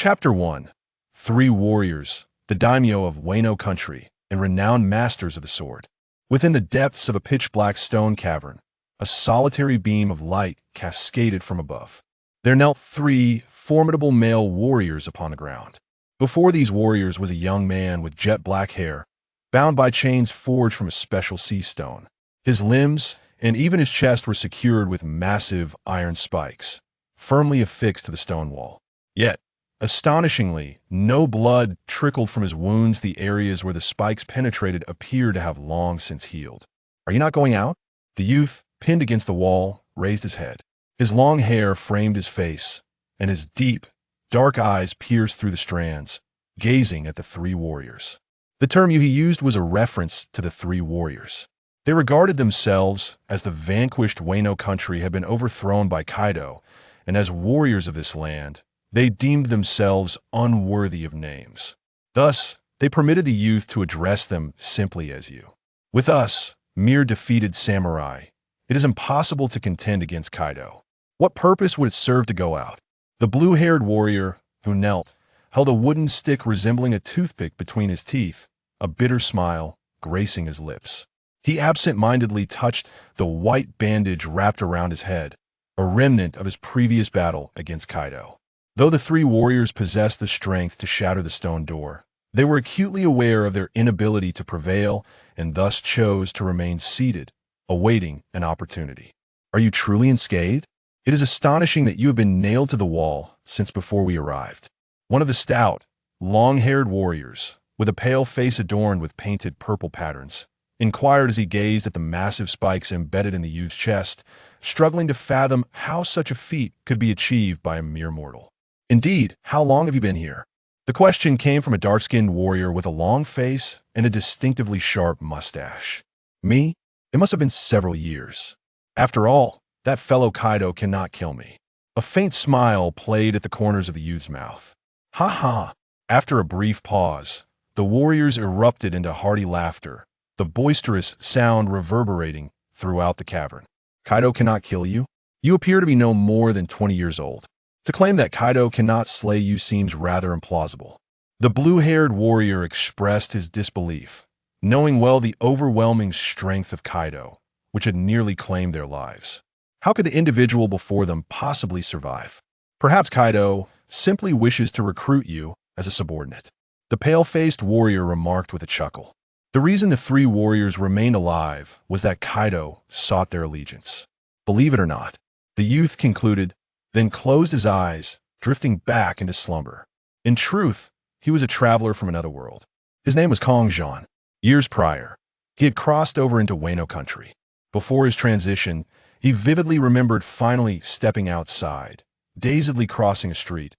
Chapter 1. Three Warriors, the daimyo of Wano country, and renowned masters of the sword. Within the depths of a pitch-black stone cavern, a solitary beam of light cascaded from above. There knelt three formidable male warriors upon the ground. Before these warriors was a young man with jet-black hair, bound by chains forged from a special sea stone. His limbs and even his chest were secured with massive iron spikes, firmly affixed to the stone wall. Yet, astonishingly, no blood trickled from his wounds. The areas where the spikes penetrated appeared to have long since healed. "Are you not going out?" The youth, pinned against the wall, raised his head. His long hair framed his face, and his deep, dark eyes pierced through the strands, gazing at the three warriors. The term he used was a reference to the three warriors. They regarded themselves as the vanquished Wano country had been overthrown by Kaido, and as warriors of this land, they deemed themselves unworthy of names. Thus, they permitted the youth to address them simply as you. With us, mere defeated samurai, it is impossible to contend against Kaido. What purpose would it serve to go out? The blue-haired warrior, who knelt, held a wooden stick resembling a toothpick between his teeth, a bitter smile gracing his lips. He absent-mindedly touched the white bandage wrapped around his head, a remnant of his previous battle against Kaido. Though the three warriors possessed the strength to shatter the stone door, they were acutely aware of their inability to prevail and thus chose to remain seated, awaiting an opportunity. "Are you truly unscathed? It is astonishing that you have been nailed to the wall since before we arrived." One of the stout, long-haired warriors, with a pale face adorned with painted purple patterns, inquired as he gazed at the massive spikes embedded in the youth's chest, struggling to fathom how such a feat could be achieved by a mere mortal. "Indeed, how long have you been here?" The question came from a dark-skinned warrior with a long face and a distinctively sharp mustache. "Me? It must have been several years. After all, that fellow Kaido cannot kill me." A faint smile played at the corners of the youth's mouth. "Ha ha!" After a brief pause, the warriors erupted into hearty laughter, the boisterous sound reverberating throughout the cavern. "Kaido cannot kill you? You appear to be no more than 20 years old. To claim that Kaido cannot slay you seems rather implausible." The blue-haired warrior expressed his disbelief, knowing well the overwhelming strength of Kaido, which had nearly claimed their lives. How could the individual before them possibly survive? Perhaps Kaido simply wishes to recruit you as a subordinate. The pale-faced warrior remarked with a chuckle. The reason the three warriors remained alive was that Kaido sought their allegiance. Believe it or not, the youth concluded, then closed his eyes, drifting back into slumber. In truth, he was a traveler from another world. His name was Kongzhan. Years prior, he had crossed over into Wano country. Before his transition, he vividly remembered finally stepping outside, dazedly crossing a street,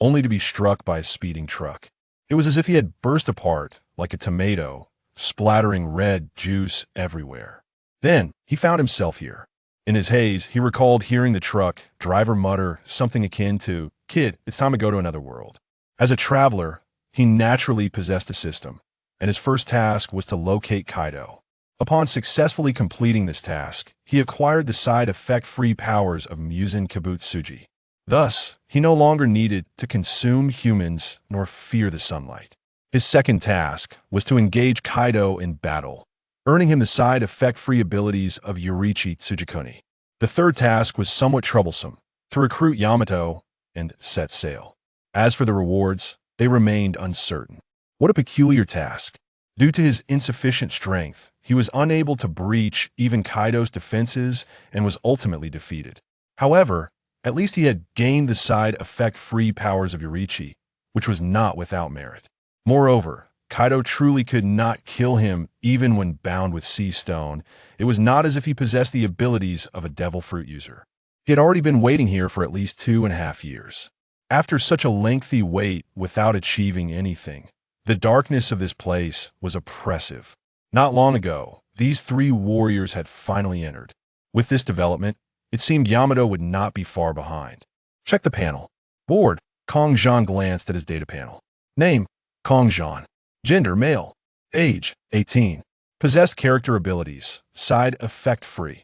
only to be struck by a speeding truck. It was as if he had burst apart like a tomato, splattering red juice everywhere. Then he found himself here. In his haze, he recalled hearing the truck driver mutter something akin to, "Kid, it's time to go to another world." As a traveler, he naturally possessed a system, and his first task was to locate Kaido. Upon successfully completing this task, he acquired the side effect-free powers of Muzan Kibutsuji. Thus, he no longer needed to consume humans nor fear the sunlight. His second task was to engage Kaido in battle, earning him the side effect-free abilities of Yorichi Tsujikuni. The third task was somewhat troublesome, to recruit Yamato and set sail. As for the rewards, they remained uncertain. What a peculiar task. Due to his insufficient strength, he was unable to breach even Kaido's defenses and was ultimately defeated. However, at least he had gained the side effect-free powers of Yorichi, which was not without merit. Moreover, Kaido truly could not kill him even when bound with sea stone. It was not as if he possessed the abilities of a devil fruit user. He had already been waiting here for at least 2.5 years. After such a lengthy wait without achieving anything, the darkness of this place was oppressive. Not long ago, these three warriors had finally entered. With this development, it seemed Yamato would not be far behind. "Check the panel." Bored, Kongzhan glanced at his data panel. Name, Kongzhan. Gender, male. Age, 18. Possessed character abilities, side effect-free.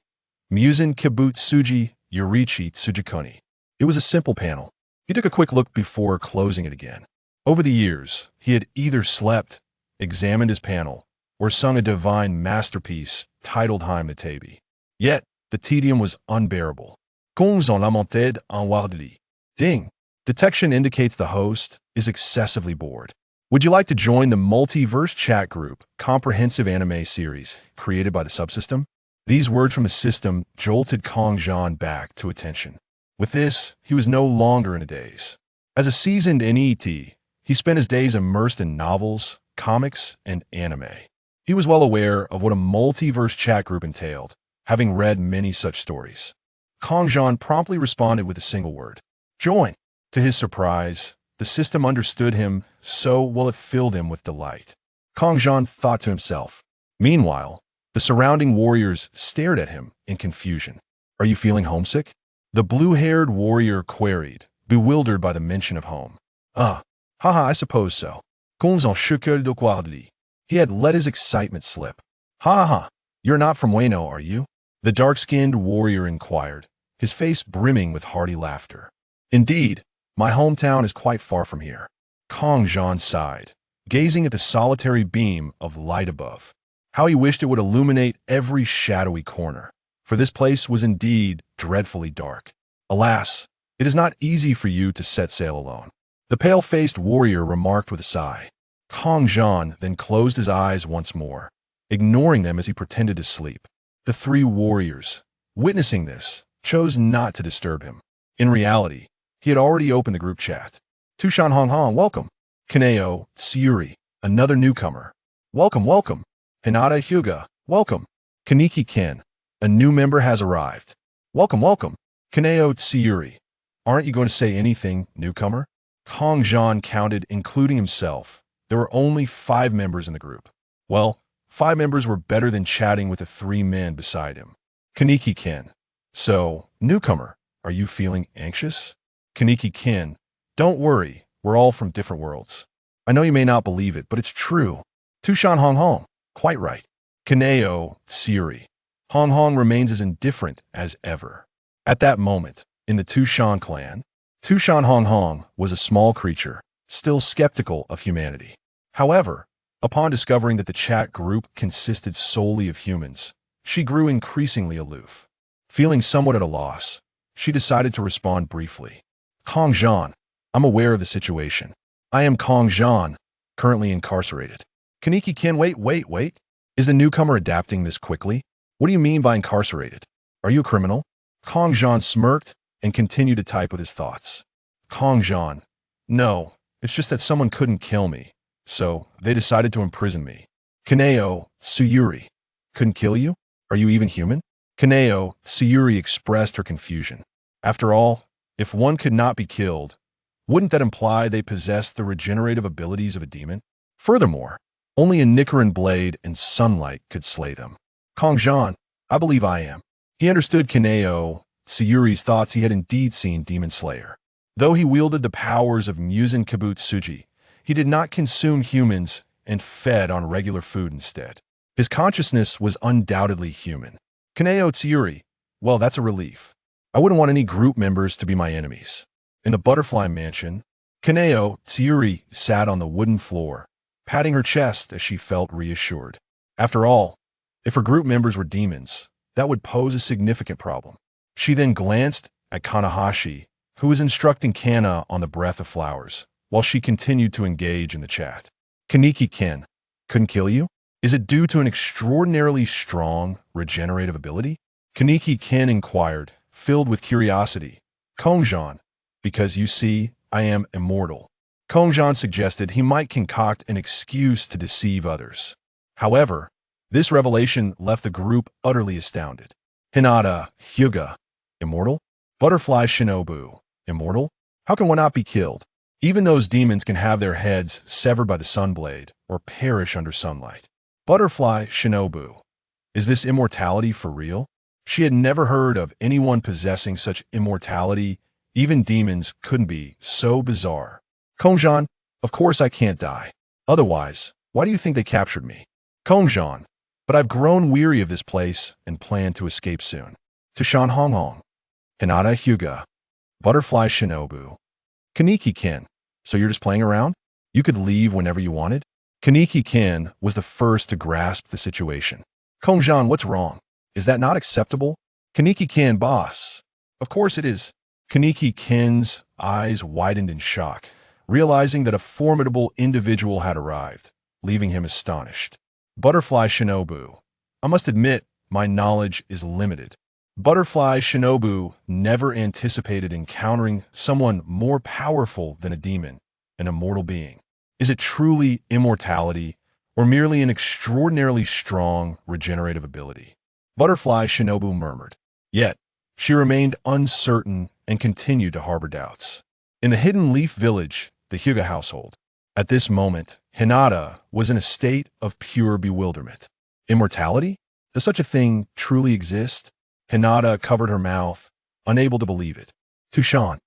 Muzan Kibutsuji Yorichi Tsujikuni. It was a simple panel. He took a quick look before closing it again. Over the years, he had either slept, examined his panel, or sung a divine masterpiece titled Hinata. Yet, the tedium was unbearable. Kongzhan lamented inwardly. Ding! Detection indicates the host is excessively bored. Would you like to join the Multiverse Chat Group comprehensive anime series created by the subsystem? These words from the system jolted Kongzhan back to attention. With this, he was no longer in a daze. As a seasoned NEET, he spent his days immersed in novels, comics, and anime. He was well aware of what a multiverse chat group entailed, having read many such stories. Kongzhan promptly responded with a single word: join. To his surprise, the system understood him so well it filled him with delight. Kongzhan thought to himself. Meanwhile, the surrounding warriors stared at him in confusion. Are you feeling homesick? The blue-haired warrior queried, bewildered by the mention of home. Haha, I suppose so. Kongzhan shook de quadri. He had let his excitement slip. Ha ha, you're not from Wano, are you? The dark-skinned warrior inquired, his face brimming with hearty laughter. Indeed, my hometown is quite far from here. Kongzhan sighed, gazing at the solitary beam of light above. How he wished it would illuminate every shadowy corner, for this place was indeed dreadfully dark. Alas, it is not easy for you to set sail alone. The pale-faced warrior remarked with a sigh. Kongzhan then closed his eyes once more, ignoring them as he pretended to sleep. The three warriors, witnessing this, chose not to disturb him. In reality, he had already opened the group chat. Tushan Honghong, welcome. Kaneo, Tsuyuri, another newcomer. Welcome, welcome. Hinata Hyuga, welcome. Kaneki Ken, a new member has arrived. Welcome, welcome. Kaneo Tsuyuri, aren't you going to say anything, newcomer? Kongzhan counted, including himself. There were only 5 members in the group. Well, 5 members were better than chatting with the 3 men beside him. Kaneki Ken, so, newcomer, are you feeling anxious? Kaneki Ken, don't worry, we're all from different worlds. I know you may not believe it, but it's true. Tushan Honghong, quite right. Kaneo Tsuyuri. Honghong remains as indifferent as ever. At that moment, in the Tushan clan, Tushan Honghong was a small creature, still skeptical of humanity. However, upon discovering that the chat group consisted solely of humans, she grew increasingly aloof. Feeling somewhat at a loss, she decided to respond briefly. Kongzhan, I'm aware of the situation. I am Kongzhan, currently incarcerated. Kaneki Ken, wait. Is the newcomer adapting this quickly? What do you mean by incarcerated? Are you a criminal? Kongzhan smirked and continued to type with his thoughts. Kongzhan, no, it's just that someone couldn't kill me, so they decided to imprison me. Kaneo Tsuyuri, couldn't kill you? Are you even human? Kaneo Tsuyuri expressed her confusion. After all, if one could not be killed, wouldn't that imply they possessed the regenerative abilities of a demon? Furthermore, only a Nicaran blade and sunlight could slay them. Kongzhan, I believe I am. He understood Kaneo Tsuyuri's thoughts. He had indeed seen Demon Slayer. Though he wielded the powers of Muzan Kabutsuji, he did not consume humans and fed on regular food instead. His consciousness was undoubtedly human. Kaneo Tsuyuri, well, that's a relief. I wouldn't want any group members to be my enemies. In the Butterfly Mansion, Kaneo Tsuyuri sat on the wooden floor, patting her chest as she felt reassured. After all, if her group members were demons, that would pose a significant problem. She then glanced at Kanahashi, who was instructing Kana on the breath of flowers, while she continued to engage in the chat. Kaneki Ken, couldn't kill you? Is it due to an extraordinarily strong regenerative ability? Kaneki Ken inquired, filled with curiosity. Kongzhan, because you see, I am immortal. Kongzhan suggested he might concoct an excuse to deceive others. However, this revelation left the group utterly astounded. Hinata, Hyuga, immortal? Butterfly Shinobu, immortal? How can one not be killed? Even those demons can have their heads severed by the sunblade or perish under sunlight. Butterfly Shinobu, is this immortality for real? She had never heard of anyone possessing such immortality. Even demons couldn't be. So bizarre. Kongzhan, of course I can't die. Otherwise, why do you think they captured me? Kongzhan, but I've grown weary of this place and plan to escape soon. Tushan Honghong, Hinata Hyuga, Butterfly Shinobu. Kaneki-kin, so you're just playing around? You could leave whenever you wanted? Kaneki-kin was the first to grasp the situation. Kongzhan, what's wrong? Is that not acceptable? Kaneki-kin, boss. Of course it is. Kaneki-kin's eyes widened in shock, realizing that a formidable individual had arrived, leaving him astonished. Butterfly Shinobu. I must admit, my knowledge is limited. Butterfly Shinobu never anticipated encountering someone more powerful than a demon, an immortal being. Is it truly immortality, or merely an extraordinarily strong regenerative ability? Butterfly Shinobu murmured. Yet, she remained uncertain and continued to harbor doubts. In the Hidden Leaf Village, the Hyuga household, at this moment, Hinata was in a state of pure bewilderment. Immortality? Does such a thing truly exist? Hinata covered her mouth, unable to believe it. Tushan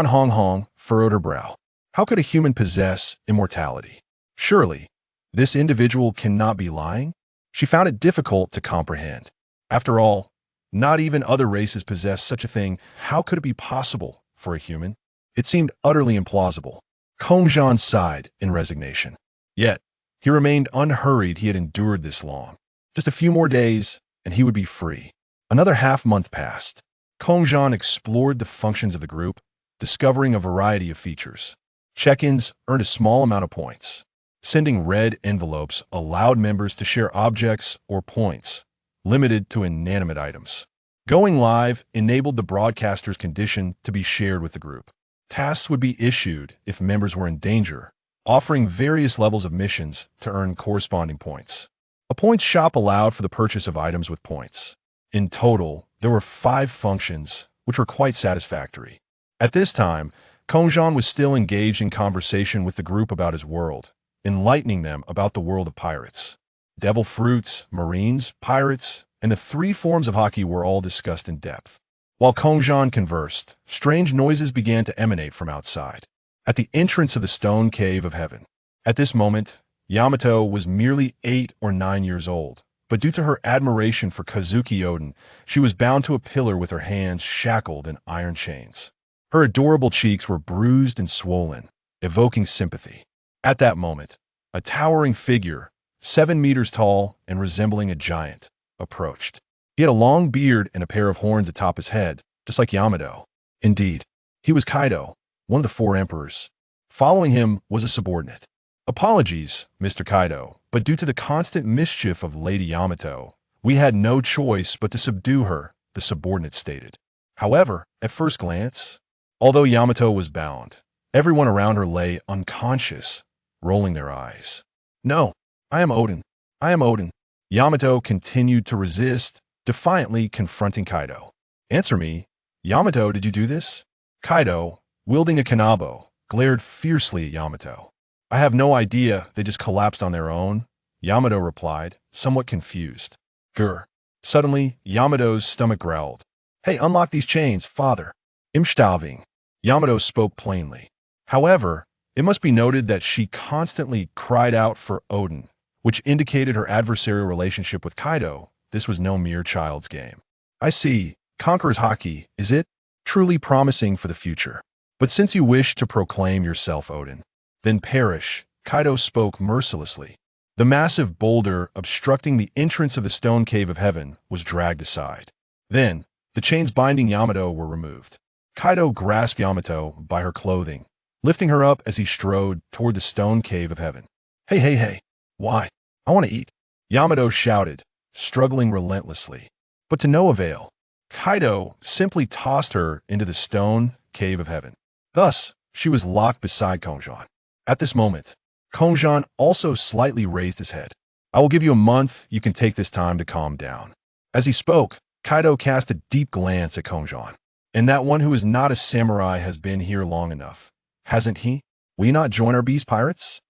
Hong Hong furrowed her brow. How could a human possess immortality? Surely, this individual cannot be lying? She found it difficult to comprehend. After all, not even other races possess such a thing. How could it be possible for a human? It seemed utterly implausible. Kongzhan sighed in resignation. Yet, he remained unhurried. He had endured this long. Just a few more days, and he would be free. Another half-month passed. Kongzhan explored the functions of the group, discovering a variety of features. Check-ins earned a small amount of points. Sending red envelopes allowed members to share objects or points, limited to inanimate items. Going live enabled the broadcaster's condition to be shared with the group. Tasks would be issued if members were in danger, offering various levels of missions to earn corresponding points. A points shop allowed for the purchase of items with points. In total, there were 5 functions, which were quite satisfactory. At this time, Kongzhan was still engaged in conversation with the group about his world, enlightening them about the world of pirates. Devil fruits, marines, pirates, and the 3 forms of haki were all discussed in depth. While Kongzhan conversed, strange noises began to emanate from outside, at the entrance of the stone cave of heaven. At this moment, Yamato was merely 8 or 9 years old, but due to her admiration for Kazuki Oden, she was bound to a pillar with her hands shackled in iron chains. Her adorable cheeks were bruised and swollen, evoking sympathy. At that moment, a towering figure, 7 meters tall and resembling a giant, approached. He had a long beard and a pair of horns atop his head, just like Yamato. Indeed, he was Kaido, one of the 4 emperors. Following him was a subordinate. Apologies, Mr. Kaido, but due to the constant mischief of Lady Yamato, we had no choice but to subdue her, the subordinate stated. However, at first glance, although Yamato was bound, everyone around her lay unconscious, rolling their eyes. No, I am Oden. I am Oden. Yamato continued to resist, defiantly confronting Kaido. Answer me. Yamato, did you do this? Kaido, wielding a kanabo, glared fiercely at Yamato. I have no idea, they just collapsed on their own, Yamato replied, somewhat confused. Grr. Suddenly, Yamato's stomach growled. Hey, unlock these chains, father. Im starving. Yamato spoke plainly. However, it must be noted that she constantly cried out for Oden, which indicated her adversarial relationship with Kaido. This was no mere child's game. I see. Conqueror's haki, is it? Truly promising for the future. But since you wish to proclaim yourself Oden, then perish, Kaido spoke mercilessly. The massive boulder obstructing the entrance of the stone cave of heaven was dragged aside. Then, the chains binding Yamato were removed. Kaido grasped Yamato by her clothing, lifting her up as he strode toward the stone cave of heaven. Hey. Why? I want to eat. Yamato shouted, struggling relentlessly. But to no avail. Kaido simply tossed her into the stone cave of heaven. Thus, she was locked beside Kongzhan. At this moment, Kongzhan also slightly raised his head. I will give you a month. You can take this time to calm down. As he spoke, Kaido cast a deep glance at Kongzhan. And that one who is not a samurai has been here long enough. Hasn't he? Will you not join our beast pirates?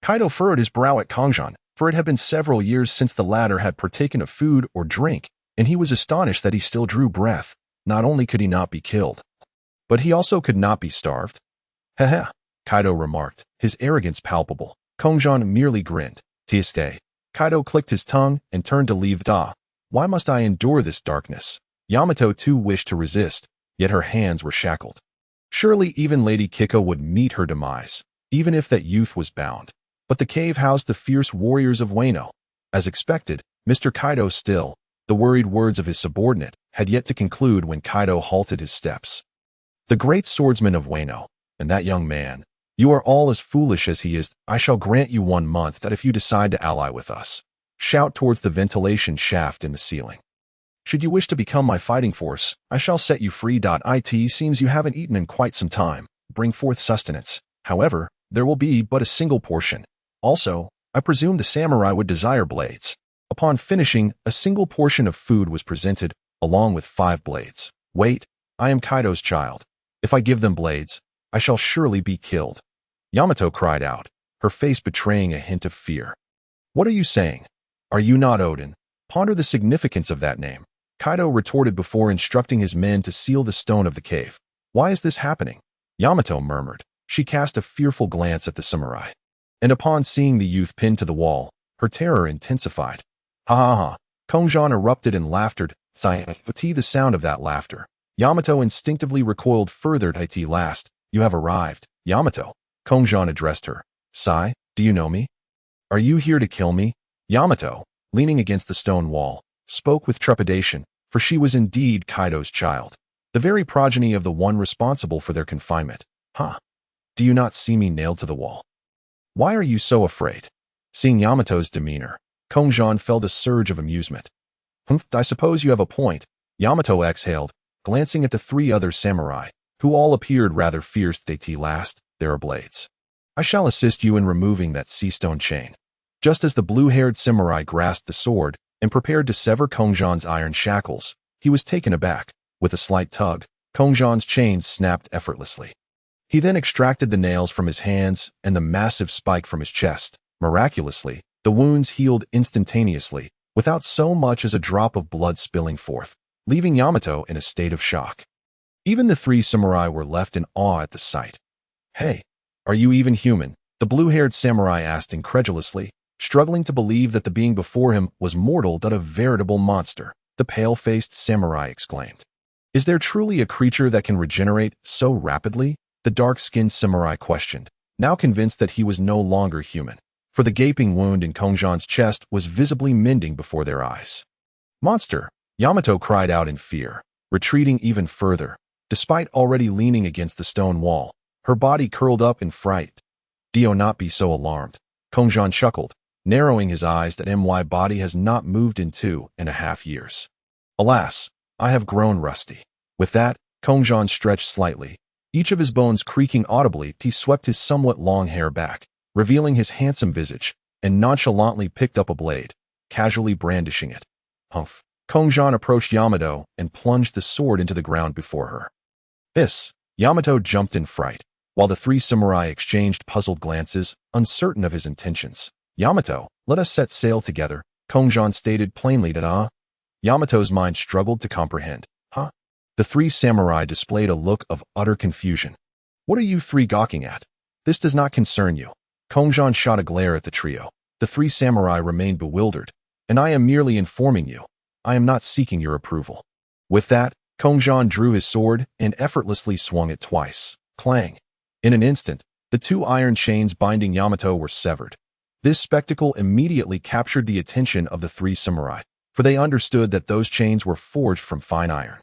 Kaido furrowed his brow at Kongzhan, for it had been several years since the latter had partaken of food or drink, and he was astonished that he still drew breath. Not only could he not be killed, but he also could not be starved. Heh, Kaido remarked, his arrogance palpable. Kongzhan merely grinned. Stay. Kaido clicked his tongue and turned to leave. Why must I endure this darkness? Yamato too wished to resist, yet her hands were shackled. Surely even Lady Kiko would meet her demise, even if that youth was bound. But the cave housed the fierce warriors of Wano. As expected, Mr. Kaido still, the worried words of his subordinate, had yet to conclude when Kaido halted his steps. The great swordsman of Wano, and that young man, you are all as foolish as he is. I shall grant you 1 month that if you decide to ally with us, shout towards the ventilation shaft in the ceiling. Should you wish to become my fighting force, I shall set you free. It seems you haven't eaten in quite some time. Bring forth sustenance. However, there will be but a single portion. Also, I presume the samurai would desire blades. Upon finishing, a single portion of food was presented, along with 5 blades. Wait, I am Kaido's child. If I give them blades, I shall surely be killed. Yamato cried out, her face betraying a hint of fear. What are you saying? Are you not Odin? Ponder the significance of that name. Kaido retorted before instructing his men to seal the stone of the cave. Why is this happening? Yamato murmured. She cast a fearful glance at the samurai. And upon seeing the youth pinned to the wall, her terror intensified. Ha ha ha. Kongzhan erupted in laughter. The sound of that laughter. Yamato instinctively recoiled further. Last, you have arrived. Yamato. Kongzhan addressed her. Sai, do you know me? Are you here to kill me? Yamato, leaning against the stone wall, spoke with trepidation, for she was indeed Kaido's child, the very progeny of the one responsible for their confinement. Huh? Do you not see me nailed to the wall? Why are you so afraid? Seeing Yamato's demeanor, Kongzhan felt a surge of amusement. I suppose you have a point, Yamato exhaled, glancing at the 3 other samurai, who all appeared rather fierce. Last, there are blades. I shall assist you in removing that sea stone chain. Just as the blue-haired samurai grasped the sword and prepared to sever Kongzhan's iron shackles, he was taken aback. With a slight tug, Kongzhan's chains snapped effortlessly. He then extracted the nails from his hands and the massive spike from his chest. Miraculously, the wounds healed instantaneously, without so much as a drop of blood spilling forth, leaving Yamato in a state of shock. Even the 3 samurai were left in awe at the sight. Hey, are you even human? The blue-haired samurai asked incredulously, struggling to believe that the being before him was mortal but a veritable monster. The pale-faced samurai exclaimed. Is there truly a creature that can regenerate so rapidly? The dark-skinned samurai questioned, now convinced that he was no longer human, for the gaping wound in Kongzhan's chest was visibly mending before their eyes. Monster! Yamato cried out in fear, retreating even further, despite already leaning against the stone wall, her body curled up in fright. Do not be so alarmed. Kongzhan chuckled, narrowing his eyes. That my body has not moved in 2.5 years. Alas, I have grown rusty. With that, Kongzhan stretched slightly, each of his bones creaking audibly. He swept his somewhat long hair back, revealing his handsome visage, and nonchalantly picked up a blade, casually brandishing it. Humph. Kongzhan approached Yamato and plunged the sword into the ground before her. This, Yamato jumped in fright, while the 3 samurai exchanged puzzled glances, uncertain of his intentions. Yamato, let us set sail together, Kongzhan stated plainly. Yamato's mind struggled to comprehend. Huh? The 3 samurai displayed a look of utter confusion. What are you 3 gawking at? This does not concern you. Kongzhan shot a glare at the trio. The 3 samurai remained bewildered. And I am merely informing you. I am not seeking your approval. With that, Kongzhan drew his sword and effortlessly swung it twice. Clang. In an instant, the 2 iron chains binding Yamato were severed. This spectacle immediately captured the attention of the 3 samurai, for they understood that those chains were forged from fine iron.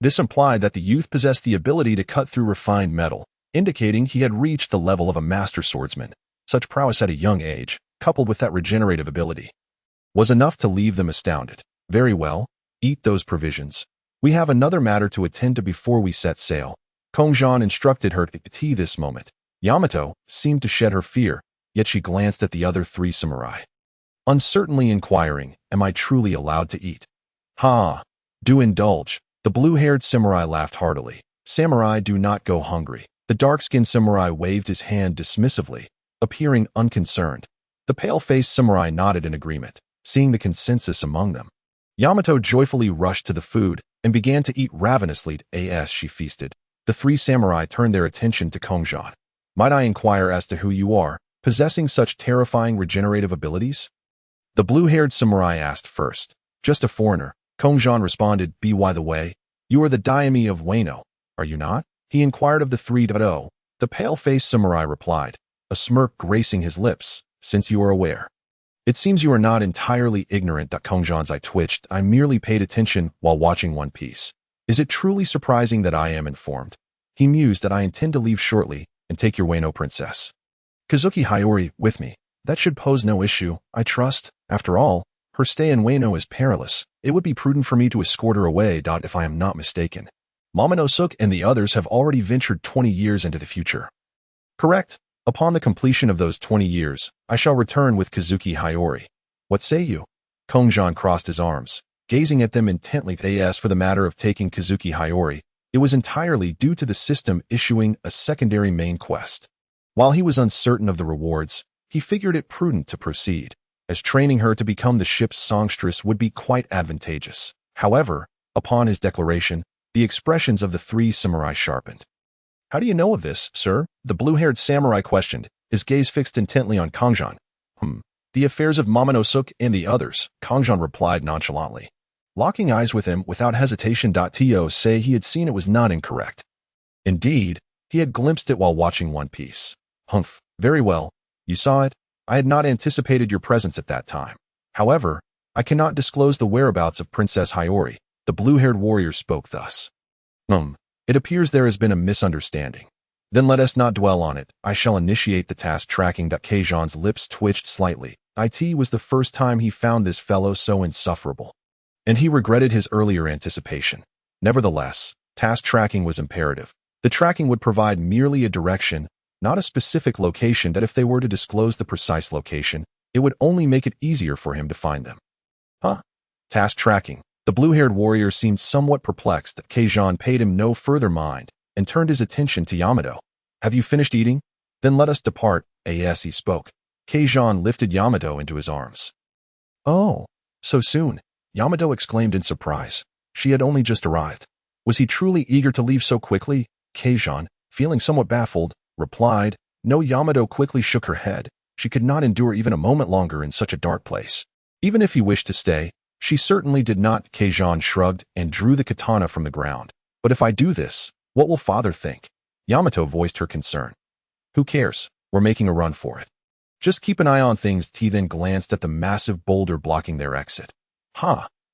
This implied that the youth possessed the ability to cut through refined metal, indicating he had reached the level of a master swordsman. Such prowess at a young age, coupled with that regenerative ability, was enough to leave them astounded. Very well, eat those provisions. We have another matter to attend to before we set sail. Kongzhan instructed her to tea this moment. Yamato seemed to shed her fear, yet she glanced at the other 3 samurai, uncertainly inquiring, am I truly allowed to eat? Ha! Do indulge. The blue-haired samurai laughed heartily. Samurai do not go hungry. The dark-skinned samurai waved his hand dismissively, appearing unconcerned. The pale-faced samurai nodded in agreement, seeing the consensus among them. Yamato joyfully rushed to the food and began to eat ravenously as she feasted. The 3 samurai turned their attention to Kongzhan. Might I inquire as to who you are, possessing such terrifying regenerative abilities? The blue-haired samurai asked first. Just a foreigner, Kongzhan responded. By the way, you are the daimyo of Wano, are you not? he inquired of the three. The pale-faced samurai replied, a smirk gracing his lips, since you are aware. It seems you are not entirely ignorant. Kongzhan's eye twitched. I merely paid attention while watching One Piece. Is it truly surprising that I am informed? He mused that I intend to leave shortly and take your Wano princess Kazuki Hiyori with me. That should pose no issue, I trust. After all, her stay in Wano is perilous. It would be prudent for me to escort her away. If I am not mistaken, Momonosuke and the others have already ventured 20 years into the future. Correct. Upon the completion of those 20 years, I shall return with Kazuki Hiyori. What say you? Kongzhan crossed his arms, gazing at them intently. As for the matter of taking Kazuki Hiyori, it was entirely due to the system issuing a secondary main quest. While he was uncertain of the rewards, he figured it prudent to proceed, as training her to become the ship's songstress would be quite advantageous. However, upon his declaration, the expressions of the three samurai sharpened. How do you know of this, sir? The blue-haired samurai questioned, his gaze fixed intently on Kongzhan. The affairs of Momonosuke and the others, Kongzhan replied nonchalantly. Locking eyes with him without hesitation. To say he had seen it was not incorrect. Indeed, he had glimpsed it while watching One Piece. Humph, very well. You saw it. I had not anticipated your presence at that time. However, I cannot disclose the whereabouts of Princess Hiyori. The blue-haired warrior spoke thus. It appears there has been a misunderstanding. Then let us not dwell on it. I shall initiate the task tracking. Kongzhan's lips twitched slightly. It was the first time he found this fellow so insufferable, and he regretted his earlier anticipation. Nevertheless, task tracking was imperative. The tracking would provide merely a direction, not a specific location. That if they were to disclose the precise location, it would only make it easier for him to find them. Task tracking. The blue-haired warrior seemed somewhat perplexed. Kongzhan paid him no further mind and turned his attention to Yamato. Have you finished eating? Then let us depart. As he spoke, Kongzhan lifted Yamato into his arms. Oh, so soon, Yamato exclaimed in surprise. She had only just arrived. Was he truly eager to leave so quickly? Kongzhan, feeling somewhat baffled, replied. No. Yamato quickly shook her head. She could not endure even a moment longer in such a dark place. Even if he wished to stay, she certainly did not. Kongzhan shrugged and drew the katana from the ground. But if I do this, what will father think? Yamato voiced her concern. Who cares? We're making a run for it. Just keep an eye on things. He then glanced at the massive boulder blocking their exit.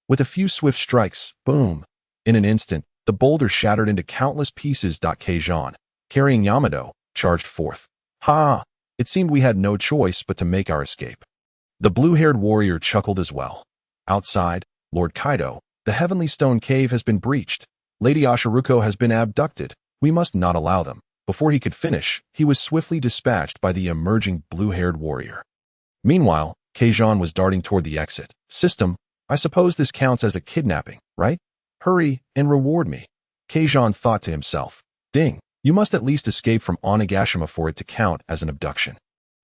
With a few swift strikes, boom. In an instant, the boulder shattered into countless pieces. Kongzhan, carrying Yamato, charged forth. It seemed we had no choice but to make our escape. The blue-haired warrior chuckled as well. Outside, Lord Kaido, the heavenly stone cave has been breached. Lady Ashiruko has been abducted. We must not allow them. Before he could finish, he was swiftly dispatched by the emerging blue-haired warrior. Meanwhile, Kongzhan was darting toward the exit. System, I suppose this counts as a kidnapping, right? Hurry and reward me. Kongzhan thought to himself. Ding, you must at least escape from Onigashima for it to count as an abduction.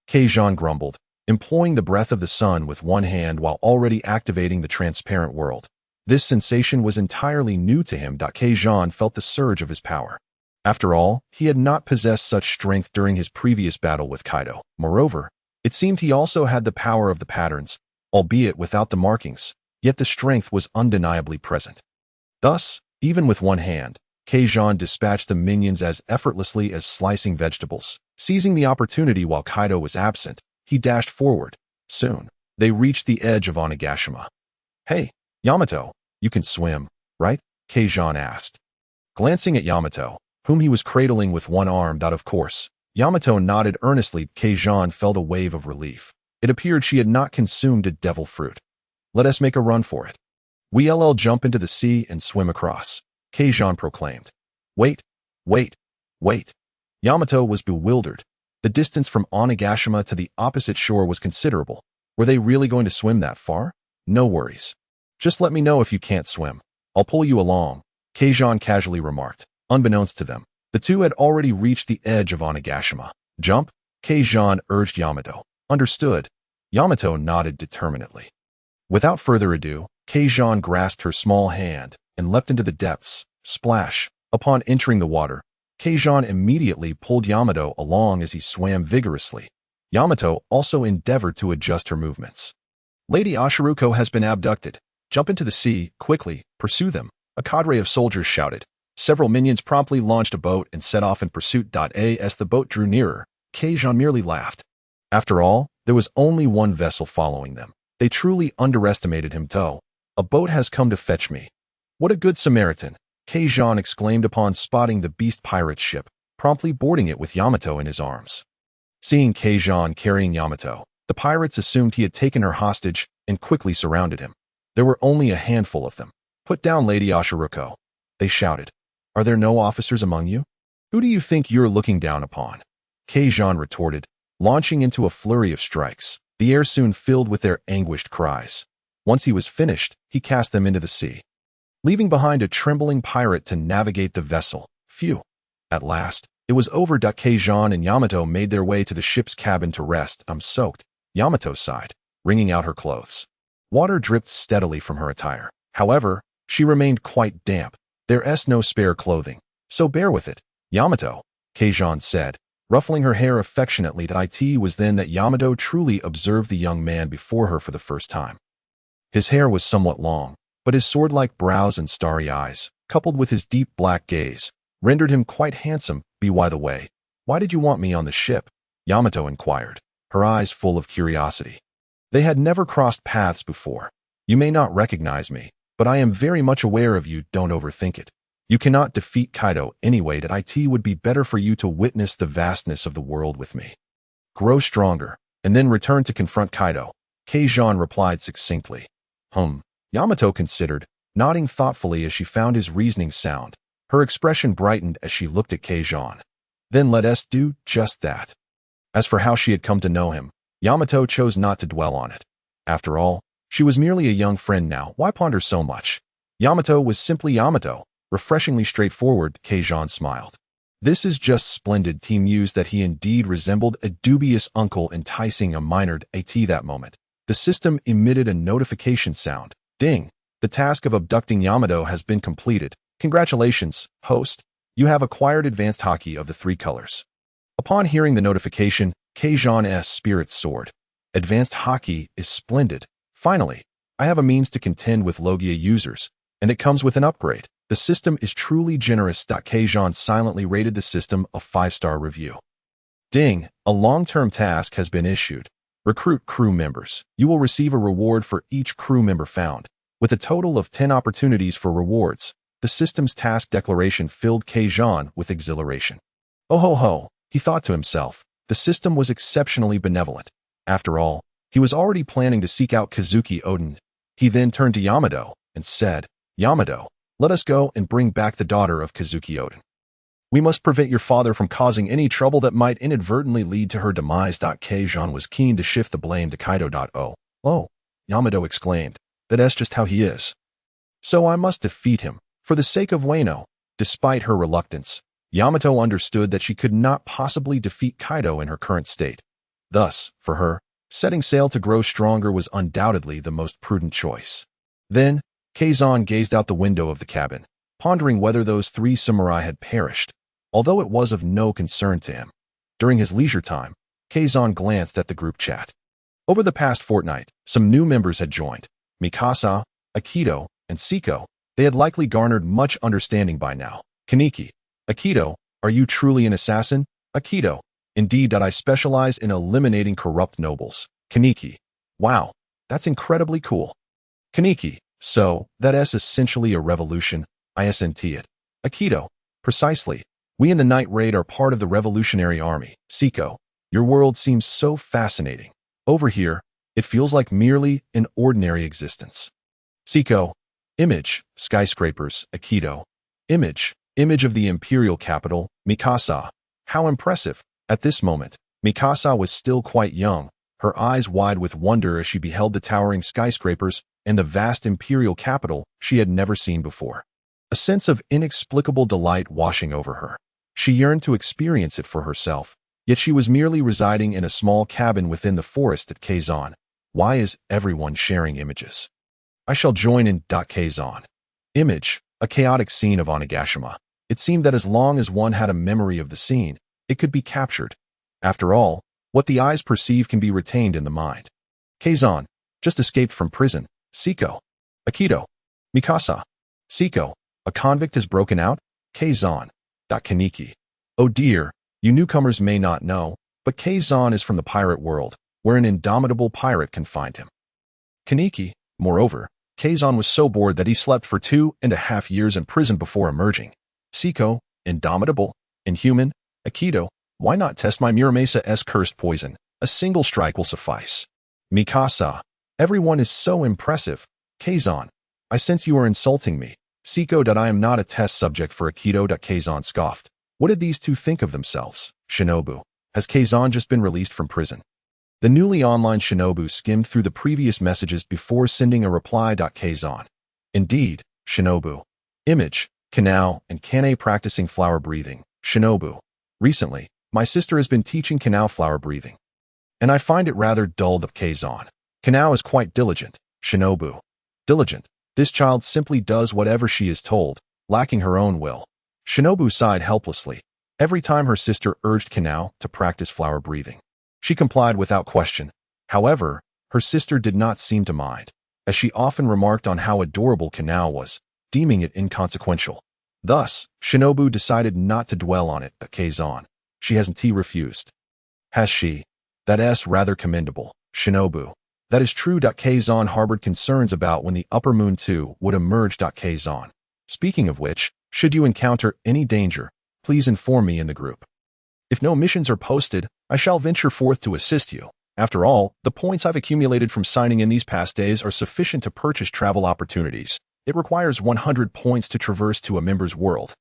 Kongzhan grumbled, employing the breath of the sun with one hand while already activating the transparent world. This sensation was entirely new to him. Kongzhan felt the surge of his power. After all, he had not possessed such strength during his previous battle with Kaido. Moreover, it seemed he also had the power of the patterns, albeit without the markings, yet the strength was undeniably present. Thus, even with one hand, Kongzhan dispatched the minions as effortlessly as slicing vegetables. Seizing the opportunity while Kaido was absent, he dashed forward. Soon, they reached the edge of Onigashima. Hey, Yamato, you can swim, right? Kongzhan asked. Glancing at Yamato, whom he was cradling with one arm. Of course. Yamato nodded earnestly. Kongzhan felt a wave of relief. It appeared she had not consumed a devil fruit. Let us make a run for it. We'll jump into the sea and swim across, Kongzhan proclaimed. Wait. Yamato was bewildered. The distance from Onigashima to the opposite shore was considerable. Were they really going to swim that far? No worries. Just let me know if you can't swim. I'll pull you along, Kongzhan casually remarked. Unbeknownst to them, the two had already reached the edge of Onigashima. Jump? Kongzhan urged Yamato. Understood. Yamato nodded determinedly. Without further ado, Kongzhan grasped her small hand and leapt into the depths. Splash. Upon entering the water, Kongzhan immediately pulled Yamato along as he swam vigorously. Yamato also endeavored to adjust her movements. Lady Ashiruko has been abducted. Jump into the sea, quickly, pursue them, a cadre of soldiers shouted. Several minions promptly launched a boat and set off in pursuit. As the boat drew nearer, Kongzhan merely laughed. After all, there was only one vessel following them. They truly underestimated him though. A boat has come to fetch me. What a good Samaritan, Kongzhan exclaimed upon spotting the beast pirate's ship, promptly boarding it with Yamato in his arms. Seeing Kongzhan carrying Yamato, the pirates assumed he had taken her hostage and quickly surrounded him. There were only a handful of them. "Put down Lady Ashiruko," they shouted. "Are there no officers among you? Who do you think you're looking down upon?" Kongzhan retorted, launching into a flurry of strikes. The air soon filled with their anguished cries. Once he was finished, he cast them into the sea, leaving behind a trembling pirate to navigate the vessel. Phew. At last, it was over. Kongzhan and Yamato made their way to the ship's cabin to rest. "I'm soaked," Yamato sighed, wringing out her clothes. Water dripped steadily from her attire. However, she remained quite damp. "There's no spare clothing, so bear with it, Yamato," Kongzhan said, ruffling her hair affectionately. It was then that Yamato truly observed the young man before her for the first time. His hair was somewhat long, but his sword-like brows and starry eyes, coupled with his deep black gaze, rendered him quite handsome. By the way, why did you want me on the ship?" Yamato inquired, her eyes full of curiosity. They had never crossed paths before. "You may not recognize me, but I am very much aware of you. Don't overthink it. You cannot defeat Kaido anyway. It would be better for you to witness the vastness of the world with me. Grow stronger, and then return to confront Kaido," Kongzhan replied succinctly. Yamato considered, nodding thoughtfully as she found his reasoning sound. Her expression brightened as she looked at Kongzhan. "Then let us do just that." As for how she had come to know him, Yamato chose not to dwell on it. After all, she was merely a young friend now. Why ponder so much? Yamato was simply Yamato, refreshingly straightforward. Kongzhan smiled. "This is just splendid." He mused that he indeed resembled a dubious uncle enticing a minor. At that moment, the system emitted a notification sound. Ding! The task of abducting Yamato has been completed. Congratulations, host. You have acquired advanced haki of the 3 colors. Upon hearing the notification, Kongzhan's spirits soared. Advanced haki is splendid. Finally, I have a means to contend with Logia users, and it comes with an upgrade. The system is truly generous. Kongzhan silently rated the system a 5-star review. Ding! A long-term task has been issued. Recruit crew members. You will receive a reward for each crew member found, with a total of 10 opportunities for rewards. The system's task declaration filled Kongzhan with exhilaration. "Oh ho ho," he thought to himself. The system was exceptionally benevolent. After all, he was already planning to seek out Kazuki Oden. He then turned to Yamato and said, "Yamato, let us go and bring back the daughter of Kazuki Oden. We must prevent your father from causing any trouble that might inadvertently lead to her demise." Kongzhan was keen to shift the blame to Kaido. Oh, Yamato exclaimed. "That's just how he is. So I must defeat him, for the sake of Wano." Despite her reluctance, Yamato understood that she could not possibly defeat Kaido in her current state. Thus, for her, setting sail to grow stronger was undoubtedly the most prudent choice. Then, Kongzhan gazed out the window of the cabin, pondering whether those 3 samurai had perished, although it was of no concern to him. During his leisure time, Kongzhan glanced at the group chat. Over the past fortnight, some new members had joined. Mikasa, Akito, and Siko. They had likely garnered much understanding by now. "Kaneki, Akito, are you truly an assassin?" "Akito, indeed. I specialize in eliminating corrupt nobles." "Kaneki, wow, that's incredibly cool." "Kaneki, so, that's essentially a revolution, isn't it?" "Akito, precisely. We in the Night Raid are part of the Revolutionary Army." "Siko, your world seems so fascinating. Over here, it feels like merely an ordinary existence." "Siko, image, skyscrapers." "Akito, image of the imperial capital." "Mikasa, how impressive." At this moment, Mikasa was still quite young, her eyes wide with wonder as she beheld the towering skyscrapers and the vast imperial capital she had never seen before. A sense of inexplicable delight washing over her. She yearned to experience it for herself, yet she was merely residing in a small cabin within the forest at Kongzhan. Why is everyone sharing images? I shall join in. Kongzhan. Image, a chaotic scene of Onigashima. It seemed that as long as one had a memory of the scene, it could be captured. After all, what the eyes perceive can be retained in the mind. Kongzhan, just escaped from prison. Siko. Akito. Mikasa. Siko, a convict has broken out? Kazan. Kaneki. Oh dear, you newcomers may not know, but Kazan is from the pirate world, where an indomitable pirate confined him. Kaneki. Moreover, Kazan was so bored that he slept for 2.5 years in prison before emerging. Siko. Indomitable. Inhuman. Aikido. Why not test my Muramesa's cursed poison? A single strike will suffice. Mikasa. Everyone is so impressive. Kazan. I sense you are insulting me. Siko. I am not a test subject for Aikido. Kazan scoffed. What did these two think of themselves? Shinobu. Has Kazan just been released from prison? The newly online Shinobu skimmed through the previous messages before sending a reply. Kazan. Indeed, Shinobu. Image. Kanao and Kane practicing flower breathing. Shinobu. Recently, my sister has been teaching Kanao flower breathing, and I find it rather dull. Kazan. Kanao is quite diligent. Shinobu. Diligent. This child simply does whatever she is told, lacking her own will. Shinobu sighed helplessly. Every time her sister urged Kanao to practice flower breathing, she complied without question. However, her sister did not seem to mind, as she often remarked on how adorable Kanao was, deeming it inconsequential. Thus, Shinobu decided not to dwell on it. Kazan. She hasn't refused. Has she? That's rather commendable. Shinobu. That is true. Kazan harbored concerns about when the Upper Moon 2 would emerge. Kazan. Speaking of which, should you encounter any danger, please inform me in the group. If no missions are posted, I shall venture forth to assist you. After all, the points I've accumulated from signing in these past days are sufficient to purchase travel opportunities. It requires 100 points to traverse to a member's world,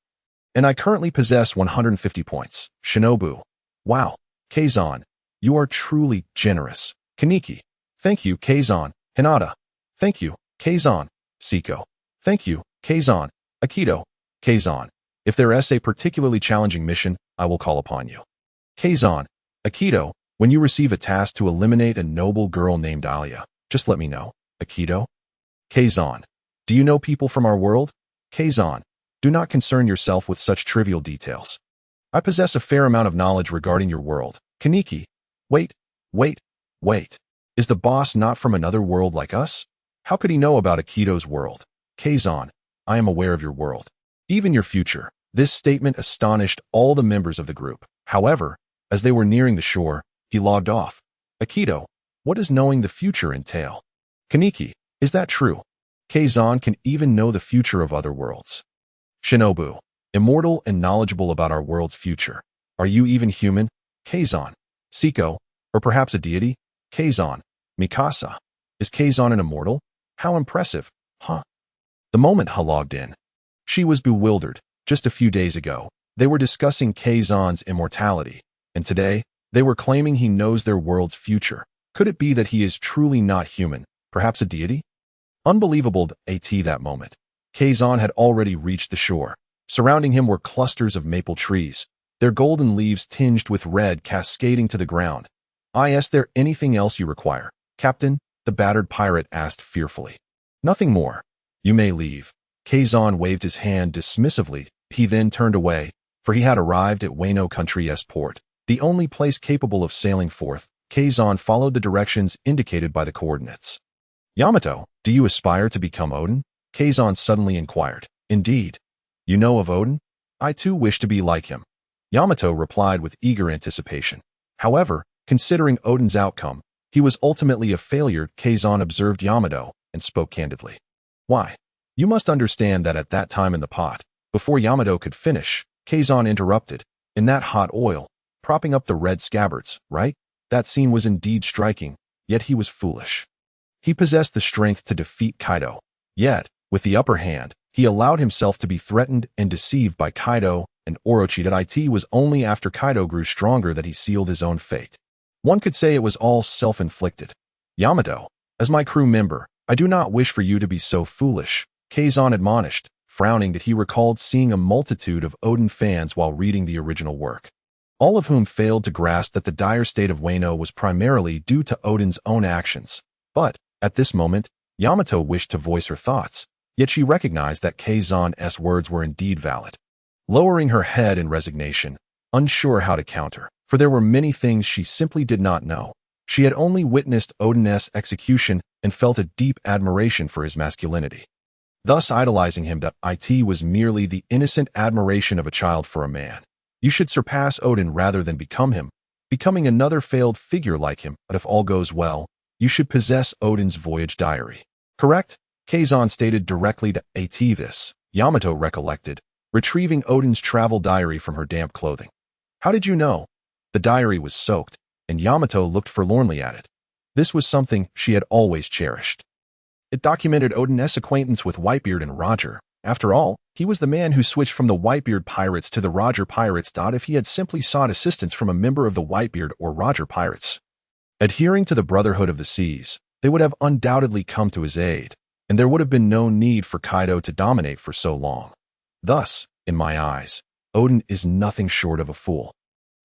and I currently possess 150 points. Shinobu. Wow. Kazan. You are truly generous. Kaneki. Thank you, Kazan. Hinata. Thank you, Kazan. Siko. Thank you, Kazan. Aikido. Kazan. If there is a particularly challenging mission, I will call upon you. Kazan. Aikido. When you receive a task to eliminate a noble girl named Alia, just let me know. Aikido. Kazan. Do you know people from our world? Kazan. Do not concern yourself with such trivial details. I possess a fair amount of knowledge regarding your world. Kaneki. Wait. Is the boss not from another world like us? How could he know about Aikido's world? Kazan. I am aware of your world, even your future. This statement astonished all the members of the group. However, as they were nearing the shore, he logged off. Aikido. What does knowing the future entail? Kaneki. Is that true? Kazan can even know the future of other worlds. Shinobu. Immortal and knowledgeable about our world's future. Are you even human? Kazan. Siko. Or perhaps a deity? Kazan. Mikasa. Is Kazan an immortal? How impressive, huh? The moment Ha logged in, she was bewildered. Just a few days ago, they were discussing Kazan's immortality, and today, they were claiming he knows their world's future. Could it be that he is truly not human, perhaps a deity? Unbelievable. At that moment, Kazan had already reached the shore. Surrounding him were clusters of maple trees, their golden leaves tinged with red cascading to the ground. Is there anything else you require, Captain? The battered pirate asked fearfully. Nothing more. You may leave. Kazan waved his hand dismissively. He then turned away, for he had arrived at Wano Country's port, the only place capable of sailing forth. Kazan followed the directions indicated by the coordinates. Yamato, do you aspire to become Odin? Kazan suddenly inquired. Indeed. You know of Odin? I too wish to be like him. Yamato replied with eager anticipation. However, considering Odin's outcome, he was ultimately a failure. Kazan observed Yamato and spoke candidly. Why? You must understand that at that time in the pot, before Yamato could finish, Kazan interrupted. In that hot oil, propping up the red scabbards, right? That scene was indeed striking, yet he was foolish. He possessed the strength to defeat Kaido. Yet, with the upper hand, he allowed himself to be threatened and deceived by Kaido and Orochi. It was only after Kaido grew stronger that he sealed his own fate. One could say it was all self-inflicted. Yamato, as my crew member, I do not wish for you to be so foolish, Kazan admonished, frowning that he recalled seeing a multitude of Odin fans while reading the original work, all of whom failed to grasp that the dire state of Wano was primarily due to Odin's own actions. But, at this moment, Yamato wished to voice her thoughts, yet she recognized that Kazan's words were indeed valid. Lowering her head in resignation, unsure how to counter, for there were many things she simply did not know. She had only witnessed Odin's execution and felt a deep admiration for his masculinity. thus idolizing him. It was merely the innocent admiration of a child for a man. You should surpass Odin rather than become him, becoming another failed figure like him. But if all goes well, you should possess Odin's voyage diary. Correct? Kazan stated directly to At this. Yamato recollected, retrieving Odin's travel diary from her damp clothing. How did you know? The diary was soaked, and Yamato looked forlornly at it. This was something she had always cherished. It documented Odin's acquaintance with Whitebeard and Roger. After all, he was the man who switched from the Whitebeard pirates to the Roger pirates. If he had simply sought assistance from a member of the Whitebeard or Roger pirates, adhering to the Brotherhood of the Seas, they would have undoubtedly come to his aid, and there would have been no need for Kaido to dominate for so long. Thus, in my eyes, Odin is nothing short of a fool.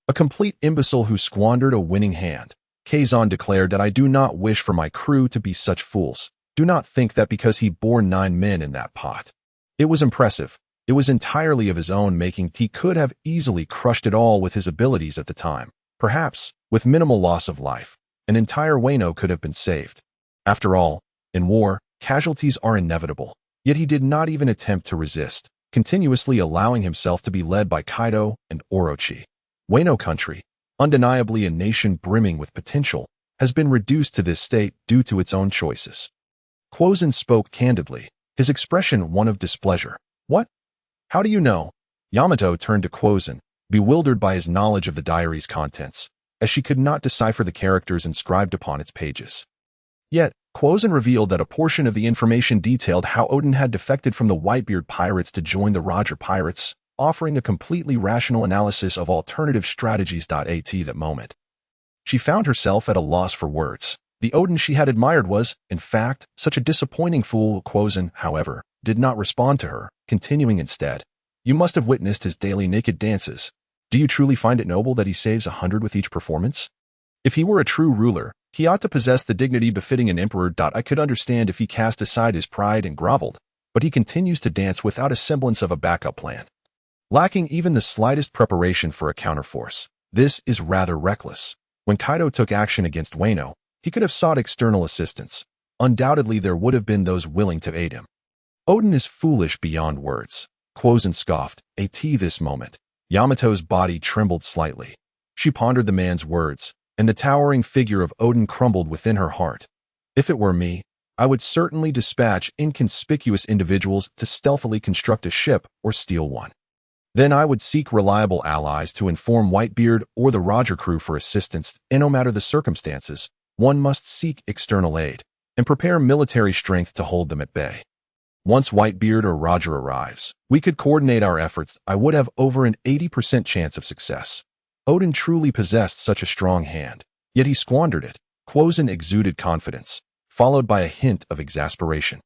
A complete imbecile who squandered a winning hand. Kazan declared that I do not wish for my crew to be such fools. Do not think that because he bore 9 men in that pot. It was impressive. It was entirely of his own making. He could have easily crushed it all with his abilities at the time. Perhaps, with minimal loss of life, an entire Wano could have been saved. After all, in war, casualties are inevitable. Yet he did not even attempt to resist, continuously allowing himself to be led by Kaido and Orochi. Wano country, undeniably a nation brimming with potential, has been reduced to this state due to its own choices. Kongzhan spoke candidly, his expression one of displeasure. What? How do you know? Yamato turned to Kongzhan, bewildered by his knowledge of the diary's contents, as she could not decipher the characters inscribed upon its pages. Yet, Kongzhan revealed that a portion of the information detailed how Odin had defected from the Whitebeard pirates to join the Roger pirates, offering a completely rational analysis of alternative strategies. At that moment, she found herself at a loss for words. The Odin she had admired was, in fact, such a disappointing fool. Kongzhan, however, did not respond to her, continuing instead. You must have witnessed his daily naked dances. Do you truly find it noble that he saves 100 with each performance? If he were a true ruler, he ought to possess the dignity befitting an emperor. I could understand if he cast aside his pride and groveled, but he continues to dance without a semblance of a backup plan, lacking even the slightest preparation for a counterforce. This is rather reckless. When Kaido took action against Wano, he could have sought external assistance. Undoubtedly there would have been those willing to aid him. Odin is foolish beyond words. Kongzhan scoffed. At this moment, Yamato's body trembled slightly. She pondered the man's words, and the towering figure of Odin crumbled within her heart. If it were me, I would certainly dispatch inconspicuous individuals to stealthily construct a ship or steal one. Then I would seek reliable allies to inform Whitebeard or the Roger crew for assistance, and no matter the circumstances, one must seek external aid and prepare military strength to hold them at bay. Once Whitebeard or Roger arrives, we could coordinate our efforts. I would have over an 80% chance of success. Odin truly possessed such a strong hand, yet he squandered it. Kongzhan exuded confidence, followed by a hint of exasperation.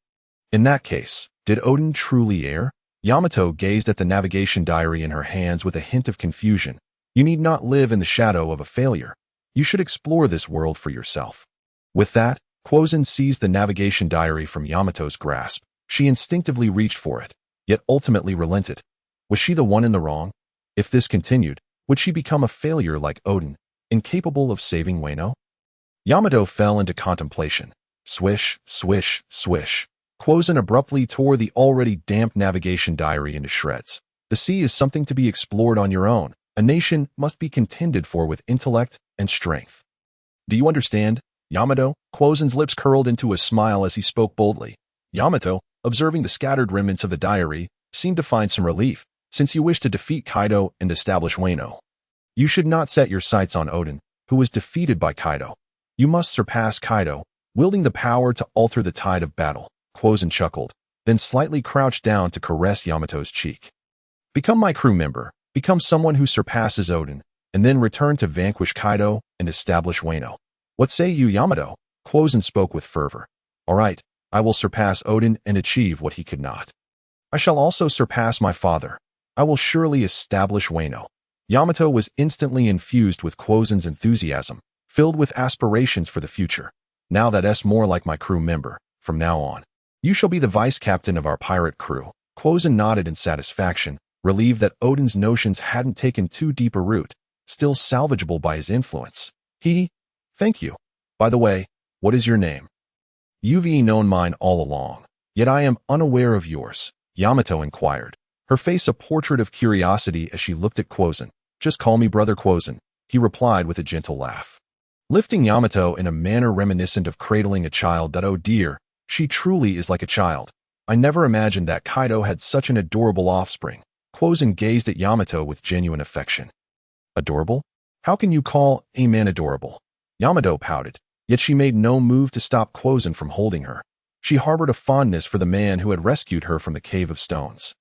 In that case, did Odin truly err? Yamato gazed at the navigation diary in her hands with a hint of confusion. You need not live in the shadow of a failure. You should explore this world for yourself. With that, Kongzhan seized the navigation diary from Yamato's grasp. She instinctively reached for it, yet ultimately relented. Was she the one in the wrong? If this continued, would she become a failure like Odin, incapable of saving Wano? Yamato fell into contemplation. Swish, swish, swish. Kongzhan abruptly tore the already damp navigation diary into shreds. The sea is something to be explored on your own. A nation must be contended for with intellect and strength. Do you understand, Yamato? Kongzhan's lips curled into a smile as he spoke boldly. Yamato, observing the scattered remnants of the diary, seemed to find some relief, since you wish to defeat Kaido and establish Wano. You should not set your sights on Odin, who was defeated by Kaido. You must surpass Kaido, wielding the power to alter the tide of battle. Kongzhan chuckled, then slightly crouched down to caress Yamato's cheek. Become my crew member, become someone who surpasses Odin, and then return to vanquish Kaido and establish Wano. What say you, Yamato? Kongzhan spoke with fervor. All right, I will surpass Odin and achieve what he could not. I shall also surpass my father. I will surely establish Wano. Yamato was instantly infused with Kongzhan's enthusiasm, filled with aspirations for the future. Now that's more like my crew member, from now on. You shall be the vice captain of our pirate crew. Kongzhan nodded in satisfaction, relieved that Odin's notions hadn't taken too deep a root, still salvageable by his influence. Thank you. By the way, what is your name? You've known mine all along. Yet I am unaware of yours, Yamato inquired, her face a portrait of curiosity as she looked at Kongzhan. Just call me Brother Kongzhan, he replied with a gentle laugh. Lifting Yamato in a manner reminiscent of cradling a child. Oh dear, she truly is like a child. I never imagined that Kaido had such an adorable offspring. Kongzhan gazed at Yamato with genuine affection. Adorable? How can you call a man adorable? Yamato pouted, yet she made no move to stop Kongzhan from holding her. She harbored a fondness for the man who had rescued her from the cave of stones.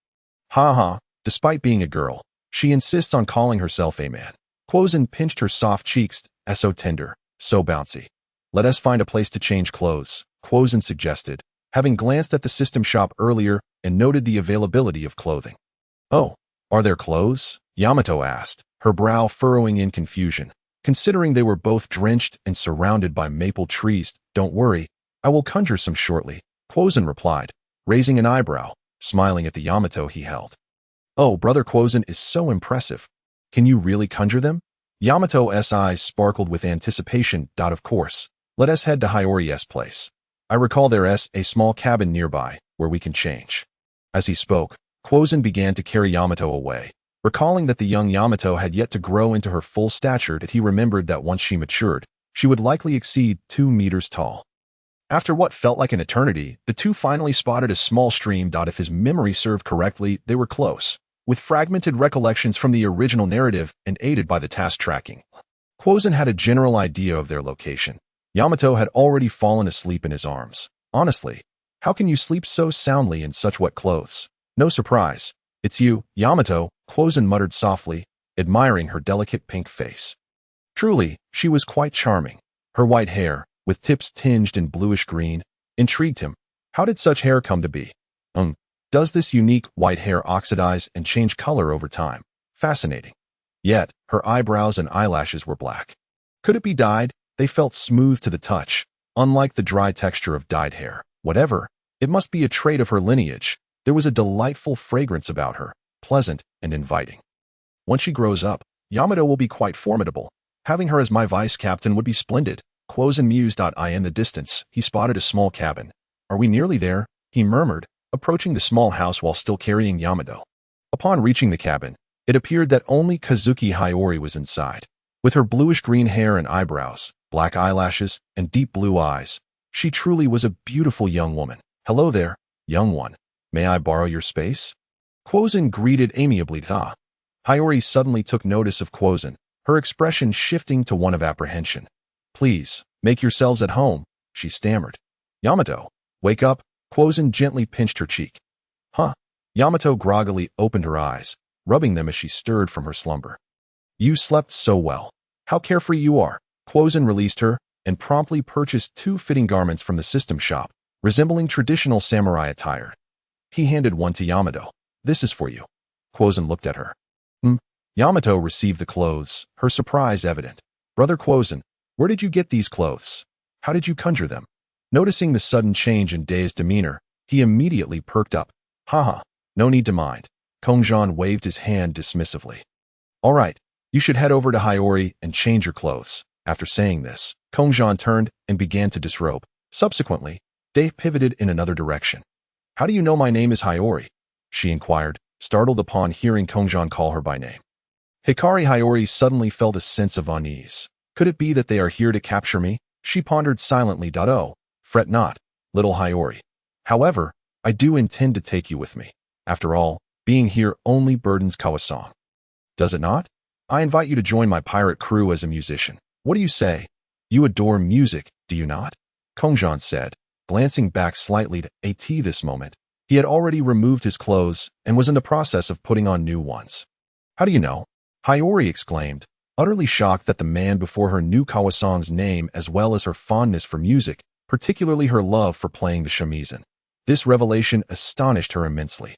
Ha ha, despite being a girl, she insists on calling herself a man. Kongzhan pinched her soft cheeks, so tender, so bouncy. Let us find a place to change clothes, Kongzhan suggested, having glanced at the system shop earlier and noted the availability of clothing. Oh, are there clothes? Yamato asked, her brow furrowing in confusion, considering they were both drenched and surrounded by maple trees. Don't worry, I will conjure some shortly, Kongzhan replied, raising an eyebrow, smiling at the Yamato he held. Oh, Brother Kongzhan is so impressive. Can you really conjure them? Yamato's eyes sparkled with anticipation. Of course. Let us head to Hiyori's place. I recall there is a small cabin nearby where we can change. As he spoke, Kongzhan began to carry Yamato away, recalling that the young Yamato had yet to grow into her full stature. That he remembered that once she matured, she would likely exceed 2 meters tall. After what felt like an eternity, the two finally spotted a small stream. If his memory served correctly, they were close, with fragmented recollections from the original narrative and aided by the task tracking. Kongzhan had a general idea of their location. Yamato had already fallen asleep in his arms. Honestly, how can you sleep so soundly in such wet clothes? No surprise. It's you, Yamato, Kongzhan muttered softly, admiring her delicate pink face. Truly, she was quite charming. Her white hair, with tips tinged in bluish-green, intrigued him. How did such hair come to be? Does this unique white hair oxidize and change color over time? Fascinating. Yet, her eyebrows and eyelashes were black. Could it be dyed? They felt smooth to the touch, unlike the dry texture of dyed hair. Whatever, it must be a trait of her lineage. There was a delightful fragrance about her, pleasant and inviting. Once she grows up, Yamato will be quite formidable. Having her as my vice captain would be splendid. Kongzhan mused. In the distance, he spotted a small cabin. Are we nearly there? He murmured, approaching the small house while still carrying Yamato. Upon reaching the cabin, it appeared that only Kazuki Hiyori was inside. With her bluish-green hair and eyebrows, black eyelashes, and deep blue eyes, she truly was a beautiful young woman. Hello there, young one. May I borrow your space? Kongzhan greeted amiably. Hiyori suddenly took notice of Kongzhan, her expression shifting to one of apprehension. Please, make yourselves at home, she stammered. Yamato, wake up. Kongzhan gently pinched her cheek. Huh? Yamato groggily opened her eyes, rubbing them as she stirred from her slumber. You slept so well. How carefree you are. Kongzhan released her and promptly purchased 2 fitting garments from the system shop, resembling traditional samurai attire. He handed one to Yamato. This is for you. Kongzhan looked at her. Yamato received the clothes, her surprise evident. Brother Kongzhan, where did you get these clothes? How did you conjure them? Noticing the sudden change in Day's demeanor, he immediately perked up. Haha, no need to mind. Kongzhan waved his hand dismissively. All right, you should head over to Hiyori and change your clothes. After saying this, Kongzhan turned and began to disrobe. Subsequently, Day pivoted in another direction. How do you know my name is Hiyori? She inquired, startled upon hearing Kongzhan call her by name. Hikari Hiyori suddenly felt a sense of unease. Could it be that they are here to capture me? She pondered silently. Oh, fret not, little Hiyori. However, I do intend to take you with me. After all, being here only burdens Kawasang. Does it not? I invite you to join my pirate crew as a musician. What do you say? You adore music, do you not? Kongzhan said, glancing back slightly to AT this moment. He had already removed his clothes and was in the process of putting on new ones. How do you know? Hiyori exclaimed, utterly shocked that the man before her knew Kawasang's name as well as her fondness for music, particularly her love for playing the shamisen. This revelation astonished her immensely.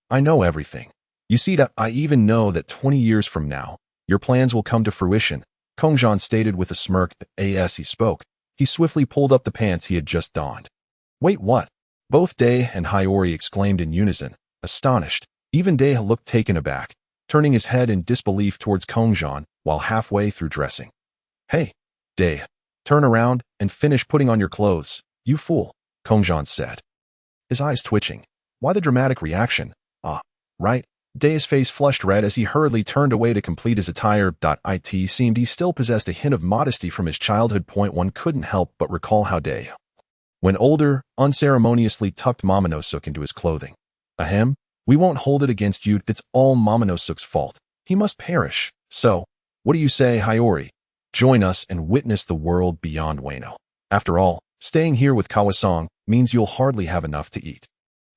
I know everything. You see that I even know that 20 years from now, your plans will come to fruition, Kongzhan stated with a smirk. As he spoke, he swiftly pulled up the pants he had just donned. Wait, what? Both Day and Hiyori exclaimed in unison, astonished. Even Day looked taken aback, turning his head in disbelief towards Kongzhan while halfway through dressing. Hey, Day, turn around and finish putting on your clothes, you fool, Kongzhan said. his eyes twitching. Why the dramatic reaction? Ah, right. Day's face flushed red as he hurriedly turned away to complete his attire. It seemed he still possessed a hint of modesty from his childhood. One couldn't help but recall how Day, when older, unceremoniously tucked Momonosuke into his clothing. Ahem, we won't hold it against you, it's all Momonosuke's fault. He must perish. So, what do you say, Hiyori? Join us and witness the world beyond Wano. After all, staying here with Kawasang means you'll hardly have enough to eat.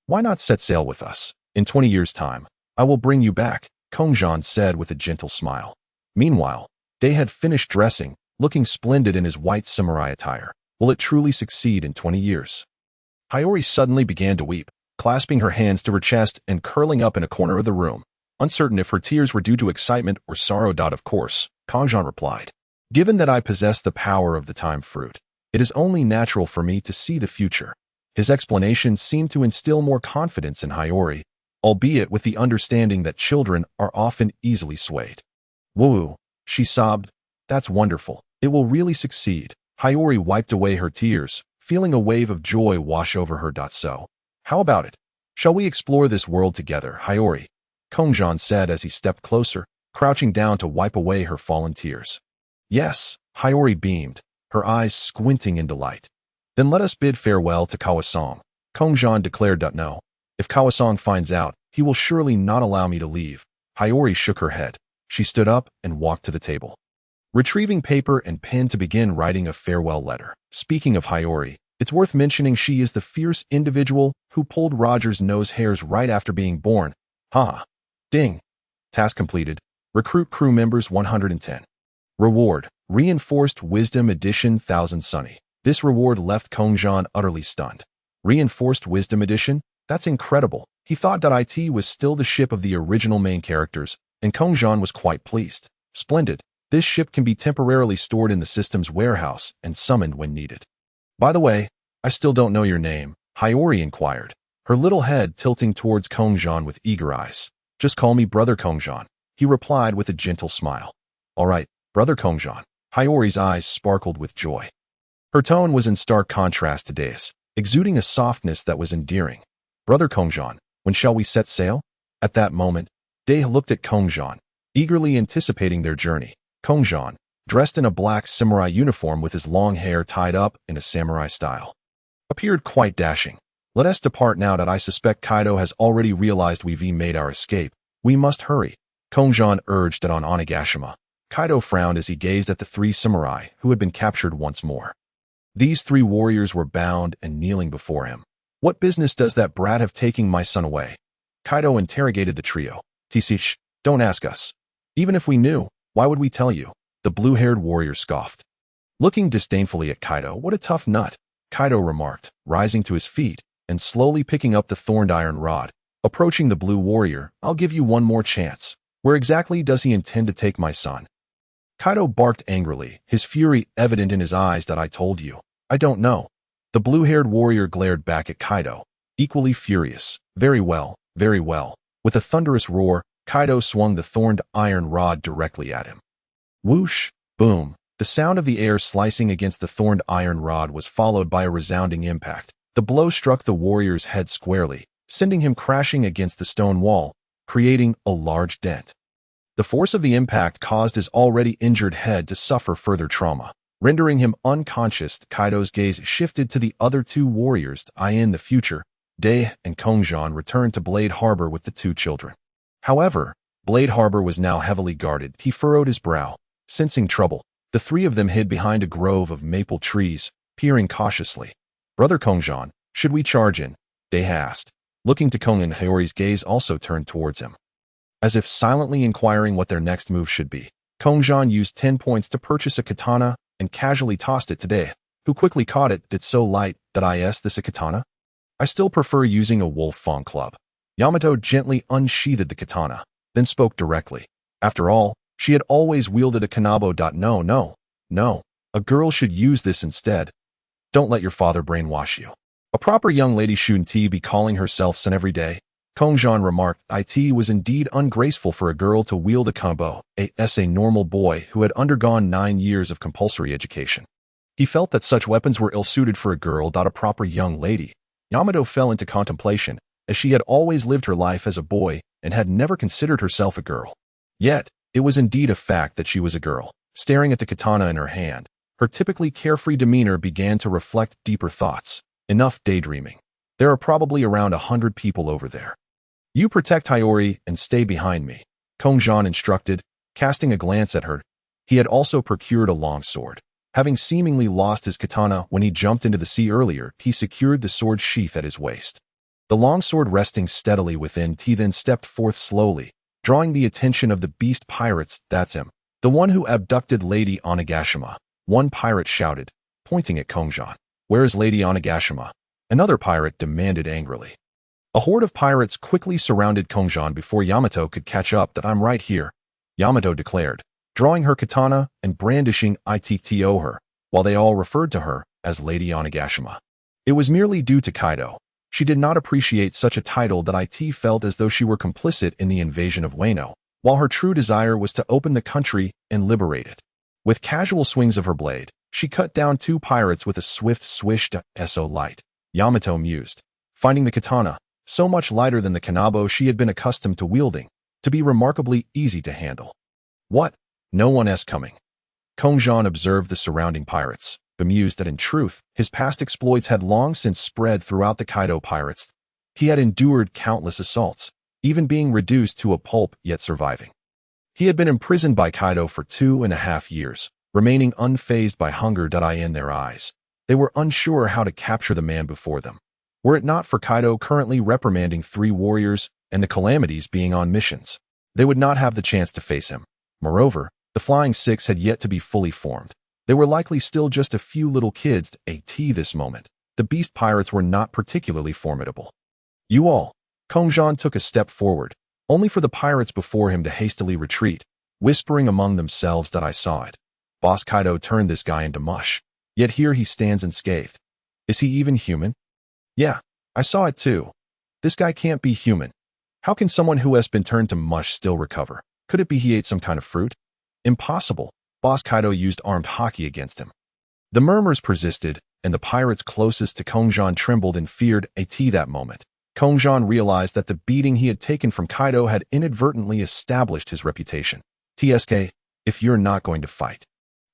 Why not set sail with us? In 20 years' time, I will bring you back, Kongzhan said with a gentle smile. Meanwhile, Day had finished dressing, looking splendid in his white samurai attire. Will it truly succeed in 20 years? Hiyori suddenly began to weep, clasping her hands to her chest and curling up in a corner of the room. Uncertain if her tears were due to excitement or sorrow. Of course, Kongzhan replied. Given that I possess the power of the time fruit, it is only natural for me to see the future. His explanation seemed to instill more confidence in Hiyori, albeit with the understanding that children are often easily swayed. Woo, she sobbed. That's wonderful. It will really succeed. Hiyori wiped away her tears, feeling a wave of joy wash over her. So, how about it? Shall we explore this world together, Hiyori? Kongzhan said as he stepped closer, crouching down to wipe away her fallen tears. Yes, Hiyori beamed, her eyes squinting in delight. Then let us bid farewell to Kawasang, Kongzhan declared. No, if Kawasang finds out, he will surely not allow me to leave. Hiyori shook her head. She stood up and walked to the table, retrieving paper and pen to begin writing a farewell letter. Speaking of Hiyori, it's worth mentioning she is the fierce individual who pulled Roger's nose hairs right after being born. Haha. Ding. Task completed. Recruit crew members 110. Reward. Reinforced Wisdom Edition 1000 Sunny. This reward left Kongzhan utterly stunned. Reinforced Wisdom Edition? That's incredible. He thought that it was still the ship of the original main characters, and Kongzhan was quite pleased. Splendid. This ship can be temporarily stored in the system's warehouse and summoned when needed. By the way, I still don't know your name, Hiyori inquired, her little head tilting towards Kongzhan with eager eyes. Just call me Brother Kongzhan, he replied with a gentle smile. All right, Brother Kongzhan. Hiyori's eyes sparkled with joy. Her tone was in stark contrast to Day's, exuding a softness that was endearing. Brother Kongzhan, when shall we set sail? At that moment, Day looked at Kongzhan, eagerly anticipating their journey. Kongzhan, dressed in a black samurai uniform with his long hair tied up in a samurai style, appeared quite dashing. Let us depart now that I suspect Kaido has already realized we've made our escape. We must hurry, Kongzhan urged it on Onigashima. Kaido frowned as he gazed at the three samurai who had been captured once more. These three warriors were bound and kneeling before him. What business does that brat have taking my son away? Kaido interrogated the trio. Tsh, don't ask us. Even if we knew, why would we tell you? The blue-haired warrior scoffed. Looking disdainfully at Kaido, what a tough nut, Kaido remarked, rising to his feet and slowly picking up the thorned iron rod. Approaching the blue warrior, I'll give you one more chance. Where exactly does he intend to take my son? Kaido barked angrily, his fury evident in his eyes. That I told you. I don't know. The blue-haired warrior glared back at Kaido, equally furious. Very well, very well. With a thunderous roar, Kaido swung the thorned iron rod directly at him. Whoosh, boom. The sound of the air slicing against the thorned iron rod was followed by a resounding impact. The blow struck the warrior's head squarely, sending him crashing against the stone wall, creating a large dent. The force of the impact caused his already injured head to suffer further trauma, rendering him unconscious. Kaido's gaze shifted to the other two warriors. In the future, Day and Kongzhan returned to Blade Harbor with the two children. However, Blade Harbor was now heavily guarded. He furrowed his brow, sensing trouble. The three of them hid behind a grove of maple trees, peering cautiously. Brother Kongzhan, should we charge in? Day asked. Looking to Kong, and Hiyori's gaze also turned towards him, as if silently inquiring what their next move should be. Kongzhan used 10 points to purchase a katana and casually tossed it to Day, who quickly caught it. It's so light that this a katana? I still prefer using a wolf fang club. Yamato gently unsheathed the katana, then spoke directly. After all, she had always wielded a kanabo. No. A girl should use this instead. Don't let your father brainwash you. A proper young lady shouldn't be calling herself son every day. Kongzhan remarked. It was indeed ungraceful for a girl to wield a kanabo, a normal boy who had undergone 9 years of compulsory education. He felt that such weapons were ill-suited for a girl. A proper young lady. Yamato fell into contemplation, as she had always lived her life as a boy and had never considered herself a girl. Yet, it was indeed a fact that she was a girl. Staring at the katana in her hand, her typically carefree demeanor began to reflect deeper thoughts. Enough daydreaming. There are probably around 100 people over there. You protect Hiyori and stay behind me, Kongzhan instructed, casting a glance at her. He had also procured a long sword. Having seemingly lost his katana when he jumped into the sea earlier, he secured the sword sheath at his waist. The long sword resting steadily within, he then stepped forth slowly, drawing the attention of the beast pirates. That's him. The one who abducted Lady Onigashima, one pirate shouted, pointing at Kongzhan. Where is Lady Onigashima? Another pirate demanded angrily. A horde of pirates quickly surrounded Kongzhan before Yamato could catch up. That I'm right here, Yamato declared, drawing her katana and brandishing ITTO her, while they all referred to her as Lady Onigashima. It was merely due to Kaido. She did not appreciate such a title that IT felt as though she were complicit in the invasion of Wano, while her true desire was to open the country and liberate it. With casual swings of her blade, she cut down 2 pirates with a swift swish. So light, Yamato mused, finding the katana, so much lighter than the kanabo she had been accustomed to wielding, to be remarkably easy to handle. What? No one's coming. Kongzhan observed the surrounding pirates, bemused that in truth, his past exploits had long since spread throughout the Kaido pirates. He had endured countless assaults, even being reduced to a pulp yet surviving. He had been imprisoned by Kaido for 2.5 years, remaining unfazed by hunger. In their eyes, they were unsure how to capture the man before them. Were it not for Kaido currently reprimanding 3 warriors and the calamities being on missions, they would not have the chance to face him. Moreover, the Flying Six had yet to be fully formed. They were likely still just a few little kids. At this moment, the beast pirates were not particularly formidable. You all. Kongzhan took a step forward, only for the pirates before him to hastily retreat, whispering among themselves that I saw it. Boss Kaido turned this guy into mush. Yet here he stands unscathed. Is he even human? Yeah, I saw it too. This guy can't be human. How can someone who has been turned to mush still recover? Could it be he ate some kind of fruit? Impossible. Boss Kaido used armed haki against him. The murmurs persisted, and the pirates closest to Kongzhan trembled and feared. At that moment, Kongzhan realized that the beating he had taken from Kaido had inadvertently established his reputation. TSK, if you're not going to fight,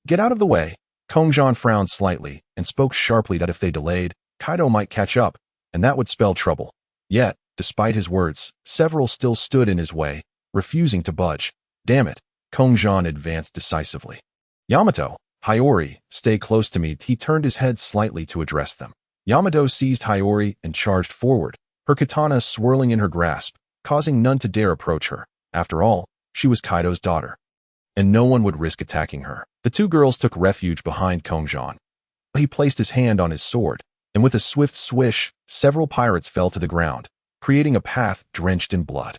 get out of the way. Kongzhan frowned slightly and spoke sharply that if they delayed, Kaido might catch up, and that would spell trouble. Yet, despite his words, several still stood in his way, refusing to budge. Damn it, Kongzhan advanced decisively. Yamato, Hiyori, stay close to me. He turned his head slightly to address them. Yamato seized Hiyori and charged forward, her katana swirling in her grasp, causing none to dare approach her. After all, she was Kaido's daughter, and no one would risk attacking her. The 2 girls took refuge behind Kongzhan. He placed his hand on his sword, and with a swift swish, several pirates fell to the ground, creating a path drenched in blood.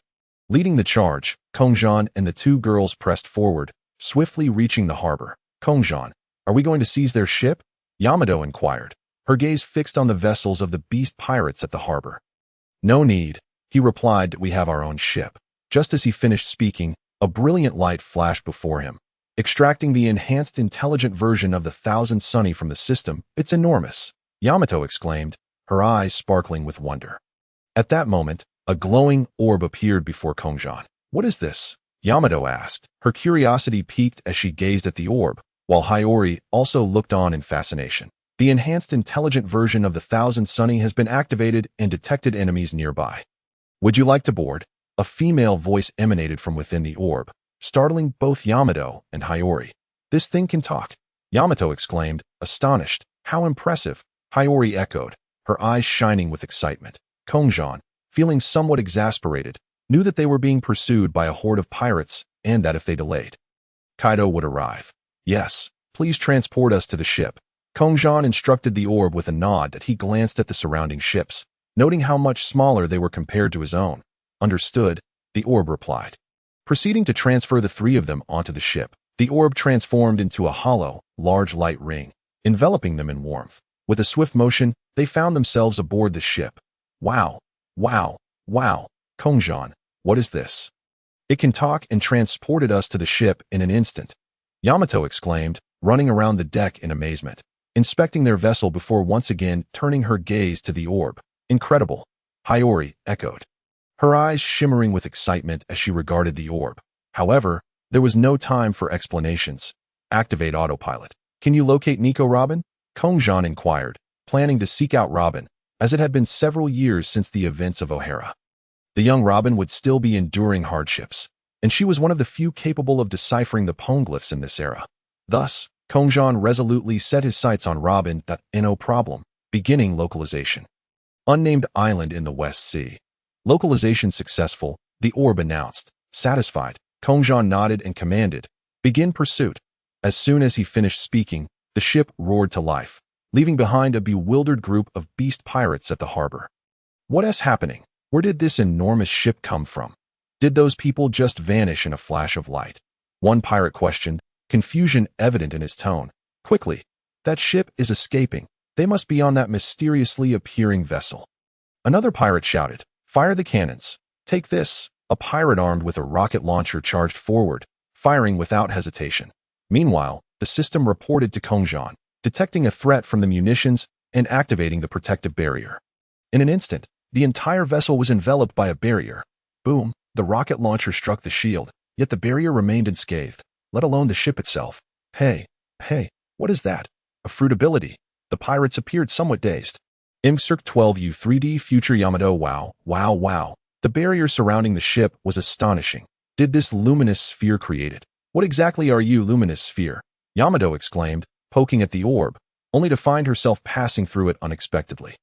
Leading the charge, Kongzhan and the 2 girls pressed forward, swiftly reaching the harbor. Kongzhan, are we going to seize their ship? Yamato inquired, her gaze fixed on the vessels of the beast pirates at the harbor. No need, he replied, we have our own ship. Just as he finished speaking, a brilliant light flashed before him, extracting the enhanced intelligent version of the Thousand Sunny from the system. It's enormous, Yamato exclaimed, her eyes sparkling with wonder. At that moment, a glowing orb appeared before Kongzhan. What is this? Yamato asked, her curiosity piqued as she gazed at the orb, while Hiyori also looked on in fascination. The enhanced intelligent version of the Thousand Sunny has been activated and detected enemies nearby. Would you like to board? A female voice emanated from within the orb, startling both Yamato and Hiyori. This thing can talk, Yamato exclaimed, astonished. How impressive, Hiyori echoed, her eyes shining with excitement. Kongzhan, feeling somewhat exasperated, knew that they were being pursued by a horde of pirates and that if they delayed, Kaido would arrive. Yes, please transport us to the ship. Kongzhan instructed the orb with a nod that he glanced at the surrounding ships, noting how much smaller they were compared to his own. Understood, the orb replied. Proceeding to transfer the 3 of them onto the ship, the orb transformed into a hollow, large light ring, enveloping them in warmth. With a swift motion, they found themselves aboard the ship. Wow, wow, wow, Kongzhan, what is this? It can talk and transported us to the ship in an instant, Yamato exclaimed, running around the deck in amazement, inspecting their vessel before once again turning her gaze to the orb. Incredible, Hiyori echoed, her eyes shimmering with excitement as she regarded the orb. However, there was no time for explanations. Activate autopilot. Can you locate Nico Robin? Kongzhan inquired, planning to seek out Robin, as it had been several years since the events of O'Hara. The young Robin would still be enduring hardships, and she was one of the few capable of deciphering the poneglyphs in this era. Thus, Kongzhan resolutely set his sights on Robin. No problem. Beginning localization. Unnamed island in the West Sea. Localization successful, the orb announced. Satisfied, Kongzhan nodded and commanded, begin pursuit. As soon as he finished speaking, the ship roared to life, leaving behind a bewildered group of beast pirates at the harbor. What's happening? Where did this enormous ship come from? Did those people just vanish in a flash of light? One pirate questioned, confusion evident in his tone. Quickly, that ship is escaping. They must be on that mysteriously appearing vessel. Another pirate shouted, fire the cannons. Take this. A pirate armed with a rocket launcher charged forward, firing without hesitation. Meanwhile, the system reported to Kongzhan, detecting a threat from the munitions and activating the protective barrier. In an instant, the entire vessel was enveloped by a barrier. Boom, the rocket launcher struck the shield, yet the barrier remained unscathed, let alone the ship itself. Hey, what is that? A fruit ability. The pirates appeared somewhat dazed. Imcirc 12U 3D Future Yamato. Wow. The barrier surrounding the ship was astonishing. Did this luminous sphere create it? What exactly are you, luminous sphere? Yamato exclaimed, poking at the orb, only to find herself passing through it unexpectedly.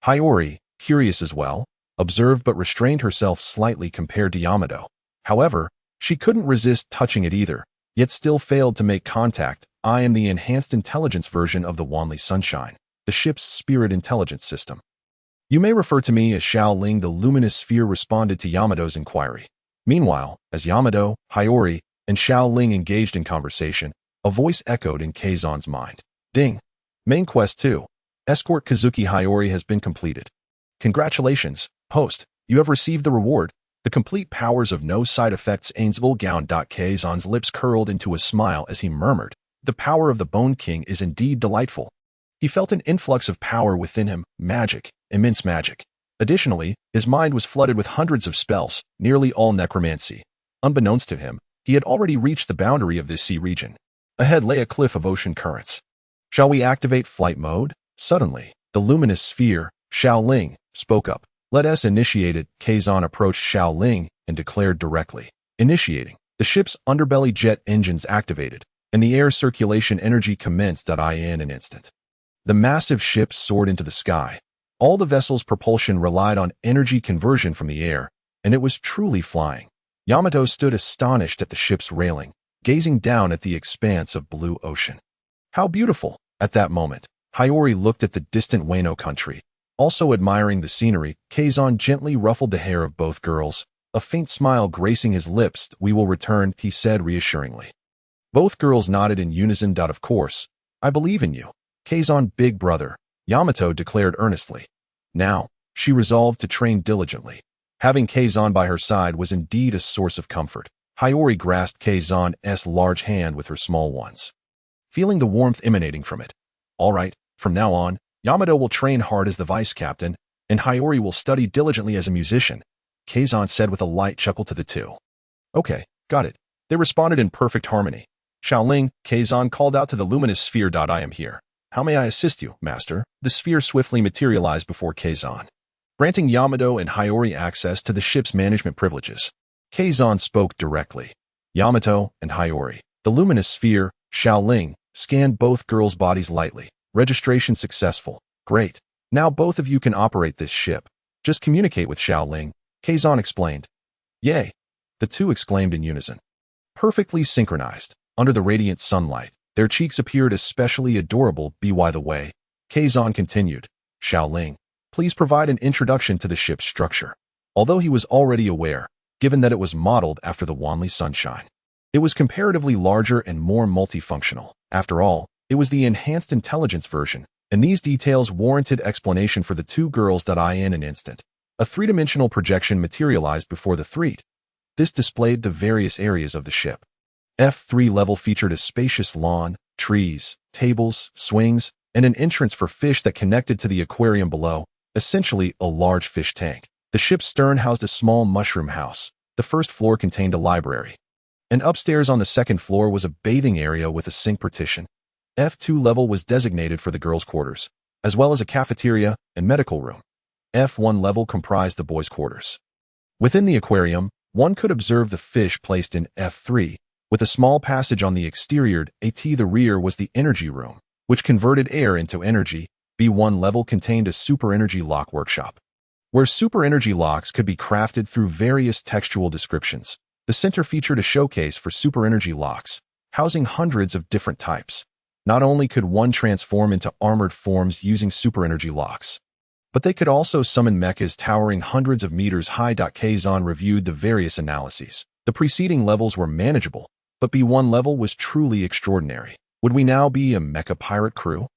Hiyori, curious as well, observed but restrained herself slightly compared to Yamato. However, she couldn't resist touching it either, yet still failed to make contact. I am the enhanced intelligence version of the Wanli Sunshine, the ship's spirit intelligence system. You may refer to me as Xiao Ling. The luminous sphere responded to Yamato's inquiry. Meanwhile, as Yamato, Hiyori, and Xiao Ling engaged in conversation, a voice echoed in Kazan's mind. Ding! Main quest 2. Escort Kazuki Hiyori has been completed. Congratulations, host. You have received the reward. The complete powers of no side effects Ainsville Gown. Kazan's lips curled into a smile as he murmured, the power of the Bone King is indeed delightful. He felt an influx of power within him, magic, immense magic. Additionally, his mind was flooded with hundreds of spells, nearly all necromancy. Unbeknownst to him, he had already reached the boundary of this sea region. Ahead lay a cliff of ocean currents. Shall we activate flight mode? Suddenly, the luminous sphere, Xiao Ling, spoke up. Let us initiate it. Kazan approached Xiao Ling and declared directly. Initiating. The ship's underbelly jet engines activated, and the air circulation energy commenced. In an instant, the massive ship soared into the sky. All the vessel's propulsion relied on energy conversion from the air, and it was truly flying. Yamato stood astonished at the ship's railing, gazing down at the expanse of blue ocean. How beautiful! At that moment, Hiyori looked at the distant Wano country. Also admiring the scenery, Kazan gently ruffled the hair of both girls, a faint smile gracing his lips. We will return, he said reassuringly. Both girls nodded in unison. Of course, I believe in you, Kazan big brother, Yamato declared earnestly. Now, she resolved to train diligently. Having Kazan by her side was indeed a source of comfort. Hiyori grasped Kazan's large hand with her small ones, feeling the warmth emanating from it. All right, from now on, Yamato will train hard as the vice captain, and Hiyori will study diligently as a musician, Kazan said with a light chuckle to the two. Okay, got it. They responded in perfect harmony. Xiaoling, Kazan called out to the luminous sphere. I am here. How may I assist you, master? The sphere swiftly materialized before Kazan, granting Yamato and Hiyori access to the ship's management privileges. Kazan spoke directly. Yamato and Hiyori. The luminous sphere, Xiaoling, scanned both girls' bodies lightly. Registration successful. Great. Now both of you can operate this ship. Just communicate with Xiaoling, Kazan explained. Yay! The two exclaimed in unison. Perfectly synchronized, under the radiant sunlight, their cheeks appeared especially adorable. By the way, Kazan continued, Xiaoling, please provide an introduction to the ship's structure. Although he was already aware, given that it was modeled after the Wanli Sunshine, it was comparatively larger and more multifunctional. After all, it was the enhanced intelligence version, and these details warranted explanation for the two girls. In an instant, a three-dimensional projection materialized before the three. This displayed the various areas of the ship. F3 level featured a spacious lawn, trees, tables, swings, and an entrance for fish that connected to the aquarium below. essentially a large fish tank. The ship's stern housed a small mushroom house. The first floor contained a library. And upstairs on the second floor was a bathing area with a sink partition. F2 level was designated for the girls' quarters, as well as a cafeteria and medical room. F1 level comprised the boys' quarters. Within the aquarium, one could observe the fish placed in F3, with a small passage on the exterior. At the rear was the energy room, which converted air into energy. B1 level contained a super energy lock workshop, where super energy locks could be crafted through various textual descriptions. The center featured a showcase for super energy locks, housing hundreds of different types. Not only could one transform into armored forms using super energy locks, but they could also summon mechas towering hundreds of meters high. Kazan reviewed the various analyses. The preceding levels were manageable, but B1 level was truly extraordinary. Would we now be a mecha pirate crew?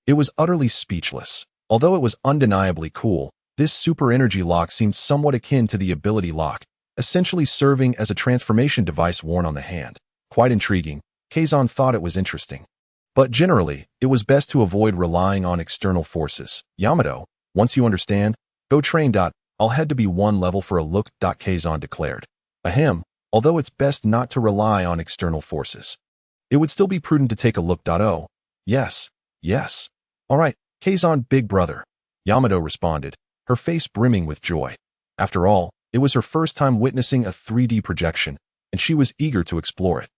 It was utterly speechless. Although it was undeniably cool, this super energy lock seemed somewhat akin to the ability lock, essentially serving as a transformation device worn on the hand. Quite intriguing, Kazan thought it was interesting. But generally, it was best to avoid relying on external forces. Yamato, once you understand, go train. I'll head to B1 level for a look. Kazan declared. Ahem, although it's best not to rely on external forces, it would still be prudent to take a look. Oh, yes. All right, Kazan, big brother. Yamato responded, her face brimming with joy. After all, it was her first time witnessing a 3D projection, and she was eager to explore it.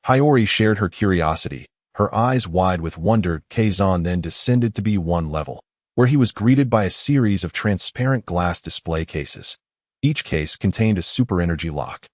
Hiyori shared her curiosity, her eyes wide with wonder. Kazan then descended to B1 level, where he was greeted by a series of transparent glass display cases. Each case contained a super energy lock.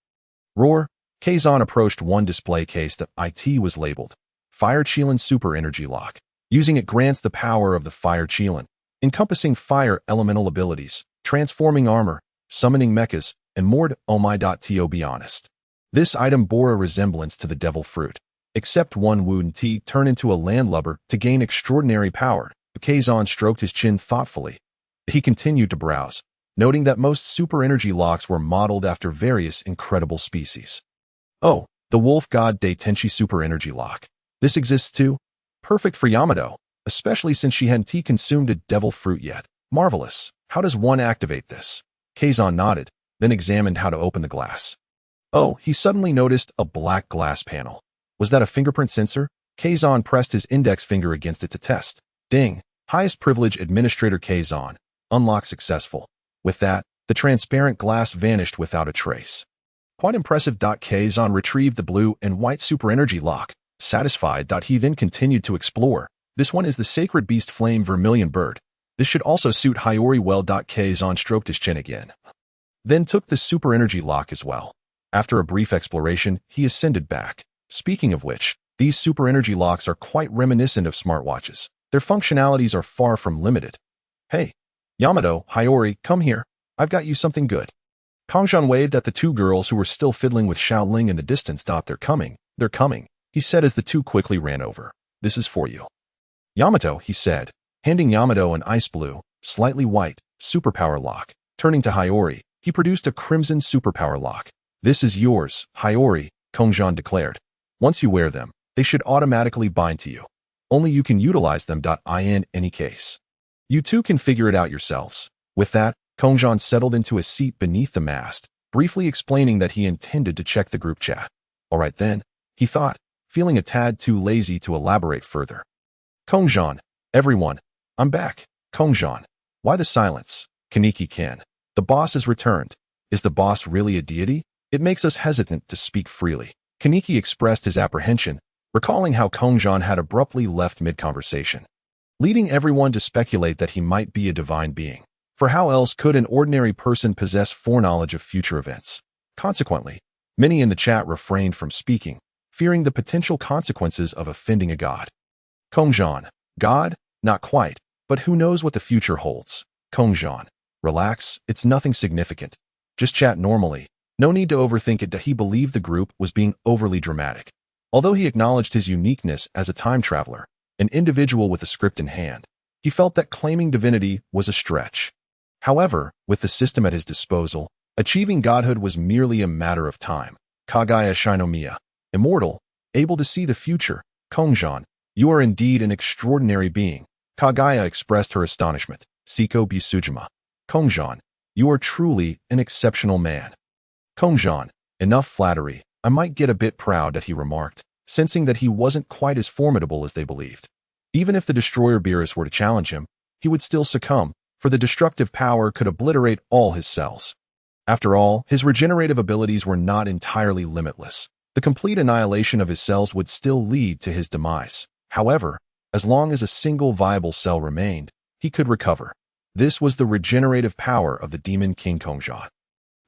Roar! Kazan approached one display case that IT was labeled Fire Chelan Super Energy Lock. Using it grants the power of the Fire Chelan, encompassing fire elemental abilities, transforming armor, summoning mechas, and more. Oh my. To be honest, this item bore a resemblance to the devil fruit, except one wouldn't turn into a landlubber to gain extraordinary power. Kazan stroked his chin thoughtfully. He continued to browse, noting that most super energy locks were modeled after various incredible species. Oh, the Wolf God de Tenchi Super Energy Lock. This exists too? Perfect for Yamato, especially since she hadn't consumed a devil fruit yet. Marvelous. How does one activate this? Kazan nodded, then examined how to open the glass. Oh, he suddenly noticed a black glass panel. Was that a fingerprint sensor? Kazan pressed his index finger against it to test. Ding. Highest privilege administrator Kazan. Unlock successful. With that, the transparent glass vanished without a trace. Quite impressive. Kazan retrieved the blue and white super energy lock. Satisfied. He then continued to explore. This one is the Sacred Beast Flame Vermilion Bird. This should also suit Hiyori well. Kazan stroked his chin again, then took the super energy lock as well. After a brief exploration, he ascended back. Speaking of which, these super energy locks are quite reminiscent of smartwatches. Their functionalities are far from limited. Hey, Yamato, Hiyori, come here. I've got you something good. Kongzhan waved at the two girls who were still fiddling with Shaoling in the distance. They're coming, he said as the two quickly ran over. This is for you. Yamato, he said, handing Yamato an ice blue, slightly white, superpower lock. Turning to Hiyori, he produced a crimson superpower lock. This is yours, Hiyori, Kongzhan declared. Once you wear them, they should automatically bind to you. Only you can utilize them. In any case, you two can figure it out yourselves. With that, Kongzhan settled into a seat beneath the mast, briefly explaining that he intended to check the group chat. All right then, he thought, feeling a tad too lazy to elaborate further. Kongzhan, everyone, I'm back. Kongzhan, why the silence? Kaneki-ken, the boss has returned. Is the boss really a deity? It makes us hesitant to speak freely. Kaneki expressed his apprehension, recalling how Kongzhan had abruptly left mid-conversation, leading everyone to speculate that he might be a divine being. For how else could an ordinary person possess foreknowledge of future events? Consequently, many in the chat refrained from speaking, fearing the potential consequences of offending a god. Kongzhan, God? Not quite, but who knows what the future holds? Kongzhan, relax, it's nothing significant. Just chat normally. No need to overthink it. He believed the group was being overly dramatic. Although he acknowledged his uniqueness as a time traveler, an individual with a script in hand, he felt that claiming divinity was a stretch. However, with the system at his disposal, achieving godhood was merely a matter of time. Kagaya Shinomiya, immortal, able to see the future. Kongzhan, you are indeed an extraordinary being. Kagaya expressed her astonishment. Siko Busujima. Kongzhan, you are truly an exceptional man. Kongzhan, enough flattery. I might get a bit proud that he remarked, sensing that he wasn't quite as formidable as they believed. Even if the destroyer Beerus were to challenge him, he would still succumb, for the destructive power could obliterate all his cells. After all, his regenerative abilities were not entirely limitless. The complete annihilation of his cells would still lead to his demise. However, as long as a single viable cell remained, he could recover. This was the regenerative power of the Demon King Kongzhan.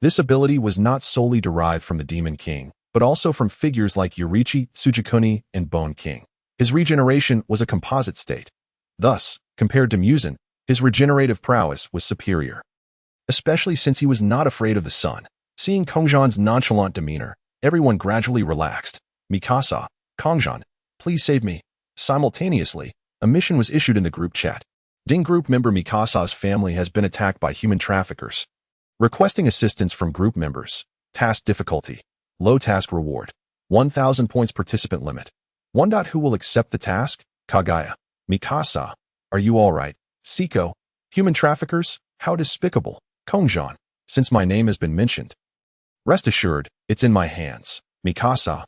This ability was not solely derived from the Demon King, but also from figures like Yorichi, Tsujikuni, and Bone King. His regeneration was a composite state. Thus, compared to Muzan, his regenerative prowess was superior. Especially since he was not afraid of the sun. Seeing Kongzhan's nonchalant demeanor, everyone gradually relaxed. Mikasa, Kongzhan, please save me. Simultaneously, a mission was issued in the group chat. Ding group member Mikasa's family has been attacked by human traffickers. Requesting assistance from group members. Task difficulty. Low task reward. 1,000 points participant limit. Who will accept the task? Kagaya. Mikasa. Are you alright? Siko. Human traffickers? How despicable. Kongzhan. Since my name has been mentioned. Rest assured, it's in my hands. Mikasa.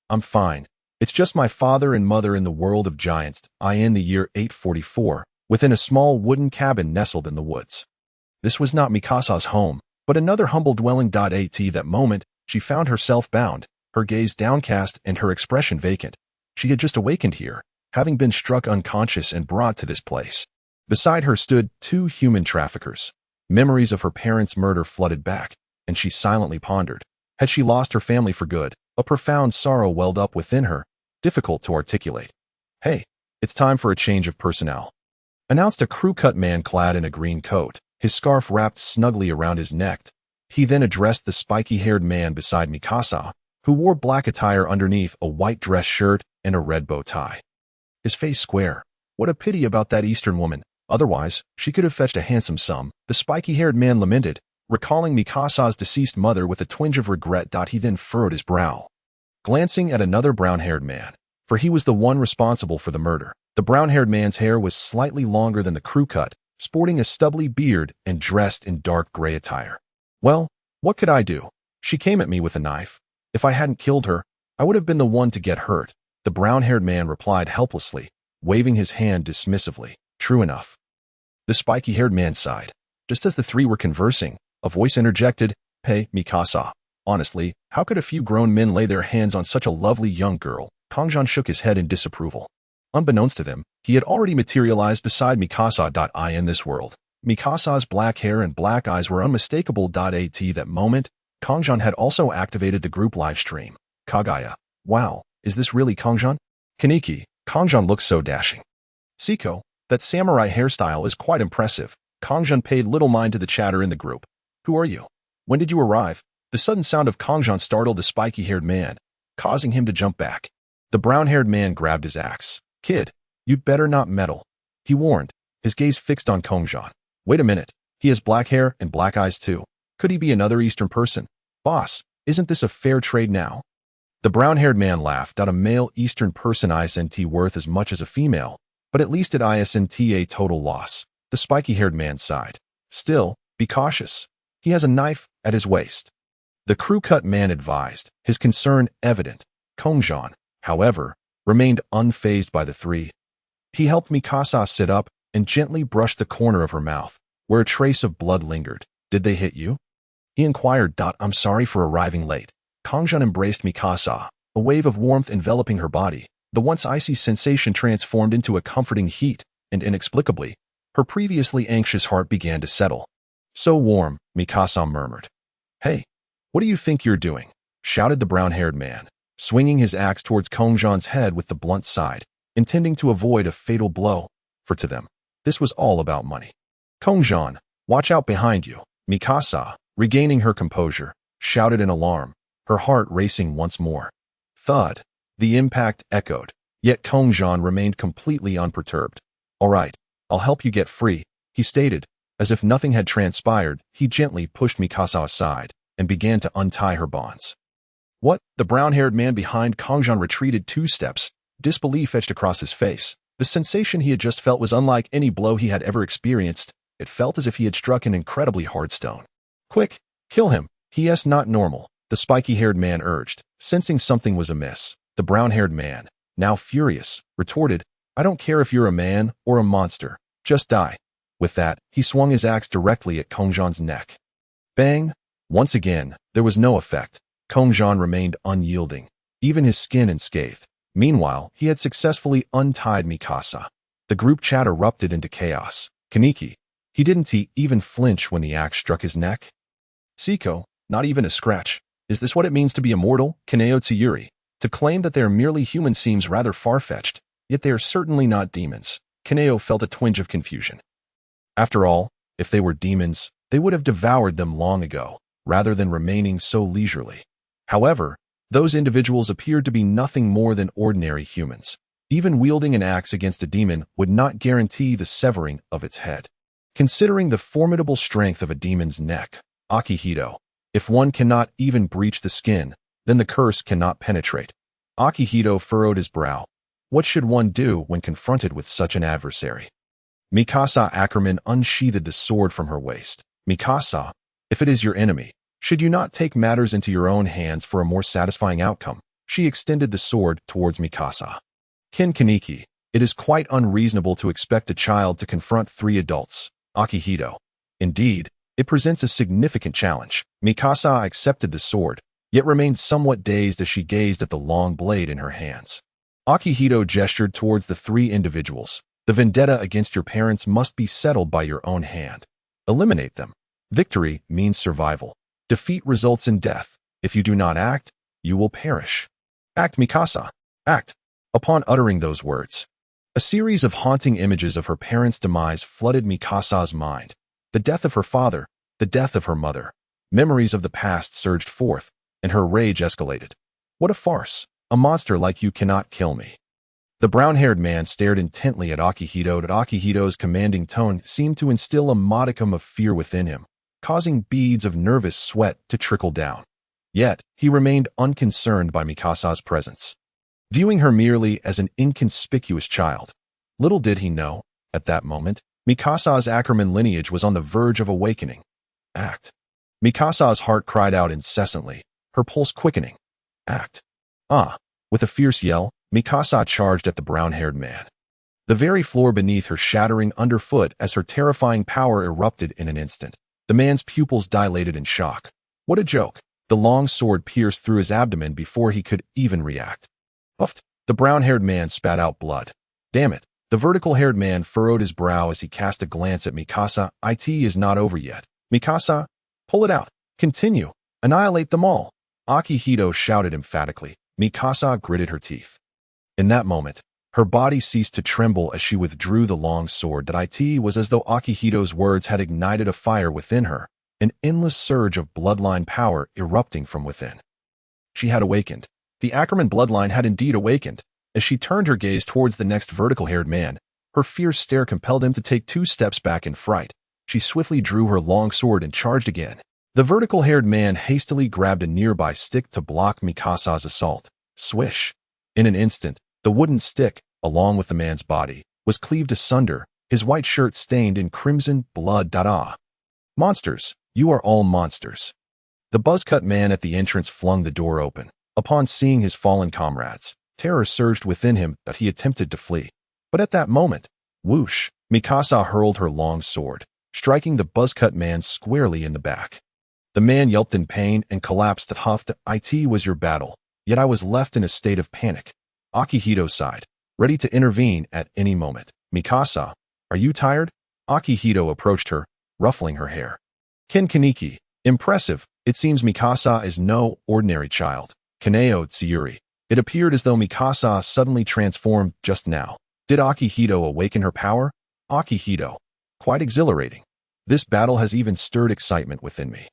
I'm fine. It's just my father and mother in the world of giants, in the year 844, within a small wooden cabin nestled in the woods. This was not Mikasa's home, but another humble dwelling. At that moment, she found herself bound, her gaze downcast and her expression vacant. She had just awakened here, having been struck unconscious and brought to this place. Beside her stood 2 human traffickers. Memories of her parents' murder flooded back, and she silently pondered. Had she lost her family for good? A profound sorrow welled up within her, difficult to articulate. Hey, it's time for a change of personnel, announced a crew-cut man clad in a green coat, his scarf wrapped snugly around his neck. He then addressed the spiky-haired man beside Mikasa, who wore black attire underneath a white dress shirt and a red bow tie. His face square. What a pity about that Eastern woman. Otherwise, she could have fetched a handsome sum, the spiky-haired man lamented, recalling Mikasa's deceased mother with a twinge of regret. He then furrowed his brow, glancing at another brown-haired man, for he was the one responsible for the murder. The brown-haired man's hair was slightly longer than the crew cut, sporting a stubbly beard and dressed in dark gray attire. Well, what could I do? She came at me with a knife. If I hadn't killed her, I would have been the one to get hurt, the brown-haired man replied helplessly, waving his hand dismissively. True enough. The spiky-haired man sighed. Just as the three were conversing, a voice interjected, Hey, Mikasa. Honestly, how could a few grown men lay their hands on such a lovely young girl? Kongzhan shook his head in disapproval. Unbeknownst to them, he had already materialized beside Mikasa. In this world. Mikasa's black hair and black eyes were unmistakable. At that moment, Kongzhan had also activated the group live stream. Kagaya. Wow, is this really Kongzhan? Kaneki. Kongzhan looks so dashing. Siko. That samurai hairstyle is quite impressive. Kongzhan paid little mind to the chatter in the group. Who are you? When did you arrive? The sudden sound of Kongzhan startled the spiky-haired man, causing him to jump back. The brown-haired man grabbed his axe. Kid, you'd better not meddle, he warned, his gaze fixed on Kongzhan. Wait a minute, he has black hair and black eyes too. Could he be another Eastern person? Boss, isn't this a fair trade now? The brown-haired man laughed. A male Eastern person isn't worth as much as a female, but at least it isn't a total loss. The spiky-haired man sighed. Still, be cautious. He has a knife at his waist. The crew-cut man advised, his concern evident. Kongzhan, however, remained unfazed by the three. He helped Mikasa sit up and gently brushed the corner of her mouth, where a trace of blood lingered. Did they hit you? He inquired. I'm sorry for arriving late. Kongzhan embraced Mikasa, a wave of warmth enveloping her body. The once icy sensation transformed into a comforting heat, and inexplicably, her previously anxious heart began to settle. So warm, Mikasa murmured. Hey, what do you think you're doing? Shouted the brown-haired man, swinging his axe towards Kongzhan's head with the blunt side, intending to avoid a fatal blow, for to them, this was all about money. Kongzhan, watch out behind you. Mikasa, regaining her composure, shouted in alarm, her heart racing once more. Thud. The impact echoed, yet Kongzhan remained completely unperturbed. All right, I'll help you get free, he stated. As if nothing had transpired, he gently pushed Mikasa aside and began to untie her bonds. What? The brown-haired man behind Kongzhan retreated 2 steps, disbelief etched across his face. The sensation he had just felt was unlike any blow he had ever experienced. It felt as if he had struck an incredibly hard stone. Quick, kill him. He is not normal, the spiky-haired man urged, sensing something was amiss. The brown-haired man, now furious, retorted, I don't care if you're a man or a monster. Just die. With that, he swung his axe directly at Kongzhan's neck. Bang! Once again, there was no effect. Kongzhan remained unyielding, even his skin unscathed. Meanwhile, he had successfully untied Mikasa. The group chat erupted into chaos. Kaneki, didn't he even flinch when the axe struck his neck? Siko, not even a scratch. Is this what it means to be immortal? Kaneo Tsuyuri. To claim that they are merely human seems rather far-fetched, yet they are certainly not demons. Kaneo felt a twinge of confusion. After all, if they were demons, they would have devoured them long ago, rather than remaining so leisurely. However, those individuals appeared to be nothing more than ordinary humans. Even wielding an axe against a demon would not guarantee the severing of its head. Considering the formidable strength of a demon's neck, Akihito, if one cannot even breach the skin, then the curse cannot penetrate. Akihito furrowed his brow. What should one do when confronted with such an adversary? Mikasa Ackerman unsheathed the sword from her waist. Mikasa, if it is your enemy, should you not take matters into your own hands for a more satisfying outcome? She extended the sword towards Mikasa. Kaneki, it is quite unreasonable to expect a child to confront 3 adults. Akihito. Indeed, it presents a significant challenge. Mikasa accepted the sword, yet remained somewhat dazed as she gazed at the long blade in her hands. Akihito gestured towards the 3 individuals. The vendetta against your parents must be settled by your own hand. Eliminate them. Victory means survival. Defeat results in death. If you do not act, you will perish. Act, Mikasa. Act. Upon uttering those words, a series of haunting images of her parents' demise flooded Mikasa's mind. The death of her father, the death of her mother. Memories of the past surged forth, and her rage escalated. What a farce! A monster like you cannot kill me. The brown-haired man stared intently at Akihito. Akihito's commanding tone seemed to instill a modicum of fear within him, causing beads of nervous sweat to trickle down. Yet, he remained unconcerned by Mikasa's presence, viewing her merely as an inconspicuous child. Little did he know, at that moment, Mikasa's Ackerman lineage was on the verge of awakening. Act. Mikasa's heart cried out incessantly, her pulse quickening. Act. With a fierce yell, Mikasa charged at the brown-haired man. The very floor beneath her shattering underfoot as her terrifying power erupted in an instant. The man's pupils dilated in shock. What a joke! The long sword pierced through his abdomen before he could even react. Puffed! The brown-haired man spat out blood. Damn it! The vertical-haired man furrowed his brow as he cast a glance at Mikasa. It is not over yet. Mikasa, pull it out. Continue. Annihilate them all. Akihito shouted emphatically. Mikasa gritted her teeth. In that moment, her body ceased to tremble as she withdrew the long sword. It was as though Akihito's words had ignited a fire within her, an endless surge of bloodline power erupting from within. She had awakened. The Ackerman bloodline had indeed awakened. As she turned her gaze towards the next vertical-haired man, her fierce stare compelled him to take 2 steps back in fright. She swiftly drew her long sword and charged again. The vertical-haired man hastily grabbed a nearby stick to block Mikasa's assault. Swish! In an instant, the wooden stick, along with the man's body, was cleaved asunder, his white shirt stained in crimson blood. Monsters! You are all monsters. The buzzcut man at the entrance flung the door open. Upon seeing his fallen comrades, terror surged within him that he attempted to flee. But at that moment, whoosh, Mikasa hurled her long sword, striking the buzzcut man squarely in the back. The man yelped in pain and collapsed. Huffed. It was your battle, yet I was left in a state of panic. Akihito sighed, ready to intervene at any moment. Mikasa, are you tired? Akihito approached her, ruffling her hair. Kaneki, impressive. It seems Mikasa is no ordinary child. Kaneo Tsuyuri. It appeared as though Mikasa suddenly transformed just now. Did Akihito awaken her power? Akihito. Quite exhilarating. This battle has even stirred excitement within me.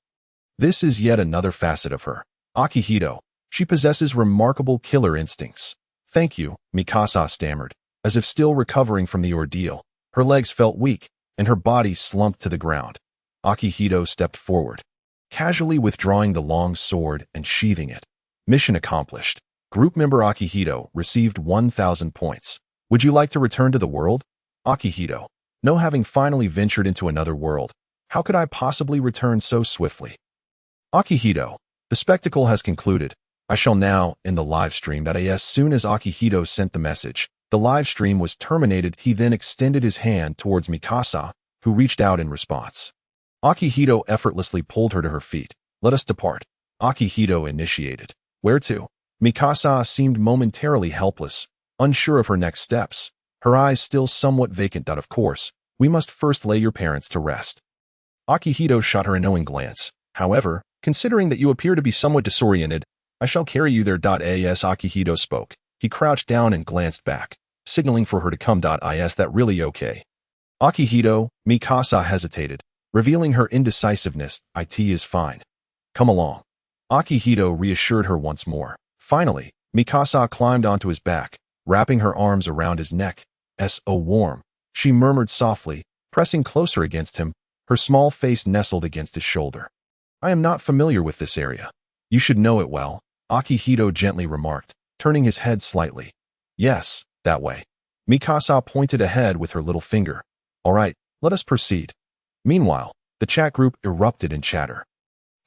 This is yet another facet of her. Akihito. She possesses remarkable killer instincts. Thank you, Mikasa stammered, as if still recovering from the ordeal. Her legs felt weak, and her body slumped to the ground. Akihito stepped forward, casually withdrawing the long sword and sheathing it. Mission accomplished. Group member Akihito received 1,000 points. Would you like to return to the world? Akihito. No, having finally ventured into another world, how could I possibly return so swiftly? Akihito, the spectacle has concluded. I shall now end the live stream. As soon as Akihito sent the message, the live stream was terminated. He then extended his hand towards Mikasa, who reached out in response. Akihito effortlessly pulled her to her feet. Let us depart. Akihito initiated. Where to? Mikasa seemed momentarily helpless, unsure of her next steps, her eyes still somewhat vacant. Of course, we must first lay your parents to rest. Akihito shot her a knowing glance. However, considering that you appear to be somewhat disoriented, I shall carry you there. As Akihito spoke, he crouched down and glanced back, signaling for her to come. Is that really okay? Akihito, Mikasa hesitated, revealing her indecisiveness. It is fine. Come along. Akihito reassured her once more. Finally, Mikasa climbed onto his back, wrapping her arms around his neck. So warm, she murmured softly, pressing closer against him, her small face nestled against his shoulder. I am not familiar with this area. You should know it well, Akihito gently remarked, turning his head slightly. Yes, that way. Mikasa pointed ahead with her little finger. All right, let us proceed. Meanwhile, the chat group erupted in chatter.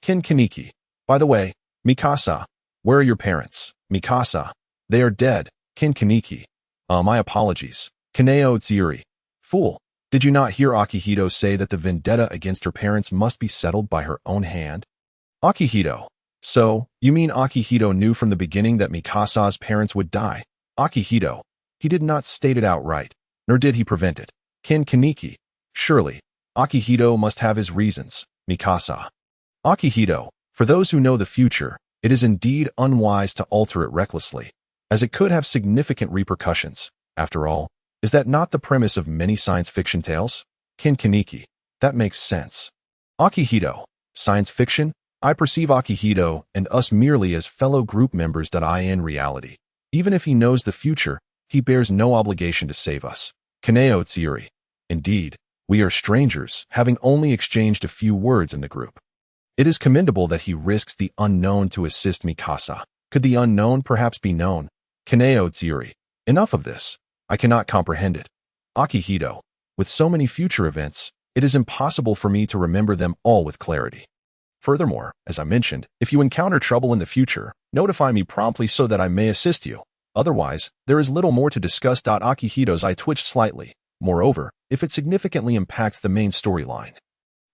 Kin Kaneki. By the way, Mikasa, where are your parents? Mikasa. They are dead. Kin Kaneki. My apologies. Kaneo Tsuri. Fool. Did you not hear Akihito say that the vendetta against her parents must be settled by her own hand? Akihito. So, you mean Akihito knew from the beginning that Mikasa's parents would die? Akihito. He did not state it outright, nor did he prevent it. Kin Kaneki. Surely, Akihito must have his reasons. Mikasa. Akihito. For those who know the future, it is indeed unwise to alter it recklessly, as it could have significant repercussions. After all, is that not the premise of many science fiction tales? Kin Kaneki. That makes sense. Akihito. Science fiction? I perceive Akihito and us merely as fellow group members. In reality, even if he knows the future, he bears no obligation to save us. Kaneo Tsuri. Indeed, we are strangers, having only exchanged a few words in the group. It is commendable that he risks the unknown to assist Mikasa. Could the unknown perhaps be known? Kaneo Tsuri. Enough of this. I cannot comprehend it. Akihito. With so many future events, it is impossible for me to remember them all with clarity. Furthermore, as I mentioned, if you encounter trouble in the future, notify me promptly so that I may assist you. Otherwise, there is little more to discuss. Akihito's eye twitched slightly. Moreover, if it significantly impacts the main storyline,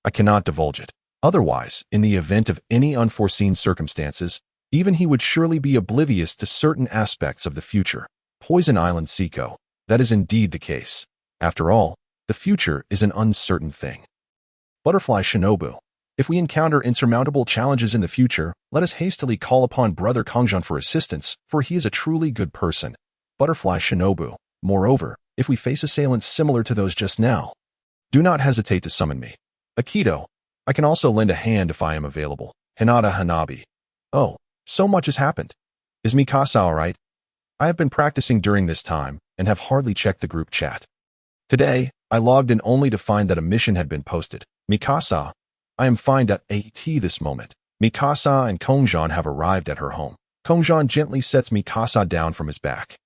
I cannot divulge it. Otherwise, in the event of any unforeseen circumstances, even he would surely be oblivious to certain aspects of the future. Poison Island Seiko. That is indeed the case. After all, the future is an uncertain thing. Butterfly Shinobu. If we encounter insurmountable challenges in the future, let us hastily call upon Brother Kongzhan for assistance, for he is a truly good person. Butterfly Shinobu. Moreover, if we face assailants similar to those just now, do not hesitate to summon me. Akito. I can also lend a hand if I am available. Hinata Hanabi. Oh, so much has happened. Is Mikasa alright? I have been practicing during this time, and have hardly checked the group chat. Today, I logged in only to find that a mission had been posted. Mikasa. I am fine. At this moment, Mikasa and Kongzhan have arrived at her home. Kongzhan gently sets Mikasa down from his back.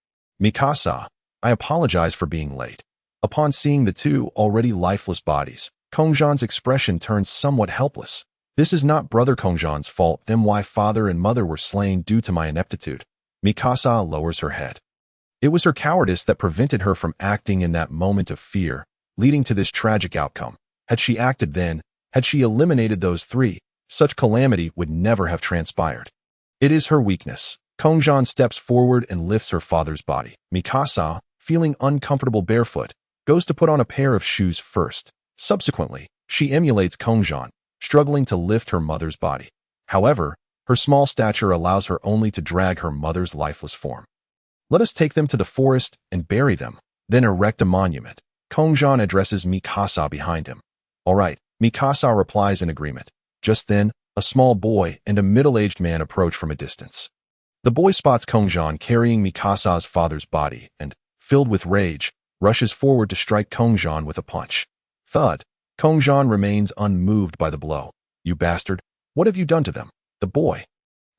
Mikasa. I apologize for being late. Upon seeing the two already lifeless bodies, Kongzhan's expression turns somewhat helpless. This is not Brother Kongzhan's fault. Then why father and mother were slain due to my ineptitude? Mikasa lowers her head. It was her cowardice that prevented her from acting in that moment of fear, leading to this tragic outcome. Had she acted then, had she eliminated those three, such calamity would never have transpired. It is her weakness. Kongzhan steps forward and lifts her father's body. Mikasa, feeling uncomfortable barefoot, goes to put on a pair of shoes first. Subsequently, she emulates Kongzhan, struggling to lift her mother's body. However, her small stature allows her only to drag her mother's lifeless form. Let us take them to the forest and bury them, then erect a monument. Kongzhan addresses Mikasa behind him. All right, Mikasa replies in agreement. Just then, a small boy and a middle-aged man approach from a distance. The boy spots Kongzhan carrying Mikasa's father's body and, filled with rage, rushes forward to strike Kongzhan with a punch. Thud. Kongzhan remains unmoved by the blow. You bastard, what have you done to them? The boy,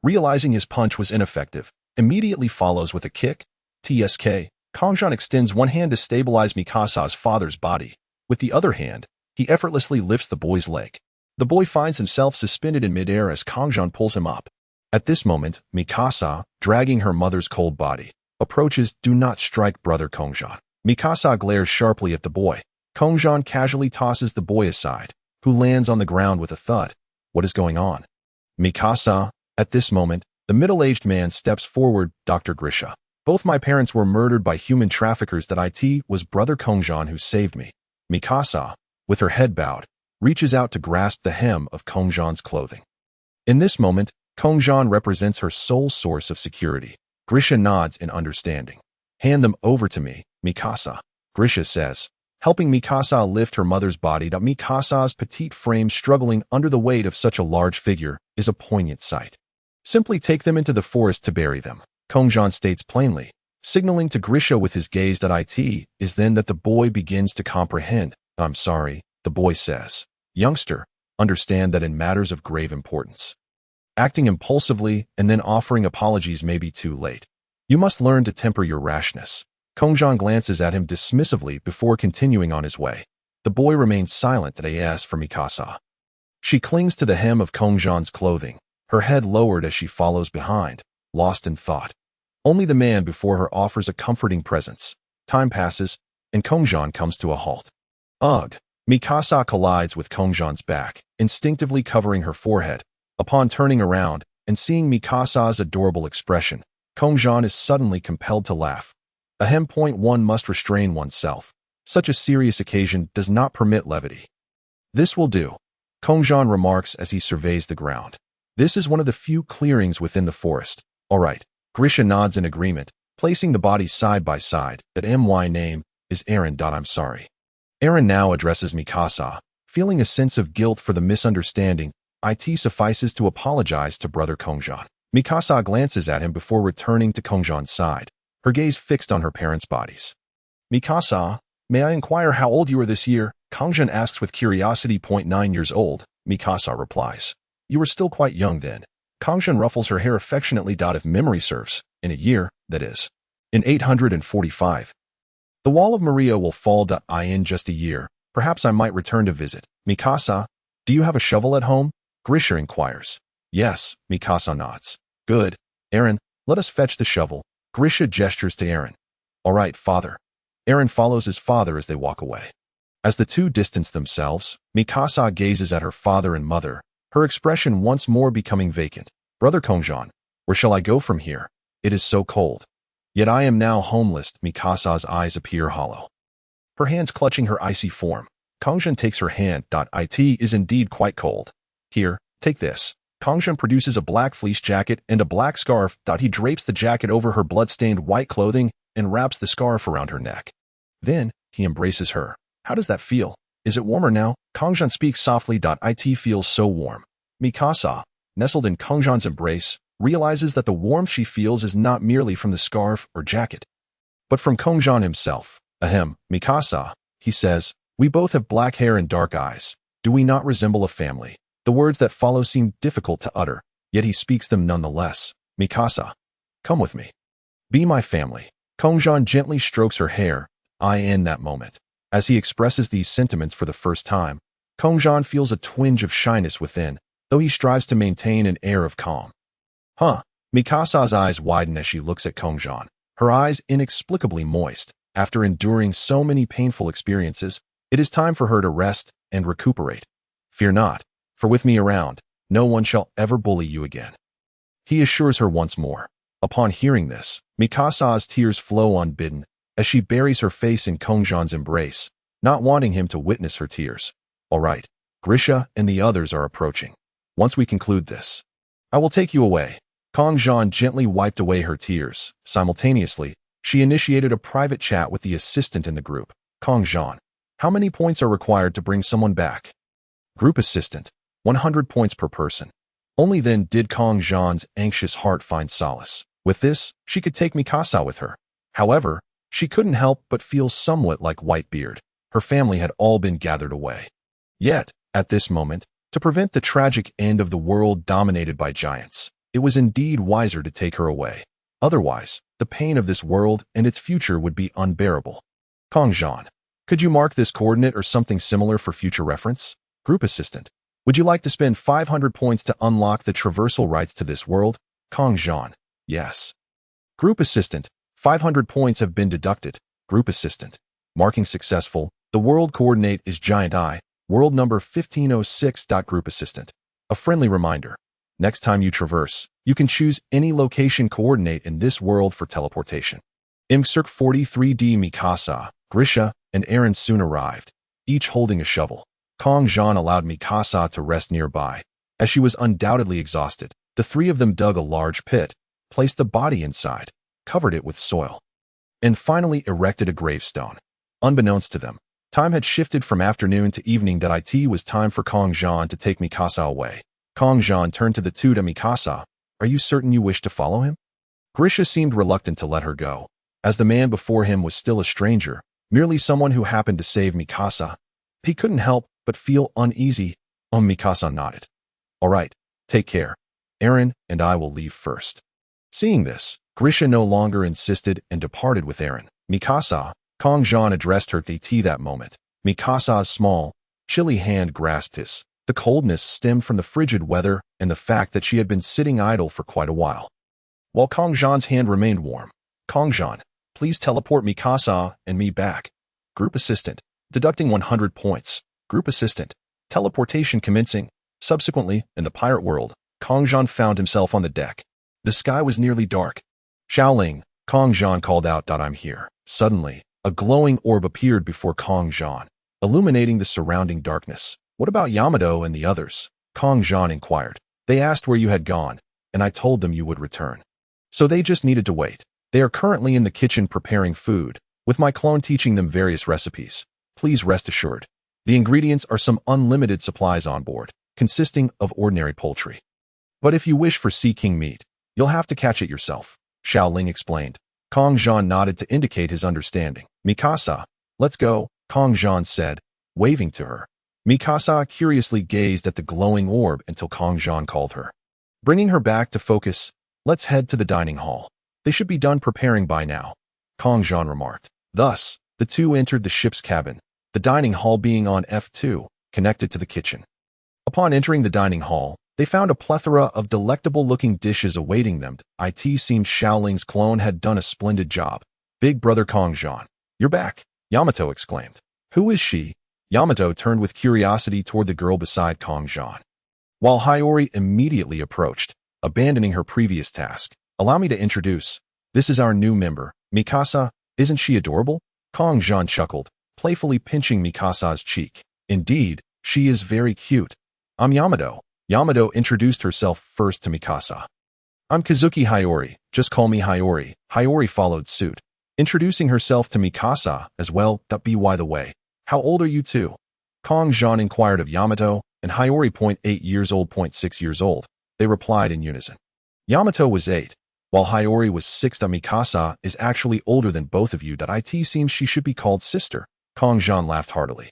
realizing his punch was ineffective, immediately follows with a kick. Kongzhan extends one hand to stabilize Mikasa's father's body. With the other hand, he effortlessly lifts the boy's leg. The boy finds himself suspended in midair as Kongzhan pulls him up. At this moment, Mikasa, dragging her mother's cold body, approaches. Do not strike, brother Kongzhan. Mikasa glares sharply at the boy. Kongzhan casually tosses the boy aside, who lands on the ground with a thud. What is going on? Mikasa. At this moment, the middle-aged man steps forward. Dr. Grisha. Both my parents were murdered by human traffickers. It was brother Kongzhan who saved me. Mikasa, with her head bowed, reaches out to grasp the hem of Kongzhan's clothing. In this moment, Kongzhan represents her sole source of security. Grisha nods in understanding. Hand them over to me, Mikasa, Grisha says, helping Mikasa lift her mother's body. Mikasa's petite frame struggling under the weight of such a large figure is a poignant sight. Simply take them into the forest to bury them, Kongzhan states plainly, signaling to Grisha with his gaze. It is then that the boy begins to comprehend. I'm sorry, the boy says. Youngster, understand that in matters of grave importance, acting impulsively and then offering apologies may be too late. You must learn to temper your rashness. Kongzhan glances at him dismissively before continuing on his way. The boy remains silent. As for Mikasa, she clings to the hem of Kongzhan's clothing, her head lowered as she follows behind, lost in thought. Only the man before her offers a comforting presence. Time passes, and Kongzhan comes to a halt. Ugh! Mikasa collides with Kongzhan's back, instinctively covering her forehead. Upon turning around and seeing Mikasa's adorable expression, Kongzhan is suddenly compelled to laugh. One must restrain oneself. Such a serious occasion does not permit levity. This will do, Kongzhan remarks as he surveys the ground. This is one of the few clearings within the forest. All right, Grisha nods in agreement, placing the bodies side by side. My name is Aaron. I'm sorry. Aaron now addresses Mikasa, feeling a sense of guilt for the misunderstanding. It suffices to apologize to brother Kongzhan. Mikasa glances at him before returning to Kongzhan's side, her gaze fixed on her parents' bodies. Mikasa, may I inquire how old you are this year? Kongzhan asks with curiosity. 9 years old, Mikasa replies. You were still quite young then. Kongzhan ruffles her hair affectionately. If memory serves, in a year, that is, in 845. The wall of Maria will fall. In just a year, perhaps I might return to visit. Mikasa, do you have a shovel at home? Grisha inquires. Yes, Mikasa nods. Good. Aaron, let us fetch the shovel. Grisha gestures to Aaron. All right, father. Aaron follows his father as they walk away. As the two distance themselves, Mikasa gazes at her father and mother, her expression once more becoming vacant. Brother Kongzhan, where shall I go from here? It is so cold. Yet I am now homeless. Mikasa's eyes appear hollow, her hands clutching her icy form. Kongzhan takes her hand. It is indeed quite cold. Here, take this. Kongzhan produces a black fleece jacket and a black scarf. He drapes the jacket over her blood-stained white clothing and wraps the scarf around her neck. Then, he embraces her. How does that feel? Is it warmer now? Kongzhan speaks softly. It feels so warm. Mikasa, nestled in Kongzhan's embrace, realizes that the warmth she feels is not merely from the scarf or jacket, but from Kongzhan himself. Mikasa, he says, we both have black hair and dark eyes. Do we not resemble a family? The words that follow seem difficult to utter, yet he speaks them nonetheless. Mikasa, come with me. Be my family. Kongzhan gently strokes her hair. In that moment, as he expresses these sentiments for the first time, Kongzhan feels a twinge of shyness within, though he strives to maintain an air of calm. Mikasa's eyes widen as she looks at Kongzhan, her eyes inexplicably moist. After enduring so many painful experiences, it is time for her to rest and recuperate. Fear not, for with me around, no one shall ever bully you again, he assures her once more. Upon hearing this, Mikasa's tears flow unbidden as she buries her face in Kongzhan's embrace, not wanting him to witness her tears. All right, Grisha and the others are approaching. Once we conclude this, I will take you away. Kongzhan gently wiped away her tears. Simultaneously, she initiated a private chat with the assistant in the group. Kongzhan, how many points are required to bring someone back? Group assistant, 100 points per person. Only then did Kongzhan's anxious heart find solace. With this, she could take Mikasa with her. However, she couldn't help but feel somewhat like Whitebeard. Her family had all been gathered away. Yet, at this moment, to prevent the tragic end of the world dominated by giants, it was indeed wiser to take her away. Otherwise, the pain of this world and its future would be unbearable. Kongzhan, Could you mark this coordinate or something similar for future reference? Group assistant. Would you like to spend 500 points to unlock the traversal rights to this world? Kongzhan. Yes. Group assistant. 500 points have been deducted. Group assistant. Marking successful. The world coordinate is Giant Eye. World number 1506. Group assistant. A friendly reminder. Next time you traverse, you can choose any location coordinate in this world for teleportation. Imcirc 43D. Mikasa, Grisha, and Eren soon arrived, each holding a shovel. Kongzhan allowed Mikasa to rest nearby. As she was undoubtedly exhausted, the three of them dug a large pit, placed the body inside, covered it with soil, and finally erected a gravestone. Unbeknownst to them, time had shifted from afternoon to evening. It was time for Kongzhan to take Mikasa away. Kongzhan turned to the two to Mikasa. Are you certain you wish to follow him? Grisha seemed reluctant to let her go, as the man before him was still a stranger, merely someone who happened to save Mikasa. He couldn't help but feel uneasy. Mikasa nodded. All right, take care. Eren and I will leave first. Seeing this, Grisha no longer insisted and departed with Eren. Mikasa, Kongzhan addressed her to that moment. Mikasa's small, chilly hand grasped his. The coldness stemmed from the frigid weather and the fact that she had been sitting idle for quite a while. While Kongzhan's hand remained warm, Kongzhan, please teleport Mikasa and me back. Group assistant, deducting 100 points. Group assistant, teleportation commencing. Subsequently, in the pirate world, Kongzhan found himself on the deck. The sky was nearly dark. Xiaoling, Kongzhan called out, I'm here. Suddenly, a glowing orb appeared before Kongzhan, illuminating the surrounding darkness. What about Yamato and the others? Kongzhan inquired. They asked where you had gone, and I told them you would return. So they just needed to wait. They are currently in the kitchen preparing food, with my clone teaching them various recipes. Please rest assured. The ingredients are some unlimited supplies on board, consisting of ordinary poultry. But if you wish for Sea King meat, you'll have to catch it yourself, Xiaoling explained. Kongzhan nodded to indicate his understanding. Mikasa, let's go, Kongzhan said, waving to her. Mikasa curiously gazed at the glowing orb until Kongzhan called her. Bringing her back to focus, let's head to the dining hall. They should be done preparing by now, Kongzhan remarked. Thus, the two entered the ship's cabin, the dining hall being on F2, connected to the kitchen. Upon entering the dining hall, they found a plethora of delectable-looking dishes awaiting them. It seemed Xiaoling's clone had done a splendid job. Big brother Kongzhan, you're back, Yamato exclaimed. Who is she? Yamato turned with curiosity toward the girl beside Kongzhan, while Hiyori immediately approached, abandoning her previous task. Allow me to introduce. This is our new member, Mikasa. Isn't she adorable? Kongzhan chuckled, playfully pinching Mikasa's cheek. Indeed, she is very cute. I'm Yamato. Yamato introduced herself first to Mikasa. I'm Kazuki Hiyori. Just call me Hiyori. Hiyori followed suit, introducing herself to Mikasa as well. By the way, how old are you two? Kongzhan inquired of Yamato, and Hiyori 8 years old, 6 years old. They replied in unison. Yamato was 8, while Hiyori was 6. Mikasa is actually older than both of you. It seems she should be called sister. Kongzhan laughed heartily.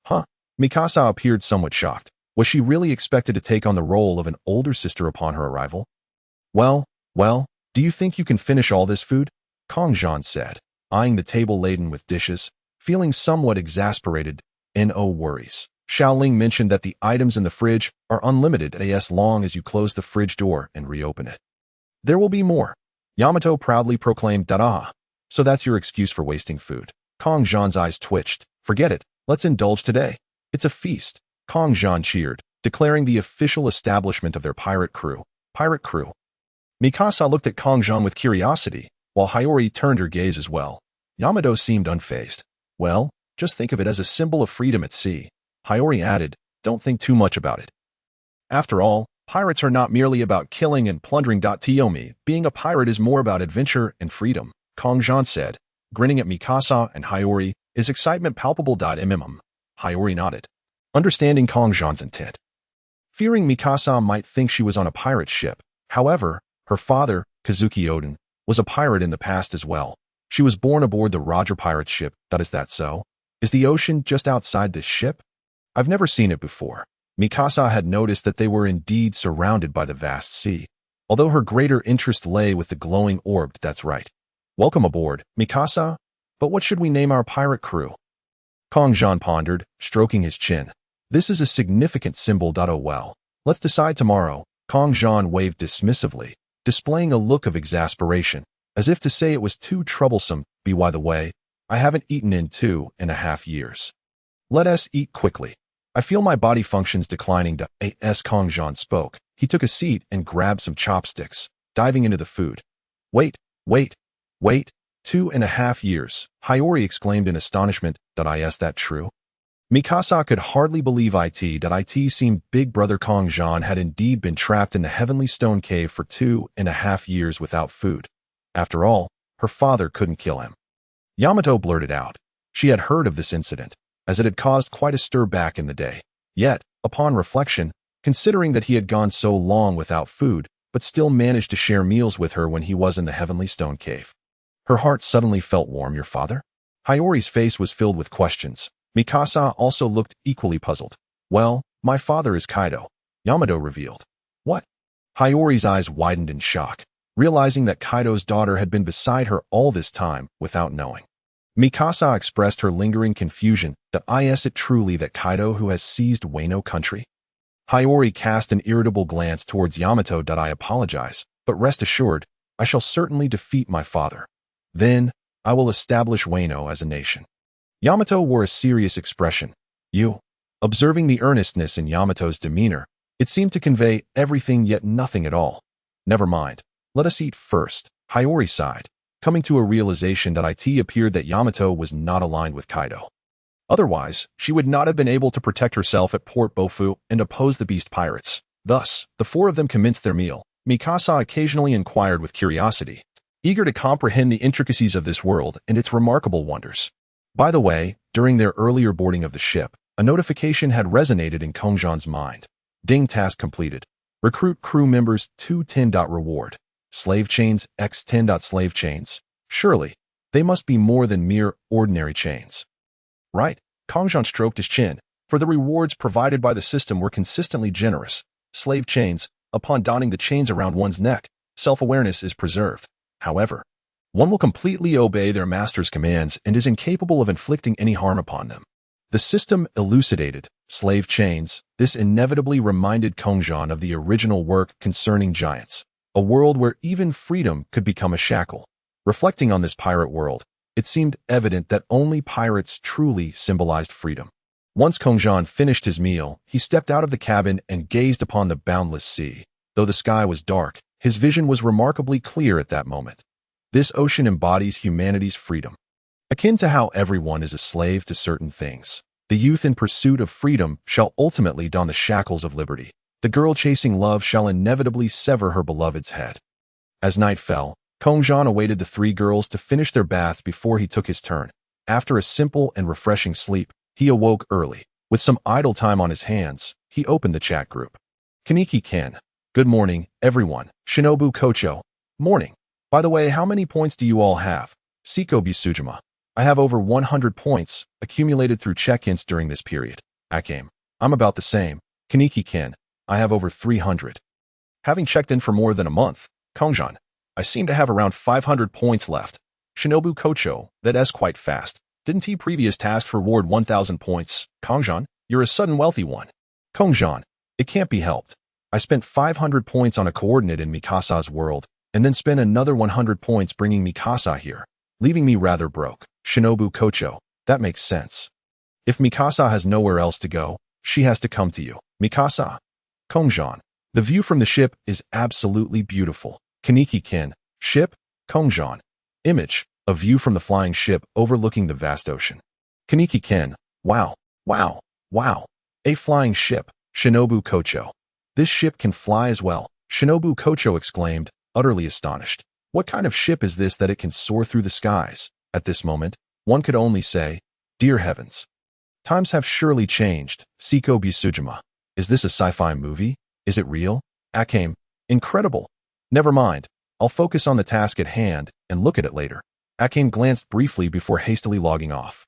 Huh? Mikasa appeared somewhat shocked. Was she really expected to take on the role of an older sister upon her arrival? Well, do you think you can finish all this food? Kongzhan said, eyeing the table laden with dishes, feeling somewhat exasperated. No worries. Xiaoling mentioned that the items in the fridge are unlimited as long as you close the fridge door and reopen it. There will be more. Yamato proudly proclaimed. So that's your excuse for wasting food. Kongzhan's eyes twitched. Forget it. Let's indulge today. It's a feast. Kongzhan cheered, declaring the official establishment of their pirate crew. Mikasa looked at Kongzhan with curiosity, while Hiyori turned her gaze as well. Yamato seemed unfazed. Well, just think of it as a symbol of freedom at sea. Hiyori added, don't think too much about it. After all, pirates are not merely about killing and plundering. Being a pirate is more about adventure and freedom, Kongzhan said, grinning at Mikasa and Hiyori, his excitement palpable. Hiyori nodded, understanding Kongzhan's intent. Fearing Mikasa might think she was on a pirate ship, however, her father, Kazuki Oden, was a pirate in the past as well. She was born aboard the Roger pirate ship. Is that so? Is the ocean just outside this ship? I've never seen it before. Mikasa had noticed that they were indeed surrounded by the vast sea, although her greater interest lay with the glowing orb. That's right. Welcome aboard, Mikasa. But what should we name our pirate crew? Kongzhan pondered, stroking his chin. This is a significant symbol. Oh well. Let's decide tomorrow. Kongzhan waved dismissively, displaying a look of exasperation, as if to say it was too troublesome. By the way, I haven't eaten in 2.5 years. Let us eat quickly. I feel my body functions declining. As Kongzhan spoke, he took a seat and grabbed some chopsticks, diving into the food. Wait. 2.5 years, Hiyori exclaimed in astonishment. Is that true? Mikasa could hardly believe it seemed Big Brother Kongzhan had indeed been trapped in the Heavenly Stone Cave for 2.5 years without food. After all, her father couldn't kill him. Yamato blurted out. She had heard of this incident, as it had caused quite a stir back in the day. Yet, upon reflection, considering that he had gone so long without food, but still managed to share meals with her when he was in the Heavenly Stone Cave, her heart suddenly felt warm. Your father? Hiyori's face was filled with questions. Mikasa also looked equally puzzled. Well, my father is Kaido, Yamato revealed. What? Hiyori's eyes widened in shock, realizing that Kaido's daughter had been beside her all this time without knowing. Mikasa expressed her lingering confusion. Is it truly that Kaido who has seized Wano country? Hiyori cast an irritable glance towards Yamato. I apologize, but rest assured, I shall certainly defeat my father. Then, I will establish Wano as a nation. Yamato wore a serious expression. You? Observing the earnestness in Yamato's demeanor, it seemed to convey everything yet nothing at all. Never mind. Let us eat first, Hiyori sighed, coming to a realization that it appeared that Yamato was not aligned with Kaido. Otherwise, she would not have been able to protect herself at Port Bofu and oppose the beast pirates. Thus, the four of them commenced their meal. Mikasa occasionally inquired with curiosity, eager to comprehend the intricacies of this world and its remarkable wonders. By the way, during their earlier boarding of the ship, a notification had resonated in Kongzhan's mind. Ding, task completed. Recruit crew members 210. Reward. Slave chains x10. Slave chains. Surely, they must be more than mere ordinary chains. Right? Kongzhan stroked his chin, for the rewards provided by the system were consistently generous. Slave chains, upon donning the chains around one's neck, self-awareness is preserved. However, one will completely obey their master's commands and is incapable of inflicting any harm upon them. The system elucidated, slave chains. This inevitably reminded Kongzhan of the original work concerning giants, a world where even freedom could become a shackle. Reflecting on this pirate world, it seemed evident that only pirates truly symbolized freedom. Once Kongzhan finished his meal, he stepped out of the cabin and gazed upon the boundless sea. Though the sky was dark, his vision was remarkably clear at that moment. This ocean embodies humanity's freedom. Akin to how everyone is a slave to certain things, the youth in pursuit of freedom shall ultimately don the shackles of liberty. The girl chasing love shall inevitably sever her beloved's head. As night fell, Kongzhan awaited the three girls to finish their baths before he took his turn. After a simple and refreshing sleep, he awoke early. With some idle time on his hands, he opened the chat group. Kaneki-ken. Good morning, everyone. Shinobu Kocho. Morning. By the way, how many points do you all have? Siko Bisujima. I have over 100 points, accumulated through check-ins during this period. Akame. I'm about the same. Kaneki-ken. I have over 300. Having checked in for more than a month, Kongzhan. I seem to have around 500 points left. Shinobu Kocho. That's quite fast. Didn't he previous tasks reward 1,000 points? Kongzhan, you're a sudden wealthy one. Kongzhan. It can't be helped. I spent 500 points on a coordinate in Mikasa's world, and then spent another 100 points bringing Mikasa here, leaving me rather broke. Shinobu Kocho. That makes sense. If Mikasa has nowhere else to go, she has to come to you. Mikasa. Kongzhan. The view from the ship is absolutely beautiful. Kaneki-ken. Ship? Kongzhan. Image. A view from the flying ship overlooking the vast ocean. Kaneki-ken. Wow. Wow. Wow. A flying ship. Shinobu Kocho. This ship can fly as well. Shinobu Kocho exclaimed, utterly astonished. What kind of ship is this that it can soar through the skies? At this moment, one could only say, dear heavens. Times have surely changed. Siko Bisujima. Is this a sci-fi movie? Is it real? Akame. Incredible. Never mind. I'll focus on the task at hand and look at it later. Akame glanced briefly before hastily logging off.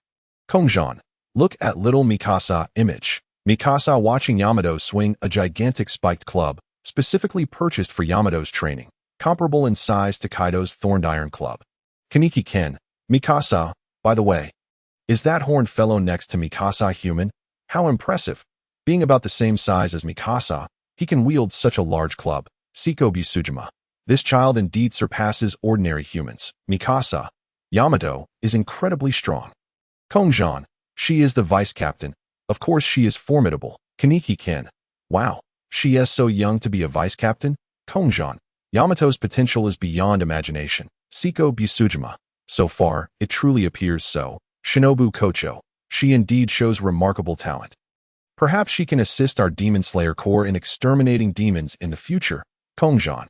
Kongzhan. Look at little Mikasa image. Mikasa watching Yamato swing a gigantic spiked club, specifically purchased for Yamato's training, comparable in size to Kaido's thorned iron club. Kaneki-ken. Mikasa, by the way. Is that horned fellow next to Mikasa human? How impressive. Being about the same size as Mikasa, he can wield such a large club. Seiko Busujima. This child indeed surpasses ordinary humans. Mikasa. Yamato is incredibly strong. Kongzhan. She is the vice captain. Of course she is formidable. Kaneki-ken. Wow. She is so young to be a vice captain? Kongzhan. Yamato's potential is beyond imagination. Seiko Busujima. So far, it truly appears so. Shinobu Kocho. She indeed shows remarkable talent. Perhaps she can assist our Demon Slayer Corps in exterminating demons in the future. Kongzhan.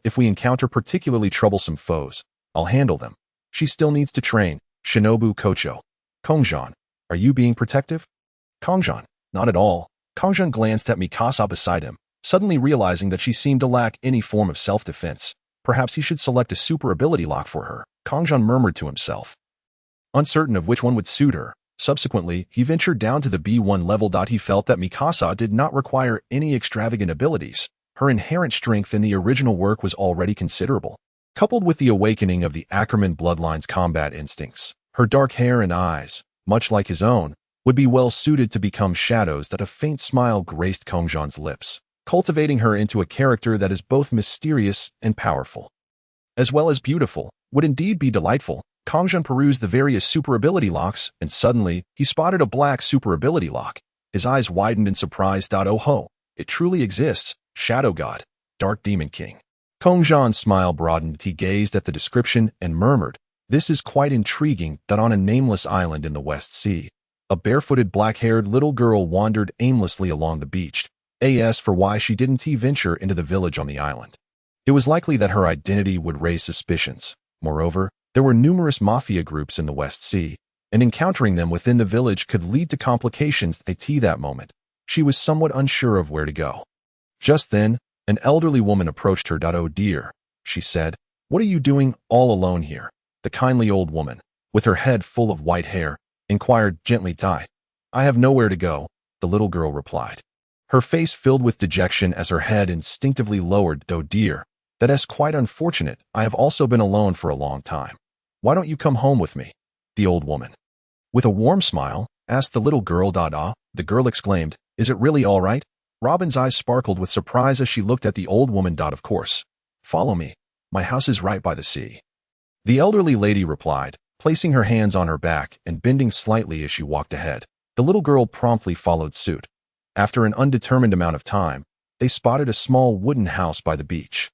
If we encounter particularly troublesome foes, I'll handle them. She still needs to train. Shinobu Kocho. Kongzhan. Are you being protective? Kongzhan. Not at all. Kongzhan glanced at Mikasa beside him, suddenly realizing that she seemed to lack any form of self-defense. Perhaps he should select a super ability lock for her. Kongzhan murmured to himself, uncertain of which one would suit her. Subsequently, he ventured down to the B1 level. He felt that Mikasa did not require any extravagant abilities. Her inherent strength in the original work was already considerable. Coupled with the awakening of the Ackerman bloodline's combat instincts, her dark hair and eyes, much like his own, would be well suited to become shadows. That a faint smile graced Kongzhan's lips, cultivating her into a character that is both mysterious and powerful, as well as beautiful, would indeed be delightful. Kongzhan perused the various super ability locks, and suddenly, he spotted a black super ability lock. His eyes widened in surprise. Oh ho, it truly exists. Shadow God, Dark Demon King. Kongzhan's smile broadened. He gazed at the description and murmured, this is quite intriguing. That on a nameless island in the West Sea, a barefooted black-haired little girl wandered aimlessly along the beach. As for why she didn't venture into the village on the island, it was likely that her identity would raise suspicions. Moreover, there were numerous mafia groups in the West Sea, and encountering them within the village could lead to complications. At that moment, she was somewhat unsure of where to go. Just then, an elderly woman approached her. Oh dear, she said, what are you doing all alone here? The kindly old woman, with her head full of white hair, inquired gently. I have nowhere to go, the little girl replied. Her face filled with dejection as her head instinctively lowered. Oh dear, that is quite unfortunate. I have also been alone for a long time. Why don't you come home with me? The old woman, with a warm smile, asked the little girl. The girl exclaimed, is it really all right? Robin's eyes sparkled with surprise as she looked at the old woman. Of course. Follow me. My house is right by the sea. The elderly lady replied, placing her hands on her back and bending slightly as she walked ahead. The little girl promptly followed suit. After an undetermined amount of time, they spotted a small wooden house by the beach.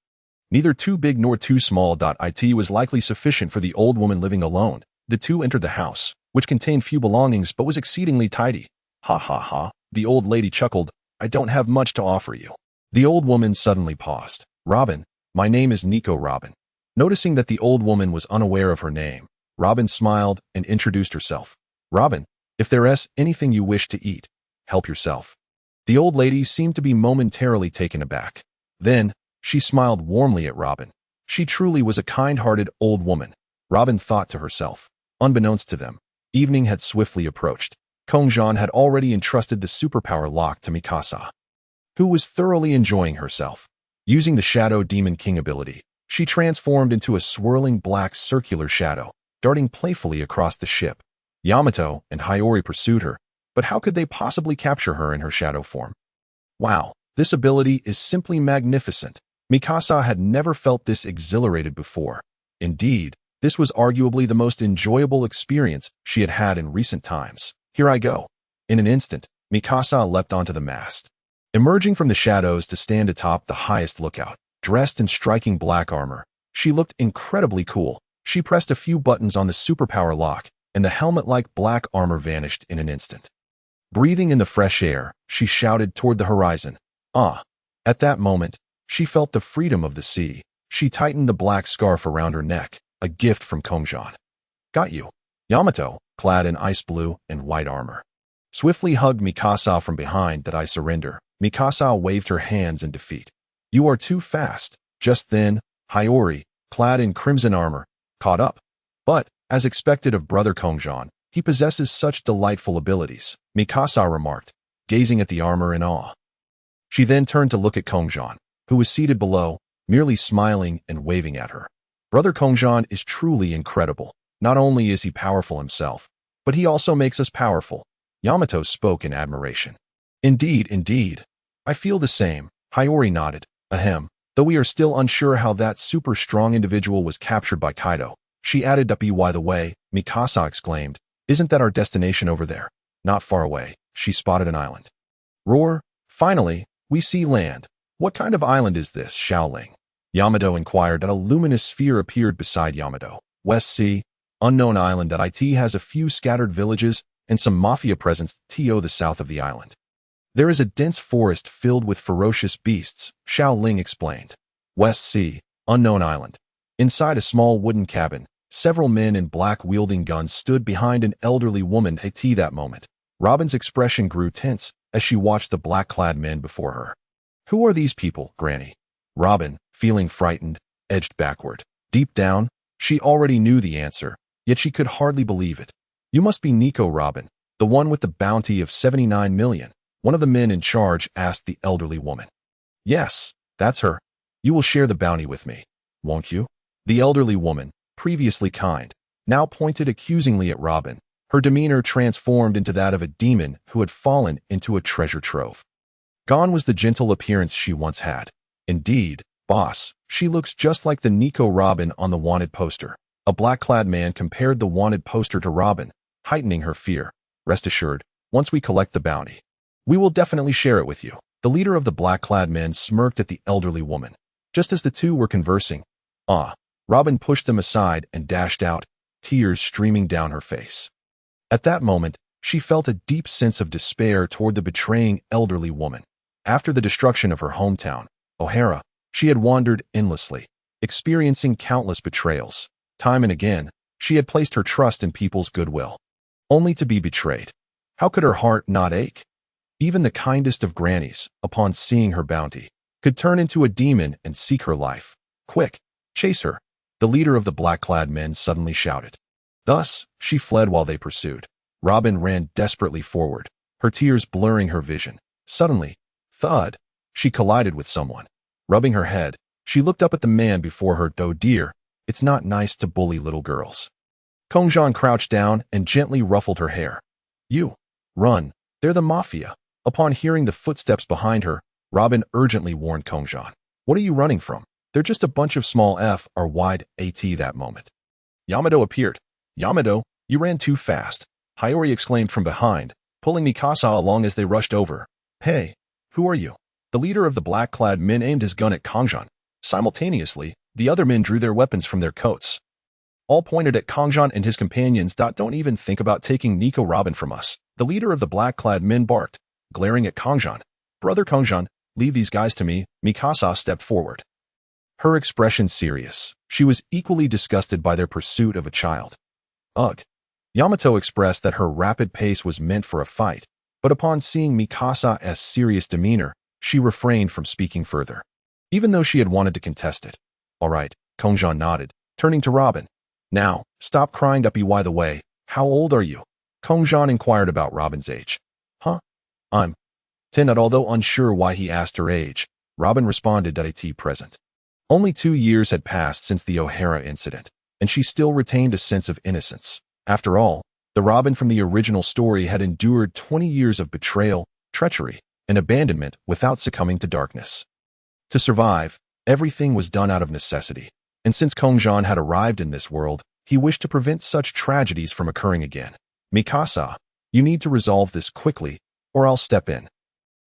Neither too big nor too small. It was likely sufficient for the old woman living alone. The two entered the house, which contained few belongings but was exceedingly tidy. Ha ha ha, the old lady chuckled. I don't have much to offer you. The old woman suddenly paused. Robin, my name is Nico Robin. Noticing that the old woman was unaware of her name, Robin smiled and introduced herself. Robin, if there is anything you wish to eat, help yourself. The old lady seemed to be momentarily taken aback. Then, she smiled warmly at Robin. She truly was a kind-hearted old woman, Robin thought to herself. Unbeknownst to them, evening had swiftly approached. Kongzhan had already entrusted the superpower lock to Mikasa, who was thoroughly enjoying herself. Using the Shadow Demon King ability, she transformed into a swirling black circular shadow, darting playfully across the ship. Yamato and Hiyori pursued her, but how could they possibly capture her in her shadow form? Wow, this ability is simply magnificent. Mikasa had never felt this exhilarated before. Indeed, this was arguably the most enjoyable experience she had had in recent times. Here I go. In an instant, Mikasa leapt onto the mast, emerging from the shadows to stand atop the highest lookout. Dressed in striking black armor, she looked incredibly cool. She pressed a few buttons on the superpower lock, and the helmet-like black armor vanished in an instant. Breathing in the fresh air, she shouted toward the horizon. At that moment, she felt the freedom of the sea. She tightened the black scarf around her neck, a gift from Kongzhan. Got you. Yamato, clad in ice blue and white armor, swiftly hugged Mikasa from behind. Did I surrender? Mikasa waved her hands in defeat. You are too fast. Just then, Hiyori, clad in crimson armor, caught up. But, as expected of brother Kongzhan, he possesses such delightful abilities, Mikasa remarked, gazing at the armor in awe. She then turned to look at Kongzhan, who was seated below, merely smiling and waving at her. Brother Kongzhan is truly incredible. Not only is he powerful himself, but he also makes us powerful. Yamato spoke in admiration. Indeed, indeed. I feel the same, Hiyori nodded. Ahem. Though we are still unsure how that super strong individual was captured by Kaido. She added, by the way, Mikasa exclaimed. Isn't that our destination over there? Not far away. She spotted an island. Roar. Finally, we see land. What kind of island is this, Xiaoling? Yamato inquired. A luminous sphere appeared beside Yamato. West Sea, unknown island. It has a few scattered villages and some mafia presence to the south of the island. There is a dense forest filled with ferocious beasts, Xiaoling explained. West Sea, unknown island. Inside a small wooden cabin, several men in black wielding guns stood behind an elderly woman at that moment. Robin's expression grew tense as she watched the black-clad men before her. Who are these people, Granny? Robin, feeling frightened, edged backward. Deep down, she already knew the answer, yet she could hardly believe it. You must be Nico, Robin, the one with the bounty of 79 million. One of the men in charge asked the elderly woman. Yes, that's her. You will share the bounty with me, won't you? The elderly woman, previously kind, now pointed accusingly at Robin. Her demeanor transformed into that of a demon who had fallen into a treasure trove. Gone was the gentle appearance she once had. Indeed, boss, she looks just like the Nico Robin on the wanted poster. A black-clad man compared the wanted poster to Robin, heightening her fear. Rest assured, once we collect the bounty, we will definitely share it with you. The leader of the black-clad men smirked at the elderly woman. Just as the two were conversing, Robin pushed them aside and dashed out, tears streaming down her face. At that moment, she felt a deep sense of despair toward the betraying elderly woman. After the destruction of her hometown, O'Hara, she had wandered endlessly, experiencing countless betrayals. Time and again, she had placed her trust in people's goodwill, only to be betrayed. How could her heart not ache? Even the kindest of grannies, upon seeing her bounty, could turn into a demon and seek her life. Quick, chase her, the leader of the black-clad men suddenly shouted. Thus, she fled while they pursued. Robin ran desperately forward, her tears blurring her vision. Suddenly, thud, she collided with someone. Rubbing her head, she looked up at the man before her. Oh dear, it's not nice to bully little girls. Kongzhan crouched down and gently ruffled her hair. You, run, they're the mafia. Upon hearing the footsteps behind her, Robin urgently warned Kongzhan. What are you running from? They're just a bunch of small F or wide AT that moment. Yamato appeared. Yamato, you ran too fast, Hiyori exclaimed from behind, pulling Mikasa along as they rushed over. Hey, who are you? The leader of the black-clad men aimed his gun at Kongzhan. Simultaneously, the other men drew their weapons from their coats. All pointed at Kongzhan and his companions. Don't even think about taking Nico Robin from us, the leader of the black-clad men barked, glaring at Kongzhan. Brother Kongzhan, leave these guys to me. Mikasa stepped forward. Her expression serious. She was equally disgusted by their pursuit of a child. Ugh. Yamato expressed that her rapid pace was meant for a fight, but upon seeing Mikasa's serious demeanor, she refrained from speaking further, even though she had wanted to contest it. All right, Kongzhan nodded, turning to Robin. Now, stop crying. By the way, how old are you? Kongzhan inquired about Robin's age. I'm 10. Although unsure why he asked her age, Robin responded that at present. Only 2 years had passed since the O'Hara incident, and she still retained a sense of innocence. After all, the Robin from the original story had endured 20 years of betrayal, treachery, and abandonment without succumbing to darkness. To survive, everything was done out of necessity, and since Kongzhan had arrived in this world, he wished to prevent such tragedies from occurring again. Mikasa, you need to resolve this quickly, or I'll step in.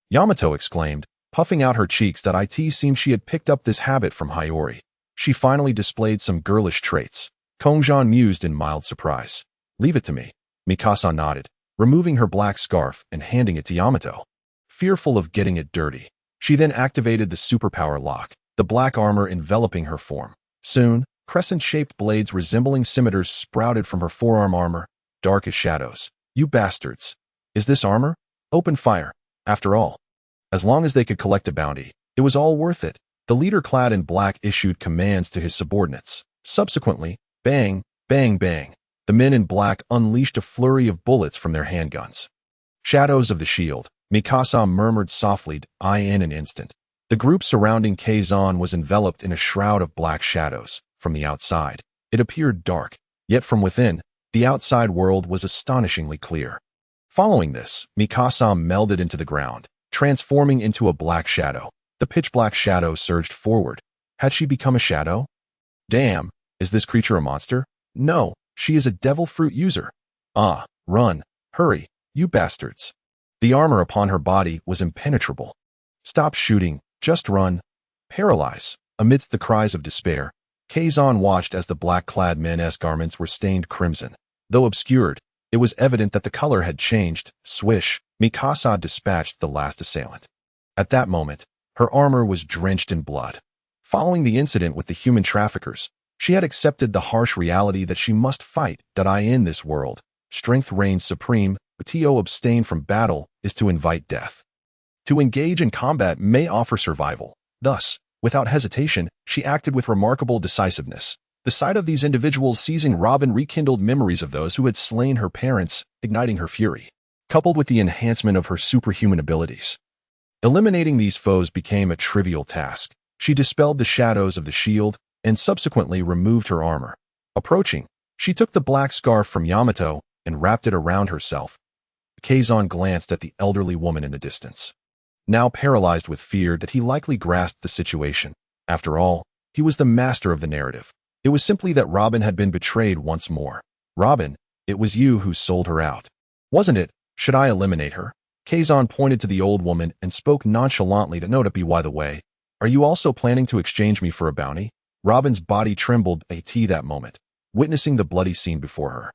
Yamato exclaimed, puffing out her cheeks. It seemed she had picked up this habit from Hiyori. She finally displayed some girlish traits. Kongzhan mused in mild surprise. Leave it to me. Mikasa nodded, removing her black scarf and handing it to Yamato. Fearful of getting it dirty, she then activated the superpower lock, the black armor enveloping her form. Soon, crescent-shaped blades resembling scimitars sprouted from her forearm armor, dark as shadows. You bastards. Is this armor? Open fire. After all, as long as they could collect a bounty, it was all worth it. The leader clad in black issued commands to his subordinates. Subsequently, bang, bang, bang, the men in black unleashed a flurry of bullets from their handguns. Shadows of the shield, Mikasa murmured softly, in an instant. The group surrounding Kongzhan was enveloped in a shroud of black shadows. From the outside, it appeared dark, yet from within, The outside world was astonishingly clear. Following this, Mikasa melded into the ground, transforming into a black shadow. The pitch-black shadow surged forward. Had she become a shadow? Damn, is this creature a monster? No, she is a devil fruit user. Ah, run, hurry, you bastards. The armor upon her body was impenetrable. Stop shooting, just run. Paralyze. Amidst the cries of despair, Kazan watched as the black-clad men's garments were stained crimson. Though obscured, it was evident that the color had changed. Swish, Mikasa dispatched the last assailant. At that moment, her armor was drenched in blood. Following the incident with the human traffickers, she had accepted the harsh reality that she must fight. In this world, strength reigns supreme, but to abstain from battle is to invite death. To engage in combat may offer survival. Thus, without hesitation, she acted with remarkable decisiveness. The sight of these individuals seizing Robin rekindled memories of those who had slain her parents, igniting her fury, coupled with the enhancement of her superhuman abilities. Eliminating these foes became a trivial task. She dispelled the shadows of the shield and subsequently removed her armor. Approaching, she took the black scarf from Yamato and wrapped it around herself. Kazan glanced at the elderly woman in the distance. Now paralyzed with fear that he likely grasped the situation. After all, he was the master of the narrative. It was simply that Robin had been betrayed once more. Robin, it was you who sold her out. Wasn't it? Should I eliminate her? Kazan pointed to the old woman and spoke nonchalantly to note by the way. Are you also planning to exchange me for a bounty? Robin's body trembled that moment, witnessing the bloody scene before her.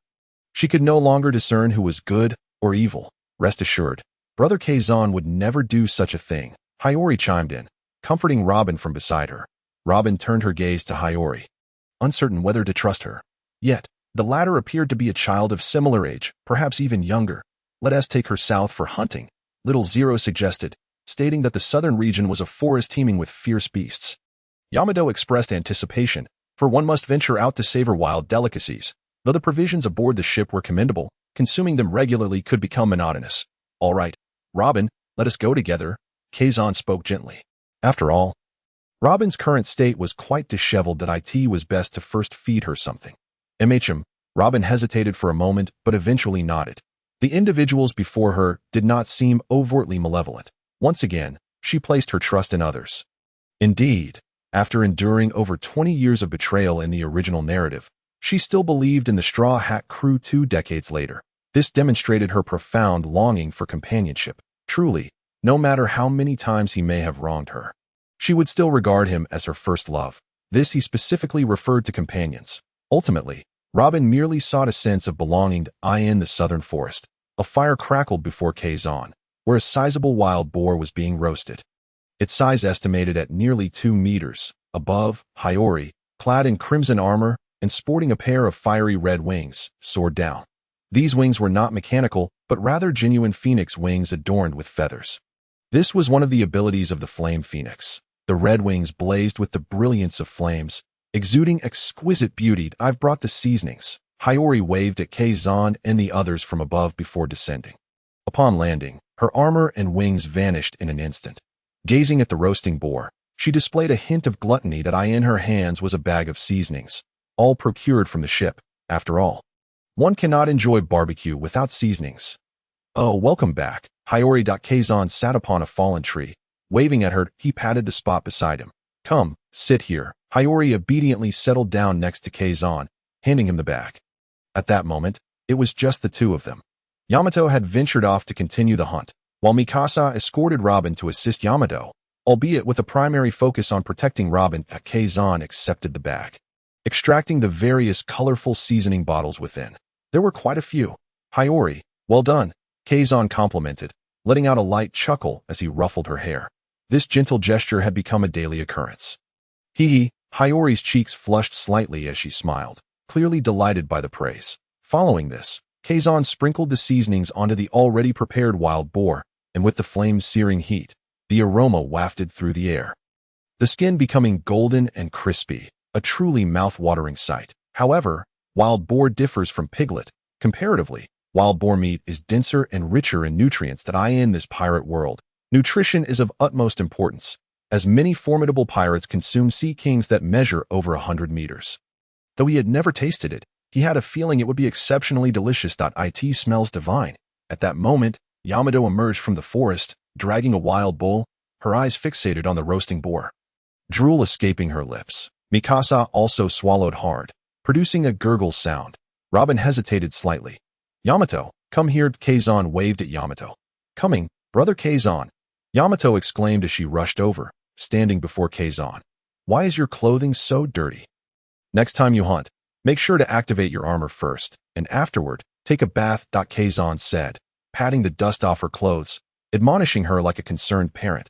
She could no longer discern who was good or evil. Rest assured, Brother Kazan would never do such a thing. Hiyori chimed in, comforting Robin from beside her. Robin turned her gaze to Hiyori, uncertain whether to trust her. Yet, the latter appeared to be a child of similar age, perhaps even younger. Let us take her south for hunting, Little Zero suggested, stating that the southern region was a forest teeming with fierce beasts. Yamato expressed anticipation, for one must venture out to savor wild delicacies. Though the provisions aboard the ship were commendable, consuming them regularly could become monotonous. All right, Robin, let us go together, Kazan spoke gently. After all, Robin's current state was quite disheveled that it was best to first feed her something. Robin hesitated for a moment but eventually nodded. The individuals before her did not seem overtly malevolent. Once again, she placed her trust in others. Indeed, after enduring over 20 years of betrayal in the original narrative, she still believed in the Straw Hat Crew 2 decades later. This demonstrated her profound longing for companionship. Truly, no matter how many times he may have wronged her, she would still regard him as her first love. This he specifically referred to companions. Ultimately, Robin merely sought a sense of belonging in the southern forest. A fire crackled before Kazan, where a sizable wild boar was being roasted. Its size estimated at nearly 2 meters. Above, Hiyori, clad in crimson armor and sporting a pair of fiery red wings, soared down. These wings were not mechanical, but rather genuine phoenix wings adorned with feathers. This was one of the abilities of the flame phoenix. The red wings blazed with the brilliance of flames, exuding exquisite beauty. I've brought the seasonings. Hiyori waved at Kazan and the others from above before descending. Upon landing, her armor and wings vanished in an instant. Gazing at the roasting boar, she displayed a hint of gluttony that in her hands was a bag of seasonings, all procured from the ship. After all, one cannot enjoy barbecue without seasonings. Oh, welcome back. Hiyori. Kazan sat upon a fallen tree. Waving at her, he patted the spot beside him. Come, sit here. Hiyori obediently settled down next to Kazan, handing him the bag. At that moment, it was just the two of them. Yamato had ventured off to continue the hunt, while Mikasa escorted Robin to assist Yamato, albeit with a primary focus on protecting Robin. Kazan accepted the bag, extracting the various colorful seasoning bottles within. There were quite a few. Hiyori, well done, Kazan complimented, letting out a light chuckle as he ruffled her hair. This gentle gesture had become a daily occurrence. Hiyori's cheeks flushed slightly as she smiled, clearly delighted by the praise. Following this, Kazan sprinkled the seasonings onto the already prepared wild boar, and with the flame's searing heat, the aroma wafted through the air. The skin becoming golden and crispy, a truly mouth-watering sight. However, wild boar differs from piglet. Comparatively, wild boar meat is denser and richer in nutrients than in this pirate world. Nutrition is of utmost importance, as many formidable pirates consume sea kings that measure over 100 meters. Though he had never tasted it, He had a feeling it would be exceptionally delicious. It smells divine. At that moment, Yamato emerged from the forest, dragging a wild bull, her eyes fixated on the roasting boar. Drool escaping her lips. Mikasa also swallowed hard, producing a gurgle sound. Robin hesitated slightly. Yamato, come here. Kazan waved at Yamato. Coming, brother Kazan. Yamato exclaimed as she rushed over, standing before Kazan. Why is your clothing so dirty? Next time you hunt, make sure to activate your armor first, and afterward, take a bath. Kazan said, patting the dust off her clothes, admonishing her like a concerned parent.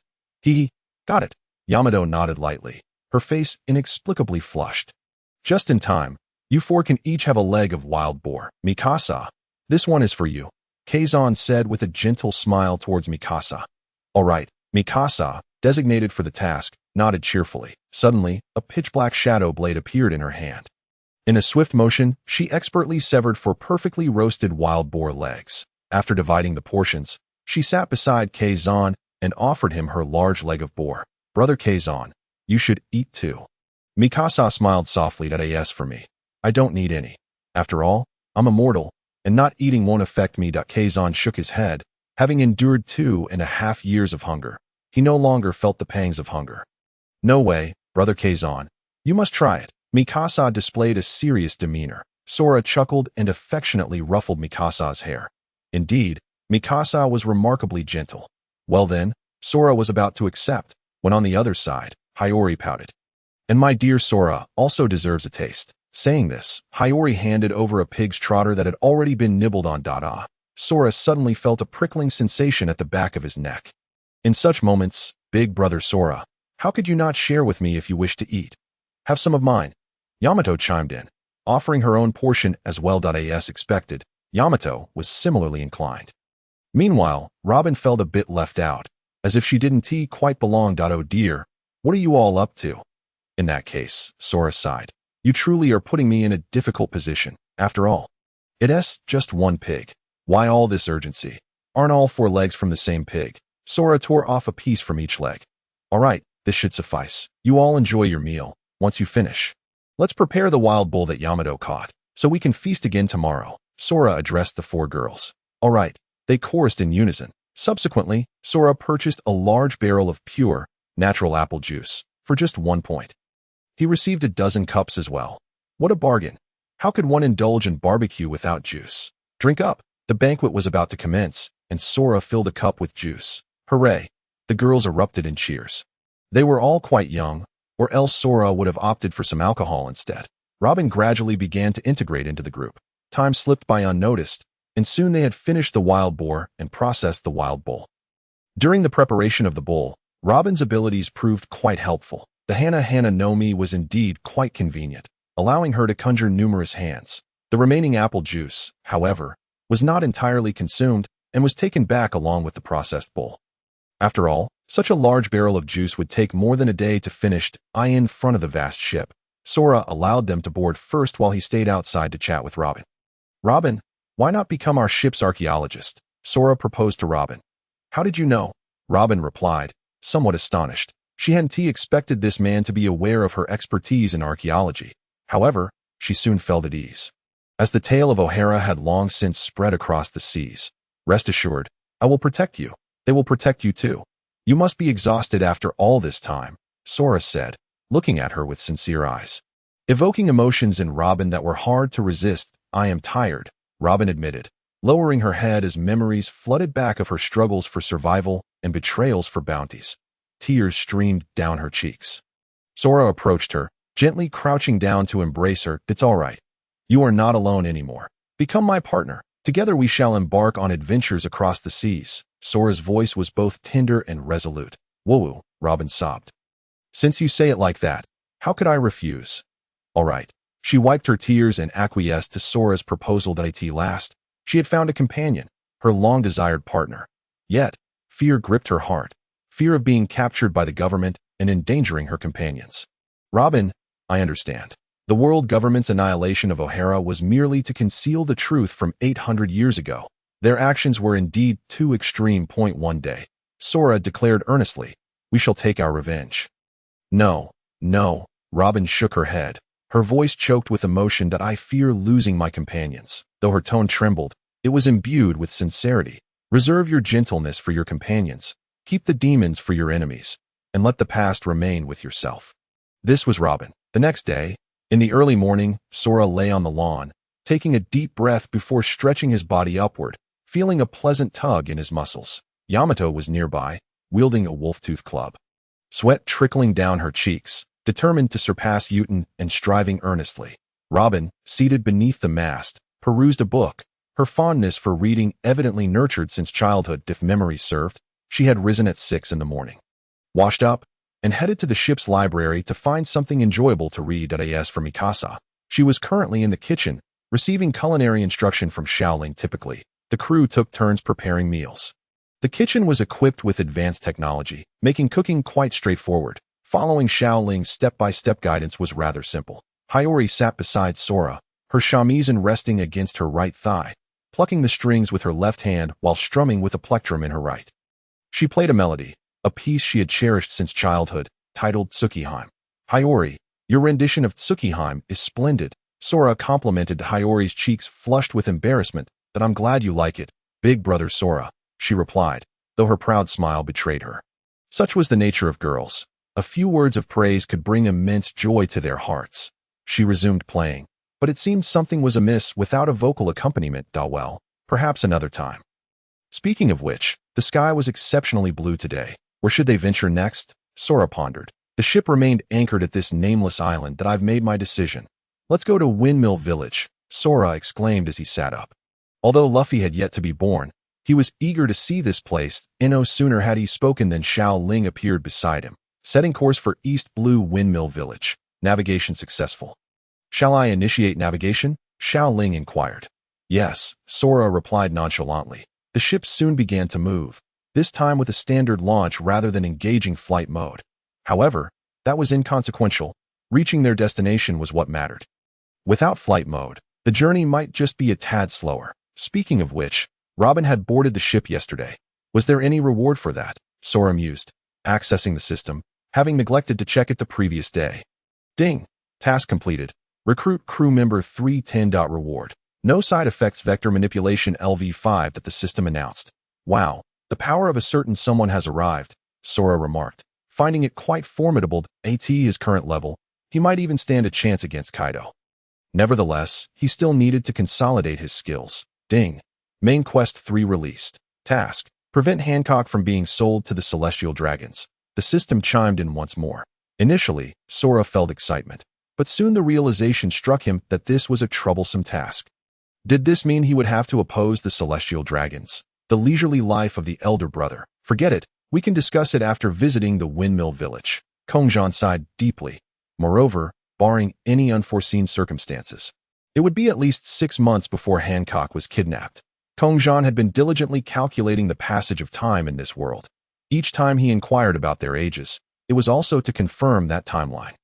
Got it. Yamato nodded lightly, her face inexplicably flushed. Just in time. You four can each have a leg of wild boar. Mikasa, this one is for you, Kazan said with a gentle smile towards Mikasa. All right, Mikasa, designated for the task, nodded cheerfully. Suddenly, a pitch-black shadow blade appeared in her hand. In a swift motion, she expertly severed four perfectly roasted wild boar legs. After dividing the portions, she sat beside Kazan and offered him her large leg of boar. Brother Kazan, you should eat too. Mikasa smiled softly. As for me, I don't need any. After all, I'm immortal, and not eating won't affect me. Kazan shook his head. Having endured 2.5 years of hunger, he no longer felt the pangs of hunger. No way, brother Kazan. You must try it. Mikasa displayed a serious demeanor. Sora chuckled and affectionately ruffled Mikasa's hair. Indeed, Mikasa was remarkably gentle. Well then, Sora was about to accept, when on the other side, Hiyori pouted. And my dear Sora also deserves a taste. Saying this, Hiyori handed over a pig's trotter that had already been nibbled on. Sora suddenly felt a prickling sensation at the back of his neck. In such moments, big brother Sora, how could you not share with me if you wish to eat? Have some of mine. Yamato chimed in, offering her own portion as well. As expected, Yamato was similarly inclined. Meanwhile, Robin felt a bit left out, as if she didn't quite belong. Oh dear, what are you all up to? In that case, Sora sighed. You truly are putting me in a difficult position. After all, it's just one pig. Why all this urgency? Aren't all 4 legs from the same pig? Sora tore off a piece from each leg. All right, this should suffice. You all enjoy your meal. Once you finish, let's prepare the wild bull that Yamato caught, so we can feast again tomorrow. Sora addressed the 4 girls. All right, they chorused in unison. Subsequently, Sora purchased a large barrel of pure, natural apple juice for just 1 point. He received a dozen cups as well. What a bargain. How could one indulge in barbecue without juice? Drink up. The banquet was about to commence, and Sora filled a cup with juice. Hooray! The girls erupted in cheers. They were all quite young, or else Sora would have opted for some alcohol instead. Robin gradually began to integrate into the group. Time slipped by unnoticed, and soon they had finished the wild boar and processed the wild bull. During the preparation of the bull, Robin's abilities proved quite helpful. The Hana no Mi was indeed quite convenient, allowing her to conjure numerous hands. The remaining apple juice, however, was not entirely consumed and was taken back along with the processed bull. After all, such a large barrel of juice would take more than a day to finish. In front of the vast ship, Sora allowed them to board first while he stayed outside to chat with Robin. Robin, why not become our ship's archaeologist? Sora proposed to Robin. How did you know? Robin replied, somewhat astonished. She hadn't expected this man to be aware of her expertise in archaeology. However, she soon felt at ease. As the tale of O'Hara had long since spread across the seas, rest assured, I will protect you. They will protect you too. You must be exhausted after all this time, Sora said, looking at her with sincere eyes. Evoking emotions in Robin that were hard to resist. I am tired, Robin admitted, lowering her head as memories flooded back of her struggles for survival and betrayals for bounties. Tears streamed down her cheeks. Sora approached her, gently crouching down to embrace her. It's all right. You are not alone anymore. Become my partner. Together we shall embark on adventures across the seas. Sora's voice was both tender and resolute. Woo-woo, Robin sobbed. Since you say it like that, how could I refuse? All right. She wiped her tears and acquiesced to Sora's proposal. At last, she had found a companion, her long-desired partner. Yet, fear gripped her heart. Fear of being captured by the government and endangering her companions. Robin, I understand. The world government's annihilation of O'Hara was merely to conceal the truth from 800 years ago. Their actions were indeed too extreme. One day, Sora declared earnestly, we shall take our revenge. No, Robin shook her head. her voice choked with emotion that I fear losing my companions. Though her tone trembled, it was imbued with sincerity. Reserve your gentleness for your companions. Keep the demons for your enemies, and let the past remain with yourself. This was Robin. The next day, in the early morning, Sora lay on the lawn, taking a deep breath before stretching his body upward, feeling a pleasant tug in his muscles. Yamato was nearby, wielding a wolf-tooth club. Sweat trickling down her cheeks, determined to surpass Uten and striving earnestly. Robin, seated beneath the mast, perused a book, her fondness for reading evidently nurtured since childhood. If memory served, she had risen at 6 in the morning, washed up, and headed to the ship's library to find something enjoyable to read. As for Mikasa, she was currently in the kitchen, receiving culinary instruction from Xiaoling. Typically, the crew took turns preparing meals. The kitchen was equipped with advanced technology, making cooking quite straightforward. Following Xiaoling's step-by-step guidance was rather simple. Hiyori sat beside Sora, her shamisen resting against her right thigh, plucking the strings with her left hand while strumming with a plectrum in her right. She played a melody, a piece she had cherished since childhood, titled Tsukihime. Hiyori, your rendition of Tsukihime is splendid. Sora complimented Hiyori's cheeks flushed with embarrassment. That I'm glad you like it, big brother Sora, she replied, though her proud smile betrayed her. Such was the nature of girls. A few words of praise could bring immense joy to their hearts. She resumed playing, but it seemed something was amiss without a vocal accompaniment. Well, perhaps another time. Speaking of which, the sky was exceptionally blue today. Where should they venture next? Sora pondered. The ship remained anchored at this nameless island. That I've made my decision. Let's go to Windmill Village, Sora exclaimed as he sat up. Although Luffy had yet to be born, he was eager to see this place. No sooner had he spoken than Xiao Ling appeared beside him, setting course for East Blue Windmill Village. Navigation successful. Shall I initiate navigation? Xiao Ling inquired. Yes, Sora replied nonchalantly. The ship soon began to move, this time with a standard launch rather than engaging flight mode. However, that was inconsequential. Reaching their destination was what mattered. Without flight mode, the journey might just be a tad slower. Speaking of which, Robin had boarded the ship yesterday. Was there any reward for that? Sora mused, accessing the system, having neglected to check it the previous day. Ding! Task completed. Recruit crew member 310. Reward. No side effects. Vector manipulation LV5 that the system announced. Wow, the power of a certain someone has arrived, Sora remarked, finding it quite formidable. At his current level, he might even stand a chance against Kaido. Nevertheless, he still needed to consolidate his skills. Ding! Main Quest 3 released. Task: prevent Hancock from being sold to the Celestial Dragons. The system chimed in once more. Initially, Sora felt excitement, but soon the realization struck him that this was a troublesome task. Did this mean he would have to oppose the Celestial Dragons? The leisurely life of the elder brother. Forget it, we can discuss it after visiting the Windmill Village. Kongzhan sighed deeply. Moreover, barring any unforeseen circumstances, it would be at least 6 months before Hancock was kidnapped. Kongzhan had been diligently calculating the passage of time in this world. Each time he inquired about their ages, it was also to confirm that timeline.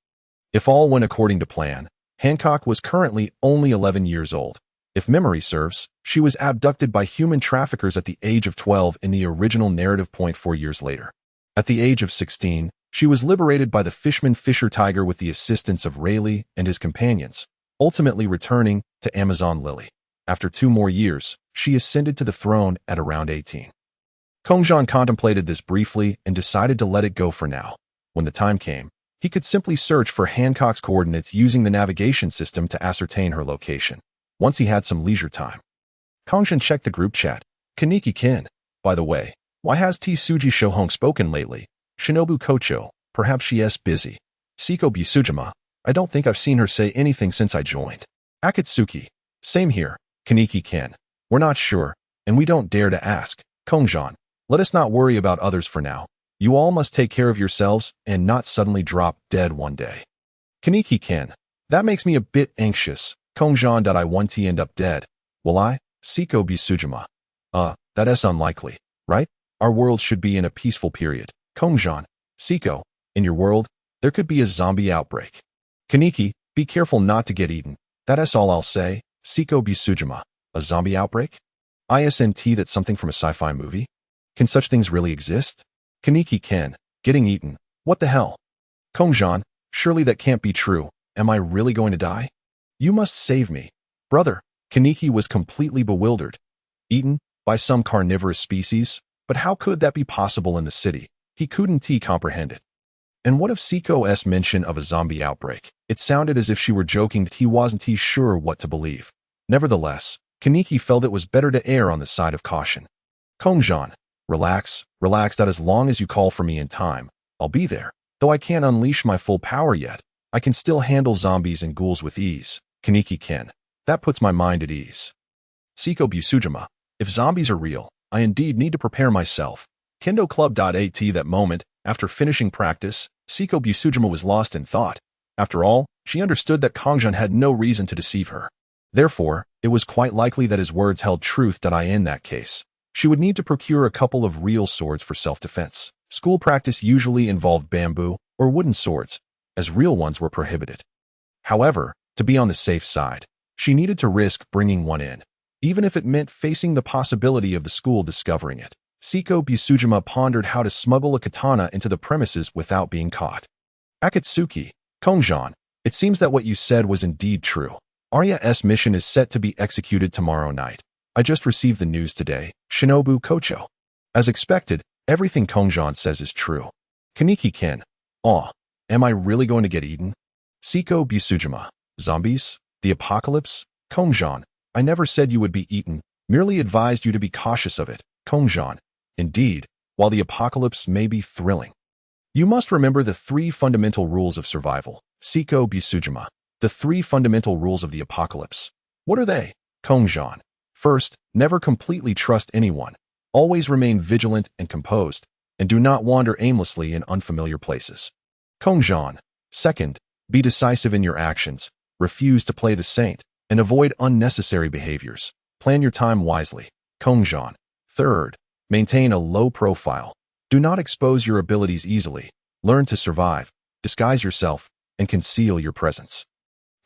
If all went according to plan, Hancock was currently only 11 years old. If memory serves, she was abducted by human traffickers at the age of 12 in the original narrative. 4 years later. At the age of 16, she was liberated by the Fishman Fisher Tiger with the assistance of Rayleigh and his companions, ultimately returning to Amazon Lily. After 2 more years, she ascended to the throne at around 18. Kongzhan contemplated this briefly and decided to let it go for now. When the time came, he could simply search for Hancock's coordinates using the navigation system to ascertain her location. Once he had some leisure time, Kongzhan checked the group chat. Kaneki-kin, by the way, why has Tsuji Shohong spoken lately? Shinobu Kocho, perhaps she is busy. Siko Busujima, I don't think I've seen her say anything since I joined. Akatsuki, same here. Kaneki-kin, we're not sure, and we don't dare to ask. Kongzhan, let us not worry about others for now. You all must take care of yourselves and not suddenly drop dead one day. Kaneki-kin, that makes me a bit anxious. Kongzhan, I want to end up dead. Will I? Siko Busujima. That is unlikely, right? Our world should be in a peaceful period. Kongzhan, Siko, in your world, there could be a zombie outbreak. Kaneki, be careful not to get eaten. That is all I'll say. Siko Busujima. A zombie outbreak? ISNT, that's something from a sci-fi movie? Can such things really exist? Kaneki-kin, getting eaten. What the hell? Kongzhan, surely that can't be true. Am I really going to die? You must save me. Brother, Kaneki was completely bewildered. Eaten by some carnivorous species? But how could that be possible in the city? He couldn't comprehend it. And what of Siko's mention of a zombie outbreak? It sounded as if she were joking, but he wasn't sure what to believe. Nevertheless, Kaneki felt it was better to err on the side of caution. Kongzhan, relax, that as long as you call for me in time, I'll be there. Though I can't unleash my full power yet, I can still handle zombies and ghouls with ease. Kaneki can. That puts my mind at ease. Siko Busujima, if zombies are real, I indeed need to prepare myself. Kendo Club.at that moment, after finishing practice, Siko Busujima was lost in thought. After all, she understood that Kongzhan had no reason to deceive her. Therefore, it was quite likely that his words held truth. In that case, she would need to procure a couple of real swords for self-defense. School practice usually involved bamboo or wooden swords, as real ones were prohibited. However, to be on the safe side, she needed to risk bringing one in, even if it meant facing the possibility of the school discovering it. Siko Busujima pondered how to smuggle a katana into the premises without being caught. Akatsuki, Kongzhan, it seems that what you said was indeed true. Arya's mission is set to be executed tomorrow night. I just received the news today, Shinobu Kocho. As expected, everything Kongzhan says is true. Kaneki-ken. Aw, am I really going to get eaten? Siko Busujima. Zombies? The apocalypse? Kongzhan, I never said you would be eaten, merely advised you to be cautious of it. Kongzhan. Indeed, while the apocalypse may be thrilling, you must remember the 3 fundamental rules of survival. Siko Busujima. The 3 fundamental rules of the apocalypse. What are they? Kongzhan. First, never completely trust anyone. Always remain vigilant and composed, and do not wander aimlessly in unfamiliar places. Kongzhan. Second, be decisive in your actions. Refuse to play the saint, and avoid unnecessary behaviors. Plan your time wisely. Kongzhan. Third, maintain a low profile. Do not expose your abilities easily. Learn to survive, disguise yourself, and conceal your presence.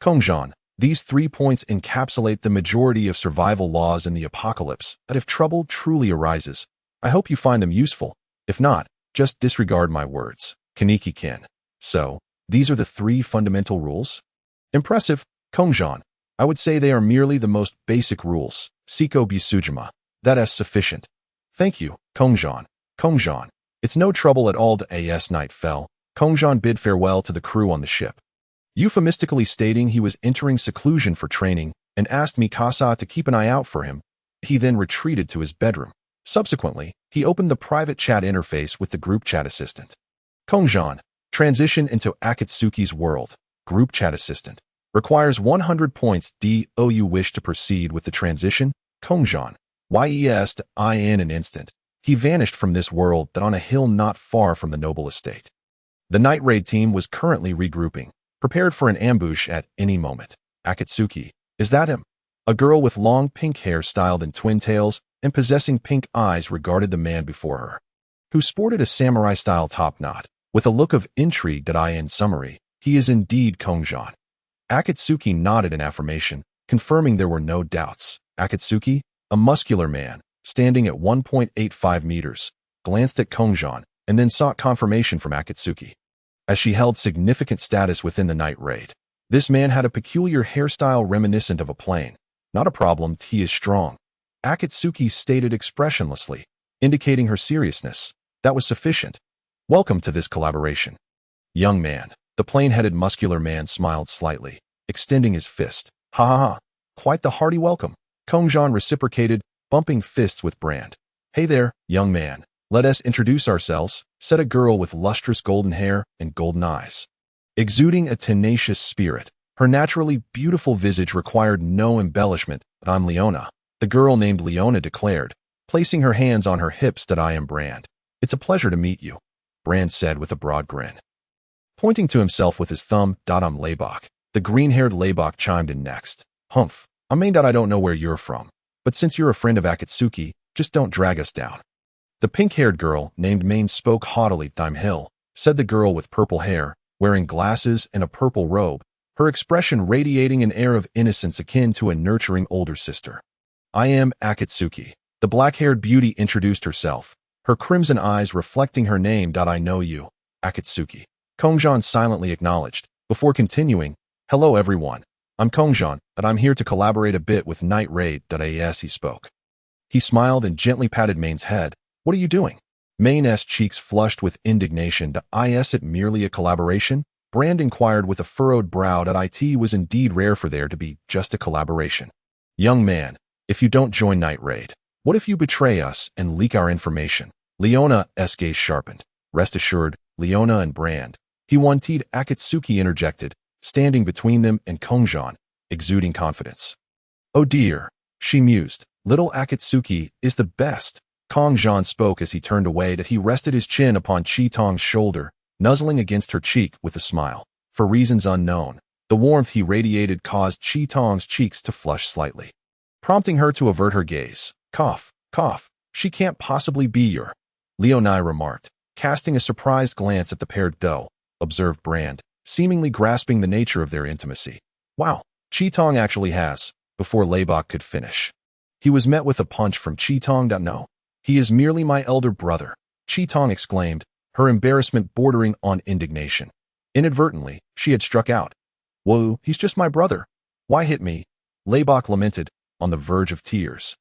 Kongzhan. These 3 points encapsulate the majority of survival laws in the apocalypse, that if trouble truly arises, I hope you find them useful. If not, just disregard my words. Kaneki-ken. So, these are the 3 fundamental rules? Impressive, Kongzhan. I would say they are merely the most basic rules. Siko Busujima. That is sufficient. Thank you, Kongzhan. Kongzhan. It's no trouble at all. As night fell, Kongzhan bid farewell to the crew on the ship, euphemistically stating he was entering seclusion for training, and asked Mikasa to keep an eye out for him. He then retreated to his bedroom. Subsequently, he opened the private chat interface with the group chat assistant. Kongzhan. Transition into Akatsuki's world. Group chat assistant. Requires 100 points. Do you wish to proceed with the transition? Kongzhan. Yes. In an instant, he vanished from this world on a hill not far from the noble estate. The night raid team was currently regrouping, prepared for an ambush at any moment. Akatsuki. Is that him? A girl with long pink hair styled in twin tails and possessing pink eyes regarded the man before her, who sported a samurai-style top knot, with a look of intrigue. In summary, he is indeed Kongzhan. Akatsuki nodded in affirmation, confirming there were no doubts. Akatsuki, a muscular man, standing at 1.85 meters, glanced at Kongzhan and then sought confirmation from Akatsuki, as she held significant status within the night raid. This man had a peculiar hairstyle reminiscent of a plane. Not a problem, he is strong. Akatsuki stated expressionlessly, indicating her seriousness. That was sufficient. Welcome to this collaboration. Young man. The plain-headed muscular man smiled slightly, extending his fist. Ha ha ha. Quite the hearty welcome. Kongzhan reciprocated, bumping fists with Brand. Hey there, young man. Let us introduce ourselves, said a girl with lustrous golden hair and golden eyes, exuding a tenacious spirit. Her naturally beautiful visage required no embellishment. I'm Leona, the girl named Leona declared, placing her hands on her hips. I am Brand. It's a pleasure to meet you, Brand said with a broad grin, pointing to himself with his thumb. I'm Laibach. The green-haired Laibach chimed in next. Humph, I don't know where you're from, but since you're a friend of Akatsuki, just don't drag us down. The pink-haired girl named Maine spoke haughtily. I'm Hill, said the girl with purple hair, wearing glasses and a purple robe, her expression radiating an air of innocence akin to a nurturing older sister. I am Akatsuki. The black-haired beauty introduced herself, her crimson eyes reflecting her name. I know you, Akatsuki. Kongzhan silently acknowledged, before continuing. Hello everyone. I'm Kongzhan, and I'm here to collaborate a bit with Night Raid.as he spoke. He smiled and gently patted Main's head. What are you doing? Main's cheeks flushed with indignation. Is it merely a collaboration? Brand inquired with a furrowed brow. It was indeed rare for there to be just a collaboration. Young man, if you don't join Night Raid, what if you betray us and leak our information? Leona's gaze sharpened. Rest assured, Leona and Brand. He wanted Akatsuki interjected, standing between them and Kongzhan, exuding confidence. Oh dear, she mused. Little Akatsuki is the best. Kongzhan spoke as he turned away. He rested his chin upon Chi-Tong's shoulder, nuzzling against her cheek with a smile. For reasons unknown, the warmth he radiated caused Chi-Tong's cheeks to flush slightly, prompting her to avert her gaze. Cough, cough, she can't possibly be your... Leoni remarked, casting a surprised glance at the paired doe, observed Brand, seemingly grasping the nature of their intimacy. Wow, Chi-Tong actually has, before Leibach could finish. He was met with a punch from Chi-Tong. No, he is merely my elder brother, Chi-Tong exclaimed, her embarrassment bordering on indignation. Inadvertently, she had struck out. Whoa, he's just my brother. Why hit me? Leibach lamented, on the verge of tears.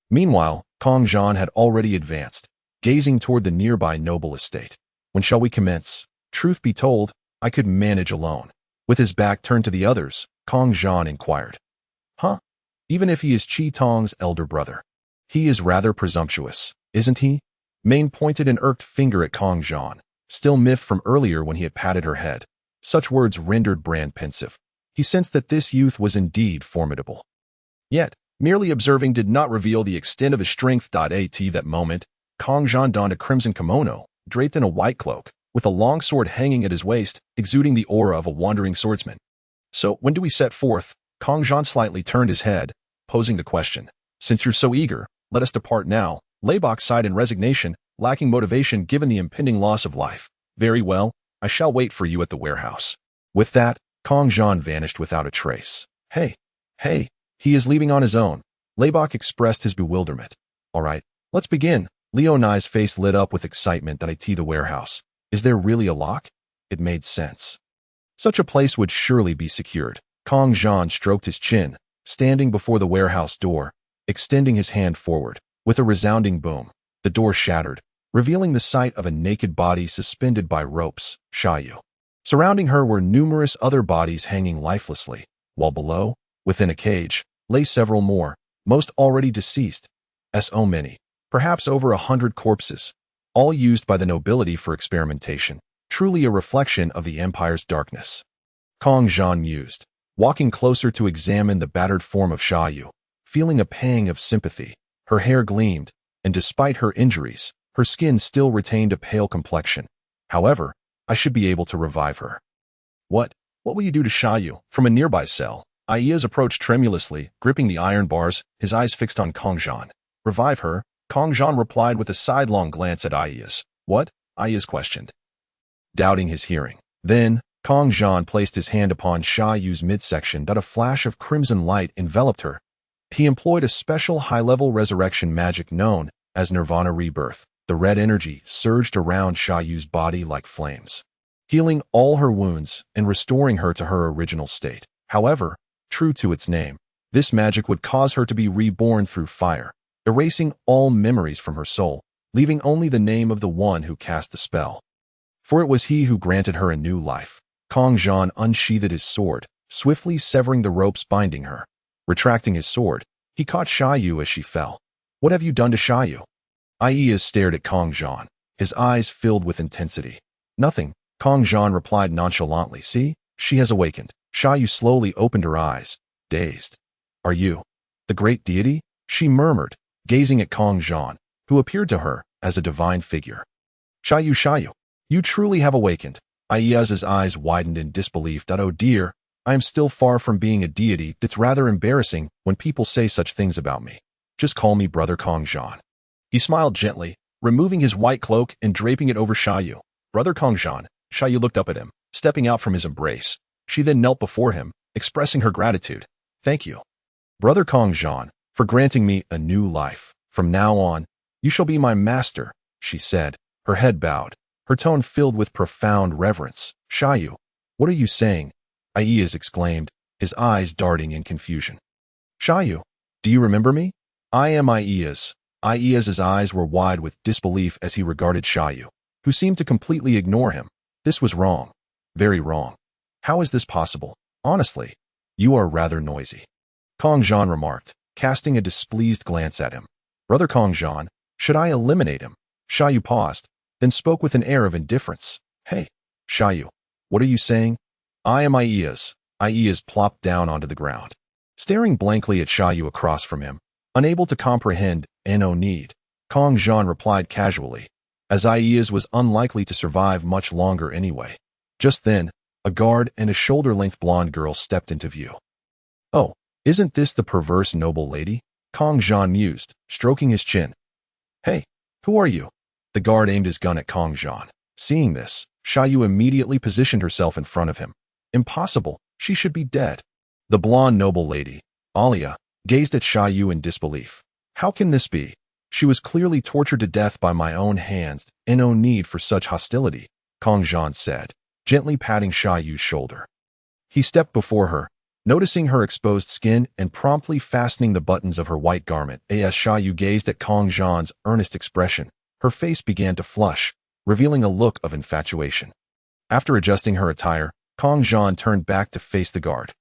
Meanwhile, Kongzhan had already advanced, gazing toward the nearby noble estate. When shall we commence? Truth be told, I could manage alone. With his back turned to the others, Kongzhan inquired. Huh? Even if he is Chi-Tong's elder brother. He is rather presumptuous, isn't he? Main pointed an irked finger at Kongzhan, still miffed from earlier when he had patted her head. Such words rendered Brand pensive. He sensed that this youth was indeed formidable. Yet, merely observing did not reveal the extent of his strength. At that moment, Kongzhan donned a crimson kimono, draped in a white cloak, with a long sword hanging at his waist, exuding the aura of a wandering swordsman. So, when do we set forth? Kongzhan slightly turned his head, posing the question. Since you're so eager, let us depart now. Leibach sighed in resignation, lacking motivation given the impending loss of life. Very well, I shall wait for you at the warehouse. With that, Kongzhan vanished without a trace. Hey, he is leaving on his own. Leibach expressed his bewilderment. All right, let's begin. Leoni's face lit up with excitement. The warehouse. Is there really a lock? It made sense. Such a place would surely be secured. Kongzhan stroked his chin, standing before the warehouse door, extending his hand forward. With a resounding boom, the door shattered, revealing the sight of a naked body suspended by ropes, Xiaoyu. Surrounding her were numerous other bodies hanging lifelessly, while below, within a cage, lay several more, most already deceased. So many, perhaps over 100 corpses, all used by the nobility for experimentation, truly a reflection of the Empire's darkness. Kongzhan mused, walking closer to examine the battered form of Xiaoyu, feeling a pang of sympathy. Her hair gleamed, and despite her injuries, her skin still retained a pale complexion. However, I should be able to revive her. What will you do to Xiaoyu? From a nearby cell, Aias approached tremulously, gripping the iron bars, his eyes fixed on Kongzhan. Revive her? Kongzhan replied with a sidelong glance at Aias. What? Aias questioned, doubting his hearing. Then, Kongzhan placed his hand upon Xiaoyu's midsection. A flash of crimson light enveloped her. He employed a special high-level resurrection magic known as Nirvana Rebirth. The red energy surged around Xiaoyu's body like flames, healing all her wounds and restoring her to her original state. However, true to its name, this magic would cause her to be reborn through fire, erasing all memories from her soul, leaving only the name of the one who cast the spell. For it was he who granted her a new life. Kongzhan unsheathed his sword, swiftly severing the ropes binding her. Retracting his sword, he caught Xiaoyu as she fell. What have you done to Xiaoyu? Aias stared at Kongzhan, his eyes filled with intensity. Nothing, Kongzhan replied nonchalantly. See, she has awakened. Xiaoyu slowly opened her eyes, dazed. Are you the great deity? She murmured, gazing at Kongzhan, who appeared to her as a divine figure. Xiaoyu, you truly have awakened. Aias's eyes widened in disbelief. Oh dear, I am still far from being a deity. It's rather embarrassing when people say such things about me. Just call me Brother Kongzhan. He smiled gently, removing his white cloak and draping it over Xiaoyu. Brother Kongzhan. Xiaoyu looked up at him, stepping out from his embrace. She then knelt before him, expressing her gratitude. Thank you, Brother Kongzhan, for granting me a new life. From now on, you shall be my master, she said, her head bowed, her tone filled with profound reverence. Xiaoyu, what are you saying? Aias exclaimed, his eyes darting in confusion. Xiaoyu, do you remember me? I am Aias. Aias's eyes were wide with disbelief as he regarded Xiaoyu, who seemed to completely ignore him. This was wrong. Very wrong. How is this possible? Honestly, you are rather noisy. Kongzhan remarked, casting a displeased glance at him. Brother Kongzhan, should I eliminate him? Xiaoyu paused, then spoke with an air of indifference. Hey, Xiaoyu, what are you saying? I am Aias. Aias plopped down onto the ground, staring blankly at Xiaoyu across from him, unable to comprehend no need. Kongzhan replied casually, as Aias was unlikely to survive much longer anyway. Just then, a guard and a shoulder-length blonde girl stepped into view. Oh, isn't this the perverse noble lady? Kongzhan mused, stroking his chin. Hey, who are you? The guard aimed his gun at Kongzhan. Seeing this, Xiaoyu immediately positioned herself in front of him. Impossible, she should be dead. The blonde noble lady, Alia, gazed at Xiaoyu in disbelief. How can this be? She was clearly tortured to death by my own hands, and no need for such hostility, Kongzhan said, gently patting Xiaoyu's shoulder. He stepped before her, noticing her exposed skin and promptly fastening the buttons of her white garment. As Xiaoyu gazed at Kongzhan's earnest expression, her face began to flush, revealing a look of infatuation. After adjusting her attire, Kongzhan turned back to face the guard.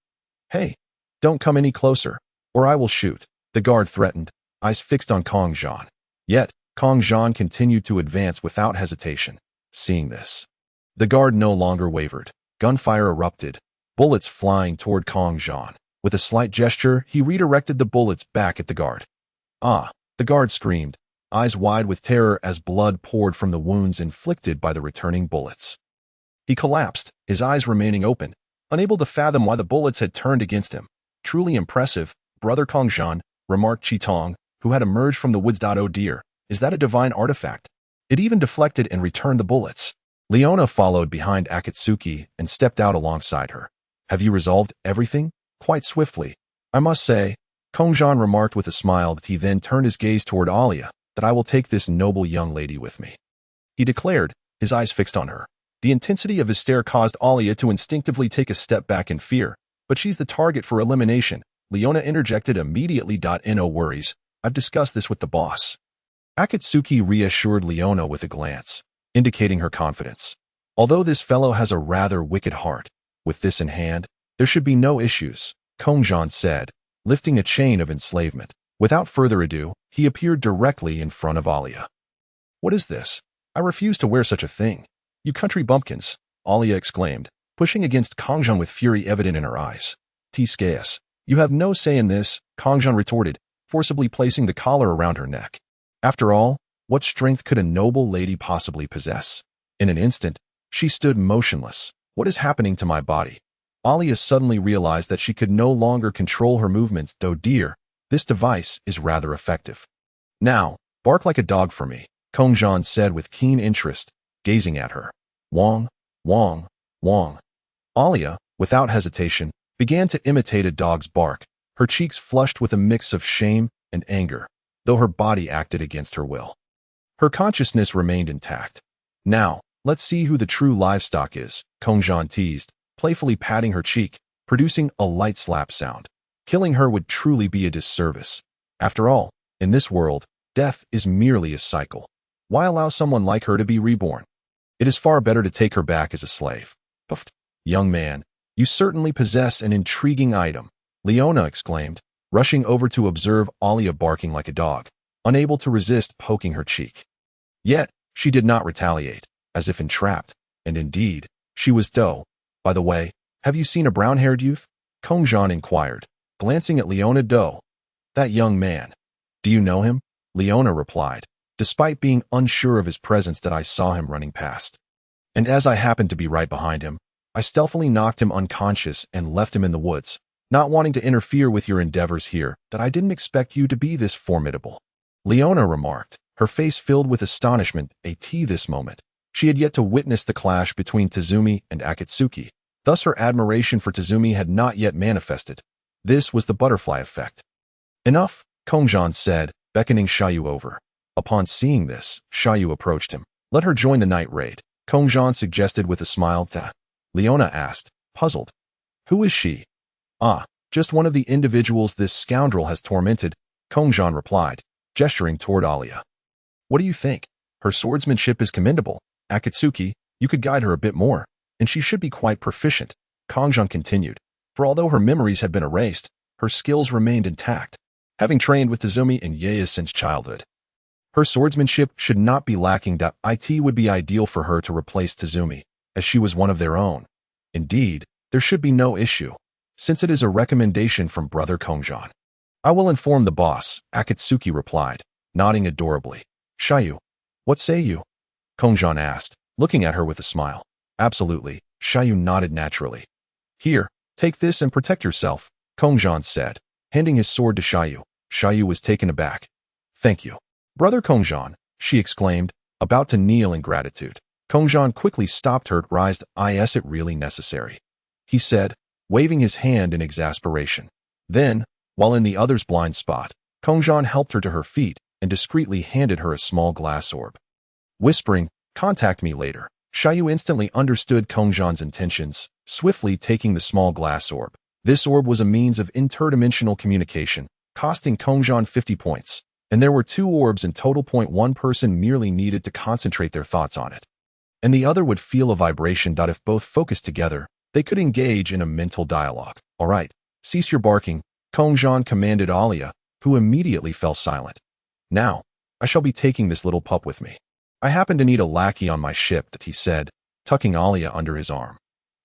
Hey, don't come any closer, or I will shoot, the guard threatened, eyes fixed on Kongzhan. Yet, Kongzhan continued to advance without hesitation. Seeing this, the guard no longer wavered. Gunfire erupted, bullets flying toward Kongzhan. With a slight gesture, he redirected the bullets back at the guard. Ah, the guard screamed, eyes wide with terror as blood poured from the wounds inflicted by the returning bullets. He collapsed, his eyes remaining open, unable to fathom why the bullets had turned against him. Truly impressive, Brother Kongzhan, remarked Chitong, who had emerged from the woods. Oh dear, is that a divine artifact? It even deflected and returned the bullets. Leona followed behind Akatsuki and stepped out alongside her. Have you resolved everything? Quite swiftly. I must say, Kongzhan remarked with a smile. He then turned his gaze toward Alia, that I will take this noble young lady with me. He declared, his eyes fixed on her. The intensity of his stare caused Alia to instinctively take a step back in fear, but she's the target for elimination. Leona interjected immediately. No worries, I've discussed this with the boss. Akatsuki reassured Leona with a glance, indicating her confidence. Although this fellow has a rather wicked heart, with this in hand, there should be no issues, Kongzhan said, lifting a chain of enslavement. Without further ado, he appeared directly in front of Alia. What is this? I refuse to wear such a thing. You country bumpkins, Alia exclaimed, pushing against Kongzhan with fury evident in her eyes. T-Scaeus, you have no say in this, Kongzhan retorted, forcibly placing the collar around her neck. After all, what strength could a noble lady possibly possess? In an instant, she stood motionless. What is happening to my body? Alia suddenly realized that she could no longer control her movements. Oh dear, this device is rather effective. Now, bark like a dog for me, Kongzhan said with keen interest, gazing at her. Wong, Wong, Wong. Alia, without hesitation, began to imitate a dog's bark, her cheeks flushed with a mix of shame and anger, though her body acted against her will. Her consciousness remained intact. Now, let's see who the true livestock is, Kongzhan teased, playfully patting her cheek, producing a light slap sound. Killing her would truly be a disservice. After all, in this world, death is merely a cycle. Why allow someone like her to be reborn? It is far better to take her back as a slave. Puffed. Young man, you certainly possess an intriguing item, Leona exclaimed, rushing over to observe Alia barking like a dog, unable to resist poking her cheek. Yet, she did not retaliate, as if entrapped, and indeed, she was though. By the way, have you seen a brown-haired youth? Kongzhan inquired, glancing at Leona Do. That young man. Do you know him? Leona replied, despite being unsure of his presence. That I saw him running past. And as I happened to be right behind him, I stealthily knocked him unconscious and left him in the woods, not wanting to interfere with your endeavors here. That I didn't expect you to be this formidable, Leona remarked, her face filled with astonishment. This moment, she had yet to witness the clash between Tazumi and Akatsuki, thus her admiration for Tazumi had not yet manifested. This was the butterfly effect. Enough, Kongzhan said, beckoning Xiaoyu over. Upon seeing this, Xiaoyu approached him. Let her join the night raid, Kongzhan suggested with a smile. Leona asked, puzzled. Who is she? Ah, just one of the individuals this scoundrel has tormented, Kongzhan replied, gesturing toward Alia. What do you think? Her swordsmanship is commendable. Akatsuki, you could guide her a bit more, and she should be quite proficient, Kongzhan continued, for although her memories had been erased, her skills remained intact, having trained with Tazumi and Yaya since childhood. Her swordsmanship should not be lacking. It would be ideal for her to replace Tazumi, as she was one of their own. Indeed, there should be no issue, since it is a recommendation from Brother Kongzhan. I will inform the boss, Akatsuki replied, nodding adorably. Shayu, what say you? Kongzhan asked, looking at her with a smile. Absolutely, Shayu nodded naturally. Here, take this and protect yourself, Kongzhan said, handing his sword to Shayu. Shayu was taken aback. Thank you. Brother Kongzhan, she exclaimed, about to kneel in gratitude. Kongzhan quickly stopped her. Is it really necessary? He said, waving his hand in exasperation. Then, while in the other's blind spot, Kongzhan helped her to her feet and discreetly handed her a small glass orb. Whispering, contact me later, Shayu instantly understood Kongzhan's intentions, swiftly taking the small glass orb. This orb was a means of interdimensional communication, costing Kongzhan 50 points, and there were 2 orbs in total. One person merely needed to concentrate their thoughts on it, and the other would feel a vibration. If both focused together, they could engage in a mental dialogue. All right, cease your barking, Kongzhan commanded Alia, who immediately fell silent. Now, I shall be taking this little pup with me. I happen to need a lackey on my ship, he said, tucking Alia under his arm.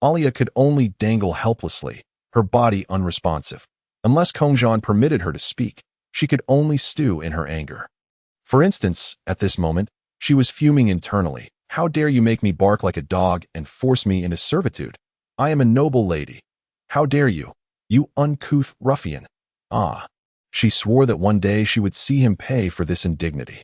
Alia could only dangle helplessly, her body unresponsive. Unless Kongzhan permitted her to speak, she could only stew in her anger. For instance, at this moment, she was fuming internally. How dare you make me bark like a dog and force me into servitude? I am a noble lady. How dare you, you uncouth ruffian? Ah. She swore that one day she would see him pay for this indignity.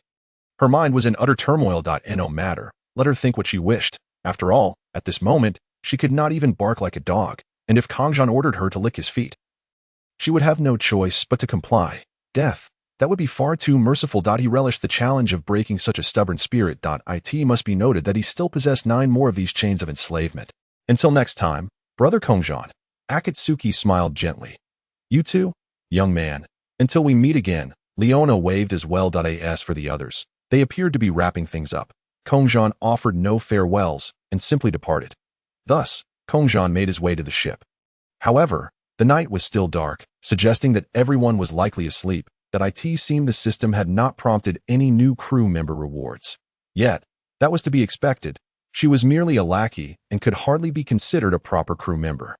Her mind was in utter turmoil. No matter, let her think what she wished. After all, at this moment, she could not even bark like a dog, and if Kongzhan ordered her to lick his feet, she would have no choice but to comply. Death, that would be far too merciful. He relished the challenge of breaking such a stubborn spirit. It must be noted that he still possessed 9 more of these chains of enslavement. Until next time, Brother Kongzhan, Akatsuki smiled gently. You too, young man. Until we meet again, Leona waved as well. As for the others, they appeared to be wrapping things up. Kongzhan offered no farewells and simply departed. Thus, Kongzhan made his way to the ship. However, the night was still dark, suggesting that everyone was likely asleep. It seemed the system had not prompted any new crew member rewards. Yet, that was to be expected. She was merely a lackey and could hardly be considered a proper crew member.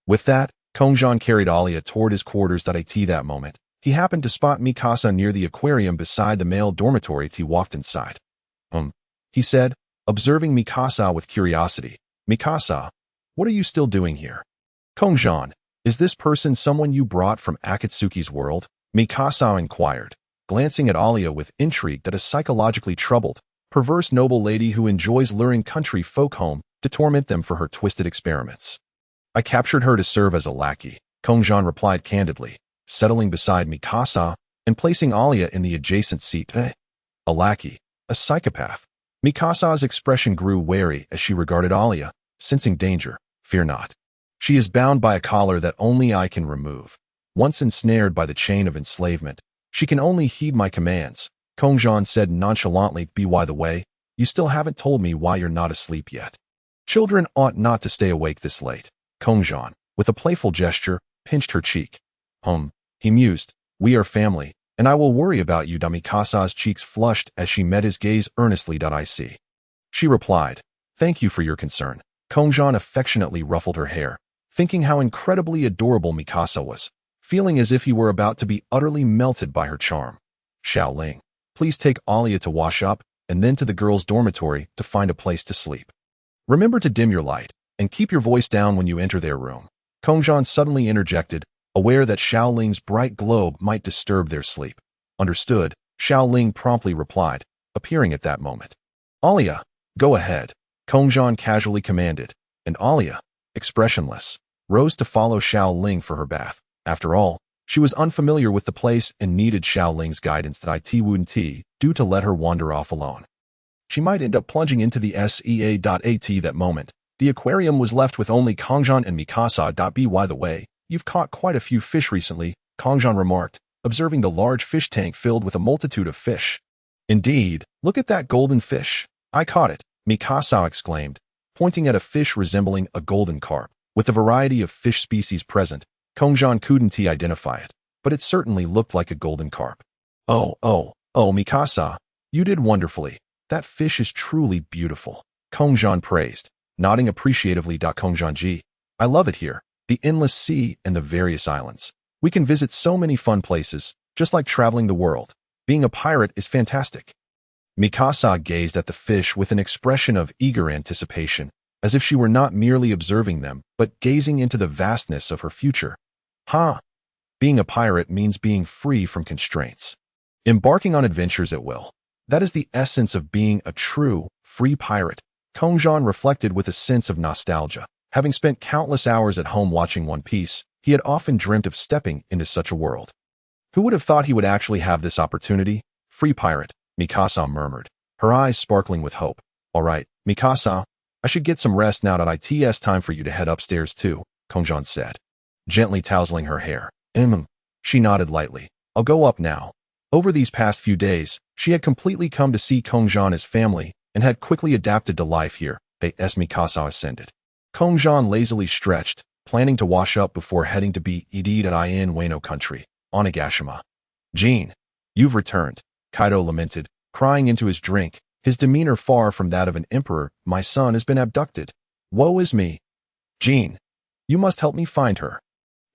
With that, Kongzhan carried Alia toward his quarters. That moment, he happened to spot Mikasa near the aquarium beside the male dormitory. He walked inside. He said, observing Mikasa with curiosity. Mikasa, what are you still doing here? Kongzhan, is this person someone you brought from Akatsuki's world? Mikasa inquired, glancing at Alia with intrigue. A psychologically troubled, perverse noble lady who enjoys luring country folk home to torment them for her twisted experiments. I captured her to serve as a lackey, Kongzhan replied candidly, settling beside Mikasa and placing Alia in the adjacent seat. A lackey, a psychopath. Mikasa's expression grew wary as she regarded Alia, sensing danger. Fear not. She is bound by a collar that only I can remove. Once ensnared by the chain of enslavement, she can only heed my commands, Kongzhan said nonchalantly. By the way, you still haven't told me why you're not asleep yet. Children ought not to stay awake this late. Kongzhan, with a playful gesture, pinched her cheek. He mused. We are family, and I will worry about you. Mikasa's cheeks flushed as she met his gaze earnestly. I see. She replied. Thank you for your concern. Kongzhan affectionately ruffled her hair, thinking how incredibly adorable Mikasa was, feeling as if he were about to be utterly melted by her charm. Xiaoling, please take Alia to wash up, and then to the girls' dormitory to find a place to sleep. Remember to dim your light, and keep your voice down when you enter their room. Kongzhan suddenly interjected, aware that Xiaoling's bright globe might disturb their sleep. Understood, Xiaoling promptly replied, appearing at that moment. Alia, go ahead, Kongzhan casually commanded, and Alia, expressionless, rose to follow Xiaoling for her bath. After all, she was unfamiliar with the place and needed Xiaoling's guidance. It wouldn't do to let her wander off alone. She might end up plunging into the sea. At that moment, The aquarium was left with only Kongzhan and Mikasa. By the way, you've caught quite a few fish recently, Kongzhan remarked, observing the large fish tank filled with a multitude of fish. Indeed, look at that golden fish. I caught it, Mikasa exclaimed, pointing at a fish resembling a golden carp. With a variety of fish species present, Kongzhan couldn't identify it, but it certainly looked like a golden carp. Oh, Mikasa, you did wonderfully. That fish is truly beautiful, Kongzhan praised, nodding appreciatively. Kongzhan-ji, I love it here, the endless sea and the various islands. We can visit so many fun places, just like traveling the world. Being a pirate is fantastic. Mikasa gazed at the fish with an expression of eager anticipation, as if she were not merely observing them, but gazing into the vastness of her future. Being a pirate means being free from constraints. Embarking on adventures at will. That is the essence of being a true, free pirate, Kongzhan reflected with a sense of nostalgia. Having spent countless hours at home watching One Piece, he had often dreamt of stepping into such a world. Who would have thought he would actually have this opportunity? Free pirate, Mikasa murmured, her eyes sparkling with hope. All right, Mikasa, I should get some rest now. It's time for you to head upstairs too, Kongzhan said, gently tousling her hair. She nodded lightly. I'll go up now. Over these past few days, she had completely come to see Kongzhan as family and had quickly adapted to life here. As Mikasa ascended, Kongzhan lazily stretched, planning to wash up before heading to be in Wano country, Onigashima. Jean, you've returned, Kaido lamented, crying into his drink, his demeanor far from that of an emperor. My son has been abducted. Woe is me. Jean, you must help me find her.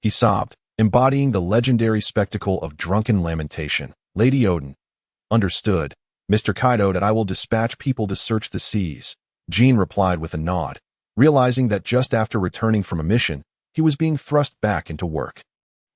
He sobbed, embodying the legendary spectacle of drunken lamentation. Lady Odin. Understood, Mr. Kaido. That I will dispatch people to search the seas, Jean replied with a nod, realizing that just after returning from a mission, he was being thrust back into work.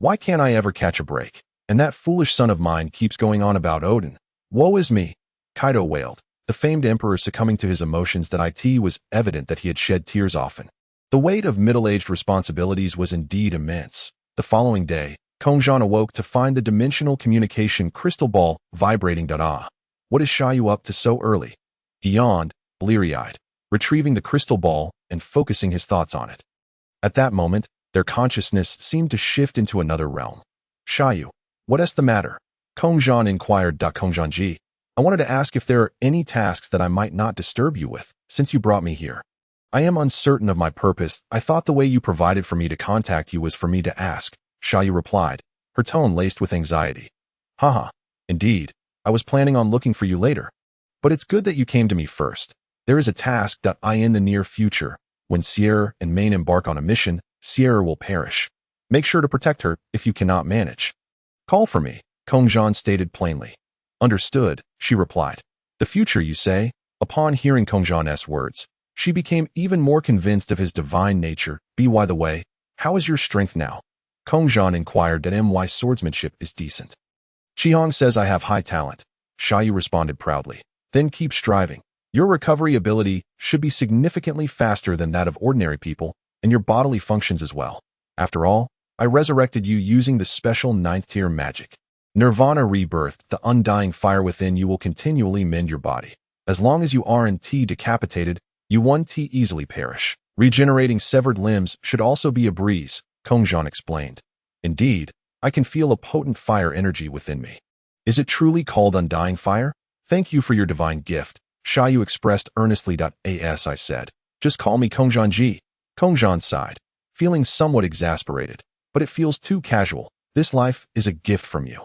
Why can't I ever catch a break? And that foolish son of mine keeps going on about Odin. Woe is me, Kaido wailed, the famed emperor succumbing to his emotions. That it was evident that he had shed tears often. The weight of middle-aged responsibilities was indeed immense. The following day, Kongzhan awoke to find the dimensional communication crystal ball vibrating. What is Shayu up to so early? He yawned, bleary-eyed, retrieving the crystal ball and focusing his thoughts on it. At that moment, their consciousness seemed to shift into another realm. Shayu, what is the matter? Kongzhan inquired. Kongzhan-ji, I wanted to ask if there are any tasks that I might not disturb you with, since you brought me here. I am uncertain of my purpose. I thought the way you provided for me to contact you was for me to ask, Shayu replied, her tone laced with anxiety. Indeed, I was planning on looking for you later. But it's good that you came to me first. There is a task that in the near future, when Sierra and Main embark on a mission, Sierra will perish. Make sure to protect her if you cannot manage. Call for me, Kongzhan stated plainly. Understood, she replied. The future, you say? Upon hearing Kongzhan's words, she became even more convinced of his divine nature. By the way, how is your strength now? Kongzhan inquired. My swordsmanship is decent. Chihong says I have high talent, Shayu responded proudly. Then keep striving. Your recovery ability should be significantly faster than that of ordinary people, and your bodily functions as well. After all, I resurrected you using the special 9th-tier magic. Nirvana Rebirth, the undying fire within you will continually mend your body. As long as you aren't decapitated, you won't easily perish. Regenerating severed limbs should also be a breeze, Kongzhan explained. Indeed, I can feel a potent fire energy within me. Is it truly called undying fire? Thank you for your divine gift, Shayu expressed earnestly. As I said, just call me Kongzhan-ji. Kongzhan sighed, feeling somewhat exasperated, but it feels too casual. This life is a gift from you.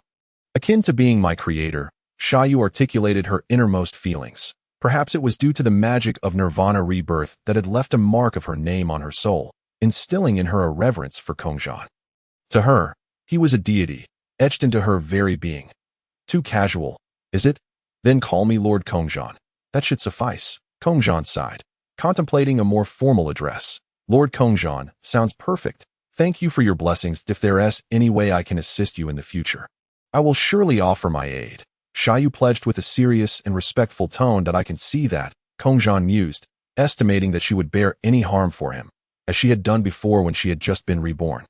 Akin to being my creator, Shayu articulated her innermost feelings. Perhaps it was due to the magic of Nirvana Rebirth that had left a mark of her name on her soul, instilling in her a reverence for Kongzhan. To her, he was a deity, etched into her very being. Too casual, is it? Then call me Lord Kongzhan. That should suffice, Kongzhan sighed, contemplating a more formal address. Lord Kongzhan, sounds perfect. Thank you for your blessings. If there is any way I can assist you in the future, I will surely offer my aid, Shayu pledged with a serious and respectful tone. I can see that, Kongzhan mused, estimating that she would bear any harm for him, as she had done before when she had just been reborn.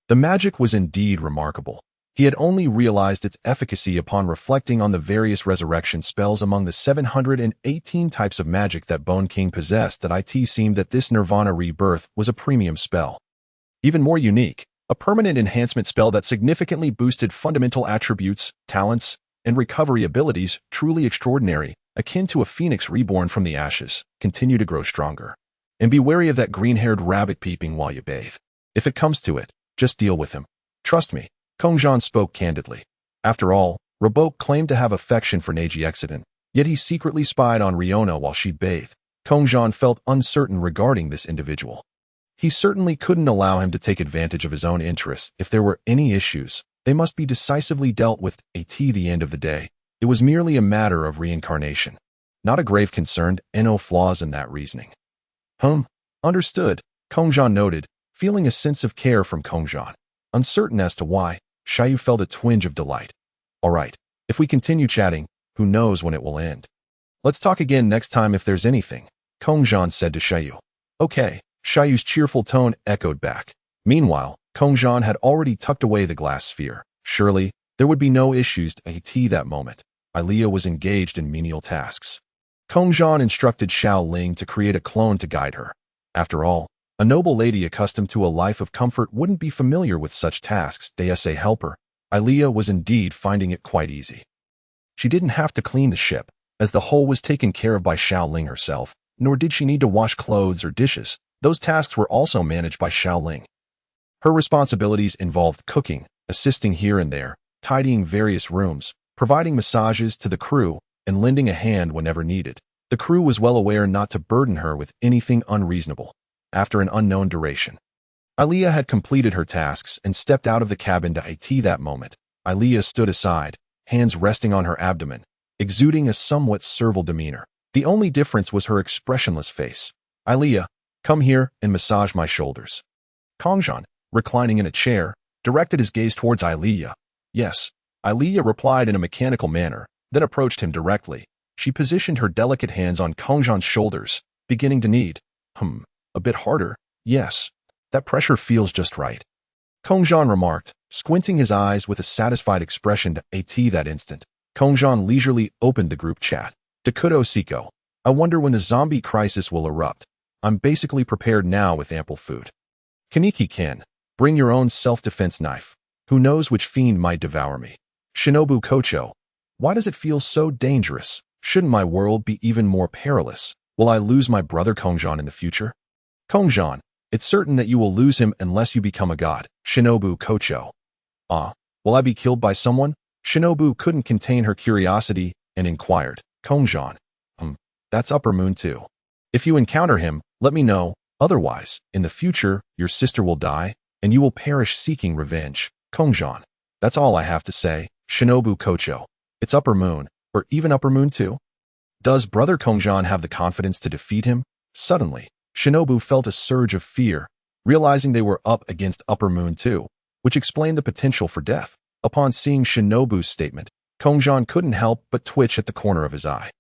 The magic was indeed remarkable. He had only realized its efficacy upon reflecting on the various resurrection spells among the 718 types of magic that Bone King possessed. That it seemed that this Nirvana Rebirth was a premium spell. Even more unique, a permanent enhancement spell that significantly boosted fundamental attributes, talents, and recovery abilities, truly extraordinary, akin to a phoenix reborn from the ashes, continue to grow stronger. And be wary of that green-haired rabbit peeping while you bathe. If it comes to it, just deal with him. Trust me. Kongzhan spoke candidly. After all, Rabok claimed to have affection for Neji Exodin, yet he secretly spied on Riona while she bathed. Kongzhan felt uncertain regarding this individual. He certainly couldn't allow him to take advantage of his own interests. If there were any issues, they must be decisively dealt with. At the end of the day, it was merely a matter of reincarnation. Not a grave concern, no flaws in that reasoning. Understood, Kongzhan noted, feeling a sense of care from Kongzhan. Uncertain as to why, Xiaoyu felt a twinge of delight. All right, if we continue chatting, who knows when it will end. Let's talk again next time if there's anything, Kongzhan said to Xiaoyu. Okay, Xiaoyu's cheerful tone echoed back. Meanwhile, Kongzhan had already tucked away the glass sphere. Surely, there would be no issues at that moment. Ilia was engaged in menial tasks. Kongzhan instructed Xiao Ling to create a clone to guide her. After all, a noble lady accustomed to a life of comfort wouldn't be familiar with such tasks. As a helper, Ilia was indeed finding it quite easy. She didn't have to clean the ship, as the whole was taken care of by Xiao Ling herself, nor did she need to wash clothes or dishes. Those tasks were also managed by Xiao Ling. Her responsibilities involved cooking, assisting here and there, tidying various rooms, providing massages to the crew, and lending a hand whenever needed. The crew was well aware not to burden her with anything unreasonable. After an unknown duration, Ilia had completed her tasks and stepped out of the cabin to IT that moment. Ilia stood aside, hands resting on her abdomen, exuding a somewhat servile demeanor. The only difference was her expressionless face. Ilia, come here and massage my shoulders. Kongzhan, reclining in a chair, directed his gaze towards Ilia. Yes, Ilia replied in a mechanical manner, then approached him directly. She positioned her delicate hands on Kongzhan's shoulders, beginning to knead. A bit harder, yes. That pressure feels just right. Kongzhan remarked, squinting his eyes with a satisfied expression to AT that instant. Kongzhan leisurely opened the group chat. Dakudo Siko, I wonder when the zombie crisis will erupt. I'm basically prepared now with ample food. Kaneki-kin, bring your own self-defense knife. Who knows which fiend might devour me. Shinobu Kocho, why does it feel so dangerous? Shouldn't my world be even more perilous? Will I lose my brother Kongzhan in the future? Kongzhan, it's certain that you will lose him unless you become a god. Shinobu Kocho. Will I be killed by someone? Shinobu couldn't contain her curiosity and inquired. Kongzhan. That's Upper Moon too. If you encounter him, let me know. Otherwise, in the future, your sister will die, and you will perish seeking revenge. Kongzhan. That's all I have to say. Shinobu Kocho. It's Upper Moon, or even Upper Moon too. Does Brother Kongzhan have the confidence to defeat him? Suddenly, Shinobu felt a surge of fear, realizing they were up against Upper Moon too, which explained the potential for death. Upon seeing Shinobu's statement, Kongzhan couldn't help but twitch at the corner of his eye.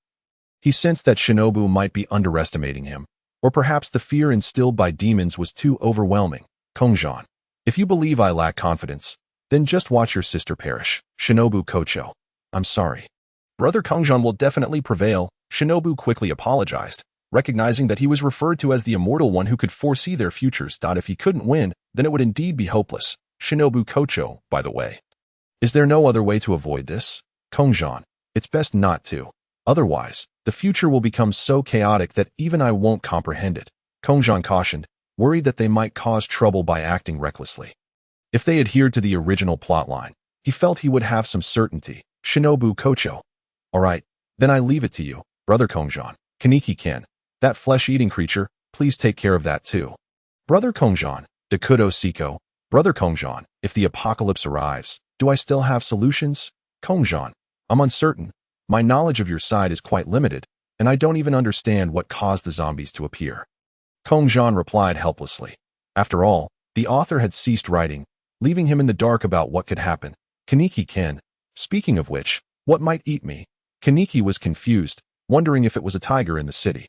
He sensed that Shinobu might be underestimating him, or perhaps the fear instilled by demons was too overwhelming. Kongzhan, if you believe I lack confidence, then just watch your sister perish. Shinobu Kocho. I'm sorry. Brother Kongzhan will definitely prevail. Shinobu quickly apologized, recognizing that he was referred to as the immortal one who could foresee their futures. If he couldn't win, then it would indeed be hopeless. Shinobu Kocho, by the way. Is there no other way to avoid this? Kongzhan, it's best not to. Otherwise, the future will become so chaotic that even I won't comprehend it. Kongzhan cautioned, worried that they might cause trouble by acting recklessly. If they adhered to the original plotline, he felt he would have some certainty. Shinobu Kocho. All right, then I leave it to you, Brother Kongzhan. Kaneki-kin, that flesh-eating creature, please take care of that too. Brother Kongzhan, Dakudo Siko. Brother Kongzhan, if the apocalypse arrives, do I still have solutions? Kongzhan, I'm uncertain. My knowledge of your side is quite limited, and I don't even understand what caused the zombies to appear. Kongzhan replied helplessly. After all, the author had ceased writing, leaving him in the dark about what could happen. Kaneki-kin, speaking of which, what might eat me? Kaneki was confused, wondering if it was a tiger in the city.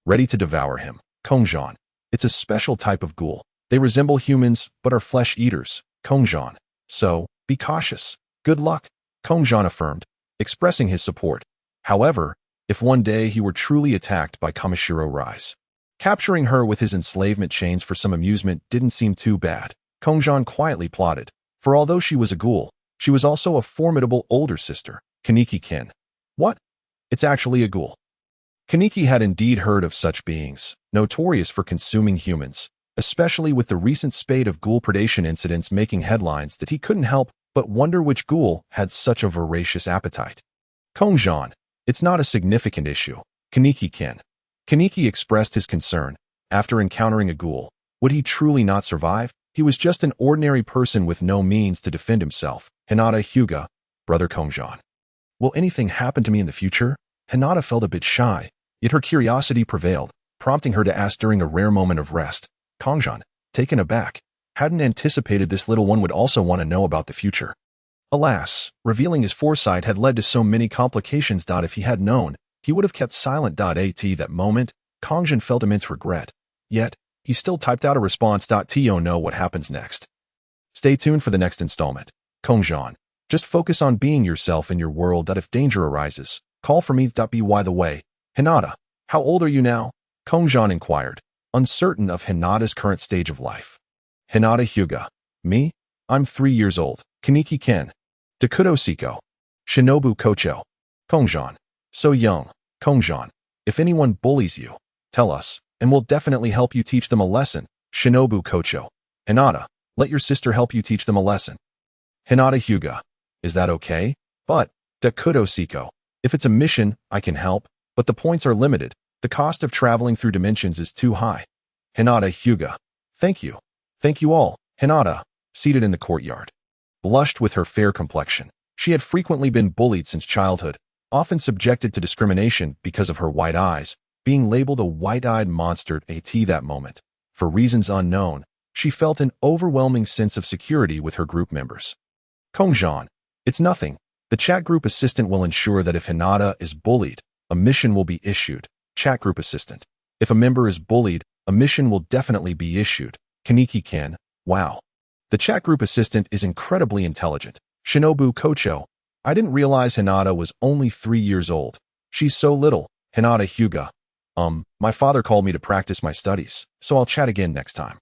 Ready to devour him. Kongzhan, it's a special type of ghoul. They resemble humans, but are flesh eaters. Kongzhan, so, Be cautious. Good luck, Kongzhan affirmed, expressing his support. However, if one day he were truly attacked by Kamishiro Rise, capturing her with his enslavement chains for some amusement didn't seem too bad. Kongzhan quietly plotted, for although she was a ghoul, she was also a formidable older sister, Kaneki-kin. What? It's actually a ghoul. Kaneki had indeed heard of such beings, notorious for consuming humans, especially with the recent spate of ghoul predation incidents making headlines that he couldn't help but wonder which ghoul had such a voracious appetite. Kongzhan, it's not a significant issue, Kaneki-kin. Kaneki expressed his concern. After encountering a ghoul, would he truly not survive? He was just an ordinary person with no means to defend himself. Hinata Hyuga, brother Kongzhan. Will anything happen to me in the future? Hinata felt a bit shy, yet her curiosity prevailed, prompting her to ask during a rare moment of rest. Kongzhan, taken aback, hadn't anticipated this little one would also want to know about the future. Alas, revealing his foresight had led to so many complications. If he had known, he would have kept silent. At that moment, Kongzhan felt immense regret. Yet, he still typed out a response. To know what happens next. Stay tuned for the next installment. Kongzhan, just focus on being yourself in your world. If danger arises, call for me. By the way, Hinata, how old are you now? Kongzhan inquired, uncertain of Hinata's current stage of life. Hinata Hyuga, me? I'm 3 years old. Kaneki-ken. Dakudo Siko. Shinobu Kocho. Kongzhan, so young. Kongzhan, if anyone bullies you, tell us, and we'll definitely help you teach them a lesson. Shinobu Kocho. Hinata, let your sister help you teach them a lesson. Hinata Hyuga, is that okay? But, Dakudo Siko, if it's a mission, I can help, but the points are limited. The cost of traveling through dimensions is too high. Hinata Hyuga, thank you. Thank you all. Hinata, seated in the courtyard, blushed with her fair complexion. She had frequently been bullied since childhood, often subjected to discrimination because of her white eyes, being labeled a white-eyed monster. At that moment, for reasons unknown, she felt an overwhelming sense of security with her group members. Kongzhan, it's nothing. The chat group assistant will ensure that if Hinata is bullied, a mission will be issued. Chat group assistant. If a member is bullied, a mission will definitely be issued. Kaneki-kin, wow. The chat group assistant is incredibly intelligent. Shinobu Kocho, I didn't realize Hinata was only 3 years old. She's so little. Hinata Hyuga, my father called me to practice my studies, so I'll chat again next time.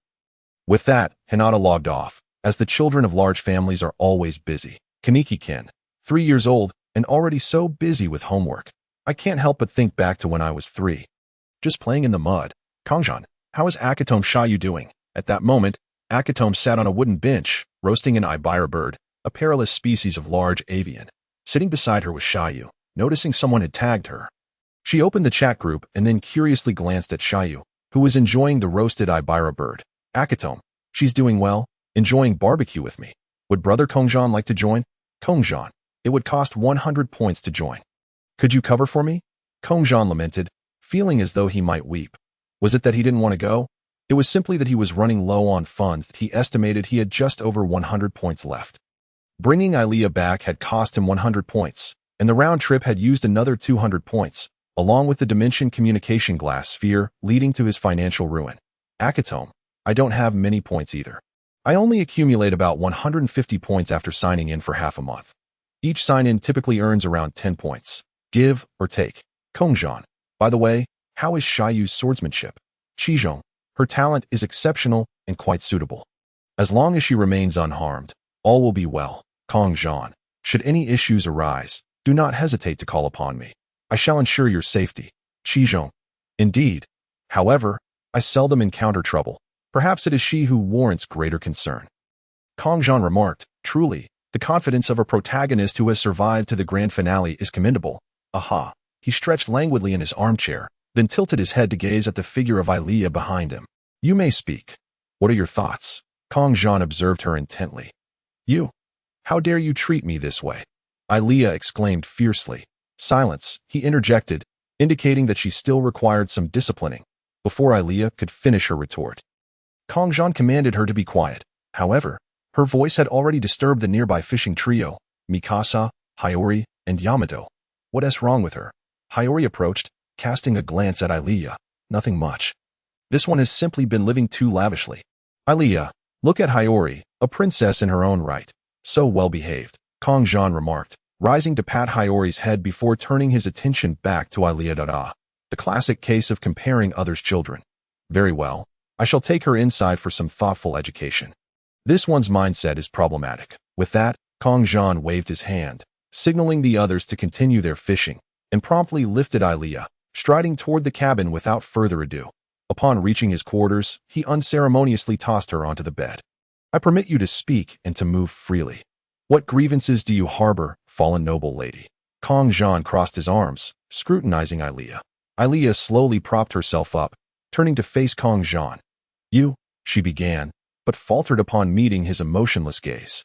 With that, Hinata logged off, as the children of large families are always busy. Kaneki-kin, 3 years old, and already so busy with homework. I can't help but think back to when I was 3. Just playing in the mud. Kongzhan, how is Akatome Shayu doing? At that moment, Akatome sat on a wooden bench, roasting an ibira bird, a perilous species of large avian. Sitting beside her was Shayu, noticing someone had tagged her. She opened the chat group and then curiously glanced at Shayu, who was enjoying the roasted ibira bird. Akatome, she's doing well, enjoying barbecue with me. Would brother Kongzhan like to join? Kongzhan, it would cost 100 points to join. Could you cover for me? Kongzhan lamented, feeling as though he might weep. Was it that he didn't want to go? It was simply that he was running low on funds. He estimated he had just over 100 points left. Bringing Ilia back had cost him 100 points, and the round trip had used another 200 points, along with the dimension communication glass sphere, leading to his financial ruin. Akatome, I don't have many points either. I only accumulate about 150 points after signing in for half a month. Each sign-in typically earns around 10 points. Give or take. Kongzhan, by the way, how is Shayu's swordsmanship? Chizhong, her talent is exceptional and quite suitable. As long as she remains unharmed, all will be well. Kongzhan, should any issues arise, do not hesitate to call upon me. I shall ensure your safety. Chizhong, indeed. However, I seldom encounter trouble. Perhaps it is she who warrants greater concern. Kongzhan remarked, truly, the confidence of a protagonist who has survived to the grand finale is commendable. Aha. He stretched languidly in his armchair, then tilted his head to gaze at the figure of Ilia behind him. You may speak. What are your thoughts? Kongzhan observed her intently. You? How dare you treat me this way? Ilia exclaimed fiercely. Silence, he interjected, indicating that she still required some disciplining, before Ilia could finish her retort. Kongzhan commanded her to be quiet. However, her voice had already disturbed the nearby fishing trio, Mikasa, Hiyori, and Yamato. What's wrong with her? Hiyori approached, casting a glance at Ilia. Nothing much. This one has simply been living too lavishly. Ilia, look at Hiyori, a princess in her own right. So well behaved, Kongzhan remarked, rising to pat Hiyori's head before turning his attention back to Ilea. The classic case of comparing others' children. Very well. I shall take her inside for some thoughtful education. This one's mindset is problematic. With that, Kongzhan waved his hand, signaling the others to continue their fishing, and promptly lifted Ilea, striding toward the cabin without further ado. Upon reaching his quarters, he unceremoniously tossed her onto the bed. I permit you to speak and to move freely. What grievances do you harbor, fallen noble lady? Kongzhan crossed his arms, scrutinizing Ilea. Ilea slowly propped herself up, turning to face Kongzhan. You, she began, but faltered upon meeting his emotionless gaze.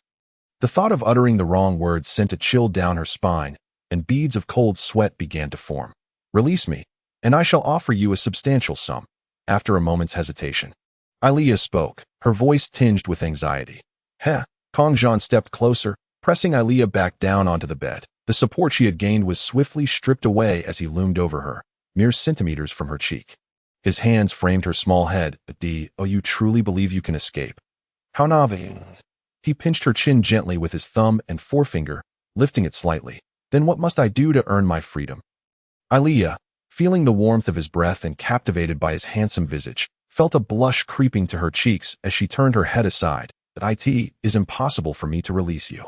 The thought of uttering the wrong words sent a chill down her spine, and beads of cold sweat began to form. Release me, and I shall offer you a substantial sum. After a moment's hesitation, Ilea spoke, her voice tinged with anxiety. Heh. Kongzhan stepped closer, pressing Ilea back down onto the bed. The support she had gained was swiftly stripped away as he loomed over her, mere centimeters from her cheek. His hands framed her small head. Oh, you truly believe you can escape? How naive. He pinched her chin gently with his thumb and forefinger, lifting it slightly. Then what must I do to earn my freedom? Ilea, feeling the warmth of his breath and captivated by his handsome visage, felt a blush creeping to her cheeks as she turned her head aside. It is impossible for me to release you.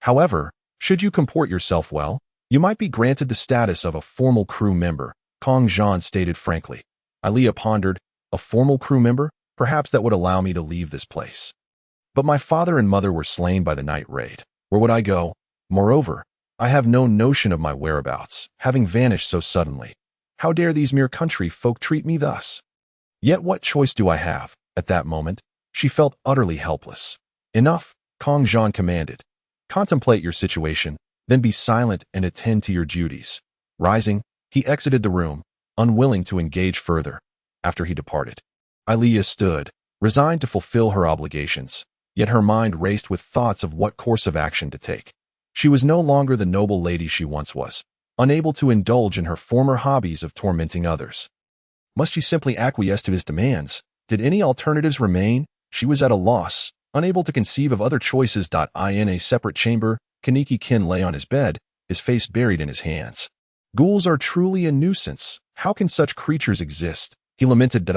However, should you comport yourself well, you might be granted the status of a formal crew member, Kongzhan stated frankly. Ilea pondered. A formal crew member? Perhaps that would allow me to leave this place. But my father and mother were slain by the night raid. Where would I go? Moreover, I have no notion of my whereabouts, having vanished so suddenly. How dare these mere country folk treat me thus? Yet what choice do I have? At that moment, she felt utterly helpless. Enough, Kongzhan commanded. Contemplate your situation, then be silent and attend to your duties. Rising, he exited the room, unwilling to engage further. After he departed, Ilea stood, resigned to fulfill her obligations, yet her mind raced with thoughts of what course of action to take. She was no longer the noble lady she once was, unable to indulge in her former hobbies of tormenting others. Must she simply acquiesce to his demands? Did any alternatives remain? She was at a loss, unable to conceive of other choices. In a separate chamber, Kaneki-kin lay on his bed, his face buried in his hands. Ghouls are truly a nuisance. How can such creatures exist? He lamented.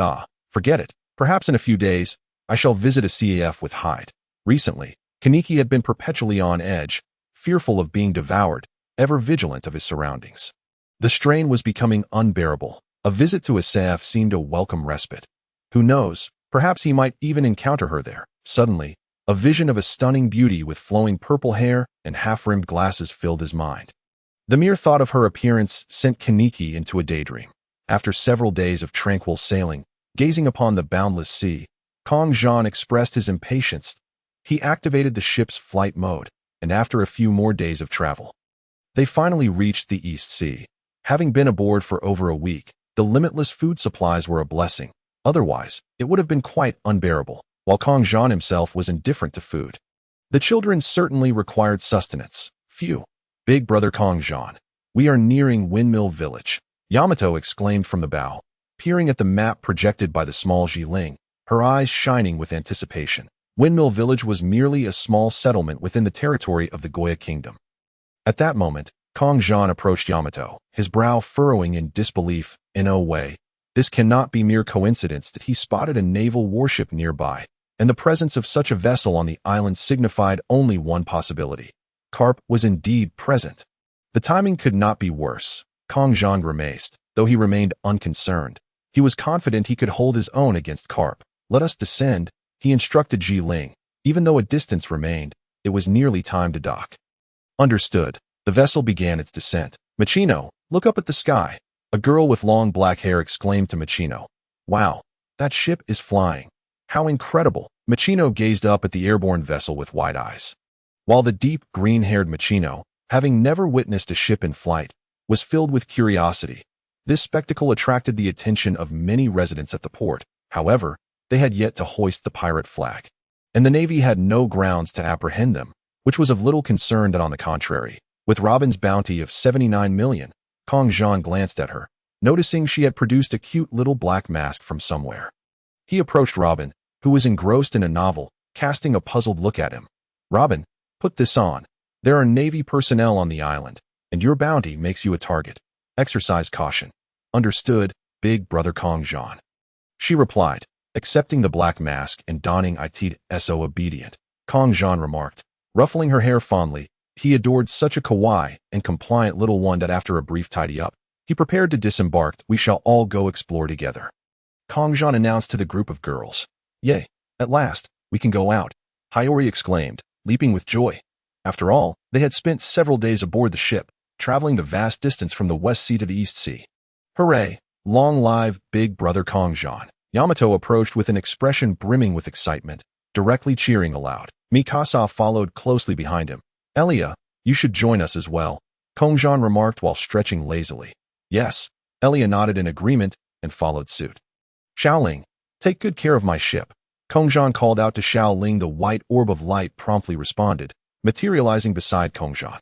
Forget it. Perhaps in a few days, I shall visit a CAF with Hyde. Recently, Kaneki had been perpetually on edge, fearful of being devoured, ever vigilant of his surroundings. The strain was becoming unbearable. A visit to a CAF seemed a welcome respite. Who knows, perhaps he might even encounter her there. Suddenly, a vision of a stunning beauty with flowing purple hair and half-rimmed glasses filled his mind. The mere thought of her appearance sent Kaneki into a daydream. After several days of tranquil sailing, gazing upon the boundless sea, Kongzhan expressed his impatience. He activated the ship's flight mode, and after a few more days of travel, they finally reached the East Sea. Having been aboard for over a week, the limitless food supplies were a blessing. Otherwise, it would have been quite unbearable, while Kongzhan himself was indifferent to food. The children certainly required sustenance. Phew. Big brother Kongzhan. We are nearing Windmill Village, Yamato exclaimed from the bow, peering at the map projected by the small Jiling, her eyes shining with anticipation. Windmill Village was merely a small settlement within the territory of the Goya Kingdom. At that moment, Kongzhan approached Yamato, his brow furrowing in disbelief. In no way. This cannot be mere coincidence that he spotted a naval warship nearby, and the presence of such a vessel on the island signified only one possibility. Garp was indeed present. The timing could not be worse. Kongzhan grimaced, though he remained unconcerned. He was confident he could hold his own against Garp. Let us descend, he instructed Jiling. Even though a distance remained, it was nearly time to dock. Understood. The vessel began its descent. Machino, look up at the sky. A girl with long black hair exclaimed to Machino. Wow, that ship is flying. How incredible. Machino gazed up at the airborne vessel with wide eyes. While the deep, green-haired Machino, having never witnessed a ship in flight, was filled with curiosity. This spectacle attracted the attention of many residents at the port. However, they had yet to hoist the pirate flag, and the Navy had no grounds to apprehend them, which was of little concern. That on the contrary, with Robin's bounty of 79 million, Kongzhan glanced at her, noticing she had produced a cute little black mask from somewhere. He approached Robin, who was engrossed in a novel, casting a puzzled look at him. Robin, Put this on. There are Navy personnel on the island, and your bounty makes you a target. Exercise caution. Understood, Big Brother Kongzhan. She replied, accepting the black mask and donning it obedient. Kongzhan remarked, ruffling her hair fondly. He adored such a kawaii and compliant little one that after a brief tidy-up, he prepared to disembark. We shall all go explore together. Kongzhan announced to the group of girls. Yay, at last, we can go out, Hiyori exclaimed, leaping with joy. After all, they had spent several days aboard the ship, traveling the vast distance from the West Sea to the East Sea. Hooray! Long live Big Brother Kongzhan. Yamato approached with an expression brimming with excitement, directly cheering aloud. Mikasa followed closely behind him. Elia, you should join us as well, Kongzhan remarked while stretching lazily. Yes, Elia nodded in agreement and followed suit. Xiaoling, take good care of my ship. Kongzhan called out to Xiaoling. The white orb of light promptly responded, materializing beside Kongzhan.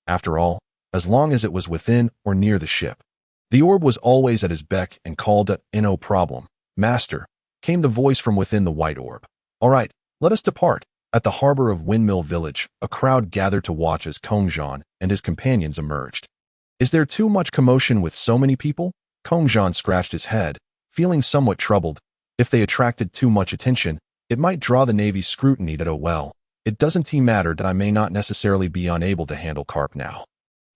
After all, as long as it was within or near the ship, the orb was always at his beck and called at no problem. Master, came the voice from within the white orb. All right, let us depart. At the harbor of Windmill Village, a crowd gathered to watch as Kongzhan and his companions emerged. Is there too much commotion with so many people? Kongzhan scratched his head, feeling somewhat troubled. If they attracted too much attention, it might draw the Navy's scrutiny that it doesn't matter that I may not necessarily be unable to handle Garp now.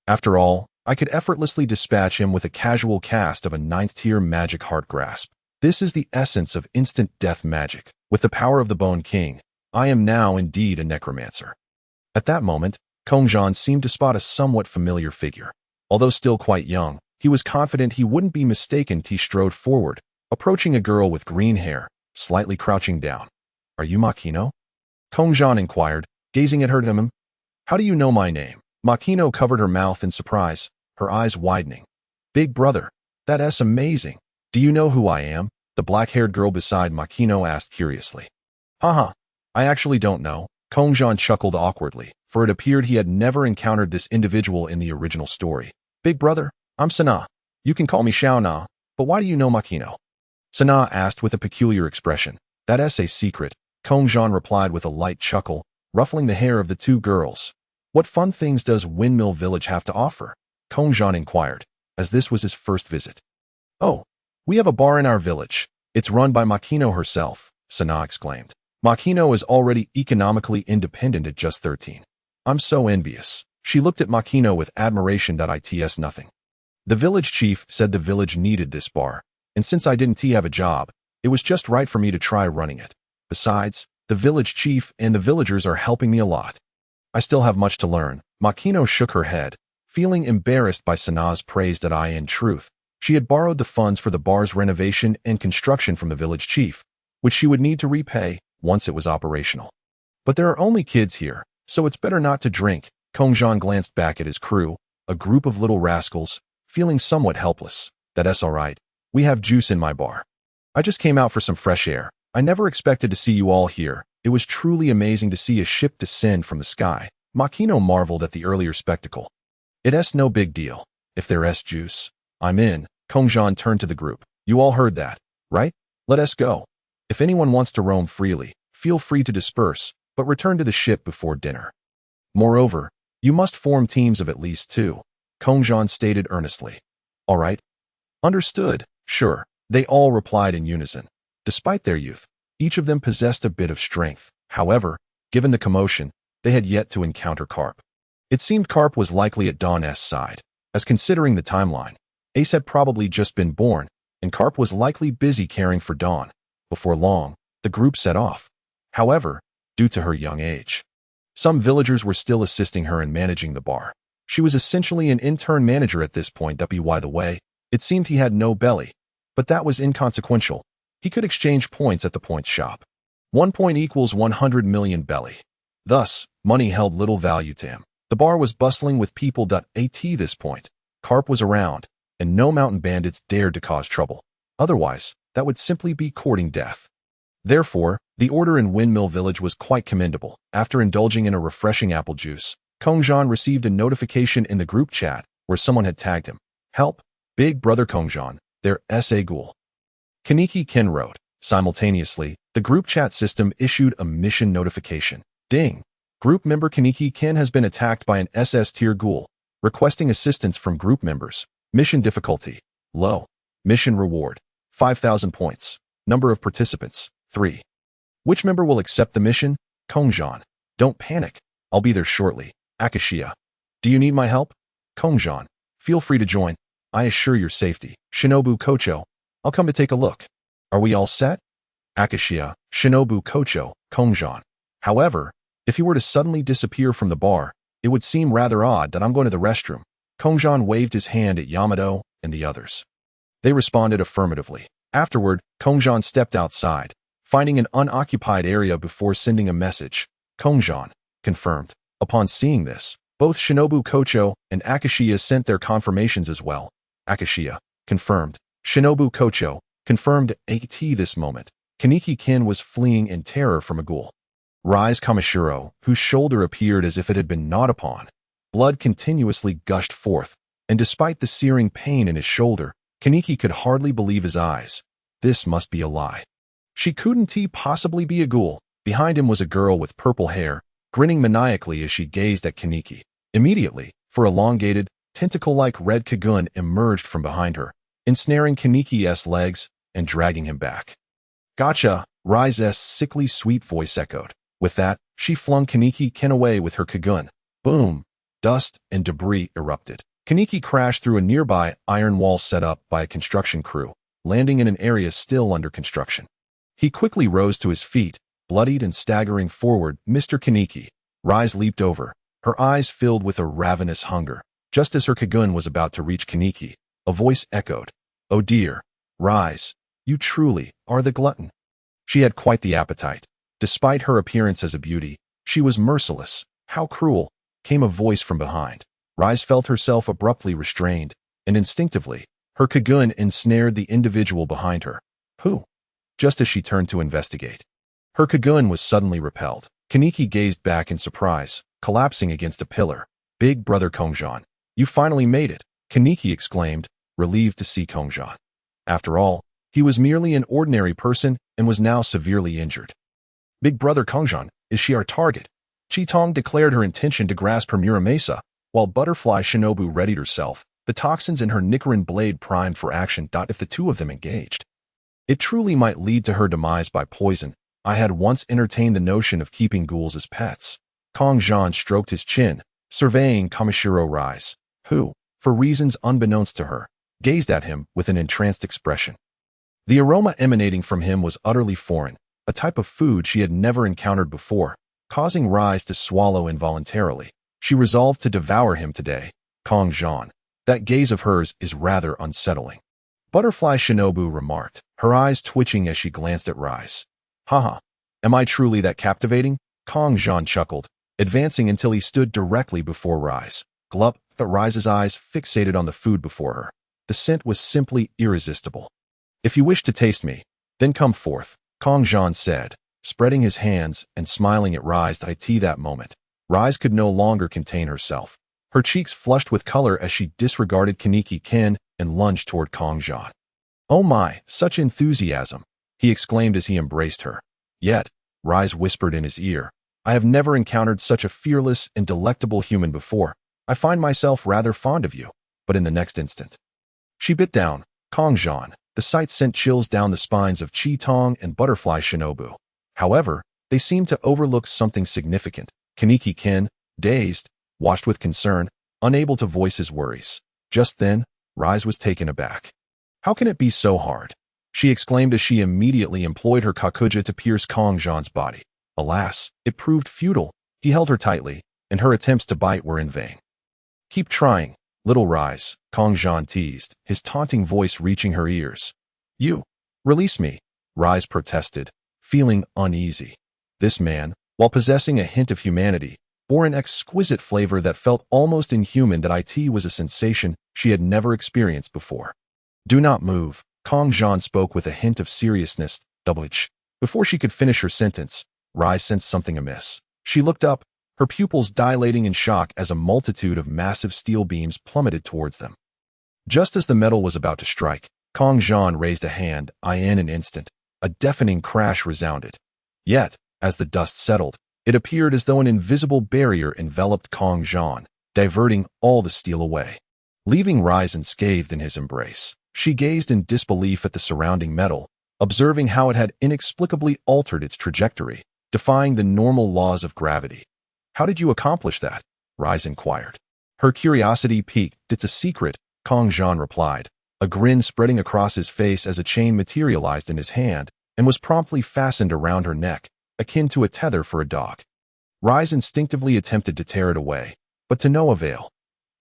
After all, I could effortlessly dispatch him with a casual cast of a 9th-tier magic heart grasp. This is the essence of instant death magic. With the power of the Bone King, I am now indeed a necromancer. At that moment, Kongzhan seemed to spot a somewhat familiar figure. Although still quite young, he was confident he wouldn't be mistaken. He strode forward, approaching a girl with green hair, slightly crouching down. Are you Makino? Kongzhan inquired, gazing at her. How do you know my name? Makino covered her mouth in surprise, her eyes widening. Big brother, that's amazing. Do you know who I am? The black-haired girl beside Makino asked curiously. Haha, I actually don't know. Kongzhan chuckled awkwardly, for it appeared he had never encountered this individual in the original story. Big brother, I'm Sana. You can call me Xiaona, but why do you know Makino? Sana asked with a peculiar expression. That's a secret, Kongzhan replied with a light chuckle, ruffling the hair of the two girls. What fun things does Windmill Village have to offer? Kongzhan inquired, as this was his first visit. Oh, we have a bar in our village. It's run by Makino herself, Sana exclaimed. Makino is already economically independent at just 13. I'm so envious. She looked at Makino with admiration. It's nothing. The village chief said the village needed this bar, and since I didn't have a job, it was just right for me to try running it. Besides, the village chief and the villagers are helping me a lot. I still have much to learn. Makino shook her head, feeling embarrassed by Sana's praise. In truth, she had borrowed the funds for the bar's renovation and construction from the village chief, which she would need to repay once it was operational. But there are only kids here, so it's better not to drink. Kongzhan glanced back at his crew, a group of little rascals, feeling somewhat helpless. That's all right. We have juice in my bar. I just came out for some fresh air. I never expected to see you all here. It was truly amazing to see a ship descend from the sky. Makino marveled at the earlier spectacle. It's no big deal. If there's juice, I'm in. Kongzhan turned to the group. You all heard that, right? Let us go. If anyone wants to roam freely, feel free to disperse, but return to the ship before dinner. Moreover, you must form teams of at least 2, Kongzhan stated earnestly. All right. Understood. Sure. They all replied in unison. Despite their youth, each of them possessed a bit of strength. However, given the commotion, they had yet to encounter Garp. It seemed Garp was likely at Dawn's side, as considering the timeline, Ace had probably just been born, and Garp was likely busy caring for Dawn. Before long, the group set off. However, due to her young age, some villagers were still assisting her in managing the bar. She was essentially an intern manager at this point. By the way, it seemed he had no belly, but that was inconsequential. He could exchange points at the points shop. 1 point equals 100 million belly. Thus, money held little value to him. The bar was bustling with people. At this point, Garp was around, and no mountain bandits dared to cause trouble. Otherwise, that would simply be courting death. Therefore, the order in Windmill Village was quite commendable. After indulging in a refreshing apple juice, Kongzhan received a notification in the group chat where someone had tagged him. Help! Big brother Kongzhan, there's a ghoul. Kaneki Ken wrote. Simultaneously, the group chat system issued a mission notification. Ding! Group member Kaneki Ken has been attacked by an SS-tier ghoul. Requesting assistance from group members. Mission difficulty. Low. Mission reward. 5,000 points. Number of participants. 3. Which member will accept the mission? Kongzhan. Don't panic. I'll be there shortly. Akashia. Do you need my help? Kongzhan. Feel free to join. I assure your safety. Shinobu Kocho. I'll come to take a look. Are we all set? Akashia. Shinobu Kocho. Kongzhan. However, if he were to suddenly disappear from the bar, it would seem rather odd that I'm going to the restroom. Kongzhan waved his hand at Yamato and the others. They responded affirmatively. Afterward, Kongzhan stepped outside, finding an unoccupied area before sending a message. Kongzhan. Confirmed. Upon seeing this, both Shinobu Kocho and Akashia sent their confirmations as well. Akashia. Confirmed. Shinobu Kocho. Confirmed. At this moment, Kaneki Ken was fleeing in terror from a ghoul. Rise Kamishiro, whose shoulder appeared as if it had been gnawed upon. Blood continuously gushed forth, and despite the searing pain in his shoulder, Kaneki could hardly believe his eyes. This must be a lie. She couldn't possibly be a ghoul. Behind him was a girl with purple hair, grinning maniacally as she gazed at Kaneki. Immediately, her elongated, tentacle-like red Kagun emerged from behind her, ensnaring Kaneki's legs and dragging him back. Gotcha, Rise's sickly sweet voice echoed. With that, she flung Kaneki Ken away with her Kagun. Boom! Dust and debris erupted. Kaneki crashed through a nearby iron wall set up by a construction crew, landing in an area still under construction. He quickly rose to his feet, bloodied and staggering forward. Mr. Kaneki. Rise leaped over, her eyes filled with a ravenous hunger. Just as her Kagun was about to reach Kaneki, a voice echoed. Oh dear, Rise, you truly are the glutton. She had quite the appetite. Despite her appearance as a beauty, she was merciless. How cruel, came a voice from behind. Rise felt herself abruptly restrained, and instinctively, her Kagun ensnared the individual behind her. Who? Just as she turned to investigate. Her Kagun was suddenly repelled. Kaneki gazed back in surprise, collapsing against a pillar. Big brother Kongzhan, you finally made it, Kaneki exclaimed, relieved to see Kongzhan. After all, he was merely an ordinary person and was now severely injured. Big brother Kongzhan, is she our target? Chitong declared her intention to grasp her Muramesa, while Butterfly Shinobu readied herself, the toxins in her Nichiren blade primed for action. If the two of them engaged, it truly might lead to her demise by poison. I had once entertained the notion of keeping ghouls as pets. Kongzhan stroked his chin, surveying Kamishiro Rise, who, for reasons unbeknownst to her, gazed at him with an entranced expression. The aroma emanating from him was utterly foreign, a type of food she had never encountered before, causing Rise to swallow involuntarily. She resolved to devour him today. Kongzhan, that gaze of hers is rather unsettling. Butterfly Shinobu remarked, her eyes twitching as she glanced at Rise. Haha, am I truly that captivating? Kongzhan chuckled, advancing until he stood directly before Rise. Glup, but Rise's eyes fixated on the food before her. The scent was simply irresistible. If you wish to taste me, then come forth, Kongzhan said, spreading his hands and smiling at Rise. That moment, Rise could no longer contain herself. Her cheeks flushed with color as she disregarded Kaneki Ken and lunged toward Kongzhan. Oh my, such enthusiasm, he exclaimed as he embraced her. Yet, Rise whispered in his ear, I have never encountered such a fearless and delectable human before. I find myself rather fond of you. But in the next instant, she bit down. Kongzhan, the sight sent chills down the spines of Chitong and Butterfly Shinobu. However, they seemed to overlook something significant. Kaneki Ken, dazed, watched with concern, unable to voice his worries. Just then, Rise was taken aback. How can it be so hard? She exclaimed as she immediately employed her Kakuja to pierce Kongzhan's body. Alas, it proved futile. He held her tightly, and her attempts to bite were in vain. Keep trying, little Rise, Kongzhan teased, his taunting voice reaching her ears. You, release me, Rise protested, feeling uneasy. This man, while possessing a hint of humanity, bore an exquisite flavor that felt almost inhuman. It was a sensation she had never experienced before. Do not move, Kongzhan spoke with a hint of seriousness. Before she could finish her sentence, Rise sensed something amiss. She looked up, her pupils dilating in shock as a multitude of massive steel beams plummeted towards them. Just as the metal was about to strike, Kongzhan raised a hand. In an instant, a deafening crash resounded. Yet, as the dust settled, It appeared as though an invisible barrier enveloped Kongzhan, diverting all the steel away. Leaving Rise unscathed in his embrace, she gazed in disbelief at the surrounding metal, observing how it had inexplicably altered its trajectory, defying the normal laws of gravity. "How did you accomplish that?" Rise inquired. Her curiosity piqued. "It's a secret," Kongzhan replied, a grin spreading across his face as a chain materialized in his hand and was promptly fastened around her neck, akin to a tether for a dog. Rise instinctively attempted to tear it away, but to no avail.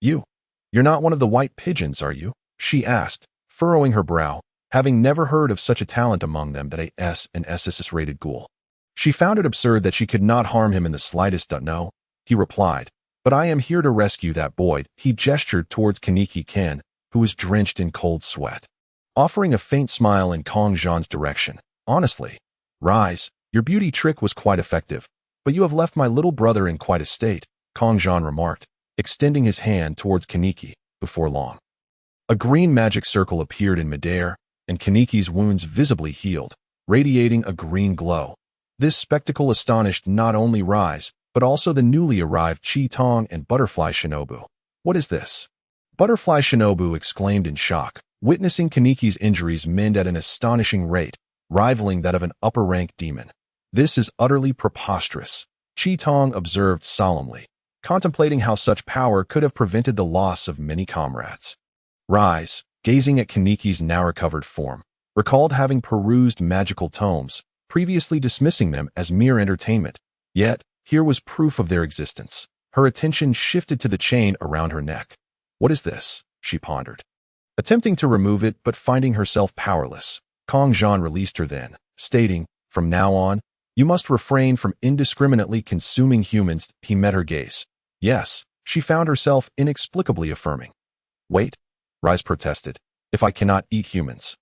You're not one of the white pigeons, are you?" she asked, furrowing her brow, having never heard of such a talent among them that a S and SS-rated ghoul. She found it absurd that she could not harm him in the slightest. "No," he replied, "but I am here to rescue that boy." He gestured towards Kaneki Ken, who was drenched in cold sweat, offering a faint smile in Kongzhan's direction. "Honestly, Rise, your beauty trick was quite effective, but you have left my little brother in quite a state," Kongzhan remarked, extending his hand towards Kaneki. Before long, a green magic circle appeared in midair, and Kaneki's wounds visibly healed, radiating a green glow. This spectacle astonished not only Rise, but also the newly arrived Chi Tong and Butterfly Shinobu. "What is this?" Butterfly Shinobu exclaimed in shock, witnessing Kaneki's injuries mend at an astonishing rate, rivaling that of an upper-rank demon. "This is utterly preposterous," Chi Tong observed solemnly, contemplating how such power could have prevented the loss of many comrades. Rise, gazing at Kaneki's now-recovered form, recalled having perused magical tomes, previously dismissing them as mere entertainment. Yet, here was proof of their existence. Her attention shifted to the chain around her neck. "What is this?" she pondered. Attempting to remove it but finding herself powerless, Kongzhan released her then, stating, "From now on, you must refrain from indiscriminately consuming humans." He met her gaze. "Yes," she found herself inexplicably affirming. "Wait," Rise protested. "If I cannot eat humans,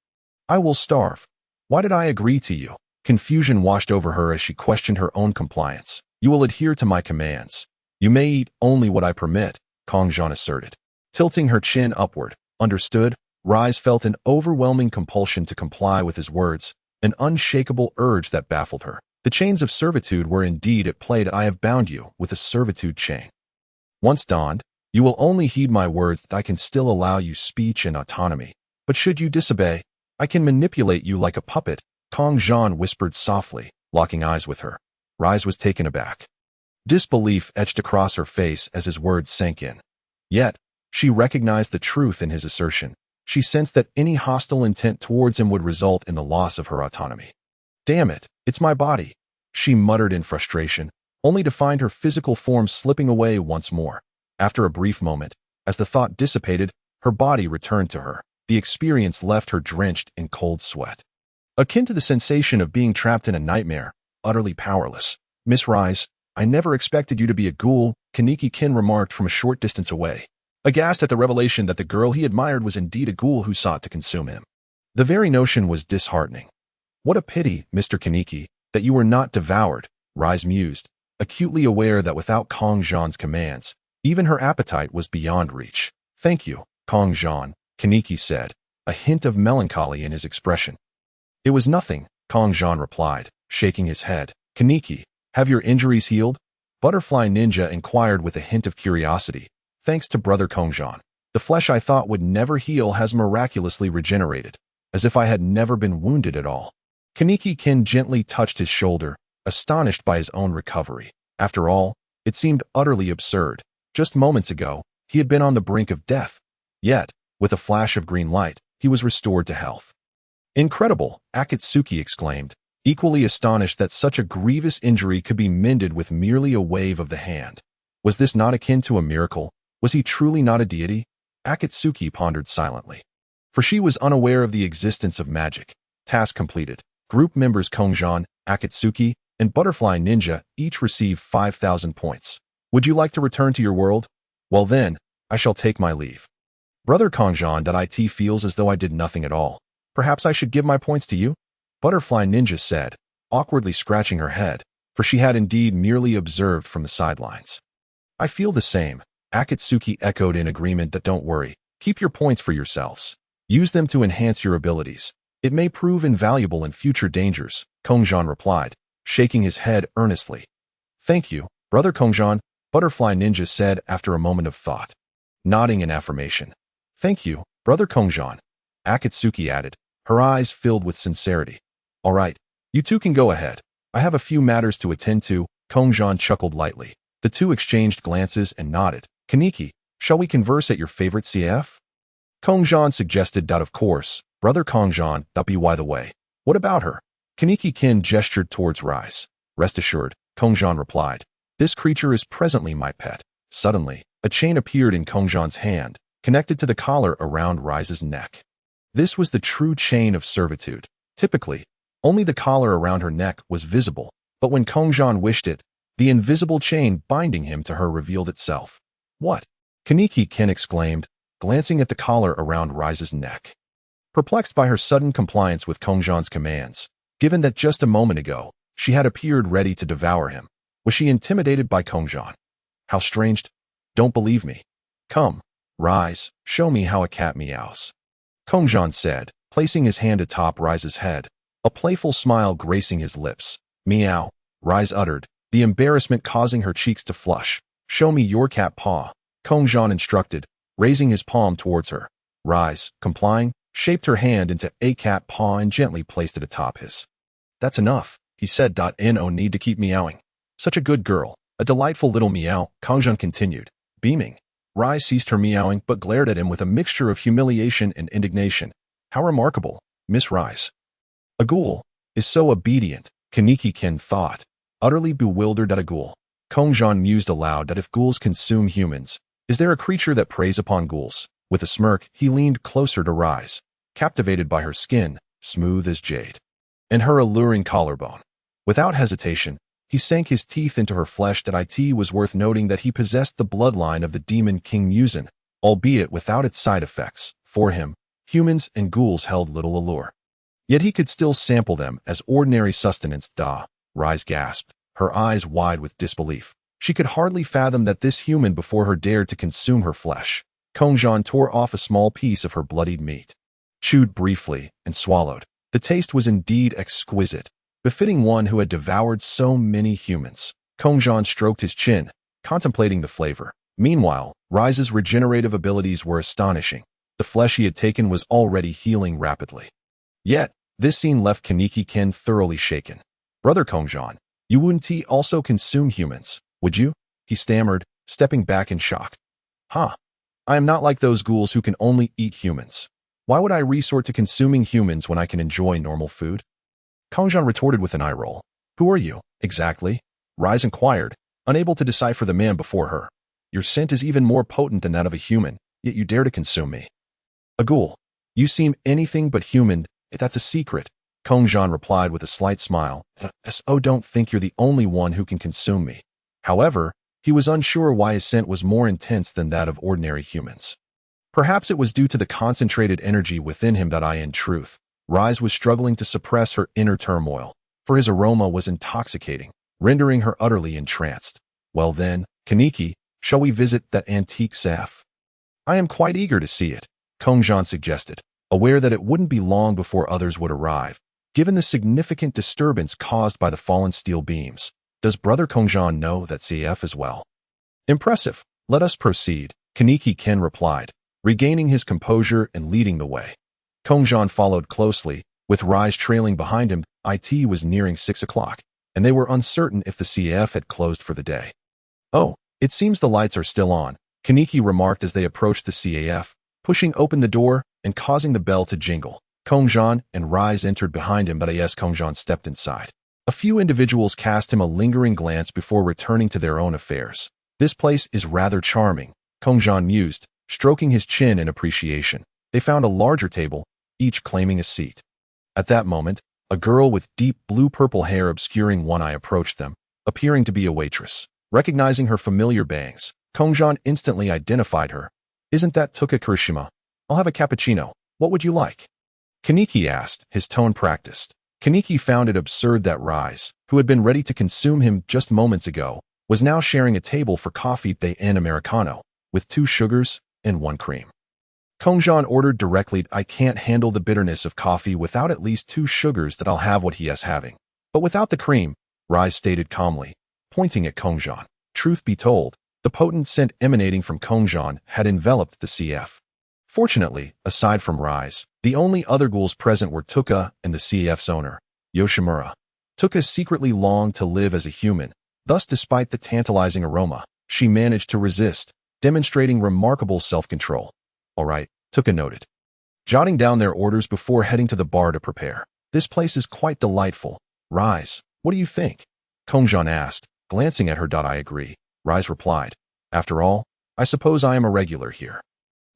I will starve. Why did I agree to you?" Confusion washed over her as she questioned her own compliance. "You will adhere to my commands. You may eat only what I permit," Kongzhan asserted, tilting her chin upward. "Understood?" Rise felt an overwhelming compulsion to comply with his words, an unshakable urge that baffled her. The chains of servitude were indeed at play. "I have bound you with a servitude chain. Once donned, you will only heed my words. I can still allow you speech and autonomy, but should you disobey, I can manipulate you like a puppet," Kongzhan whispered softly, locking eyes with her. Rise was taken aback. Disbelief etched across her face as his words sank in. Yet, she recognized the truth in his assertion. She sensed that any hostile intent towards him would result in the loss of her autonomy. "Damn it, it's my body," she muttered in frustration, only to find her physical form slipping away once more. After a brief moment, as the thought dissipated, her body returned to her. The experience left her drenched in cold sweat, akin to the sensation of being trapped in a nightmare, utterly powerless. "Miss Rise, I never expected you to be a ghoul," Kaneki Ken remarked from a short distance away, aghast at the revelation that the girl he admired was indeed a ghoul who sought to consume him. The very notion was disheartening. "What a pity, Mr. Kaneki, that you were not devoured," Rise mused, acutely aware that without Kongzhan's commands, even her appetite was beyond reach. "Thank you, Kongzhan," Kaneki said, a hint of melancholy in his expression. "It was nothing," Kongzhan replied, shaking his head. "Kaneki, have your injuries healed?" Butterfly Ninja inquired with a hint of curiosity. "Thanks to Brother Kongzhan, the flesh I thought would never heal has miraculously regenerated, as if I had never been wounded at all." Kaneki Ken gently touched his shoulder, astonished by his own recovery. After all, it seemed utterly absurd. Just moments ago, he had been on the brink of death. Yet, with a flash of green light, he was restored to health. "Incredible," Akatsuki exclaimed, equally astonished that such a grievous injury could be mended with merely a wave of the hand. Was this not akin to a miracle? Was he truly not a deity? Akatsuki pondered silently, for she was unaware of the existence of magic. Task completed. Group members Kongzhan, Akatsuki, and Butterfly Ninja each receive 5,000 points. "Would you like to return to your world? Well then, I shall take my leave." "Brother Kongzhan, it feels as though I did nothing at all. Perhaps I should give my points to you?" Butterfly Ninja said, awkwardly scratching her head, for she had indeed merely observed from the sidelines. "I feel the same," Akatsuki echoed in agreement. "That don't worry. Keep your points for yourselves. Use them to enhance your abilities. It may prove invaluable in future dangers," Kongzhan replied, shaking his head earnestly. Thank you, Brother Kongzhan, Butterfly Ninja said after a moment of thought, nodding in affirmation. Thank you, Brother Kongzhan, Akatsuki added, her eyes filled with sincerity. All right, you two can go ahead. I have a few matters to attend to, Kongzhan chuckled lightly. The two exchanged glances and nodded. Kaneki, shall we converse at your favorite CF? Kongzhan suggested. Of course, Brother Kongzhan, by the way. What about her? Kaneki-kin gestured towards Rise. Rest assured, Kongzhan replied. This creature is presently my pet. Suddenly, a chain appeared in Kongzhan's hand, connected to the collar around Rise's neck. This was the true chain of servitude. Typically, only the collar around her neck was visible, but when Kongzhan wished it, the invisible chain binding him to her revealed itself. What? Kaneki-kin exclaimed, glancing at the collar around Rise's neck. Perplexed by her sudden compliance with Kongzhan's commands, given that just a moment ago, she had appeared ready to devour him, was she intimidated by Kongzhan? How strange. Don't believe me. Come, Rise, show me how a cat meows. Kongzhan said, placing his hand atop Rise's head, a playful smile gracing his lips. Meow, Rise uttered, the embarrassment causing her cheeks to flush. Show me your cat paw, Kongzhan instructed, raising his palm towards her. Rise, complying, shaped her hand into a cat paw and gently placed it atop his. That's enough, he said. No need to keep meowing. Such a good girl, a delightful little meow, Kongzhan continued, beaming. Rise ceased her meowing but glared at him with a mixture of humiliation and indignation. How remarkable, Miss Rise. A ghoul is so obedient, Kaneki-kin thought, utterly bewildered at a ghoul. Kongzhan mused aloud that if ghouls consume humans, is there a creature that preys upon ghouls? With a smirk, he leaned closer to Rise, captivated by her skin, smooth as jade, and her alluring collarbone. Without hesitation, he sank his teeth into her flesh. It was worth noting that he possessed the bloodline of the Demon King Muzan, albeit without its side effects. For him, humans and ghouls held little allure. Yet he could still sample them as ordinary sustenance. Rise gasped, her eyes wide with disbelief. She could hardly fathom that this human before her dared to consume her flesh. Kongzhan tore off a small piece of her bloodied meat, chewed briefly, and swallowed. The taste was indeed exquisite, befitting one who had devoured so many humans. Kongzhan stroked his chin, contemplating the flavor. Meanwhile, Rise's regenerative abilities were astonishing. The flesh he had taken was already healing rapidly. Yet, this scene left Kaneki-kin thoroughly shaken. Brother Kongzhan, you wouldn't also consume humans, would you? He stammered, stepping back in shock. Huh. I am not like those ghouls who can only eat humans. Why would I resort to consuming humans when I can enjoy normal food? Kongzhan retorted with an eye roll. Who are you, exactly? Rise inquired, unable to decipher the man before her. Your scent is even more potent than that of a human, yet you dare to consume me. A ghoul. You seem anything but human. That's a secret, Kongzhan replied with a slight smile. So don't think you're the only one who can consume me. However, he was unsure why his scent was more intense than that of ordinary humans. Perhaps it was due to the concentrated energy within him. In truth, Rise was struggling to suppress her inner turmoil, for his aroma was intoxicating, rendering her utterly entranced. Well then, Kaneki, shall we visit that antique safe? I am quite eager to see it, Kongzhan suggested, aware that it wouldn't be long before others would arrive, given the significant disturbance caused by the fallen steel beams. Does Brother Kongzhan know that CF as well? Impressive. Let us proceed, Kaneki-kin replied, regaining his composure and leading the way. Kongzhan followed closely, with Rise trailing behind him. It was nearing 6 o'clock, and they were uncertain if the CF had closed for the day. Oh, it seems the lights are still on, Kaneki remarked as they approached the CAF, pushing open the door and causing the bell to jingle. Kongzhan and Rise entered behind him, as Kongzhan stepped inside, a few individuals cast him a lingering glance before returning to their own affairs. This place is rather charming, Kongzhan mused, stroking his chin in appreciation. They found a larger table, each claiming a seat. At that moment, a girl with deep blue-purple hair obscuring one eye approached them, appearing to be a waitress. Recognizing her familiar bangs, Kongzhan instantly identified her. Isn't that Tuka Kirishima? I'll have a cappuccino. What would you like? Kaneki asked, his tone practiced. Kaneki found it absurd that Rise, who had been ready to consume him just moments ago, was now sharing a table for coffee and Americano, with 2 sugars and 1 cream. Kongzhan ordered directly. I can't handle the bitterness of coffee without at least 2 sugars. I'll have what he is having. But without the cream, Rise stated calmly, pointing at Kongzhan. Truth be told, the potent scent emanating from Kongzhan had enveloped the CF. Fortunately, aside from Rise, the only other ghouls present were Tuka and the CF's owner, Yoshimura. Tuka secretly longed to live as a human, thus despite the tantalizing aroma, she managed to resist, demonstrating remarkable self-control. All right, Tuka noted, jotting down their orders before heading to the bar to prepare. This place is quite delightful. Rise, what do you think? Kongzhan asked, glancing at her. I agree, Rise replied. After all, I suppose I am a regular here.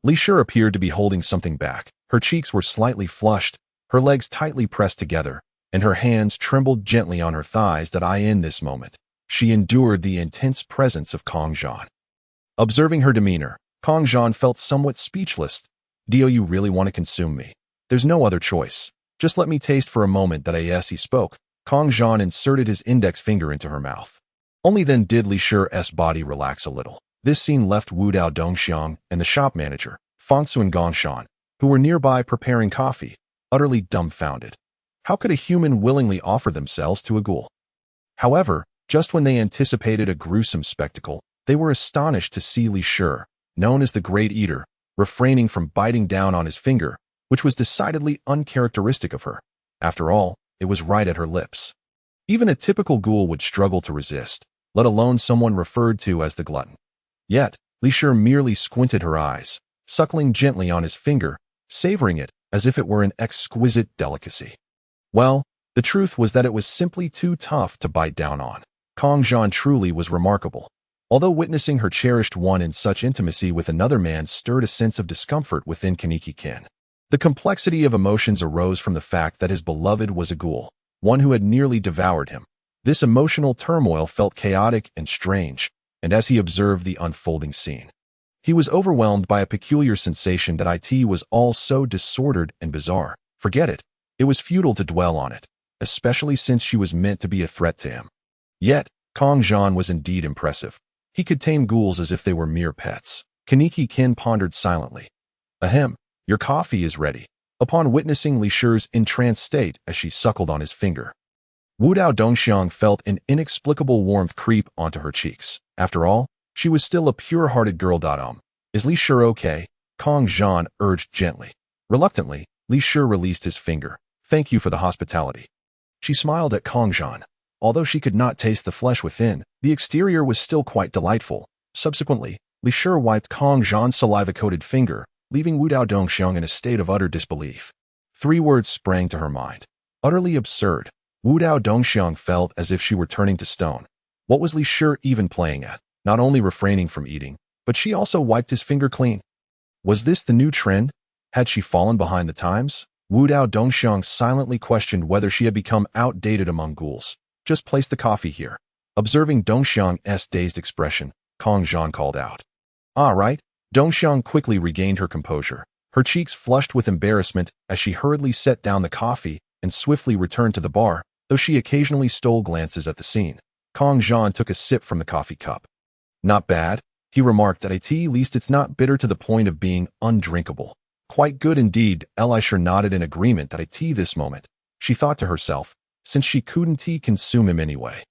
Li Shi appeared to be holding something back. Her cheeks were slightly flushed, her legs tightly pressed together, and her hands trembled gently on her thighs. In this moment, she endured the intense presence of Kongzhan. Observing her demeanor, Kongzhan felt somewhat speechless. Do you really want to consume me? There's no other choice. Just let me taste for a moment. He spoke. Kongzhan inserted his index finger into her mouth. Only then did Li Shi's body relax a little. This scene left Wu Dao Dongxiang and the shop manager, Fangxuan Gongshan, who were nearby preparing coffee, utterly dumbfounded. How could a human willingly offer themselves to a ghoul? However, just when they anticipated a gruesome spectacle, they were astonished to see Li Shi, known as the Great Eater, refraining from biting down on his finger, which was decidedly uncharacteristic of her. After all, it was right at her lips. Even a typical ghoul would struggle to resist, let alone someone referred to as the glutton. Yet, Li Shi merely squinted her eyes, suckling gently on his finger, savoring it as if it were an exquisite delicacy. Well, the truth was that it was simply too tough to bite down on. Kongzhan truly was remarkable. Although witnessing her cherished one in such intimacy with another man stirred a sense of discomfort within Kaneki-kin. The complexity of emotions arose from the fact that his beloved was a ghoul, one who had nearly devoured him. This emotional turmoil felt chaotic and strange, and as he observed the unfolding scene, he was overwhelmed by a peculiar sensation that it was all so disordered and bizarre. Forget it. It was futile to dwell on it, especially since she was meant to be a threat to him. Yet, Kongzhan was indeed impressive. He could tame ghouls as if they were mere pets. Kaneki-kin pondered silently. Ahem, your coffee is ready. Upon witnessing Li Shi's entranced state as she suckled on his finger, Wu Dao Dongxiang felt an inexplicable warmth creep onto her cheeks. After all, she was still a pure-hearted girl. Is Li Shi okay? Kongzhan urged gently. Reluctantly, Li Shi released his finger. Thank you for the hospitality. She smiled at Kongzhan. Although she could not taste the flesh within, the exterior was still quite delightful. Subsequently, Li Shi wiped Kongzhan's saliva-coated finger, leaving Wu Dao Dongxiang in a state of utter disbelief. 3 words sprang to her mind. Utterly absurd. Wu Dao Dongxiang felt as if she were turning to stone. What was Li Shi even playing at? Not only refraining from eating, but she also wiped his finger clean. Was this the new trend? Had she fallen behind the times? Wu Dao Dongxiang silently questioned whether she had become outdated among ghouls. Just place the coffee here. Observing Dongxiang's dazed expression, Kongzhan called out. Ah, right. Dongxiang quickly regained her composure. Her cheeks flushed with embarrassment as she hurriedly set down the coffee and swiftly returned to the bar, though she occasionally stole glances at the scene. Kongzhan took a sip from the coffee cup. Not bad, he remarked. At least it's not bitter to the point of being undrinkable. Quite good indeed. Li Shi nodded in agreement. At this moment, she thought to herself, since she couldn't consume him anyway.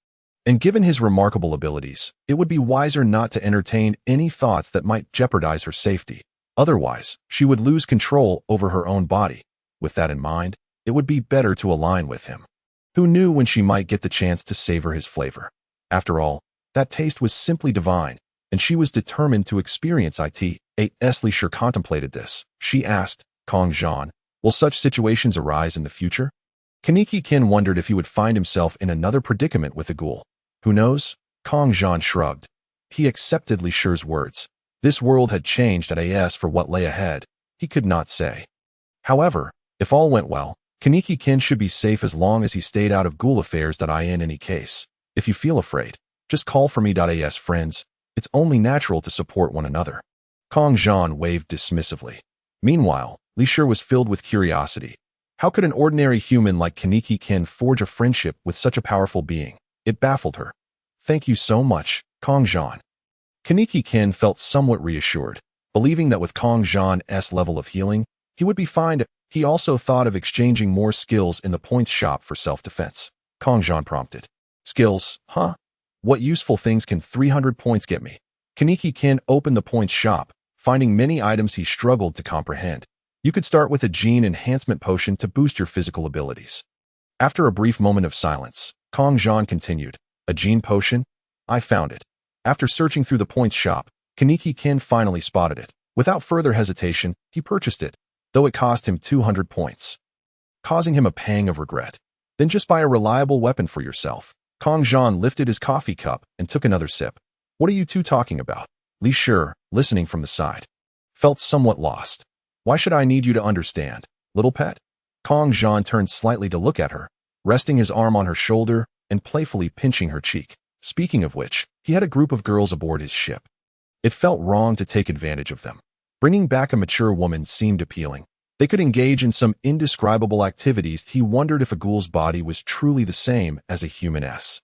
And given his remarkable abilities, it would be wiser not to entertain any thoughts that might jeopardize her safety. Otherwise, she would lose control over her own body. With that in mind, it would be better to align with him. Who knew when she might get the chance to savor his flavor? After all, that taste was simply divine, and she was determined to experience it. Li Shi contemplated this. She asked, Kongzhan, will such situations arise in the future? Kaneki-kin wondered if he would find himself in another predicament with a ghoul. Who knows? Kongzhan shrugged. He accepted Li Shi's words. This world had changed as for what lay ahead, he could not say. However, if all went well, Kaneki-kin should be safe as long as he stayed out of ghoul affairs. In any case, if you feel afraid, just call for me. Friends, it's only natural to support one another. Kongzhan waved dismissively. Meanwhile, Li Shi was filled with curiosity. How could an ordinary human like Kaneki-kin forge a friendship with such a powerful being? It baffled her. Thank you so much, Kongzhan. Kaneki-kin felt somewhat reassured, believing that with Kongzhan's level of healing, he would be fine. He also thought of exchanging more skills in the points shop for self-defense. Kongzhan prompted. Skills, huh? What useful things can 300 points get me? Kaneki-kin opened the points shop, finding many items he struggled to comprehend. You could start with a gene enhancement potion to boost your physical abilities. After a brief moment of silence, Kongzhan continued, a gene potion? I found it. After searching through the points shop, Kaneki-kin finally spotted it. Without further hesitation, he purchased it, though it cost him 200 points, causing him a pang of regret. Then just buy a reliable weapon for yourself. Kongzhan lifted his coffee cup and took another sip. What are you two talking about? Li Shi, listening from the side, felt somewhat lost. Why should I need you to understand, little pet? Kongzhan turned slightly to look at her, resting his arm on her shoulder and playfully pinching her cheek. Speaking of which, he had a group of girls aboard his ship. It felt wrong to take advantage of them. Bringing back a mature woman seemed appealing. They could engage in some indescribable activities. He wondered if a ghoul's body was truly the same as a human's.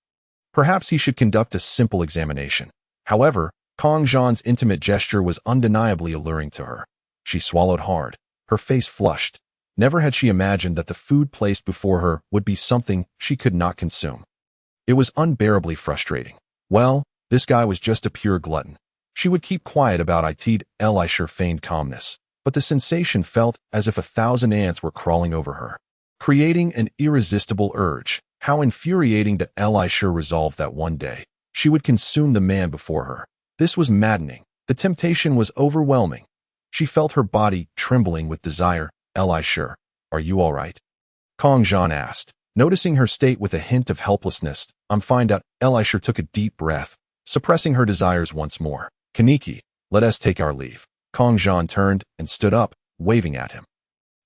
Perhaps he should conduct a simple examination. However, Kongzhan's intimate gesture was undeniably alluring to her. She swallowed hard, her face flushed. Never had she imagined that the food placed before her would be something she could not consume. It was unbearably frustrating. Well, this guy was just a pure glutton. She would keep quiet about it. Li Shi feigned calmness, but the sensation felt as if 1,000 ants were crawling over her, creating an irresistible urge. How infuriating that Li Shi resolved that one day she would consume the man before her. This was maddening. The temptation was overwhelming. She felt her body trembling with desire. Li Shi, are you all right? Kongzhan asked, noticing her state with a hint of helplessness. I'm fine. Li Shi took a deep breath, suppressing her desires once more. Kaneki, let us take our leave. Kongzhan turned and stood up, waving at him.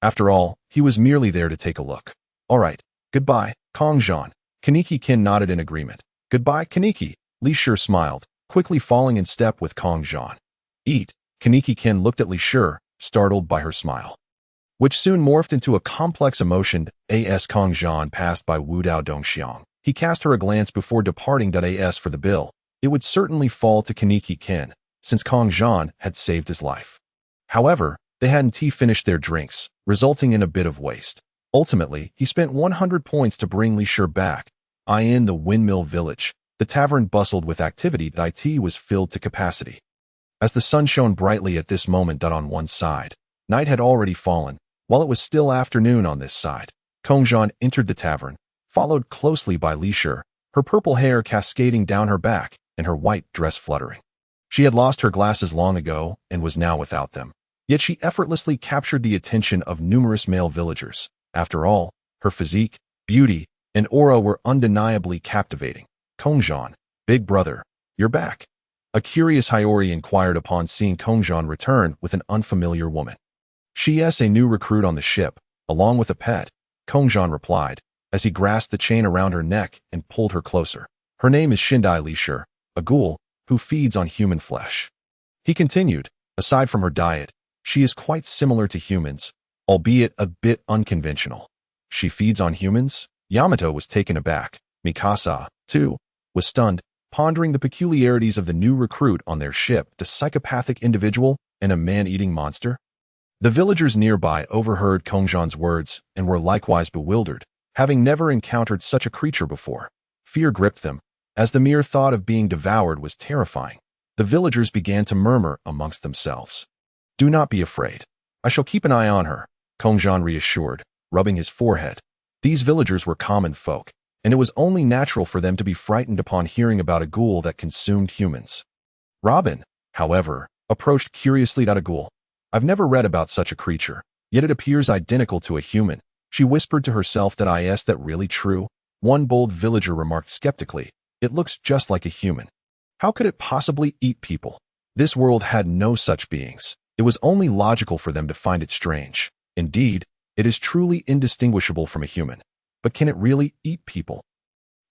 After all, he was merely there to take a look. All right, goodbye, Kongzhan. Kaneki-kin nodded in agreement. Goodbye, Kaneki. Li Shi smiled, quickly falling in step with Kongzhan. Eat. Kaneki-kin looked at Li Shi, startled by her smile, which soon morphed into a complex emotion. As Kongzhan passed by Wudao Dongxiang, he cast her a glance before departing. As for the bill, it would certainly fall to Kaneki-kin, since Kongzhan had saved his life. However, they hadn't finished their drinks, resulting in a bit of waste. Ultimately, he spent 100 points to bring Li Shi back. In the Windmill Village, the tavern bustled with activity. It was filled to capacity. As the sun shone brightly at this moment. On one side, night had already fallen, while it was still afternoon on this side. Kongzhan entered the tavern, followed closely by Li Shi, her purple hair cascading down her back and her white dress fluttering. She had lost her glasses long ago and was now without them. Yet she effortlessly captured the attention of numerous male villagers. After all, her physique, beauty, and aura were undeniably captivating. Kongzhan, big brother, you're back. A curious Hiyori inquired upon seeing Kongzhan return with an unfamiliar woman. She's a new recruit on the ship, along with a pet, Kongzhan replied, as he grasped the chain around her neck and pulled her closer. Her name is Shindai Li Shi, a ghoul who feeds on human flesh. He continued, aside from her diet, she is quite similar to humans, albeit a bit unconventional. She feeds on humans? Yamato was taken aback. Mikasa, too, was stunned, pondering the peculiarities of the new recruit on their ship, the psychopathic individual and a man-eating monster. The villagers nearby overheard Kongzhan's words and were likewise bewildered, having never encountered such a creature before. Fear gripped them, as the mere thought of being devoured was terrifying. The villagers began to murmur amongst themselves. Do not be afraid. I shall keep an eye on her, Kongzhan reassured, rubbing his forehead. These villagers were common folk, and it was only natural for them to be frightened upon hearing about a ghoul that consumed humans. Robin, however, approached curiously at a ghoul. I've never read about such a creature, yet it appears identical to a human. She whispered to herself. Is that really true? One bold villager remarked skeptically. It looks just like a human. How could it possibly eat people? This world had no such beings. It was only logical for them to find it strange. Indeed, it is truly indistinguishable from a human. But can it really eat people?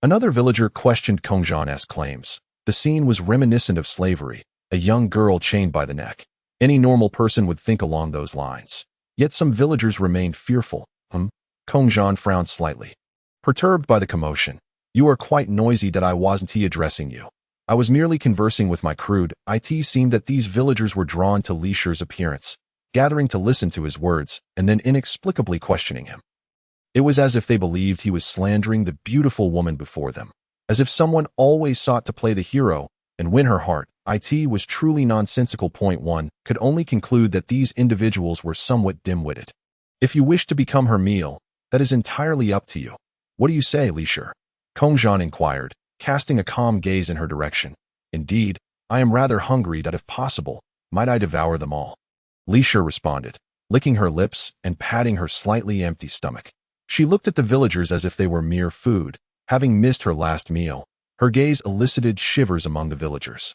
Another villager questioned Kongzhan's claims. The scene was reminiscent of slavery, a young girl chained by the neck. Any normal person would think along those lines. Yet some villagers remained fearful. Kongzhan frowned slightly, perturbed by the commotion. You are quite noisy. I wasn't addressing you. I was merely conversing with my crew. It seemed that these villagers were drawn to Li Shi's appearance, gathering to listen to his words and then inexplicably questioning him. It was as if they believed he was slandering the beautiful woman before them. as if someone always sought to play the hero and win her heart. It was truly nonsensical. Point 1 could only conclude that these individuals were somewhat dim-witted. If you wish to become her meal, that is entirely up to you. What do you say, Leisure? Kongzhan inquired, casting a calm gaze in her direction. Indeed, I am rather hungry that if possible, might I devour them all? Leisure responded, licking her lips and patting her slightly empty stomach. She looked at the villagers as if they were mere food. Having missed her last meal, her gaze elicited shivers among the villagers.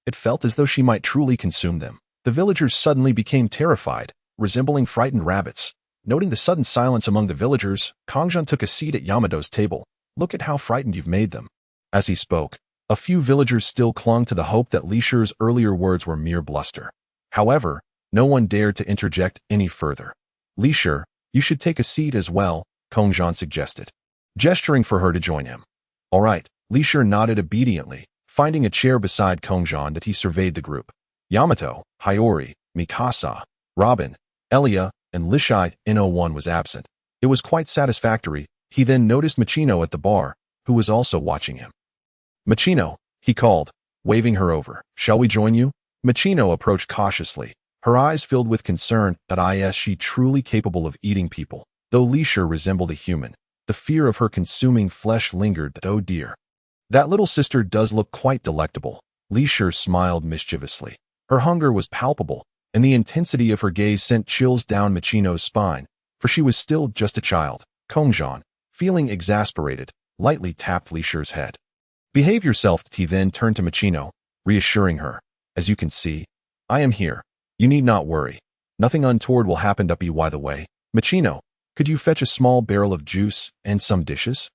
It felt as though she might truly consume them. The villagers suddenly became terrified, resembling frightened rabbits. Noting the sudden silence among the villagers, Kongzhan took a seat at Yamato's table. Look at how frightened you've made them. As he spoke, a few villagers still clung to the hope that Leisure's earlier words were mere bluster. However, no one dared to interject any further. Leisure, you should take a seat as well, Kongzhan suggested, gesturing for her to join him. All right, Leisure nodded obediently, finding a chair beside Kongzhan that he surveyed the group. Yamato, Hiyori, Mikasa, Robin, Elia, and Lishai N01 was absent. It was quite satisfactory. He then noticed Machino at the bar, who was also watching him. Machino, he called, waving her over. Shall we join you? Machino approached cautiously, her eyes filled with concern that is she truly capable of eating people. Though Leisure resembled a human, the fear of her consuming flesh lingered. Oh dear. That little sister does look quite delectable. Leisure smiled mischievously. Her hunger was palpable, and the intensity of her gaze sent chills down Machino's spine, for she was still just a child. Kongzhan, feeling exasperated, lightly tapped Leisure's head. Behave yourself. He then turned to Machino, reassuring her. As you can see, I am here. You need not worry. Nothing untoward will happen. By the way, Machino, could you fetch a small barrel of juice and some dishes?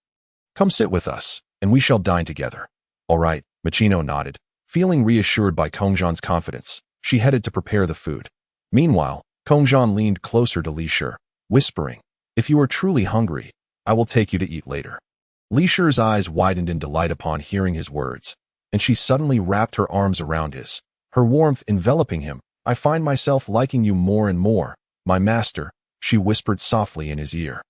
Come sit with us, and we shall dine together. All right, Machino nodded. Feeling reassured by Kongzhan's confidence, she headed to prepare the food. Meanwhile, Kongzhan leaned closer to Leisure, whispering, If you are truly hungry, I will take you to eat later. Leisure's eyes widened in delight upon hearing his words, and she suddenly wrapped her arms around his, her warmth enveloping him. I find myself liking you more and more, my master, she whispered softly in his ear.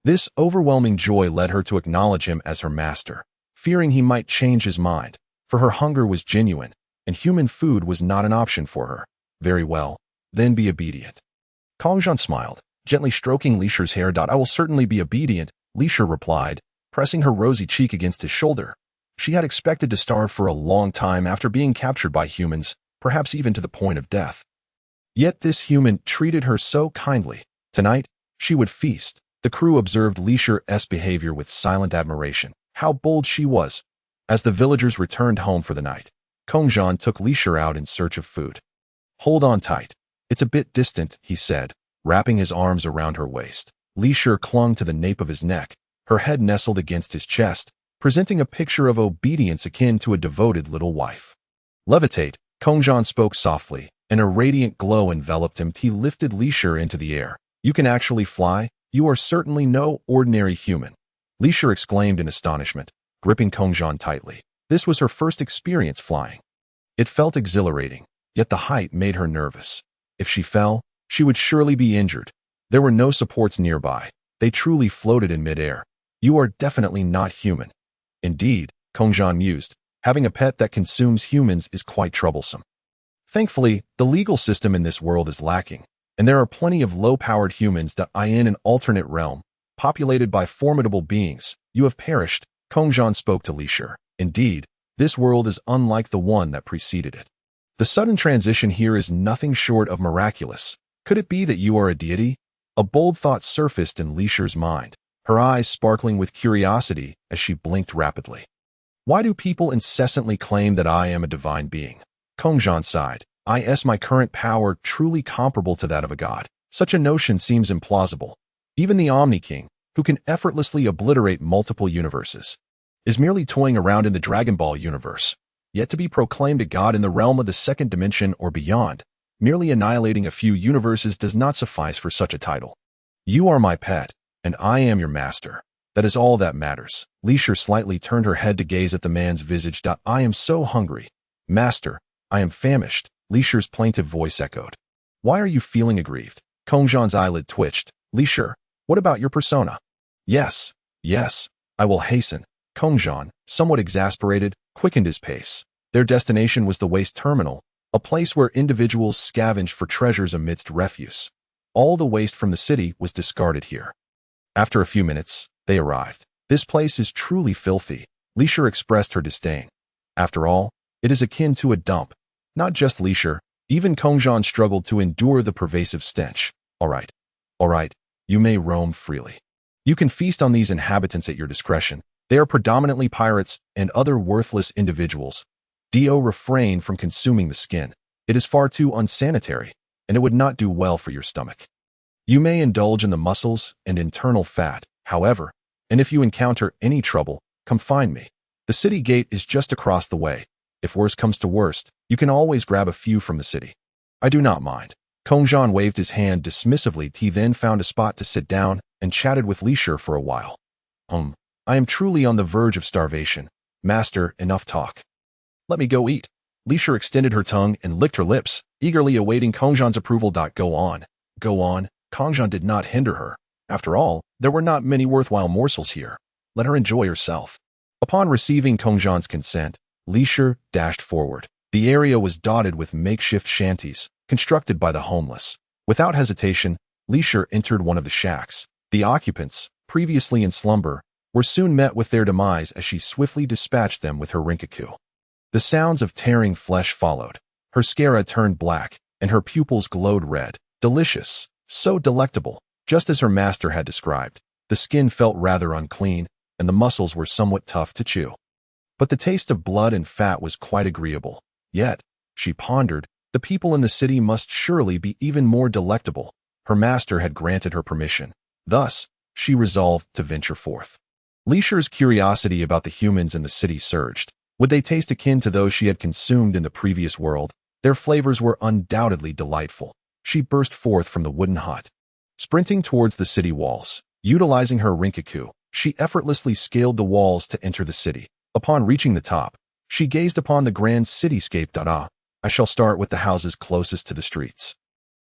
This overwhelming joy led her to acknowledge him as her master, fearing he might change his mind, for her hunger was genuine, and human food was not an option for her. Very well, then be obedient. Kongzhan smiled, gently stroking Leisure's hair. I will certainly be obedient, Leisure replied, pressing her rosy cheek against his shoulder. She had expected to starve for a long time after being captured by humans, perhaps even to the point of death. Yet this human treated her so kindly. Tonight, she would feast. The crew observed Leisure's behavior with silent admiration. How bold she was. As the villagers returned home for the night, Kongzhan took Leisure out in search of food. Hold on tight. It's a bit distant, he said, wrapping his arms around her waist. Leisure clung to the nape of his neck, her head nestled against his chest, presenting a picture of obedience akin to a devoted little wife. Levitate, Kongzhan spoke softly, and a radiant glow enveloped him. He lifted Leisure into the air. You can actually fly? You are certainly no ordinary human. Leisure exclaimed in astonishment, gripping Kongzhan tightly. This was her first experience flying. It felt exhilarating, yet the height made her nervous. If she fell, she would surely be injured. There were no supports nearby. They truly floated in midair. You are definitely not human. Indeed, Kongzhan mused, having a pet that consumes humans is quite troublesome. Thankfully, the legal system in this world is lacking, and there are plenty of low-powered humans that are in an alternate realm, populated by formidable beings. You have perished, Kongzhan spoke to Leisure. Indeed, this world is unlike the one that preceded it. The sudden transition here is nothing short of miraculous. Could it be that you are a deity? A bold thought surfaced in Leisure's mind, her eyes sparkling with curiosity as she blinked rapidly. Why do people incessantly claim that I am a divine being? Kongzhan sighed. Is my current power truly comparable to that of a god? Such a notion seems implausible. Even the Oni King, who can effortlessly obliterate multiple universes, is merely toying around in the Dragon Ball universe. Yet to be proclaimed a god in the realm of the second dimension or beyond, merely annihilating a few universes does not suffice for such a title. You are my pet, and I am your master. That is all that matters. Leisure slightly turned her head to gaze at the man's visage. I am so hungry. Master, I am famished, Leisure's plaintive voice echoed. Why are you feeling aggrieved? Kongzhan's eyelid twitched. Leisure, what about your persona? Yes, I will hasten. Kongzhan, somewhat exasperated, quickened his pace. Their destination was the waste terminal, a place where individuals scavenged for treasures amidst refuse. All the waste from the city was discarded here. After a few minutes, they arrived. This place is truly filthy, Leisure expressed her disdain. After all, it is akin to a dump. Not just Leisure, even Kongzhan struggled to endure the pervasive stench. All right, you may roam freely. You can feast on these inhabitants at your discretion. They are predominantly pirates and other worthless individuals. Do refrain from consuming the skin. It is far too unsanitary, and it would not do well for your stomach. You may indulge in the muscles and internal fat, however, and if you encounter any trouble, come find me. The city gate is just across the way. If worse comes to worst, you can always grab a few from the city. I do not mind. Kongzhan waved his hand dismissively. He then found a spot to sit down and chatted with Leisure for a while. I am truly on the verge of starvation. Master, enough talk. Let me go eat. Leisure extended her tongue and licked her lips, eagerly awaiting Kongzhan's approval. Go on. Kongzhan did not hinder her. After all, there were not many worthwhile morsels here. Let her enjoy herself. Upon receiving Kongzhan's consent, Leisure dashed forward. The area was dotted with makeshift shanties, constructed by the homeless. Without hesitation, Leisure entered one of the shacks. The occupants, previously in slumber, were soon met with their demise as she swiftly dispatched them with her rinkaku. The sounds of tearing flesh followed. Her scara turned black, and her pupils glowed red. Delicious, so delectable, just as her master had described. The skin felt rather unclean, and the muscles were somewhat tough to chew. But the taste of blood and fat was quite agreeable. Yet, she pondered, the people in the city must surely be even more delectable. Her master had granted her permission. Thus, she resolved to venture forth. Leisure's curiosity about the humans in the city surged. Would they taste akin to those she had consumed in the previous world? Their flavors were undoubtedly delightful. She burst forth from the wooden hut. Sprinting towards the city walls, utilizing her rinkaku, she effortlessly scaled the walls to enter the city. Upon reaching the top, she gazed upon the grand cityscape. I shall start with the houses closest to the streets.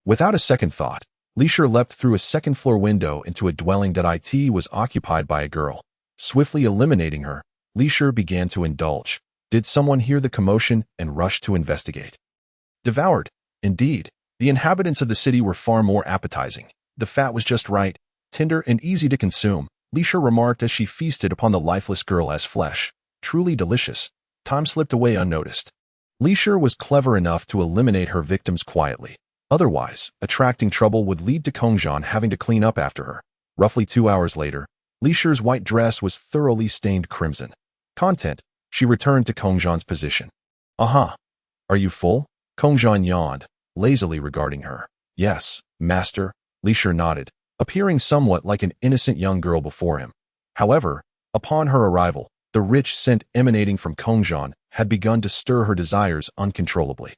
Without a second thought, Leisure leapt through a second-floor window into a dwelling that was occupied by a girl. Swiftly eliminating her, Leisure began to indulge. Did someone hear the commotion and rush to investigate? Devoured. Indeed, the inhabitants of the city were far more appetizing. The fat was just right, tender and easy to consume, Leisure remarked as she feasted upon the lifeless girl as flesh. Truly delicious. Time slipped away unnoticed. Leisure was clever enough to eliminate her victims quietly. Otherwise, attracting trouble would lead to Kongzhan having to clean up after her. Roughly 2 hours later, Leisure's white dress was thoroughly stained crimson. Content, she returned to Kongzhan's position. Aha. Are you full? Kongzhan yawned, lazily regarding her. Yes, master, Leisure nodded, appearing somewhat like an innocent young girl before him. However, upon her arrival, the rich scent emanating from Kongzhan had begun to stir her desires uncontrollably.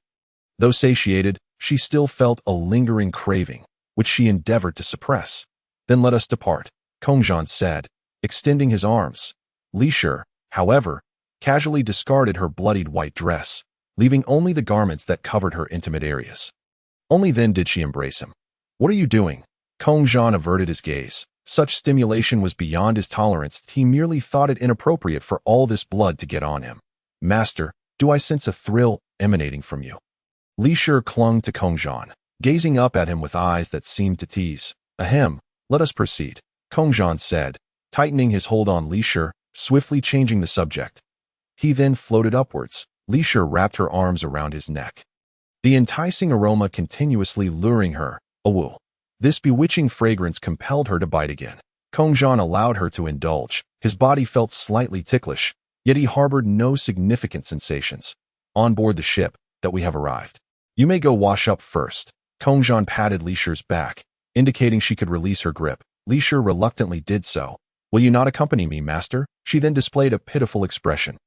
Though satiated, she still felt a lingering craving, which she endeavored to suppress. Then let us depart, Kongzhan said, extending his arms. Leisure, however, casually discarded her bloodied white dress, leaving only the garments that covered her intimate areas. Only then did she embrace him. What are you doing? Kongzhan averted his gaze. Such stimulation was beyond his tolerance. He merely thought it inappropriate for all this blood to get on him. Master, do I sense a thrill emanating from you? Leisure clung to Kongzhan, gazing up at him with eyes that seemed to tease. Ahem, let us proceed, Kongzhan said, tightening his hold on Leisure, swiftly changing the subject. He then floated upwards. Leisure wrapped her arms around his neck. The enticing aroma continuously luring her. Awoo. This bewitching fragrance compelled her to bite again. Kongzhan allowed her to indulge. His body felt slightly ticklish, yet he harbored no significant sensations. On board the ship, that we have arrived. You may go wash up first. Kongzhan patted Leisure's back, indicating she could release her grip. Leisure reluctantly did so. Will you not accompany me, master? She then displayed a pitiful expression.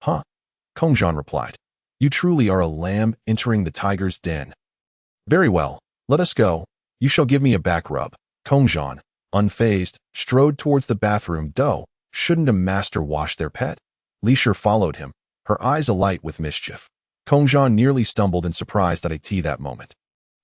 Huh? Kongzhan replied. You truly are a lamb entering the tiger's den. Very well, let us go. You shall give me a back rub. Kongzhan, unfazed, strode towards the bathroom. Shouldn't a master wash their pet? Leisure followed him, her eyes alight with mischief. Kongzhan nearly stumbled in surprise at that moment.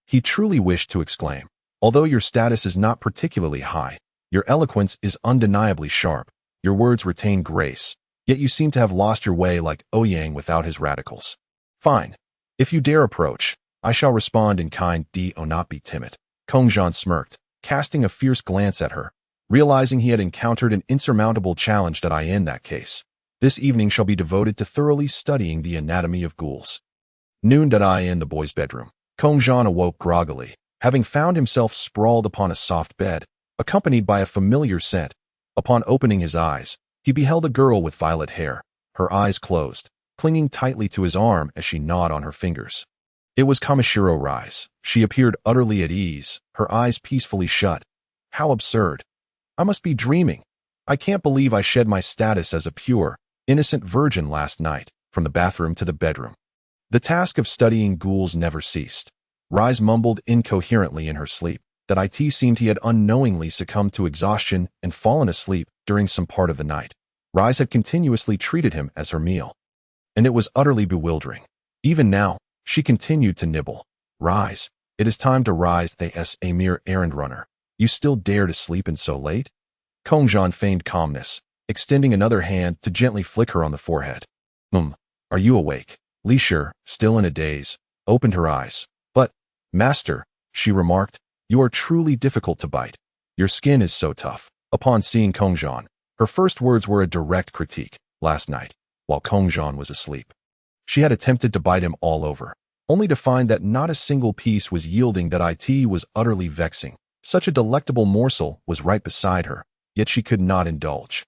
He truly wished to exclaim, although your status is not particularly high, your eloquence is undeniably sharp, your words retain grace, Yet you seem to have lost your way like Ouyang without his radicals. Fine. If you dare approach, I shall respond in kind. Do not be timid. Kongzhan smirked, casting a fierce glance at her, realizing he had encountered an insurmountable challenge. In that case, this evening shall be devoted to thoroughly studying the anatomy of ghouls. Noon. In the boy's bedroom, Kongzhan awoke groggily, having found himself sprawled upon a soft bed, accompanied by a familiar scent. Upon opening his eyes, he beheld a girl with violet hair, her eyes closed, clinging tightly to his arm as she gnawed on her fingers. It was Kamishiro Rise. She appeared utterly at ease, her eyes peacefully shut. How absurd. I must be dreaming. I can't believe I shed my status as a pure, innocent virgin last night, from the bathroom to the bedroom. The task of studying ghouls never ceased. Rise mumbled incoherently in her sleep that it seemed he had unknowingly succumbed to exhaustion and fallen asleep during some part of the night. Rise had continuously treated him as her meal, and it was utterly bewildering. Even now, she continued to nibble. Rise, it is time to rise. Thas a mere errand runner. You still dare to sleep in so late? Kongzhan feigned calmness, extending another hand to gently flick her on the forehead. Are you awake? Leisure, still in a daze, opened her eyes. But, master, she remarked, you are truly difficult to bite. Your skin is so tough. Upon seeing Kongzhan, her first words were a direct critique. Last night, while Kongzhan was asleep, she had attempted to bite him all over, only to find that not a single piece was yielding. It was utterly vexing. Such a delectable morsel was right beside her, yet she could not indulge.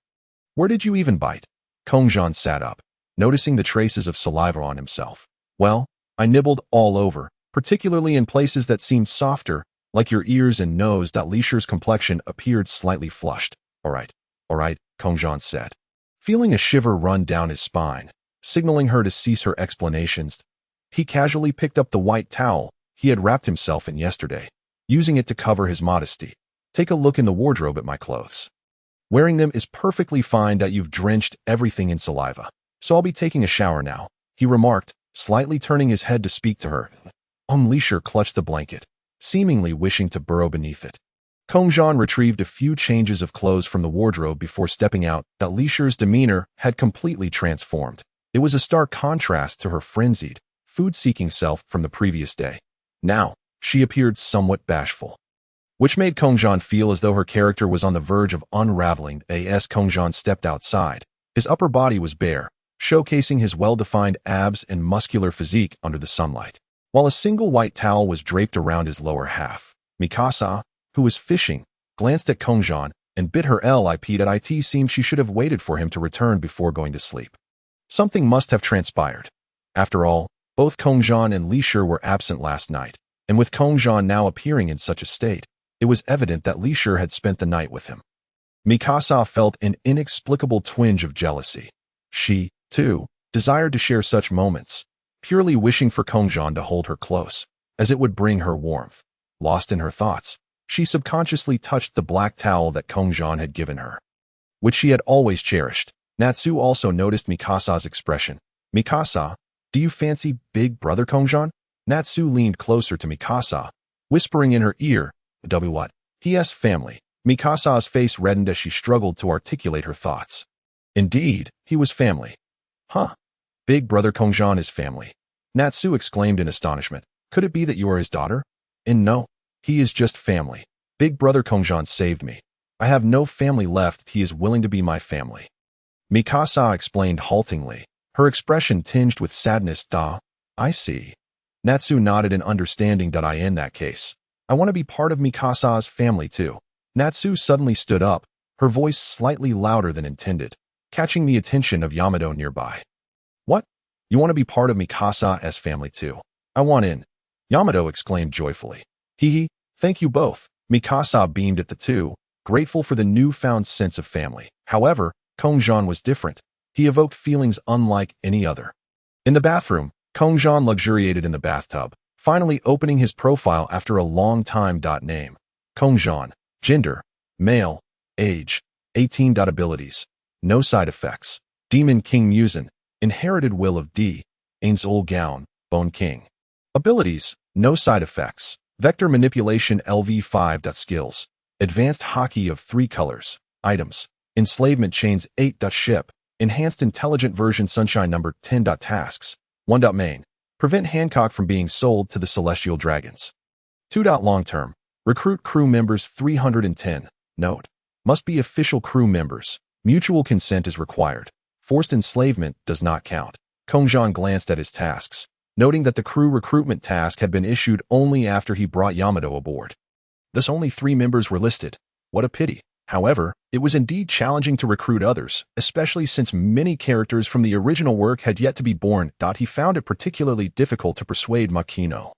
Where did you even bite? Kongzhan sat up, noticing the traces of saliva on himself. Well, I nibbled all over, particularly in places that seemed softer, like your ears and nose. Leisure's complexion appeared slightly flushed. All right, Kongzhan said, feeling a shiver run down his spine, signaling her to cease her explanations. He casually picked up the white towel he had wrapped himself in yesterday, using it to cover his modesty. Take a look in the wardrobe at my clothes. Wearing them is perfectly fine. You've drenched everything in saliva, so I'll be taking a shower now, he remarked, slightly turning his head to speak to her. Leisure clutched the blanket, seemingly wishing to burrow beneath it. Kongzhan retrieved a few changes of clothes from the wardrobe before stepping out. Leisure's demeanor had completely transformed. It was a stark contrast to her frenzied, food-seeking self from the previous day. Now, she appeared somewhat bashful, which made Kongzhan feel as though her character was on the verge of unraveling. As Kongzhan stepped outside, his upper body was bare, showcasing his well-defined abs and muscular physique under the sunlight, while a single white towel was draped around his lower half. Mikasa, who was fishing, glanced at Kongzhan and bit her lip. It seemed she should have waited for him to return before going to sleep. Something must have transpired. After all, both Kongzhan and Leisure were absent last night, and with Kongzhan now appearing in such a state, it was evident that Leisure had spent the night with him. Mikasa felt an inexplicable twinge of jealousy. She, too, desired to share such moments, purely wishing for Kongzhan to hold her close, as it would bring her warmth. Lost in her thoughts, she subconsciously touched the black towel that Kongzhan had given her, which she had always cherished. Natsu also noticed Mikasa's expression. Mikasa, do you fancy big brother Kongzhan? Natsu leaned closer to Mikasa, whispering in her ear, what? P.S. family. Mikasa's face reddened as she struggled to articulate her thoughts. Indeed, he was family. Huh. Big brother Kongzhan is family. Natsu exclaimed in astonishment. Could it be that you are his daughter? And no, he is just family. Big brother Kongzhan saved me. I have no family left. He is willing to be my family. Mikasa explained haltingly, her expression tinged with sadness. I see. Natsu nodded in understanding. In that case, I want to be part of Mikasa's family too. Natsu suddenly stood up, her voice slightly louder than intended, catching the attention of Yamato nearby. What? You want to be part of Mikasa's family too? I want in. Yamato exclaimed joyfully. Hee, thank you both. Mikasa beamed at the two, grateful for the newfound sense of family. However, Kongzhan was different. He evoked feelings unlike any other. In the bathroom, Kongzhan luxuriated in the bathtub, finally opening his profile after a long time. Name: Kongzhan. Gender: male. Age: 18. Abilities: no side effects. Demon King Muzan. Inherited will of D. Ain's Ol Gown, Bone King. Abilities: no side effects. Vector manipulation LV5. Skills: advanced hockey of 3 colors. Items: enslavement chains 8. Ship: Enhanced Intelligent Version Sunshine Number 10. Tasks 1. Main. Prevent Hancock from being sold to the Celestial Dragons. 2. Long Term. Recruit crew members 310. Note: must be official crew members. Mutual consent is required. Forced enslavement does not count. Kongzhan glanced at his tasks, noting that the crew recruitment task had been issued only after he brought Yamato aboard. Thus only 3 members were listed. What a pity. However, it was indeed challenging to recruit others, especially since many characters from the original work had yet to be born. He found it particularly difficult to persuade Makino,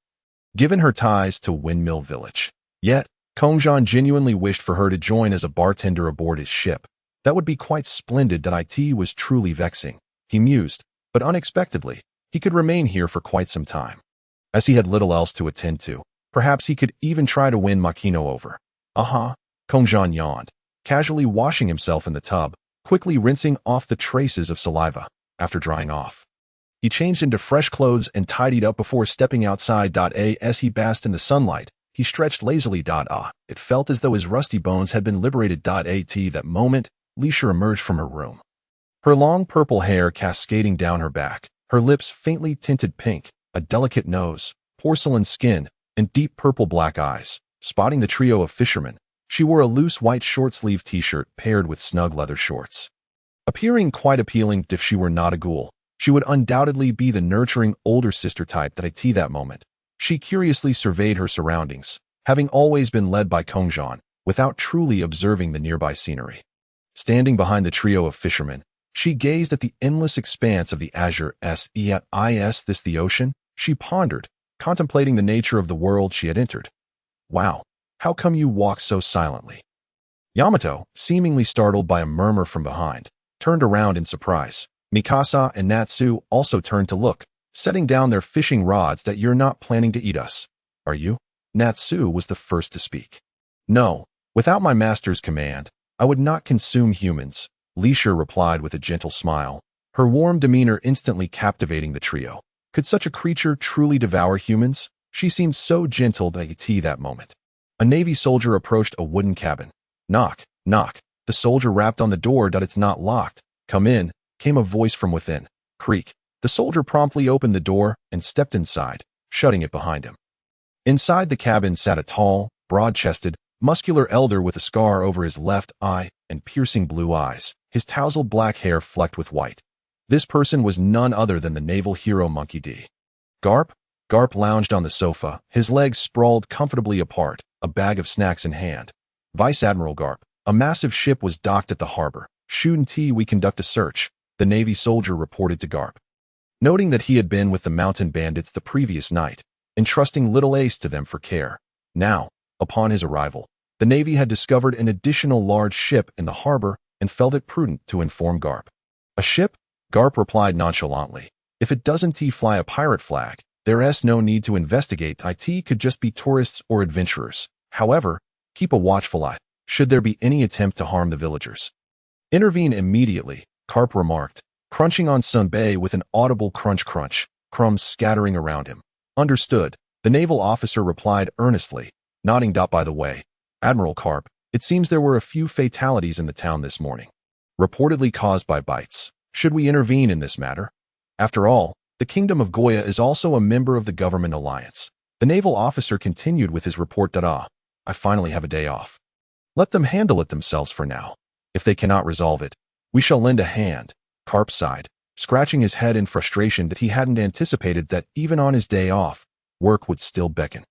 given her ties to Windmill Village. Yet, Kongzhan genuinely wished for her to join as a bartender aboard his ship. That would be quite splendid. It was truly vexing, he mused, but unexpectedly, he could remain here for quite some time. As he had little else to attend to, perhaps he could even try to win Makino over. Kongzhan yawned, casually washing himself in the tub, quickly rinsing off the traces of saliva. After drying off, he changed into fresh clothes and tidied up before stepping outside. As he basked in the sunlight, he stretched lazily. It felt as though his rusty bones had been liberated. At that moment, Leisure emerged from her room, her long purple hair cascading down her back, her lips faintly tinted pink, a delicate nose, porcelain skin, and deep purple-black eyes. Spotting the trio of fishermen, she wore a loose white short-sleeved t-shirt paired with snug leather shorts. Appearing quite appealing if she were not a ghoul, she would undoubtedly be the nurturing older sister type. At that moment, she curiously surveyed her surroundings, having always been led by Kongzhan, without truly observing the nearby scenery. Standing behind the trio of fishermen, she gazed at the endless expanse of the azure Is this the ocean? She pondered, contemplating the nature of the world she had entered. Wow, how come you walk so silently? Yamato, seemingly startled by a murmur from behind, turned around in surprise. Mikasa and Natsu also turned to look, setting down their fishing rods. That you're not planning to eat us, are you? Natsu was the first to speak. No, without my master's command, I would not consume humans, Leisure replied with a gentle smile, her warm demeanor instantly captivating the trio. Could such a creature truly devour humans? She seemed so gentle. That moment, a Navy soldier approached a wooden cabin. Knock, knock. The soldier rapped on the door. It's not locked. Come in, came a voice from within. Creak. The soldier promptly opened the door and stepped inside, shutting it behind him. Inside the cabin sat a tall, broad-chested, muscular elder with a scar over his left eye and piercing blue eyes, his tousled black hair flecked with white. This person was none other than the naval hero Monkey D. Garp? Garp lounged on the sofa, his legs sprawled comfortably apart, a bag of snacks in hand. Vice Admiral Garp. A massive ship was docked at the harbor. Shouldn't we conduct a search? The Navy soldier reported to Garp, noting that he had been with the mountain bandits the previous night, entrusting little Ace to them for care. Now, upon his arrival, the Navy had discovered an additional large ship in the harbor and felt it prudent to inform Garp. A ship? Garp replied nonchalantly. If it doesn't fly a pirate flag, there's no need to investigate. It could just be tourists or adventurers. However, keep a watchful eye, should there be any attempt to harm the villagers. Intervene immediately, Garp remarked, crunching on sunbae with an audible crunch, crumbs scattering around him. Understood, the naval officer replied earnestly, nodding. By the way, Admiral Garp, it seems there were a few fatalities in the town this morning, reportedly caused by bites. Should we intervene in this matter? After all, the Kingdom of Goya is also a member of the government alliance. The naval officer continued with his report. I finally have a day off. Let them handle it themselves for now. If they cannot resolve it, we shall lend a hand. Garp sighed, scratching his head in frustration that he hadn't anticipated that even on his day off, work would still beckon.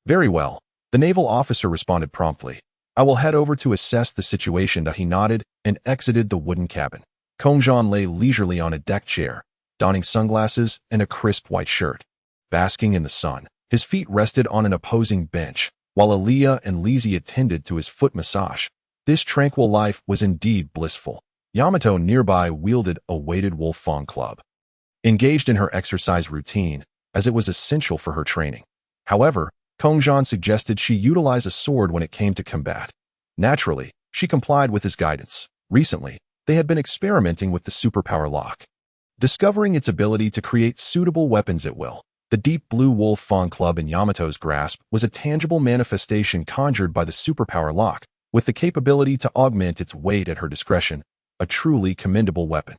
Very well, the naval officer responded promptly. I will head over to assess the situation. He nodded and exited the wooden cabin. Kongzhan lay leisurely on a deck chair, donning sunglasses and a crisp white shirt. Basking in the sun, his feet rested on an opposing bench, while Aaliyah and Lizzie attended to his foot massage. This tranquil life was indeed blissful. Yamato nearby wielded a weighted wolf fawn club, engaged in her exercise routine, as it was essential for her training. However, Kongzhan suggested she utilize a sword when it came to combat. Naturally, she complied with his guidance. Recently, they had been experimenting with the superpower lock, discovering its ability to create suitable weapons at will. The deep blue wolf fawn club in Yamato's grasp was a tangible manifestation conjured by the superpower lock, with the capability to augment its weight at her discretion, a truly commendable weapon.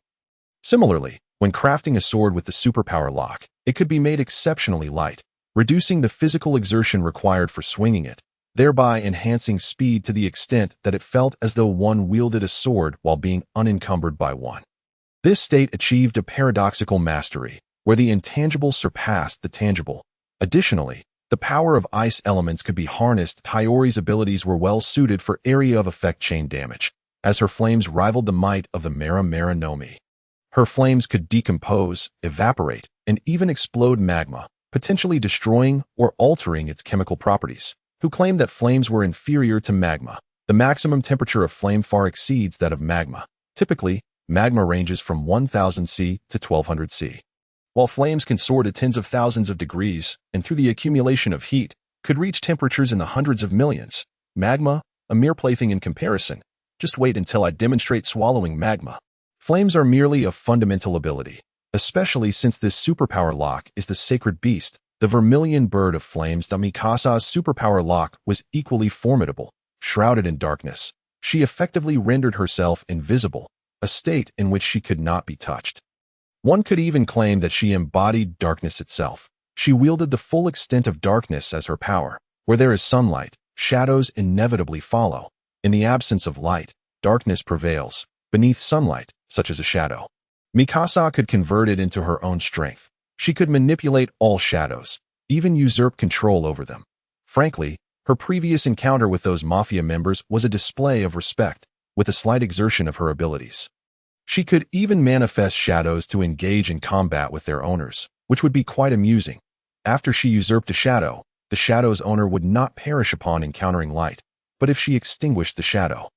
Similarly, when crafting a sword with the superpower lock, it could be made exceptionally light, reducing the physical exertion required for swinging it, thereby enhancing speed to the extent that it felt as though one wielded a sword while being unencumbered by one. This state achieved a paradoxical mastery, where the intangible surpassed the tangible. Additionally, the power of ice elements could be harnessed. Hiyori's abilities were well suited for area of effect chain damage, as her flames rivaled the might of the Mera Mera no Mi. Her flames could decompose, evaporate, and even explode magma, potentially destroying or altering its chemical properties. Who claimed that flames were inferior to magma. The maximum temperature of flame far exceeds that of magma. Typically, magma ranges from 1000 C to 1200 C. While flames can soar to tens of thousands of degrees, and through the accumulation of heat, could reach temperatures in the hundreds of millions, magma, a mere plaything in comparison. Just wait until I demonstrate swallowing magma. Flames are merely a fundamental ability, especially since this superpower lock is the sacred beast, the vermilion bird of flames. The Mikasa's superpower lock was equally formidable. Shrouded in darkness, she effectively rendered herself invisible, a state in which she could not be touched. One could even claim that she embodied darkness itself. She wielded the full extent of darkness as her power. Where there is sunlight, shadows inevitably follow. In the absence of light, darkness prevails. Beneath sunlight, such as a shadow, Mikasa could convert it into her own strength. She could manipulate all shadows, even usurp control over them. Frankly, her previous encounter with those mafia members was a display of respect, with a slight exertion of her abilities. She could even manifest shadows to engage in combat with their owners, which would be quite amusing. After she usurped a shadow, the shadow's owner would not perish upon encountering light, but if she extinguished the shadow,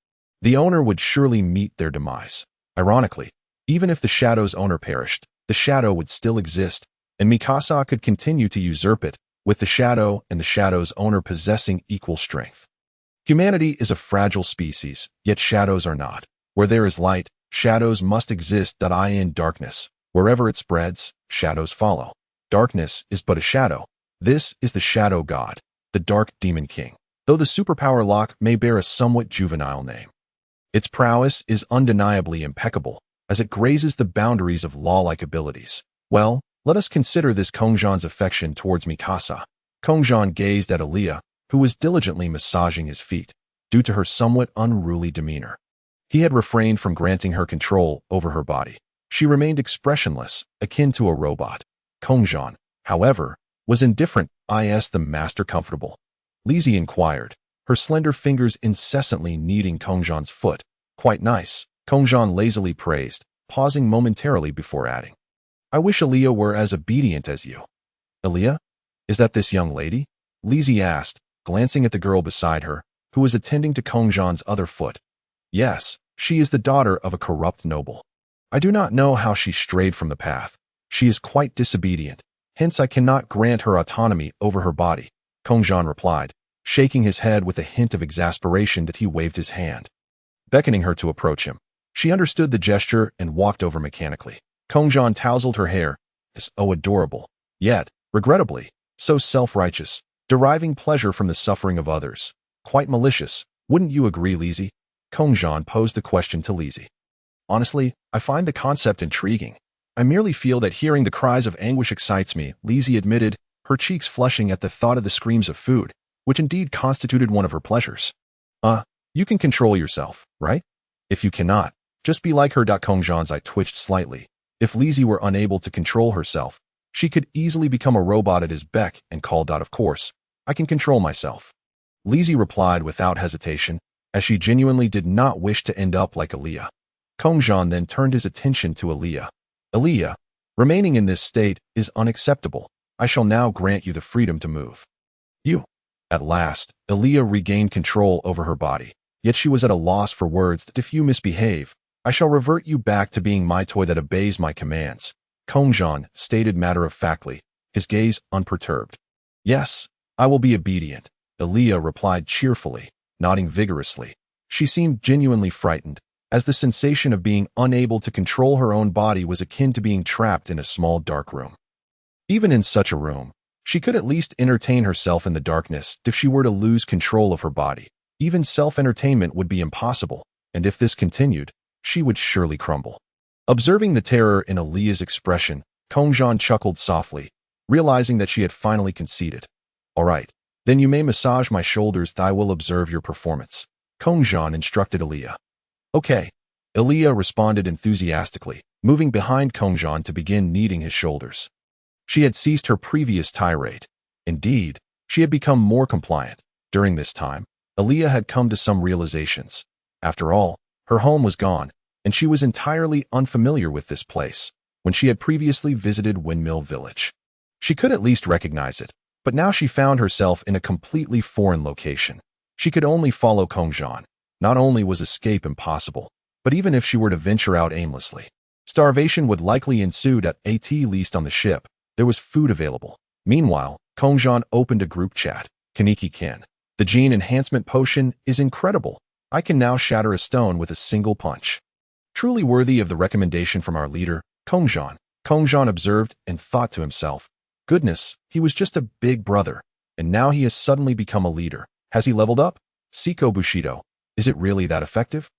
the owner would surely meet their demise. Ironically, even if the shadow's owner perished, the shadow would still exist, and Mikasa could continue to usurp it, with the shadow and the shadow's owner possessing equal strength. Humanity is a fragile species, yet shadows are not. Where there is light, shadows must exist. In darkness, wherever it spreads, shadows follow. Darkness is but a shadow. This is the shadow god, the dark Demon King, though the superpower lock may bear a somewhat juvenile name. Its prowess is undeniably impeccable, as it grazes the boundaries of law-like abilities. Well, let us consider this Kongzhan's affection towards Mikasa. Kongzhan gazed at Aaliyah, who was diligently massaging his feet, due to her somewhat unruly demeanor. He had refrained from granting her control over her body. She remained expressionless, akin to a robot. Kongzhan, however, was indifferent. Is the master comfortable? Lizzie inquired, her slender fingers incessantly kneading Kongzhan's foot. Quite nice, Kongzhan lazily praised, pausing momentarily before adding. I wish Aaliyah were as obedient as you. Aaliyah? Is that this young lady? Lizzie asked, glancing at the girl beside her, who was attending to Kongzhan's other foot. Yes, she is the daughter of a corrupt noble. I do not know how she strayed from the path. She is quite disobedient, hence I cannot grant her autonomy over her body, Kongzhan replied, shaking his head with a hint of exasperation that he waved his hand, beckoning her to approach him. She understood the gesture and walked over mechanically. Kongzhan tousled her hair, so adorable, yet, regrettably, so self-righteous, deriving pleasure from the suffering of others. Quite malicious, wouldn't you agree, Lizzie? Kongzhan posed the question to Lizzie. Honestly, I find the concept intriguing. I merely feel that hearing the cries of anguish excites me, Lizzie admitted, her cheeks flushing at the thought of the screams of food, which indeed constituted one of her pleasures. You can control yourself, right? If you cannot, just be like her. Kongzhan's eye twitched slightly. If Lizzie were unable to control herself, she could easily become a robot at his beck and called out, of course, I can control myself. Lizzie replied without hesitation, as she genuinely did not wish to end up like Aaliyah. Kongzhan then turned his attention to Aaliyah. Aaliyah, remaining in this state is unacceptable. I shall now grant you the freedom to move. You. At last, Aaliyah regained control over her body, yet she was at a loss for words that if you misbehave, I shall revert you back to being my toy that obeys my commands, Kongzhan stated matter-of-factly, his gaze unperturbed. Yes, I will be obedient, Aaliyah replied cheerfully, nodding vigorously. She seemed genuinely frightened, as the sensation of being unable to control her own body was akin to being trapped in a small dark room. Even in such a room, she could at least entertain herself in the darkness. If she were to lose control of her body, even self-entertainment would be impossible, and if this continued, she would surely crumble. Observing the terror in Aaliyah's expression, Kongzhan chuckled softly, realizing that she had finally conceded. All right, then you may massage my shoulders and I will observe your performance, Kongzhan instructed Aaliyah. Okay, Aaliyah responded enthusiastically, moving behind Kongzhan to begin kneading his shoulders. She had ceased her previous tirade. Indeed, she had become more compliant. During this time, Aaliyah had come to some realizations. After all, her home was gone, and she was entirely unfamiliar with this place when she had previously visited Windmill Village. She could at least recognize it, but now she found herself in a completely foreign location. She could only follow Kongzhan. Not only was escape impossible, but even if she were to venture out aimlessly, starvation would likely ensue at least on the ship. There was food available. Meanwhile, Kongzhan opened a group chat. Kaneki-kin, the gene enhancement potion is incredible. I can now shatter a stone with a single punch. Truly worthy of the recommendation from our leader, Kongzhan. Kongzhan observed and thought to himself, goodness, he was just a big brother, and now he has suddenly become a leader. Has he leveled up? Seiko Bushido. Is it really that effective?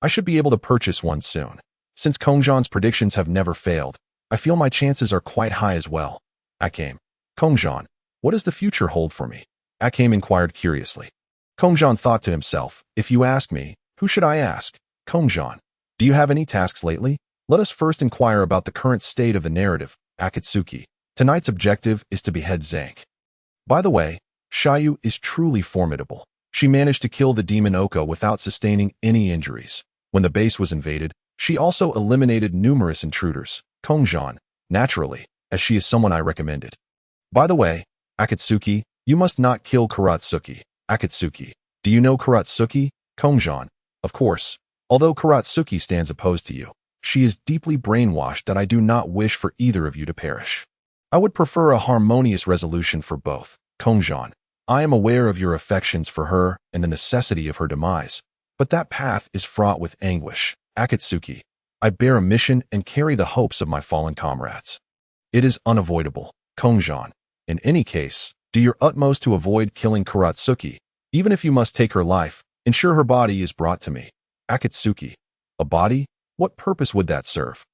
I should be able to purchase one soon. Since Kongzhan's predictions have never failed, I feel my chances are quite high as well. Akame. Kongzhan, what does the future hold for me? Akame inquired curiously. Kongzhan thought to himself, if you ask me, who should I ask? Kongzhan, do you have any tasks lately? Let us first inquire about the current state of the narrative. Akatsuki, tonight's objective is to behead Zank. By the way, Shayu is truly formidable. She managed to kill the demon Oko without sustaining any injuries. When the base was invaded, she also eliminated numerous intruders. Kongzhan, naturally, as she is someone I recommended. By the way, Akatsuki, you must not kill Kuratsuki. Akatsuki, do you know Kuratsuki? Kongzhan, of course. Although Kuratsuki stands opposed to you, she is deeply brainwashed that I do not wish for either of you to perish. I would prefer a harmonious resolution for both. Kongzhan, I am aware of your affections for her and the necessity of her demise, but that path is fraught with anguish. Akatsuki, I bear a mission and carry the hopes of my fallen comrades. It is unavoidable. Kongzhan, in any case, do your utmost to avoid killing Kuratsuki. Even if you must take her life, ensure her body is brought to me. Akatsuki, a body? What purpose would that serve?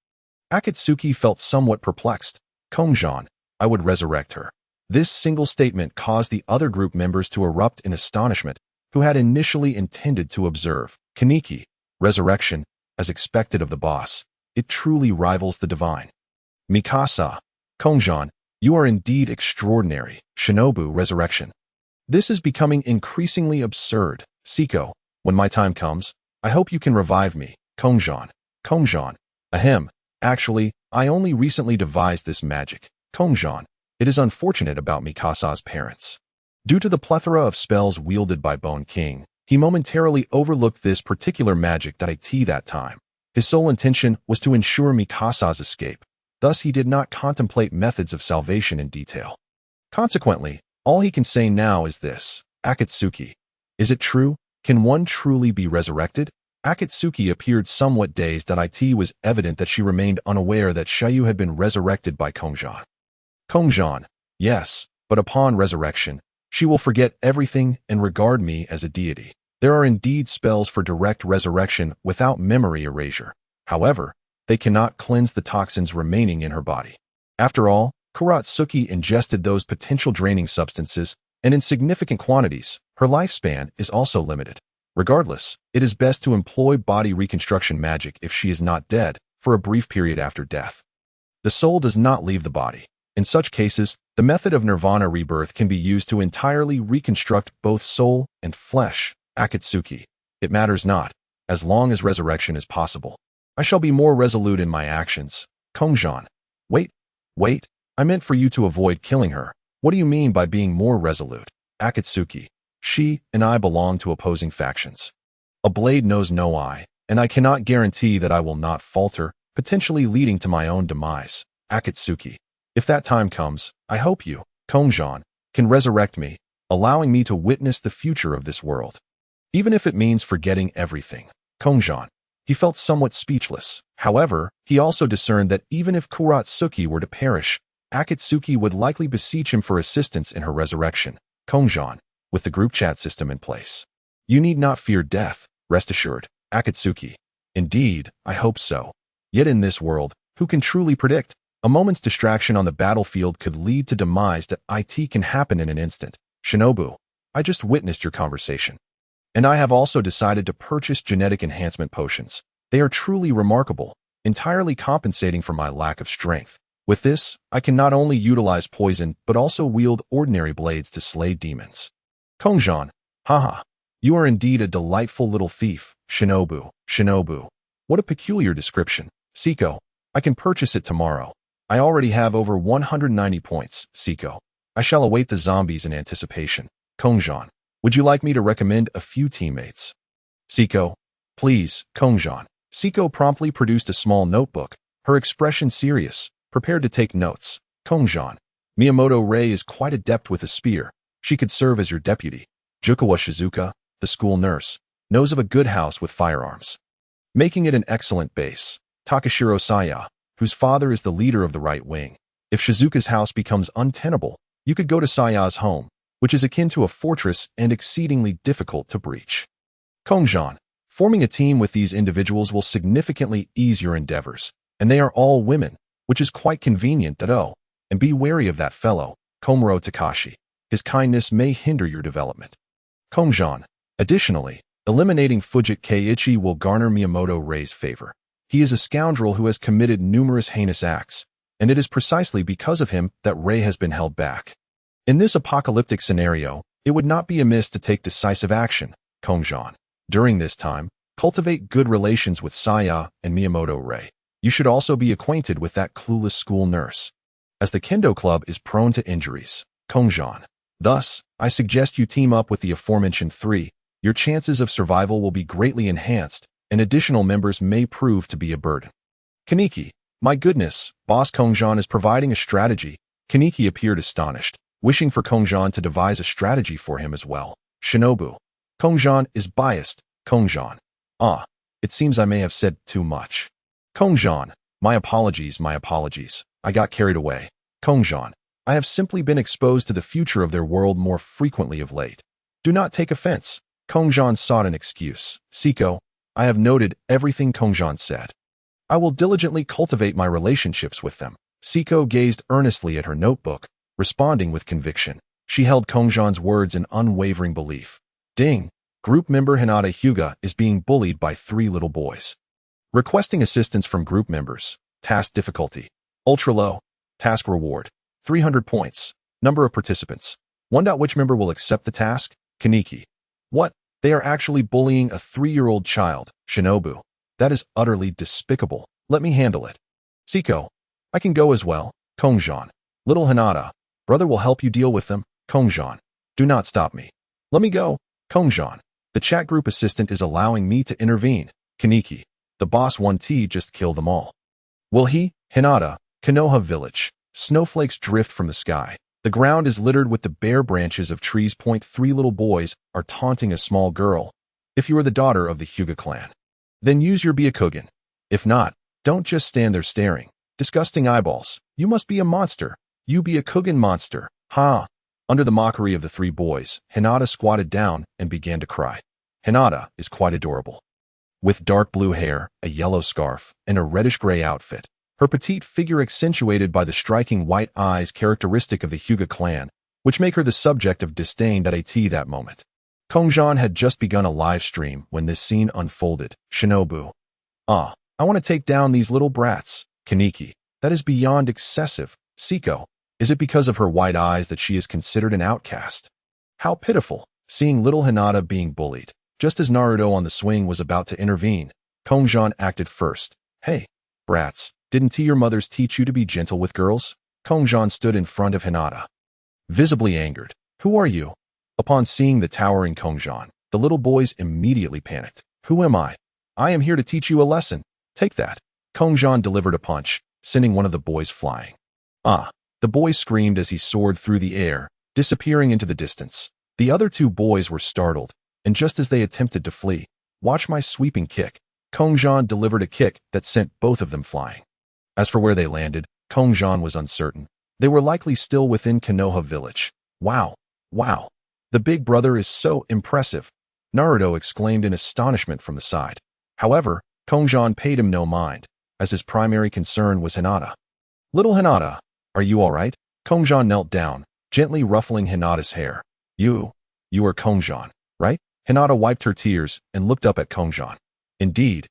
Akatsuki felt somewhat perplexed. Kongzhan, I would resurrect her. This single statement caused the other group members to erupt in astonishment, who had initially intended to observe. Kaneki, resurrection, as expected of the boss. It truly rivals the divine. Mikasa, Kongzhan, you are indeed extraordinary. Shinobu, resurrection. This is becoming increasingly absurd. Seiko, when my time comes, I hope you can revive me. Kongzhan, ahem, actually, I only recently devised this magic. Kongzhan, it is unfortunate about Mikasa's parents. Due to the plethora of spells wielded by Bone King, he momentarily overlooked this particular magic that time. His sole intention was to ensure Mikasa's escape. Thus, he did not contemplate methods of salvation in detail. Consequently, all he can say now is this. Akatsuki, is it true? Can one truly be resurrected? Akatsuki appeared somewhat dazed. It was evident that she remained unaware that Shayu had been resurrected by Kongzhan. Kongzhan, yes, but upon resurrection, she will forget everything and regard me as a deity. There are indeed spells for direct resurrection without memory erasure. However, they cannot cleanse the toxins remaining in her body. After all, Kuratsuki ingested those potential draining substances, and in significant quantities. Her lifespan is also limited. Regardless, it is best to employ body reconstruction magic if she is not dead, for a brief period after death. The soul does not leave the body. In such cases, the method of nirvana rebirth can be used to entirely reconstruct both soul and flesh. Akatsuki, it matters not, as long as resurrection is possible. I shall be more resolute in my actions. Kongzhan, wait, I meant for you to avoid killing her. What do you mean by being more resolute? Akatsuki, she and I belong to opposing factions. A blade knows no eye, and I cannot guarantee that I will not falter, potentially leading to my own demise. Akatsuki, if that time comes, I hope you, Kongzhan, can resurrect me, allowing me to witness the future of this world. Even if it means forgetting everything. Kongzhan, he felt somewhat speechless. However, he also discerned that even if Kuratsuki were to perish, Akatsuki would likely beseech him for assistance in her resurrection. Kongzhan, with the group chat system in place. You need not fear death, rest assured. Akatsuki, indeed, I hope so. Yet in this world, who can truly predict? A moment's distraction on the battlefield could lead to demise that it can happen in an instant. Shinobu, I just witnessed your conversation. And I have also decided to purchase genetic enhancement potions. They are truly remarkable, entirely compensating for my lack of strength. With this, I can not only utilize poison but also wield ordinary blades to slay demons. Kongzhan, haha, you are indeed a delightful little thief. Shinobu, what a peculiar description. Siko, I can purchase it tomorrow. I already have over 190 points. Siko, I shall await the zombies in anticipation. Kongzhan, would you like me to recommend a few teammates? Siko, please. Kongzhan. Siko promptly produced a small notebook, her expression serious, prepared to take notes. Kongzhan, Miyamoto Rei is quite adept with a spear. She could serve as your deputy. Jukawa Shizuka, the school nurse, knows of a good house with firearms, making it an excellent base. Takashiro Saya, whose father is the leader of the right wing. If Shizuka's house becomes untenable, you could go to Saya's home, which is akin to a fortress and exceedingly difficult to breach. Kongzhan, forming a team with these individuals will significantly ease your endeavors, and they are all women, which is quite convenient that and be wary of that fellow, Komuro Takashi. His kindness may hinder your development. Kongzhan, additionally, eliminating Fujit Keiichi will garner Miyamoto Rei's favor. He is a scoundrel who has committed numerous heinous acts, and it is precisely because of him that Rei has been held back. In this apocalyptic scenario, it would not be amiss to take decisive action. Kongzhan, during this time, cultivate good relations with Saya and Miyamoto Rei. You should also be acquainted with that clueless school nurse, as the Kendo Club is prone to injuries. Kongzhan, thus, I suggest you team up with the aforementioned three. Your chances of survival will be greatly enhanced, and additional members may prove to be a burden. Kaneki, my goodness, Boss Kongzhan is providing a strategy. Kaneki appeared astonished, wishing for Kongzhan to devise a strategy for him as well. Shinobu, Kongzhan is biased. Kongzhan, it seems I may have said too much. Kongzhan, my apologies. I got carried away. Kongzhan, I have simply been exposed to the future of their world more frequently of late. Do not take offense. Kongzhan sought an excuse. Siko, I have noted everything Kongzhan said. I will diligently cultivate my relationships with them. Siko gazed earnestly at her notebook, responding with conviction. She held Kongzhan's words in unwavering belief. Ding! Group member Hinata Hyuga is being bullied by 3 little boys. Requesting assistance from group members. Task difficulty. Ultra low. Task reward. 300 points. Number of participants. 1. Which member will accept the task? Kaneki. What? They are actually bullying a 3-year-old child. Shinobu. That is utterly despicable. Let me handle it. Siko. I can go as well. Kongzhan. Little Hinata. Brother will help you deal with them. Kongzhan. Do not stop me. Let me go. Kongzhan. The chat group assistant is allowing me to intervene. Kaneki. The boss 1T just killed them all. Will he? Hinata. Konoha Village. Snowflakes drift from the sky. The ground is littered with the bare branches of trees. 3 little boys are taunting a small girl. If you are the daughter of the Hyuga clan, then use your Byakugan. If not, don't just stand there staring. Disgusting eyeballs. You must be a monster. You Byakugan monster. Ha! Under the mockery of the 3 boys, Hinata squatted down and began to cry. Hinata is quite adorable. With dark blue hair, a yellow scarf, and a reddish-gray outfit, her petite figure accentuated by the striking white eyes characteristic of the Hyuga clan, which make her the subject of disdain at that moment. Kongzhan had just begun a live stream when this scene unfolded. Shinobu. I want to take down these little brats. Kaneki. That is beyond excessive. Siko. Is it because of her white eyes that she is considered an outcast? How pitiful, seeing little Hinata being bullied. Just as Naruto on the swing was about to intervene, Kongzhan acted first. Hey, brats, didn't your mothers teach you to be gentle with girls? Kongzhan stood in front of Hinata, visibly angered. Who are you? Upon seeing the towering Kongzhan, the little boys immediately panicked. Who am I? I am here to teach you a lesson. Take that. Kongzhan delivered a punch, sending one of the boys flying. The boy screamed as he soared through the air, disappearing into the distance. The other 2 boys were startled, and just as they attempted to flee, watch my sweeping kick. Kongzhan delivered a kick that sent both of them flying. As for where they landed, Kongzhan was uncertain. They were likely still within Konoha Village. Wow. The big brother is so impressive, Naruto exclaimed in astonishment from the side. However, Kongzhan paid him no mind. as his primary concern was Hinata. "Little Hinata, are you all right?" Kongzhan knelt down, gently ruffling Hinata's hair. You are Kongzhan, right?" Hinata wiped her tears and looked up at Kongzhan. Indeed.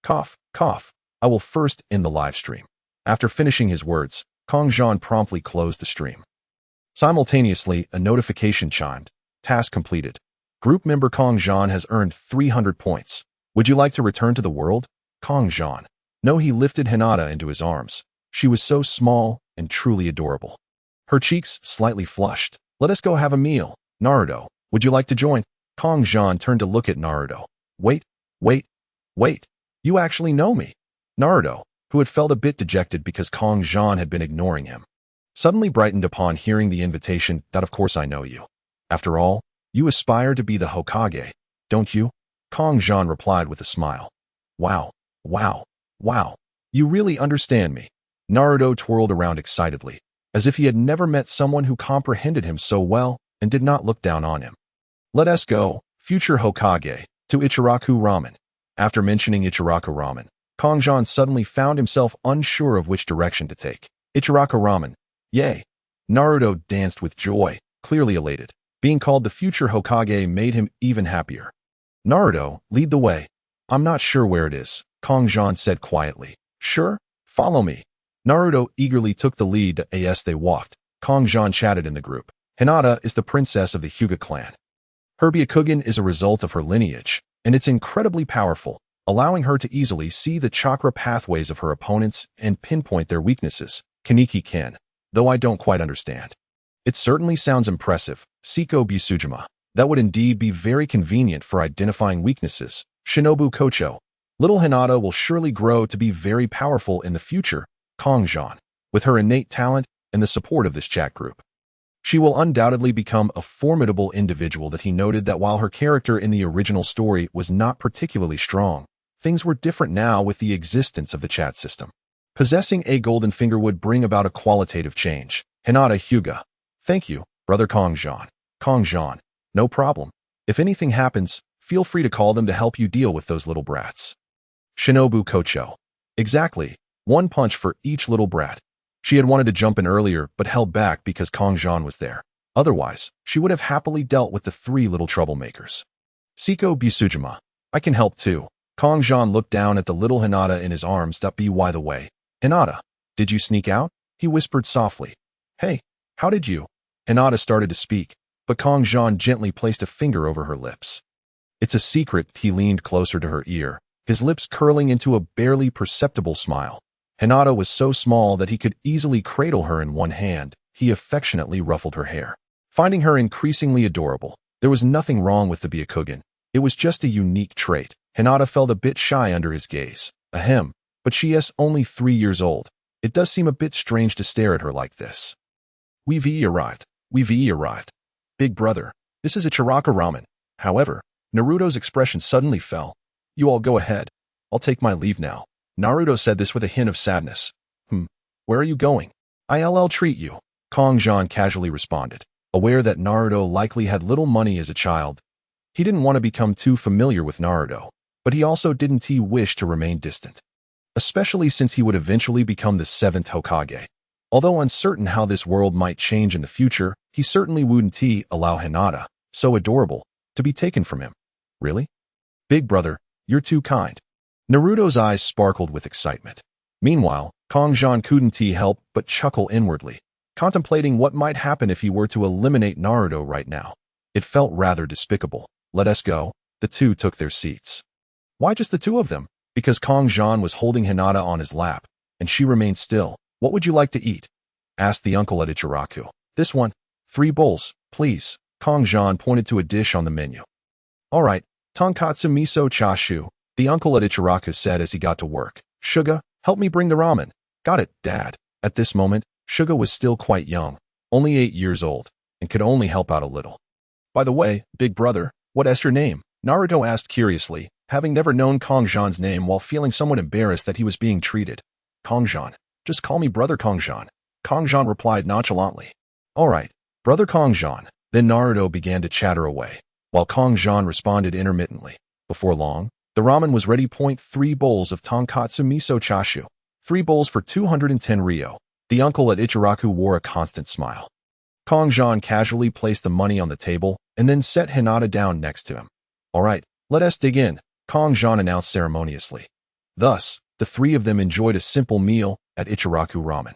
Cough, cough. I will first end the live stream." After finishing his words, Kongzhan promptly closed the stream. Simultaneously, a notification chimed. Task completed. Group member Kongzhan has earned 300 points. Would you like to return to the world? Kongzhan. No, he lifted Hinata into his arms. She was so small and truly adorable. Her cheeks slightly flushed. "Let us go have a meal. Naruto, would you like to join?" Kongzhan turned to look at Naruto. Wait. You actually know me." Naruto, who had felt a bit dejected because Kongzhan had been ignoring him, suddenly brightened upon hearing the invitation. "That of course I know you. After all, you aspire to be the Hokage, don't you?" Kongzhan replied with a smile. Wow. You really understand me." Naruto twirled around excitedly, as if he had never met someone who comprehended him so well and did not look down on him. "Let us go, future Hokage, to Ichiraku Ramen." After mentioning Ichiraku Ramen, Kongzhan suddenly found himself unsure of which direction to take. "Ichiraku Ramen. Yay." Naruto danced with joy, clearly elated. Being called the future Hokage made him even happier. "Naruto, lead the way." "I'm not sure where it is," Kongzhan said quietly. "Sure, follow me." Naruto eagerly took the lead as they walked. Kongzhan chatted in the group. "Hinata is the princess of the Hyuga clan. Her Byakugan is a result of her lineage, and it's incredibly powerful, allowing her to easily see the chakra pathways of her opponents and pinpoint their weaknesses. Kaneki Ken, though I don't quite understand." "It certainly sounds impressive, Seiko Busujima. That would indeed be very convenient for identifying weaknesses. Shinobu Kocho. Little Hinata will surely grow to be very powerful in the future." Kongzhan, with her innate talent and the support of this chat group, she will undoubtedly become a formidable individual. That he noted that while her character in the original story was not particularly strong, things were different now with the existence of the chat system. Possessing a golden finger would bring about a qualitative change. Hinata Hyuga. "Thank you, brother Kongzhan." Kongzhan. "No problem. If anything happens, feel free to call them to help you deal with those little brats." Shinobu Kocho. "Exactly. One punch for each little brat." She had wanted to jump in earlier but held back because Kongzhan was there. Otherwise, she would have happily dealt with the three little troublemakers. Seiko Busujima. "I can help too." Kongzhan looked down at the little Hinata in his arms. By the way, Hinata, did you sneak out?" he whispered softly. "Hey, how did you?" Hinata started to speak, but Kongzhan gently placed a finger over her lips. "It's a secret." He leaned closer to her ear, his lips curling into a barely perceptible smile. Hinata was so small that he could easily cradle her in one hand. He affectionately ruffled her hair, finding her increasingly adorable. There was nothing wrong with the Byakugan. It was just a unique trait. Hinata felt a bit shy under his gaze. Ahem, but she is only 3 years old. It does seem a bit strange to stare at her like this. We've arrived. Big brother, this is Ichiraku Ramen." However, Naruto's expression suddenly fell. "You all go ahead. I'll take my leave now." Naruto said this with a hint of sadness. Where are you going?" "I'll treat you," Kongzhan casually responded, aware that Naruto likely had little money as a child. He didn't want to become too familiar with Naruto, but he also didn't wish to remain distant, especially since he would eventually become the 7th Hokage. Although uncertain how this world might change in the future, he certainly wouldn't allow Hinata, so adorable, to be taken from him. "Really? Big brother, you're too kind." Naruto's eyes sparkled with excitement. Meanwhile, Kongzhan couldn't help but chuckle inwardly, contemplating what might happen if he were to eliminate Naruto right now. It felt rather despicable. "Let us go." The two took their seats. Why just the two of them? Because Kongzhan was holding Hinata on his lap, and she remained still. "What would you like to eat?" asked the uncle at Ichiraku. "This one. 3 bowls, please." Kongzhan pointed to a dish on the menu. "All right, tonkatsu miso chashu," the uncle at Ichiraku said as he got to work. "Suga, help me bring the ramen." "Got it, Dad." At this moment, Suga was still quite young, only 8 years old, and could only help out a little. "By the way, big brother, what is your name?" Naruto asked curiously, having never known Kongzhan's name while feeling somewhat embarrassed that he was being treated. "Kongzhan. Just call me brother Kongzhan." Kongzhan replied nonchalantly. "All right, brother Kongzhan." Then Naruto began to chatter away, while Kongzhan responded intermittently. Before long, The ramen was ready. 3 bowls of tonkatsu miso chashu. 3 bowls for 210 ryo. The uncle at Ichiraku wore a constant smile. Kongzhan casually placed the money on the table and then set Hinata down next to him. All right, let us dig in, Kongzhan announced ceremoniously. Thus, the 3 of them enjoyed a simple meal at Ichiraku Ramen.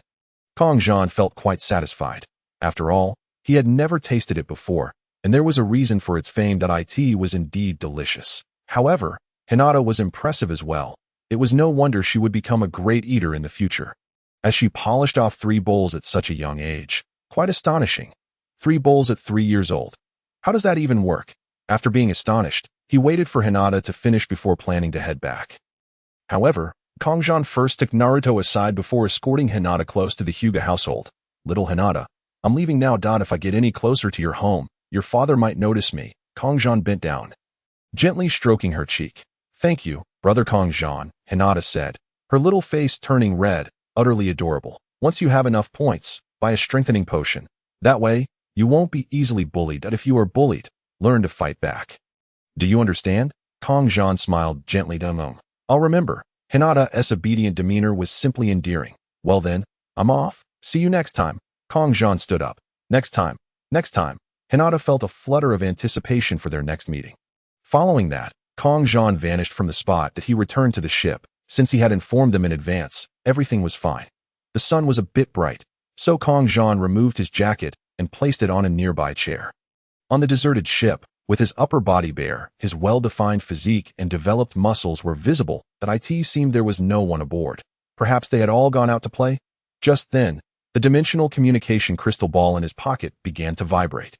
Kongzhan felt quite satisfied. After all, he had never tasted it before, and there was a reason for its fame. It was indeed delicious. However, Hinata was impressive as well. It was no wonder she would become a great eater in the future. As she polished off 3 bowls at such a young age, quite astonishing. 3 bowls at 3 years old. How does that even work? After being astonished, he waited for Hinata to finish before planning to head back. However, Kongzhan first took Naruto aside before escorting Hinata close to the Hyuga household. Little Hinata, I'm leaving now. If I get any closer to your home, your father might notice me. Kongzhan bent down, gently stroking her cheek. Thank you, brother Kongzhan, Hinata said, her little face turning red, utterly adorable. Once you have enough points, buy a strengthening potion. That way, you won't be easily bullied. If you are bullied, learn to fight back. Do you understand? Kongzhan smiled gently. I'll remember. Hinata's obedient demeanor was simply endearing. Well then, I'm off. See you next time. Kongzhan stood up. Next time. Next time. Hinata felt a flutter of anticipation for their next meeting. Following that, Kongzhan vanished from the spot that he returned to the ship. Since he had informed them in advance, everything was fine. The sun was a bit bright, so Kongzhan removed his jacket and placed it on a nearby chair. On the deserted ship, with his upper body bare, his well-defined physique and developed muscles were visible, but it seemed there was no one aboard. Perhaps they had all gone out to play? Just then, the dimensional communication crystal ball in his pocket began to vibrate.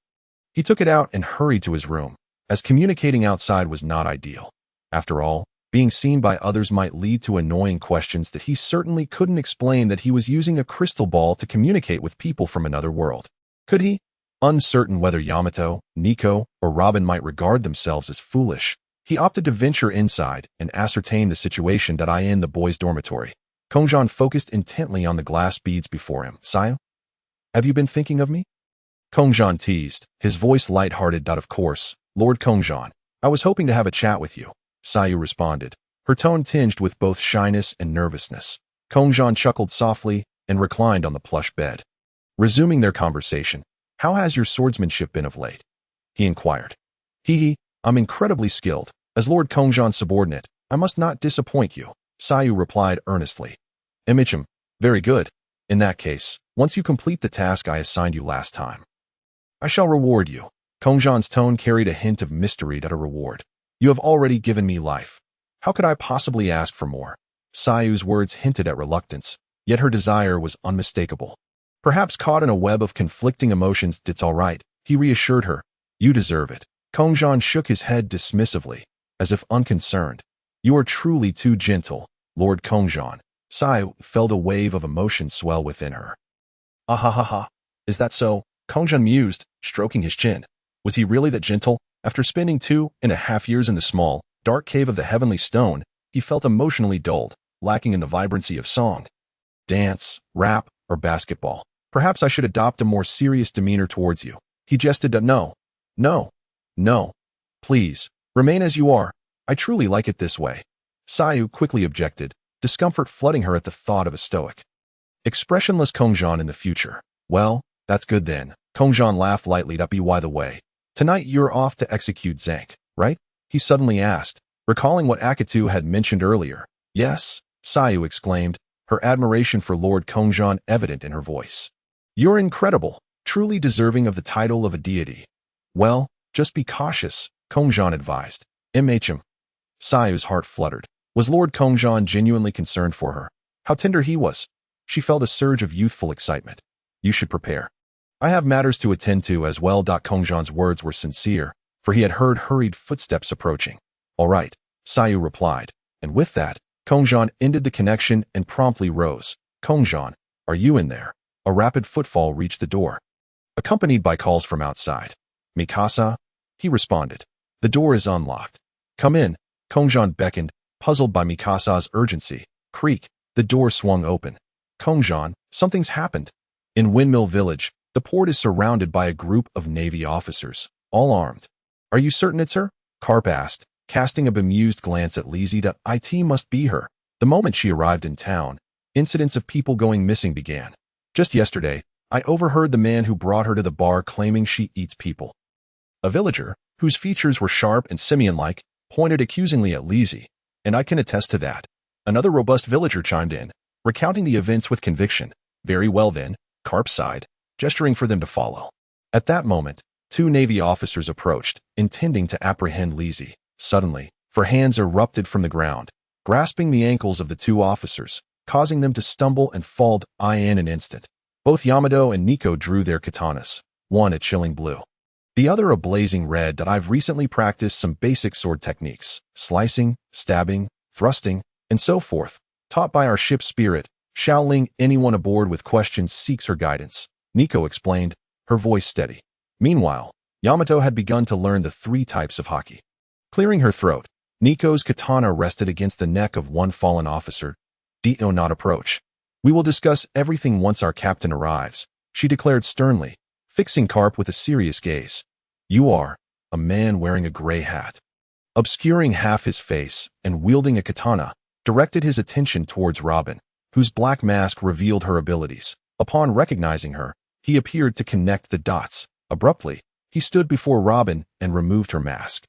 He took it out and hurried to his room, as communicating outside was not ideal. After all, being seen by others might lead to annoying questions that he certainly couldn't explain. That he was using a crystal ball to communicate with people from another world. Could he? Uncertain whether Yamato, Nico, or Robin might regard themselves as foolish, he opted to venture inside and ascertain the situation. In the boys' dormitory, Kongzhan focused intently on the glass beads before him. Sayu? Have you been thinking of me? Kongzhan teased, his voice light-hearted. Of course, Lord Kongzhan. I was hoping to have a chat with you, Sayu responded, her tone tinged with both shyness and nervousness. Kongzhan chuckled softly and reclined on the plush bed. Resuming their conversation, how has your swordsmanship been of late? He inquired. I'm incredibly skilled. As Lord Kongzhan's subordinate, I must not disappoint you, Sayu replied earnestly. Very good. In that case, once you complete the task I assigned you last time, I shall reward you. Kongzhan's tone carried a hint of mystery. A reward. You have already given me life. How could I possibly ask for more? Sayu's words hinted at reluctance, yet her desire was unmistakable. Perhaps caught in a web of conflicting emotions. It's all right, he reassured her. You deserve it. Kongzhan shook his head dismissively, as if unconcerned. You are truly too gentle, Lord Kongzhan. Sayu felt a wave of emotion swell within her. Ah. Is that so? Kongzhan mused, stroking his chin. Was he really that gentle? After spending 2.5 years in the small, dark cave of the Heavenly Stone, he felt emotionally dulled, lacking in the vibrancy of song, dance, rap, or basketball. Perhaps I should adopt a more serious demeanor towards you. He gestured. No. Please, remain as you are. I truly like it this way. Sayu quickly objected, discomfort flooding her at the thought of a stoic, expressionless Kongzhan in the future. Well, that's good then. Kongzhan laughed lightly. By the way, tonight you're off to execute Zank, right? He suddenly asked, recalling what Akatu had mentioned earlier. Yes, Sayu exclaimed, her admiration for Lord Kongzhan evident in her voice. You're incredible, truly deserving of the title of a deity. Well, just be cautious, Kongzhan advised. Sayu's heart fluttered. Was Lord Kongzhan genuinely concerned for her? How tender he was. She felt a surge of youthful excitement. You should prepare. I have matters to attend to as well. Kongzhan's words were sincere, for he had heard hurried footsteps approaching. All right, Sayu replied, and with that, Kongzhan ended the connection and promptly rose. Kongzhan, are you in there? A rapid footfall reached the door, accompanied by calls from outside. Mikasa? He responded. The door is unlocked. Come in. Kongzhan beckoned, puzzled by Mikasa's urgency. Creak. The door swung open. Kongzhan, something's happened. In Windmill Village, the port is surrounded by a group of Navy officers, all armed. Are you certain it's her? Garp asked, casting a bemused glance at Lizzie. It must be her. The moment she arrived in town, incidents of people going missing began. Just yesterday, I overheard the man who brought her to the bar claiming she eats people. A villager, whose features were sharp and simian-like, pointed accusingly at Lizzie, and I can attest to that. Another robust villager chimed in, recounting the events with conviction. Very well then, Garp sighed, gesturing for them to follow. At that moment, 2 Navy officers approached, intending to apprehend Lizzie. Suddenly, her hands erupted from the ground, grasping the ankles of the 2 officers, causing them to stumble and fall in an instant. Both Yamato and Nico drew their katanas, one a chilling blue, the other a blazing red. I've recently practiced some basic sword techniques, slicing, stabbing, thrusting, and so forth, taught by our ship's spirit, Shaoling. Anyone aboard with questions seeks her guidance, Nico explained, her voice steady. Meanwhile, Yamato had begun to learn the 3 types of haki. Clearing her throat, Nico's katana rested against the neck of one fallen officer. Do not approach. We will discuss everything once our captain arrives, she declared sternly, fixing Garp with a serious gaze. You are a man wearing a gray hat, obscuring half his face and wielding a katana, directed his attention towards Robin, whose black mask revealed her abilities. Upon recognizing her, he appeared to connect the dots. Abruptly, he stood before Robin and removed her mask.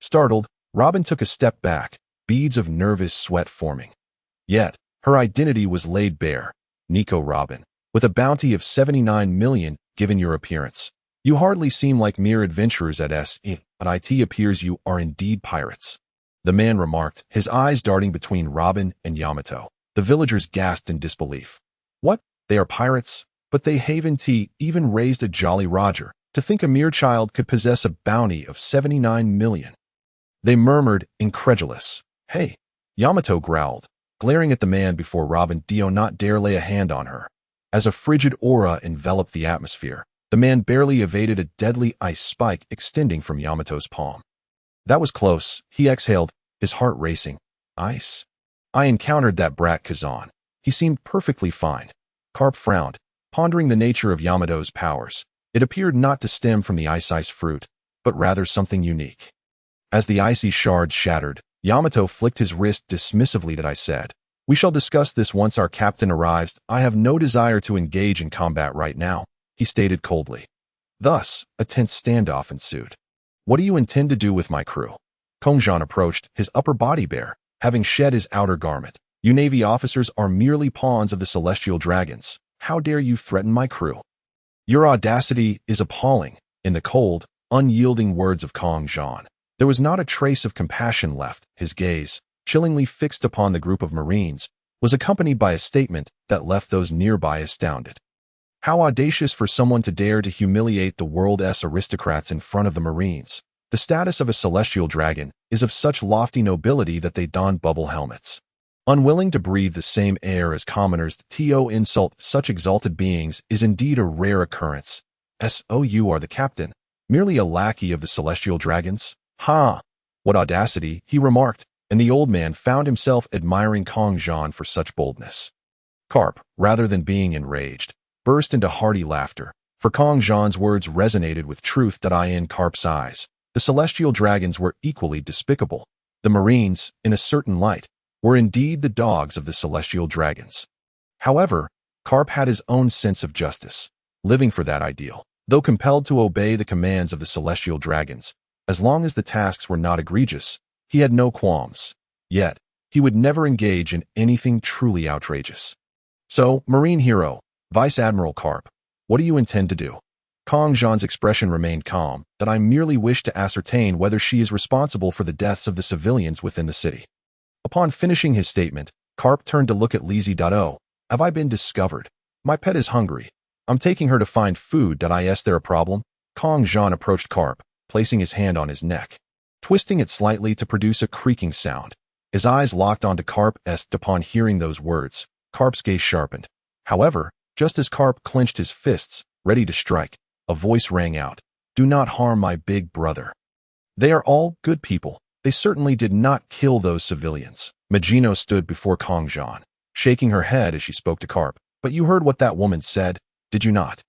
Startled, Robin took a step back, beads of nervous sweat forming. Yet, her identity was laid bare. Nico Robin, with a bounty of 79 million, given your appearance. You hardly seem like mere adventurers at SE, but it appears you are indeed pirates. The man remarked, his eyes darting between Robin and Yamato. The villagers gasped in disbelief. What? They are pirates? But they haven't even raised a Jolly Roger. To think a mere child could possess a bounty of 79 million. They murmured, incredulous. Hey, Yamato growled, glaring at the man before Robin. Do not dare lay a hand on her. As a frigid aura enveloped the atmosphere, the man barely evaded a deadly ice spike extending from Yamato's palm. That was close, he exhaled, his heart racing. Ice? I encountered that brat Kongzhan. He seemed perfectly fine. Garp frowned, pondering the nature of Yamato's powers. It appeared not to stem from the ice fruit, but rather something unique. As the icy shards shattered, Yamato flicked his wrist dismissively. I said, we shall discuss this once our captain arrives. I have no desire to engage in combat right now, he stated coldly. Thus, a tense standoff ensued. What do you intend to do with my crew? Kongzhan approached, his upper body bare, having shed his outer garment. You Navy officers are merely pawns of the celestial dragons. How dare you threaten my crew? Your audacity is appalling. In the cold, unyielding words of Kongzhan, there was not a trace of compassion left. His gaze, chillingly fixed upon the group of Marines, was accompanied by a statement that left those nearby astounded. How audacious for someone to dare to humiliate the world's aristocrats in front of the Marines. The status of a celestial dragon is of such lofty nobility that they don bubble helmets. Unwilling to breathe the same air as commoners, to insult such exalted beings is indeed a rare occurrence. You are the captain, merely a lackey of the celestial dragons? Ha! What audacity, he remarked, and the old man found himself admiring Kongzhan for such boldness. Garp, rather than being enraged, burst into hearty laughter, for Kongzhan's words resonated with truth. In Garp's eyes, the celestial dragons were equally despicable. The Marines, in a certain light, were indeed the dogs of the celestial dragons. However, Garp had his own sense of justice, living for that ideal, though compelled to obey the commands of the celestial dragons. As long as the tasks were not egregious, he had no qualms. Yet, he would never engage in anything truly outrageous. So, Marine hero, Vice Admiral Garp, what do you intend to do? Kongzhan's expression remained calm. I merely wish to ascertain whether she is responsible for the deaths of the civilians within the city. Upon finishing his statement, Garp turned to look at Lizzie. Have I been discovered? My pet is hungry. I'm taking her to find food. Is there a problem? Kongzhan approached Garp, placing his hand on his neck, twisting it slightly to produce a creaking sound. His eyes locked onto Garp. Upon hearing those words, Garp's gaze sharpened. However, just as Garp clenched his fists, ready to strike, a voice rang out. Do not harm my big brother. They are all good people. They certainly did not kill those civilians. Majino stood before Kongzhan, shaking her head as she spoke to Garp. But you heard what that woman said, did you not?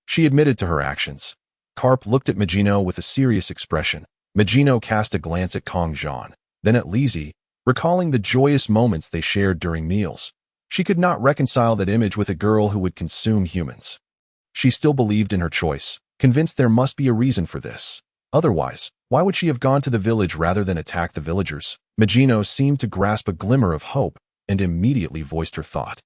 She admitted to her actions. Garp looked at Majino with a serious expression. Majino cast a glance at Kongzhan, then at Lizzie, recalling the joyous moments they shared during meals. She could not reconcile that image with a girl who would consume humans. She still believed in her choice, convinced there must be a reason for this. Otherwise, why would she have gone to the village rather than attack the villagers? Majino seemed to grasp a glimmer of hope and immediately voiced her thought.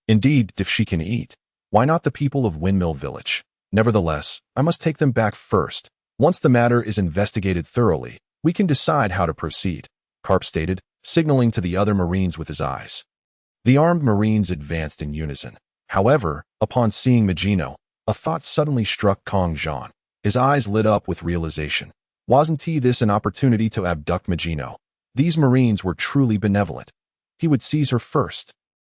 Indeed, if she can eat, why not the people of Windmill Village? Nevertheless, I must take them back first. Once the matter is investigated thoroughly, we can decide how to proceed, Garp stated, signaling to the other Marines with his eyes. The armed Marines advanced in unison. However, upon seeing Majino, a thought suddenly struck Kongzhan. His eyes lit up with realization. Wasn't this an opportunity to abduct Majino? These Marines were truly benevolent. He would seize her first.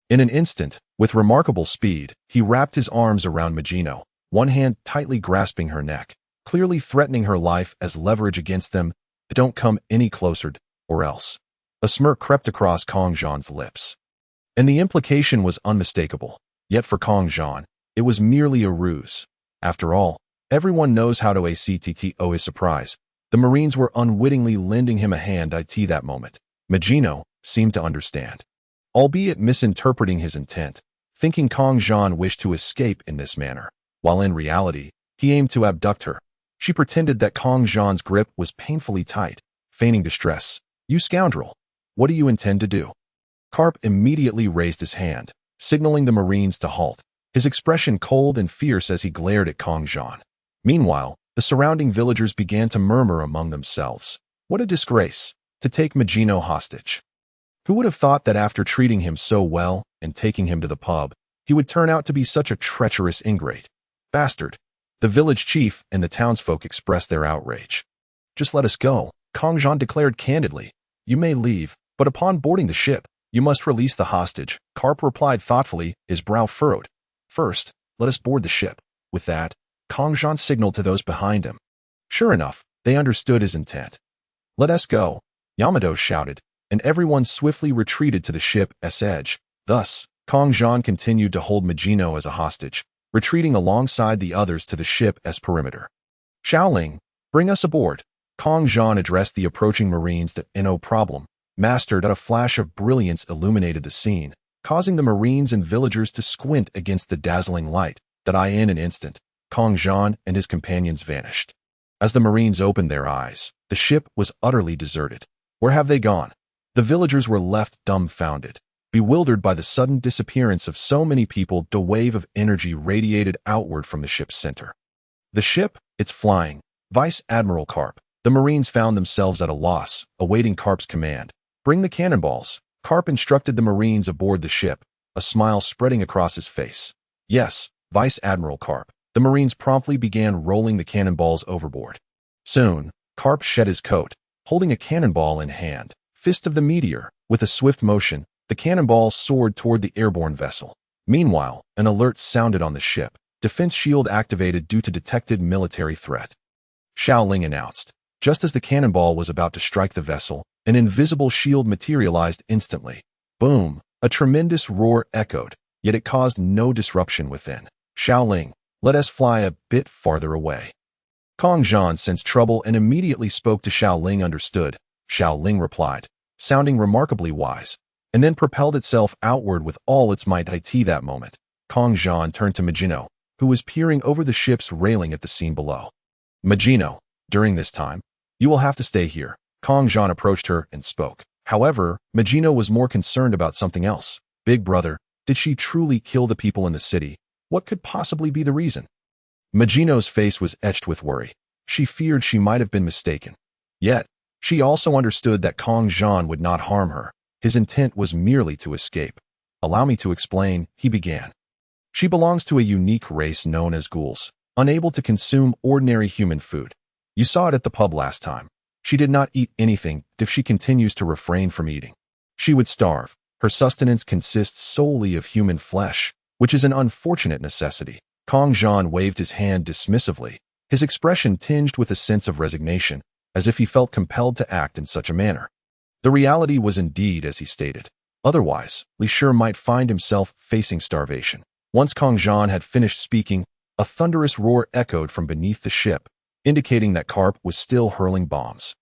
In an instant, with remarkable speed, he wrapped his arms around Majino, one hand tightly grasping her neck, clearly threatening her life as leverage against them. Don't come any closer, or else. A smirk crept across Kongzhan's lips. And the implication was unmistakable. Yet for Kongzhan, it was merely a ruse. After all, everyone knows how to acto his surprise. The Marines were unwittingly lending him a hand that moment. Majino seemed to understand, albeit misinterpreting his intent, thinking Kongzhan wished to escape in this manner, while in reality, he aimed to abduct her. She pretended that Kongzhan's grip was painfully tight, feigning distress. You scoundrel! What do you intend to do? Garp immediately raised his hand, signaling the Marines to halt, his expression cold and fierce as he glared at Kongzhan. Meanwhile, the surrounding villagers began to murmur among themselves. What a disgrace, to take Majino hostage. Who would have thought that after treating him so well and taking him to the pub, he would turn out to be such a treacherous ingrate? Bastard! The village chief and the townsfolk expressed their outrage. Just let us go, Kongzhan declared candidly. You may leave, but upon boarding the ship, you must release the hostage. Garp replied thoughtfully, his brow furrowed. First, let us board the ship. With that, Kongzhan signaled to those behind him. Sure enough, they understood his intent. Let us go, Yamato shouted, and everyone swiftly retreated to the ship's edge. Thus, Kongzhan continued to hold Majino as a hostage, retreating alongside the others to the ship's perimeter. Xiaoling, bring us aboard. Kongzhan addressed the approaching Marines. That no problem, mastered. A flash of brilliance illuminated the scene, causing the Marines and villagers to squint against the dazzling light. In an instant, Kongzhan and his companions vanished. As the Marines opened their eyes, the ship was utterly deserted. Where have they gone? The villagers were left dumbfounded, bewildered by the sudden disappearance of so many people. A wave of energy radiated outward from the ship's center. The ship, it's flying. Vice Admiral Garp. The Marines found themselves at a loss, awaiting Garp's command. Bring the cannonballs. Garp instructed the Marines aboard the ship, a smile spreading across his face. Yes, Vice Admiral Garp. The Marines promptly began rolling the cannonballs overboard. Soon, Garp shed his coat, holding a cannonball in hand. Fist of the meteor. With a swift motion, the cannonball soared toward the airborne vessel. Meanwhile, an alert sounded on the ship. Defense shield activated due to detected military threat. Xiaoling announced. Just as the cannonball was about to strike the vessel, an invisible shield materialized instantly. Boom! A tremendous roar echoed, yet it caused no disruption within. Xiaoling, let us fly a bit farther away. Kongzhan sensed trouble and immediately spoke to Xiaoling. Understood, Xiaoling replied, sounding remarkably wise, and then propelled itself outward with all its might. That moment, Kongzhan turned to Majino, who was peering over the ship's railing at the scene below. Majino, during this time, you will have to stay here. Kongzhan approached her and spoke. However, Majino was more concerned about something else. Big brother, did she truly kill the people in the city? What could possibly be the reason? Majino's face was etched with worry. She feared she might have been mistaken. Yet, she also understood that Kongzhan would not harm her. His intent was merely to escape. Allow me to explain, he began. She belongs to a unique race known as ghouls, unable to consume ordinary human food. You saw it at the pub last time. She did not eat anything. If she continues to refrain from eating, she would starve. Her sustenance consists solely of human flesh, which is an unfortunate necessity. Kongzhan waved his hand dismissively, his expression tinged with a sense of resignation, as if he felt compelled to act in such a manner. The reality was indeed as he stated. Otherwise, Li Shi might find himself facing starvation. Once Kongzhan had finished speaking, a thunderous roar echoed from beneath the ship, indicating that Garp was still hurling bombs.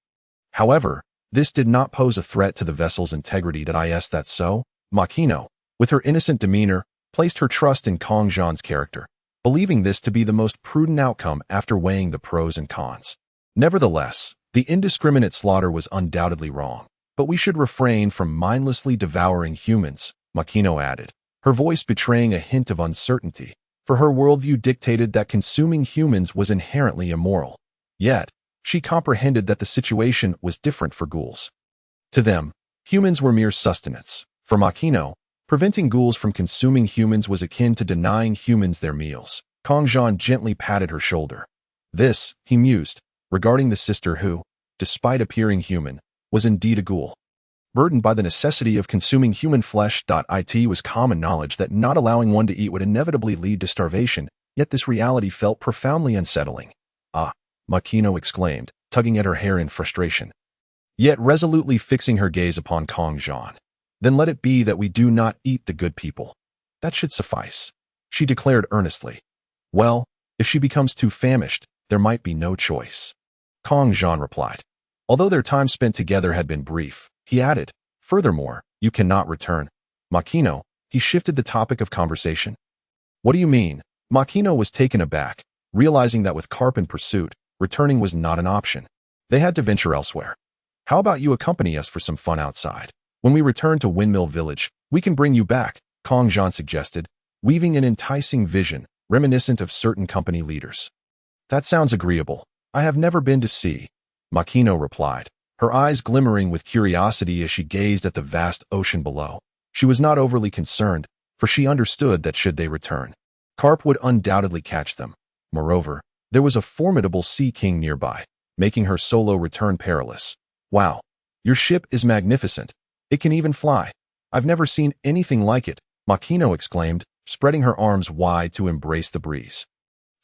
However, this did not pose a threat to the vessel's integrity. Is that so? Makino, with her innocent demeanor, placed her trust in Kongzhan's character, believing this to be the most prudent outcome after weighing the pros and cons. Nevertheless, the indiscriminate slaughter was undoubtedly wrong, but we should refrain from mindlessly devouring humans, Makino added, her voice betraying a hint of uncertainty, for her worldview dictated that consuming humans was inherently immoral. Yet, she comprehended that the situation was different for ghouls. To them, humans were mere sustenance. For Makino, preventing ghouls from consuming humans was akin to denying humans their meals. Kongzhan gently patted her shoulder. This, he mused, regarding the sister who, despite appearing human, was indeed a ghoul. Burdened by the necessity of consuming human flesh. It was common knowledge that not allowing one to eat would inevitably lead to starvation, yet this reality felt profoundly unsettling. Ah, Makino exclaimed, tugging at her hair in frustration, yet resolutely fixing her gaze upon Kongzhan. Then let it be that we do not eat the good people. That should suffice, she declared earnestly. Well, if she becomes too famished, there might be no choice. Kongzhan replied. Although their time spent together had been brief, he added, furthermore, you cannot return. Makino, he shifted the topic of conversation. What do you mean? Makino was taken aback, realizing that with Garp in pursuit, returning was not an option. They had to venture elsewhere. How about you accompany us for some fun outside? When we return to Windmill Village, we can bring you back, Kongzhan suggested, weaving an enticing vision, reminiscent of certain company leaders. That sounds agreeable. I have never been to sea, Makino replied, her eyes glimmering with curiosity as she gazed at the vast ocean below. She was not overly concerned, for she understood that should they return, Garp would undoubtedly catch them. Moreover, there was a formidable sea king nearby, making her solo return perilous. Wow, your ship is magnificent. It can even fly. I've never seen anything like it, Makino exclaimed, spreading her arms wide to embrace the breeze,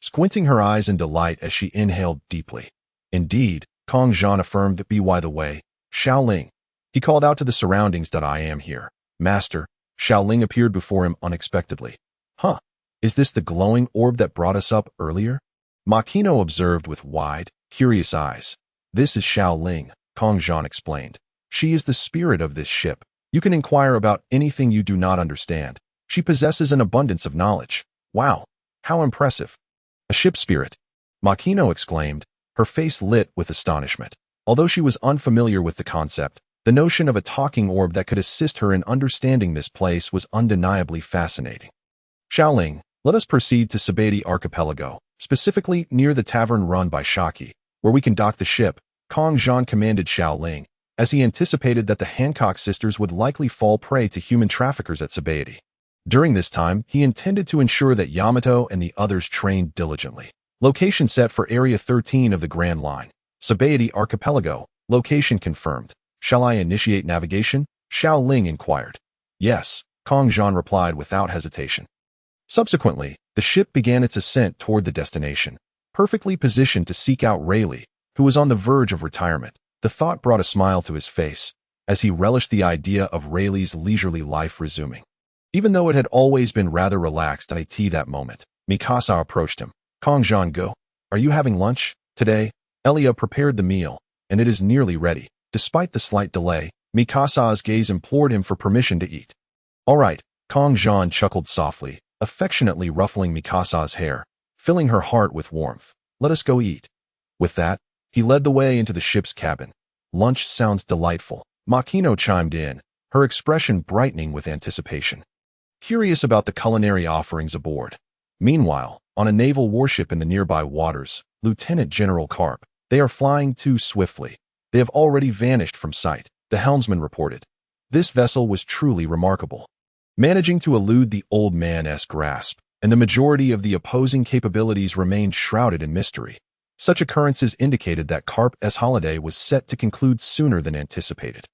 squinting her eyes in delight as she inhaled deeply. Indeed, Kongzhan affirmed, by the way, Xiaoling. He called out to the surroundings. I am here, master. Xiaoling appeared before him unexpectedly. Huh, is this the glowing orb that brought us up earlier? Makino observed with wide, curious eyes. This is Xiaoling, Kongzhan explained. She is the spirit of this ship. You can inquire about anything you do not understand. She possesses an abundance of knowledge. Wow, how impressive. A ship spirit, Makino exclaimed, her face lit with astonishment. Although she was unfamiliar with the concept, the notion of a talking orb that could assist her in understanding this place was undeniably fascinating. Xiaoling, let us proceed to Sabaody archipelago, specifically near the tavern run by Shaki, where we can dock the ship, Kongzhan commanded Xiaoling, as he anticipated that the Hancock sisters would likely fall prey to human traffickers at Sabaody. During this time, he intended to ensure that Yamato and the others trained diligently. Location set for Area 13 of the Grand Line. Sabaody Archipelago. Location confirmed. Shall I initiate navigation? Xiaoling inquired. Yes, Kongzhan replied without hesitation. Subsequently, the ship began its ascent toward the destination, perfectly positioned to seek out Rayleigh, who was on the verge of retirement. The thought brought a smile to his face, as he relished the idea of Rayleigh's leisurely life resuming. Even though it had always been rather relaxed at that moment, Mikasa approached him. Kongzhan, go. Are you having lunch? Today, Elia prepared the meal, and it is nearly ready. Despite the slight delay, Mikasa's gaze implored him for permission to eat. All right, Kongzhan chuckled softly, affectionately ruffling Mikasa's hair, filling her heart with warmth. Let us go eat. With that, he led the way into the ship's cabin. Lunch sounds delightful, Makino chimed in, her expression brightening with anticipation, curious about the culinary offerings aboard. Meanwhile, on a naval warship in the nearby waters, Lieutenant General Garp, they are flying too swiftly. They have already vanished from sight, the helmsman reported. This vessel was truly remarkable, managing to elude the old man's grasp, and the majority of the opposing capabilities remained shrouded in mystery. Such occurrences indicated that Garp's holiday was set to conclude sooner than anticipated.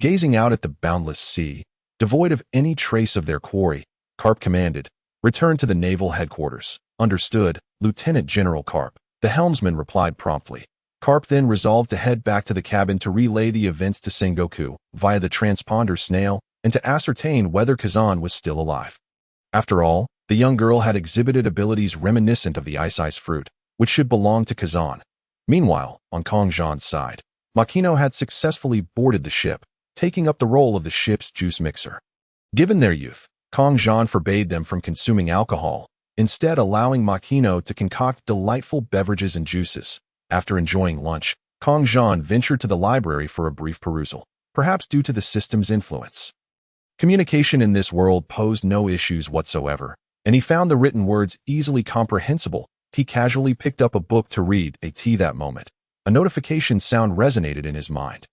Gazing out at the boundless sea, devoid of any trace of their quarry, Garp commanded, return to the naval headquarters. Understood, Lieutenant General Garp, the helmsman replied promptly. Garp then resolved to head back to the cabin to relay the events to Sengoku via the transponder snail and to ascertain whether Kazan was still alive. After all, the young girl had exhibited abilities reminiscent of the ice fruit, which should belong to Kazan. Meanwhile, on Kongzhan's side, Makino had successfully boarded the ship, taking up the role of the ship's juice mixer. Given their youth, Kongzhan forbade them from consuming alcohol, instead allowing Makino to concoct delightful beverages and juices. After enjoying lunch, Kongzhan ventured to the library for a brief perusal, perhaps due to the system's influence. Communication in this world posed no issues whatsoever, and he found the written words easily comprehensible. He casually picked up a book to read. That moment, a notification sound resonated in his mind.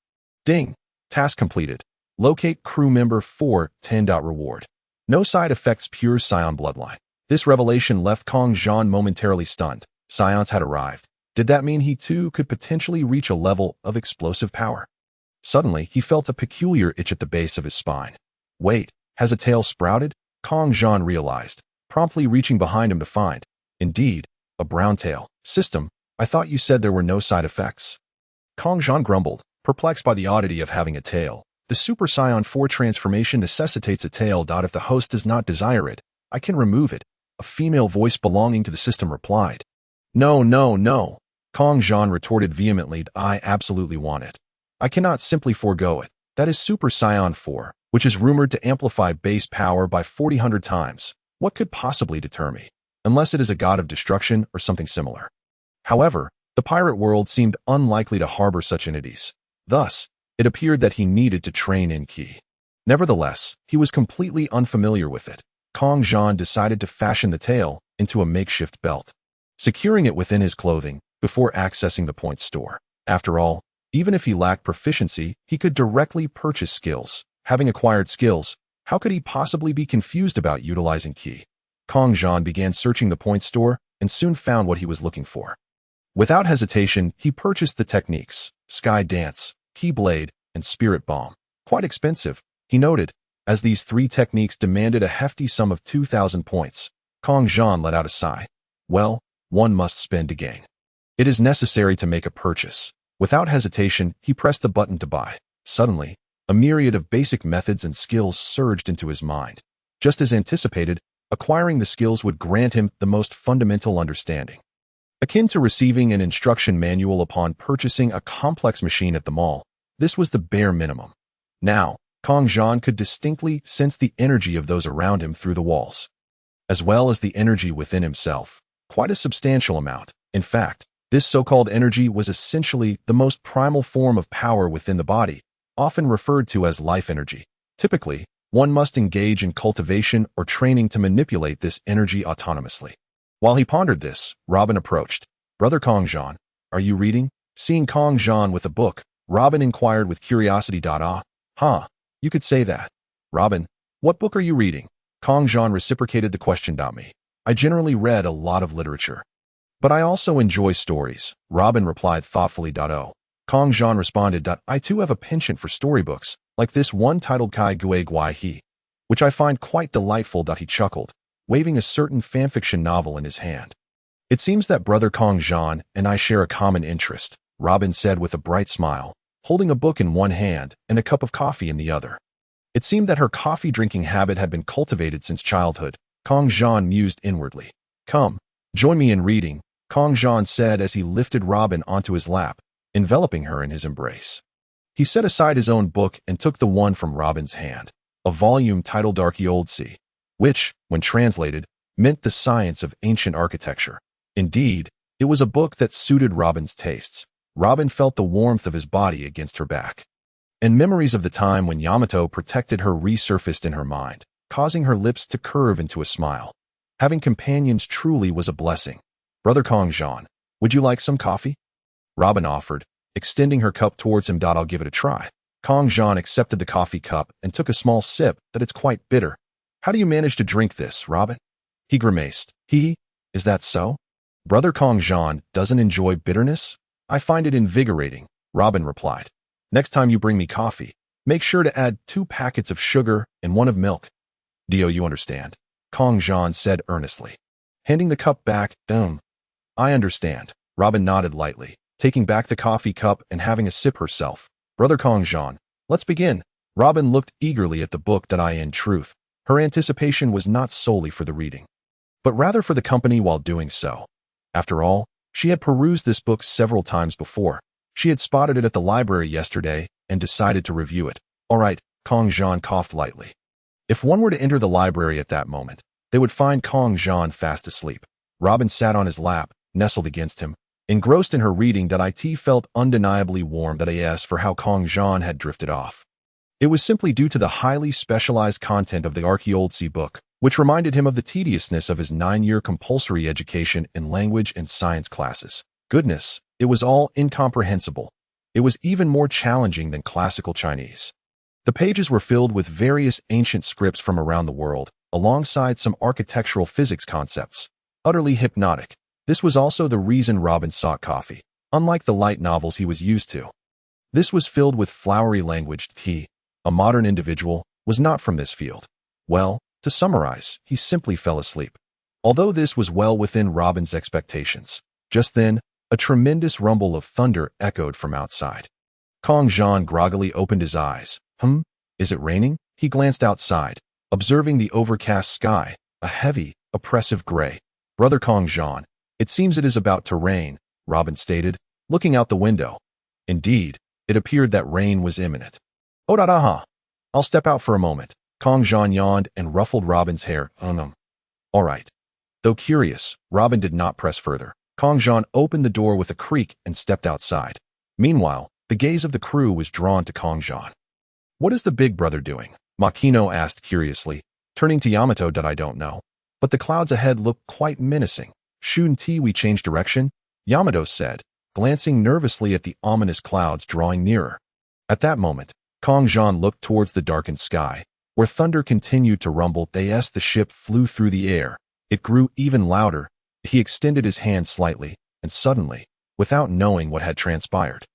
Ding! Task completed. Locate crew member 410. Reward. No side effects, pure Scion bloodline. This revelation left Kongzhan momentarily stunned. Scions had arrived. Did that mean he too could potentially reach a level of explosive power? Suddenly, he felt a peculiar itch at the base of his spine. Wait, has a tail sprouted? Kongzhan realized, promptly reaching behind him to find, indeed, a brown tail. System, I thought you said there were no side effects. Kongzhan grumbled, perplexed by the oddity of having a tail. The Super Saiyan 4 transformation necessitates a tail. If the host does not desire it, I can remove it. A female voice belonging to the system replied. No, no, no. Kongzhan retorted vehemently. I absolutely want it. I cannot simply forego it. That is Super Saiyan 4, which is rumored to amplify base power by 400 times. What could possibly deter me? Unless it is a god of destruction or something similar. However, the pirate world seemed unlikely to harbor such entities. Thus, it appeared that he needed to train in ki. Nevertheless, he was completely unfamiliar with it. Kongzhan decided to fashion the tail into a makeshift belt, securing it within his clothing before accessing the point store. After all, even if he lacked proficiency, he could directly purchase skills. Having acquired skills, how could he possibly be confused about utilizing ki? Kongzhan began searching the point store and soon found what he was looking for. Without hesitation, he purchased the techniques, Sky Dance, Ki Blade, and Spirit Bomb. Quite expensive, he noted, as these three techniques demanded a hefty sum of 2,000 points. Kongzhan let out a sigh. Well, one must spend to gain. It is necessary to make a purchase. Without hesitation, he pressed the button to buy. Suddenly, a myriad of basic methods and skills surged into his mind. Just as anticipated, acquiring the skills would grant him the most fundamental understanding. Akin to receiving an instruction manual upon purchasing a complex machine at the mall, this was the bare minimum. Now, Kongzhan could distinctly sense the energy of those around him through the walls, as well as the energy within himself. Quite a substantial amount. In fact, this so-called energy was essentially the most primal form of power within the body, often referred to as life energy. Typically, one must engage in cultivation or training to manipulate this energy autonomously. While he pondered this, Robin approached. Brother Kongzhan, are you reading? Seeing Kongzhan with a book, Robin inquired with curiosity. You could say that. Robin, what book are you reading? Kongzhan reciprocated the question. Me. I generally read a lot of literature. But I also enjoy stories, Robin replied thoughtfully. Kongzhan responded. I too have a penchant for storybooks, like this one titled Kai Gue Gui He, which I find quite delightful. He chuckled, waving a certain fanfiction novel in his hand. It seems that Brother Kongzhan and I share a common interest, Robin said with a bright smile, holding a book in one hand and a cup of coffee in the other. It seemed that her coffee-drinking habit had been cultivated since childhood. Kongzhan mused inwardly. Come, join me in reading, Kongzhan said as he lifted Robin onto his lap, enveloping her in his embrace. He set aside his own book and took the one from Robin's hand, a volume titled Archaeology, which, when translated, meant the science of ancient architecture. Indeed, it was a book that suited Robin's tastes. Robin felt the warmth of his body against her back, and memories of the time when Yamato protected her resurfaced in her mind, causing her lips to curve into a smile. Having companions truly was a blessing. Brother Kongzhan, would you like some coffee? Robin offered, extending her cup towards him. I'll give it a try. Kongzhan accepted the coffee cup and took a small sip. It's quite bitter. How do you manage to drink this, Robin? He grimaced. Is that so? Brother Kongzhan doesn't enjoy bitterness? I find it invigorating, Robin replied. Next time you bring me coffee, make sure to add 2 packets of sugar and 1 of milk. Dio, you understand? Kongzhan said earnestly, handing the cup back. I understand. Robin nodded lightly, taking back the coffee cup and having a sip herself. Brother Kongzhan, let's begin. Robin looked eagerly at the book. In truth, her anticipation was not solely for the reading, but rather for the company while doing so. After all, she had perused this book several times before. She had spotted it at the library yesterday and decided to review it. All right, Kongzhan coughed lightly. If one were to enter the library at that moment, they would find Kongzhan fast asleep. Robin sat on his lap, nestled against him. Engrossed in her reading, it felt undeniably warm for how Kongzhan had drifted off. It was simply due to the highly specialized content of the archaeology book, which reminded him of the tediousness of his 9-year compulsory education in language and science classes. Goodness, it was all incomprehensible. It was even more challenging than classical Chinese. The pages were filled with various ancient scripts from around the world, alongside some architectural physics concepts. Utterly hypnotic. This was also the reason Robin sought coffee, unlike the light novels he was used to. This was filled with flowery language. He, a modern individual, was not from this field. Well, to summarize, he simply fell asleep. Although this was well within Robin's expectations. Just then, a tremendous rumble of thunder echoed from outside. Kongzhan groggily opened his eyes. Is it raining? He glanced outside, observing the overcast sky, a heavy, oppressive gray. Brother Kongzhan, it seems it is about to rain, Robin stated, looking out the window. Indeed, it appeared that rain was imminent. Oh, I'll step out for a moment. Kongzhan yawned and ruffled Robin's hair. All right. Though curious, Robin did not press further. Kongzhan opened the door with a creak and stepped outside. Meanwhile, the gaze of the crew was drawn to Kongzhan. What is the big brother doing? Makino asked curiously, turning to Yamato. I don't know. But the clouds ahead look quite menacing. Shouldn't we change direction? Yamato said, glancing nervously at the ominous clouds drawing nearer. At that moment, Kongzhan looked towards the darkened sky, where thunder continued to rumble. The ship flew through the air. It grew even louder. He extended his hand slightly, and suddenly, without knowing what had transpired,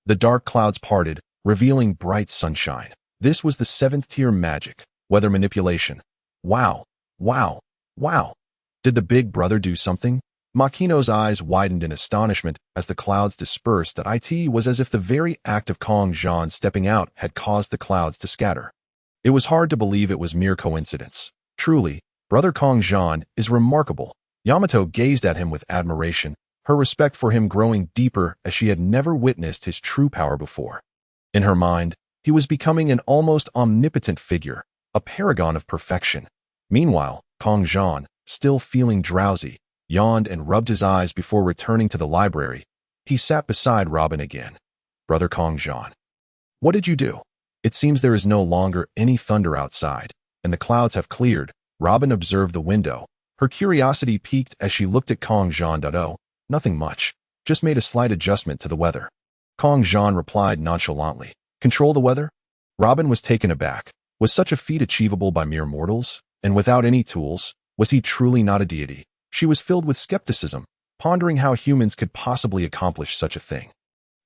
the dark clouds parted, revealing bright sunshine. This was the 7th-tier magic, weather manipulation. Wow. Did the big brother do something? Makino's eyes widened in astonishment as the clouds dispersed. It was as if the very act of Kongzhan stepping out had caused the clouds to scatter. It was hard to believe it was mere coincidence. Truly, Brother Kongzhan is remarkable. Yamato gazed at him with admiration, her respect for him growing deeper as she had never witnessed his true power before. In her mind, he was becoming an almost omnipotent figure, a paragon of perfection. Meanwhile, Kongzhan, still feeling drowsy, yawned and rubbed his eyes before returning to the library. He sat beside Robin again. Brother Kongzhan, what did you do? It seems there is no longer any thunder outside, and the clouds have cleared. Robin observed the window. Her curiosity piqued as she looked at Kongzhan. Oh, nothing much. Just made a slight adjustment to the weather. Kongzhan replied nonchalantly. Control the weather? Robin was taken aback. Was such a feat achievable by mere mortals? And without any tools? Was he truly not a deity? She was filled with skepticism, pondering how humans could possibly accomplish such a thing.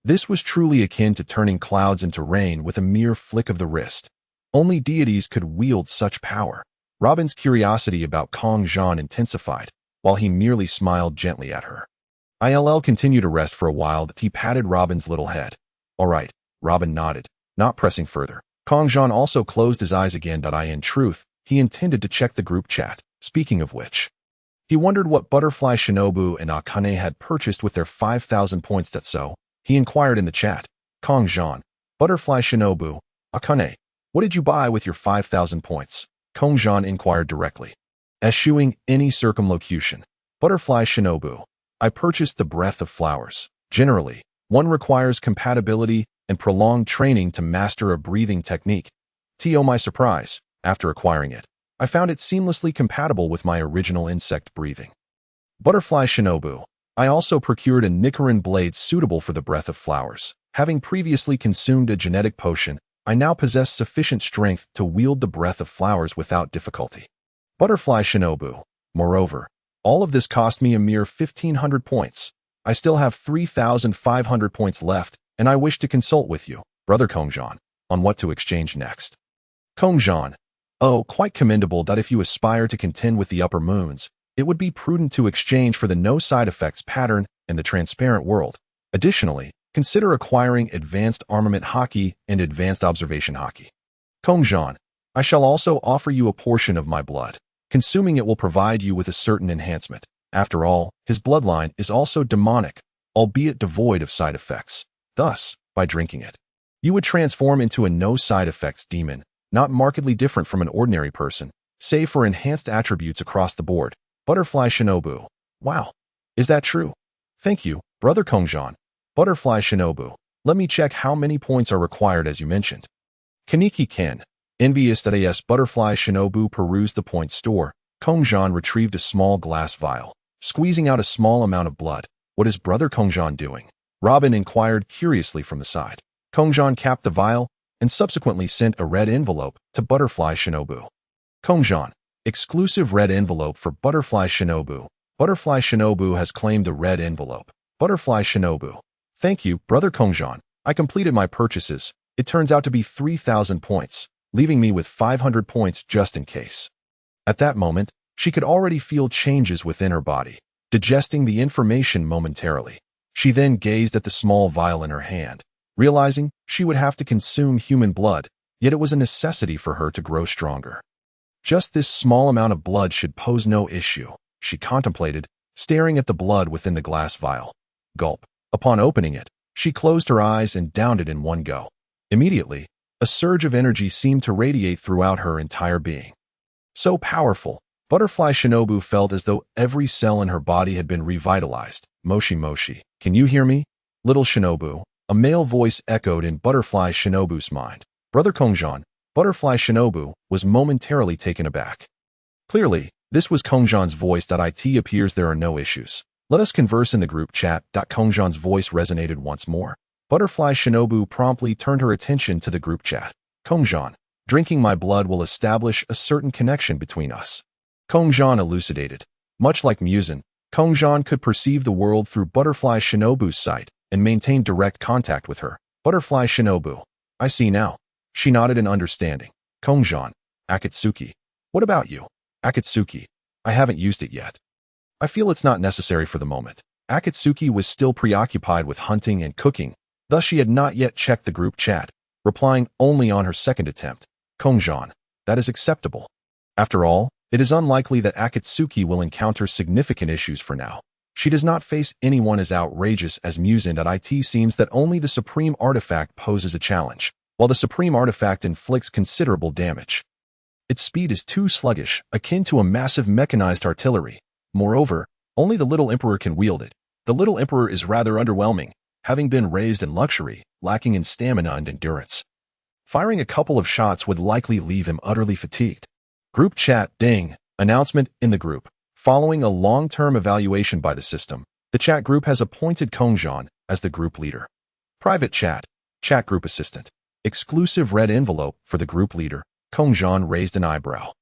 This was truly akin to turning clouds into rain with a mere flick of the wrist. Only deities could wield such power. Robin's curiosity about Kongzhan intensified, while he merely smiled gently at her. ILL continued to rest for a while. He patted Robin's little head. All right, Robin nodded, not pressing further. Kongzhan also closed his eyes again. In truth, he intended to check the group chat. Speaking of which, he wondered what Butterfly Shinobu and Akane had purchased with their 5,000 points. He inquired in the chat. Kongzhan, Butterfly Shinobu, Akane, what did you buy with your 5,000 points? Kongzhan inquired directly. Eschewing any circumlocution. Butterfly Shinobu, I purchased the breath of flowers. Generally, one requires compatibility and prolonged training to master a breathing technique. To my surprise, after acquiring it, I found it seamlessly compatible with my original insect breathing. Butterfly Shinobu, I also procured a Nichiren blade suitable for the breath of flowers. Having previously consumed a genetic potion, I now possess sufficient strength to wield the breath of flowers without difficulty. Butterfly Shinobu, moreover, all of this cost me a mere 1,500 points. I still have 3,500 points left, and I wish to consult with you, Brother Kongzhan, on what to exchange next. Kongzhan, oh, quite commendable that if you aspire to contend with the upper moons, it would be prudent to exchange for the no side effects pattern and the transparent world. Additionally, consider acquiring advanced armament haki and advanced observation haki. Kongzhan, I shall also offer you a portion of my blood. Consuming it will provide you with a certain enhancement. After all, his bloodline is also demonic, albeit devoid of side effects. Thus, by drinking it, you would transform into a no-side-effects demon, not markedly different from an ordinary person, save for enhanced attributes across the board. Butterfly Shinobu. Wow. Is that true? Thank you, Brother Kongzhan. Butterfly Shinobu. Let me check how many points are required as you mentioned. Kaneki Ken. Envious that as Butterfly Shinobu perused the point store, Kongzhan retrieved a small glass vial, squeezing out a small amount of blood. What is Brother Kongzhan doing? Robin inquired curiously from the side. Kongzhan capped the vial and subsequently sent a red envelope to Butterfly Shinobu. Kongzhan. Exclusive red envelope for Butterfly Shinobu. Butterfly Shinobu has claimed the red envelope. Butterfly Shinobu. Thank you, Brother Kongzhan. I completed my purchases. It turns out to be 3,000 points, leaving me with 500 points just in case. At that moment, she could already feel changes within her body, digesting the information momentarily. She then gazed at the small vial in her hand, realizing she would have to consume human blood, yet it was a necessity for her to grow stronger. Just this small amount of blood should pose no issue, she contemplated, staring at the blood within the glass vial. Gulp. Upon opening it, she closed her eyes and downed it in one go. Immediately, a surge of energy seemed to radiate throughout her entire being. So powerful, Butterfly Shinobu felt as though every cell in her body had been revitalized. Moshi Moshi, can you hear me? Little Shinobu, a male voice echoed in Butterfly Shinobu's mind. Brother Kongzhan. Butterfly Shinobu was momentarily taken aback. Clearly, this was Kongzhan's voice. It appears there are no issues. Let us converse in the group chat. Kongzhan's voice resonated once more. Butterfly Shinobu promptly turned her attention to the group chat. Kongzhan, drinking my blood will establish a certain connection between us. Kongzhan elucidated. Much like Muzan, Kongzhan could perceive the world through Butterfly Shinobu's sight and maintain direct contact with her. Butterfly Shinobu. I see now. She nodded in understanding. Kongzhan. Akatsuki. What about you? Akatsuki. I haven't used it yet. I feel it's not necessary for the moment. Akatsuki was still preoccupied with hunting and cooking, thus she had not yet checked the group chat, replying only on her second attempt. Kongzhan. That is acceptable. After all, it is unlikely that Akatsuki will encounter significant issues for now. She does not face anyone as outrageous as Muzan. It seems that only the Supreme Artifact poses a challenge, while the Supreme Artifact inflicts considerable damage. Its speed is too sluggish, akin to a massive mechanized artillery. Moreover, only the Little Emperor can wield it. The Little Emperor is rather underwhelming, having been raised in luxury, lacking in stamina and endurance. Firing a couple of shots would likely leave him utterly fatigued. Group chat ding. Announcement in the group. Following a long-term evaluation by the system, the chat group has appointed Kongzhan as the group leader. Private chat. Chat group assistant. Exclusive red envelope for the group leader. Kongzhan raised an eyebrow.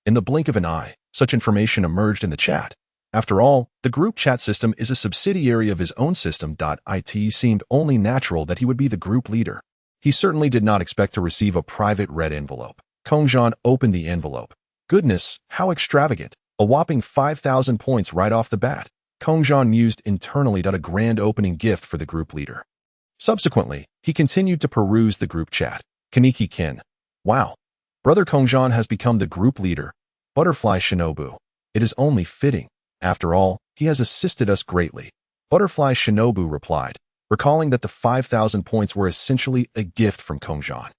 In the blink of an eye, such information emerged in the chat. After all, the group chat system is a subsidiary of his own system. It seemed only natural that he would be the group leader. He certainly did not expect to receive a private red envelope. Kongzhan opened the envelope. Goodness, how extravagant. A whopping 5,000 points right off the bat. Kongzhan mused internally. A grand opening gift for the group leader. Subsequently, he continued to peruse the group chat. Kaneki Kin. Wow. Brother Kongzhan has become the group leader. Butterfly Shinobu. It is only fitting. After all, he has assisted us greatly. Butterfly Shinobu replied, recalling that the 5,000 points were essentially a gift from Kongzhan,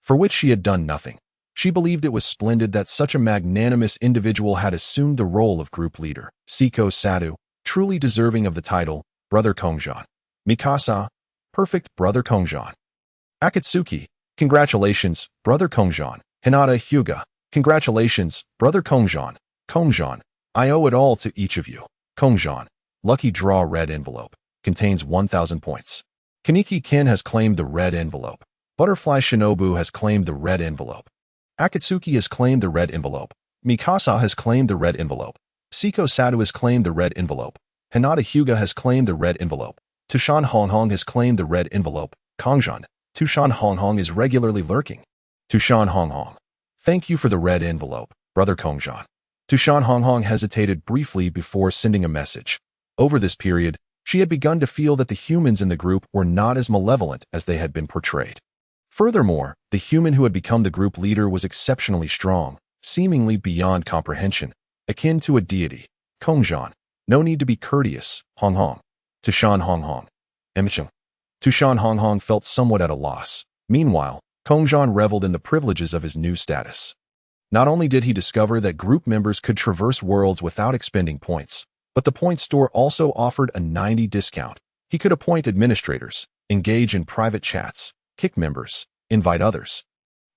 for which she had done nothing. She believed it was splendid that such a magnanimous individual had assumed the role of group leader. Seiko Sadu, truly deserving of the title, Brother Kongzhan. Mikasa, perfect Brother Kongzhan. Akatsuki, congratulations, Brother Kongzhan. Hinata Hyuga, congratulations, Brother Kongzhan. Kongzhan, I owe it all to each of you. Kongzhan, lucky draw red envelope, contains 1,000 points. Kaneki Kin has claimed the red envelope. Butterfly Shinobu has claimed the red envelope. Akatsuki has claimed the red envelope. Mikasa has claimed the red envelope. Seiko Sadu has claimed the red envelope. Hinata Hyuga has claimed the red envelope. Tushan Honghong has claimed the red envelope. Kongzhan, Tushan Honghong is regularly lurking. Tushan Honghong, thank you for the red envelope, Brother Kongzhan. Tushan Honghong hesitated briefly before sending a message. Over this period, she had begun to feel that the humans in the group were not as malevolent as they had been portrayed. Furthermore, the human who had become the group leader was exceptionally strong, seemingly beyond comprehension, akin to a deity. Kongzhan, no need to be courteous, Honghong. Tushan Honghong. Emcheng. Tushan Honghong felt somewhat at a loss. Meanwhile, Kongzhan reveled in the privileges of his new status. Not only did he discover that group members could traverse worlds without expending points, but the point store also offered a 90 discount. He could appoint administrators, engage in private chats, kick members, invite others,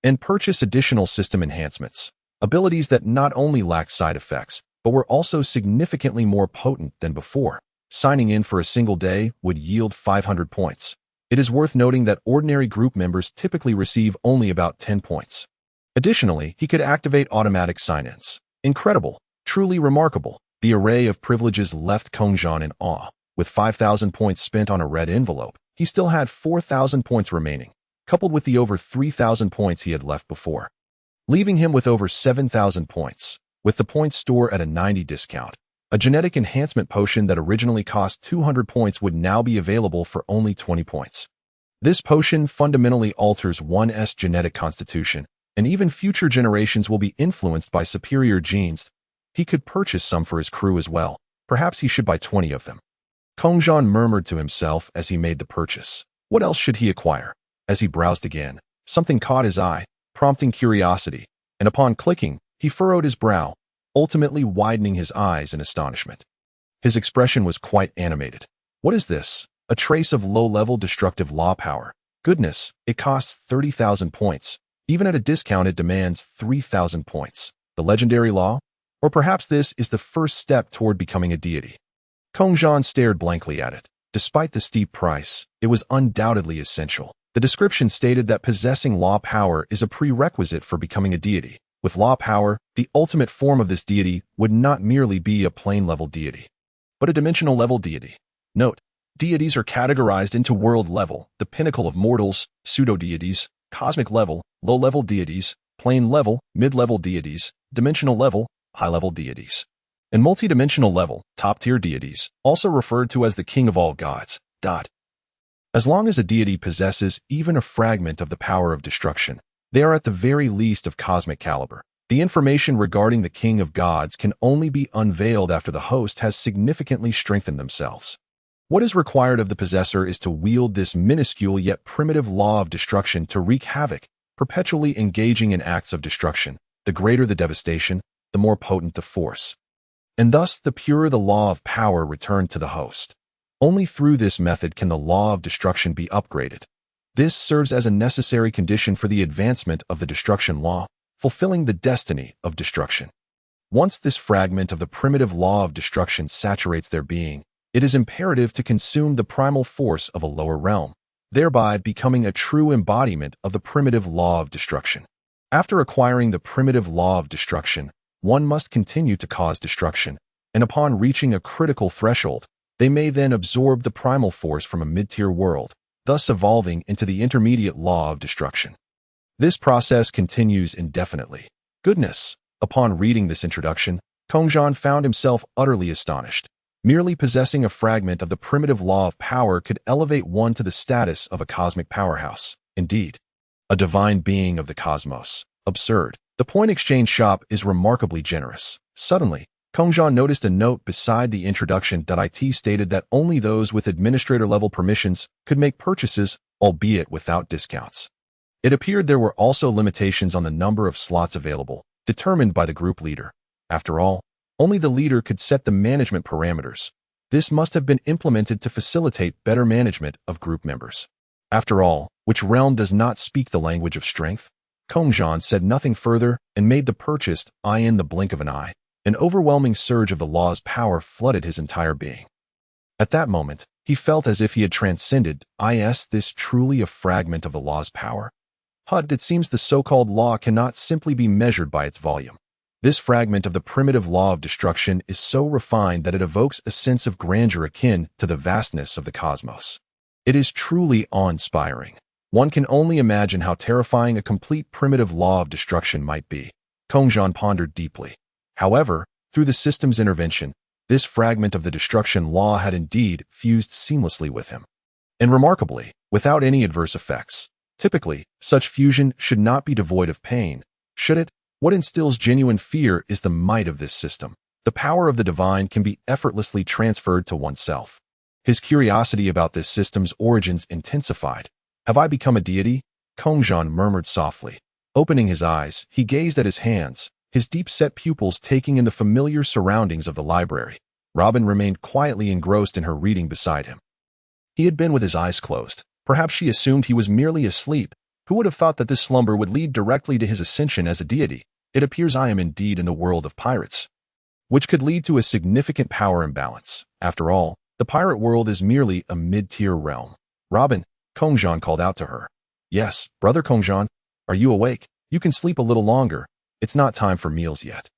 and purchase additional system enhancements, abilities that not only lacked side effects, but were also significantly more potent than before. Signing in for a single day would yield 500 points. It is worth noting that ordinary group members typically receive only about 10 points. Additionally, he could activate automatic sign-ins. Incredible, truly remarkable. The array of privileges left Kongzhan in awe. With 5,000 points spent on a red envelope, he still had 4,000 points remaining, coupled with the over 3,000 points he had left before, leaving him with over 7,000 points. With the point store at a 90 discount, a genetic enhancement potion that originally cost 200 points would now be available for only 20 points. This potion fundamentally alters one's genetic constitution, and even future generations will be influenced by superior genes. He could purchase some for his crew as well. Perhaps he should buy 20 of them. Kongzhan murmured to himself as he made the purchase. What else should he acquire? As he browsed again, something caught his eye, prompting curiosity, and upon clicking, he furrowed his brow, ultimately widening his eyes in astonishment. His expression was quite animated. What is this? A trace of low-level destructive law power. Goodness, it costs 30,000 points. Even at a discount, it demands 3,000 points. The legendary law? Or perhaps this is the first step toward becoming a deity. Kongzhan stared blankly at it. Despite the steep price, it was undoubtedly essential. The description stated that possessing law power is a prerequisite for becoming a deity. With law power, the ultimate form of this deity would not merely be a plane-level deity, but a dimensional-level deity. Note, deities are categorized into world level, the pinnacle of mortals, pseudo-deities, cosmic level, low-level deities, plane level, mid-level deities, dimensional level, high-level deities, and multi-dimensional level, top-tier deities, also referred to as the king of all gods. As long as a deity possesses even a fragment of the power of destruction, they are at the very least of cosmic caliber. The information regarding the king of gods can only be unveiled after the host has significantly strengthened themselves. What is required of the possessor is to wield this minuscule yet primitive law of destruction to wreak havoc, perpetually engaging in acts of destruction. The greater the devastation, the more potent the force, and thus the purer the law of power returned to the host. Only through this method can the law of destruction be upgraded. This serves as a necessary condition for the advancement of the destruction law, fulfilling the destiny of destruction. Once this fragment of the primitive law of destruction saturates their being, it is imperative to consume the primal force of a lower realm, thereby becoming a true embodiment of the primitive law of destruction. After acquiring the primitive law of destruction, one must continue to cause destruction, and upon reaching a critical threshold, they may then absorb the primal force from a mid-tier world, thus evolving into the intermediate law of destruction. This process continues indefinitely. Goodness! Upon reading this introduction, Kongzhan found himself utterly astonished. Merely possessing a fragment of the primitive law of power could elevate one to the status of a cosmic powerhouse. Indeed, a divine being of the cosmos. Absurd. The point exchange shop is remarkably generous. Suddenly, Kongzhan noticed a note beside the introduction that IT stated that only those with administrator-level permissions could make purchases, albeit without discounts. It appeared there were also limitations on the number of slots available, determined by the group leader. After all, only the leader could set the management parameters. This must have been implemented to facilitate better management of group members. After all, which realm does not speak the language of strength? Kongzhan said nothing further and made the purchase in the blink of an eye. An overwhelming surge of the law's power flooded his entire being. At that moment, he felt as if he had transcended. Is this truly a fragment of the law's power? It seems the so-called law cannot simply be measured by its volume. This fragment of the primitive law of destruction is so refined that it evokes a sense of grandeur akin to the vastness of the cosmos. It is truly awe-inspiring. One can only imagine how terrifying a complete primitive law of destruction might be. Kongzhan pondered deeply. However, through the system's intervention, this fragment of the destruction law had indeed fused seamlessly with him. And remarkably, without any adverse effects. Typically, such fusion should not be devoid of pain, should it? What instills genuine fear is the might of this system. The power of the divine can be effortlessly transferred to oneself. His curiosity about this system's origins intensified. Have I become a deity? Kongzhan murmured softly. Opening his eyes, he gazed at his hands, his deep-set pupils taking in the familiar surroundings of the library. Robin remained quietly engrossed in her reading beside him. He had been with his eyes closed. Perhaps she assumed he was merely asleep. Who would have thought that this slumber would lead directly to his ascension as a deity? It appears I am indeed in the world of pirates, which could lead to a significant power imbalance. After all, the pirate world is merely a mid-tier realm. Robin, Kongzhan called out to her. Yes, brother Kongzhan, are you awake? You can sleep a little longer. It's not time for meals yet.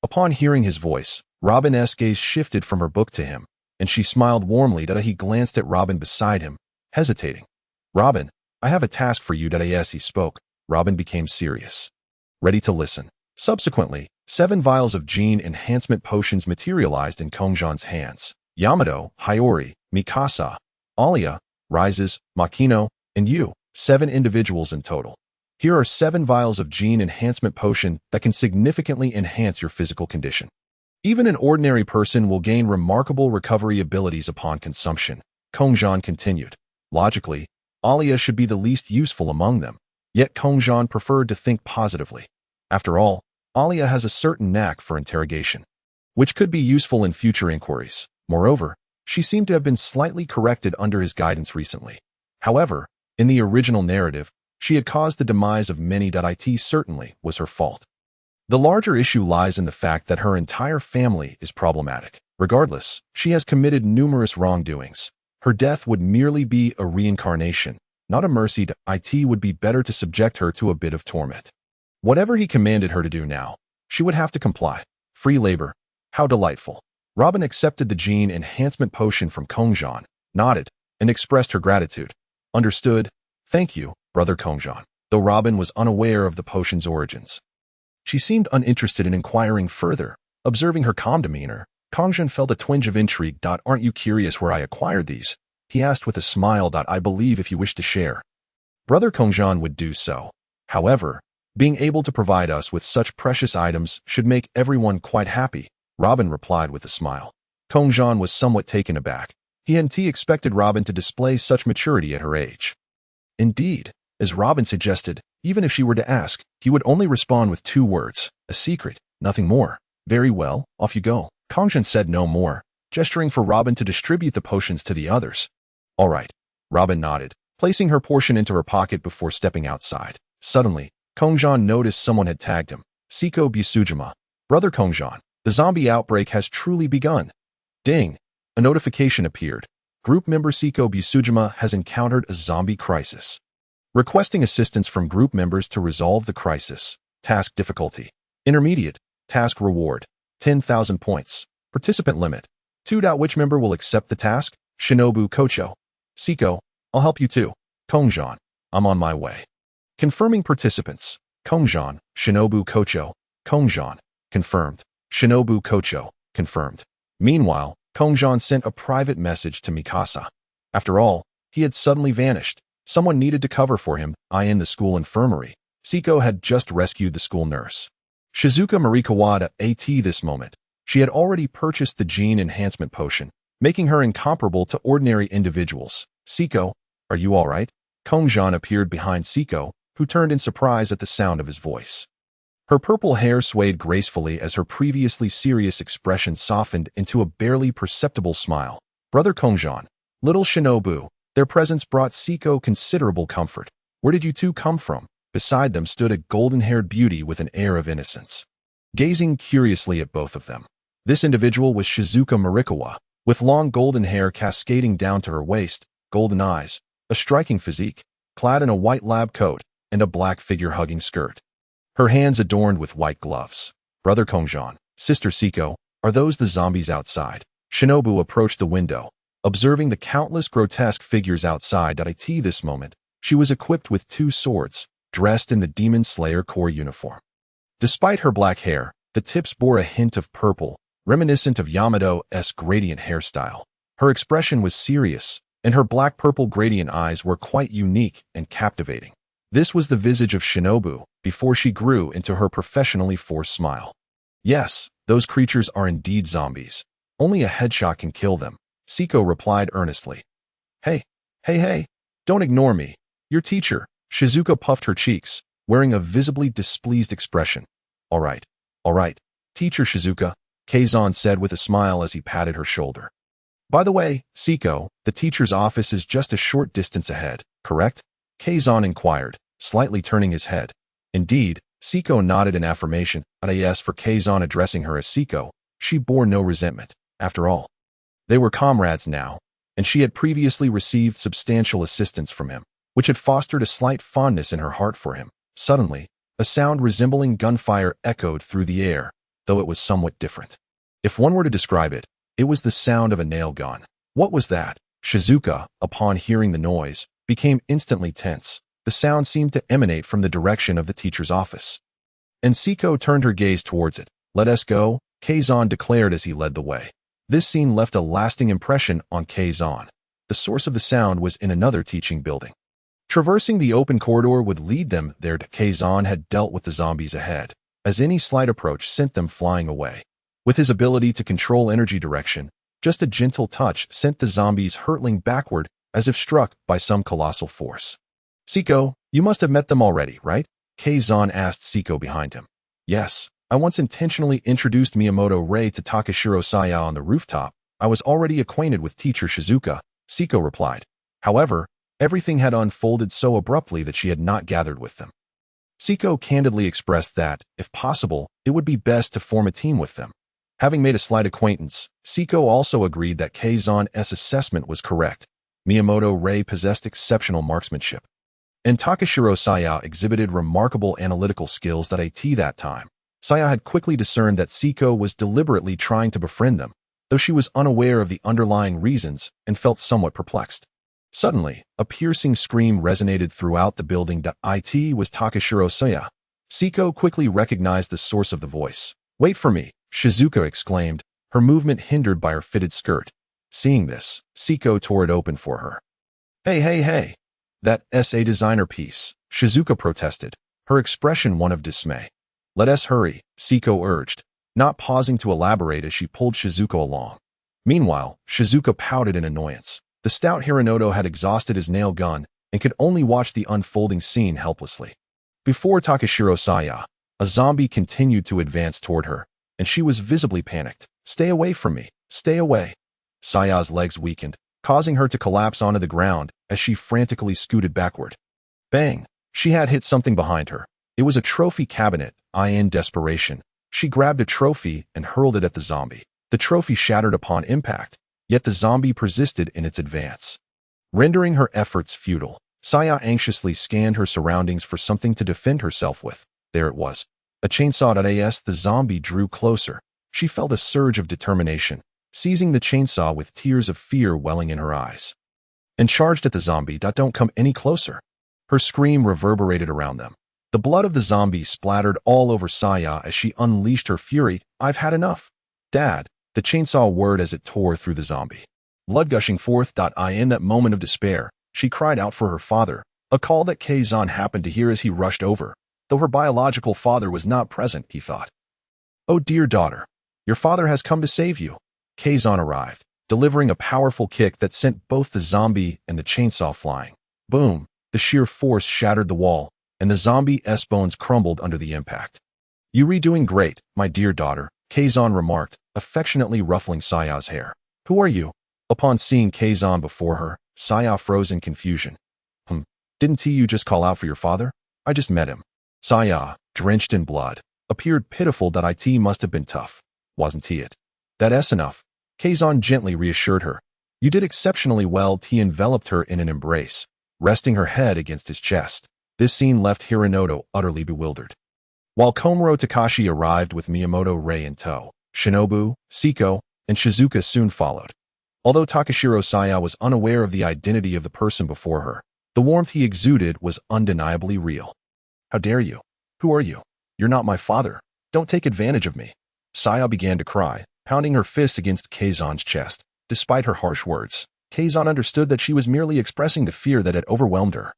Upon hearing his voice, Robin's gaze shifted from her book to him, and she smiled warmly that he glanced at Robin beside him, hesitating. Robin, I have a task for you. Yes, he spoke. Robin became serious, ready to listen. Subsequently, 7 vials of gene enhancement potions materialized in Kongzhan's hands. Yamato, Hiyori, Mikasa, Alia, Rises, Makino, and you, 7 individuals in total. Here are 7 vials of gene enhancement potion that can significantly enhance your physical condition. Even an ordinary person will gain remarkable recovery abilities upon consumption, Kongzhan continued. Logically, Alia should be the least useful among them, yet Kongzhan preferred to think positively. After all, Alia has a certain knack for interrogation, which could be useful in future inquiries. Moreover, she seemed to have been slightly corrected under his guidance recently. However, in the original narrative, she had caused the demise of many. It certainly was her fault. The larger issue lies in the fact that her entire family is problematic. Regardless, she has committed numerous wrongdoings. Her death would merely be a reincarnation, not a mercy. It would be better to subject her to a bit of torment. Whatever he commanded her to do now, she would have to comply. Free labor. How delightful. Robin accepted the gene enhancement potion from Kongzhan, nodded, and expressed her gratitude. Understood. Thank you, brother Kongzhan. Though Robin was unaware of the potion's origins, she seemed uninterested in inquiring further. Observing her calm demeanor, Kongzhan felt a twinge of intrigue. Aren't you curious where I acquired these? He asked with a smile. I believe if you wish to share, brother Kongzhan would do so. However, being able to provide us with such precious items should make everyone quite happy, Robin replied with a smile. Kongzhan was somewhat taken aback. He hadn't expected Robin to display such maturity at her age. Indeed, as Robin suggested, even if she were to ask, he would only respond with 2 words, a secret, nothing more. Very well, off you go. Kongzhan said no more, gesturing for Robin to distribute the potions to the others. All right, Robin nodded, placing her portion into her pocket before stepping outside. Suddenly, Kongzhan noticed someone had tagged him. Seiko Busujima. Brother Kongzhan, the zombie outbreak has truly begun. Ding! A notification appeared. Group member Seiko Busujima has encountered a zombie crisis. Requesting assistance from group members to resolve the crisis. Task difficulty. Intermediate. Task reward. 10,000 points. Participant limit. 2. Which member will accept the task? Shinobu Kocho. Seiko, I'll help you too. Kongzhan, I'm on my way. Confirming participants. Kongzhan, Shinobu Kocho. Kongzhan, confirmed. Shinobu Kocho, confirmed. Meanwhile, Kongzhan sent a private message to Mikasa. After all, he had suddenly vanished. Someone needed to cover for him. In the school infirmary. Seiko had just rescued the school nurse, Shizuka Marikawada. This moment, she had already purchased the gene enhancement potion, making her incomparable to ordinary individuals. Seiko, are you all right? Kongzhan appeared behind Seiko, who turned in surprise at the sound of his voice. Her purple hair swayed gracefully as her previously serious expression softened into a barely perceptible smile. Brother Kongzhan, little Shinobu, their presence brought Seiko considerable comfort. Where did you two come from? Beside them stood a golden-haired beauty with an air of innocence, gazing curiously at both of them. This individual was Shizuka Marikawa, with long golden hair cascading down to her waist, golden eyes, a striking physique, clad in a white lab coat, and a black figure-hugging skirt. Her hands adorned with white gloves. Brother Kongzhan, Sister Seiko, are those the zombies outside? Shinobu approached the window, observing the countless grotesque figures outside. This moment, she was equipped with 2 swords, dressed in the Demon Slayer Corps uniform. Despite her black hair, the tips bore a hint of purple, reminiscent of Yamato's gradient hairstyle. Her expression was serious, and her black-purple gradient eyes were quite unique and captivating. This was the visage of Shinobu before she grew into her professionally forced smile. Yes, those creatures are indeed zombies. Only a headshot can kill them. Siko replied earnestly. Hey, hey, don't ignore me. Your teacher. Shizuka puffed her cheeks, wearing a visibly displeased expression. All right, Teacher Shizuka, Kazan said with a smile as he patted her shoulder. By the way, Siko, the teacher's office is just a short distance ahead, correct? Kazan inquired, slightly turning his head. Indeed, Siko nodded in affirmation, and a yes for Kazan addressing her as Siko. She bore no resentment. After all, they were comrades now, and she had previously received substantial assistance from him, which had fostered a slight fondness in her heart for him. Suddenly, a sound resembling gunfire echoed through the air, though it was somewhat different. If one were to describe it, it was the sound of a nail gun. What was that? Shizuka, upon hearing the noise, became instantly tense. The sound seemed to emanate from the direction of the teacher's office. And Siko turned her gaze towards it. Let us go, Kazan declared as he led the way. This scene left a lasting impression on Kazan. The source of the sound was in another teaching building. Traversing the open corridor would lead them there. Kazan had dealt with the zombies ahead, as any slight approach sent them flying away. With his ability to control energy direction, just a gentle touch sent the zombies hurtling backward as if struck by some colossal force. Siko, you must have met them already, right? Kazan asked Siko behind him. Yes, I once intentionally introduced Miyamoto Rei to Takashiro Saya on the rooftop. I was already acquainted with teacher Shizuka, Siko replied. However, everything had unfolded so abruptly that she had not gathered with them. Siko candidly expressed that, if possible, it would be best to form a team with them. Having made a slight acquaintance, Siko also agreed that Kazan's assessment was correct. Miyamoto Rei possessed exceptional marksmanship, and Takashiro Saya exhibited remarkable analytical skills at that time. Saya had quickly discerned that Siko was deliberately trying to befriend them, though she was unaware of the underlying reasons and felt somewhat perplexed. Suddenly, a piercing scream resonated throughout the building. It was Takashiro Saya. Siko quickly recognized the source of the voice. Wait for me, Shizuka exclaimed, her movement hindered by her fitted skirt. Seeing this, Siko tore it open for her. Hey. That's a designer piece, Shizuka protested, her expression one of dismay. Let us hurry, Siko urged, not pausing to elaborate as she pulled Shizuka along. Meanwhile, Shizuka pouted in annoyance. The stout Hironoto had exhausted his nail gun and could only watch the unfolding scene helplessly. Before Takashiro Saya, a zombie continued to advance toward her, and she was visibly panicked. Stay away from me. Stay away. Saya's legs weakened, causing her to collapse onto the ground as she frantically scooted backward. Bang! She had hit something behind her. It was a trophy cabinet. In desperation, she grabbed a trophy and hurled it at the zombie. The trophy shattered upon impact, yet the zombie persisted in its advance. Rendering her efforts futile, Saya anxiously scanned her surroundings for something to defend herself with. There it was. A chainsaw. As the zombie drew closer, she felt a surge of determination, seizing the chainsaw with tears of fear welling in her eyes, and charged at the zombie. Don't come any closer. Her scream reverberated around them. The blood of the zombie splattered all over Saya as she unleashed her fury. I've had enough. Dad, the chainsaw whirred as it tore through the zombie, blood gushing forth. In that moment of despair, she cried out for her father, a call that Kazan happened to hear as he rushed over. Though her biological father was not present, he thought. Oh dear daughter, your father has come to save you. Kazan arrived, delivering a powerful kick that sent both the zombie and the chainsaw flying. Boom! The sheer force shattered the wall, and the zombie's bones crumbled under the impact. You're doing great, my dear daughter, Kazan remarked, affectionately ruffling Saya's hair. Who are you? Upon seeing Kazan before her, Saya froze in confusion. Didn't you just call out for your father? I just met him. Saya, drenched in blood, appeared pitiful. It must have been tough, wasn't it? That's enough. Kazan gently reassured her. You did exceptionally well. He enveloped her in an embrace, resting her head against his chest. This scene left Hironoto utterly bewildered. While Komuro Takashi arrived with Miyamoto Rei in tow, Shinobu, Siko, and Shizuka soon followed. Although Takashiro Saya was unaware of the identity of the person before her, the warmth he exuded was undeniably real. How dare you? Who are you? You're not my father. Don't take advantage of me. Saya began to cry, pounding her fist against Kazan's chest. Despite her harsh words, Kazan understood that she was merely expressing the fear that had overwhelmed her.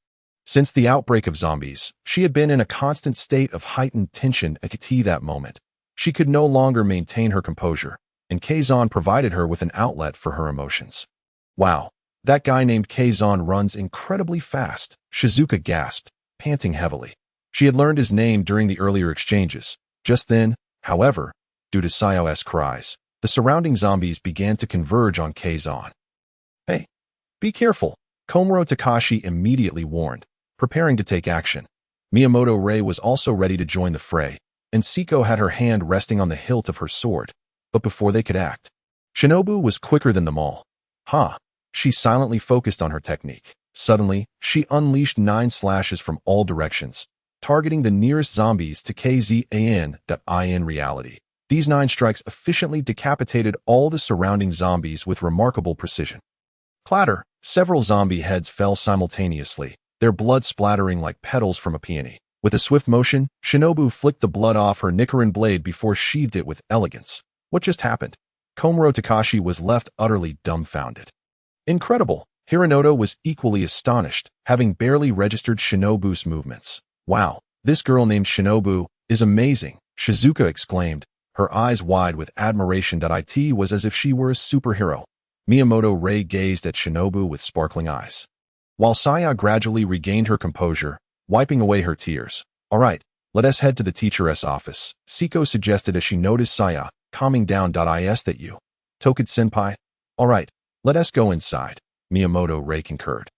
Since the outbreak of zombies, she had been in a constant state of heightened tension at that moment. She could no longer maintain her composure. and Kongzhan provided her with an outlet for her emotions. Wow, that guy named Kongzhan runs incredibly fast, Shizuka gasped, panting heavily. She had learned his name during the earlier exchanges. Just then, however, due to Sayo's cries, the surrounding zombies began to converge on Kongzhan. Hey, be careful, Komuro Takashi immediately warned, preparing to take action. Miyamoto Rei was also ready to join the fray, and Siko had her hand resting on the hilt of her sword. But before they could act, Shinobu was quicker than them all. She silently focused on her technique. Suddenly, she unleashed 9 slashes from all directions, targeting the nearest zombies to Kzan.in reality. These 9 strikes efficiently decapitated all the surrounding zombies with remarkable precision. Clatter! Several zombie heads fell simultaneously, their blood splattering like petals from a peony. With a swift motion, Shinobu flicked the blood off her Nichiren blade before sheathed it with elegance. What just happened? Komuro Takashi was left utterly dumbfounded. Incredible! Hironoto was equally astonished, having barely registered Shinobu's movements. Wow, this girl named Shinobu is amazing, Shizuka exclaimed, her eyes wide with admiration. It was as if she were a superhero. Miyamoto Rei gazed at Shinobu with sparkling eyes, while Saya gradually regained her composure, wiping away her tears. All right, let us head to the teacher's office, Siko suggested as she noticed Saya calming down. Is that you, Tokid-senpai? All right, let us go inside, Miyamoto Rei concurred.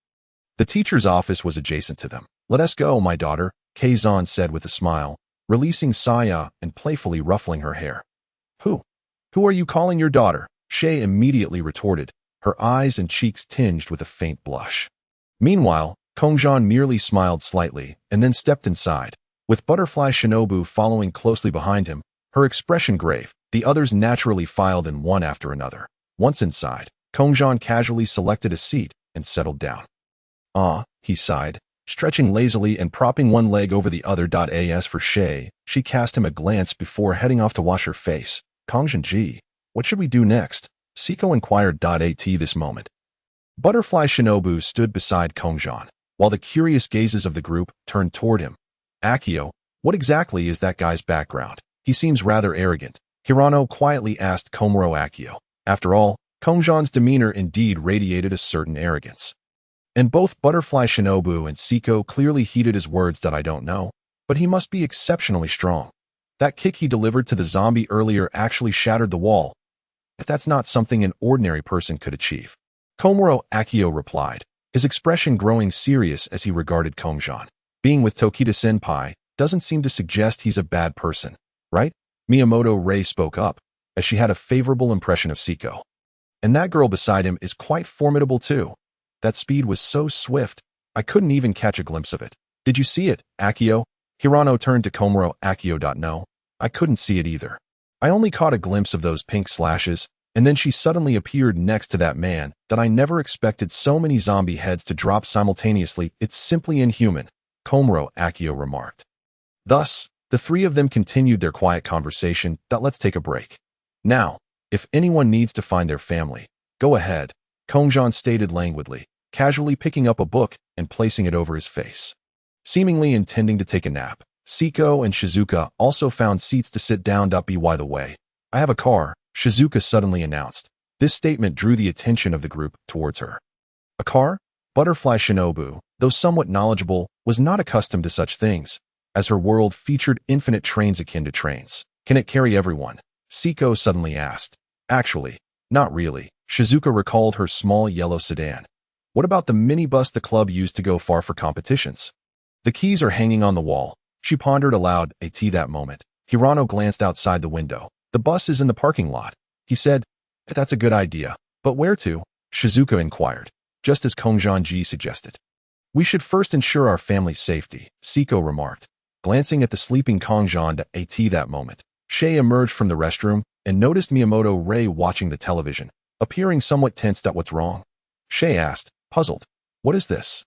The teacher's office was adjacent to them. Let us go, my daughter, Kongzhan said with a smile, releasing Saya and playfully ruffling her hair. Who are you calling your daughter? Shay immediately retorted, her eyes and cheeks tinged with a faint blush. Meanwhile, Kongzhan merely smiled slightly and then stepped inside, with Butterfly Shinobu following closely behind him, her expression grave. The others naturally filed in one after another. Once inside, Kongzhan casually selected a seat and settled down. He sighed, stretching lazily and propping one leg over the other. As for Shay, she cast him a glance before heading off to wash her face. Kongzhan, what should we do next? Siko inquired. At this moment, Butterfly Shinobu stood beside Kongzhan, while the curious gazes of the group turned toward him. Akio, what exactly is that guy's background? He seems rather arrogant, Hirano quietly asked Komuro Akio. After all, Kongzhan's demeanor indeed radiated a certain arrogance. And both Butterfly Shinobu and Siko clearly heeded his words. I don't know, but he must be exceptionally strong. That kick he delivered to the zombie earlier actually shattered the wall. If that's not something an ordinary person could achieve. Komuro Akio replied, his expression growing serious as he regarded Kongzhan. Being with Tokita-senpai doesn't seem to suggest he's a bad person, right? Miyamoto Rei spoke up, as she had a favorable impression of Siko. And that girl beside him is quite formidable too. That speed was so swift, I couldn't even catch a glimpse of it. Did you see it, Akio? Hirano turned to Komuro Akio. No, I couldn't see it either. I only caught a glimpse of those pink slashes, and then she suddenly appeared next to that man. That I never expected so many zombie heads to drop simultaneously. It's simply inhuman, Komuro Akio remarked. Thus, the three of them continued their quiet conversation. Let's take a break. Now, if anyone needs to find their family, go ahead, Kongzhan stated languidly, casually picking up a book and placing it over his face. Seemingly intending to take a nap, Siko and Shizuka also found seats to sit down. By the way, I have a car, Shizuka suddenly announced. This statement drew the attention of the group towards her. A car? Butterfly Shinobu, though somewhat knowledgeable, was not accustomed to such things, as her world featured infinite trains akin to trains. Can it carry everyone? Siko suddenly asked. Actually, not really. Shizuka recalled her small yellow sedan. What about the minibus the club used to go far for competitions? The keys are hanging on the wall. She pondered aloud. At that moment, Hirano glanced outside the window. The bus is in the parking lot. He said, that's a good idea. But where to? Shizuka inquired, just as Kongzhan suggested. We should first ensure our family's safety, Siko remarked, glancing at the sleeping Kongzhan. At that moment, Shay emerged from the restroom and noticed Miyamoto Rei watching the television, appearing somewhat tense. What's wrong? Shay asked, puzzled. What is this?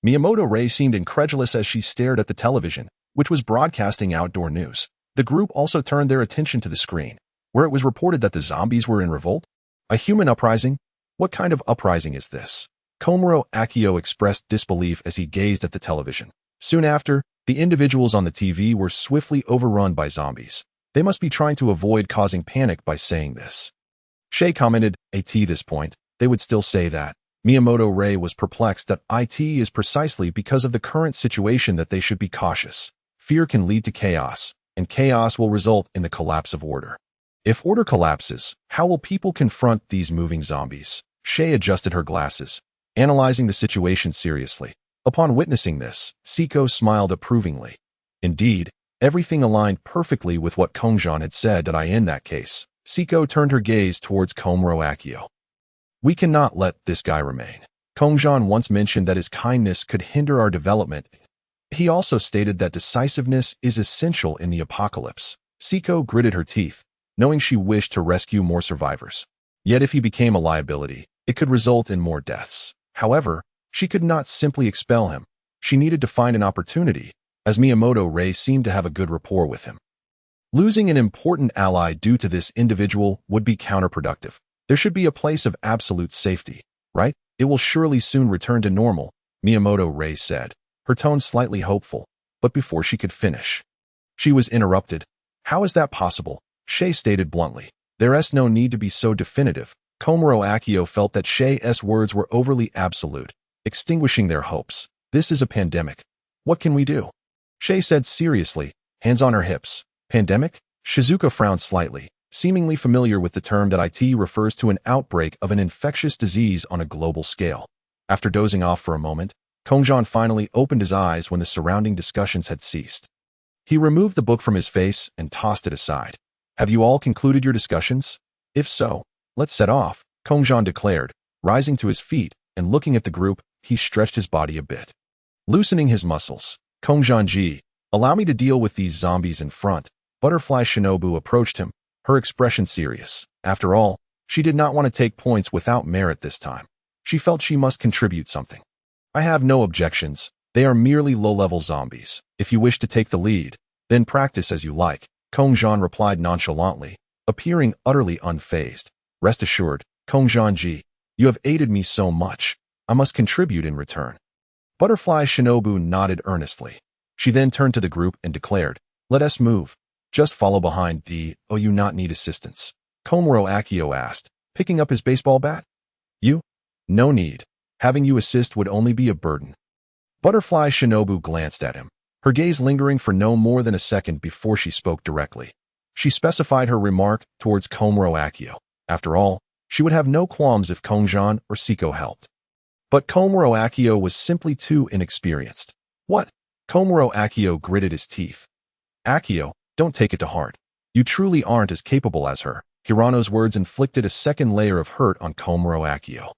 Miyamoto Rei seemed incredulous as she stared at the television, which was broadcasting outdoor news. The group also turned their attention to the screen, where it was reported that the zombies were in revolt. A human uprising? What kind of uprising is this? Komuro Akio expressed disbelief as he gazed at the television. Soon after, the individuals on the TV were swiftly overrun by zombies. They must be trying to avoid causing panic by saying this. Shay commented, at this point, they would still say that. Miyamoto Ray was perplexed that it is precisely because of the current situation that they should be cautious. Fear can lead to chaos, and chaos will result in the collapse of order. If order collapses, how will people confront these moving zombies? Shay adjusted her glasses, analyzing the situation seriously. Upon witnessing this, Siko smiled approvingly. Indeed, everything aligned perfectly with what Kongzhan had said that in that case. Siko turned her gaze towards Komuro Akio. We cannot let this guy remain. Kongzhan once mentioned that his kindness could hinder our development. He also stated that decisiveness is essential in the apocalypse. Siko gritted her teeth, knowing she wished to rescue more survivors. Yet if he became a liability, it could result in more deaths. However, she could not simply expel him. She needed to find an opportunity, as Miyamoto Ray seemed to have a good rapport with him. Losing an important ally due to this individual would be counterproductive. There should be a place of absolute safety, right? It will surely soon return to normal, Miyamoto Ray said, her tone slightly hopeful, but before she could finish, she was interrupted. How is that possible? Shay stated bluntly. There's no need to be so definitive. Komuro Akio felt that Shay's words were overly absolute, extinguishing their hopes. This is a pandemic. What can we do? Shay said seriously, hands on her hips. Pandemic? Shizuka frowned slightly, seemingly familiar with the term that it refers to an outbreak of an infectious disease on a global scale. After dozing off for a moment, Kongzhan finally opened his eyes when the surrounding discussions had ceased. He removed the book from his face and tossed it aside. Have you all concluded your discussions? If so, let's set off, Kongzhan declared. Rising to his feet and looking at the group, he stretched his body a bit. Loosening his muscles, Kongzhan-ji, allow me to deal with these zombies in front. Butterfly Shinobu approached him, her expression serious. After all, she did not want to take points without merit this time. She felt she must contribute something. I have no objections. They are merely low-level zombies. If you wish to take the lead, then practice as you like, Kongzhan replied nonchalantly, appearing utterly unfazed. Rest assured, Kongzhan-ji, you have aided me so much. I must contribute in return. Butterfly Shinobu nodded earnestly. She then turned to the group and declared, let us move. Just follow behind the, you not need assistance. Komuro Akio asked, picking up his baseball bat. You? No need. Having you assist would only be a burden. Butterfly Shinobu glanced at him, her gaze lingering for no more than a second before she spoke directly. She specified her remark towards Komuro Akio. After all, she would have no qualms if Kongzhan or Siko helped. But Komuro Akio was simply too inexperienced. What? Komuro Akio gritted his teeth. Akio, don't take it to heart. You truly aren't as capable as her. Hirano's words inflicted a second layer of hurt on Komuro Akio.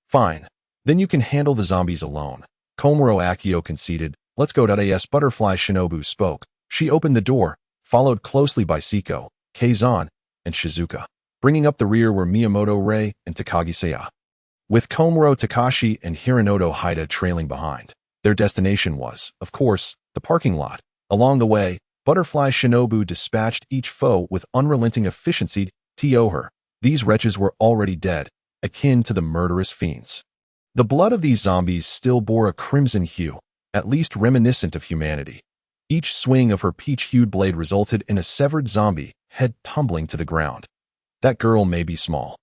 Fine. Then you can handle the zombies alone. Komuro Akio conceded. Let's go. Butterfly Shinobu spoke. She opened the door, followed closely by Siko, Kazan, and Shizuka. Bringing up the rear were Miyamoto Ray and Takagi-saya, with Komuro Takashi and Hiranoto Haida trailing behind. Their destination was, of course, the parking lot. Along the way, Butterfly Shinobu dispatched each foe with unrelenting efficiency. Her. These wretches were already dead, akin to the murderous fiends. The blood of these zombies still bore a crimson hue, at least reminiscent of humanity. Each swing of her peach-hued blade resulted in a severed zombie head tumbling to the ground. That girl may be small,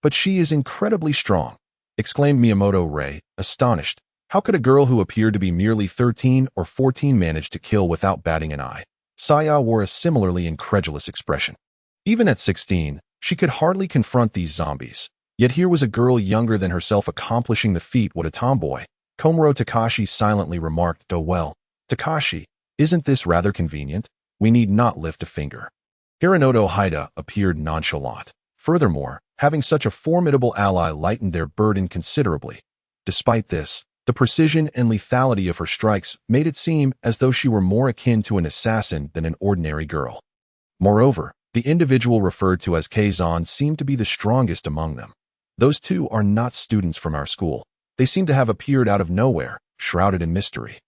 but she is incredibly strong, exclaimed Miyamoto Ray, astonished. How could a girl who appeared to be merely 13 or 14 manage to kill without batting an eye? Saya wore a similarly incredulous expression. Even at 16, she could hardly confront these zombies. Yet here was a girl younger than herself accomplishing the feat. What a tomboy. Komuro Takashi silently remarked, oh well, Takashi, isn't this rather convenient? We need not lift a finger. Hiranoto Haida appeared nonchalant. Furthermore, having such a formidable ally lightened their burden considerably. Despite this, the precision and lethality of her strikes made it seem as though she were more akin to an assassin than an ordinary girl. Moreover, the individual referred to as Kazan seemed to be the strongest among them. Those two are not students from our school. They seem to have appeared out of nowhere, shrouded in mystery.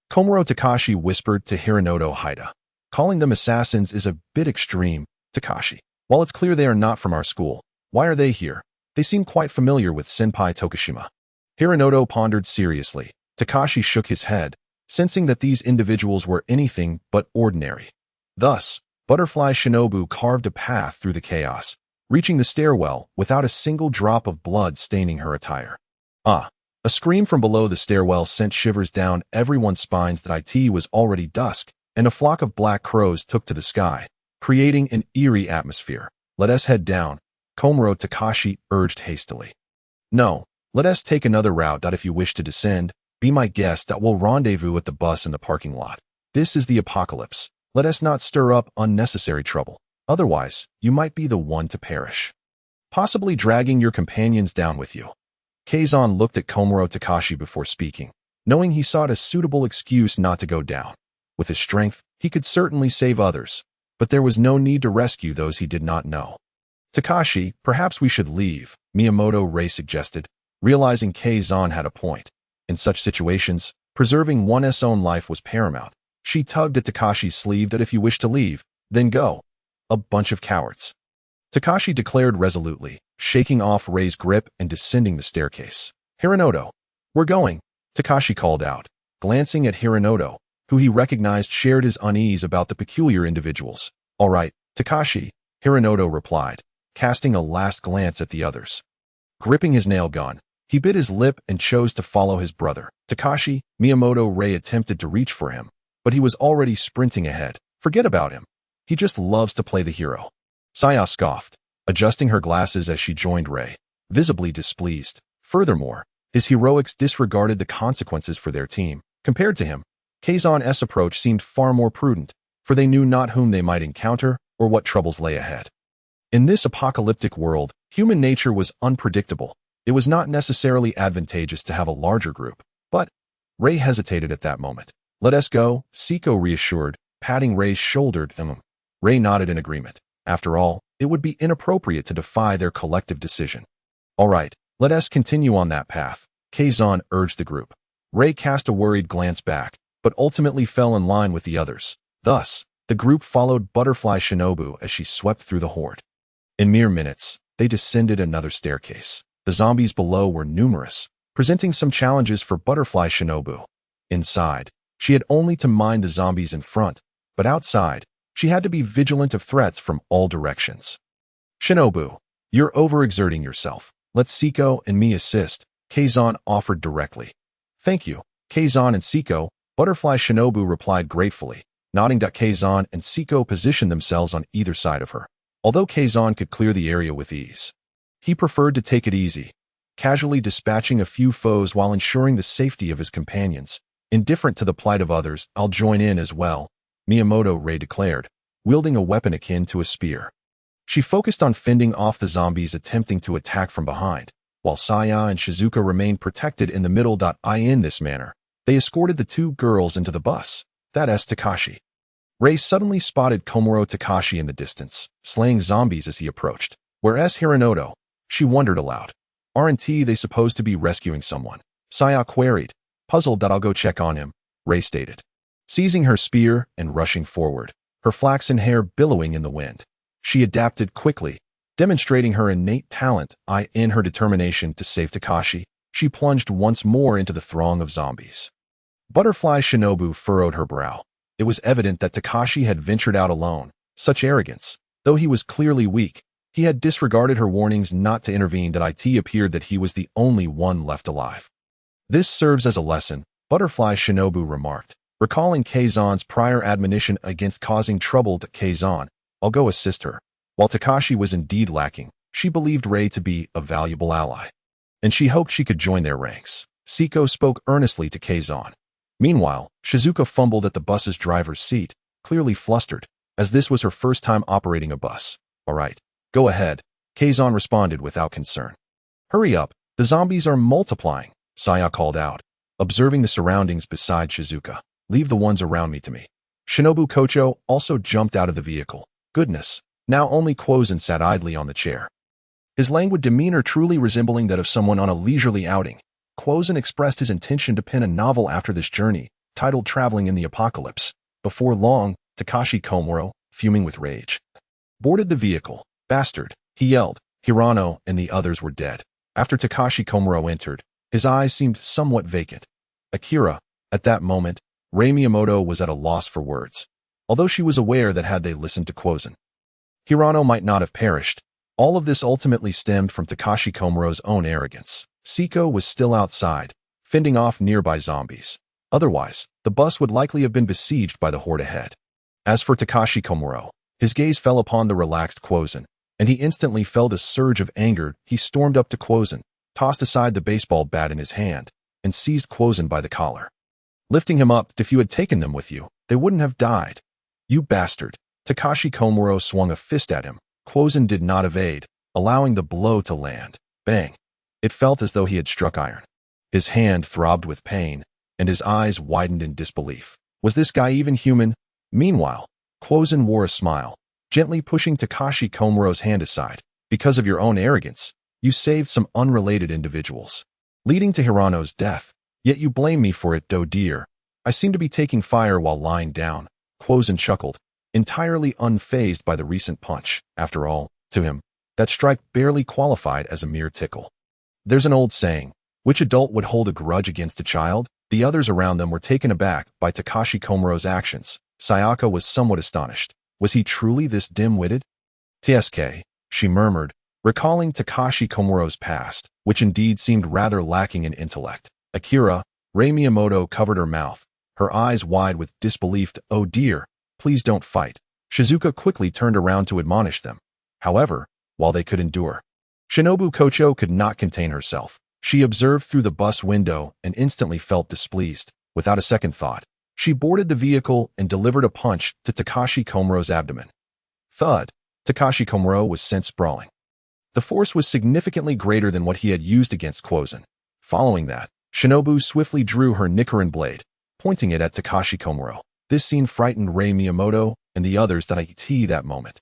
Komuro Takashi whispered to Hiranoto Haida. Calling them assassins is a bit extreme, Takashi. While it's clear they are not from our school, why are they here? They seem quite familiar with Senpai Tokushima. Hiranoto pondered seriously. Takashi shook his head, sensing that these individuals were anything but ordinary. Thus, Butterfly Shinobu carved a path through the chaos, reaching the stairwell without a single drop of blood staining her attire. Ah! A scream from below the stairwell sent shivers down everyone's spines. That it was already dusk, and a flock of black crows took to the sky, creating an eerie atmosphere. Let us head down, Komuro Takashi urged hastily. No, let us take another route. If you wish to descend, be my guest. We'll rendezvous at the bus in the parking lot. This is the apocalypse. Let us not stir up unnecessary trouble. Otherwise, you might be the one to perish, possibly dragging your companions down with you. Kazan looked at Komuro Takashi before speaking, knowing he sought a suitable excuse not to go down. With his strength, he could certainly save others, but there was no need to rescue those he did not know. Takashi, perhaps we should leave, Miyamoto Rei suggested, realizing Kazan had a point. In such situations, preserving one's own life was paramount. She tugged at Takashi's sleeve. That if you wish to leave, then go. A bunch of cowards, Takashi declared resolutely, shaking off Rei's grip and descending the staircase. Hironoto, we're going, Takashi called out, glancing at Hironoto, who he recognized shared his unease about the peculiar individuals. All right, Takashi, Hironoto replied, casting a last glance at the others. Gripping his nail gun, he bit his lip and chose to follow his brother. Takashi, Miyamoto Rei attempted to reach for him, but he was already sprinting ahead. Forget about him. He just loves to play the hero. Saya scoffed, adjusting her glasses as she joined Rei, visibly displeased. Furthermore, his heroics disregarded the consequences for their team. Compared to him, Kazan's approach seemed far more prudent, for they knew not whom they might encounter or what troubles lay ahead. In this apocalyptic world, human nature was unpredictable. It was not necessarily advantageous to have a larger group, but Rei hesitated at that moment. Let us go, Siko reassured, patting Rei's shoulder. Rei nodded in agreement. After all, it would be inappropriate to defy their collective decision. All right, let us continue on that path, Kazan urged the group. Rei cast a worried glance back, but ultimately fell in line with the others. Thus, the group followed Butterfly Shinobu as she swept through the horde. In mere minutes, they descended another staircase. The zombies below were numerous, presenting some challenges for Butterfly Shinobu. Inside, she had only to mind the zombies in front, but outside, she had to be vigilant of threats from all directions. Shinobu, you're overexerting yourself. Let Siko and me assist, Kazan offered directly. Thank you, Kazan and Siko, Butterfly Shinobu replied gratefully, nodding. Kazan and Siko positioned themselves on either side of her. Although Kazan could clear the area with ease, he preferred to take it easy, casually dispatching a few foes while ensuring the safety of his companions. Indifferent to the plight of others, I'll join in as well, Miyamoto Rei declared, wielding a weapon akin to a spear. She focused on fending off the zombies attempting to attack from behind, while Saya and Shizuka remained protected in the middle. In this manner, they escorted the two girls into the bus. That's Takashi. Rei suddenly spotted Komuro Takashi in the distance, slaying zombies as he approached. Whereas Hironoto, she wondered aloud. Aren't they supposed to be rescuing someone? Saya queried, puzzled. I'll go check on him, Rei stated, seizing her spear and rushing forward, her flaxen hair billowing in the wind. She adapted quickly, demonstrating her innate talent. In her determination to save Takashi, she plunged once more into the throng of zombies. Butterfly Shinobu furrowed her brow. It was evident that Takashi had ventured out alone. Such arrogance. Though he was clearly weak, he had disregarded her warnings not to intervene. It appeared that he was the only one left alive. This serves as a lesson, Butterfly Shinobu remarked, recalling Kazan's prior admonition against causing trouble to Kazan. I'll go assist her. While Takashi was indeed lacking, she believed Rei to be a valuable ally, and she hoped she could join their ranks. Siko spoke earnestly to Kazan. Meanwhile, Shizuka fumbled at the bus's driver's seat, clearly flustered, as this was her first time operating a bus. All right, go ahead, Kazan responded without concern. Hurry up, the zombies are multiplying, Saya called out, observing the surroundings beside Shizuka. Leave the ones around me to me. Shinobu Kocho also jumped out of the vehicle. Goodness, now only Kwozen sat idly on the chair, his languid demeanor truly resembling that of someone on a leisurely outing. Kwozen expressed his intention to pen a novel after this journey, titled Traveling in the Apocalypse. Before long, Takashi Komuro, fuming with rage, boarded the vehicle. Bastard, he yelled. Hirano and the others were dead. After Takashi Komuro entered, his eyes seemed somewhat vacant. Akira, at that moment, Rei Miyamoto was at a loss for words, although she was aware that had they listened to Kwozen, Hirano might not have perished. All of this ultimately stemmed from Takashi Komaro's own arrogance. Siko was still outside, fending off nearby zombies. Otherwise, the bus would likely have been besieged by the horde ahead. As for Takashi Komuro, his gaze fell upon the relaxed Kongzhan, and he instantly felt a surge of anger. He stormed up to Kongzhan, tossed aside the baseball bat in his hand, and seized Kongzhan by the collar. Lifting him up, if you had taken them with you, they wouldn't have died. You bastard. Takashi Komuro swung a fist at him. Kongzhan did not evade, allowing the blow to land. Bang. It felt as though he had struck iron. His hand throbbed with pain, and his eyes widened in disbelief. Was this guy even human? Meanwhile, Kongzhan wore a smile, gently pushing Takashi Komaro's hand aside. Because of your own arrogance, you saved some unrelated individuals, leading to Hirano's death. Yet you blame me for it, though, dear. I seem to be taking fire while lying down. Kongzhan chuckled, entirely unfazed by the recent punch. After all, to him, that strike barely qualified as a mere tickle. There's an old saying, which adult would hold a grudge against a child? The others around them were taken aback by Takashi Komaro's actions. Sayaka was somewhat astonished. Was he truly this dim-witted? TSK, she murmured, recalling Takashi Komaro's past, which indeed seemed rather lacking in intellect. Akira, Rei Miyamoto covered her mouth, her eyes wide with disbelief. Oh dear, please don't fight. Shizuka quickly turned around to admonish them. However, while they could endure, Shinobu Kocho could not contain herself. She observed through the bus window and instantly felt displeased. Without a second thought, she boarded the vehicle and delivered a punch to Takashi Komaro's abdomen. Thud. Takashi Komaro was sent sprawling. The force was significantly greater than what he had used against Kongzhan. Following that, Shinobu swiftly drew her Nichiren blade, pointing it at Takashi Komaro. This scene frightened Rei Miyamoto and the others that moment.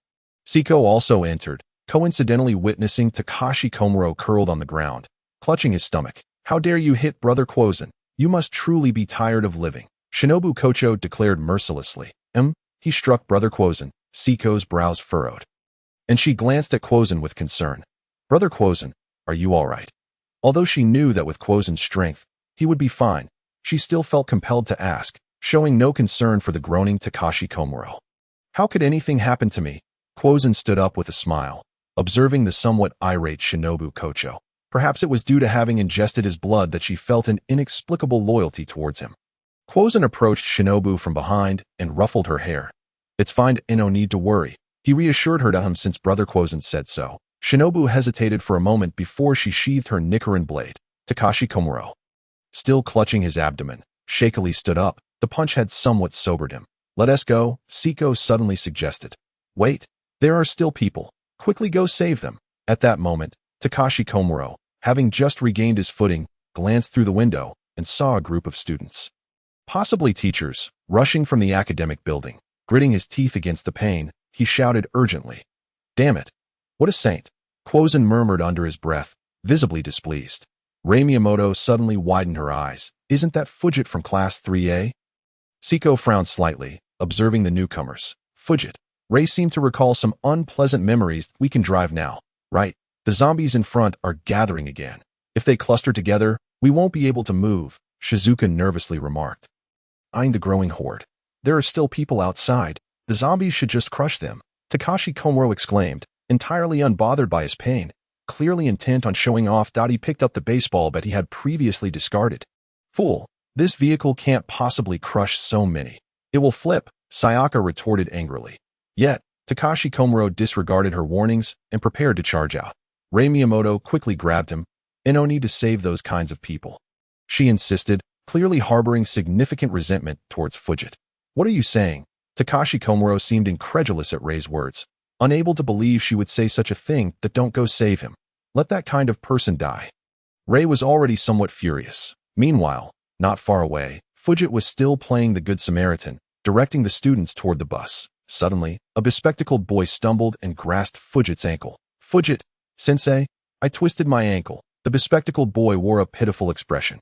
Siko also entered, coincidentally witnessing Takashi Komaro curled on the ground, clutching his stomach. How dare you hit Brother Kongzhan? You must truly be tired of living. Shinobu Kocho declared mercilessly. He struck Brother Kongzhan. Siko's brows furrowed, and she glanced at Kongzhan with concern. Brother Kongzhan, are you all right? Although she knew that with Kongzhan's strength, he would be fine, she still felt compelled to ask, showing no concern for the groaning Takashi Komaro. How could anything happen to me? Kongzhan stood up with a smile, observing the somewhat irate Shinobu Kocho. Perhaps it was due to having ingested his blood that she felt an inexplicable loyalty towards him. Kongzhan approached Shinobu from behind and ruffled her hair. It's fine, no need to worry. He reassured her to him since Brother Kongzhan said so. Shinobu hesitated for a moment before she sheathed her Nichiren blade. Takashi Komaro, still clutching his abdomen, shakily stood up. The punch had somewhat sobered him. Let us go, Siko suddenly suggested. Wait, there are still people. Quickly go save them. At that moment, Takashi Komaro, having just regained his footing, glanced through the window and saw a group of students, possibly teachers, rushing from the academic building. Gritting his teeth against the pain, he shouted urgently. Damn it. What a saint. Kongzhan murmured under his breath, visibly displeased. Rei Miyamoto suddenly widened her eyes. Isn't that Fujit from Class 3A? Siko frowned slightly, observing the newcomers. Fujit. Rei seemed to recall some unpleasant memories. We can drive now, right? The zombies in front are gathering again. If they cluster together, we won't be able to move, Shizuka nervously remarked. Eyeing the growing horde. There are still people outside. The zombies should just crush them, Takashi Komaro exclaimed, entirely unbothered by his pain, clearly intent on showing off. He picked up the baseball bat he had previously discarded. Fool, this vehicle can't possibly crush so many. It will flip, Sayaka retorted angrily. Yet, Takashi Komaro disregarded her warnings and prepared to charge out. Rei Miyamoto quickly grabbed him. No need to save those kinds of people, she insisted, clearly harboring significant resentment towards Fujit. What are you saying? Takashi Komaro seemed incredulous at Rei's words, unable to believe she would say such a thing. That don't go save him. Let that kind of person die. Rei was already somewhat furious. Meanwhile, not far away, Fujit was still playing the Good Samaritan, directing the students toward the bus. Suddenly, a bespectacled boy stumbled and grasped Fujit's ankle. Fujit, sensei, I twisted my ankle. The bespectacled boy wore a pitiful expression.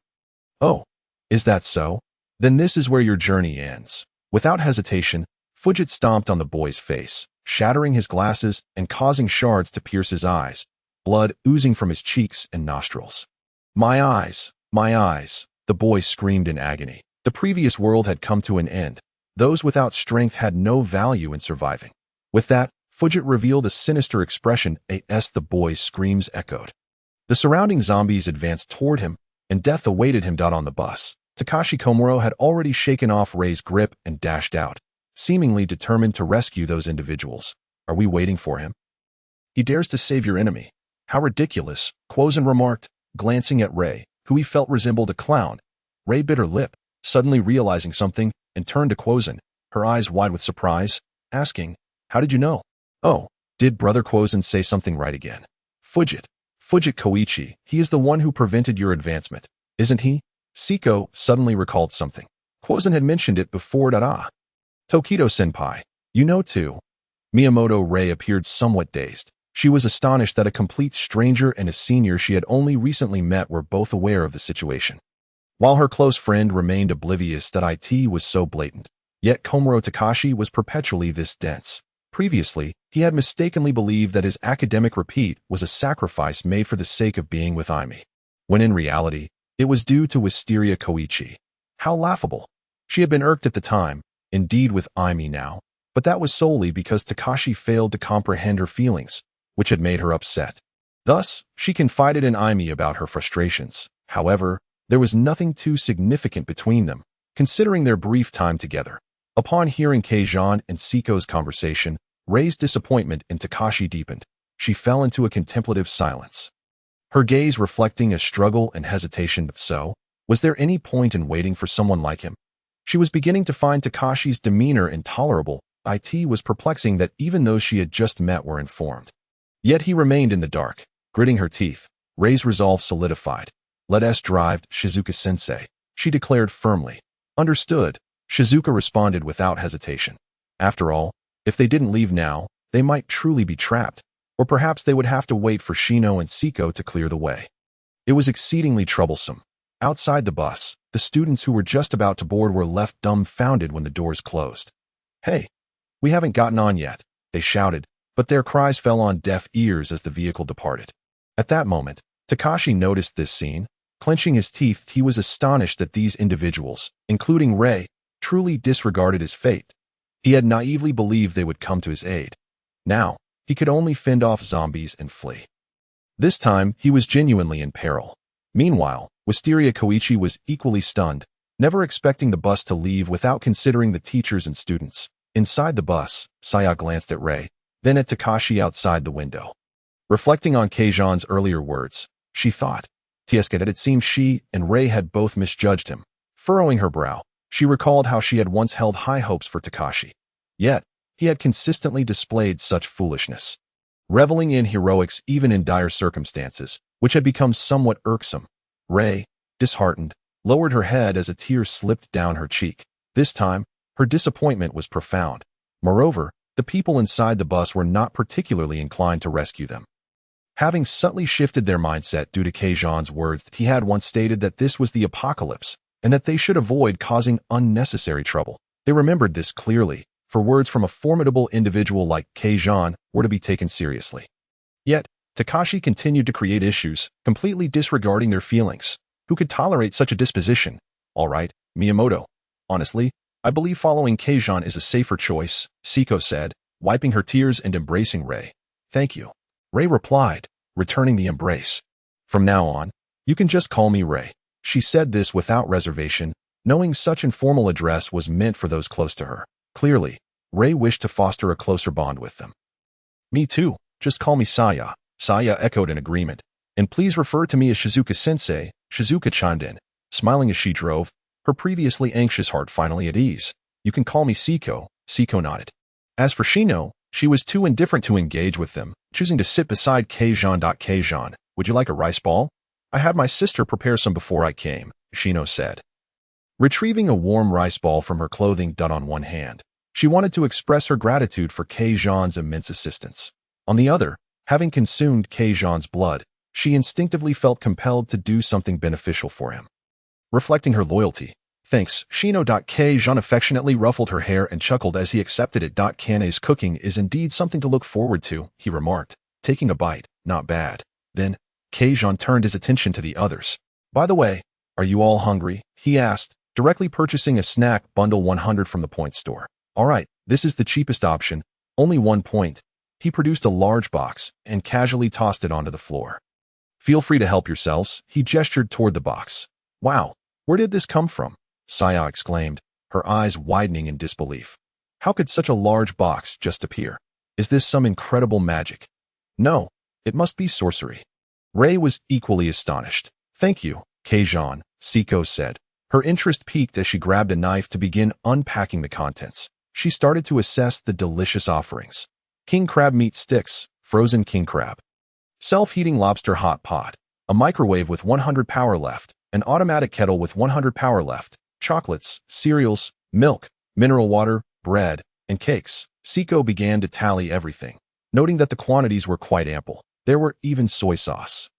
Oh, is that so? Then this is where your journey ends. Without hesitation, Fujit stomped on the boy's face, shattering his glasses and causing shards to pierce his eyes, blood oozing from his cheeks and nostrils. My eyes, the boy screamed in agony. The previous world had come to an end. Those without strength had no value in surviving. With that, Fujit revealed a sinister expression as the boy's screams echoed. The surrounding zombies advanced toward him, and death awaited him. On the bus, Takashi Komuro had already shaken off Rei's grip and dashed out, seemingly determined to rescue those individuals. Are we waiting for him? He dares to save your enemy. How ridiculous, Kongzhan remarked, glancing at Rei, who he felt resembled a clown. Rei bit her lip, suddenly realizing something, and turned to Kongzhan, her eyes wide with surprise, asking, "How did you know?" "Oh, did Brother Kongzhan say something right again?" Fujit Koichi, he is the one who prevented your advancement, isn't he?" Siko suddenly recalled something. Kongzhan had mentioned it before. Tokido-senpai, you know too. Miyamoto Rei appeared somewhat dazed. She was astonished that a complete stranger and a senior she had only recently met were both aware of the situation. While her close friend remained oblivious that it was so blatant, yet Komuro Takashi was perpetually this dense. Previously, he had mistakenly believed that his academic repeat was a sacrifice made for the sake of being with Aimi, when in reality, it was due to Wisteria Koichi. How laughable. She had been irked at the time, indeed with Aimi now, but that was solely because Takashi failed to comprehend her feelings, which had made her upset. Thus, she confided in Aimi about her frustrations. However, there was nothing too significant between them, considering their brief time together. Upon hearing Kongzhan and Siko's conversation, Rei's disappointment in Takashi deepened. She fell into a contemplative silence, her gaze reflecting a struggle and hesitation. So, was there any point in waiting for someone like him? She was beginning to find Takashi's demeanor intolerable. It was perplexing that even those she had just met were informed. Yet he remained in the dark, gritting her teeth. Rei's resolve solidified. "Let us drive, Shizuka-sensei," she declared firmly. "Understood," Shizuka responded without hesitation. After all, if they didn't leave now, they might truly be trapped, or perhaps they would have to wait for Shino and Siko to clear the way. It was exceedingly troublesome. Outside the bus, the students who were just about to board were left dumbfounded when the doors closed. "Hey, we haven't gotten on yet," they shouted, but their cries fell on deaf ears as the vehicle departed. At that moment, Takashi noticed this scene. Clenching his teeth, he was astonished that these individuals, including Rei, truly disregarded his fate. He had naively believed they would come to his aid. Now, he could only fend off zombies and flee. This time, he was genuinely in peril. Meanwhile, Wisteria Koichi was equally stunned, never expecting the bus to leave without considering the teachers and students. Inside the bus, Saya glanced at Rei, then at Takashi outside the window. Reflecting on Kongzhan's earlier words, she thought, that it seemed she and Rei had both misjudged him. Furrowing her brow, she recalled how she had once held high hopes for Takashi. Yet, he had consistently displayed such foolishness, reveling in heroics even in dire circumstances, which had become somewhat irksome. Rei, disheartened, lowered her head as a tear slipped down her cheek. This time, her disappointment was profound. Moreover, the people inside the bus were not particularly inclined to rescue them. Having subtly shifted their mindset due to Kongzhan's words, he had once stated that this was the apocalypse, and that they should avoid causing unnecessary trouble. They remembered this clearly, for words from a formidable individual like Kongzhan were to be taken seriously. Yet, Takashi continued to create issues, completely disregarding their feelings. Who could tolerate such a disposition? "All right, Miyamoto. Honestly, I believe following Kongzhan is a safer choice," Siko said, wiping her tears and embracing Rei. "Thank you," Rei replied, returning the embrace. "From now on, you can just call me Rei." She said this without reservation, knowing such informal address was meant for those close to her. Clearly, Rei wished to foster a closer bond with them. "Me too, just call me Saya," Saya echoed in agreement. "And please refer to me as Shizuka-sensei," Shizuka chimed in, smiling as she drove, her previously anxious heart finally at ease. "You can call me Siko," Siko nodded. As for Shino, she was too indifferent to engage with them, choosing to sit beside Kongzhan. "Kongzhan, would you like a rice ball? I had my sister prepare some before I came," Shino said, retrieving a warm rice ball from her clothing. On one hand, she wanted to express her gratitude for Kongzhan's immense assistance. On the other, having consumed Kongzhan's blood, she instinctively felt compelled to do something beneficial for him. Reflecting her loyalty, "Thanks, Shino." Kongzhan affectionately ruffled her hair and chuckled as he accepted it. "Kane's cooking is indeed something to look forward to," he remarked, taking a bite. "Not bad." Then, Kongzhan turned his attention to the others. "By the way, are you all hungry?" he asked, directly purchasing a snack bundle 100 from the point store. "All right, this is the cheapest option, only 1 point." He produced a large box and casually tossed it onto the floor. Feel free to help yourselves, he gestured toward the box. Wow, where did this come from? Saya exclaimed, her eyes widening in disbelief. How could such a large box just appear? Is this some incredible magic? No, it must be sorcery. Rei was equally astonished. Thank you, Kongzhan, Siko said. Her interest peaked as she grabbed a knife to begin unpacking the contents. She started to assess the delicious offerings. King crab meat sticks, frozen king crab. Self-heating lobster hot pot. A microwave with 100 power left. An automatic kettle with 100 power left. Chocolates, cereals, milk, mineral water, bread, and cakes. Siko began to tally everything, noting that the quantities were quite ample. There were even soy sauce,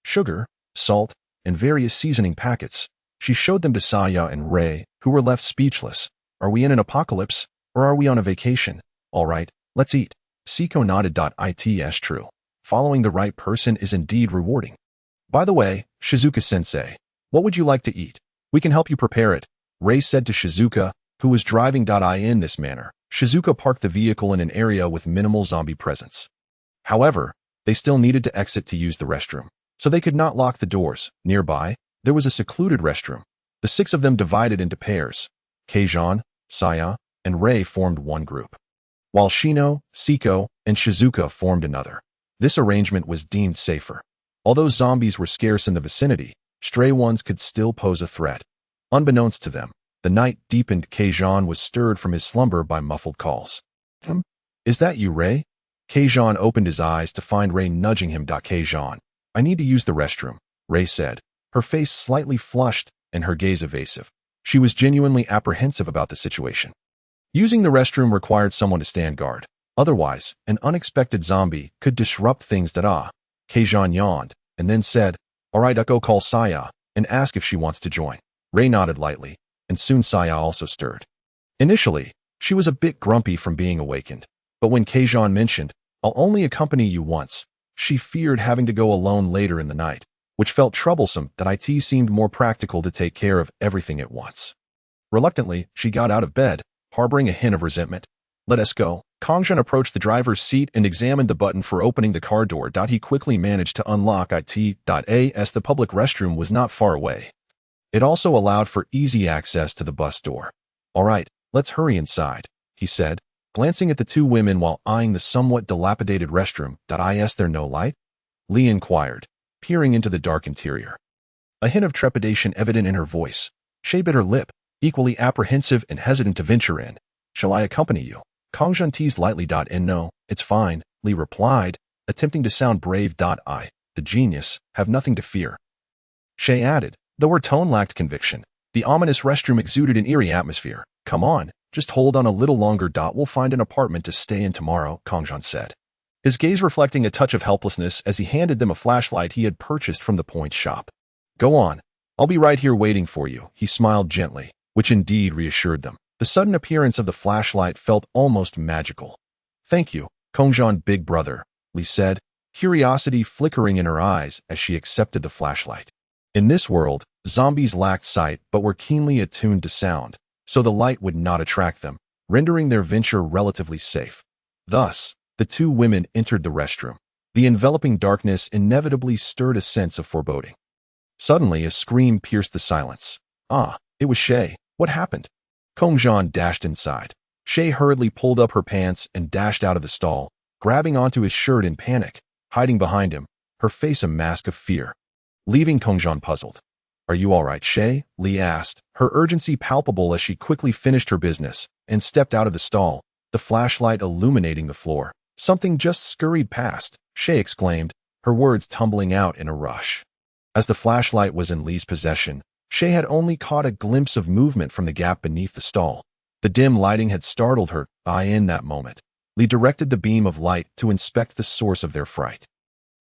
sugar, salt, and various seasoning packets. She showed them to Saya and Rei, who were left speechless. Are we in an apocalypse, or are we on a vacation? All right, let's eat. Siko nodded. It's true. Following the right person is indeed rewarding. By the way, Shizuka-sensei, what would you like to eat? We can help you prepare it, Rei said to Shizuka, who was driving. In this manner, Shizuka parked the vehicle in an area with minimal zombie presence. However, they still needed to exit to use the restroom, so they could not lock the doors. Nearby, there was a secluded restroom. The 6 of them divided into pairs. Kongzhan, Saya, and Rei formed one group, while Shino, Siko, and Shizuka formed another. This arrangement was deemed safer. Although zombies were scarce in the vicinity, stray ones could still pose a threat. Unbeknownst to them, the night deepened. Kongzhan was stirred from his slumber by muffled calls. Is that you, Rei? Kongzhan opened his eyes to find Rei nudging him. Kongzhan, I need to use the restroom, Rei said, her face slightly flushed and her gaze evasive. She was genuinely apprehensive about the situation. Using the restroom required someone to stand guard. Otherwise, an unexpected zombie could disrupt things. Kongzhan yawned and then said, All right, I'll go call Saya and ask if she wants to join. Rei nodded lightly, and soon Saya also stirred. Initially, she was a bit grumpy from being awakened, but when Kongzhan mentioned, I'll only accompany you once, she feared having to go alone later in the night, which felt troublesome. It seemed more practical to take care of everything at once. Reluctantly, she got out of bed, harboring a hint of resentment. Let us go. Kongzhan approached the driver's seat and examined the button for opening the car door. He quickly managed to unlock it. As the public restroom was not far away. It also allowed for easy access to the bus door. All right, let's hurry inside, he said, glancing at the 2 women while eyeing the somewhat dilapidated restroom. Is there no light? Lee inquired, peering into the dark interior. A hint of trepidation evident in her voice. She bit her lip, equally apprehensive and hesitant to venture in. Shall I accompany you? Kongzhan teased lightly. No, it's fine, Lee replied, attempting to sound brave. I, the genius, have nothing to fear. She added, though her tone lacked conviction. The ominous restroom exuded an eerie atmosphere. Come on, just hold on a little longer. We'll find an apartment to stay in tomorrow, Kongzhan said, his gaze reflecting a touch of helplessness as he handed them a flashlight he had purchased from the point shop. Go on, I'll be right here waiting for you, he smiled gently, which indeed reassured them. The sudden appearance of the flashlight felt almost magical. Thank you, Kongzhan big brother, Lee said, curiosity flickering in her eyes as she accepted the flashlight. In this world, zombies lacked sight but were keenly attuned to sound, so the light would not attract them, rendering their venture relatively safe. Thus, the 2 women entered the restroom. The enveloping darkness inevitably stirred a sense of foreboding. Suddenly, a scream pierced the silence. It was Shay. What happened? Kongzhan dashed inside. Shay hurriedly pulled up her pants and dashed out of the stall, grabbing onto his shirt in panic, hiding behind him, her face a mask of fear. Leaving Kongzhan puzzled. Are you all right, Shay? Lee asked, her urgency palpable as she quickly finished her business and stepped out of the stall, the flashlight illuminating the floor. Something just scurried past, Shay exclaimed, her words tumbling out in a rush. As the flashlight was in Lee's possession, Shay had only caught a glimpse of movement from the gap beneath the stall. The dim lighting had startled her. In that moment, Lee directed the beam of light to inspect the source of their fright.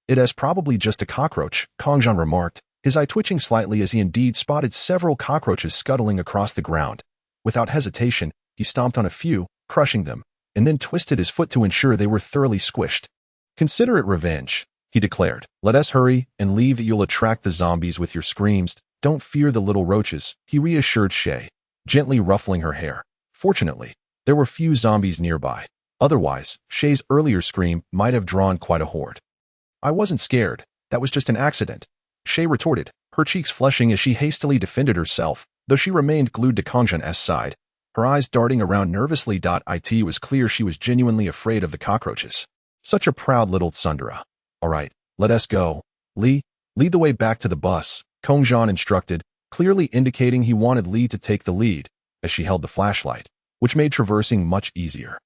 It is probably just a cockroach, Kongzhan remarked, his eye twitching slightly as he indeed spotted several cockroaches scuttling across the ground. Without hesitation, he stomped on a few, crushing them, and then twisted his foot to ensure they were thoroughly squished. Consider it revenge, he declared. Let us hurry and leave. You'll attract the zombies with your screams. Don't fear the little roaches, he reassured Shay, gently ruffling her hair. Fortunately, there were few zombies nearby. Otherwise, Shay's earlier scream might have drawn quite a horde. I wasn't scared. That was just an accident, Shay retorted, her cheeks flushing as she hastily defended herself, though she remained glued to Kongzhan's side, her eyes darting around nervously. It was clear she was genuinely afraid of the cockroaches. Such a proud little tsundere. All right, let us go. Lee, lead the way back to the bus, Kongzhan instructed, clearly indicating he wanted Lee to take the lead, as she held the flashlight, which made traversing much easier.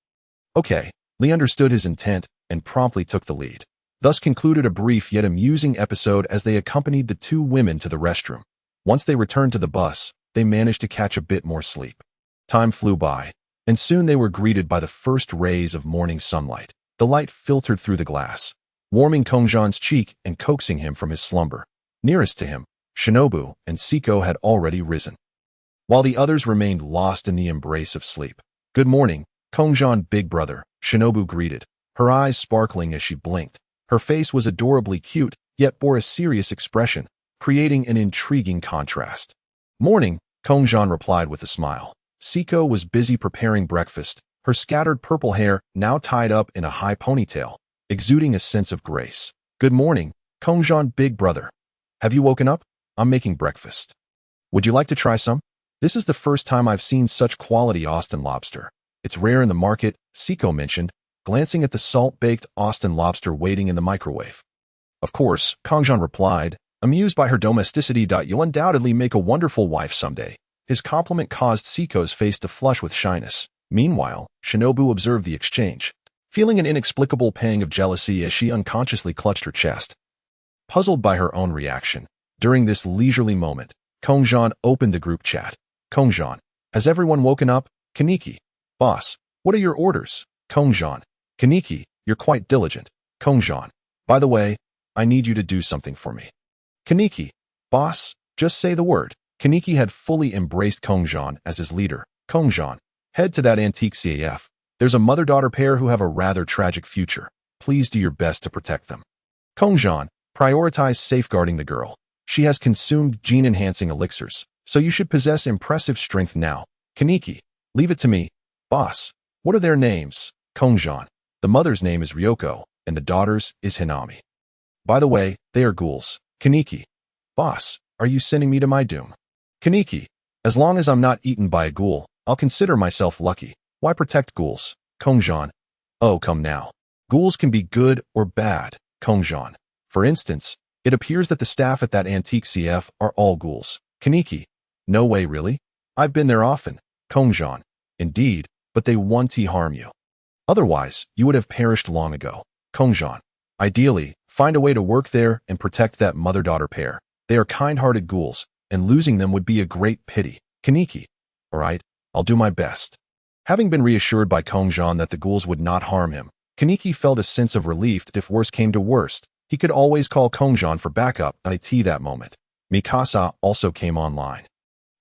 Okay, Lee understood his intent and promptly took the lead. Thus concluded a brief yet amusing episode as they accompanied the two women to the restroom. Once they returned to the bus, they managed to catch a bit more sleep. Time flew by, and soon they were greeted by the first rays of morning sunlight. The light filtered through the glass, warming Kongzhan's cheek and coaxing him from his slumber. Nearest to him, Shinobu and Siko had already risen, while the others remained lost in the embrace of sleep. Good morning, Kongzhan big brother, Shinobu greeted, her eyes sparkling as she blinked. Her face was adorably cute, yet bore a serious expression, creating an intriguing contrast. Morning, Kongzhan replied with a smile. Siko was busy preparing breakfast, her scattered purple hair now tied up in a high ponytail, exuding a sense of grace. Good morning, Kongzhan big brother. Have you woken up? I'm making breakfast. Would you like to try some? This is the first time I've seen such quality Austin lobster. It's rare in the market, Siko mentioned, glancing at the salt-baked Austin lobster waiting in the microwave. Of course, Kongzhan replied, amused by her domesticity. You'll undoubtedly make a wonderful wife someday. His compliment caused Siko's face to flush with shyness. Meanwhile, Shinobu observed the exchange, feeling an inexplicable pang of jealousy as she unconsciously clutched her chest. Puzzled by her own reaction, during this leisurely moment, Kongzhan opened the group chat. Kongzhan, has everyone woken up? Kaneki, boss, what are your orders? Kongzhan, Kaneki, you're quite diligent. Kongzhan, by the way, I need you to do something for me. Kaneki, boss, just say the word. Kaneki had fully embraced Kongzhan as his leader. Kongzhan, head to that antique CAF. There's a mother-daughter pair who have a rather tragic future. Please do your best to protect them. Kongzhan, prioritize safeguarding the girl. She has consumed gene-enhancing elixirs, so you should possess impressive strength now. Kaneki, leave it to me. Boss, what are their names? Kongzhan, the mother's name is Ryoko, and the daughter's is Hinami. By the way, they are ghouls. Kaneki, boss, are you sending me to my doom? Kaneki, as long as I'm not eaten by a ghoul, I'll consider myself lucky. Why protect ghouls? Kongzhan, oh come now. Ghouls can be good or bad, Kongzhan. For instance, it appears that the staff at that antique CF are all ghouls. Kaneki, no way really? I've been there often. Kongzhan, indeed, but they won't harm you. Otherwise, you would have perished long ago. Kongzhan, ideally, find a way to work there and protect that mother-daughter pair. They are kind-hearted ghouls, and losing them would be a great pity. Kaneki, all right, I'll do my best. Having been reassured by Kongzhan that the ghouls would not harm him, Kaneki felt a sense of relief that if worse came to worst, he could always call Kongzhan for backup at that moment. Mikasa also came online.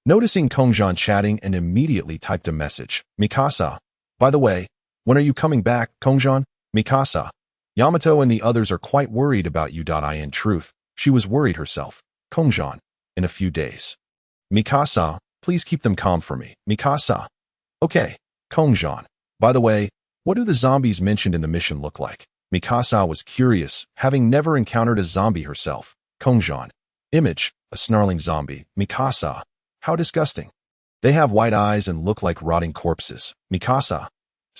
Noticing Kongzhan chatting and immediately typed a message. Mikasa, by the way, when are you coming back, Kongzhan? Mikasa, Yamato and the others are quite worried about you. In truth, she was worried herself. Kongzhan, in a few days. Mikasa, please keep them calm for me. Mikasa, okay. Kongzhan, by the way, what do the zombies mentioned in the mission look like? Mikasa was curious, having never encountered a zombie herself. Kongzhan, image, a snarling zombie. Mikasa, how disgusting. They have white eyes and look like rotting corpses. Mikasa,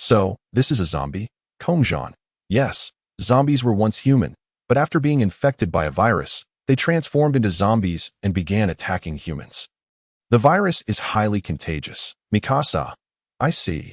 so, this is a zombie? Kongzhan, yes, zombies were once human, but after being infected by a virus, they transformed into zombies and began attacking humans. The virus is highly contagious. Mikasa, I see.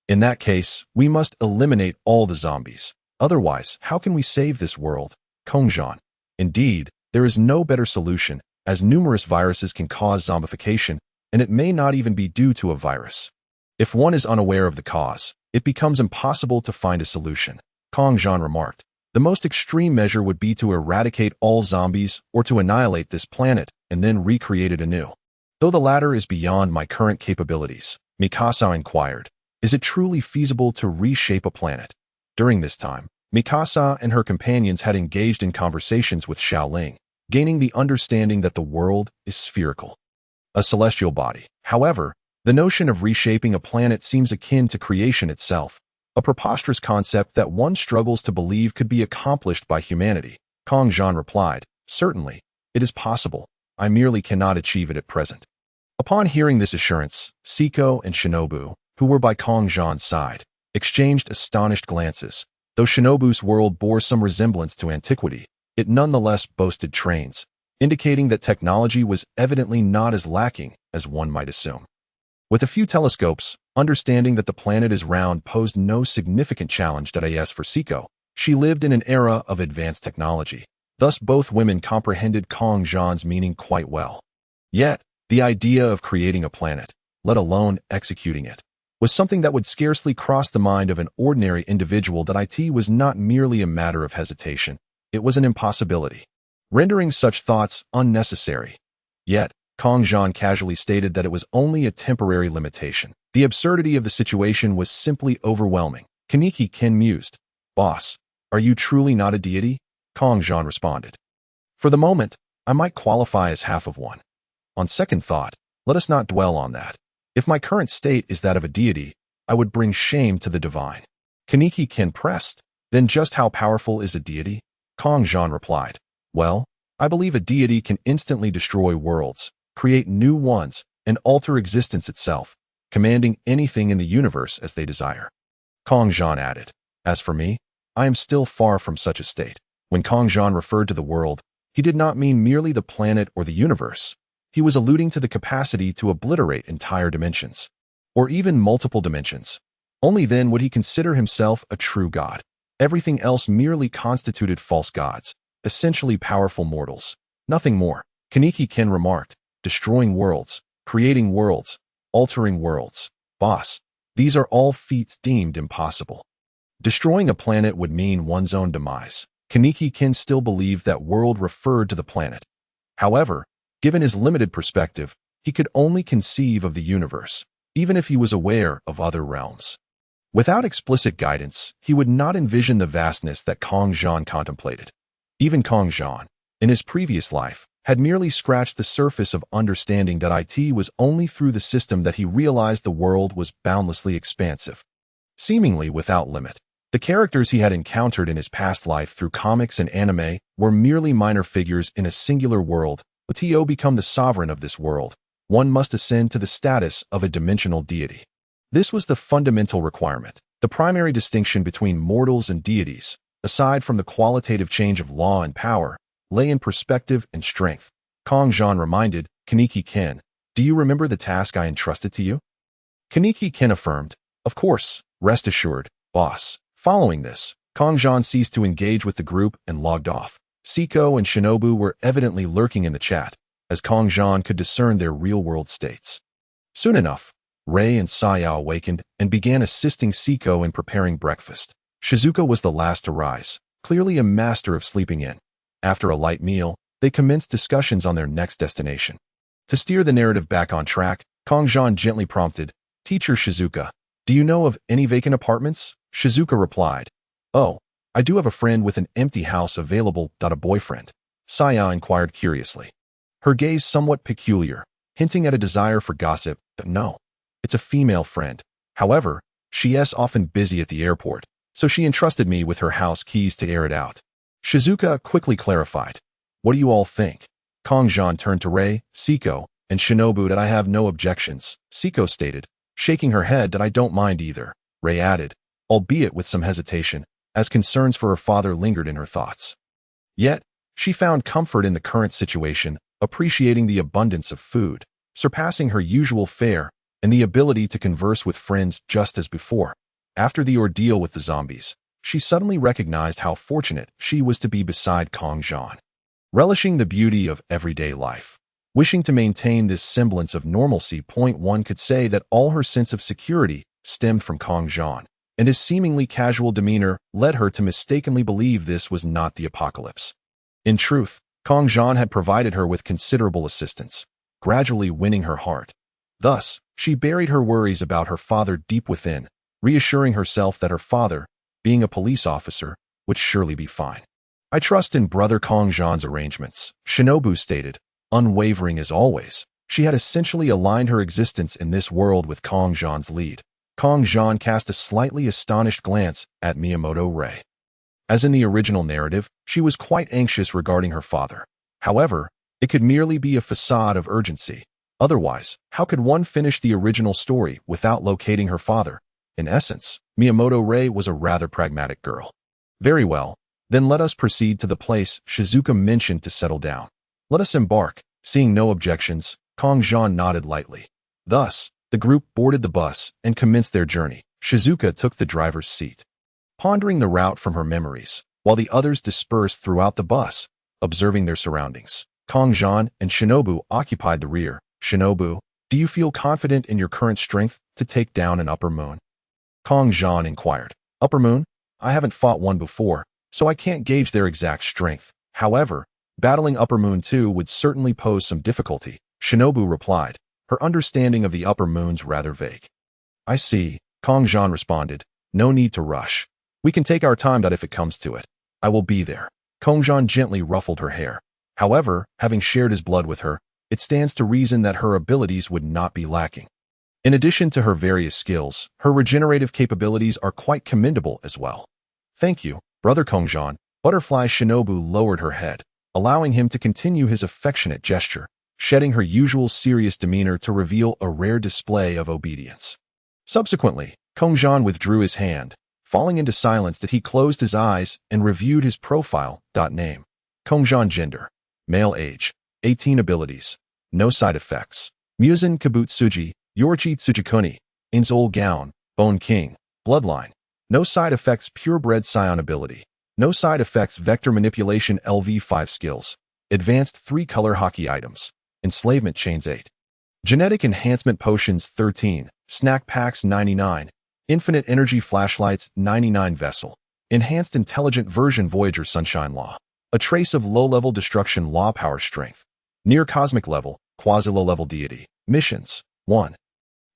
In that case, we must eliminate all the zombies. Otherwise, how can we save this world? Kongzhan, indeed, there is no better solution, as numerous viruses can cause zombification, and it may not even be due to a virus. If one is unaware of the cause, it becomes impossible to find a solution. Kongzhan remarked, the most extreme measure would be to eradicate all zombies or to annihilate this planet and then recreate it anew. Though the latter is beyond my current capabilities, Mikasa inquired, is it truly feasible to reshape a planet? During this time, Mikasa and her companions had engaged in conversations with Xiaoling, gaining the understanding that the world is spherical, a celestial body. However, the notion of reshaping a planet seems akin to creation itself. A preposterous concept that one struggles to believe could be accomplished by humanity. Kongzhan replied, "Certainly, it is possible. I merely cannot achieve it at present." Upon hearing this assurance, Siko and Shinobu, who were by Kongzhan's side, exchanged astonished glances. Though Shinobu's world bore some resemblance to antiquity, it nonetheless boasted trains, indicating that technology was evidently not as lacking as one might assume. With a few telescopes, understanding that the planet is round posed no significant challenge for Siko. She lived in an era of advanced technology. Thus both women comprehended Kongzhan's meaning quite well. Yet, the idea of creating a planet, let alone executing it, was something that would scarcely cross the mind of an ordinary individual. That it was not merely a matter of hesitation, it was an impossibility, rendering such thoughts unnecessary. Yet, Kongzhan casually stated that it was only a temporary limitation. The absurdity of the situation was simply overwhelming. Kaneki Ken mused. "Boss, are you truly not a deity?" Kongzhan responded. "For the moment, I might qualify as half of one. On second thought, let us not dwell on that. If my current state is that of a deity, I would bring shame to the divine." Kaneki Ken pressed, "Then just how powerful is a deity?" Kongzhan replied, "Well, I believe a deity can instantly destroy worlds, create new ones, and alter existence itself, commanding anything in the universe as they desire." Kongzhan added, "As for me, I am still far from such a state." When Kongzhan referred to the world, he did not mean merely the planet or the universe. He was alluding to the capacity to obliterate entire dimensions, or even multiple dimensions. Only then would he consider himself a true god. Everything else merely constituted false gods, essentially powerful mortals. Nothing more. Kaneki Ken remarked, "Destroying worlds, creating worlds, altering worlds. Boss, these are all feats deemed impossible. Destroying a planet would mean one's own demise." Kaneki Ken still believed that world referred to the planet. However, given his limited perspective, he could only conceive of the universe, even if he was aware of other realms. Without explicit guidance, he would not envision the vastness that Kongzhan contemplated. Even Kongzhan, in his previous life, had merely scratched the surface of understanding that it was only through the system that he realized the world was boundlessly expansive, seemingly without limit. The characters he had encountered in his past life through comics and anime were merely minor figures in a singular world. To become the sovereign of this world, one must ascend to the status of a dimensional deity. This was the fundamental requirement. The primary distinction between mortals and deities, aside from the qualitative change of law and power, lay in perspective and strength. Kongzhan reminded Kaneki Ken, "Do you remember the task I entrusted to you?" Kaneki Ken affirmed, "Of course, rest assured, boss." Following this, Kongzhan ceased to engage with the group and logged off. Siko and Shinobu were evidently lurking in the chat, as Kongzhan could discern their real-world states. Soon enough, Rei and Saya awakened and began assisting Siko in preparing breakfast. Shizuka was the last to rise, clearly a master of sleeping in. After a light meal, they commenced discussions on their next destination. To steer the narrative back on track, Kongzhan gently prompted, "Teacher Shizuka, do you know of any vacant apartments?" Shizuka replied, "Oh, I do have a friend with an empty house available. A boyfriend?" Saya inquired curiously, her gaze somewhat peculiar, hinting at a desire for gossip. "No, it's a female friend. However, she is often busy at the airport, so she entrusted me with her house keys to air it out." Shizuka quickly clarified, "What do you all think?" Kongzhan turned to Rei, Siko, and Shinobu. "I have no objections," Siko stated, shaking her head. "I don't mind either," Rei added, albeit with some hesitation, as concerns for her father lingered in her thoughts. Yet, she found comfort in the current situation, appreciating the abundance of food, surpassing her usual fare, and the ability to converse with friends just as before. After the ordeal with the zombies, she suddenly recognized how fortunate she was to be beside Kongzhan. Relishing the beauty of everyday life, wishing to maintain this semblance of normalcy, one could say that all her sense of security stemmed from Kongzhan, and his seemingly casual demeanor led her to mistakenly believe this was not the apocalypse. In truth, Kongzhan had provided her with considerable assistance, gradually winning her heart. Thus, she buried her worries about her father deep within, reassuring herself that her father, being a police officer, would surely be fine. "I trust in Brother Kongzhan's arrangements," Shinobu stated, unwavering as always. She had essentially aligned her existence in this world with Kongzhan's lead. Kongzhan cast a slightly astonished glance at Miyamoto Rei. As in the original narrative, she was quite anxious regarding her father. However, it could merely be a facade of urgency. Otherwise, how could one finish the original story without locating her father? In essence, Miyamoto Rei was a rather pragmatic girl. Very well, then let us proceed to the place Shizuka mentioned to settle down. Let us embark. Seeing no objections, Kongzhan nodded lightly. Thus, the group boarded the bus and commenced their journey. Shizuka took the driver's seat, pondering the route from her memories, while the others dispersed throughout the bus, observing their surroundings. Kongzhan and Shinobu occupied the rear. Shinobu, do you feel confident in your current strength to take down an upper moon? Kongzhan inquired. Upper moon? I haven't fought one before, so I can't gauge their exact strength. However, battling upper moon 2 would certainly pose some difficulty, Shinobu replied, her understanding of the upper moons rather vague. I see, Kongzhan responded. No need to rush. We can take our time if it comes to it. I will be there. Kongzhan gently ruffled her hair. However, having shared his blood with her, it stands to reason that her abilities would not be lacking. In addition to her various skills, her regenerative capabilities are quite commendable as well. Thank you, Brother Kongzhan. Butterfly Shinobu lowered her head, allowing him to continue his affectionate gesture, shedding her usual serious demeanor to reveal a rare display of obedience. Subsequently, Kongzhan withdrew his hand, falling into silence that he closed his eyes and reviewed his profile. Name. Kongzhan gender. Male age. 18 abilities. No side effects. Muzan Kabutsuji, Yorji Tsujikuni, Inzol Gown, Bone King, Bloodline. No side effects purebred Scion ability. No side effects vector manipulation LV5 skills. Advanced 3-color hockey items. Enslavement chains 8. Genetic enhancement potions 13. Snack packs 99. Infinite energy flashlights 99 vessel. Enhanced intelligent version Voyager Sunshine Law. A trace of low-level destruction law power strength. Near cosmic level, quasi-low-level deity. Missions. 1.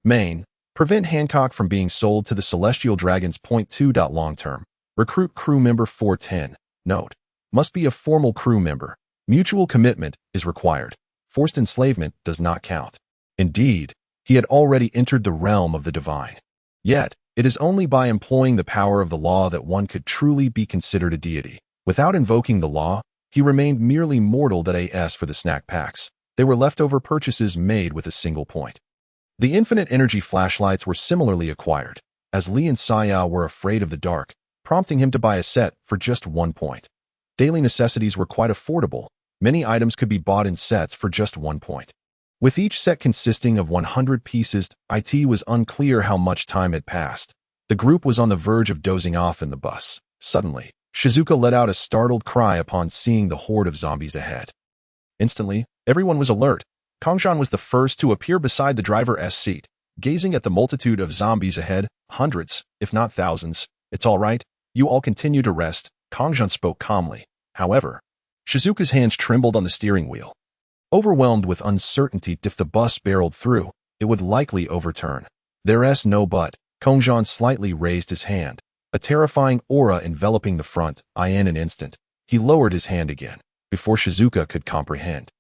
Main. Prevent Hancock from being sold to the Celestial Dragons. 2. Long-term. Recruit crew member 410. Note. Must be a formal crew member. Mutual commitment is required. Forced enslavement does not count. Indeed, he had already entered the realm of the divine. Yet, it is only by employing the power of the law that one could truly be considered a deity. Without invoking the law, he remained merely mortal. As for the snack packs, they were leftover purchases made with a single point. The infinite energy flashlights were similarly acquired, as Lee and Saya were afraid of the dark, prompting him to buy a set for just 1 point. Daily necessities were quite affordable. Many items could be bought in sets for just 1 point. With each set consisting of 100 pieces, it was unclear how much time had passed. The group was on the verge of dozing off in the bus. Suddenly, Shizuka let out a startled cry upon seeing the horde of zombies ahead. Instantly, everyone was alert. Kongzhan was the first to appear beside the driver's seat, gazing at the multitude of zombies ahead, hundreds, if not thousands. It's all right, you all continue to rest, Kongzhan spoke calmly. However, Shizuka's hands trembled on the steering wheel. Overwhelmed with uncertainty if the bus barreled through, it would likely overturn. There's no but. Kongzhan slightly raised his hand, a terrifying aura enveloping the front. In an instant, he lowered his hand again, before Shizuka could comprehend.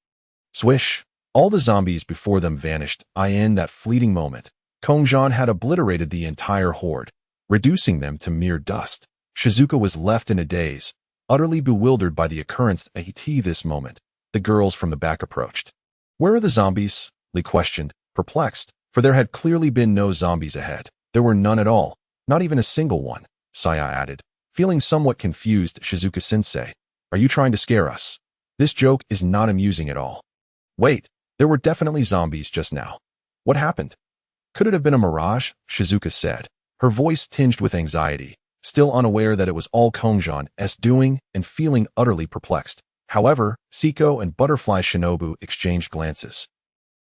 Swish! All the zombies before them vanished. In that fleeting moment, Kongzhan had obliterated the entire horde, reducing them to mere dust. Shizuka was left in a daze, utterly bewildered by the occurrence. At this moment, the girls from the back approached. Where are the zombies? Lee questioned, perplexed, for there had clearly been no zombies ahead. There were none at all, not even a single one, Saya added, feeling somewhat confused. Shizuka-sensei, are you trying to scare us? This joke is not amusing at all. Wait, there were definitely zombies just now. What happened? Could it have been a mirage? Shizuka said, her voice tinged with anxiety, still unaware that it was all Kongzhan's doing and feeling utterly perplexed. However, Siko and Butterfly Shinobu exchanged glances,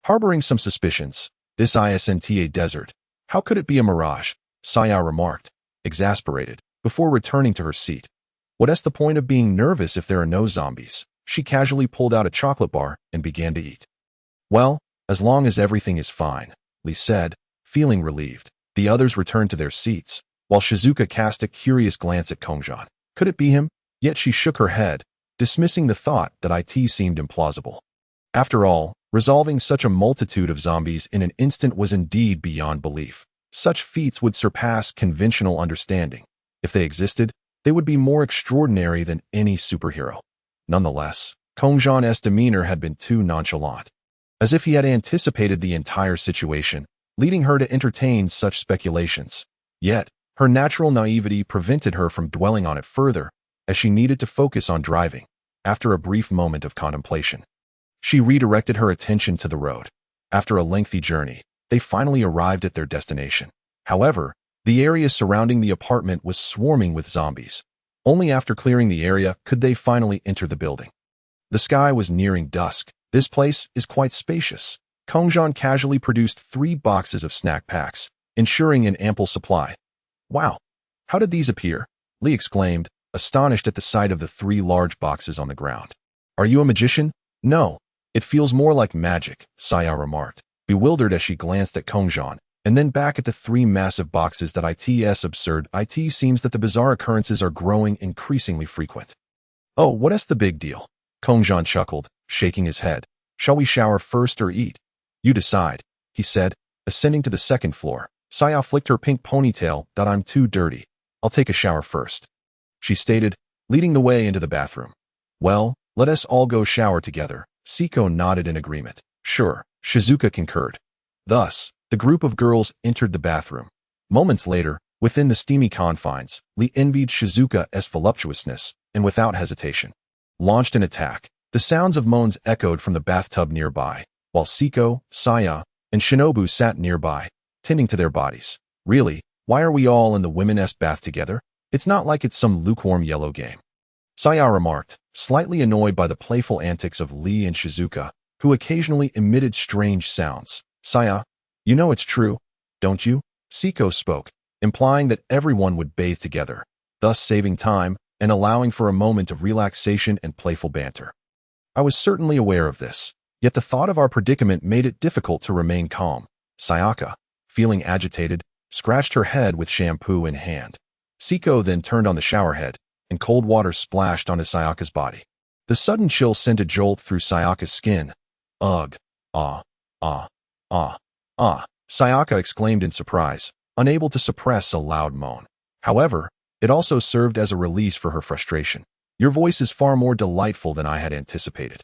harboring some suspicions. This isn't a desert. How could it be a mirage? Saya remarked, exasperated, before returning to her seat. What's the point of being nervous if there are no zombies? She casually pulled out a chocolate bar and began to eat. Well, as long as everything is fine, Lee said, feeling relieved. The others returned to their seats, while Shizuka cast a curious glance at Kongzhan. Could it be him? Yet she shook her head, dismissing the thought that it seemed implausible. After all, resolving such a multitude of zombies in an instant was indeed beyond belief. Such feats would surpass conventional understanding. If they existed, they would be more extraordinary than any superhero. Nonetheless, Kongzhan's demeanor had been too nonchalant, as if he had anticipated the entire situation, leading her to entertain such speculations. Yet, her natural naivety prevented her from dwelling on it further, as she needed to focus on driving. After a brief moment of contemplation, she redirected her attention to the road. After a lengthy journey, they finally arrived at their destination. However, the area surrounding the apartment was swarming with zombies. Only after clearing the area could they finally enter the building. The sky was nearing dusk. This place is quite spacious. Kongzhan casually produced 3 boxes of snack packs, ensuring an ample supply. Wow! How did these appear? Lee exclaimed, astonished at the sight of the 3 large boxes on the ground. Are you a magician? No. It feels more like magic, Saya remarked, bewildered as she glanced at Kongzhan, and then back at the 3 massive boxes that it's absurd. It seems that the bizarre occurrences are growing increasingly frequent. Oh, what's the big deal? Kongzhan chuckled, shaking his head. Shall we shower first or eat? You decide, he said, ascending to the 2nd floor. Saya flicked her pink ponytail. I'm too dirty. I'll take a shower first, she stated, leading the way into the bathroom. Well, let us all go shower together. Siko nodded in agreement. Sure, Shizuka concurred. Thus, the group of girls entered the bathroom. Moments later, within the steamy confines, Lee envied Shizuka's voluptuousness, and without hesitation, launched an attack. The sounds of moans echoed from the bathtub nearby, while Siko, Saya, and Shinobu sat nearby, tending to their bodies. Really, why are we all in the women's bath together? It's not like it's some lukewarm yellow game, Saya remarked, slightly annoyed by the playful antics of Lee and Shizuka, who occasionally emitted strange sounds. Saya, you know it's true, don't you? Siko spoke, implying that everyone would bathe together, thus saving time and allowing for a moment of relaxation and playful banter. I was certainly aware of this, yet the thought of our predicament made it difficult to remain calm. Sayaka, feeling agitated, scratched her head with shampoo in hand. Siko then turned on the shower head, and cold water splashed onto Sayaka's body. The sudden chill sent a jolt through Sayaka's skin. Ugh. Ah. Ah. Ah. Ah. Sayaka exclaimed in surprise, unable to suppress a loud moan. However, it also served as a release for her frustration. Your voice is far more delightful than I had anticipated,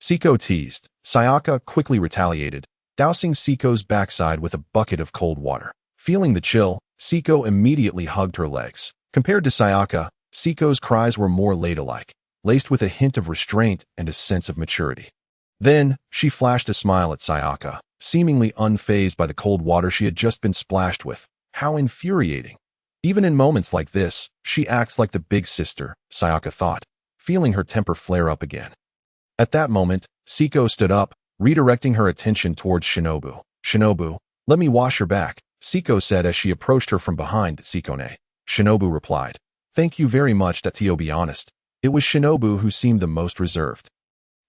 Siko teased. Sayaka quickly retaliated, dousing Siko's backside with a bucket of cold water. Feeling the chill, Siko immediately hugged her legs. Compared to Sayaka, Siko's cries were more ladylike, laced with a hint of restraint and a sense of maturity. Then, she flashed a smile at Sayaka, seemingly unfazed by the cold water she had just been splashed with. How infuriating. Even in moments like this, she acts like the big sister, Sayaka thought, feeling her temper flare up again. At that moment, Siko stood up, redirecting her attention towards Shinobu. Shinobu, let me wash your back, Siko said as she approached her from behind. Sikone. Shinobu replied. Thank you very much. To be honest, it was Shinobu who seemed the most reserved.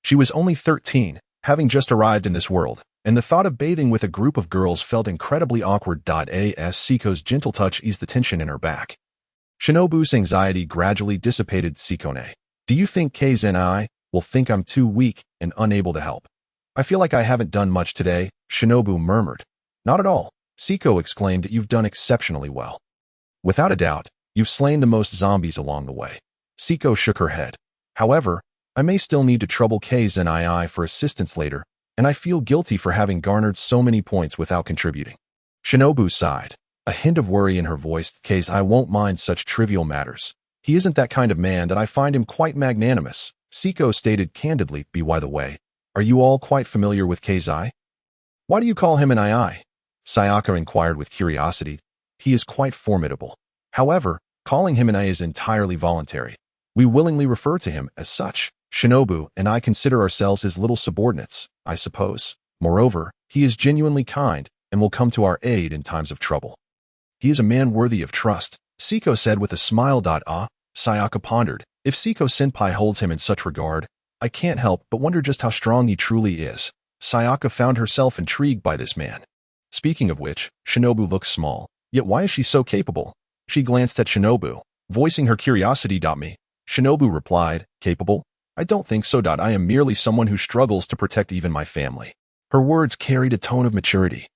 She was only 13, having just arrived in this world, and the thought of bathing with a group of girls felt incredibly awkward. As Siko's gentle touch eased the tension in her back, Shinobu's anxiety gradually dissipated. Sikone, do you think K's and I will think I'm too weak and unable to help? I feel like I haven't done much today, Shinobu murmured. Not at all, Siko exclaimed. You've done exceptionally well. Without a doubt, you've slain the most zombies along the way. Siko shook her head. However, I may still need to trouble K's and I for assistance later, and I feel guilty for having garnered so many points without contributing. Shinobu sighed, a hint of worry in her voice. K's I won't mind such trivial matters. He isn't that kind of man, and I find him quite magnanimous, Siko stated candidly. By the way, are you all quite familiar with K's I? Why do you call him an II? Sayaka inquired with curiosity. He is quite formidable. However, calling him an I is entirely voluntary. We willingly refer to him as such. Shinobu and I consider ourselves his little subordinates, I suppose. Moreover, he is genuinely kind and will come to our aid in times of trouble. He is a man worthy of trust, Siko said with a smile. Sayaka pondered. If Siko Senpai holds him in such regard, I can't help but wonder just how strong he truly is. Sayaka found herself intrigued by this man. Speaking of which, Shinobu looks small, yet why is she so capable? She glanced at Shinobu, voicing her curiosity. Me. Shinobu replied, capable? I don't think so. I am merely someone who struggles to protect even my family. Her words carried a tone of maturity.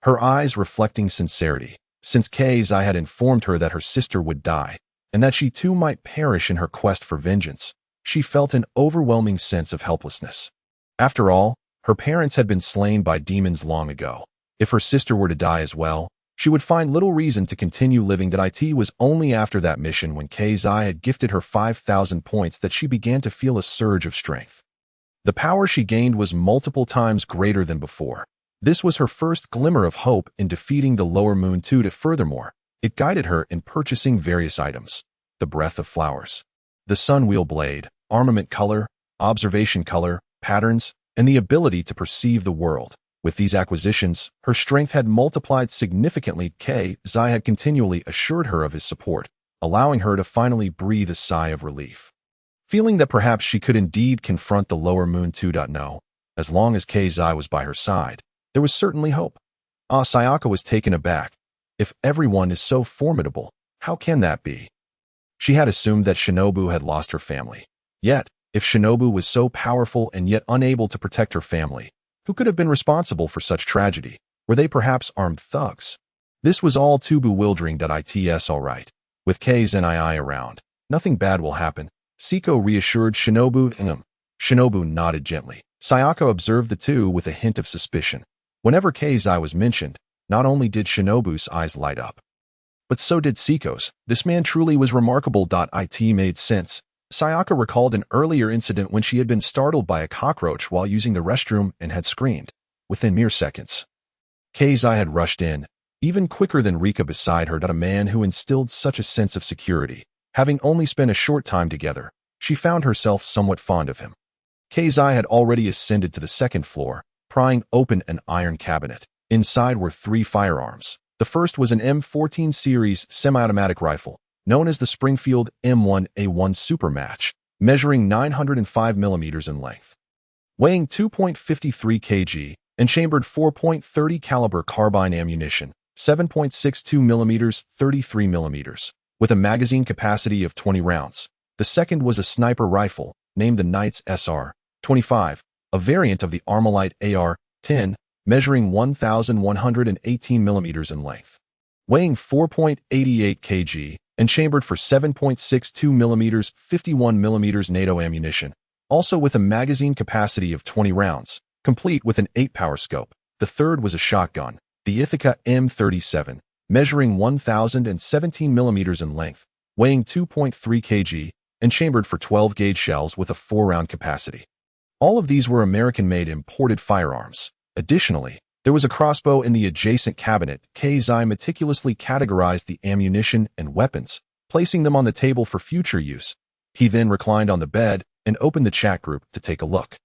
her eyes reflecting sincerity, since Kazai had informed her that her sister would die, and that she too might perish in her quest for vengeance. She felt an overwhelming sense of helplessness. After all, her parents had been slain by demons long ago. If her sister were to die as well, she would find little reason to continue living. It was only after that mission, when Kazai had gifted her 5,000 points, that she began to feel a surge of strength. The power she gained was multiple times greater than before. This was her first glimmer of hope in defeating the lower moon too. Furthermore, it guided her in purchasing various items: the breath of flowers, the sun wheel blade, armament color, observation color, patterns, and the ability to perceive the world. With these acquisitions, her strength had multiplied significantly. Kazai had continually assured her of his support, allowing her to finally breathe a sigh of relief. Feeling that perhaps she could indeed confront the lower moon 2.0, as long as Kazai was by her side, there was certainly hope. Sayaka was taken aback. If everyone is so formidable, how can that be? She had assumed that Shinobu had lost her family. Yet, if Shinobu was so powerful and yet unable to protect her family, who could have been responsible for such tragedy? Were they perhaps armed thugs? This was all too bewildering. It's all right. With Kazai around, nothing bad will happen, Siko reassured Shinobu. Shinobu nodded gently. Sayaka observed the two with a hint of suspicion. Whenever Kazai was mentioned, not only did Shinobu's eyes light up, but so did Siko's. This man truly was remarkable. It made sense. Sayaka recalled an earlier incident when she had been startled by a cockroach while using the restroom and had screamed. Within mere seconds, Kazai had rushed in, even quicker than Rika beside her. A man who instilled such a sense of security. Having only spent a short time together, she found herself somewhat fond of him. Kazai had already ascended to the second floor, prying open an iron cabinet. Inside were 3 firearms. The first was an M14 series semi-automatic rifle, known as the Springfield M1A1 Supermatch, measuring 905 millimeters in length. Weighing 2.53 kg, and chambered 4.30 caliber carbine ammunition, 7.62 millimeters, 33 millimeters, with a magazine capacity of 20 rounds. The second was a sniper rifle, named the Knight's SR-25, a variant of the Armalite AR-10, measuring 1,118 millimeters in length. Weighing 4.88 kg, and chambered for 7.62 millimeters, 51 millimeters NATO ammunition, also with a magazine capacity of 20 rounds, complete with an 8-power scope. The third was a shotgun, the Ithaca M37, measuring 1,017 millimeters in length, weighing 2.3 kg, and chambered for 12-gauge shells with a 4-round capacity. All of these were American-made imported firearms. Additionally, there was a crossbow in the adjacent cabinet. Kazai meticulously categorized the ammunition and weapons, placing them on the table for future use. He then reclined on the bed and opened the chat group to take a look.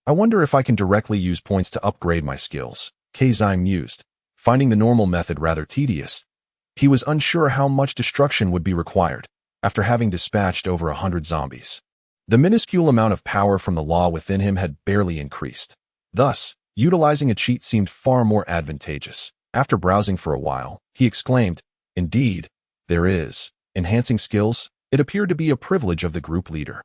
I wonder if I can directly use points to upgrade my skills, Kazai mused, finding the normal method rather tedious. He was unsure how much destruction would be required, after having dispatched over 100 zombies. The minuscule amount of power from the law within him had barely increased. Thus, utilizing a cheat seemed far more advantageous. After browsing for a while, he exclaimed, "Indeed, there is. Enhancing skills, it appeared to be a privilege of the group leader,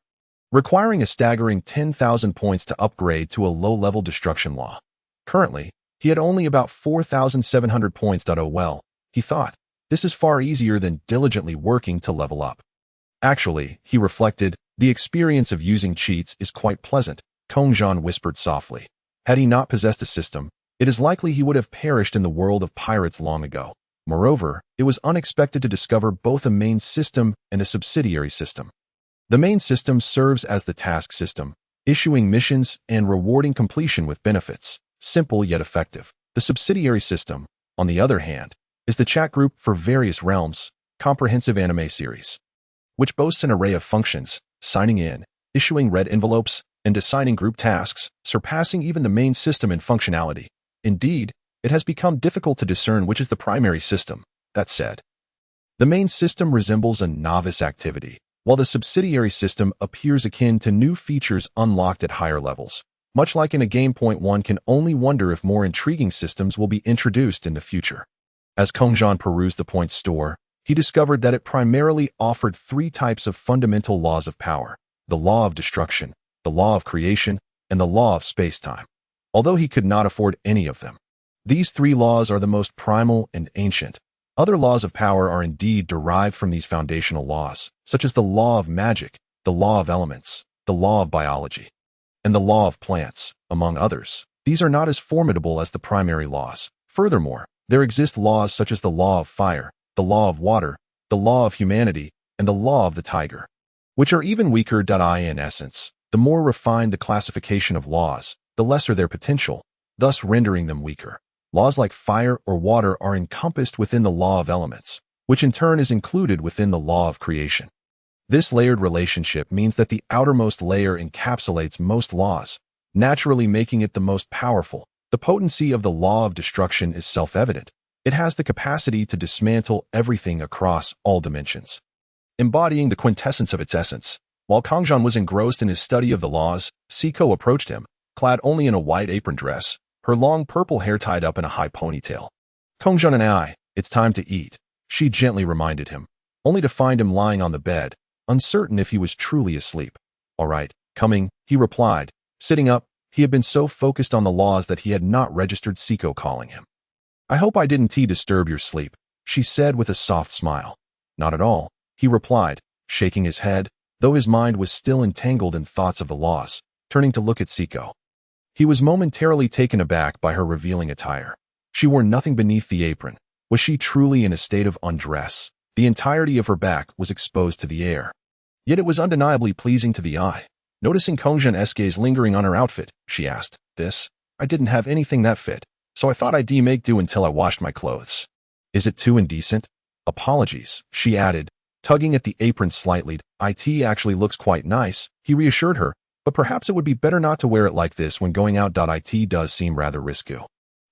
requiring a staggering 10,000 points to upgrade to a low-level destruction law. Currently, he had only about 4,700 points. Oh well, he thought, this is far easier than diligently working to level up. Actually, he reflected, the experience of using cheats is quite pleasant, Kongzhan whispered softly. Had he not possessed a system, it is likely he would have perished in the world of pirates long ago. Moreover, it was unexpected to discover both a main system and a subsidiary system. The main system serves as the task system, issuing missions and rewarding completion with benefits, simple yet effective. The subsidiary system, on the other hand, is the chat group for various realms, comprehensive anime series, which boasts an array of functions, signing in, issuing red envelopes, and assigning group tasks, surpassing even the main system in functionality. Indeed, it has become difficult to discern which is the primary system. That said, the main system resembles a novice activity, while the subsidiary system appears akin to new features unlocked at higher levels. Much like in a game, one can only wonder if more intriguing systems will be introduced in the future. As Kongzhan perused the points store, he discovered that it primarily offered 3 types of fundamental laws of power: the law of destruction, the law of creation, and the law of space-time. Although he could not afford any of them, These three laws are the most primal and ancient. Other laws of power are indeed derived from these foundational laws, such as the law of magic, the law of elements, the law of biology, and the law of plants, among others. These are not as formidable as the primary laws. Furthermore, there exist laws such as the law of fire, the law of water, the law of humanity, and the law of the tiger, which are even weaker. In essence, the more refined the classification of laws, the lesser their potential, thus rendering them weaker. Laws like fire or water are encompassed within the law of elements, which in turn is included within the law of creation. This layered relationship means that the outermost layer encapsulates most laws, naturally making it the most powerful. The potency of the law of destruction is self-evident. It has the capacity to dismantle everything across all dimensions, embodying the quintessence of its essence. While Kongzhan was engrossed in his study of the laws, Siko approached him, clad only in a white apron dress, her long purple hair tied up in a high ponytail. "Kongzhan and I, it's time to eat," she gently reminded him, only to find him lying on the bed, uncertain if he was truly asleep. "All right, coming," he replied. Sitting up, he had been so focused on the laws that he had not registered Siko calling him. "I hope I didn't disturb your sleep," she said with a soft smile. "Not at all," he replied, shaking his head, though his mind was still entangled in thoughts of the laws, turning to look at Siko. He was momentarily taken aback by her revealing attire. She wore nothing beneath the apron. Was she truly in a state of undress? The entirety of her back was exposed to the air. Yet it was undeniably pleasing to the eye. Noticing Kongzhan's gaze lingering on her outfit, she asked, I didn't have anything that fit, so I thought I'd make do until I washed my clothes. Is it too indecent?" "Apologies," she added, tugging at the apron slightly. "It actually looks quite nice," he reassured her, "but perhaps it would be better not to wear it like this when going out. It does seem rather risky,"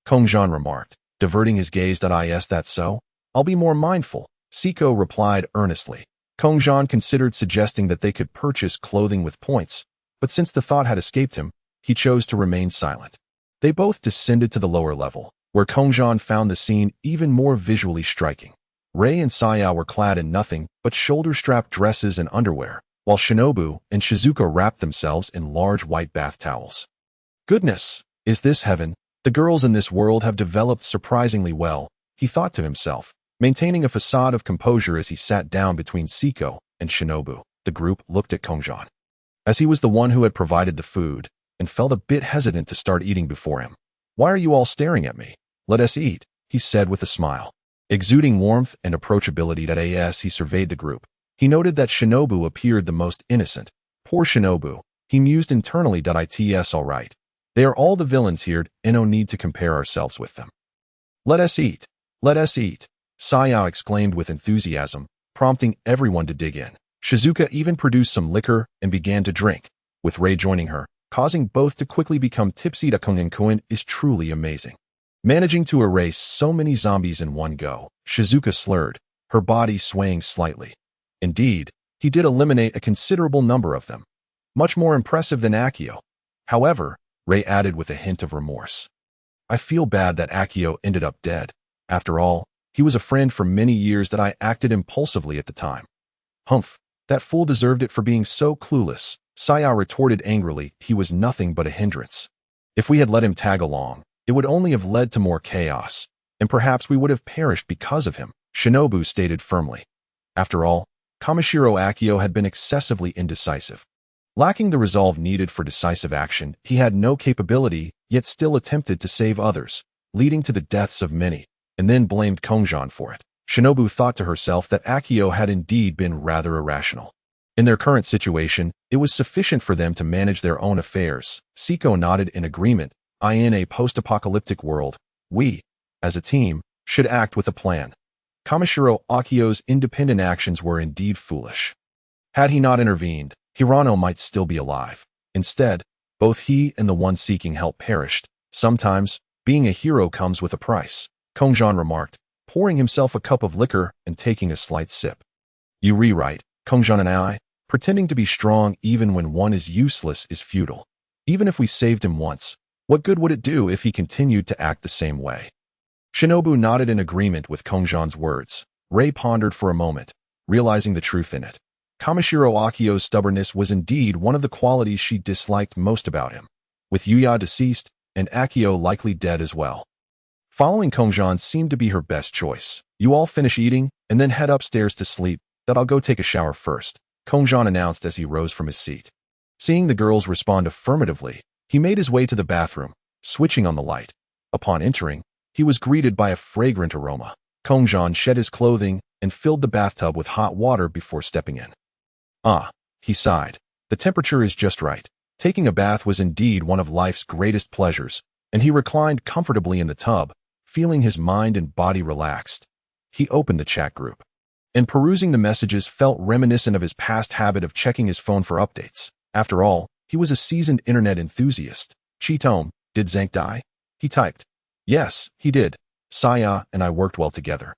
Kongzhan remarked, diverting his gaze. Is that so? I'll be more mindful," Siko replied earnestly. Kongzhan considered suggesting that they could purchase clothing with points, but since the thought had escaped him, he chose to remain silent. They both descended to the lower level, where Kongzhan found the scene even more visually striking. Rei and Saya were clad in nothing but shoulder-strap dresses and underwear, while Shinobu and Shizuka wrapped themselves in large white bath towels. "Goodness, is this heaven? The girls in this world have developed surprisingly well," he thought to himself, maintaining a facade of composure as he sat down between Siko and Shinobu. The group looked at Kongzhan, as he was the one who had provided the food, and felt a bit hesitant to start eating before him. "Why are you all staring at me? Let us eat," he said with a smile. Exuding warmth and approachability as he surveyed the group, he noted that Shinobu appeared the most innocent. Poor Shinobu, he mused internally. It's all right. They are all the villains here, and no need to compare ourselves with them. "Let us eat. Let us eat," Saya exclaimed with enthusiasm, prompting everyone to dig in. Shizuka even produced some liquor and began to drink, with Rei joining her, causing both to quickly become tipsy. Kongzhan is truly amazing. Managing to erase so many zombies in one go, Shizuka slurred, her body swaying slightly. Indeed, he did eliminate a considerable number of them. Much more impressive than Akio. However, Rei added with a hint of remorse. "I feel bad that Akio ended up dead. After all, he was a friend for many years. I acted impulsively at the time." "Humph, that fool deserved it for being so clueless," Saya retorted angrily. "He was nothing but a hindrance. If we had let him tag along, it would only have led to more chaos, and perhaps we would have perished because of him," Shinobu stated firmly. After all, Kamishiro Akio had been excessively indecisive. Lacking the resolve needed for decisive action, he had no capability, yet still attempted to save others, leading to the deaths of many, and then blamed Kongzhan for it. Shinobu thought to herself that Akio had indeed been rather irrational. In their current situation, it was sufficient for them to manage their own affairs. Siko nodded in agreement. In a post-apocalyptic world, we, as a team, should act with a plan. Kamishiro Akio's independent actions were indeed foolish. Had he not intervened, Hirano might still be alive. Instead, both he and the one seeking help perished. Sometimes, being a hero comes with a price, Kongzhan remarked, pouring himself a cup of liquor and taking a slight sip. "You rewrite, Kongzhan and I, pretending to be strong even when one is useless is futile. Even if we saved him once, what good would it do if he continued to act the same way?" Shinobu nodded in agreement with Kongzhan's words. Rei pondered for a moment, realizing the truth in it. Kamishiro Akio's stubbornness was indeed one of the qualities she disliked most about him, with Yuya deceased and Akio likely dead as well. Following Kongzhan seemed to be her best choice. You all finish eating, and then head upstairs to sleep, that I'll go take a shower first, Kongzhan announced as he rose from his seat. Seeing the girls respond affirmatively, he made his way to the bathroom, switching on the light. Upon entering, he was greeted by a fragrant aroma. Kongzhan shed his clothing and filled the bathtub with hot water before stepping in. Ah, he sighed. The temperature is just right. Taking a bath was indeed one of life's greatest pleasures, and he reclined comfortably in the tub, feeling his mind and body relaxed. He opened the chat group, and perusing the messages felt reminiscent of his past habit of checking his phone for updates. After all, he was a seasoned internet enthusiast. Chitome, did Zank die? He typed. Yes, he did. Saya and I worked well together.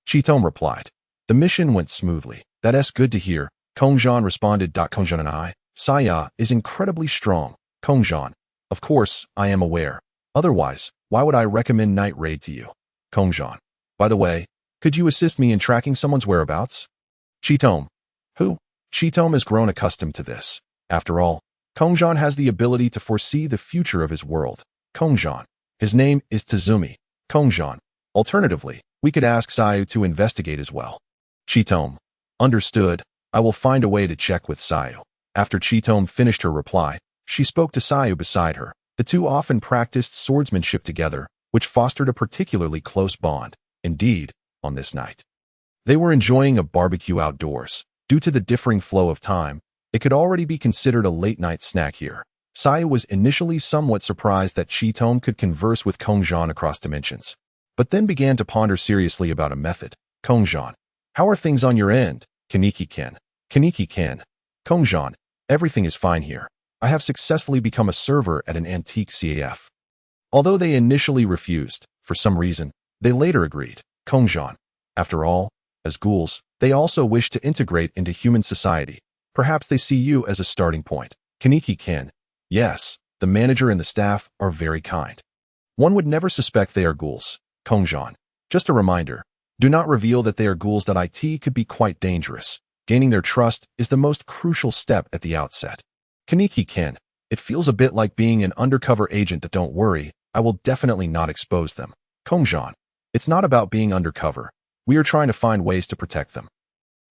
Chitome replied. The mission went smoothly. That's good to hear. Kongzhan responded. Kongzhan and I, Saya is incredibly strong. Kongzhan, of course, I am aware. Otherwise, why would I recommend Night Raid to you? Kongzhan, by the way, could you assist me in tracking someone's whereabouts? Chitome, who? Chitome has grown accustomed to this. After all, Kongzhan has the ability to foresee the future of his world. Kongzhan, his name is Tazumi. Kongzhan, alternatively, we could ask Sayu to investigate as well. Chitome, understood. I will find a way to check with Sayu. After Chitome finished her reply, she spoke to Sayu beside her. The two often practiced swordsmanship together, which fostered a particularly close bond. Indeed, on this night, they were enjoying a barbecue outdoors. Due to the differing flow of time, it could already be considered a late-night snack here. Sayu was initially somewhat surprised that Chitome could converse with Kongzhan across dimensions, but then began to ponder seriously about a method. Kongzhan, how are things on your end? Kaneki-ken. Kaneki-ken. Kongzhan, everything is fine here. I have successfully become a server at an antique CAF. Although they initially refused, for some reason, they later agreed. Kongzhan, after all, as ghouls, they also wish to integrate into human society. Perhaps they see you as a starting point. Kaneki-ken, yes, the manager and the staff are very kind. One would never suspect they are ghouls. Kongzhan, just a reminder, do not reveal that they are ghouls. That IT could be quite dangerous. Gaining their trust is the most crucial step at the outset. Kaneki-ken, it feels a bit like being an undercover agent. Don't worry, I will definitely not expose them. Kongzhan, it's not about being undercover. We are trying to find ways to protect them.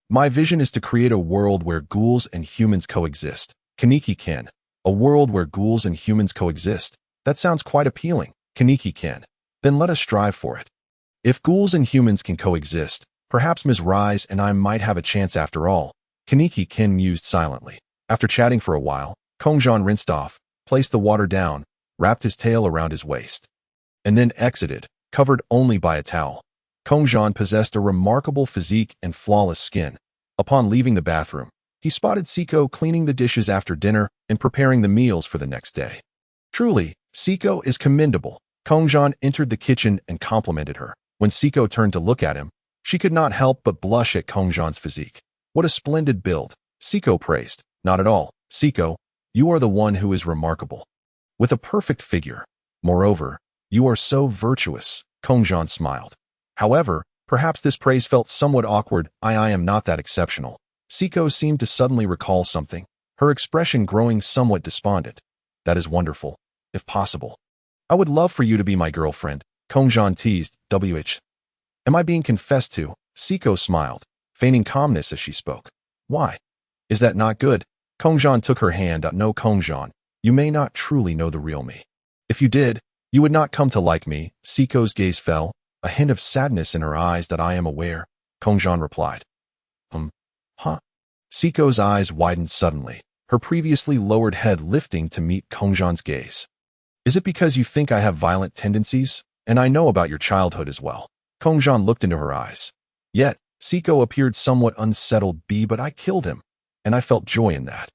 My vision is to create a world where ghouls and humans coexist. Kaneki-ken, a world where ghouls and humans coexist. That sounds quite appealing. Kaneki-ken, then let us strive for it. If ghouls and humans can coexist, perhaps Ms. Rise and I might have a chance after all. Kaneki-ken mused silently. After chatting for a while, Kongzhan rinsed off, placed the water down, wrapped his tail around his waist, and then exited, covered only by a towel. Kongzhan possessed a remarkable physique and flawless skin. Upon leaving the bathroom, he spotted Siko cleaning the dishes after dinner and preparing the meals for the next day. Truly, Siko is commendable. Kongzhan entered the kitchen and complimented her. When Siko turned to look at him, she could not help but blush at Kongzhan's physique. What a splendid build, Siko praised. Not at all, Siko, you are the one who is remarkable. With a perfect figure. Moreover, you are so virtuous, Kongzhan smiled. However, perhaps this praise felt somewhat awkward. I am not that exceptional. Siko seemed to suddenly recall something, her expression growing somewhat despondent. That is wonderful. If possible, I would love for you to be my girlfriend, Kongzhan teased. Am I being confessed to? Siko smiled, feigning calmness as she spoke. Why? Is that not good? Kongzhan took her hand. No, Kongzhan, you may not truly know the real me. If you did, you would not come to like me. Siko's gaze fell, a hint of sadness in her eyes. That I am aware, Kongzhan replied. Huh? Siko's eyes widened suddenly, her previously lowered head lifting to meet Kongzhan's gaze. Is it because you think I have violent tendencies? And I know about your childhood as well. Kongzhan looked into her eyes. Yet, Siko appeared somewhat unsettled. But I killed him, and I felt joy in that.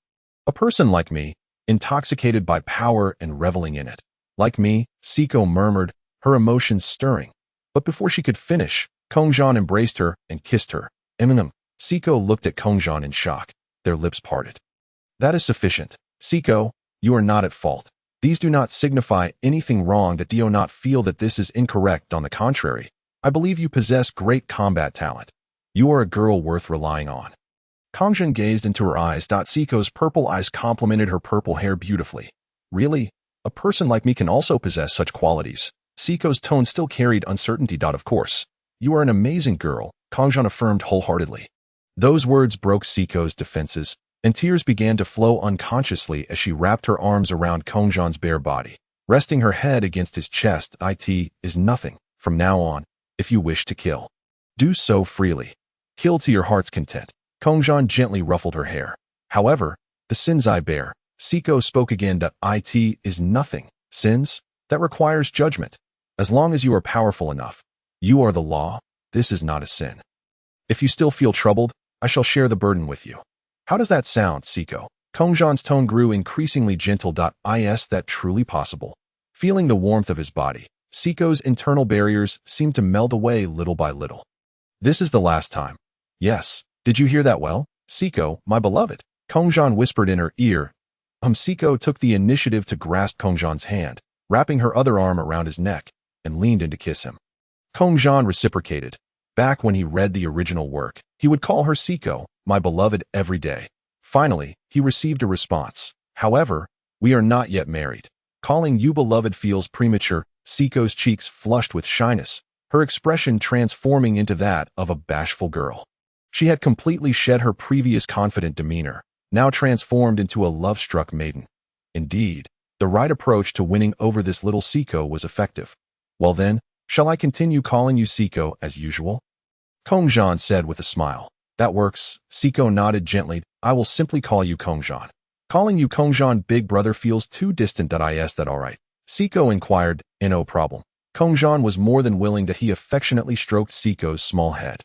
A person like me, intoxicated by power and reveling in it. Like me, Siko murmured, her emotions stirring. But before she could finish, Kongzhan embraced her and kissed her. Siko looked at Kongzhan in shock. Their lips parted. That is sufficient. Siko, you are not at fault. These do not signify anything wrong. Do you not feel that this is incorrect? On the contrary, I believe you possess great combat talent. You are a girl worth relying on. Kongzhan gazed into her eyes. Siko's purple eyes complemented her purple hair beautifully. Really? A person like me can also possess such qualities. Siko's tone still carried uncertainty. Of course. You are an amazing girl, Kongzhan affirmed wholeheartedly. Those words broke Siko's defenses, and tears began to flow unconsciously as she wrapped her arms around Kongzhan's bare body, resting her head against his chest. It is nothing. From now on, if you wish to kill, do so freely. Kill to your heart's content. Kongzhan gently ruffled her hair. However, the sins I bear, Siko spoke again. It is nothing. Sins? That requires judgment. As long as you are powerful enough, you are the law. This is not a sin. If you still feel troubled, I shall share the burden with you. How does that sound, Siko? Kongzhan's tone grew increasingly gentle. Is that truly possible? Feeling the warmth of his body, Siko's internal barriers seemed to melt away little by little. This is the last time. Yes. Did you hear that well? Siko, my beloved. Kongzhan whispered in her ear. Siko took the initiative to grasp Kongzhan's hand, wrapping her other arm around his neck, and leaned in to kiss him. Kongzhan reciprocated. Back when he read the original work, he would call her Siko, my beloved, every day. Finally, he received a response. However, we are not yet married. Calling you beloved feels premature. Siko's cheeks flushed with shyness, her expression transforming into that of a bashful girl. She had completely shed her previous confident demeanor, now transformed into a love-struck maiden. Indeed, the right approach to winning over this little Siko was effective. Well then, shall I continue calling you Siko as usual? Kongzhan said with a smile. That works. Siko nodded gently. I will simply call you Kongzhan. Calling you Kongzhan big brother feels too distant. Is that alright? Siko inquired. No problem. Kongzhan was more than willing. He affectionately stroked Siko's small head.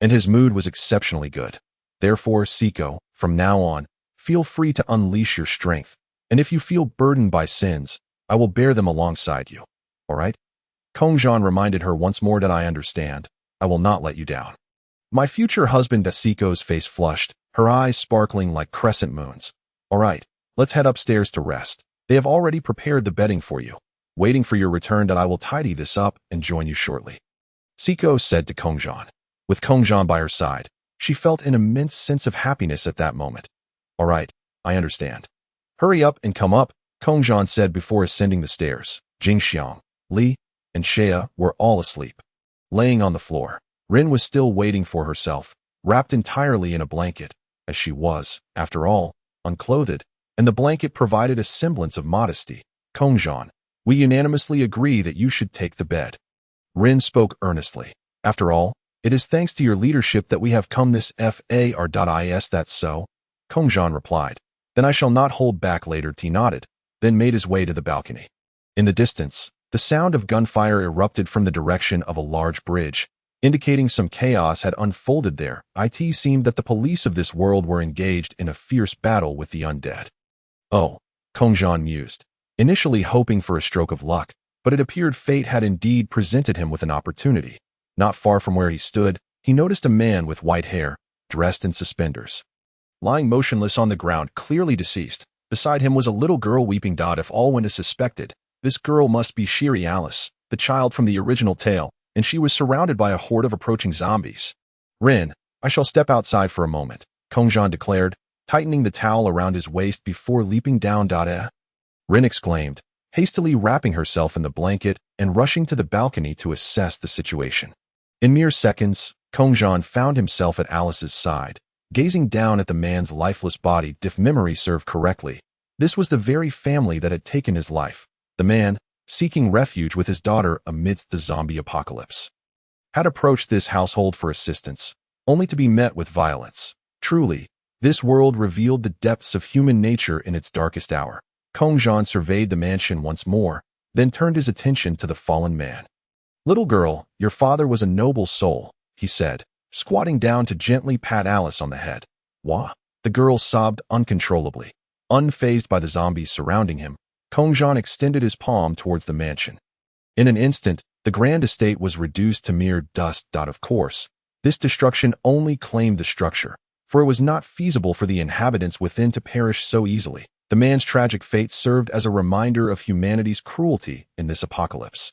And his mood was exceptionally good. Therefore, Siko, from now on, feel free to unleash your strength. And if you feel burdened by sins, I will bear them alongside you. Alright? Kongzhan reminded her once more. I understand. I will not let you down. My future husband. Siko's face flushed, her eyes sparkling like crescent moons. Alright, let's head upstairs to rest. They have already prepared the bedding for you. Waiting for your return. I will tidy this up and join you shortly. Siko said to Kongzhan. With Kongzhan by her side, she felt an immense sense of happiness at that moment. Alright, I understand. Hurry up and come up, Kongzhan said before ascending the stairs. Jingxiang, Li, and Shea were all asleep. Laying on the floor, Rin was still waiting for herself, wrapped entirely in a blanket, as she was, after all, unclothed, and the blanket provided a semblance of modesty. Kongzhan, we unanimously agree that you should take the bed. Rin spoke earnestly. After all, it is thanks to your leadership that we have come this far. Is that so? Kongzhan replied. Then I shall not hold back later. He nodded, then made his way to the balcony. In the distance, the sound of gunfire erupted from the direction of a large bridge, indicating some chaos had unfolded there. It seemed that the police of this world were engaged in a fierce battle with the undead. Oh, Kongzhan mused, initially hoping for a stroke of luck, but it appeared fate had indeed presented him with an opportunity. Not far from where he stood, he noticed a man with white hair, dressed in suspenders. Lying motionless on the ground, clearly deceased, beside him was a little girl weeping. If all went as suspected, this girl must be Shiri Alice, the child from the original tale, and she was surrounded by a horde of approaching zombies. Rin, I shall step outside for a moment, Kongzhan declared, tightening the towel around his waist before leaping down. Rin exclaimed, hastily wrapping herself in the blanket and rushing to the balcony to assess the situation. In mere seconds, Kongzhan found himself at Alice's side, gazing down at the man's lifeless body. If memory served correctly, this was the very family that had taken his life. The man, seeking refuge with his daughter amidst the zombie apocalypse, had approached this household for assistance, only to be met with violence. Truly, this world revealed the depths of human nature in its darkest hour. Kongzhan surveyed the mansion once more, then turned his attention to the fallen man. Little girl, your father was a noble soul, he said, squatting down to gently pat Alice on the head. Wah! The girl sobbed uncontrollably. Unfazed by the zombies surrounding him, Kongzhan extended his palm towards the mansion. In an instant, the grand estate was reduced to mere dust. Of course, this destruction only claimed the structure, for it was not feasible for the inhabitants within to perish so easily. The man's tragic fate served as a reminder of humanity's cruelty in this apocalypse.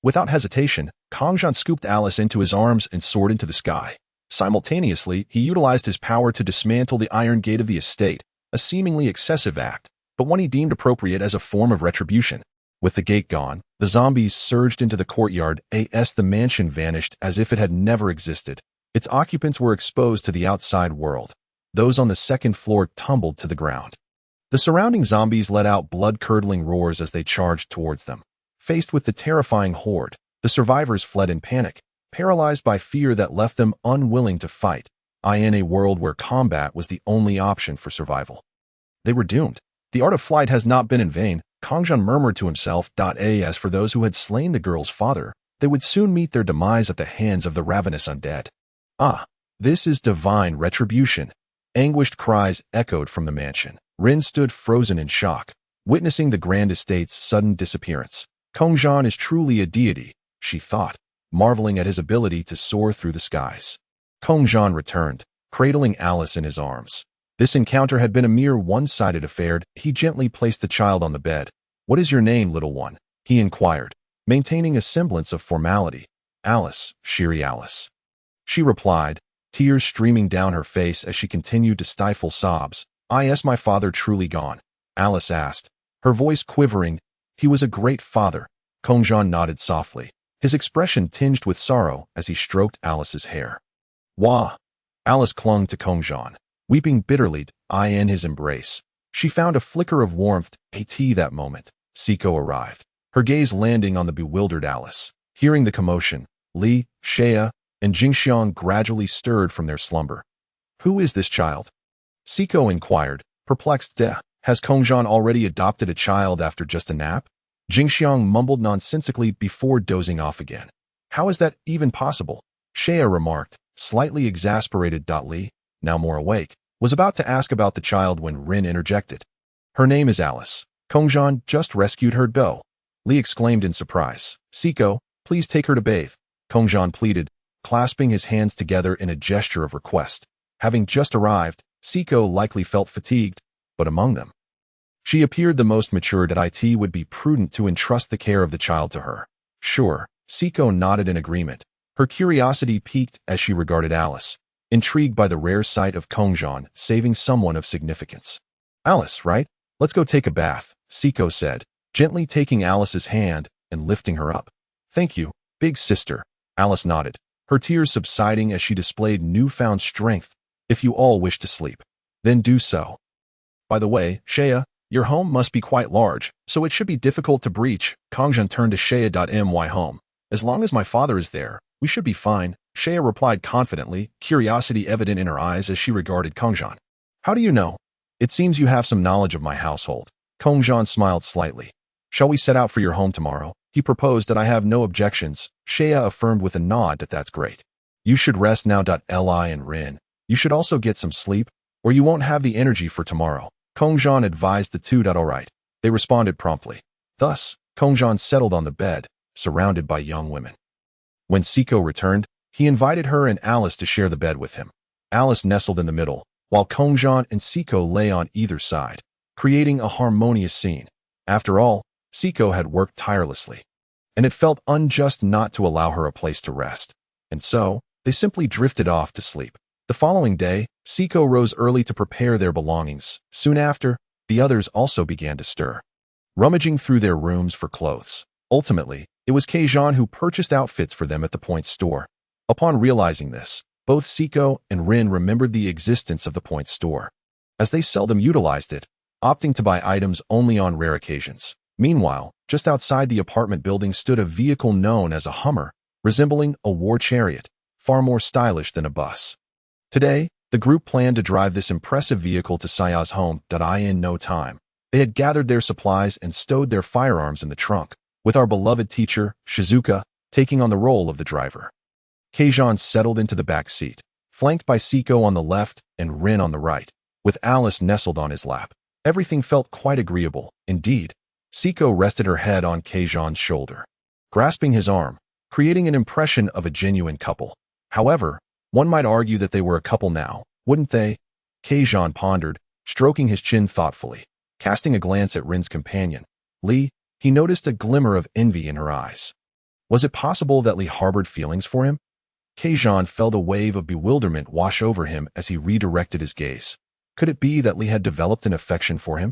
Without hesitation, Kongzhan scooped Alice into his arms and soared into the sky. Simultaneously, he utilized his power to dismantle the iron gate of the estate, a seemingly excessive act, but one he deemed appropriate as a form of retribution. With the gate gone, the zombies surged into the courtyard as the mansion vanished as if it had never existed. Its occupants were exposed to the outside world. Those on the second floor tumbled to the ground. The surrounding zombies let out blood-curdling roars as they charged towards them. Faced with the terrifying horde, the survivors fled in panic, paralyzed by fear that left them unwilling to fight, in a world where combat was the only option for survival. They were doomed. The art of flight has not been in vain, Kongzhan murmured to himself. As for those who had slain the girl's father, they would soon meet their demise at the hands of the ravenous undead. Ah, this is divine retribution. Anguished cries echoed from the mansion. Rin stood frozen in shock, witnessing the Grand Estate's sudden disappearance. Kongzhan is truly a deity, she thought, marveling at his ability to soar through the skies. Kongzhan returned, cradling Alice in his arms. This encounter had been a mere one-sided affair. He gently placed the child on the bed. "What is your name, little one?" he inquired, maintaining a semblance of formality. "Alice, Shiri Alice." She replied, tears streaming down her face as she continued to stifle sobs. "Is my father truly gone?" Alice asked, her voice quivering. "He was a great father." Kongzhan nodded softly, his expression tinged with sorrow as he stroked Alice's hair. "Wah!" Alice clung to Kongzhan, weeping bitterly, in his embrace. She found a flicker of warmth, that moment. Siko arrived, her gaze landing on the bewildered Alice. Hearing the commotion, Li, Shea, and Jingxiang gradually stirred from their slumber. "Who is this child?" Siko inquired, perplexed. Has Kongzhan already adopted a child after just a nap?" Jingxiang mumbled nonsensically before dozing off again. "How is that even possible?" Shea remarked, slightly exasperated. Li, now more awake, was about to ask about the child when Rin interjected. "Her name is Alice. Kongzhan just rescued her." "Go!" Li exclaimed in surprise. "Siko, please take her to bathe," Kongzhan pleaded, clasping his hands together in a gesture of request. Having just arrived, Siko likely felt fatigued, but among them, she appeared the most mature. It would be prudent to entrust the care of the child to her. "Sure," Siko nodded in agreement. Her curiosity piqued as she regarded Alice, intrigued by the rare sight of Kongzhan saving someone of significance. "Alice, right? Let's go take a bath," Siko said, gently taking Alice's hand and lifting her up. "Thank you, big sister," Alice nodded, her tears subsiding as she displayed newfound strength. "If you all wish to sleep, then do so. By the way, Shea, your home must be quite large, so it should be difficult to breach." Kongzhan turned to Shea. "My home. As long as my father is there, we should be fine," Shea replied confidently, curiosity evident in her eyes as she regarded Kongzhan. "How do you know? It seems you have some knowledge of my household." Kongzhan smiled slightly. "Shall we set out for your home tomorrow?" he proposed. "I have no objections," Shea affirmed with a nod. "That's great. You should rest now. Li and Rin, you should also get some sleep, or you won't have the energy for tomorrow," Kongzhan advised the two. "All right," they responded promptly. Thus, Kongzhan settled on the bed, surrounded by young women. When Siko returned, he invited her and Alice to share the bed with him. Alice nestled in the middle, while Kongzhan and Siko lay on either side, creating a harmonious scene. After all, Siko had worked tirelessly, and it felt unjust not to allow her a place to rest. And so, they simply drifted off to sleep. The following day, Siko rose early to prepare their belongings. Soon after, the others also began to stir, rummaging through their rooms for clothes. Ultimately, it was Kaido who purchased outfits for them at the Point store. Upon realizing this, both Siko and Rin remembered the existence of the Point store, as they seldom utilized it, opting to buy items only on rare occasions. Meanwhile, just outside the apartment building stood a vehicle known as a Hummer, resembling a war chariot, far more stylish than a bus. Today, the group planned to drive this impressive vehicle to Saya's home. In no time, they had gathered their supplies and stowed their firearms in the trunk, with our beloved teacher, Shizuka, taking on the role of the driver. Kaido settled into the back seat, flanked by Siko on the left and Rin on the right, with Alice nestled on his lap. Everything felt quite agreeable. Indeed, Siko rested her head on Kaijon's shoulder, grasping his arm, creating an impression of a genuine couple. However, one might argue that they were a couple now, wouldn't they? Kaijon pondered, stroking his chin thoughtfully. Casting a glance at Rin's companion, Li, he noticed a glimmer of envy in her eyes. Was it possible that Li harbored feelings for him? Kaijon felt a wave of bewilderment wash over him as he redirected his gaze. Could it be that Li had developed an affection for him?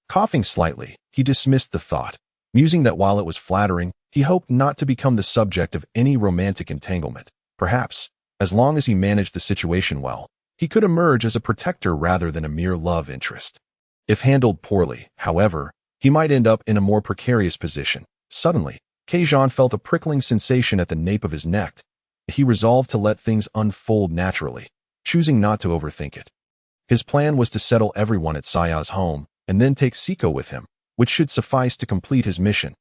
Coughing slightly, he dismissed the thought. musing that while it was flattering, he hoped not to become the subject of any romantic entanglement. Perhaps, as long as he managed the situation well, he could emerge as a protector rather than a mere love interest. If handled poorly, however, he might end up in a more precarious position. Suddenly, Kongzhan felt a prickling sensation at the nape of his neck. He resolved to let things unfold naturally, choosing not to overthink it. His plan was to settle everyone at Saya's home and then take Siko with him, which should suffice to complete his mission.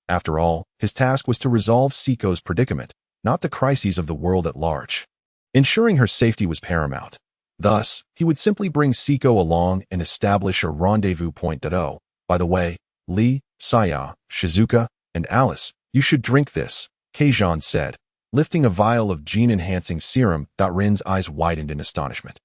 After all, his task was to resolve Siko's predicament, not the crises of the world at large. Ensuring her safety was paramount. Thus, he would simply bring Siko along and establish a rendezvous point. Oh, by the way, Lee, Saya, Shizuka, and Alice, you should drink this, Kongzhan said, lifting a vial of gene-enhancing serum. Rin's eyes widened in astonishment.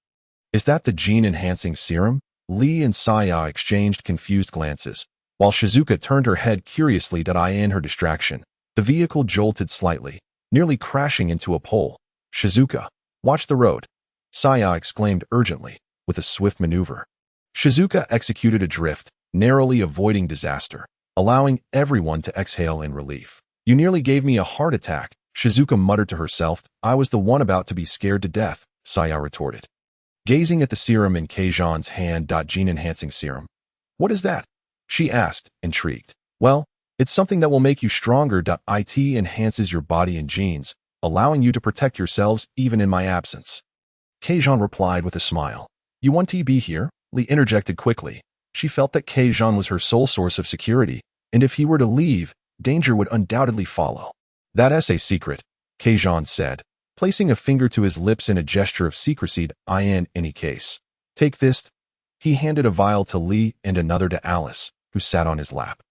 Is that the gene-enhancing serum? Lee and Saya exchanged confused glances, while Shizuka turned her head curiously. In her distraction, the vehicle jolted slightly, nearly crashing into a pole. Shizuka, watch the road, Saya exclaimed urgently, with a swift maneuver. Shizuka executed a drift, narrowly avoiding disaster, allowing everyone to exhale in relief. You nearly gave me a heart attack, Shizuka muttered to herself. I was the one about to be scared to death, Saya retorted. Gazing at the serum in Kongzhan's hand. Gene-enhancing serum. What is that? She asked, intrigued. Well, it's something that will make you stronger. It enhances your body and genes, allowing you to protect yourselves even in my absence. Kongzhan replied with a smile. You want to be here? Lee interjected quickly. She felt that Kongzhan was her sole source of security, and if he were to leave, danger would undoubtedly follow. That's a secret, Kongzhan said, placing a finger to his lips in a gesture of secrecy. In any case, take this. He handed a vial to Lee and another to Alice, who sat on his lap.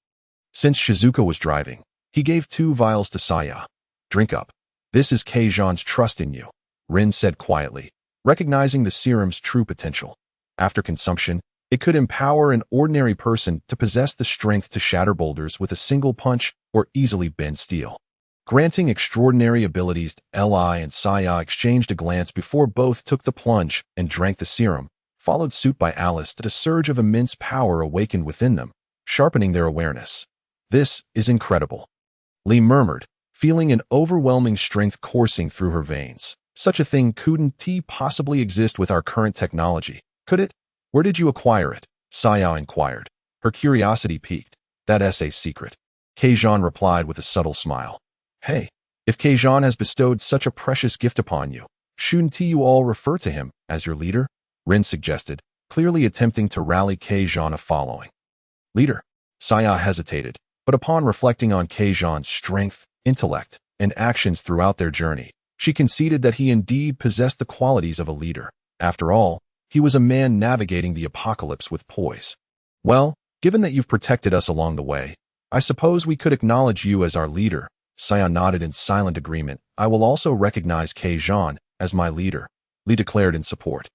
Since Shizuka was driving, he gave 2 vials to Saya. Drink up. This is Kongzhan's trust in you, Rin said quietly, recognizing the serum's true potential. After consumption, it could empower an ordinary person to possess the strength to shatter boulders with a single punch or easily bend steel. Granting extraordinary abilities, Li and Saya exchanged a glance before both took the plunge and drank the serum, followed suit by Alice. A surge of immense power awakened within them, sharpening their awareness. This is incredible, Lee murmured, feeling an overwhelming strength coursing through her veins. Such a thing couldn't possibly exist with our current technology, could it? Where did you acquire it? Saya inquired. Her curiosity piqued. That's a secret, Kongzhan replied with a subtle smile. Hey, if Kongzhan has bestowed such a precious gift upon you, shouldn't you all refer to him as your leader? Rin suggested, clearly attempting to rally Kongzhan a following. Leader? Saya hesitated, but upon reflecting on Kongzhan's strength, intellect, and actions throughout their journey, she conceded that he indeed possessed the qualities of a leader. After all, he was a man navigating the apocalypse with poise. Well, given that you've protected us along the way, I suppose we could acknowledge you as our leader. Saya nodded in silent agreement. I will also recognize Kongzhan as my leader, Lee declared in support,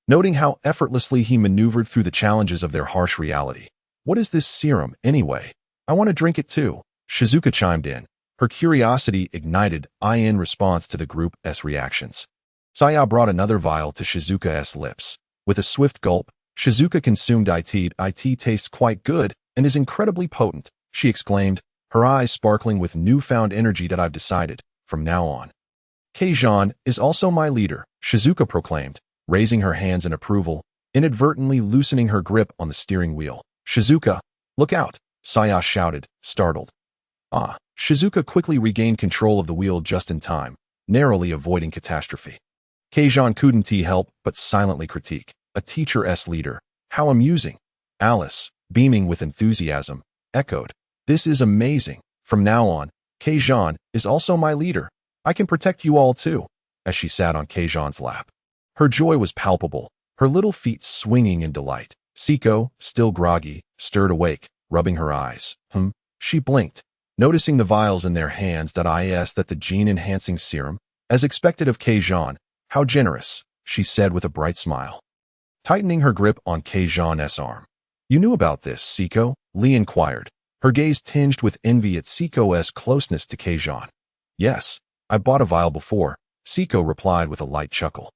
noting how effortlessly he maneuvered through the challenges of their harsh reality. What is this serum, anyway? I want to drink it too, Shizuka chimed in, her curiosity ignited in response to the group's reactions. Saya brought another vial to Shizuka's lips. With a swift gulp, Shizuka consumed it. It tastes quite good and is incredibly potent, she exclaimed, her eyes sparkling with newfound energy. I've decided, from now on, Kongzhan is also my leader, Shizuka proclaimed, raising her hands in approval, inadvertently loosening her grip on the steering wheel. Shizuka, look out, Saya shouted, startled. Shizuka quickly regained control of the wheel just in time, narrowly avoiding catastrophe. Kongzhan couldn't help but silently critique. A teacher's leader. How amusing. Alice, beaming with enthusiasm, echoed. This is amazing. From now on, Kongzhan is also my leader. I can protect you all too, as she sat on Kongzhan's lap. Her joy was palpable, her little feet swinging in delight. Siko, still groggy, stirred awake, rubbing her eyes. She blinked, noticing the vials in their hands. That the gene-enhancing serum, as expected of Kongzhan. How generous, she said with a bright smile, tightening her grip on Kongzhan's arm. You knew about this, Siko? Lee inquired, her gaze tinged with envy at Siko's closeness to Kongzhan. Yes, I bought a vial before, Siko replied with a light chuckle.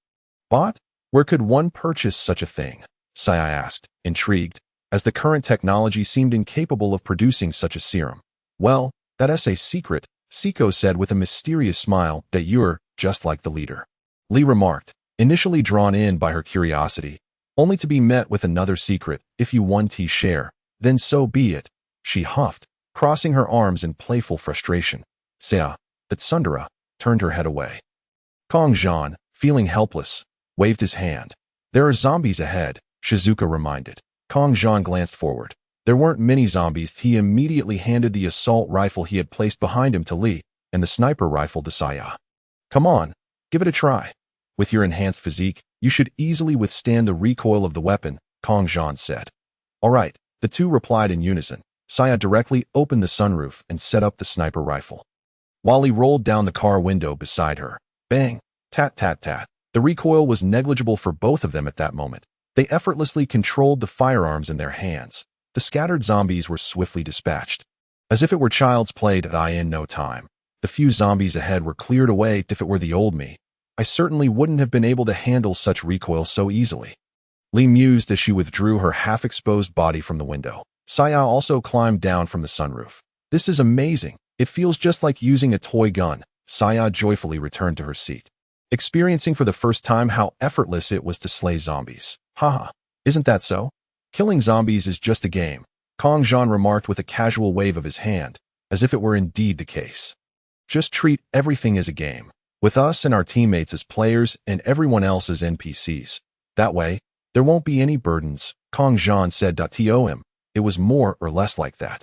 Bought? Where could one purchase such a thing? Saya asked, intrigued, as the current technology seemed incapable of producing such a serum. Well, that's a secret, Siko said with a mysterious smile, that you're just like the leader. Lee remarked, initially drawn in by her curiosity, only to be met with another secret. If you want to share, then so be it, she huffed, crossing her arms in playful frustration. Saya, that Sundara, turned her head away. Kongzhan, feeling helpless, waved his hand. There are zombies ahead, Shizuka reminded. Kongzhan glanced forward. There weren't many zombies. He immediately handed the assault rifle he had placed behind him to Lee, and the sniper rifle to Saya. Come on, give it a try. With your enhanced physique, you should easily withstand the recoil of the weapon, Kongzhan said. All right, the two replied in unison. Saya directly opened the sunroof and set up the sniper rifle. While he rolled down the car window beside her. Bang! Tat tat tat. The recoil was negligible for both of them at that moment. They effortlessly controlled the firearms in their hands. The scattered zombies were swiftly dispatched. As if it were child's play, in no time. The few zombies ahead were cleared away. If it were the old me, I certainly wouldn't have been able to handle such recoil so easily. Lee mused as she withdrew her half-exposed body from the window. Saya also climbed down from the sunroof. This is amazing. It feels just like using a toy gun. Saya joyfully returned to her seat, experiencing for the first time how effortless it was to slay zombies. Haha, isn't that so? Killing zombies is just a game, Kongzhan remarked with a casual wave of his hand, as if it were indeed the case. Just treat everything as a game, with us and our teammates as players and everyone else as NPCs. That way, there won't be any burdens, Kongzhan said. To it was more or less like that.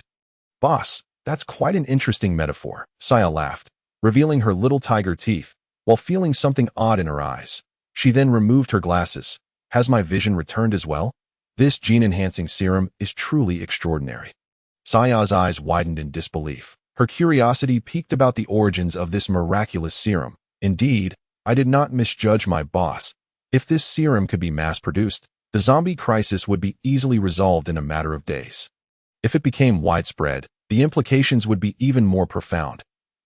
Boss, that's quite an interesting metaphor, Saya laughed, revealing her little tiger teeth, while feeling something odd in her eyes. She then removed her glasses. Has my vision returned as well? This gene-enhancing serum is truly extraordinary. Saya's eyes widened in disbelief. Her curiosity piqued about the origins of this miraculous serum. Indeed, I did not misjudge my boss. If this serum could be mass-produced, the zombie crisis would be easily resolved in a matter of days. If it became widespread, the implications would be even more profound.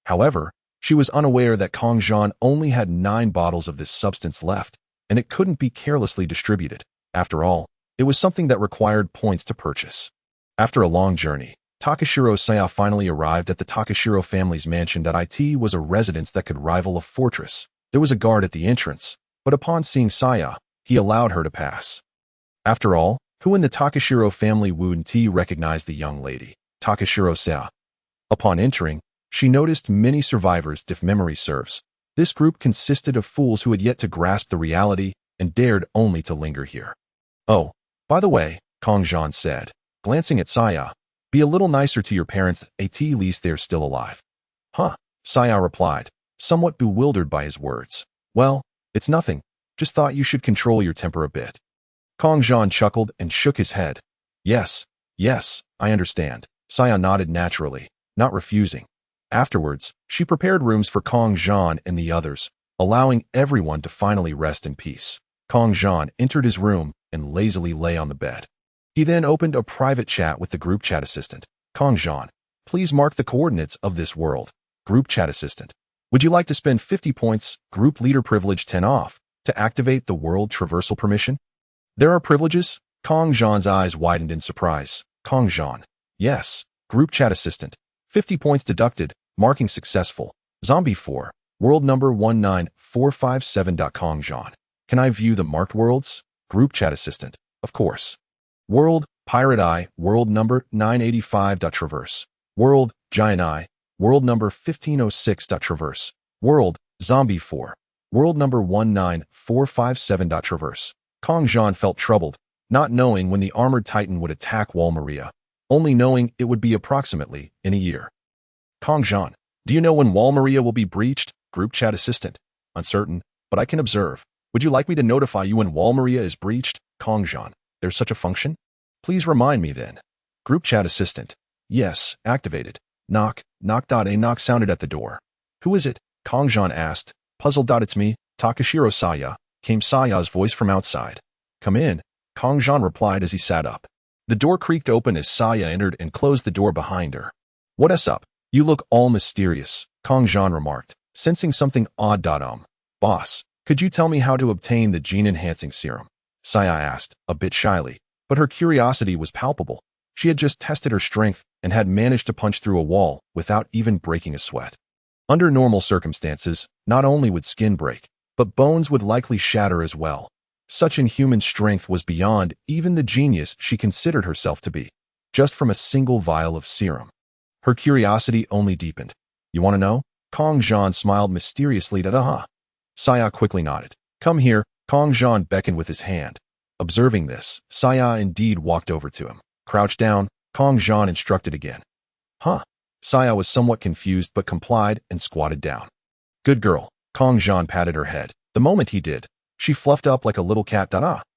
However, she was unaware that Kongzhan only had 9 bottles of this substance left, and it couldn't be carelessly distributed. After all, it was something that required points to purchase. After a long journey, Takashiro Saya finally arrived at the Takashiro family's mansion. It was a residence that could rival a fortress. There was a guard at the entrance, but upon seeing Saya, he allowed her to pass. After all, who in the Takashiro family wouldn't recognize the young lady, Takashiro Saya? Upon entering, she noticed many survivors. If memory serves, this group consisted of fools who had yet to grasp the reality and dared only to linger here. Oh, by the way, Kongzhan said, glancing at Saya, be a little nicer to your parents, at least they're still alive. Huh, Saya replied, somewhat bewildered by his words. Well, it's nothing, just thought you should control your temper a bit. Kongzhan chuckled and shook his head. Yes, I understand. Saya nodded naturally, not refusing. Afterwards, she prepared rooms for Kongzhan and the others, allowing everyone to finally rest in peace. Kongzhan entered his room and lazily lay on the bed. He then opened a private chat with the group chat assistant. Kongzhan, please mark the coordinates of this world. Group chat assistant. Would you like to spend 50 points, group leader privilege 10 off, to activate the world traversal permission? There are privileges? Kongzhan's eyes widened in surprise. Kongzhan. Yes. Group chat assistant. 50 points deducted, marking successful. Zombie 4. World number 19457. Kongzhan. Can I view the marked worlds? Group chat assistant. Of course. World, Pirate Eye, world number 985. Traverse. World, Giant Eye, world number 1506. Traverse. World, Zombie 4. World number 19457. Traverse. Kongzhan felt troubled, not knowing when the armored titan would attack Walmaria, only knowing it would be approximately in a year. Kongzhan, do you know when Walmaria will be breached? Group chat assistant. Uncertain, but I can observe. Would you like me to notify you when Walmaria is breached? Kongzhan, there's such a function? Please remind me then. Group chat assistant. Yes, activated. Knock, knock. A knock sounded at the door. Who is it? Kongzhan asked, puzzled. It's me, Takashiro Saya, came Saya's voice from outside. Come in, Kongzhan replied as he sat up. The door creaked open as Saya entered and closed the door behind her. What's up? You look all mysterious, Kongzhan remarked, sensing something odd. Boss, could you tell me how to obtain the gene-enhancing serum? Saya asked, a bit shyly, but her curiosity was palpable. She had just tested her strength and had managed to punch through a wall without even breaking a sweat. Under normal circumstances, not only would skin break, but bones would likely shatter as well. Such inhuman strength was beyond even the genius she considered herself to be, just from a single vial of serum. Her curiosity only deepened. You want to know? Kongzhan smiled mysteriously at Saya quickly nodded. Come here, Kongzhan beckoned with his hand. Observing this, Saya indeed walked over to him. Crouch down, Kongzhan instructed again. Saya was somewhat confused but complied and squatted down. Good girl, Kongzhan patted her head. The moment he did, she fluffed up like a little cat.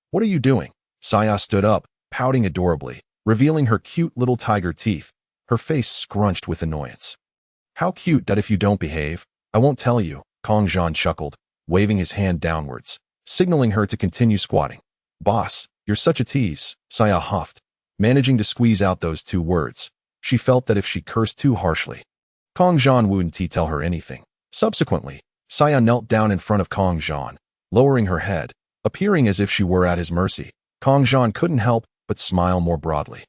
What are you doing? Saya stood up, pouting adorably, revealing her cute little tiger teeth, her face scrunched with annoyance. How cute that if you don't behave, I won't tell you, Kongzhan chuckled, waving his hand downwards, signaling her to continue squatting. Boss, you're such a tease, Saya huffed, managing to squeeze out those two words. She felt that if she cursed too harshly, Kongzhan wouldn't tell her anything. Subsequently, Saya knelt down in front of Kongzhan, lowering her head, appearing as if she were at his mercy. Kongzhan couldn't help but smile more broadly.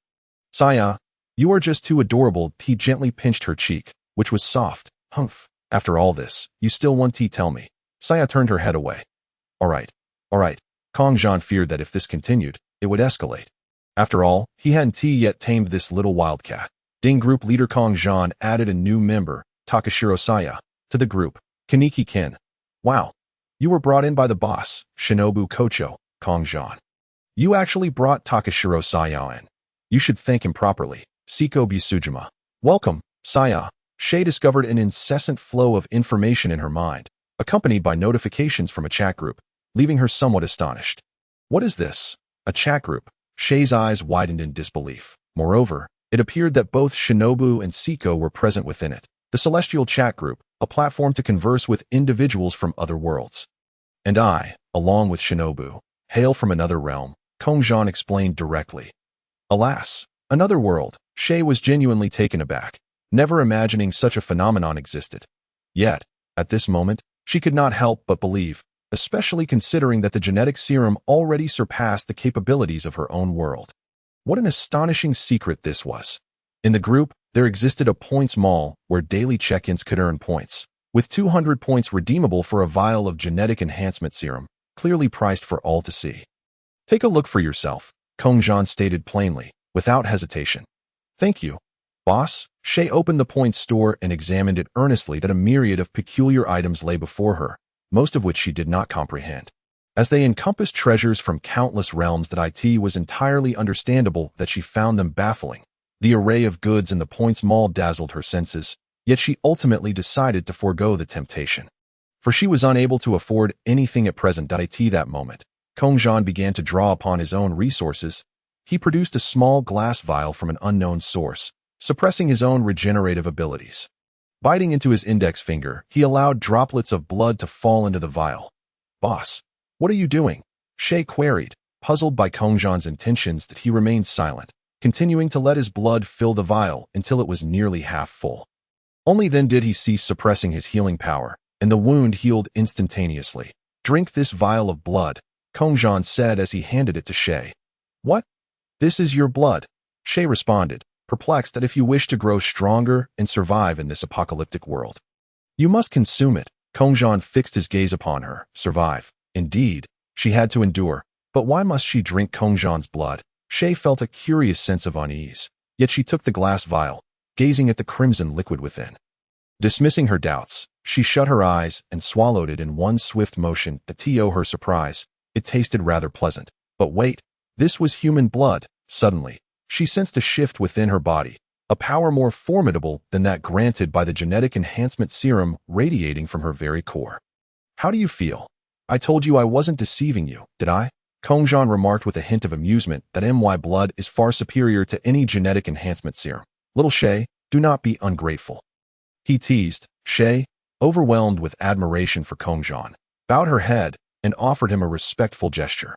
Saya, you are just too adorable. He gently pinched her cheek, which was soft. Humph. After all this, you still want to tell me? Saya turned her head away. All right. Kongzhan feared that if this continued, it would escalate. After all, he hadn't yet tamed this little wildcat. Ding group leader Kongzhan added a new member, Takashiro Saya, to the group, Kaneki-kin. Wow. You were brought in by the boss, Shinobu Kocho, Kongzhan. You actually brought Takashiro Saya in. You should thank him properly, Siko Busujima. Welcome, Saya. Shay discovered an incessant flow of information in her mind, accompanied by notifications from a chat group, leaving her somewhat astonished. What is this? A chat group? Shay's eyes widened in disbelief. Moreover, it appeared that both Shinobu and Siko were present within it. The Celestial Chat Group, a platform to converse with individuals from other worlds. And I, along with Shinobu, hail from another realm, Kongzhan explained directly. Alas, another world. Shay was genuinely taken aback, never imagining such a phenomenon existed. Yet, at this moment, she could not help but believe, especially considering that the genetic serum already surpassed the capabilities of her own world. What an astonishing secret this was. In the group, there existed a points mall where daily check-ins could earn points, with 200 points redeemable for a vial of genetic enhancement serum, clearly priced for all to see. Take a look for yourself, Kongzhan stated plainly, without hesitation. Thank you, boss. Shay opened the points store and examined it earnestly that a myriad of peculiar items lay before her, most of which she did not comprehend. As they encompassed treasures from countless realms that it was entirely understandable that she found them baffling. The array of goods in the points mall dazzled her senses, yet she ultimately decided to forego the temptation. For she was unable to afford anything at present. That moment, Kongzhan began to draw upon his own resources. He produced a small glass vial from an unknown source, suppressing his own regenerative abilities. Biting into his index finger, he allowed droplets of blood to fall into the vial. Boss, what are you doing? Shay queried, puzzled by Kongzhan's intentions. That he remained silent, continuing to let his blood fill the vial until it was nearly half full. Only then did he cease suppressing his healing power, and the wound healed instantaneously. Drink this vial of blood, Kongzhan said as he handed it to Shay. What? This is your blood? Shay responded, perplexed that if you wish to grow stronger and survive in this apocalyptic world, you must consume it. Kongzhan fixed his gaze upon her. Survive. Indeed, she had to endure, but why must she drink Kongzhan's blood? Shay felt a curious sense of unease, yet she took the glass vial, gazing at the crimson liquid within. Dismissing her doubts, she shut her eyes and swallowed it in one swift motion. To her surprise, it tasted rather pleasant. But wait, this was human blood. Suddenly, she sensed a shift within her body, a power more formidable than that granted by the genetic enhancement serum radiating from her very core. How do you feel? I told you I wasn't deceiving you, did I? Kongzhan remarked with a hint of amusement that my blood is far superior to any genetic enhancement serum. Little Shay, do not be ungrateful. He teased. Shay, overwhelmed with admiration for Kongzhan, bowed her head and offered him a respectful gesture.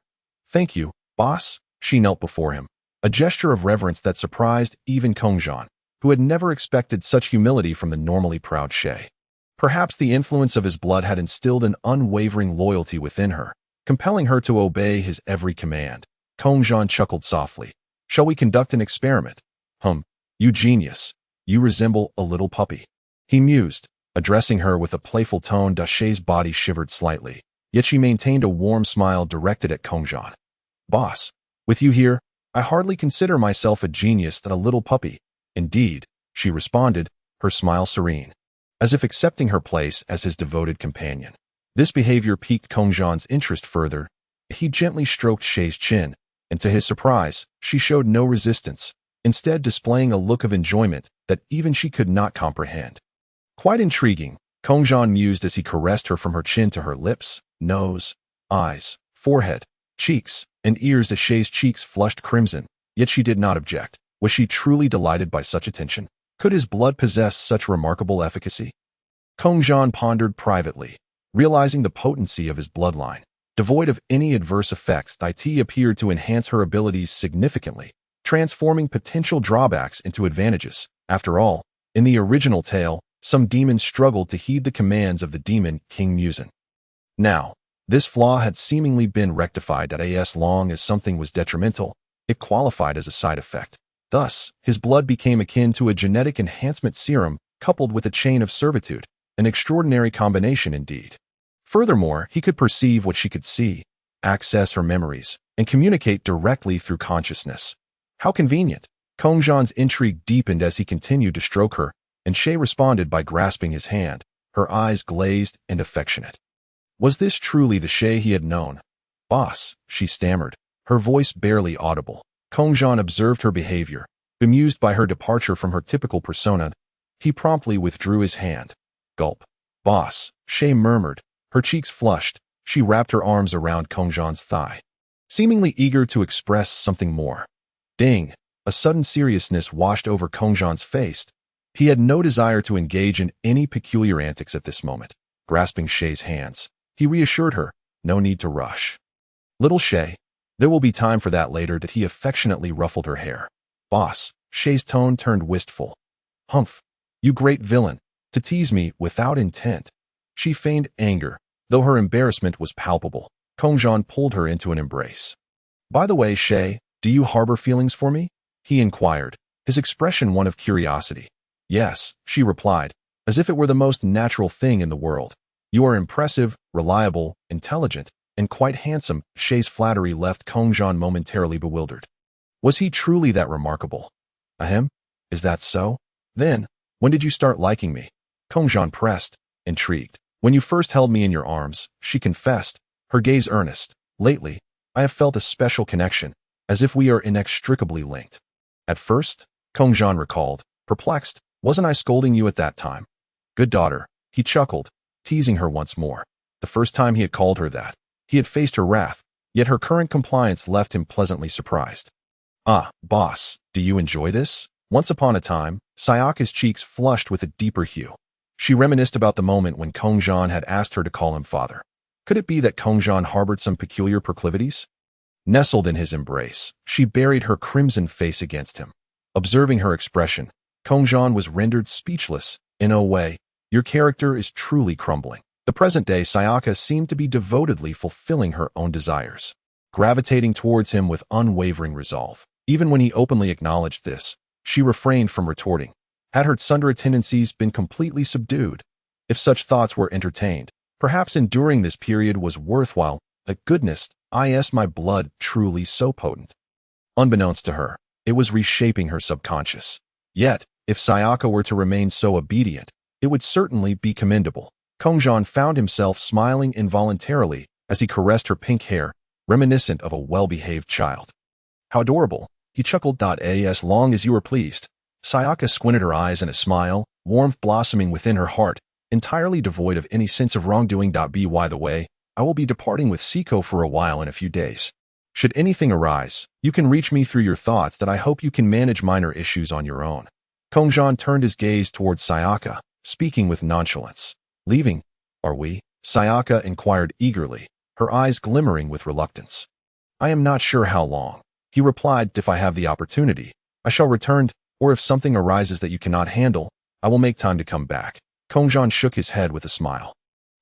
Thank you, boss. She knelt before him, a gesture of reverence that surprised even Kongzhan, who had never expected such humility from the normally proud Shay. Perhaps the influence of his blood had instilled an unwavering loyalty within her, compelling her to obey his every command. Kongzhan chuckled softly. Shall we conduct an experiment? You genius. You resemble a little puppy. He mused, addressing her with a playful tone. Shay's body shivered slightly, yet she maintained a warm smile directed at Kongzhan. Boss, with you here, I hardly consider myself a genius than a little puppy. Indeed, she responded, her smile serene, as if accepting her place as his devoted companion. This behavior piqued Kongzhan's interest further. He gently stroked Shay's chin, and to his surprise, she showed no resistance, instead displaying a look of enjoyment that even she could not comprehend. Quite intriguing, Kongzhan mused as he caressed her from her chin to her lips, nose, eyes, forehead, cheeks, and ears. As Shay's cheeks flushed crimson, yet she did not object. Was she truly delighted by such attention? Could his blood possess such remarkable efficacy? Kongzhan pondered privately, realizing the potency of his bloodline. Devoid of any adverse effects, it appeared to enhance her abilities significantly, transforming potential drawbacks into advantages. After all, in the original tale, some demons struggled to heed the commands of the Demon King Muzan. Now, this flaw had seemingly been rectified. As long as something was detrimental, it qualified as a side effect. Thus, his blood became akin to a genetic enhancement serum coupled with a chain of servitude, an extraordinary combination indeed. Furthermore, he could perceive what she could see, access her memories, and communicate directly through consciousness. How convenient! Kongzhan's intrigue deepened as he continued to stroke her, and Shay responded by grasping his hand, her eyes glazed and affectionate. Was this truly the Shay he had known? Boss, she stammered, her voice barely audible. Kongzhan observed her behavior. Bemused by her departure from her typical persona, he promptly withdrew his hand. Gulp. Boss, Shay murmured. Her cheeks flushed. She wrapped her arms around Kongzhan's thigh, seemingly eager to express something more. Ding! A sudden seriousness washed over Kongzhan's face. He had no desire to engage in any peculiar antics at this moment. Grasping Shay's hands, he reassured her, no need to rush. Little Shay, there will be time for that later. He affectionately ruffled her hair. Boss, Shay's tone turned wistful. Humph! You great villain, to tease me without intent. She feigned anger, though her embarrassment was palpable. Kongzhan pulled her into an embrace. By the way, Shay, do you harbor feelings for me? He inquired, his expression one of curiosity. Yes, she replied, as if it were the most natural thing in the world. You are impressive, reliable, intelligent, and quite handsome. Shay's flattery left Kongzhan momentarily bewildered. Was he truly that remarkable? Ahem? Is that so? Then, when did you start liking me? Kongzhan pressed, intrigued. When you first held me in your arms, she confessed, her gaze earnest. Lately, I have felt a special connection, as if we are inextricably linked. At first, Kongzhan recalled, perplexed, wasn't I scolding you at that time? Good daughter, he chuckled, teasing her once more. The first time he had called her that, he had faced her wrath, yet her current compliance left him pleasantly surprised. Ah, boss, do you enjoy this? Once upon a time, Sayaka's cheeks flushed with a deeper hue. She reminisced about the moment when Kongzhan had asked her to call him father. Could it be that Kongzhan harbored some peculiar proclivities? Nestled in his embrace, she buried her crimson face against him. Observing her expression, Kongzhan was rendered speechless. In a way, your character is truly crumbling. The present-day Sayaka seemed to be devotedly fulfilling her own desires, gravitating towards him with unwavering resolve. Even when he openly acknowledged this, she refrained from retorting. Had her tsundere tendencies been completely subdued? If such thoughts were entertained, perhaps enduring this period was worthwhile. But goodness, my blood truly so potent. Unbeknownst to her, it was reshaping her subconscious. Yet, if Sayaka were to remain so obedient, it would certainly be commendable. Kongzhan found himself smiling involuntarily as he caressed her pink hair, reminiscent of a well-behaved child. How adorable, he chuckled. As long as you are pleased. Sayaka squinted her eyes in a smile, warmth blossoming within her heart, entirely devoid of any sense of wrongdoing. By the way, I will be departing with Siko for a while in a few days. Should anything arise, you can reach me through your thoughts. I hope you can manage minor issues on your own. Kongzhan turned his gaze towards Sayaka, speaking with nonchalance. Leaving, are we? Sayaka inquired eagerly, her eyes glimmering with reluctance. I am not sure how long. He replied, if I have the opportunity, I shall return, or if something arises that you cannot handle, I will make time to come back. Kongzhan shook his head with a smile.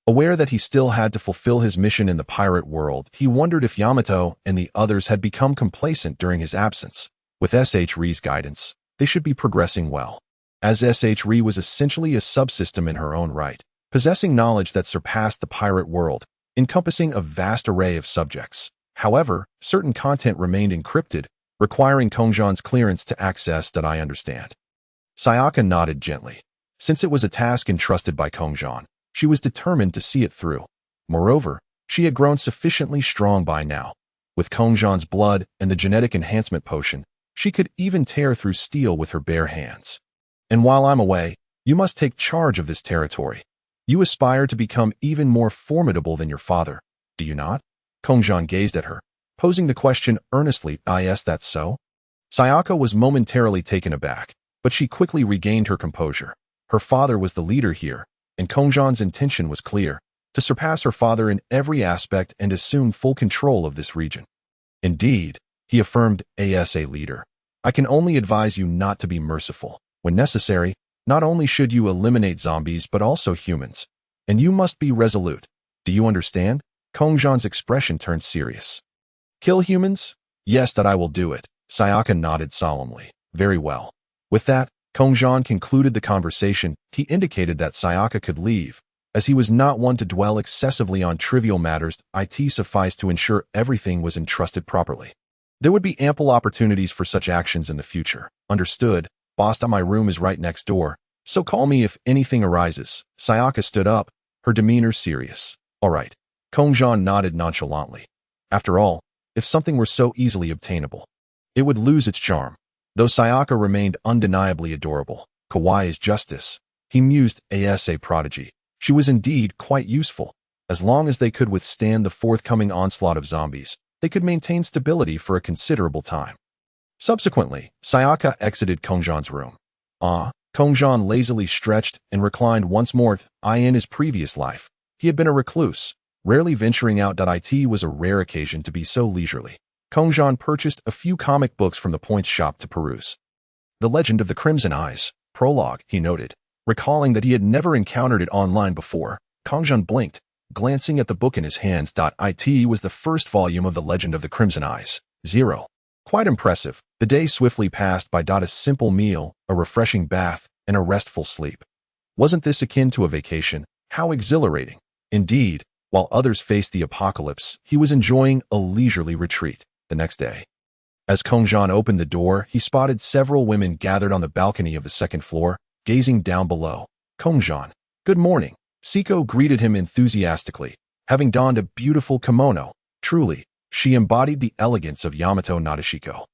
Aware that he still had to fulfill his mission in the pirate world, he wondered if Yamato and the others had become complacent during his absence. With Ri's guidance, they should be progressing well. As SHRE was essentially a subsystem in her own right, possessing knowledge that surpassed the pirate world, encompassing a vast array of subjects. However, certain content remained encrypted, requiring Kongzhan's clearance to access that I understand. Sayaka nodded gently. Since it was a task entrusted by Kongzhan, she was determined to see it through. Moreover, she had grown sufficiently strong by now. With Kongzhan's blood and the genetic enhancement potion, she could even tear through steel with her bare hands. And while I'm away, you must take charge of this territory. You aspire to become even more formidable than your father, do you not? Kongzhan gazed at her, posing the question earnestly. Yes, that's so? Sayaka was momentarily taken aback, but she quickly regained her composure. Her father was the leader here, and Kongzhan's intention was clear, to surpass her father in every aspect and assume full control of this region. Indeed, he affirmed, as a leader, I can only advise you not to be merciful. When necessary, not only should you eliminate zombies but also humans, and you must be resolute. Do you understand? Kongzhan's expression turned serious. Kill humans? Yes, that I will do it. Sayaka nodded solemnly. Very well. With that, Kongzhan concluded the conversation. He indicated that Sayaka could leave, as he was not one to dwell excessively on trivial matters. It sufficed to ensure everything was entrusted properly. There would be ample opportunities for such actions in the future. Understood. Boss, my room is right next door, so call me if anything arises. Sayaka stood up, her demeanor serious. All right. Kongzhan nodded nonchalantly. After all, if something were so easily obtainable, it would lose its charm. Though Sayaka remained undeniably adorable, kawaii is justice. He mused, as a prodigy. She was indeed quite useful. As long as they could withstand the forthcoming onslaught of zombies, they could maintain stability for a considerable time. Subsequently, Sayaka exited Kongzhan's room. Kongzhan lazily stretched and reclined once more. In his previous life, he had been a recluse, rarely venturing out. It was a rare occasion to be so leisurely. Kongzhan purchased a few comic books from the points shop to peruse. The Legend of the Crimson Eyes, prologue, he noted. Recalling that he had never encountered it online before, Kongzhan blinked, glancing at the book in his hands. It was the first volume of The Legend of the Crimson Eyes. 0. Quite impressive. The day swiftly passed by. A simple meal, a refreshing bath, and a restful sleep. Wasn't this akin to a vacation? How exhilarating. Indeed, while others faced the apocalypse, he was enjoying a leisurely retreat. The next day, as Kongzhan opened the door, he spotted several women gathered on the balcony of the second floor, gazing down below. Kongzhan, good morning. Siko greeted him enthusiastically, having donned a beautiful kimono. Truly, she embodied the elegance of Yamato Nadeshiko.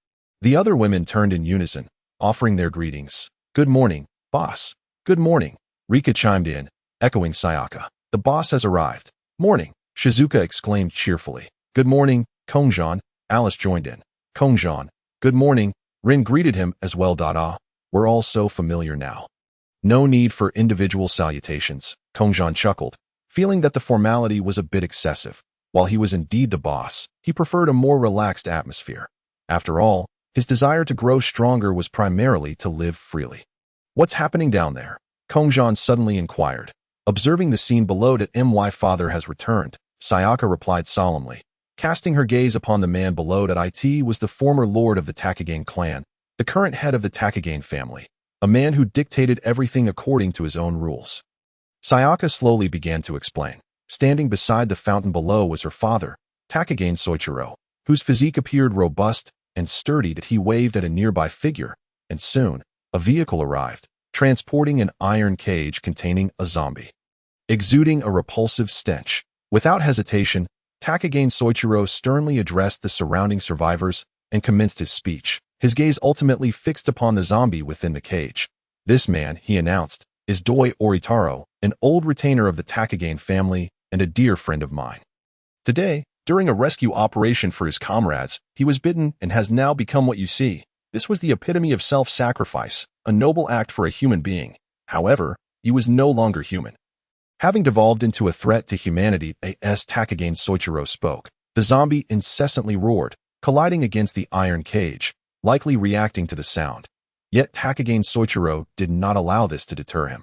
The other women turned in unison, offering their greetings. Good morning, boss. Good morning. Rika chimed in, echoing Sayaka. The boss has arrived. Morning, Shizuka exclaimed cheerfully. Good morning, Kongzhan. Alice joined in. Kongzhan, good morning. Rin greeted him as well. We're all so familiar now. No need for individual salutations, Kongzhan chuckled, feeling that the formality was a bit excessive. While he was indeed the boss, he preferred a more relaxed atmosphere. After all, his desire to grow stronger was primarily to live freely. What's happening down there? Kongzhan suddenly inquired. Observing the scene below. My father has returned, Sayaka replied solemnly, casting her gaze upon the man below. It was the former lord of the Takagane clan, the current head of the Takagane family, a man who dictated everything according to his own rules. Sayaka slowly began to explain. Standing beside the fountain below was her father, Takagane Soichiro, whose physique appeared robust and sturdy. He waved at a nearby figure, and soon, a vehicle arrived, transporting an iron cage containing a zombie. Exuding a repulsive stench, without hesitation, Takagane Soichiro sternly addressed the surrounding survivors and commenced his speech, his gaze ultimately fixed upon the zombie within the cage. This man, he announced, is Doi Oritaro, an old retainer of the Takagane family and a dear friend of mine. Today, during a rescue operation for his comrades, he was bitten and has now become what you see. This was the epitome of self-sacrifice, a noble act for a human being. However, he was no longer human. Having devolved into a threat to humanity, as Takagane Soichiro spoke, the zombie incessantly roared, colliding against the iron cage, likely reacting to the sound. Yet Takagane Soichiro did not allow this to deter him.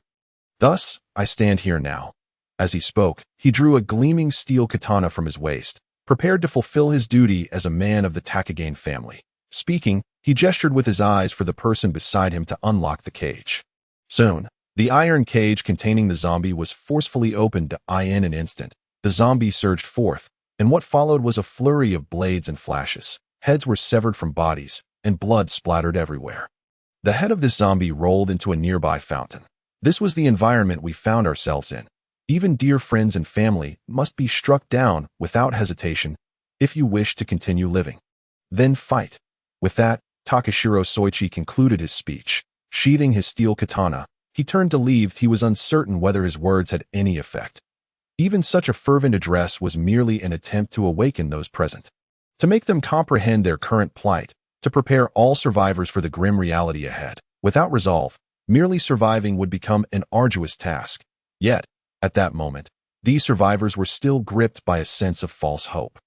Thus, I stand here now. As he spoke, he drew a gleaming steel katana from his waist, prepared to fulfill his duty as a man of the Takagane family. Speaking, he gestured with his eyes for the person beside him to unlock the cage. Soon, the iron cage containing the zombie was forcefully opened in an instant. The zombie surged forth, and what followed was a flurry of blades and flashes. Heads were severed from bodies, and blood splattered everywhere. The head of this zombie rolled into a nearby fountain. This was the environment we found ourselves in. Even dear friends and family must be struck down without hesitation if you wish to continue living. Then fight. With that, Takashiro Soichi concluded his speech. Sheathing his steel katana, he turned to leave. He was uncertain whether his words had any effect. Even such a fervent address was merely an attempt to awaken those present, to make them comprehend their current plight, to prepare all survivors for the grim reality ahead. Without resolve, merely surviving would become an arduous task. Yet, at that moment, these survivors were still gripped by a sense of false hope,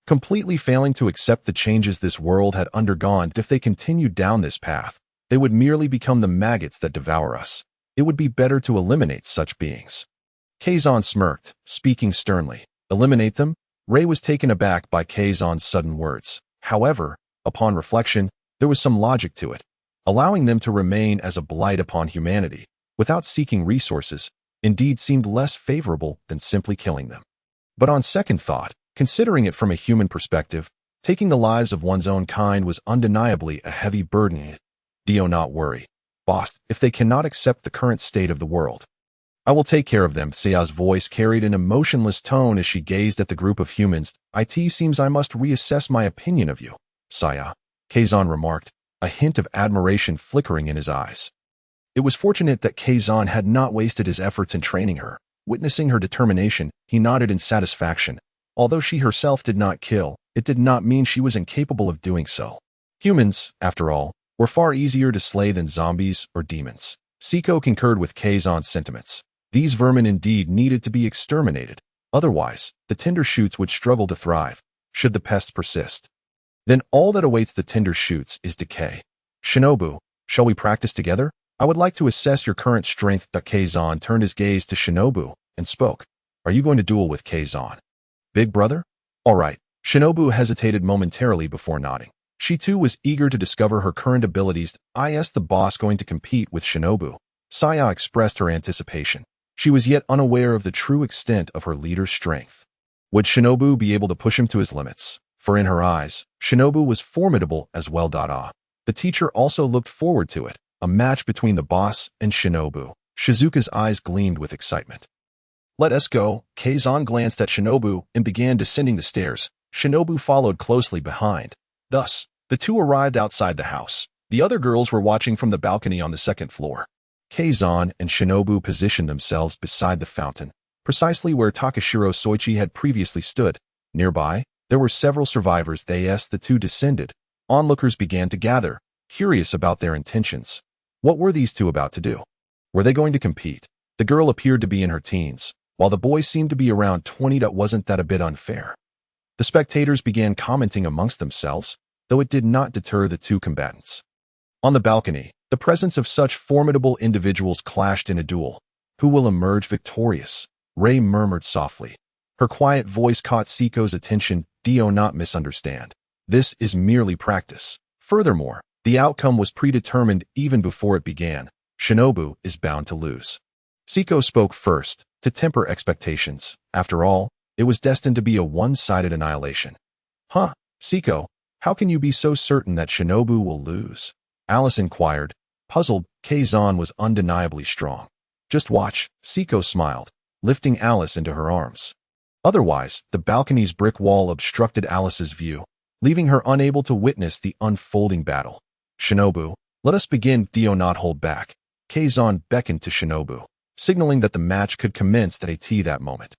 completely failing to accept the changes this world had undergone. If they continued down this path, they would merely become the maggots that devour us. It would be better to eliminate such beings. Kazan smirked, speaking sternly. Eliminate them? Ray was taken aback by Kazan's sudden words. However, upon reflection, there was some logic to it. Allowing them to remain as a blight upon humanity, without seeking resources, indeed seemed less favorable than simply killing them. But on second thought, considering it from a human perspective, taking the lives of one's own kind was undeniably a heavy burden. Do not worry, boss, if they cannot accept the current state of the world. I will take care of them. Saya's voice carried an emotionless tone as she gazed at the group of humans. It seems I must reassess my opinion of you, Saya, Kazan remarked, a hint of admiration flickering in his eyes. It was fortunate that Kazan had not wasted his efforts in training her. Witnessing her determination, he nodded in satisfaction. Although she herself did not kill, it did not mean she was incapable of doing so. Humans, after all, were far easier to slay than zombies or demons. Siko concurred with Kazan's sentiments. These vermin indeed needed to be exterminated. Otherwise, the tender shoots would struggle to thrive, should the pest persist. Then all that awaits the tender shoots is decay. Shinobu, shall we practice together? I would like to assess your current strength. Kazan turned his gaze to Shinobu and spoke. Are you going to duel with Kazan? Big brother? All right. Shinobu hesitated momentarily before nodding. She too was eager to discover her current abilities. Is the boss going to compete with Shinobu? Saya expressed her anticipation. She was yet unaware of the true extent of her leader's strength. Would Shinobu be able to push him to his limits? For in her eyes, Shinobu was formidable as well. The teacher also looked forward to it, a match between the boss and Shinobu. Shizuka's eyes gleamed with excitement. Let us go. Kazan glanced at Shinobu and began descending the stairs. Shinobu followed closely behind. Thus, the two arrived outside the house. The other girls were watching from the balcony on the second floor. Kazan and Shinobu positioned themselves beside the fountain, precisely where Takashiro Soichi had previously stood. Nearby, there were several survivors. The two descended. Onlookers began to gather, curious about their intentions. What were these two about to do? Were they going to compete? The girl appeared to be in her teens, while the boy seemed to be around 20. Wasn't that a bit unfair? The spectators began commenting amongst themselves, though it did not deter the two combatants. On the balcony, the presence of such formidable individuals clashed in a duel. Who will emerge victorious? Ray murmured softly. Her quiet voice caught Siko's attention. Do not misunderstand. This is merely practice. Furthermore, the outcome was predetermined even before it began. Shinobu is bound to lose. Siko spoke first, to temper expectations. After all, it was destined to be a one-sided annihilation. Huh, Siko, how can you be so certain that Shinobu will lose? Alice inquired. Puzzled, Kazan was undeniably strong. Just watch, Siko smiled, lifting Alice into her arms. Otherwise, the balcony's brick wall obstructed Alice's view, leaving her unable to witness the unfolding battle. Shinobu, let us begin. Do not hold back. Kazan beckoned to Shinobu, signaling that the match could commence at that moment.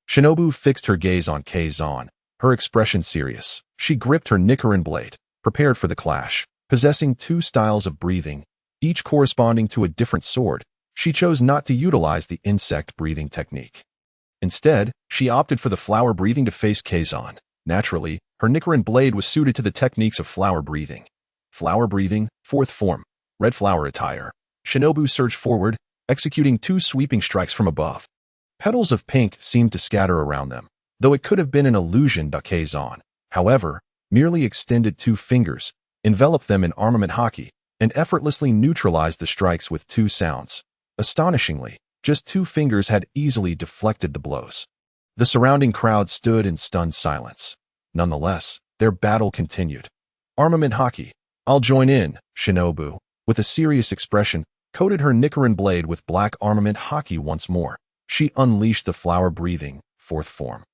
Shinobu fixed her gaze on Kazan, her expression serious. She gripped her Nichiren blade, prepared for the clash. Possessing two styles of breathing, each corresponding to a different sword, she chose not to utilize the insect breathing technique. Instead, she opted for the flower breathing to face Kazan. Naturally, her Nichiren blade was suited to the techniques of flower breathing. Flower breathing, fourth form, red flower attire. Shinobu surged forward, executing two sweeping strikes from above. Petals of pink seemed to scatter around them, though it could have been an illusion. Kazan, however, merely extended two fingers, enveloped them in armament haki, and effortlessly neutralized the strikes with 2 sounds. Astonishingly, just 2 fingers had easily deflected the blows. The surrounding crowd stood in stunned silence. Nonetheless, their battle continued. Armament haki. I'll join in, Shinobu, with a serious expression, coated her Nichiren blade with black armament haki once more. She unleashed the flower-breathing 4th form.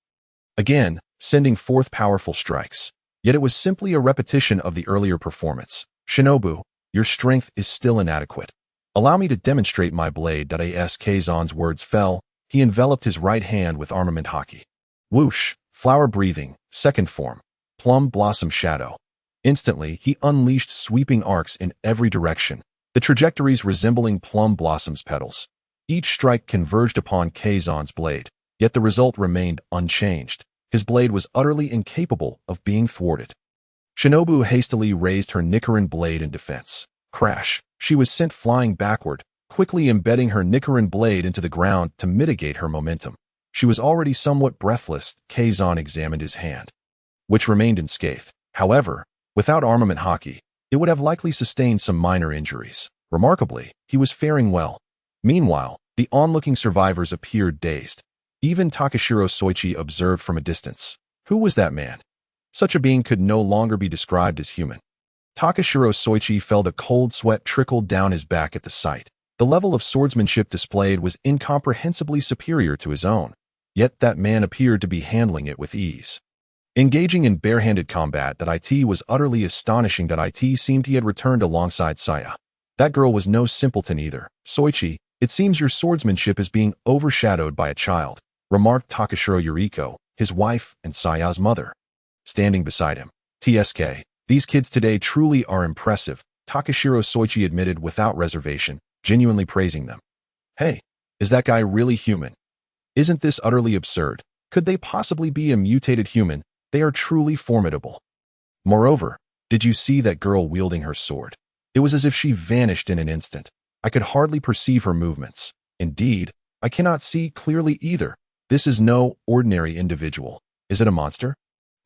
Again, sending forth powerful strikes. Yet it was simply a repetition of the earlier performance. Shinobu, your strength is still inadequate. Allow me to demonstrate my blade. As Kazan's words fell, he enveloped his right hand with armament haki. Whoosh, flower-breathing, 2nd form, plum blossom shadow. Instantly, he unleashed sweeping arcs in every direction, the trajectories resembling plum blossoms' petals. Each strike converged upon Kazan's blade, yet the result remained unchanged. His blade was utterly incapable of being thwarted. Shinobu hastily raised her Nichiren blade in defense. Crash! She was sent flying backward, quickly embedding her Nichiren blade into the ground to mitigate her momentum. She was already somewhat breathless. Kazan examined his hand, which remained unscathed. However, without armament haki, it would have likely sustained some minor injuries. Remarkably, he was faring well. Meanwhile, the onlooking survivors appeared dazed. Even Takashiro Soichi observed from a distance. Who was that man? Such a being could no longer be described as human. Takashiro Soichi felt a cold sweat trickle down his back at the sight. The level of swordsmanship displayed was incomprehensibly superior to his own, yet that man appeared to be handling it with ease. Engaging in barehanded combat, it was utterly astonishing that it seemed he had returned alongside Saya. That girl was no simpleton either. Soichi, it seems your swordsmanship is being overshadowed by a child, remarked Takashiro Yuriko, his wife and Saya's mother, standing beside him. TSK, these kids today truly are impressive, Takashiro Soichi admitted without reservation, genuinely praising them. Hey, is that guy really human? Isn't this utterly absurd? Could they possibly be a mutated human? They are truly formidable. Moreover, did you see that girl wielding her sword? It was as if she vanished in an instant. I could hardly perceive her movements. Indeed, I cannot see clearly either. This is no ordinary individual. Is it a monster?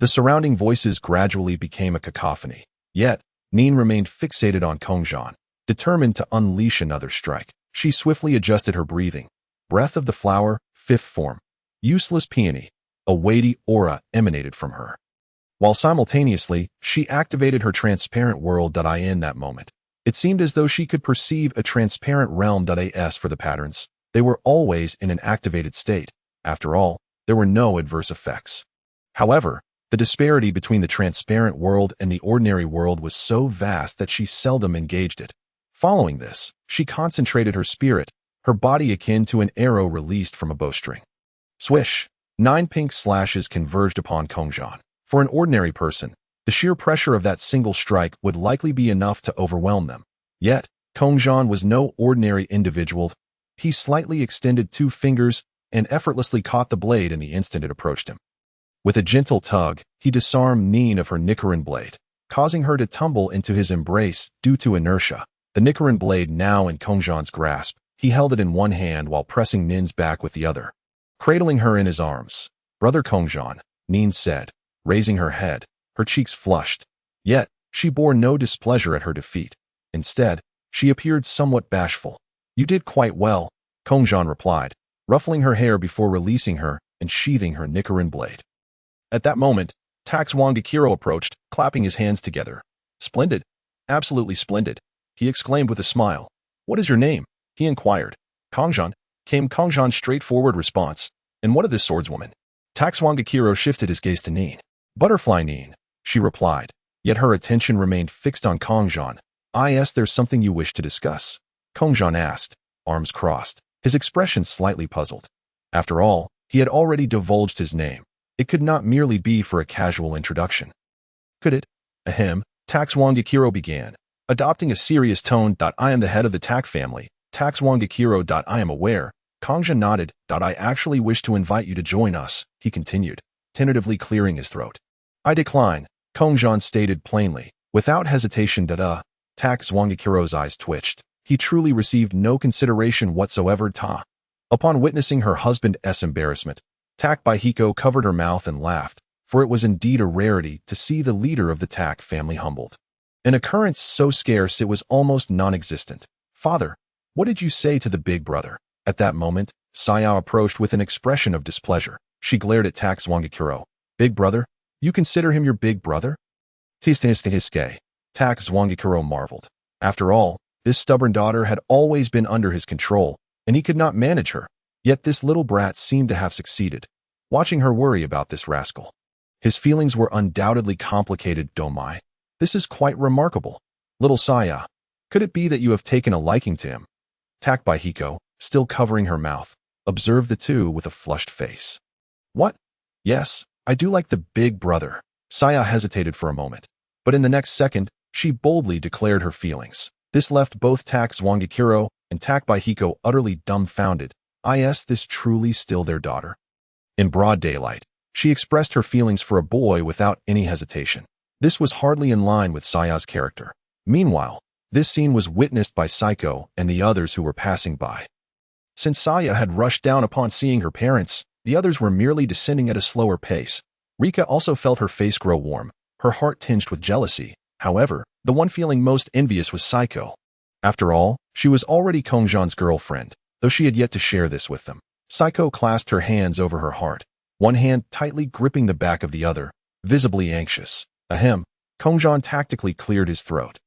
The surrounding voices gradually became a cacophony. Yet, NEET remained fixated on Kongzhan, determined to unleash another strike. She swiftly adjusted her breathing. Breath of the flower, 5th form. Useless peony. A weighty aura emanated from her. While simultaneously, she activated her transparent world. In that moment, it seemed as though she could perceive a transparent realm. As for the patterns, they were always in an activated state. After all, there were no adverse effects. However, the disparity between the transparent world and the ordinary world was so vast that she seldom engaged it. Following this, she concentrated her spirit, her body akin to an arrow released from a bowstring. Swish! 9 pink slashes converged upon Kongzhan. For an ordinary person, the sheer pressure of that single strike would likely be enough to overwhelm them. Yet, Kongzhan was no ordinary individual. He slightly extended 2 fingers and effortlessly caught the blade in the instant it approached him. With a gentle tug, he disarmed NEET of her Nichiren blade, causing her to tumble into his embrace due to inertia. The Nichiren blade now in Kongzhan's grasp, he held it in one hand while pressing NEET's back with the other. Cradling her in his arms, "Brother Kongzhan," NEET said, raising her head, her cheeks flushed. Yet, she bore no displeasure at her defeat. Instead, she appeared somewhat bashful. "You did quite well," Kongzhan replied, ruffling her hair before releasing her and sheathing her Nichiren blade. At that moment, Tax Wangekiro approached, clapping his hands together. "Splendid. Absolutely splendid," he exclaimed with a smile. "What is your name?" he inquired. "Kongzhan," came Kongzhan's straightforward response. "And what of this swordswoman?" Tax Wangekiro shifted his gaze to NEET. "Butterfly NEET," she replied, yet her attention remained fixed on Kongzhan. "There's something you wish to discuss?" Kongzhan asked, arms crossed, his expression slightly puzzled. After all, he had already divulged his name. It could not merely be for a casual introduction. Could it? Ahem, Tax Wangekiro began, adopting a serious tone. "I am the head of the Tak family, Tax Wangekiro. I am aware." Kongzhan nodded. "I actually wish to invite you to join us," he continued, tentatively clearing his throat. "I decline," Kongzhan stated plainly, without hesitation. Tax Wangekiro's eyes twitched. He truly received no consideration whatsoever. Upon witnessing her husband's embarrassment, Tak Baihiko covered her mouth and laughed, for it was indeed a rarity to see the leader of the Tak family humbled. an occurrence so scarce it was almost non-existent. "Father, what did you say to the big brother?" At that moment, Saya approached with an expression of displeasure. She glared at Tak Zwangakuro. "Big brother? You consider him your big brother?" Tiske. Tak Zwangakuro marveled. After all, this stubborn daughter had always been under his control, and he could not manage her. Yet this little brat seemed to have succeeded. Watching her worry about this rascal. His feelings were undoubtedly complicated, Domai. This is quite remarkable. Little Saya, could it be that you have taken a liking to him? Tak by Hiko, still covering her mouth, observed the two with a flushed face. What? Yes, I do like the big brother. Saya hesitated for a moment, but in the next second, she boldly declared her feelings. This left both Tak Zwangakuro and Tak by Hiko utterly dumbfounded. Is this truly still their daughter? In broad daylight, she expressed her feelings for a boy without any hesitation. This was hardly in line with Saya's character. Meanwhile, this scene was witnessed by Saiko and the others who were passing by. Since Saya had rushed down upon seeing her parents, the others were merely descending at a slower pace. Rika also felt her face grow warm, her heart tinged with jealousy. However, the one feeling most envious was Saiko. After all, she was already Kongzhan's girlfriend, though she had yet to share this with them. Saiko clasped her hands over her heart, one hand tightly gripping the back of the other, visibly anxious. Ahem. Kongzhan tactically cleared his throat.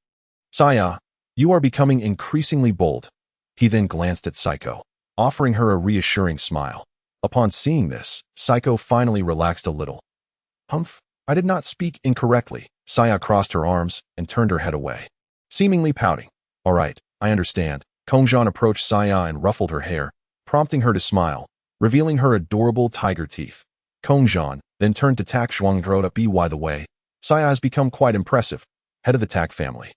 Saya, you are becoming increasingly bold. He then glanced at Saiko, offering her a reassuring smile. Upon seeing this, Saiko finally relaxed a little. Humph, I did not speak incorrectly. Saya crossed her arms and turned her head away, seemingly pouting. All right, I understand. Kongzhan approached Saya and ruffled her hair, prompting her to smile, revealing her adorable tiger teeth. Kongzhan then turned to Tak Zwangakuro. By the way, Saya has become quite impressive, head of the Tak family.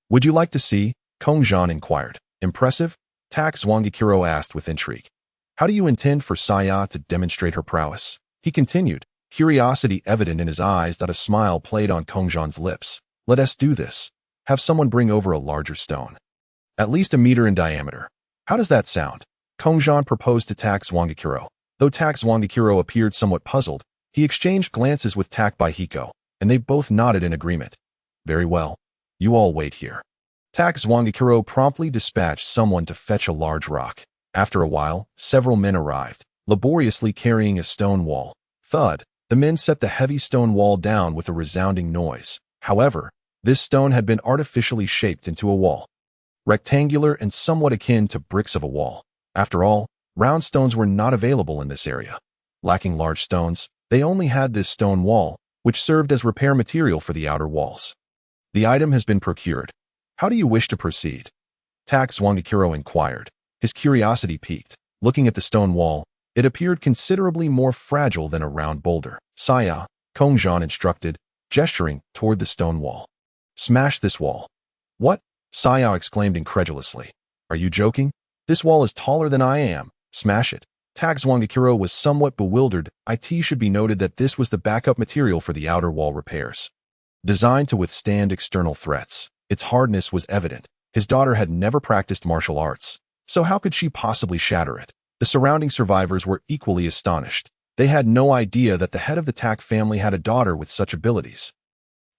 Would you like to see? Kongzhan inquired. Impressive? Tak Zwangakuro asked with intrigue. How do you intend for Saya to demonstrate her prowess? He continued, curiosity evident in his eyes. A smile played on Kongzhan's lips. Let us do this. Have someone bring over a larger stone. At least a meter in diameter. How does that sound? Kongzhan proposed to Tak Zwangakuro. Though Tak Zwangakuro appeared somewhat puzzled, he exchanged glances with Tak by Hiko, and they both nodded in agreement. Very well. You all wait here. Tak Zwangakuro promptly dispatched someone to fetch a large rock. After a while, several men arrived, laboriously carrying a stone wall. Thud. The men set the heavy stone wall down with a resounding noise. However, this stone had been artificially shaped into a wall. Rectangular and somewhat akin to bricks of a wall. After all, round stones were not available in this area. Lacking large stones, they only had this stone wall, which served as repair material for the outer walls. The item has been procured. How do you wish to proceed? Tak Zwangakuro inquired. His curiosity piqued. Looking at the stone wall, it appeared considerably more fragile than a round boulder. Saya, Kongzhan instructed, gesturing toward the stone wall. Smash this wall. What? Saya exclaimed incredulously. Are you joking? This wall is taller than I am. Smash it. Tak Zwangakuro was somewhat bewildered. It should be noted that this was the backup material for the outer wall repairs. Designed to withstand external threats, its hardness was evident. His daughter had never practiced martial arts, so how could she possibly shatter it? The surrounding survivors were equally astonished. They had no idea that the head of the Tak family had a daughter with such abilities.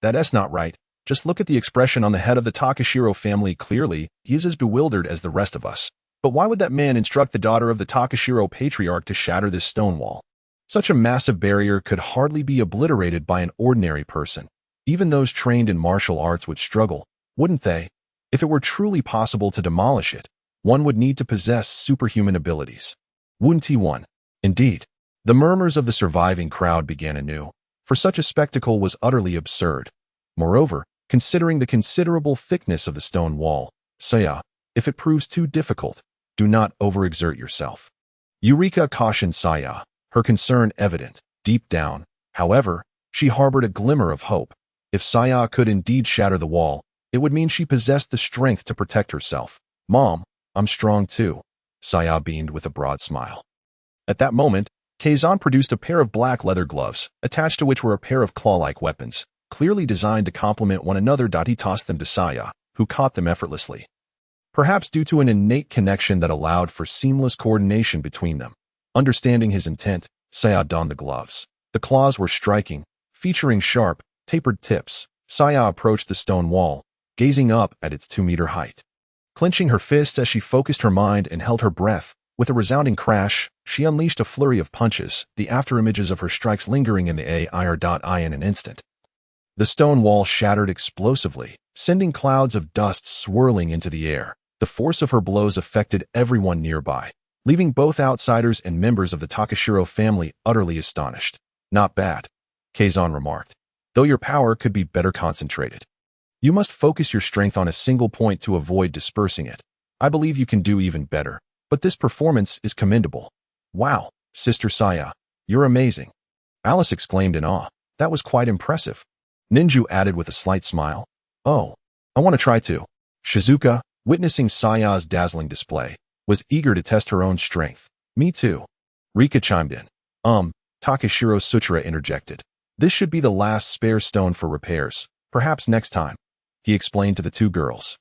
That's not right. Just look at the expression on the head of the Takashiro family. Clearly, he is as bewildered as the rest of us. But why would that man instruct the daughter of the Takashiro patriarch to shatter this stone wall? Such a massive barrier could hardly be obliterated by an ordinary person. Even those trained in martial arts would struggle, wouldn't they? If it were truly possible to demolish it, one would need to possess superhuman abilities. Wouldn't he one? Indeed. The murmurs of the surviving crowd began anew, for such a spectacle was utterly absurd. Moreover, considering the considerable thickness of the stone wall, Saya, if it proves too difficult, do not overexert yourself. Eureka cautioned Saya, her concern evident. Deep down, however, she harbored a glimmer of hope. If Saya could indeed shatter the wall, it would mean she possessed the strength to protect herself. Mom, I'm strong too. Saya beamed with a broad smile. At that moment, Kazan produced a pair of black leather gloves, attached to which were a pair of claw-like weapons, clearly designed to complement one another. He tossed them to Saya, who caught them effortlessly. Perhaps due to an innate connection that allowed for seamless coordination between them. Understanding his intent, Saya donned the gloves. The claws were striking, featuring sharp, tapered tips. Saya approached the stone wall, gazing up at its 2-meter height. Clenching her fists as she focused her mind and held her breath, with a resounding crash, she unleashed a flurry of punches, the afterimages of her strikes lingering in the air in an instant. The stone wall shattered explosively, sending clouds of dust swirling into the air. The force of her blows affected everyone nearby, leaving both outsiders and members of the Takashiro family utterly astonished. Not bad, Kazan remarked, though your power could be better concentrated. You must focus your strength on a single point to avoid dispersing it. I believe you can do even better, but this performance is commendable. Wow, Sister Saya, you're amazing. Alice exclaimed in awe. That was quite impressive. Ninju added with a slight smile. Oh, I want to try too. Shizuka, witnessing Saya's dazzling display, was eager to test her own strength. Me too. Rika chimed in. Takashiro Suchira interjected. This should be the last spare stone for repairs. Perhaps next time, he explained to the two girls.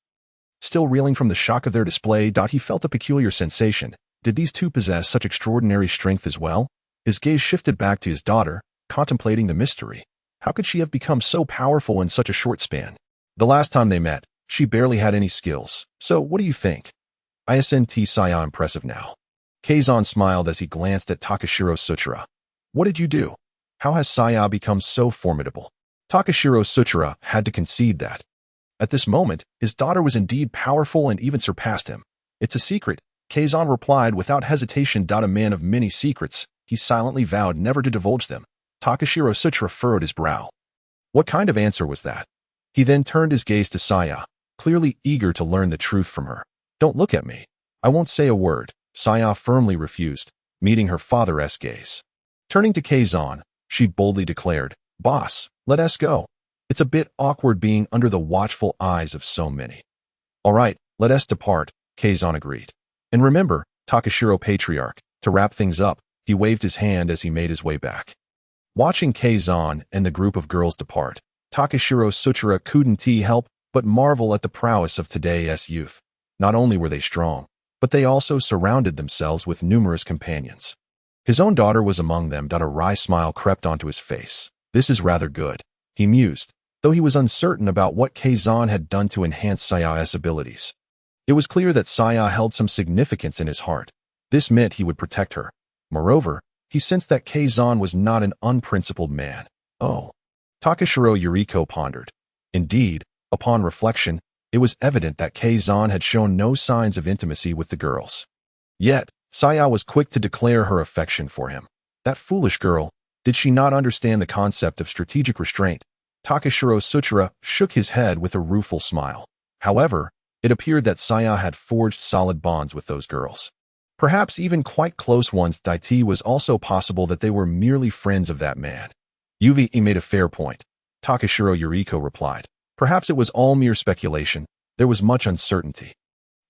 Still reeling from the shock of their display, he felt a peculiar sensation. Did these two possess such extraordinary strength as well? His gaze shifted back to his daughter, contemplating the mystery. How could she have become so powerful in such a short span? The last time they met, she barely had any skills. So what do you think? Isn't Saya impressive now? Kazan smiled as he glanced at Takashiro Suchira. What did you do? How has Saya become so formidable? Takashiro Suchira had to concede that. At this moment, his daughter was indeed powerful and even surpassed him. It's a secret, Kazan replied without hesitation. A man of many secrets, he silently vowed never to divulge them. Takashiro Suchira furrowed his brow. What kind of answer was that? He then turned his gaze to Saya, clearly eager to learn the truth from her. Don't look at me. I won't say a word, Saya firmly refused, meeting her father's gaze. Turning to Kazan, she boldly declared, Boss, let us go. It's a bit awkward being under the watchful eyes of so many. All right, let us depart, Kazan agreed. And remember, Takashiro Patriarch, to wrap things up, he waved his hand as he made his way back. Watching Kazan and the group of girls depart, Takashiro Suchira couldn't help but marvel at the prowess of today's youth. Not only were they strong, but they also surrounded themselves with numerous companions. His own daughter was among them. A wry smile crept onto his face. This is rather good, he mused, though he was uncertain about what Kazan had done to enhance Saya's abilities. It was clear that Saya held some significance in his heart. This meant he would protect her. Moreover, he sensed that Kazan was not an unprincipled man. Oh. Takashiro Yuriko pondered. Indeed, upon reflection, it was evident that Kazan had shown no signs of intimacy with the girls. Yet, Saya was quick to declare her affection for him. That foolish girl, did she not understand the concept of strategic restraint? Takashiro Suchira shook his head with a rueful smile. However, it appeared that Saya had forged solid bonds with those girls. Perhaps even quite close ones. It was also possible that they were merely friends of that man. Uve made a fair point, Takashiro Yuriko replied. Perhaps it was all mere speculation. There was much uncertainty.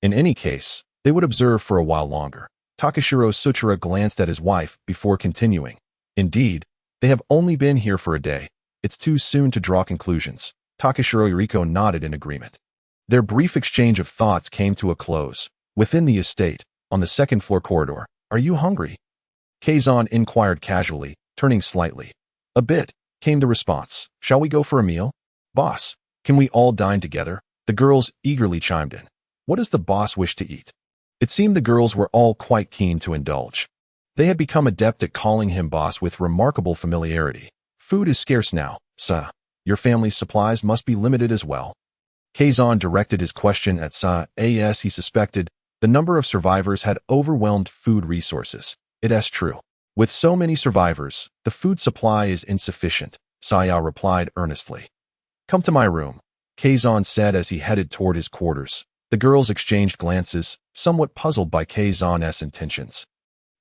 In any case, they would observe for a while longer. Takashiro Suchira glanced at his wife before continuing. Indeed, they have only been here for a day. It's too soon to draw conclusions. Takashiro Yuriko nodded in agreement. Their brief exchange of thoughts came to a close. Within the estate, on the second-floor corridor, "Are you hungry?" Kazan inquired casually, turning slightly. "A bit," came the response. "Shall we go for a meal?" "Boss, can we all dine together?" The girls eagerly chimed in. "What does the boss wish to eat?" It seemed the girls were all quite keen to indulge. They had become adept at calling him boss with remarkable familiarity. "Food is scarce now, sir. Your family's supplies must be limited as well." Kazan directed his question at Sa, as he suspected the number of survivors had overwhelmed food resources. It is true. With so many survivors, the food supply is insufficient, Saya replied earnestly. "Come to my room," Kazan said as he headed toward his quarters. The girls exchanged glances, somewhat puzzled by Kazan's intentions.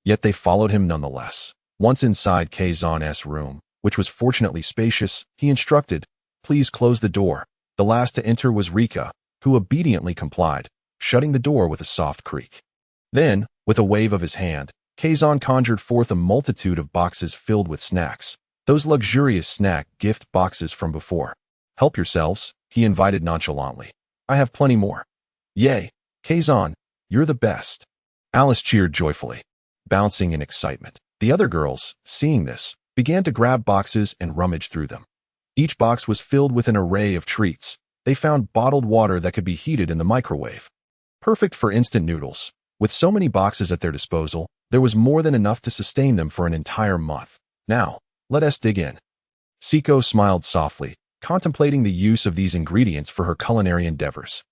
Yet they followed him nonetheless. Once inside Kazan's room, which was fortunately spacious, he instructed, "Please close the door." The last to enter was Rika, who obediently complied, shutting the door with a soft creak. Then, with a wave of his hand, Kazan conjured forth a multitude of boxes filled with snacks, those luxurious snack gift boxes from before. "Help yourselves," he invited nonchalantly. "I have plenty more." "Yay, Kazan, you're the best." Alice cheered joyfully, bouncing in excitement. The other girls, seeing this, began to grab boxes and rummage through them. Each box was filled with an array of treats, they found bottled water that could be heated in the microwave. Perfect for instant noodles. With so many boxes at their disposal, there was more than enough to sustain them for an entire month. Now, let us dig in. Siko smiled softly, contemplating the use of these ingredients for her culinary endeavors.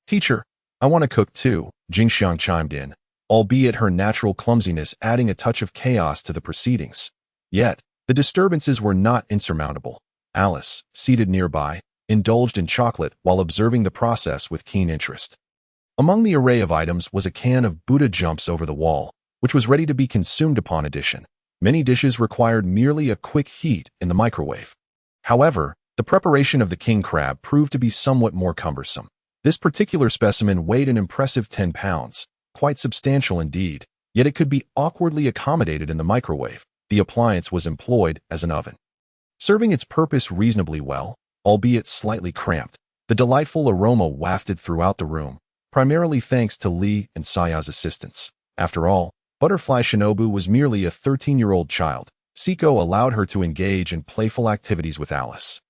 Teacher, I want to cook too, Jingxiang chimed in, albeit her natural clumsiness adding a touch of chaos to the proceedings. Yet, the disturbances were not insurmountable. Alice, seated nearby, indulged in chocolate while observing the process with keen interest. Among the array of items was a can of Buddha jumps over the wall, which was ready to be consumed upon addition. Many dishes required merely a quick heat in the microwave. However, the preparation of the king crab proved to be somewhat more cumbersome. This particular specimen weighed an impressive 10 pounds, quite substantial indeed, yet it could be awkwardly accommodated in the microwave. The appliance was employed as an oven. Serving its purpose reasonably well, albeit slightly cramped, the delightful aroma wafted throughout the room, primarily thanks to Lee and Saya's assistance. After all, Butterfly Shinobu was merely a 13-year-old child. Siko allowed her to engage in playful activities with Alice,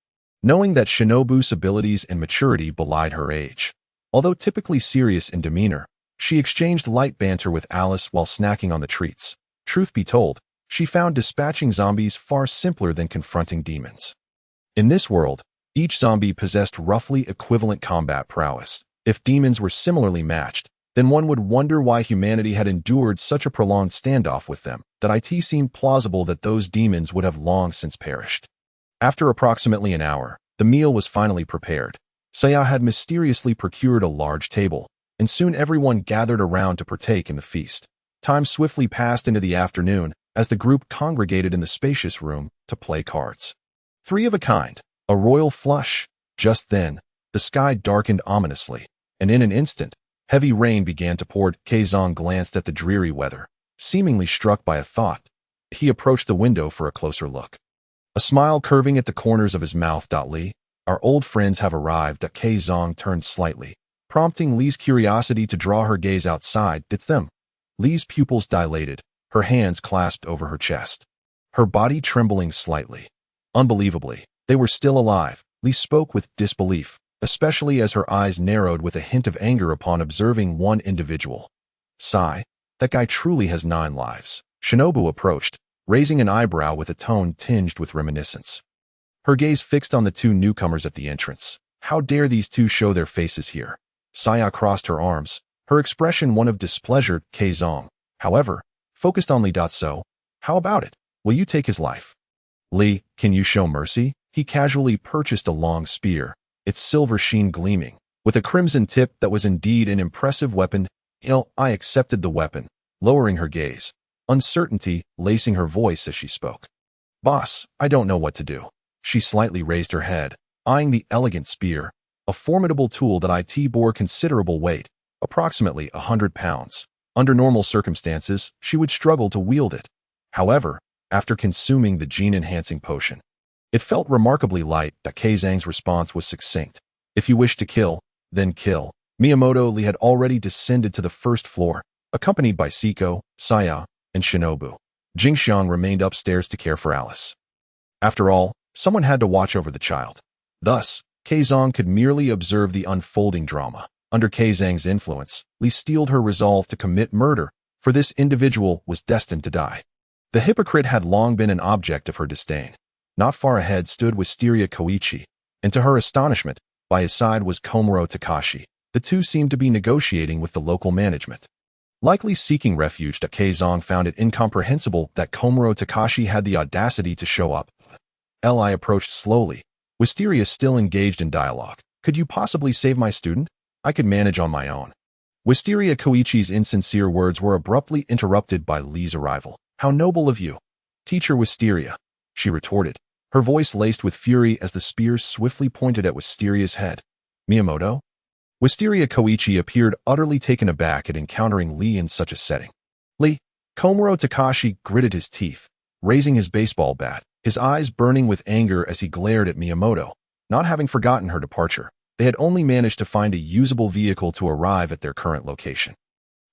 knowing that Shinobu's abilities and maturity belied her age. Although typically serious in demeanor, she exchanged light banter with Alice while snacking on the treats. Truth be told, she found dispatching zombies far simpler than confronting demons. In this world, each zombie possessed roughly equivalent combat prowess. If demons were similarly matched, then one would wonder why humanity had endured such a prolonged standoff with them. That it seemed plausible that those demons would have long since perished. After approximately an hour, the meal was finally prepared. Saya had mysteriously procured a large table, and soon everyone gathered around to partake in the feast. Time swiftly passed into the afternoon as the group congregated in the spacious room to play cards. Three of a kind, a royal flush. Just then, the sky darkened ominously, and in an instant, heavy rain began to pour. Kongzhan glanced at the dreary weather, seemingly struck by a thought. He approached the window for a closer look. A smile curving at the corners of his mouth. Lee, our old friends have arrived. Kongzhan turned slightly, prompting Lee's curiosity to draw her gaze outside. It's them. Lee's pupils dilated, her hands clasped over her chest, her body trembling slightly. Unbelievably, they were still alive. Lee spoke with disbelief, especially as her eyes narrowed with a hint of anger upon observing one individual. Sigh, that guy truly has 9 lives. Shinobu approached, raising an eyebrow with a tone tinged with reminiscence. Her gaze fixed on the two newcomers at the entrance. How dare these two show their faces here? Saya crossed her arms, her expression one of displeasure. Kongzhan, however, focused on Lee. So, how about it? Will you take his life? Lee, can you show mercy? He casually purchased a long spear, its silver sheen gleaming, with a crimson tip that was indeed an impressive weapon. I accepted the weapon, lowering her gaze, uncertainty lacing her voice as she spoke. Boss, I don't know what to do. She slightly raised her head, eyeing the elegant spear, a formidable tool that bore considerable weight, approximately 100 pounds. Under normal circumstances, she would struggle to wield it. However, after consuming the gene-enhancing potion, it felt remarkably light. Kongzhan's response was succinct. If you wish to kill, then kill. Miyamoto Lee had already descended to the first floor, accompanied by Siko, Saya, and Shinobu. Jingxiang remained upstairs to care for Alice. After all, someone had to watch over the child. Thus, Kongzhan could merely observe the unfolding drama. Under Kongzhan's influence, Lee steeled her resolve to commit murder, for this individual was destined to die. The hypocrite had long been an object of her disdain. Not far ahead stood Wisteria Koichi, and to her astonishment, by his side was Komuro Takashi. The two seemed to be negotiating with the local management, likely seeking refuge. Kongzhan found it incomprehensible that Komuro Takashi had the audacity to show up. Li approached slowly, Wisteria still engaged in dialogue. Could you possibly save my student? I could manage on my own. Wisteria Koichi's insincere words were abruptly interrupted by Lee's arrival. How noble of you, Teacher Wisteria, she retorted, her voice laced with fury as the spear swiftly pointed at Wisteria's head. Miyamoto? Wisteria Koichi appeared utterly taken aback at encountering Lee in such a setting. Lee, Komuro Takashi gritted his teeth, raising his baseball bat, his eyes burning with anger as he glared at Miyamoto. Not having forgotten her departure, they had only managed to find a usable vehicle to arrive at their current location.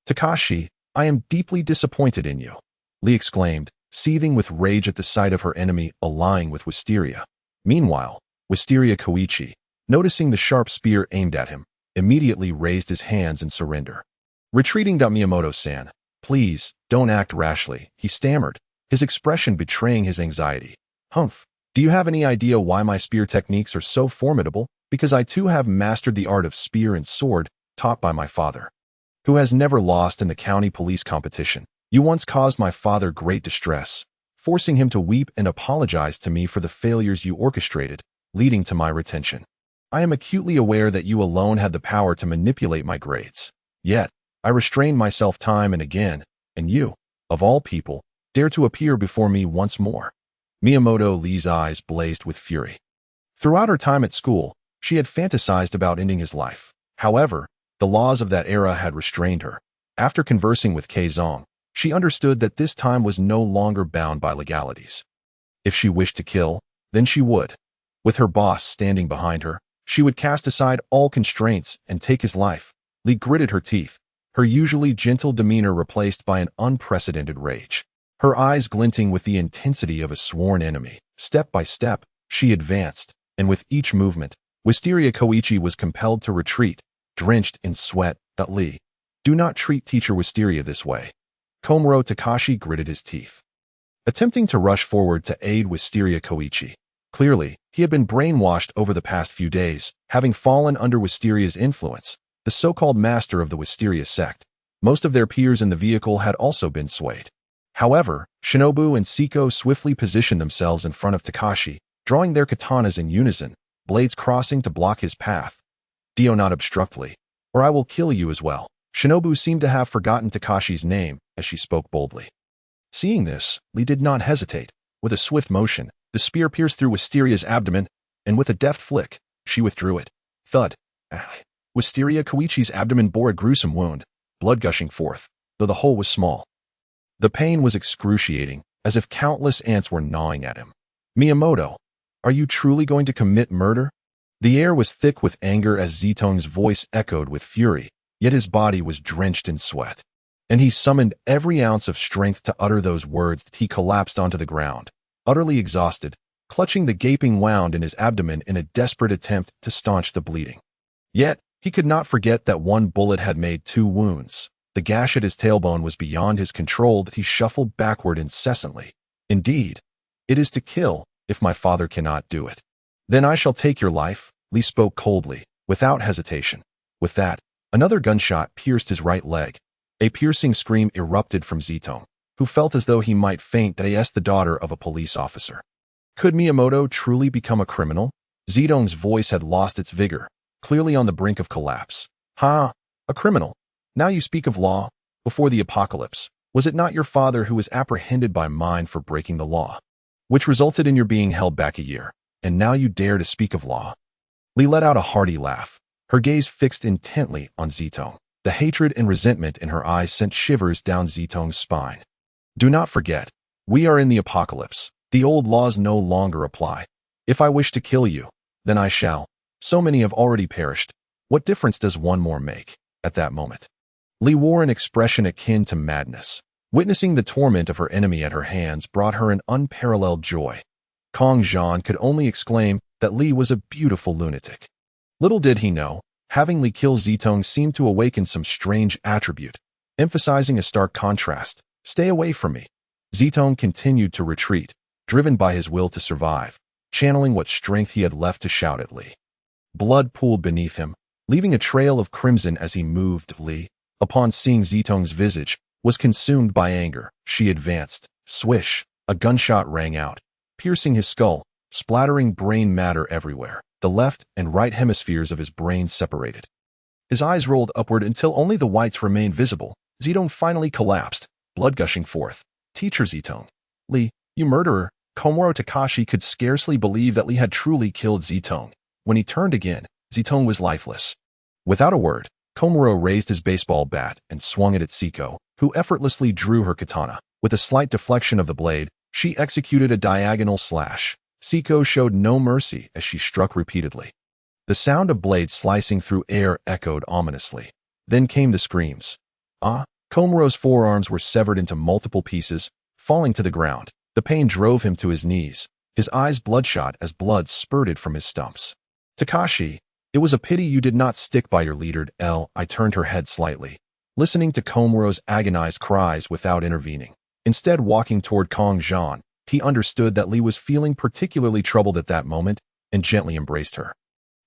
Takashi, I am deeply disappointed in you, Lee exclaimed, seething with rage at the sight of her enemy allying with Wisteria. Meanwhile, Wisteria Koichi, noticing the sharp spear aimed at him, immediately raised his hands in surrender. Retreating, Miyamoto-san, please, don't act rashly, he stammered, his expression betraying his anxiety. Humph, do you have any idea why my spear techniques are so formidable? Because I too have mastered the art of spear and sword, taught by my father, who has never lost in the county police competition. You once caused my father great distress, forcing him to weep and apologize to me for the failures you orchestrated, leading to my retention. I am acutely aware that you alone had the power to manipulate my grades. Yet, I restrained myself time and again, and you, of all people, dare to appear before me once more. Miyamoto Lee's eyes blazed with fury. Throughout her time at school, she had fantasized about ending his life. However, the laws of that era had restrained her. After conversing with Kongzhan, she understood that this time was no longer bound by legalities. If she wished to kill, then she would. With her boss standing behind her, she would cast aside all constraints and take his life. Lee gritted her teeth, her usually gentle demeanor replaced by an unprecedented rage. Her eyes glinting with the intensity of a sworn enemy. Step by step, she advanced, and with each movement, Wisteria Koichi was compelled to retreat, drenched in sweat. Lee, do not treat teacher Wisteria this way. Komuro Takashi gritted his teeth, attempting to rush forward to aid Wisteria Koichi. Clearly, he had been brainwashed over the past few days, having fallen under Wisteria's influence, the so-called master of the Wisteria sect. Most of their peers in the vehicle had also been swayed. However, Shinobu and Siko swiftly positioned themselves in front of Takashi, drawing their katanas in unison, blades crossing to block his path. "Do not obstruct, Lee, or I will kill you as well." Shinobu seemed to have forgotten Takashi's name as she spoke boldly. Seeing this, Lee did not hesitate. With a swift motion, the spear pierced through Wisteria's abdomen, and with a deft flick, she withdrew it. Thud. Wisteria Koichi's abdomen bore a gruesome wound, blood gushing forth, though the hole was small. The pain was excruciating, as if countless ants were gnawing at him. "Miyamoto, are you truly going to commit murder?" The air was thick with anger as Zetong's voice echoed with fury, yet his body was drenched in sweat. And he summoned every ounce of strength to utter those words. He collapsed onto the ground, utterly exhausted, clutching the gaping wound in his abdomen in a desperate attempt to staunch the bleeding. Yet, he could not forget that one bullet had made 2 wounds. The gash at his tailbone was beyond his control. He shuffled backward incessantly. "Indeed, it is to kill, if my father cannot do it. Then I shall take your life," Lee spoke coldly, without hesitation. With that, another gunshot pierced his right leg. A piercing scream erupted from Zetong, who felt as though he might faint. The daughter of a police officer. Could Miyamoto truly become a criminal? Zetong's voice had lost its vigor, clearly on the brink of collapse. "Ha! A criminal? Now you speak of law. Before the apocalypse, was it not your father who was apprehended by mine for breaking the law, which resulted in your being held back a year, and now you dare to speak of law?" Lee let out a hearty laugh, her gaze fixed intently on Zetong. The hatred and resentment in her eyes sent shivers down Zetong's spine. "Do not forget, we are in the apocalypse. The old laws no longer apply. If I wish to kill you, then I shall. So many have already perished. What difference does one more make?" At that moment, Lee wore an expression akin to madness. Witnessing the torment of her enemy at her hands brought her an unparalleled joy. Kongzhan could only exclaim that Lee was a beautiful lunatic. Little did he know, having Lee kill Zetong seemed to awaken some strange attribute, emphasizing a stark contrast. "Stay away from me." Zetong continued to retreat, driven by his will to survive, channeling what strength he had left to shout at Lee. Blood pooled beneath him, leaving a trail of crimson as he moved. Lee, upon seeing Zetong's visage, was consumed by anger. She advanced. Swish! A gunshot rang out, piercing his skull, splattering brain matter everywhere. The left and right hemispheres of his brain separated. His eyes rolled upward until only the whites remained visible. Zetong finally collapsed, blood gushing forth. "Teacher Zetong. Lee, you murderer." Komuro Takashi could scarcely believe that Lee had truly killed Zetong. When he turned again, Zetong was lifeless. Without a word, Komuro raised his baseball bat and swung it at Siko, who effortlessly drew her katana. With a slight deflection of the blade, she executed a diagonal slash. Siko showed no mercy as she struck repeatedly. The sound of blades slicing through air echoed ominously. Then came the screams. Komuro's forearms were severed into multiple pieces, falling to the ground. The pain drove him to his knees, his eyes bloodshot as blood spurted from his stumps. Takashi, it was a pity you did not stick by your leader. I turned her head slightly, listening to Komuro's agonized cries without intervening. Instead, walking toward Kongzhan, he understood that Lee was feeling particularly troubled at that moment and gently embraced her.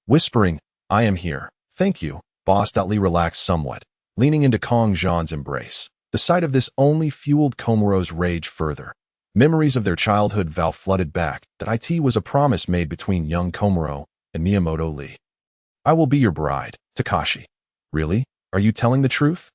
Whispering, I am here. Thank you, boss. Lee relaxed somewhat, leaning into Kongzhan's embrace. The sight of this only fueled Komuro's rage further. Memories of their childhood flooded back. That it was a promise made between young Komuro and Miyamoto Lee. I will be your bride, Takashi. Really? Are you telling the truth?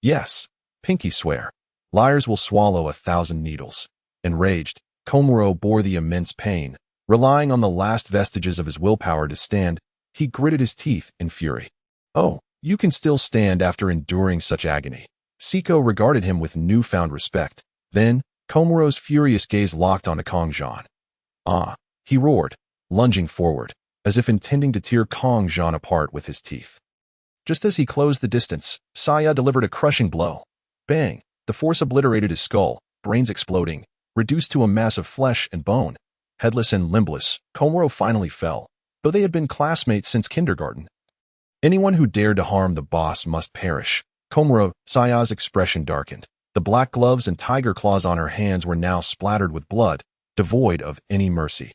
Yes. Pinky swear. Liars will swallow 1,000 needles. Enraged, Komuro bore the immense pain. Relying on the last vestiges of his willpower to stand, he gritted his teeth in fury. Oh, you can still stand after enduring such agony. Siko regarded him with newfound respect. Then, Komuro's furious gaze locked onto Kongzhan. Ah, he roared, lunging forward, as if intending to tear Kongzhan apart with his teeth. Just as he closed the distance, Saya delivered a crushing blow. Bang! The force obliterated his skull, brains exploding, reduced to a mass of flesh and bone. Headless and limbless, Komuro finally fell, though they had been classmates since kindergarten. Anyone who dared to harm the boss must perish. Komuro, Saya's expression darkened. The black gloves and tiger claws on her hands were now splattered with blood, devoid of any mercy.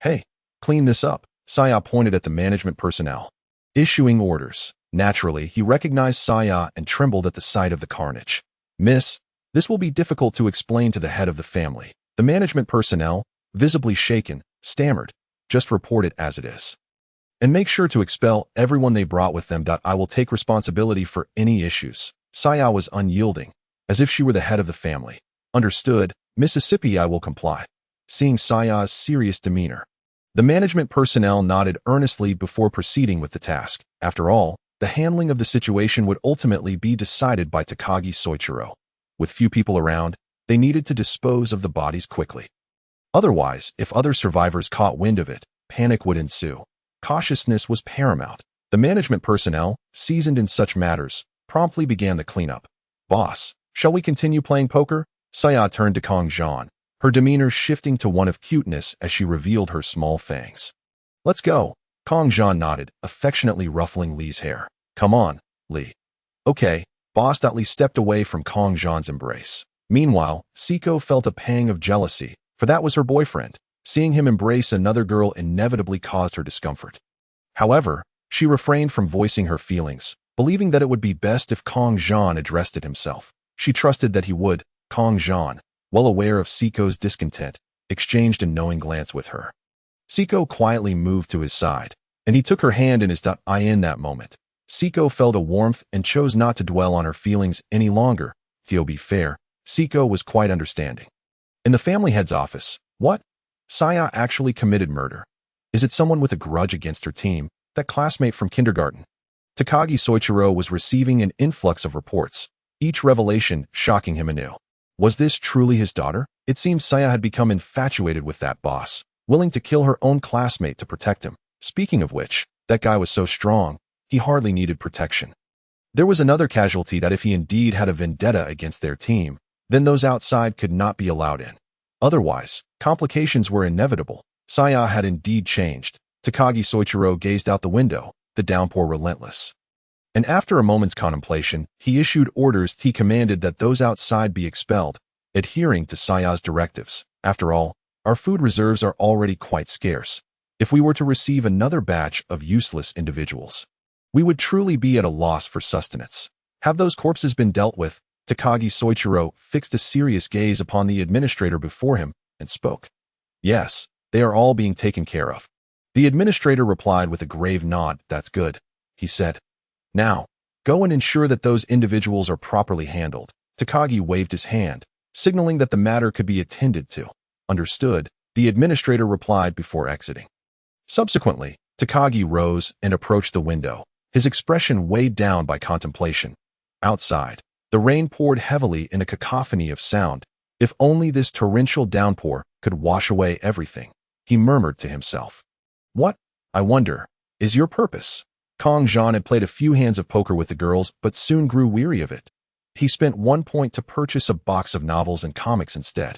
Hey, clean this up. Saya pointed at the management personnel, issuing orders. Naturally, he recognized Saya and trembled at the sight of the carnage. Miss, this will be difficult to explain to the head of the family. The management personnel, visibly shaken, stammered, just report it as it is. And make sure to expel everyone they brought with them. I will take responsibility for any issues. Saya was unyielding, as if she were the head of the family. Understood, Mississippi. I will comply. Seeing Saya's serious demeanor, the management personnel nodded earnestly before proceeding with the task. After all, the handling of the situation would ultimately be decided by Takagi Soichiro. With few people around, they needed to dispose of the bodies quickly. Otherwise, if other survivors caught wind of it, panic would ensue. Cautiousness was paramount. The management personnel, seasoned in such matters, promptly began the cleanup. Boss, shall we continue playing poker? Saya turned to Kongzhan, her demeanor shifting to one of cuteness as she revealed her small fangs. Let's go. Kongzhan nodded, affectionately ruffling Lee's hair. Come on, Lee. Okay, boss. Lee stepped away from Kongzhan's embrace. Meanwhile, Siko felt a pang of jealousy, for that was her boyfriend. Seeing him embrace another girl inevitably caused her discomfort. However, she refrained from voicing her feelings, believing that it would be best if Kongzhan addressed it himself. She trusted that he would. Kongzhan, well aware of Siko's discontent, exchanged a knowing glance with her. Siko quietly moved to his side, and he took her hand in his. In that moment, Siko felt a warmth and chose not to dwell on her feelings any longer. To be fair, Siko was quite understanding. In the family head's office, what? Saya actually committed murder. Is it someone with a grudge against her team, that classmate from kindergarten? Takagi Soichiro was receiving an influx of reports, each revelation shocking him anew. Was this truly his daughter? It seemed Saya had become infatuated with that boss, willing to kill her own classmate to protect him. Speaking of which, that guy was so strong, he hardly needed protection. There was another casualty that if he indeed had a vendetta against their team, then those outside could not be allowed in. Otherwise, complications were inevitable. Saya had indeed changed. Takagi Soichiro gazed out the window, the downpour relentless. And after a moment's contemplation, he issued orders. He commanded that those outside be expelled, adhering to Saya's directives. After all, our food reserves are already quite scarce. If we were to receive another batch of useless individuals, we would truly be at a loss for sustenance. Have those corpses been dealt with? Takagi Soichiro fixed a serious gaze upon the administrator before him and spoke. Yes, they are all being taken care of. The administrator replied with a grave nod. That's good, he said. Now, go and ensure that those individuals are properly handled. Takagi waved his hand, signaling that the matter could be attended to. Understood, the administrator replied before exiting. Subsequently, Takagi rose and approached the window, his expression weighed down by contemplation. Outside, the rain poured heavily in a cacophony of sound. If only this torrential downpour could wash away everything, he murmured to himself. What, I wonder, is your purpose? Kongzhan had played a few hands of poker with the girls, but soon grew weary of it. He spent 1 point to purchase a box of novels and comics instead.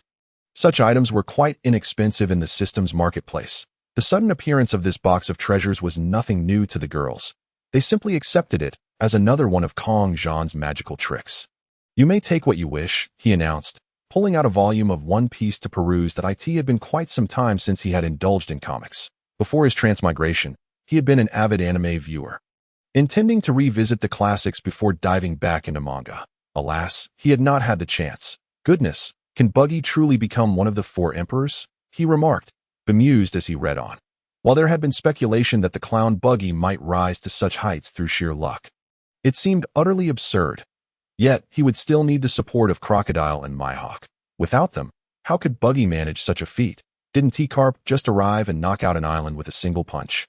Such items were quite inexpensive in the system's marketplace. The sudden appearance of this box of treasures was nothing new to the girls. They simply accepted it as another one of Kongzhan's magical tricks. "You may take what you wish," he announced, pulling out a volume of One Piece to peruse that it had been quite some time since he had indulged in comics. Before his transmigration, he had been an avid anime viewer, intending to revisit the classics before diving back into manga. Alas, he had not had the chance. "Goodness, can Buggy truly become one of the 4 emperors?" he remarked, bemused as he read on. While there had been speculation that the clown Buggy might rise to such heights through sheer luck, it seemed utterly absurd. Yet, he would still need the support of Crocodile and Mihawk. Without them, how could Buggy manage such a feat? Didn't T-Carp just arrive and knock out an island with a single punch?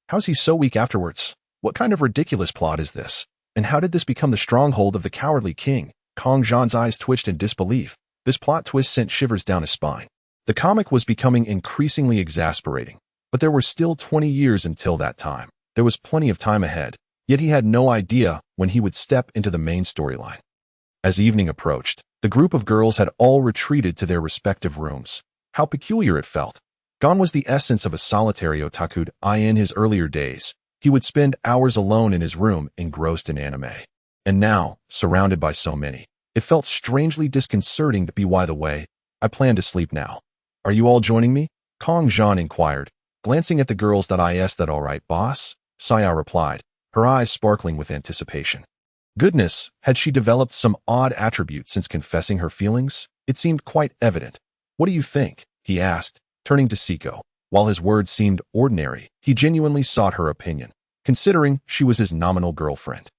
How's he so weak afterwards? What kind of ridiculous plot is this? And how did this become the stronghold of the cowardly king? Kongzhan's eyes twitched in disbelief. This plot twist sent shivers down his spine. The comic was becoming increasingly exasperating, but there were still 20 years until that time. There was plenty of time ahead, yet he had no idea when he would step into the main storyline. As evening approached, the group of girls had all retreated to their respective rooms. How peculiar it felt. Gone was the essence of a solitary otaku. In his earlier days, he would spend hours alone in his room engrossed in anime. And now, surrounded by so many, it felt strangely disconcerting to be. "By the way, I plan to sleep now. Are you all joining me?" Kongzhan inquired, glancing at the girls. "Is that all right, boss?" Saya replied, her eyes sparkling with anticipation. Goodness, had she developed some odd attribute since confessing her feelings? It seemed quite evident. "What do you think?" he asked, turning to Siko. While his words seemed ordinary, he genuinely sought her opinion, considering she was his nominal girlfriend.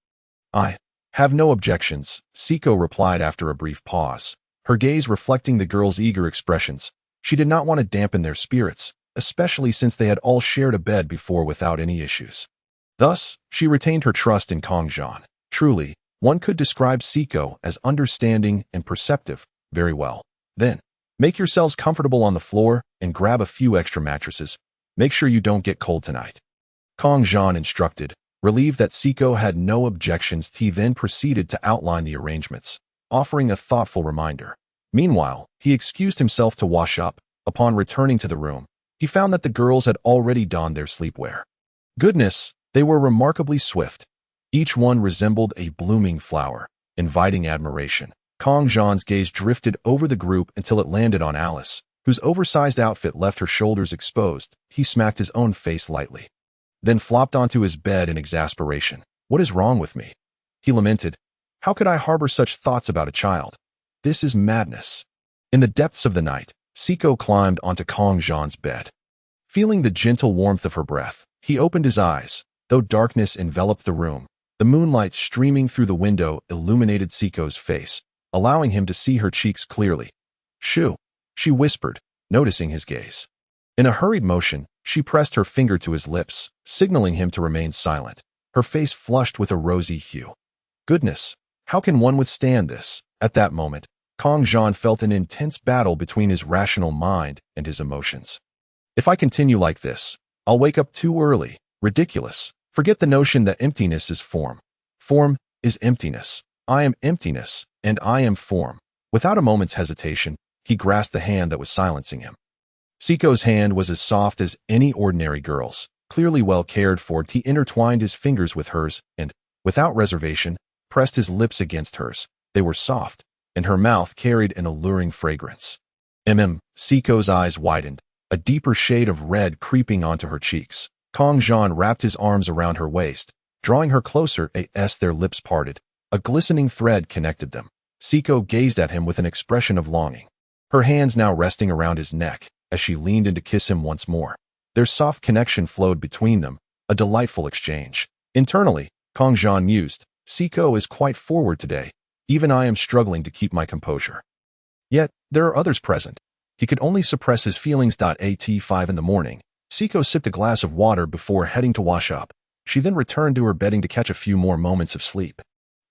"I have no objections," Siko replied after a brief pause, her gaze reflecting the girls' eager expressions. She did not want to dampen their spirits, especially since they had all shared a bed before without any issues. Thus, she retained her trust in Kongzhan. Truly, one could describe Siko as understanding and perceptive. "Very well. Then, make yourselves comfortable on the floor and grab a few extra mattresses. Make sure you don't get cold tonight," Kongzhan instructed. Relieved that Siko had no objections, he then proceeded to outline the arrangements, offering a thoughtful reminder. Meanwhile, he excused himself to wash up. Upon returning to the room, he found that the girls had already donned their sleepwear. Goodness, they were remarkably swift. Each one resembled a blooming flower, inviting admiration. Kongzhan's gaze drifted over the group until it landed on Alice, whose oversized outfit left her shoulders exposed. He smacked his own face lightly, then flopped onto his bed in exasperation. "What is wrong with me?" he lamented. "How could I harbor such thoughts about a child? This is madness." In the depths of the night, Siko climbed onto Kongzhan's bed. Feeling the gentle warmth of her breath, he opened his eyes. Though darkness enveloped the room, the moonlight streaming through the window illuminated Siko's face, allowing him to see her cheeks clearly. "Shoo," she whispered, noticing his gaze. In a hurried motion, she pressed her finger to his lips, signaling him to remain silent, her face flushed with a rosy hue. Goodness, how can one withstand this? At that moment, Kongzhan felt an intense battle between his rational mind and his emotions. "If I continue like this, I'll wake up too early. Ridiculous. Forget the notion that emptiness is form. Form is emptiness. I am emptiness, and I am form." Without a moment's hesitation, he grasped the hand that was silencing him. Siko's hand was as soft as any ordinary girl's, clearly well cared for. He intertwined his fingers with hers and, without reservation, pressed his lips against hers. They were soft, and her mouth carried an alluring fragrance. Siko's eyes widened, a deeper shade of red creeping onto her cheeks. Kongzhan wrapped his arms around her waist, drawing her closer as their lips parted. A glistening thread connected them. Siko gazed at him with an expression of longing, her hands now resting around his neck as she leaned in to kiss him once more. Their soft connection flowed between them, a delightful exchange. Internally, Kongzhan mused, "Siko is quite forward today. Even I am struggling to keep my composure." Yet, there are others present. He could only suppress his feelings. At 5 in the morning, Siko sipped a glass of water before heading to wash up. She then returned to her bedding to catch a few more moments of sleep.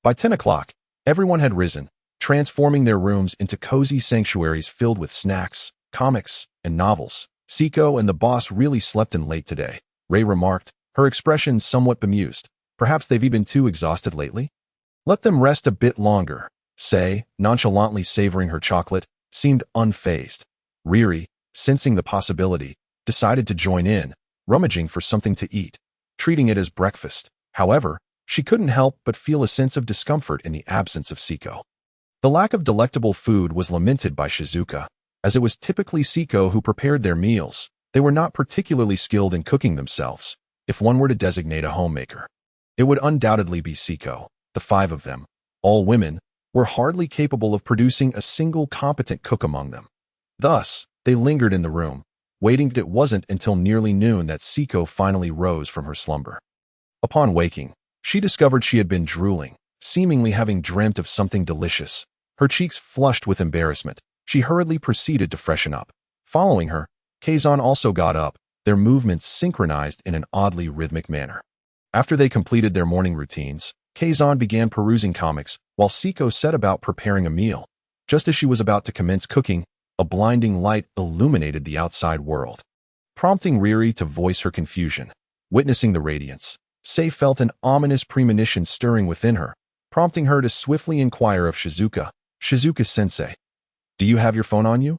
By 10 o'clock, everyone had risen, transforming their rooms into cozy sanctuaries filled with snacks, comics, and novels. "Siko and the boss really slept in late today," Ray remarked, her expression somewhat bemused. "Perhaps they've been too exhausted lately? Let them rest a bit longer," Say, nonchalantly savoring her chocolate, seemed unfazed. Riri, sensing the possibility, decided to join in, rummaging for something to eat, treating it as breakfast. However, she couldn't help but feel a sense of discomfort in the absence of Siko. The lack of delectable food was lamented by Shizuka, as it was typically Siko who prepared their meals. They were not particularly skilled in cooking themselves. If one were to designate a homemaker, it would undoubtedly be Siko. The five of them, all women, were hardly capable of producing a single competent cook among them. Thus, they lingered in the room, waiting. It wasn't until nearly noon that Siko finally rose from her slumber. Upon waking, she discovered she had been drooling, seemingly having dreamt of something delicious. Her cheeks flushed with embarrassment, she hurriedly proceeded to freshen up. Following her, Kongzhan also got up, their movements synchronized in an oddly rhythmic manner. After they completed their morning routines, Kongzhan began perusing comics, while Siko set about preparing a meal. Just as she was about to commence cooking, a blinding light illuminated the outside world, prompting Riri to voice her confusion. Witnessing the radiance, Sei felt an ominous premonition stirring within her, prompting her to swiftly inquire of Shizuka. "Shizuka-sensei, do you have your phone on you?"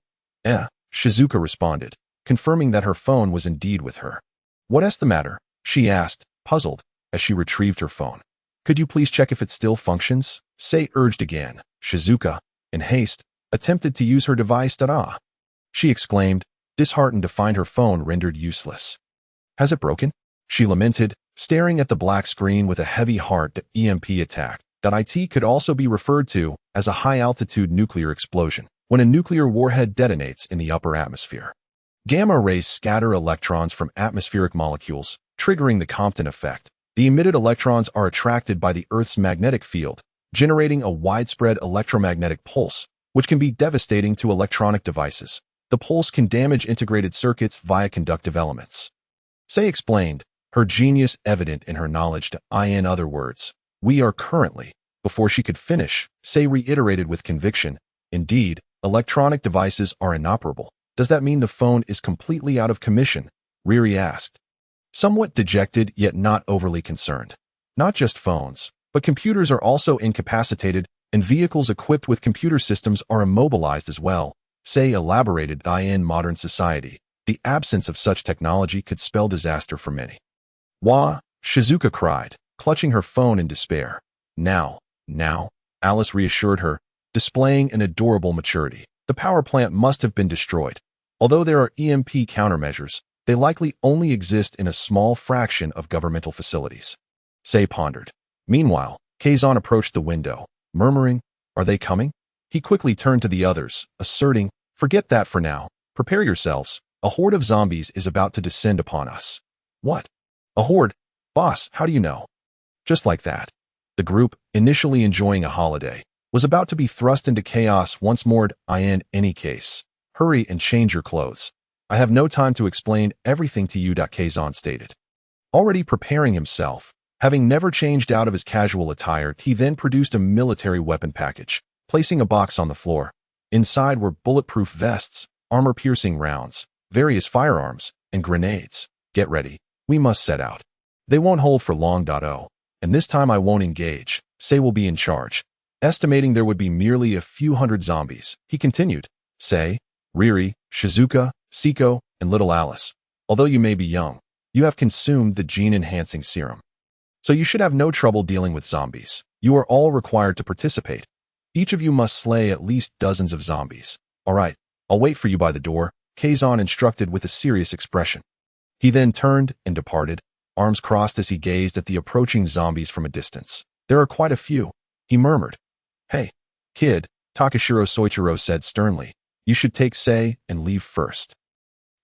Shizuka responded, confirming that her phone was indeed with her. "What's the matter?" she asked, puzzled, as she retrieved her phone. "Could you please check if it still functions?" Sei urged again. Shizuka, in haste, attempted to use her device. She exclaimed, disheartened to find her phone rendered useless. "Has it broken?" she lamented, staring at the black screen with a heavy heart. The EMP attack. It could also be referred to as a high-altitude nuclear explosion, when a nuclear warhead detonates in the upper atmosphere. Gamma rays scatter electrons from atmospheric molecules, triggering the Compton effect. The emitted electrons are attracted by the Earth's magnetic field, generating a widespread electromagnetic pulse, which can be devastating to electronic devices. The pulse can damage integrated circuits via conductive elements. Sei explained, her genius evident in her knowledge. In other words, we are currently. Before she could finish, Sei reiterated with conviction, "Indeed, electronic devices are inoperable. Does that mean the phone is completely out of commission?" Riri asked, somewhat dejected yet not overly concerned. "Not just phones, but computers are also incapacitated, and vehicles equipped with computer systems are immobilized as well," Sei elaborated. In modern society, the absence of such technology could spell disaster for many. "Wah!" Shizuka cried, clutching her phone in despair. Now, Alice reassured her, displaying an adorable maturity. The power plant must have been destroyed. Although there are EMP countermeasures, they likely only exist in a small fraction of governmental facilities. Sei pondered. Meanwhile, Kongzhan approached the window, murmuring, "Are they coming?" He quickly turned to the others, asserting, "Forget that for now. Prepare yourselves. A horde of zombies is about to descend upon us." "What? A horde? Boss, how do you know?" Just like that, the group, initially enjoying a holiday, was about to be thrust into chaos once more. "In any case, hurry and change your clothes. I have no time to explain everything to you," Kongzhan stated. Already preparing himself, having never changed out of his casual attire, he then produced a military weapon package, placing a box on the floor. Inside were bulletproof vests, armor-piercing rounds, various firearms, and grenades. "Get ready. We must set out. They won't hold for long. And this time I won't engage. Sei will be in charge." Estimating there would be merely a few hundred zombies, he continued. "Sei, Riri, Shizuka, Siko, and little Alice. Although you may be young, you have consumed the gene-enhancing serum. So you should have no trouble dealing with zombies. You are all required to participate. Each of you must slay at least dozens of zombies. All right, I'll wait for you by the door," Kongzhan instructed with a serious expression. He then turned and departed, arms crossed as he gazed at the approaching zombies from a distance. "There are quite a few," he murmured. "Hey, kid," Takashiro Soichiro said sternly, "you should take Sei and leave first.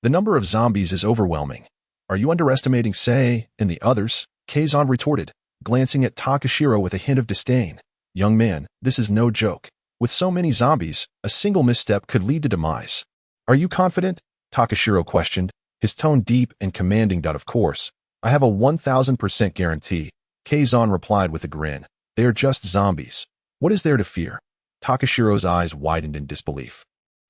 The number of zombies is overwhelming." "Are you underestimating Sei and the others?" Kongzhan retorted, glancing at Takashiro with a hint of disdain. "Young man, this is no joke. With so many zombies, a single misstep could lead to demise." "Are you confident?" Takashiro questioned, his tone deep and commanding. "Of course. I have a 1000% guarantee," Kongzhan replied with a grin. "They are just zombies. What is there to fear?" Takashiro's eyes widened in disbelief.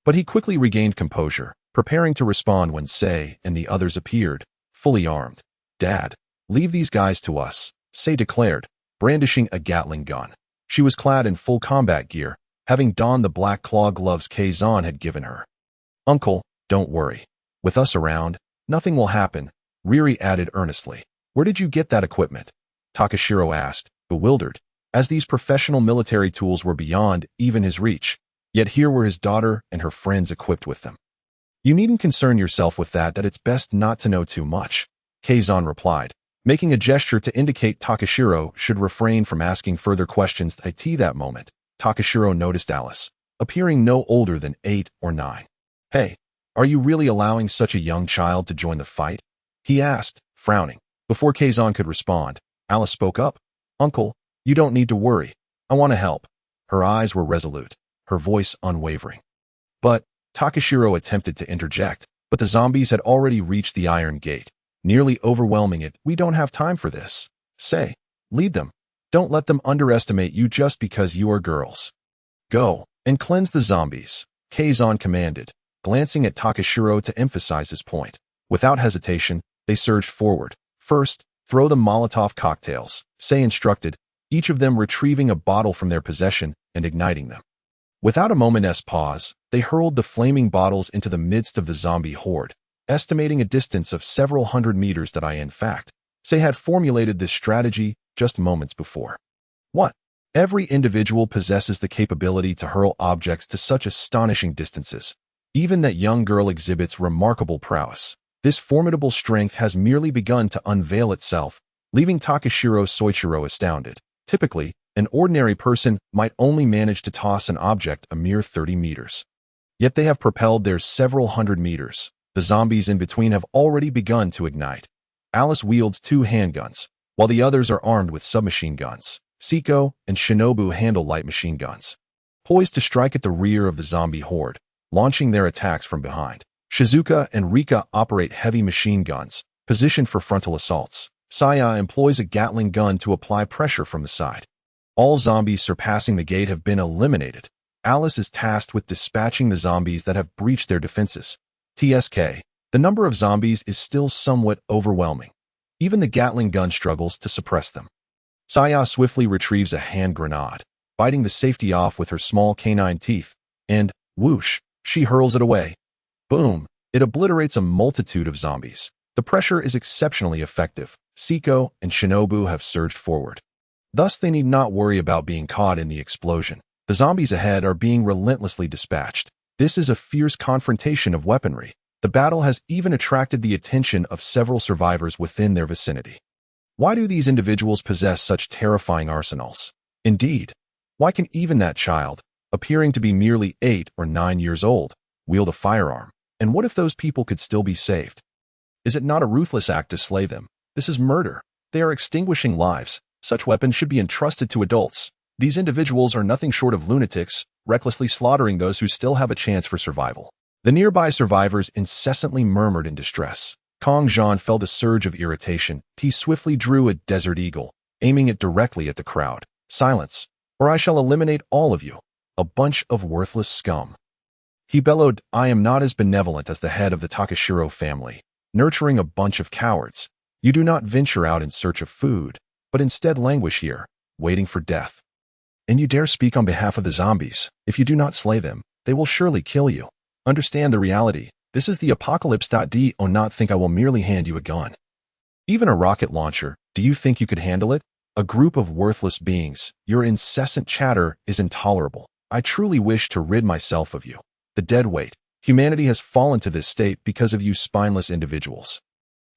But he quickly regained composure, preparing to respond when Sei and the others appeared, fully armed. "Dad, leave these guys to us," Sei declared, brandishing a Gatling gun. She was clad in full combat gear, having donned the black claw gloves Kongzhan had given her. "Uncle, don't worry. With us around, Nothing will happen, Riri added earnestly. Where did you get that equipment? Takashiro asked, bewildered, as these professional military tools were beyond even his reach. Yet here were his daughter and her friends equipped with them. You needn't concern yourself with that it's best not to know too much, Kongzhan replied, making a gesture to indicate Takashiro should refrain from asking further questions. At that moment, Takashiro noticed Alice, appearing no older than 8 or 9. Hey, are you really allowing such a young child to join the fight? He asked, frowning. Before Kongzhan could respond, Alice spoke up. Uncle, you don't need to worry. I want to help. Her eyes were resolute, her voice unwavering. But Takashiro attempted to interject, but the zombies had already reached the iron gate, nearly overwhelming it. We don't have time for this. Say, lead them. Don't let them underestimate you just because you are girls. Go and cleanse the zombies, Kongzhan commanded, glancing at Takashiro to emphasize his point. Without hesitation, they surged forward. First, throw the Molotov cocktails, Say instructed, each of them retrieving a bottle from their possession and igniting them. Without a moment's pause, they hurled the flaming bottles into the midst of the zombie horde, estimating a distance of several hundred meters. In fact, Say had formulated this strategy just moments before. What? Every individual possesses the capability to hurl objects to such astonishing distances. Even that young girl exhibits remarkable prowess. This formidable strength has merely begun to unveil itself, leaving Takashiro Soichiro astounded. Typically, an ordinary person might only manage to toss an object a mere 30 meters. Yet they have propelled theirs several hundred meters. The zombies in between have already begun to ignite. Alice wields 2 handguns, while the others are armed with submachine guns. Seiko and Shinobu handle light machine guns, poised to strike at the rear of the zombie horde, launching their attacks from behind. Shizuka and Rika operate heavy machine guns, positioned for frontal assaults. Saya employs a Gatling gun to apply pressure from the side. All zombies surpassing the gate have been eliminated. Alice is tasked with dispatching the zombies that have breached their defenses. TSK, the number of zombies is still somewhat overwhelming. Even the Gatling gun struggles to suppress them. Saya swiftly retrieves a hand grenade, biting the safety off with her small canine teeth, and, whoosh, she hurls it away. Boom, it obliterates a multitude of zombies. The pressure is exceptionally effective. Seiko and Shinobu have surged forward. Thus they need not worry about being caught in the explosion. The zombies ahead are being relentlessly dispatched. This is a fierce confrontation of weaponry. The battle has even attracted the attention of several survivors within their vicinity. Why do these individuals possess such terrifying arsenals? Indeed, why can even that child, appearing to be merely 8 or 9 years old, wield a firearm? And what if those people could still be saved? Is it not a ruthless act to slay them? This is murder. They are extinguishing lives. Such weapons should be entrusted to adults. These individuals are nothing short of lunatics, recklessly slaughtering those who still have a chance for survival. The nearby survivors incessantly murmured in distress. Kongzhan felt a surge of irritation. He swiftly drew a Desert Eagle, aiming it directly at the crowd. Silence, or I shall eliminate all of you. A bunch of worthless scum. He bellowed, I am not as benevolent as the head of the Takashiro family, nurturing a bunch of cowards. You do not venture out in search of food, but instead languish here, waiting for death. And you dare speak on behalf of the zombies. If you do not slay them, they will surely kill you. Understand the reality. This is the apocalypse. Do not think I will merely hand you a gun. Even a rocket launcher, do you think you could handle it? A group of worthless beings, your incessant chatter is intolerable. I truly wish to rid myself of you. The dead weight. Humanity has fallen to this state because of you spineless individuals.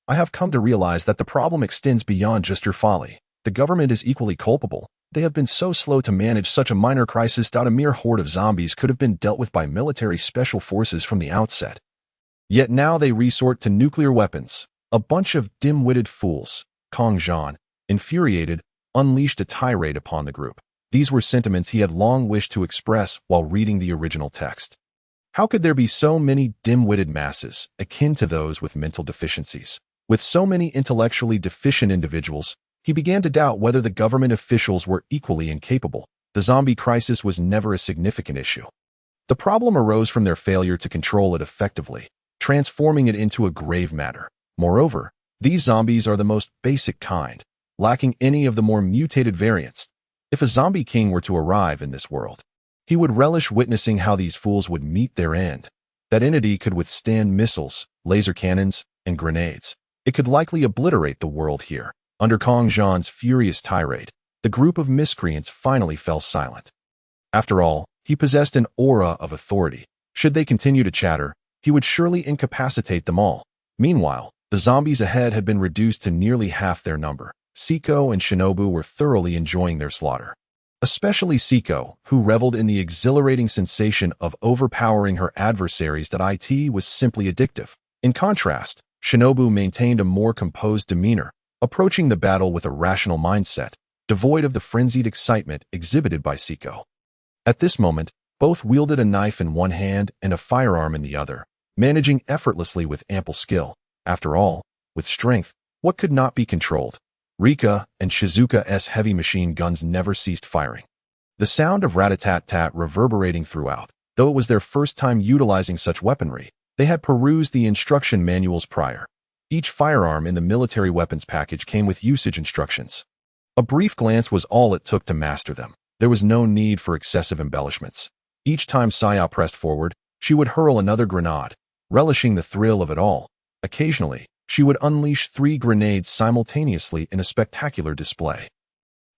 I have come to realize that the problem extends beyond just your folly. The government is equally culpable. They have been so slow to manage such a minor crisis that a mere horde of zombies could have been dealt with by military special forces from the outset. Yet now they resort to nuclear weapons. A bunch of dim-witted fools. Kongzhan, infuriated, unleashed a tirade upon the group. These were sentiments he had long wished to express while reading the original text. How could there be so many dim-witted masses, akin to those with mental deficiencies? With so many intellectually deficient individuals, he began to doubt whether the government officials were equally incapable. The zombie crisis was never a significant issue. The problem arose from their failure to control it effectively, transforming it into a grave matter. Moreover, these zombies are the most basic kind, lacking any of the more mutated variants. If a zombie king were to arrive in this world, he would relish witnessing how these fools would meet their end. That entity could withstand missiles, laser cannons, and grenades. It could likely obliterate the world here. Under Kongzhan's furious tirade, the group of miscreants finally fell silent. After all, he possessed an aura of authority. Should they continue to chatter, he would surely incapacitate them all. Meanwhile, the zombies ahead had been reduced to nearly half their number. Siko and Shinobu were thoroughly enjoying their slaughter. Especially Siko, who reveled in the exhilarating sensation of overpowering her adversaries that it was simply addictive. In contrast, Shinobu maintained a more composed demeanor, approaching the battle with a rational mindset, devoid of the frenzied excitement exhibited by Siko. At this moment, both wielded a knife in one hand and a firearm in the other, managing effortlessly with ample skill. After all, with strength, what could not be controlled? Rika and Shizuka's heavy machine guns never ceased firing. The sound of rat-a-tat-tat reverberating throughout. Though it was their first time utilizing such weaponry, they had perused the instruction manuals prior. Each firearm in the military weapons package came with usage instructions. A brief glance was all it took to master them. There was no need for excessive embellishments. Each time Saya pressed forward, she would hurl another grenade, relishing the thrill of it all. Occasionally, she would unleash 3 grenades simultaneously in a spectacular display.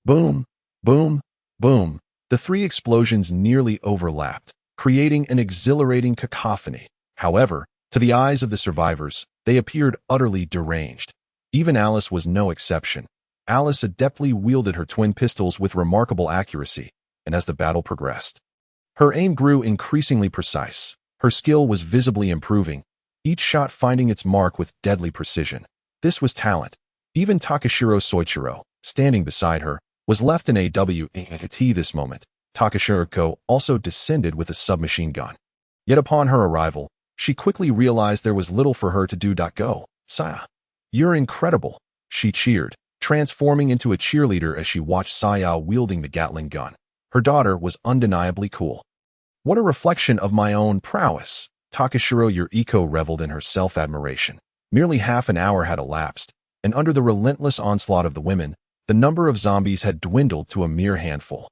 Boom, boom, boom. The 3 explosions nearly overlapped, creating an exhilarating cacophony. However, to the eyes of the survivors, they appeared utterly deranged. Even Alice was no exception. Alice adeptly wielded her twin pistols with remarkable accuracy, and as the battle progressed, her aim grew increasingly precise. Her skill was visibly improving, each shot finding its mark with deadly precision. This was talent. Even Takashiro Soichiro, standing beside her, was left in AWT this moment. Takashiro also descended with a submachine gun. Yet upon her arrival, she quickly realized there was little for her to do. Go, Saya. You're incredible, she cheered, transforming into a cheerleader as she watched Saya wielding the Gatling gun. Her daughter was undeniably cool. What a reflection of my own prowess. Takashiro Yuriko reveled in her self-admiration. Merely half an hour had elapsed, and under the relentless onslaught of the women, the number of zombies had dwindled to a mere handful.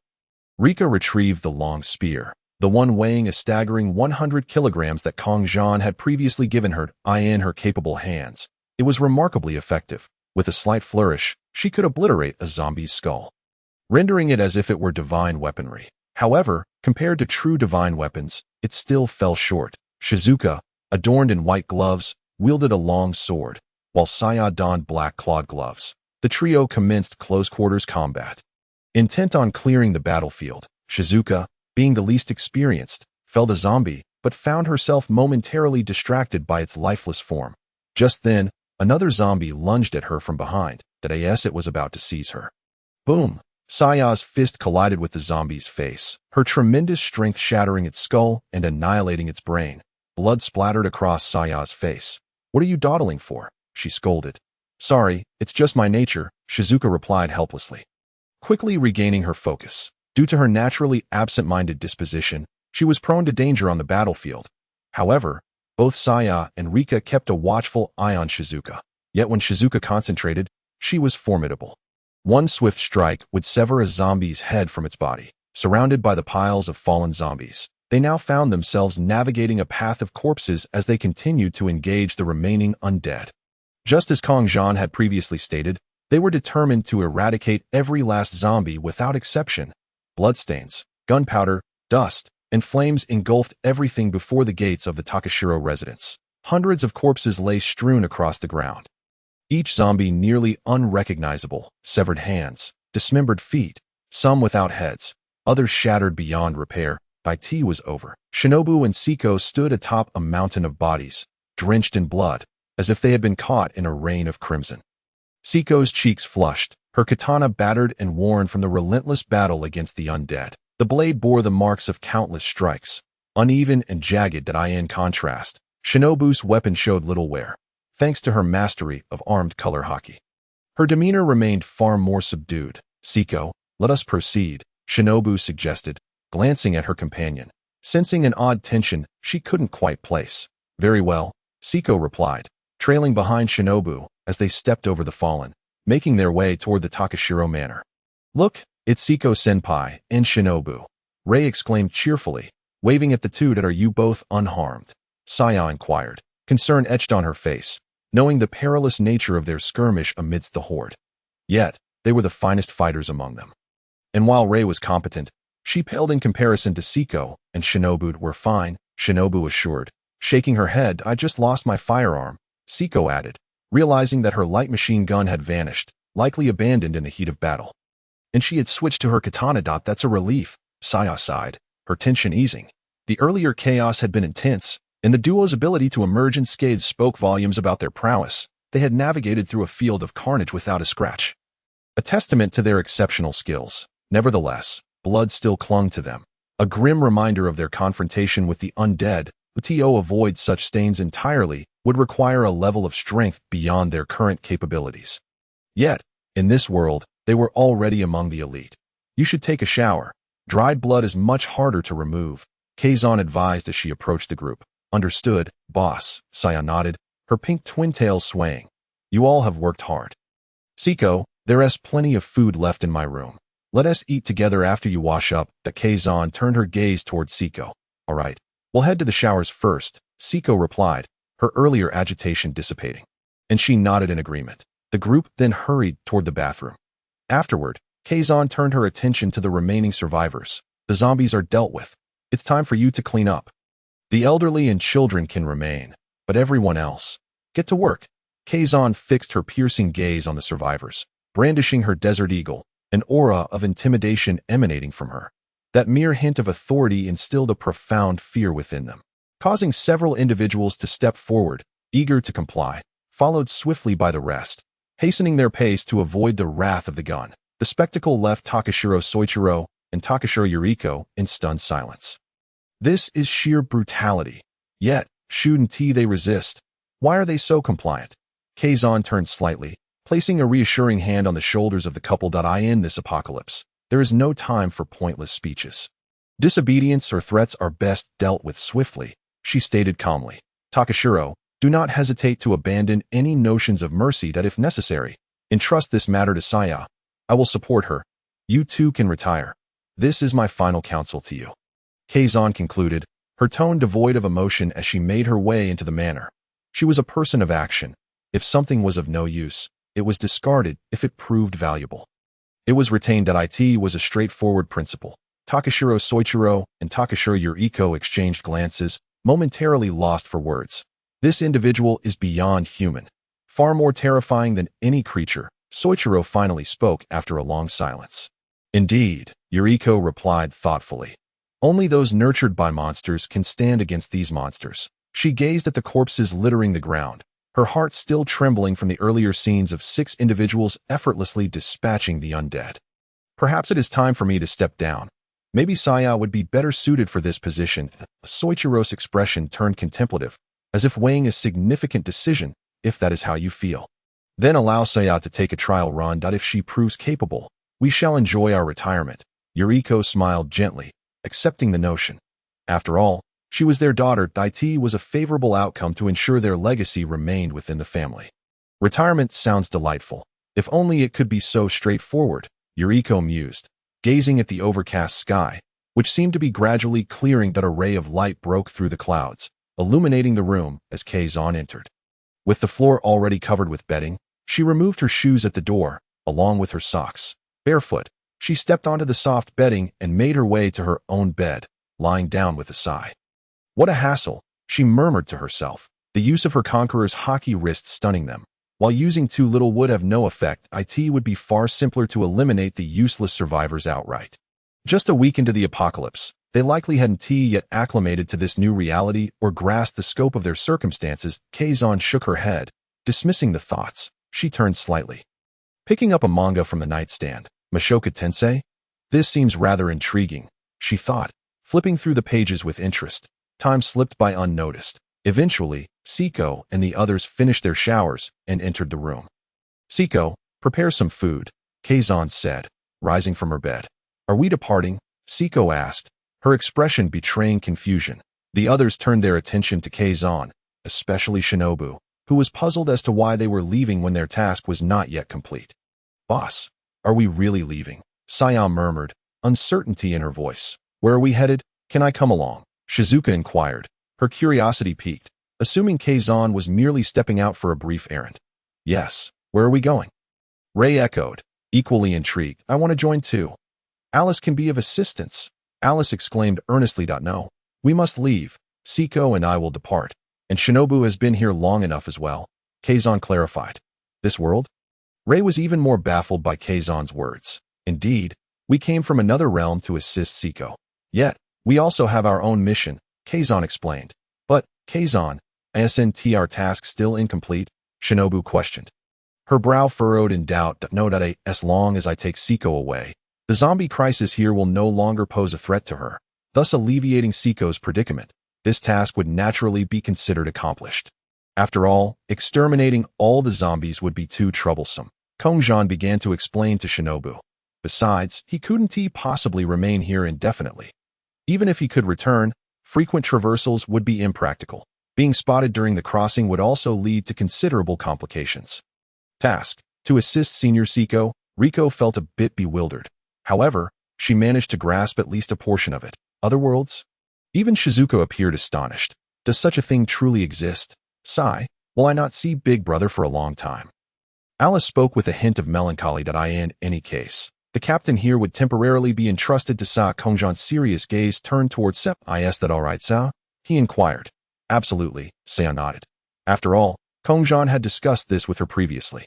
Rika retrieved the long spear, the one weighing a staggering 100 kilograms that Kongzhan had previously given her, in her capable hands. It was remarkably effective. With a slight flourish, she could obliterate a zombie's skull, rendering it as if it were divine weaponry. However, compared to true divine weapons, it still fell short. Shizuka, adorned in white gloves, wielded a long sword, while Saya donned black-clawed gloves. The trio commenced close-quarters combat. Intent on clearing the battlefield, Shizuka, being the least experienced, felled a zombie, but found herself momentarily distracted by its lifeless form. Just then, another zombie lunged at her from behind. It was about to seize her. Boom! Saya's fist collided with the zombie's face, her tremendous strength shattering its skull and annihilating its brain. Blood splattered across Saya's face. What are you dawdling for? She scolded. Sorry, it's just my nature, Shizuka replied helplessly. Quickly regaining her focus. Due to her naturally absent-minded disposition, she was prone to danger on the battlefield. However, both Saya and Rika kept a watchful eye on Shizuka. Yet when Shizuka concentrated, she was formidable. One swift strike would sever a zombie's head from its body. Surrounded by the piles of fallen zombies, they now found themselves navigating a path of corpses as they continued to engage the remaining undead. Just as Kongzhan had previously stated, they were determined to eradicate every last zombie without exception. Bloodstains, gunpowder, dust, and flames engulfed everything before the gates of the Takashiro residence. Hundreds of corpses lay strewn across the ground. Each zombie nearly unrecognizable, severed hands, dismembered feet, some without heads, others shattered beyond repair. It was over. Shinobu and Siko stood atop a mountain of bodies, drenched in blood, as if they had been caught in a rain of crimson. Siko's cheeks flushed, her katana battered and worn from the relentless battle against the undead. The blade bore the marks of countless strikes, uneven and jagged. In contrast, Shinobu's weapon showed little wear, thanks to her mastery of armed color hockey. Her demeanor remained far more subdued. Siko, let us proceed, Shinobu suggested, glancing at her companion. Sensing an odd tension she couldn't quite place. Very well, Siko replied, trailing behind Shinobu as they stepped over the fallen, making their way toward the Takashiro manor. Look, it's Siko-senpai and Shinobu, Rei exclaimed cheerfully, waving at the two. Are you both unharmed? Saya inquired, concern etched on her face. knowing the perilous nature of their skirmish amidst the horde. Yet, they were the finest fighters among them. And while Rei was competent, she paled in comparison to Siko, and Shinobu were fine, Shinobu assured. Shaking her head, I just lost my firearm, Siko added, realizing that her light machine gun had vanished, likely abandoned in the heat of battle. And she had switched to her katana. That's a relief, Saya sighed, her tension easing. The earlier chaos had been intense, and the duo's ability to emerge unscathed spoke volumes about their prowess. They had navigated through a field of carnage without a scratch. A testament to their exceptional skills. Nevertheless, blood still clung to them, a grim reminder of their confrontation with the undead. To avoid such stains entirely would require a level of strength beyond their current capabilities. Yet, in this world, they were already among the elite. You should take a shower. Dried blood is much harder to remove, Kazan advised as she approached the group. Understood, boss, Saya nodded, her pink twin tails swaying. You all have worked hard. Siko, there's plenty of food left in my room. Let us eat together after you wash up. Kazan turned her gaze toward Siko. All right. We'll head to the showers first, Siko replied, her earlier agitation dissipating. And she nodded in agreement. The group then hurried toward the bathroom. Afterward, Kazan turned her attention to the remaining survivors. The zombies are dealt with. It's time for you to clean up. The elderly and children can remain, but everyone else, get to work. Kazan fixed her piercing gaze on the survivors, brandishing her desert eagle, an aura of intimidation emanating from her. That mere hint of authority instilled a profound fear within them, causing several individuals to step forward, eager to comply, followed swiftly by the rest, hastening their pace to avoid the wrath of the gun. The spectacle left Takashiro Soichiro and Takashiro Yuriko in stunned silence. This is sheer brutality. Yet, shouldn't they resist? Why are they so compliant? Kazan turned slightly, placing a reassuring hand on the shoulders of the couple. In this apocalypse, there is no time for pointless speeches. Disobedience or threats are best dealt with swiftly, she stated calmly. Takashiro, do not hesitate to abandon any notions of mercy that if necessary. Entrust this matter to Saya. I will support her. You too can retire. This is my final counsel to you. Kazan concluded, her tone devoid of emotion as she made her way into the manor. She was a person of action. If something was of no use, it was discarded if it proved valuable. It was retained that it was a straightforward principle. Takashiro Soichiro and Takashiro Yuriko exchanged glances, momentarily lost for words. This individual is beyond human. Far more terrifying than any creature, Soichiro finally spoke after a long silence. Indeed, Yuriko replied thoughtfully. Only those nurtured by monsters can stand against these monsters. She gazed at the corpses littering the ground, her heart still trembling from the earlier scenes of 6 individuals effortlessly dispatching the undead. Perhaps it is time for me to step down. Maybe Saya would be better suited for this position. Soichiro's expression turned contemplative, as if weighing a significant decision, if that is how you feel. Then allow Saya to take a trial run. If she proves capable, we shall enjoy our retirement. Yuriko smiled gently, accepting the notion. After all, she was their daughter. It was a favorable outcome to ensure their legacy remained within the family. Retirement sounds delightful. If only it could be so straightforward, Yuriko mused, gazing at the overcast sky, which seemed to be gradually clearing. A ray of light broke through the clouds, illuminating the room as Kazan entered. With the floor already covered with bedding, she removed her shoes at the door, along with her socks. Barefoot, she stepped onto the soft bedding and made her way to her own bed, lying down with a sigh. What a hassle, she murmured to herself, the use of her conqueror's hockey wrist stunning them. While using too little would have no effect, it would be far simpler to eliminate the useless survivors outright. Just a week into the apocalypse, they likely hadn't yet acclimated to this new reality or grasped the scope of their circumstances. Kazan shook her head, dismissing the thoughts. She turned slightly. Picking up a manga from the nightstand, Mushoku Tensei? This seems rather intriguing, she thought, flipping through the pages with interest. Time slipped by unnoticed. Eventually, Siko and the others finished their showers and entered the room. Siko, prepare some food, Kazan said, rising from her bed. Are we departing? Siko asked, her expression betraying confusion. The others turned their attention to Kazan, especially Shinobu, who was puzzled as to why they were leaving when their task was not yet complete. Boss, are we really leaving? Saya murmured, uncertainty in her voice. Where are we headed? Can I come along? Shizuka inquired, her curiosity piqued. assuming Kongzhan was merely stepping out for a brief errand. Yes, where are we going? Ray echoed, equally intrigued. I want to join too. Alice can be of assistance. Alice exclaimed earnestly. No, we must leave. Siko and I will depart. And Shinobu has been here long enough as well. Kongzhan clarified. This world? Ray was even more baffled by Kongzhan's words. Indeed, we came from another realm to assist Siko. Yet, we also have our own mission, Kongzhan explained. But, Kongzhan, isn't our task still incomplete? Shinobu questioned. Her brow furrowed in doubt. No, as long as I take Siko away, the zombie crisis here will no longer pose a threat to her, thus alleviating Siko's predicament. This task would naturally be considered accomplished. After all, exterminating all the zombies would be too troublesome. Kongzhan began to explain to Shinobu. Besides, he couldn't possibly remain here indefinitely. Even if he could return, frequent traversals would be impractical. Being spotted during the crossing would also lead to considerable complications. Task: to assist Senior Siko. Riko felt a bit bewildered. However, she managed to grasp at least a portion of it. Other worlds? Even Shizuko appeared astonished. Does such a thing truly exist? Sigh, will I not see Big Brother for a long time? Alice spoke with a hint of melancholy. In any case, the captain here would temporarily be entrusted to Sa. Kongzhan's serious gaze turned towards Sep. Is that all right, Sa? He inquired. Absolutely, Sa nodded. After all, Kongzhan had discussed this with her previously.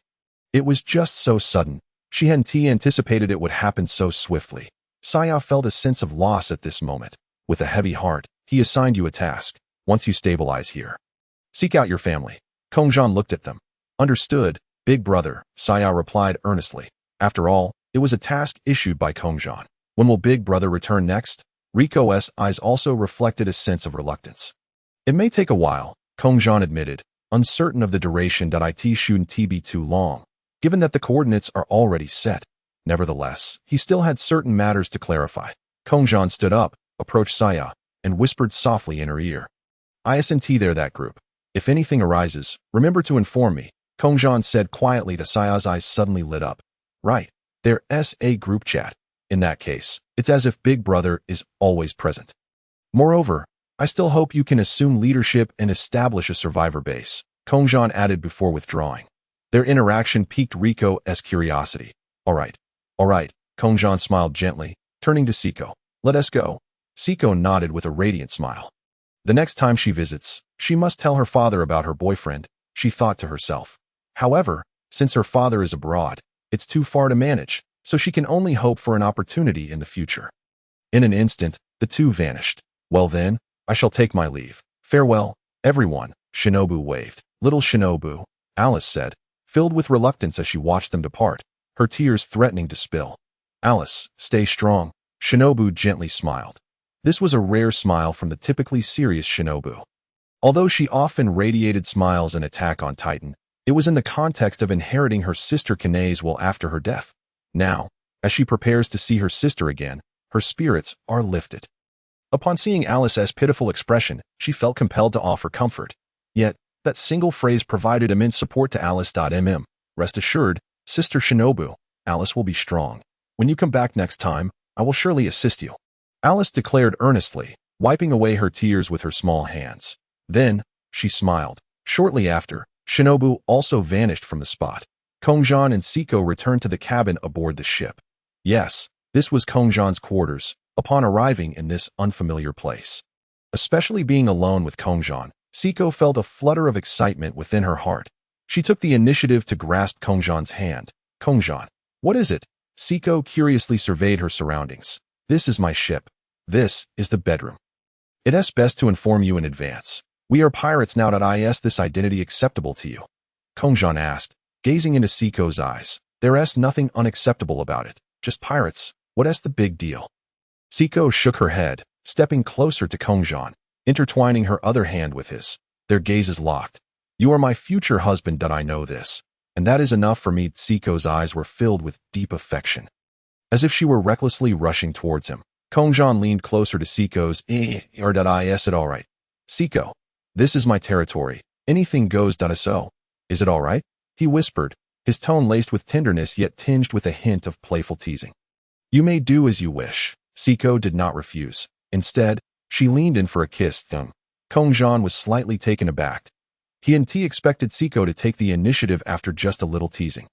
It was just so sudden. She hadn't anticipated it would happen so swiftly. Saya felt a sense of loss at this moment. With a heavy heart, he assigned you a task. Once you stabilize here, seek out your family. Kongzhan looked at them. Understood, Big Brother, Saya replied earnestly. After all, it was a task issued by Kongzhan. When will Big Brother return next? Riko's eyes also reflected a sense of reluctance. It may take a while, Kongzhan admitted, uncertain of the duration. It shouldn't be too long, given that the coordinates are already set. Nevertheless, he still had certain matters to clarify. Kongzhan stood up, approached Saya, and whispered softly in her ear. Isn't there that group? If anything arises, remember to inform me, Kongzhan said quietly to Saya's eyes suddenly lit up. Right, there's a group chat. In that case, it's as if Big Brother is always present. Moreover, I still hope you can assume leadership and establish a survivor base, Kongzhan added before withdrawing. Their interaction piqued Riko's curiosity. All right, Kongzhan smiled gently, turning to Siko. Let us go. Siko nodded with a radiant smile. The next time she visits, she must tell her father about her boyfriend, she thought to herself. However, since her father is abroad, it's too far to manage, so she can only hope for an opportunity in the future. In an instant, the two vanished. Well then, I shall take my leave. Farewell, everyone, Shinobu waved. Little Shinobu, Alice said, filled with reluctance as she watched them depart, her tears threatening to spill. Alice, stay strong, Shinobu gently smiled. This was a rare smile from the typically serious Shinobu. Although she often radiated smiles and Attack on Titan, it was in the context of inheriting her sister Kane's will after her death. Now, as she prepares to see her sister again, her spirits are lifted. Upon seeing Alice's pitiful expression, she felt compelled to offer comfort. Yet, that single phrase provided immense support to Alice. Rest assured, Sister Shinobu, Alice will be strong. When you come back next time, I will surely assist you, Alice declared earnestly, wiping away her tears with her small hands. Then, she smiled. Shortly after, Shinobu also vanished from the spot. Kongzhan and Siko returned to the cabin aboard the ship. Yes, this was Kongzhan's quarters, upon arriving in this unfamiliar place. Especially being alone with Kongzhan, Siko felt a flutter of excitement within her heart. She took the initiative to grasp Kongzhan's hand. Kongzhan, what is it? Siko curiously surveyed her surroundings. This is my ship. This is the bedroom. It's best to inform you in advance. We are pirates now. Is this identity acceptable to you? Kongzhan asked, gazing into Siko's eyes. There's nothing unacceptable about it. Just pirates. What's the big deal? Siko shook her head, stepping closer to Kongzhan, intertwining her other hand with his. Their gazes locked. You are my future husband. I know this. And that is enough for me. Siko's eyes were filled with deep affection. As if she were recklessly rushing towards him, Kongzhan leaned closer to Siko's. Is it all right? Siko, this is my territory. Anything goes. So, is it all right? He whispered, his tone laced with tenderness yet tinged with a hint of playful teasing. You may do as you wish. Siko did not refuse. Instead, she leaned in for a kiss. Kongzhan was slightly taken aback. He and T expected Siko to take the initiative after just a little teasing.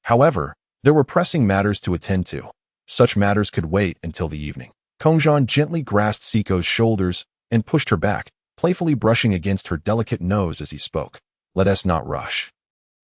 However, there were pressing matters to attend to. Such matters could wait until the evening. Kongzhan gently grasped Siko's shoulders and pushed her back, playfully brushing against her delicate nose as he spoke. Let us not rush.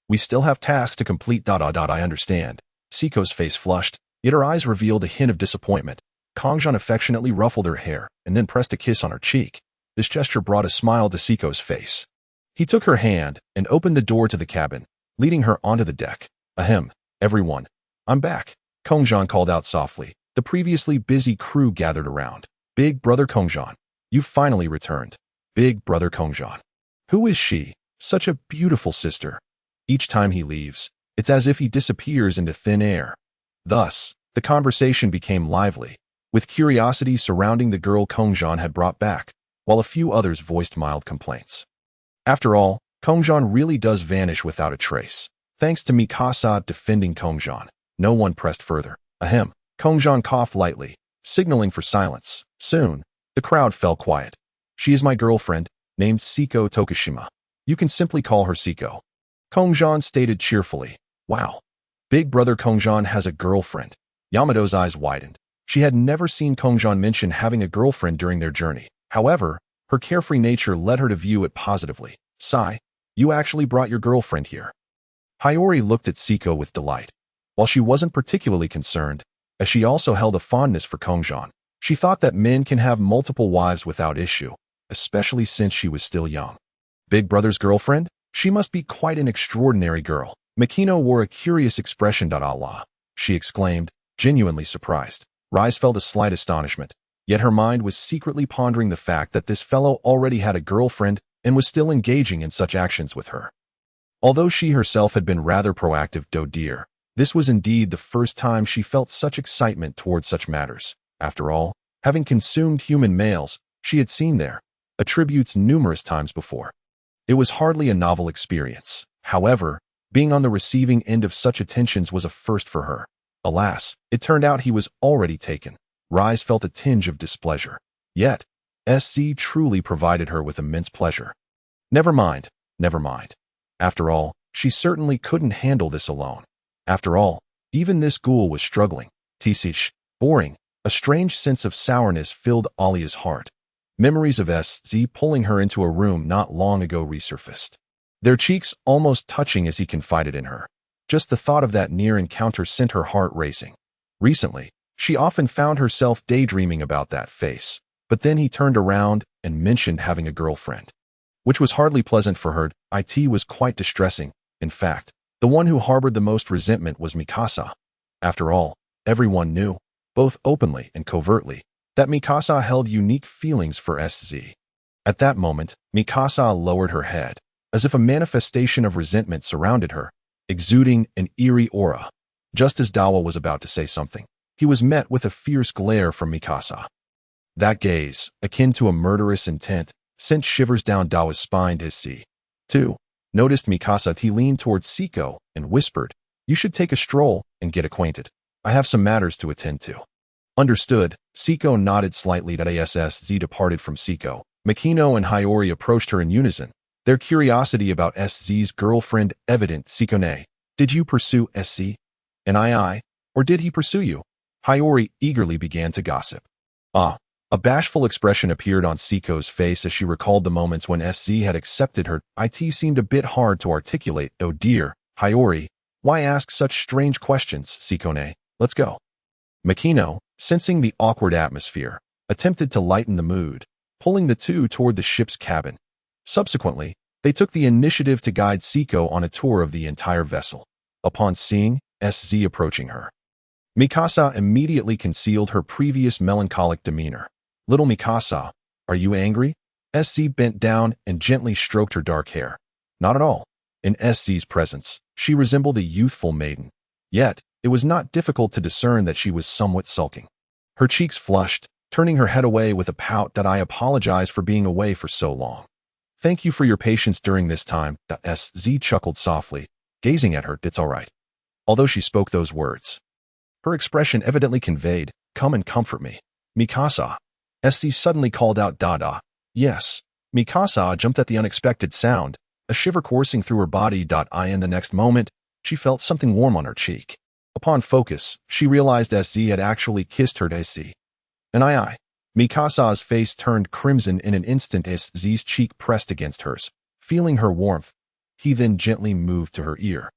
We still have tasks to complete. I understand. Siko's face flushed, yet her eyes revealed a hint of disappointment. Kongzhan affectionately ruffled her hair and then pressed a kiss on her cheek. This gesture brought a smile to Siko's face. He took her hand and opened the door to the cabin, leading her onto the deck. Ahem, everyone. I'm back, Kongzhan called out softly. The previously busy crew gathered around. Big brother Kongzhan, you've finally returned. Big brother Kongzhan. Who is she? Such a beautiful sister. Each time he leaves, it's as if he disappears into thin air. Thus, the conversation became lively, with curiosity surrounding the girl Kongzhan had brought back, while a few others voiced mild complaints. After all, Kongzhan really does vanish without a trace. Thanks to Mikasa defending Kongzhan, no one pressed further. Ahem. Kongzhan coughed lightly, signaling for silence. Soon, the crowd fell quiet. She is my girlfriend, named Siko Tokushima. You can simply call her Siko. Kongzhan stated cheerfully. Wow. Big brother Kongzhan has a girlfriend. Yamato's eyes widened. She had never seen Kongzhan mention having a girlfriend during their journey. However, her carefree nature led her to view it positively. Sai, you actually brought your girlfriend here. Hiyori looked at Siko with delight. While she wasn't particularly concerned, as she also held a fondness for Kongzhan, she thought that men can have multiple wives without issue, especially since she was still young. Big brother's girlfriend? She must be quite an extraordinary girl. Mikino wore a curious expression. Allah, she exclaimed, genuinely surprised. Rise felt a slight astonishment, yet her mind was secretly pondering the fact that this fellow already had a girlfriend and was still engaging in such actions with her. Although she herself had been rather proactive, dear, this was indeed the first time she felt such excitement towards such matters. After all, having consumed human males, she had seen their attributes numerous times before. It was hardly a novel experience. However, being on the receiving end of such attentions was a first for her. Alas, it turned out he was already taken. Rise felt a tinge of displeasure. Yet, SC truly provided her with immense pleasure. Never mind, never mind. After all, she certainly couldn't handle this alone. After all, even this ghoul was struggling. Tisish, boring. A strange sense of sourness filled Alia's heart. Memories of SZ pulling her into a room not long ago resurfaced. Their cheeks almost touching as he confided in her. Just the thought of that near encounter sent her heart racing. Recently, she often found herself daydreaming about that face, but then he turned around and mentioned having a girlfriend. Which was hardly pleasant for her. It was quite distressing. In fact, the one who harbored the most resentment was Mikasa. After all, everyone knew, both openly and covertly, that Mikasa held unique feelings for SZ. At that moment, Mikasa lowered her head, as if a manifestation of resentment surrounded her, exuding an eerie aura. Just as Dawa was about to say something, he was met with a fierce glare from Mikasa. That gaze, akin to a murderous intent, sent shivers down Dawa's spine. SZ, too, noticed Mikasa. He leaned towards Siko and whispered, "You should take a stroll and get acquainted. I have some matters to attend to." Understood, Siko nodded slightly. SZ departed from Siko. Mikino and Hiyori approached her in unison, their curiosity about SZ's girlfriend evident. Sikone, did you pursue SZ? And I, or did he pursue you? Hiyori eagerly began to gossip. A bashful expression appeared on Siko's face as she recalled the moments when SZ had accepted her. It seemed a bit hard to articulate. Oh dear, Hiyori, why ask such strange questions? Sikone, let's go. Mikino, sensing the awkward atmosphere, attempted to lighten the mood, pulling the two toward the ship's cabin. Subsequently, they took the initiative to guide Siko on a tour of the entire vessel. Upon seeing SZ approaching her, Mikasa immediately concealed her previous melancholic demeanor. Little Mikasa, are you angry? SZ bent down and gently stroked her dark hair. Not at all. In SZ's presence, she resembled a youthful maiden. Yet, it was not difficult to discern that she was somewhat sulking. Her cheeks flushed, turning her head away with a pout. I apologize for being away for so long. Thank you for your patience during this time. SZ chuckled softly, gazing at her. It's all right. Although she spoke those words, her expression evidently conveyed, come and comfort me. Mikasa. SZ suddenly called out. Yes. Mikasa jumped at the unexpected sound, a shiver coursing through her body. In the next moment, she felt something warm on her cheek. Upon focus, she realized SZ had actually kissed her. SZ. And I. Mikasa's face turned crimson in an instant as Z's cheek pressed against hers. Feeling her warmth, he then gently moved to her ear,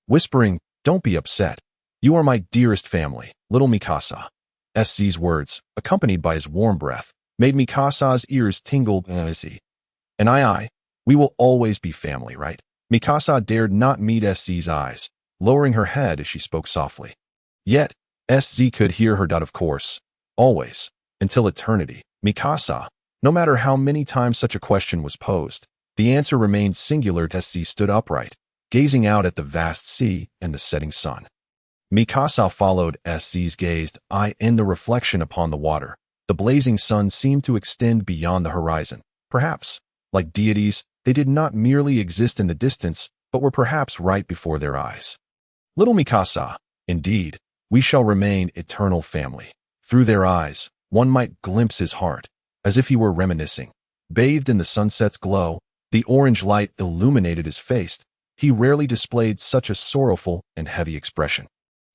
whispering, "Don't be upset. You are my dearest family, little Mikasa." SZ's words, accompanied by his warm breath, made Mikasa's ears tingle. And I, we will always be family, right? Mikasa dared not meet SZ's eyes, lowering her head as she spoke softly. Yet, SZ could hear her. Of course, always, until eternity. Mikasa, no matter how many times such a question was posed, the answer remained singular. SZ stood upright, gazing out at the vast sea and the setting sun. Mikasa followed SZ's gaze in the reflection upon the water. The blazing sun seemed to extend beyond the horizon. Perhaps, like deities, they did not merely exist in the distance, but were perhaps right before their eyes. Little Mikasa, indeed, we shall remain eternal family. Through their eyes, one might glimpse his heart, as if he were reminiscing. Bathed in the sunset's glow, the orange light illuminated his face. He rarely displayed such a sorrowful and heavy expression,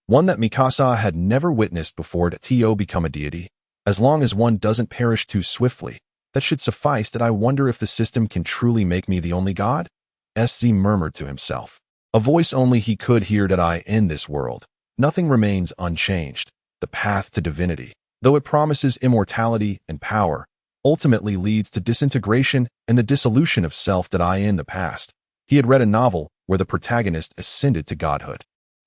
one that Mikasa had never witnessed before. To become a deity, as long as one doesn't perish too swiftly, that should suffice. I wonder if the system can truly make me the only god? SZ murmured to himself, a voice only he could hear. In this world, nothing remains unchanged. The path to divinity, though it promises immortality and power, ultimately leads to disintegration and the dissolution of self. In the past, he had read a novel where the protagonist ascended to godhood,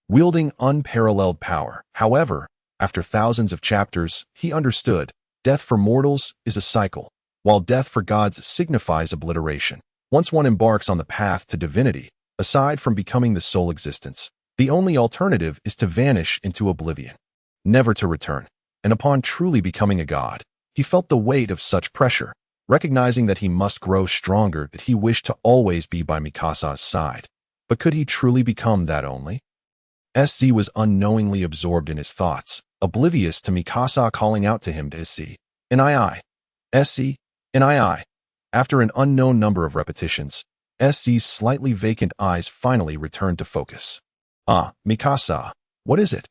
wielding unparalleled power. However, after thousands of chapters, he understood death for mortals is a cycle, while death for gods signifies obliteration. Once one embarks on the path to divinity, aside from becoming the sole existence, the only alternative is to vanish into oblivion, never to return. And upon truly becoming a god, he felt the weight of such pressure, recognizing that he must grow stronger. That he wished to always be by Mikasa's side. But could he truly become that only? SZ was unknowingly absorbed in his thoughts, oblivious to Mikasa calling out to him. SZ, and I. SZ, and I. After an unknown number of repetitions, SZ's slightly vacant eyes finally returned to focus. Mikasa, what is it?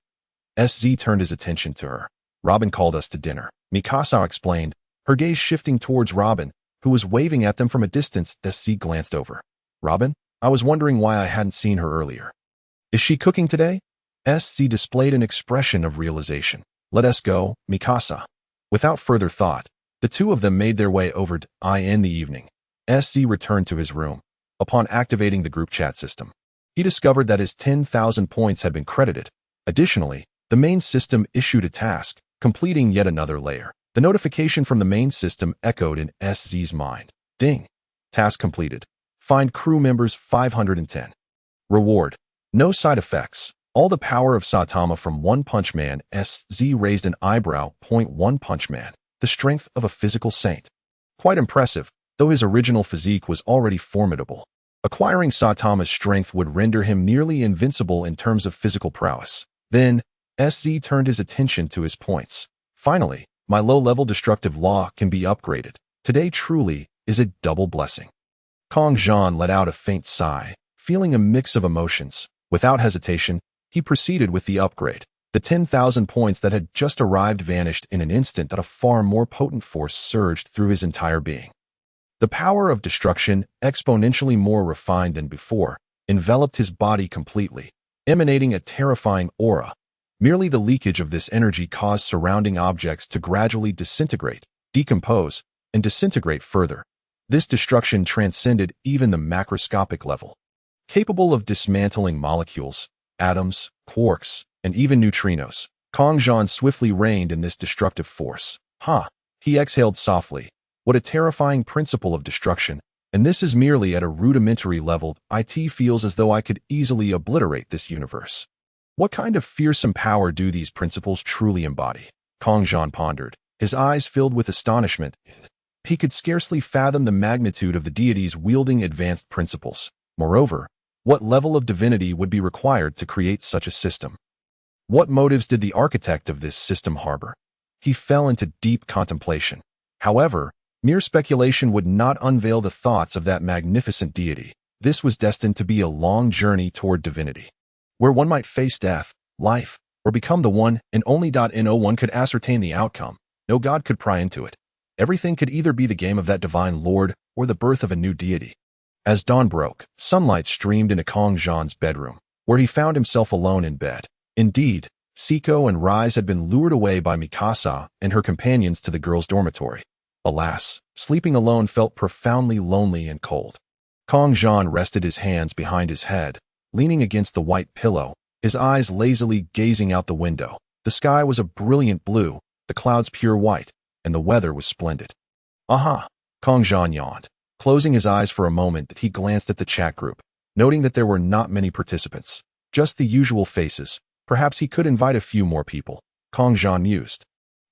SZ turned his attention to her. Robin called us to dinner, Mikasa explained, her gaze shifting towards Robin, who was waving at them from a distance. SZ glanced over. Robin? I was wondering why I hadn't seen her earlier. Is she cooking today? SZ displayed an expression of realization. Let us go, Mikasa. Without further thought, the two of them made their way over to in the evening. SZ returned to his room. Upon activating the group chat system, he discovered that his 10,000 points had been credited. Additionally, the main system issued a task, completing yet another layer. The notification from the main system echoed in SZ's mind. Ding. Task completed. Find crew members 510. Reward. No side effects. All the power of Saitama from One Punch Man. SZ raised an eyebrow. One Punch Man. The strength of a physical saint. Quite impressive, though his original physique was already formidable. Acquiring Saitama's strength would render him nearly invincible in terms of physical prowess. Then, SZ turned his attention to his points. Finally, my low-level destructive law can be upgraded. Today truly is a double blessing. Kongzhan let out a faint sigh, feeling a mix of emotions. Without hesitation, he proceeded with the upgrade. The 10,000 points that had just arrived vanished in an instant. A far more potent force surged through his entire being. The power of destruction, exponentially more refined than before, enveloped his body completely, emanating a terrifying aura. Merely the leakage of this energy caused surrounding objects to gradually disintegrate, decompose, and disintegrate further. This destruction transcended even the macroscopic level, capable of dismantling molecules, atoms, quarks, and even neutrinos. Kongzhan swiftly reigned in this destructive force. He exhaled softly. What a terrifying principle of destruction, and this is merely at a rudimentary level. It feels as though I could easily obliterate this universe. What kind of fearsome power do these principles truly embody? Kongzhan pondered, his eyes filled with astonishment. He could scarcely fathom the magnitude of the deities wielding advanced principles. Moreover, what level of divinity would be required to create such a system? What motives did the architect of this system harbor? He fell into deep contemplation. However, Mere speculation would not unveil the thoughts of that magnificent deity. This was destined to be a long journey toward divinity, where one might face death, life, or become the one and only. No one could ascertain the outcome. No god could pry into it. Everything could either be the game of that divine lord or the birth of a new deity. As dawn broke, sunlight streamed into Kongzhan's bedroom, where he found himself alone in bed. Indeed, Siko and Rise had been lured away by Mikasa and her companions to the girls' dormitory. Alas, sleeping alone felt profoundly lonely and cold. Kongzhan rested his hands behind his head, leaning against the white pillow, his eyes lazily gazing out the window. The sky was a brilliant blue, the clouds pure white, and the weather was splendid. Aha! Kongzhan yawned. Closing his eyes for a moment, he glanced at the chat group, noting that there were not many participants, just the usual faces. Perhaps he could invite a few more people, Kongzhan mused.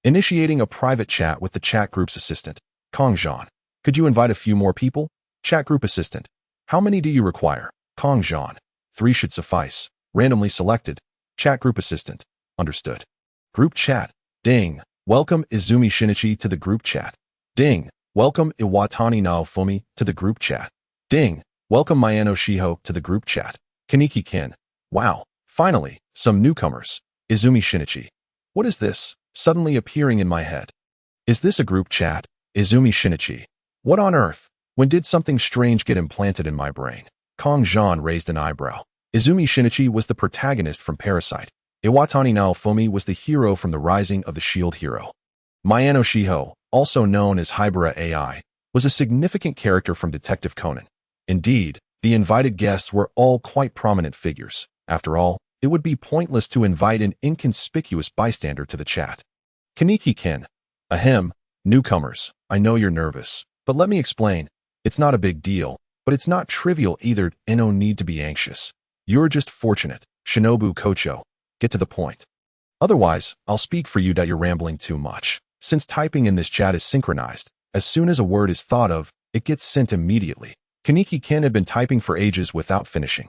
Initiating a private chat with the chat group's assistant. Kongzhan, could you invite a few more people? Chat group assistant. How many do you require? Kongzhan. 3 should suffice. Randomly selected. Chat group assistant. Understood. Group chat. Ding. Welcome Izumi Shinichi to the group chat. Ding. Welcome Iwatani Naofumi to the group chat. Ding. Welcome Mayano Shiho to the group chat. Kaneki Kin. Wow. Finally, some newcomers. Izumi Shinichi. What is this? Suddenly appearing in my head. Is this a group chat? Izumi Shinichi. What on earth? When did something strange get implanted in my brain? Kongzhan raised an eyebrow. Izumi Shinichi was the protagonist from Parasite. Iwatani Naofumi was the hero from The Rising of the Shield Hero. Mayano Shiho, also known as Hybera AI, was a significant character from Detective Conan. Indeed, the invited guests were all quite prominent figures. After all, it would be pointless to invite an inconspicuous bystander to the chat. Kaneki Kin. Ahem, newcomers, I know you're nervous, but let me explain. It's not a big deal, but it's not trivial either. No need to be anxious. You're just fortunate. Shinobu Kocho. Get to the point. Otherwise, I'll speak for you. You're rambling too much. Since typing in this chat is synchronized, as soon as a word is thought of, it gets sent immediately. Kaneki Kin had been typing for ages without finishing,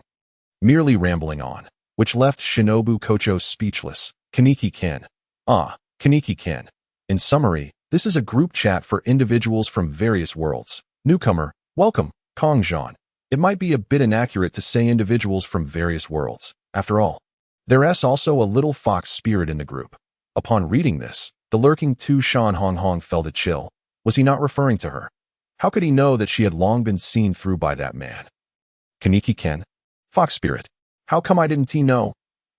merely rambling on, which left Shinobu Kocho speechless. Kaneki Kin. Kaneki Kin. In summary, this is a group chat for individuals from various worlds. Newcomer, welcome, Kongzhan. It might be a bit inaccurate to say individuals from various worlds. After all, there's also a little fox spirit in the group. Upon reading this, the lurking Tu Shan Hong Hong felt a chill. Was he not referring to her? How could he know that she had long been seen through by that man? Kaneki Ken. Fox spirit. How come I didn't know?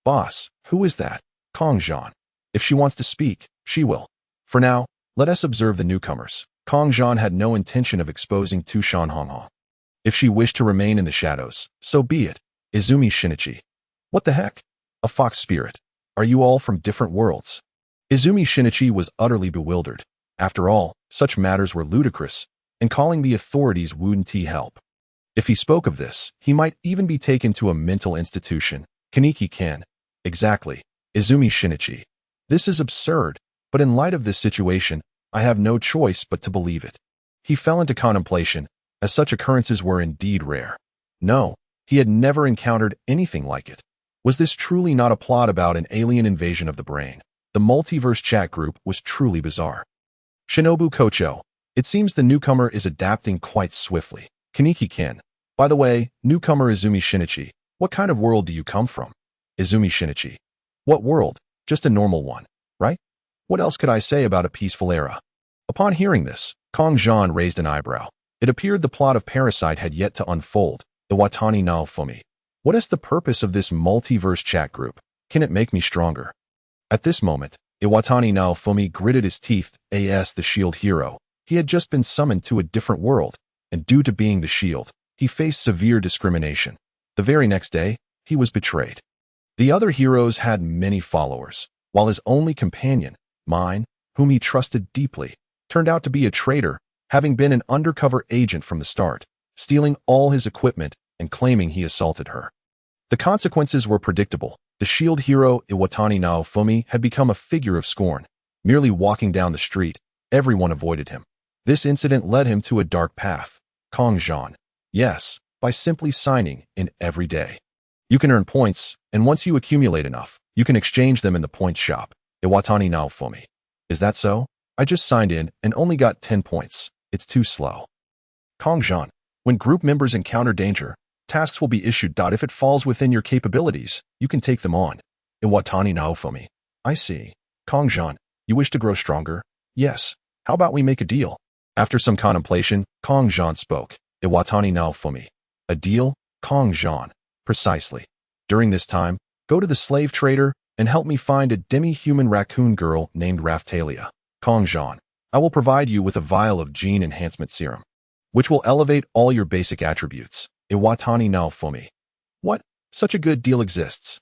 Boss, who is that? Kongzhan. If she wants to speak, she will. For now, let us observe the newcomers. Kongzhan had no intention of exposing Tu Shan Hong Hong. If she wished to remain in the shadows, so be it. Izumi Shinichi. What the heck? A fox spirit. Are you all from different worlds? Izumi Shinichi was utterly bewildered. After all, such matters were ludicrous, and calling the authorities wouldn't help. If he spoke of this, he might even be taken to a mental institution. Kaneki Ken. Exactly. Izumi Shinichi. This is absurd, but in light of this situation, I have no choice but to believe it. He fell into contemplation, as such occurrences were indeed rare. No, he had never encountered anything like it. Was this truly not a plot about an alien invasion of the brain? The multiverse chat group was truly bizarre. Shinobu Kocho. It seems the newcomer is adapting quite swiftly. Kaneki Ken. By the way, newcomer Izumi Shinichi, what kind of world do you come from? Izumi Shinichi. What world? Just a normal one, right? What else could I say about a peaceful era? Upon hearing this, Kongzhan raised an eyebrow. It appeared the plot of Parasite had yet to unfold. Iwatani Naofumi. What is the purpose of this multiverse chat group? Can it make me stronger? At this moment, Iwatani Naofumi gritted his teeth. As the shield hero, he had just been summoned to a different world, and due to being the shield, he faced severe discrimination. The very next day, he was betrayed. The other heroes had many followers, while his only companion, Mine, whom he trusted deeply, turned out to be a traitor, having been an undercover agent from the start, stealing all his equipment and claiming he assaulted her. The consequences were predictable. The shield hero Iwatani Naofumi had become a figure of scorn. Merely walking down the street, everyone avoided him. This incident led him to a dark path. Kongzhan. Yes, by simply signing in every day. You can earn points, and once you accumulate enough, you can exchange them in the points shop. Iwatani Naofumi. Is that so? I just signed in and only got 10 points. It's too slow. Kongzhan, when group members encounter danger, tasks will be issued. If it falls within your capabilities, you can take them on. Iwatani Naofumi. I see. Kongzhan, you wish to grow stronger? Yes. How about we make a deal? After some contemplation, Kongzhan spoke. Iwatani Naofumi. A deal? Kongzhan. Precisely. During this time, go to the slave trader and help me find a demi-human raccoon girl named Rafitellia. Kongzhan, I will provide you with a vial of gene enhancement serum, which will elevate all your basic attributes. Iwatani Naofumi. What? Such a good deal exists.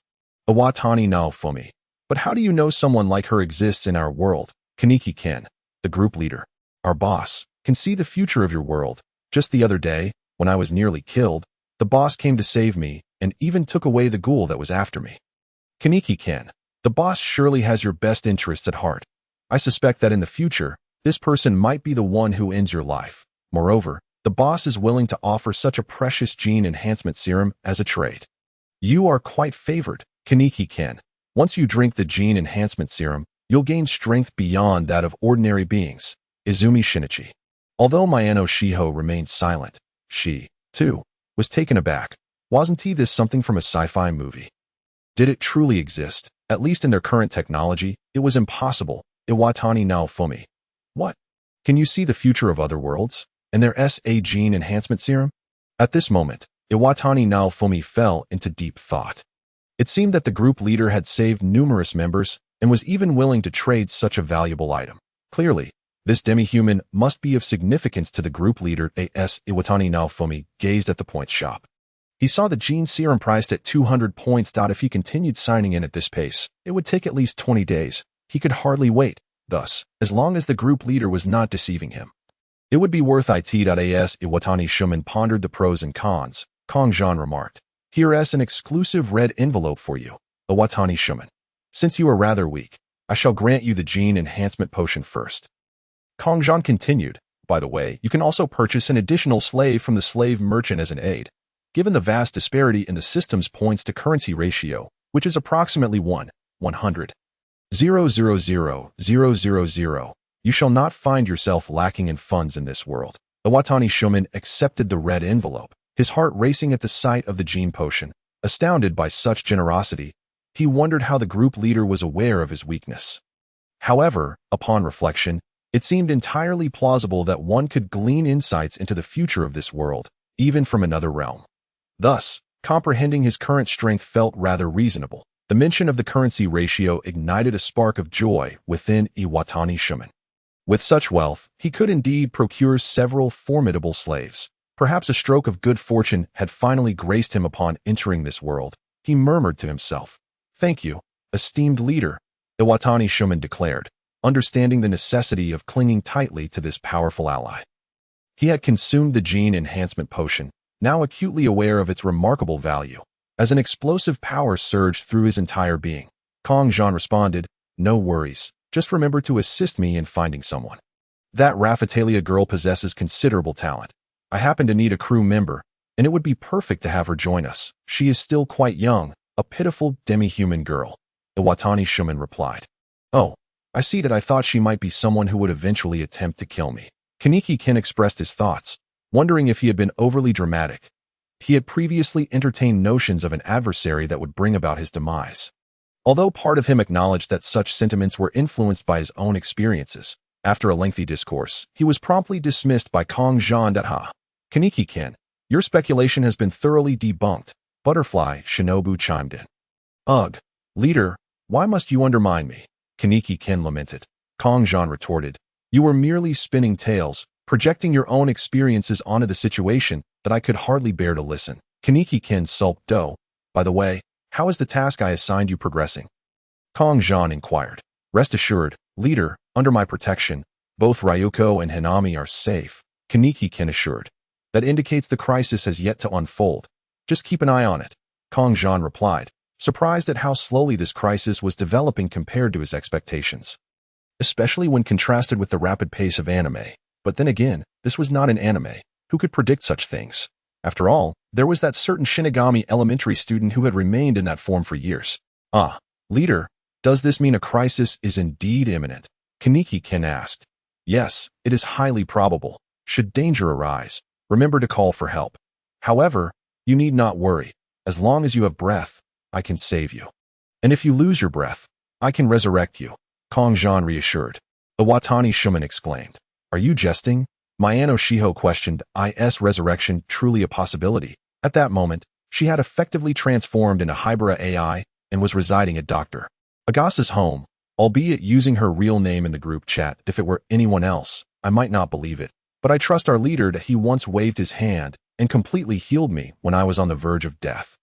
Iwatani Naofumi. But how do you know someone like her exists in our world? Kaneki Ken, the group leader, our boss, can see the future of your world. Just the other day, when I was nearly killed, the boss came to save me and even took away the ghoul that was after me. Kaneki Ken, the boss surely has your best interests at heart. I suspect that in the future, this person might be the one who ends your life. Moreover, the boss is willing to offer such a precious gene enhancement serum as a trade. You are quite favored, Kaneki Ken. Once you drink the gene enhancement serum, you'll gain strength beyond that of ordinary beings. Izumi Shinichi. Although Mayano Shiho remained silent, she, too, was taken aback. Wasn't this something from a sci-fi movie? Did it truly exist? At least in their current technology, it was impossible. Iwatani Naofumi. What? Can you see the future of other worlds? And their SA gene enhancement serum? At this moment, Iwatani Naofumi fell into deep thought. It seemed that the group leader had saved numerous members and was even willing to trade such a valuable item. Clearly, this demi-human must be of significance to the group leader. As Iwatani Naofumi gazed at the points shop, he saw the gene serum priced at 200 points. If he continued signing in at this pace, it would take at least 20 days. He could hardly wait. Thus, as long as the group leader was not deceiving him, it would be worth it. As Iwatani Shuman pondered the pros and cons, Kongzhan remarked, "Here's an exclusive red envelope for you, Iwatani Shuman. Since you are rather weak, I shall grant you the gene enhancement potion first." Kongzhan continued, "By the way, you can also purchase an additional slave from the slave merchant as an aid. Given the vast disparity in the system's points to currency ratio, which is approximately 100,000,000, you shall not find yourself lacking in funds in this world." Iwatani Shuman accepted the red envelope, his heart racing at the sight of the gene potion. Astounded by such generosity, he wondered how the group leader was aware of his weakness. However, upon reflection, it seemed entirely plausible that one could glean insights into the future of this world, even from another realm. Thus, comprehending his current strength felt rather reasonable. The mention of the currency ratio ignited a spark of joy within Iwatani Shuman. With such wealth, he could indeed procure several formidable slaves. Perhaps a stroke of good fortune had finally graced him upon entering this world. He murmured to himself, "Thank you, esteemed leader," Iwatani Shuman declared, understanding the necessity of clinging tightly to this powerful ally. He had consumed the gene enhancement potion, now acutely aware of its remarkable value. As an explosive power surged through his entire being, Kongzhan responded, "No worries, just remember to assist me in finding someone. That Rafitellia girl possesses considerable talent. I happen to need a crew member, and it would be perfect to have her join us. She is still quite young, a pitiful demi-human girl." Iwatani Shuman replied, "Oh, I see that. I thought she might be someone who would eventually attempt to kill me." Kaneki Ken expressed his thoughts, wondering if he had been overly dramatic. He had previously entertained notions of an adversary that would bring about his demise. Although part of him acknowledged that such sentiments were influenced by his own experiences, after a lengthy discourse, he was promptly dismissed by Kongzhan. Kaneki Ken, your speculation has been thoroughly debunked, Butterfly Shinobu chimed in. "Ugh, leader, why must you undermine me?" Kaneki Ken lamented. Kongzhan retorted, "You were merely spinning tales, projecting your own experiences onto the situation that I could hardly bear to listen." Kaneki Ken sulked. "Oh, by the way, how is the task I assigned you progressing?" Kongzhan inquired. "Rest assured, leader, under my protection, both Ryuko and Hanami are safe," Kaneki Ken assured. "That indicates the crisis has yet to unfold. Just keep an eye on it," Kongzhan replied, surprised at how slowly this crisis was developing compared to his expectations, especially when contrasted with the rapid pace of anime. But then again, this was not an anime. Who could predict such things? After all, there was that certain Shinigami elementary student who had remained in that form for years. "Ah, leader, does this mean a crisis is indeed imminent?" Kaneki Ken asked. "Yes, it is highly probable," Should danger arise, remember to call for help. However, you need not worry. As long as you have breath, I can save you. And if you lose your breath, I can resurrect you, Kongzhan reassured. The Watani shaman exclaimed. Are you jesting? Mayano Shiho questioned, is resurrection truly a possibility? At that moment, she had effectively transformed into Hybera AI and was residing at Dr. Agasa's home, albeit using her real name in the group chat. If it were anyone else, I might not believe it, but I trust our leader that he once waved his hand and completely healed me when I was on the verge of death.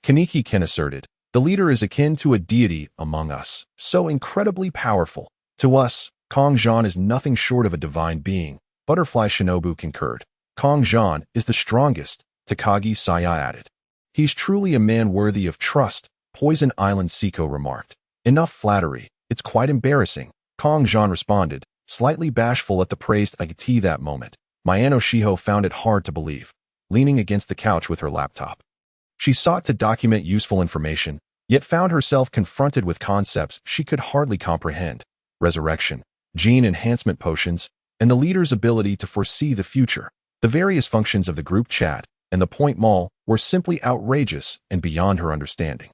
Kaneki Ken asserted, the leader is akin to a deity among us, so incredibly powerful. To us, Kongzhan is nothing short of a divine being, Butterfly Shinobu concurred. Kongzhan is the strongest, Takagi Saya added. He's truly a man worthy of trust, Poison Island Siko remarked. Enough flattery, it's quite embarrassing, Kongzhan responded, slightly bashful at the praised Agati that moment. Mayano Shiho found it hard to believe, leaning against the couch with her laptop. She sought to document useful information, yet found herself confronted with concepts she could hardly comprehend. Resurrection, gene enhancement potions, and the leader's ability to foresee the future. The various functions of the group chat and the Point Mall were simply outrageous and beyond her understanding,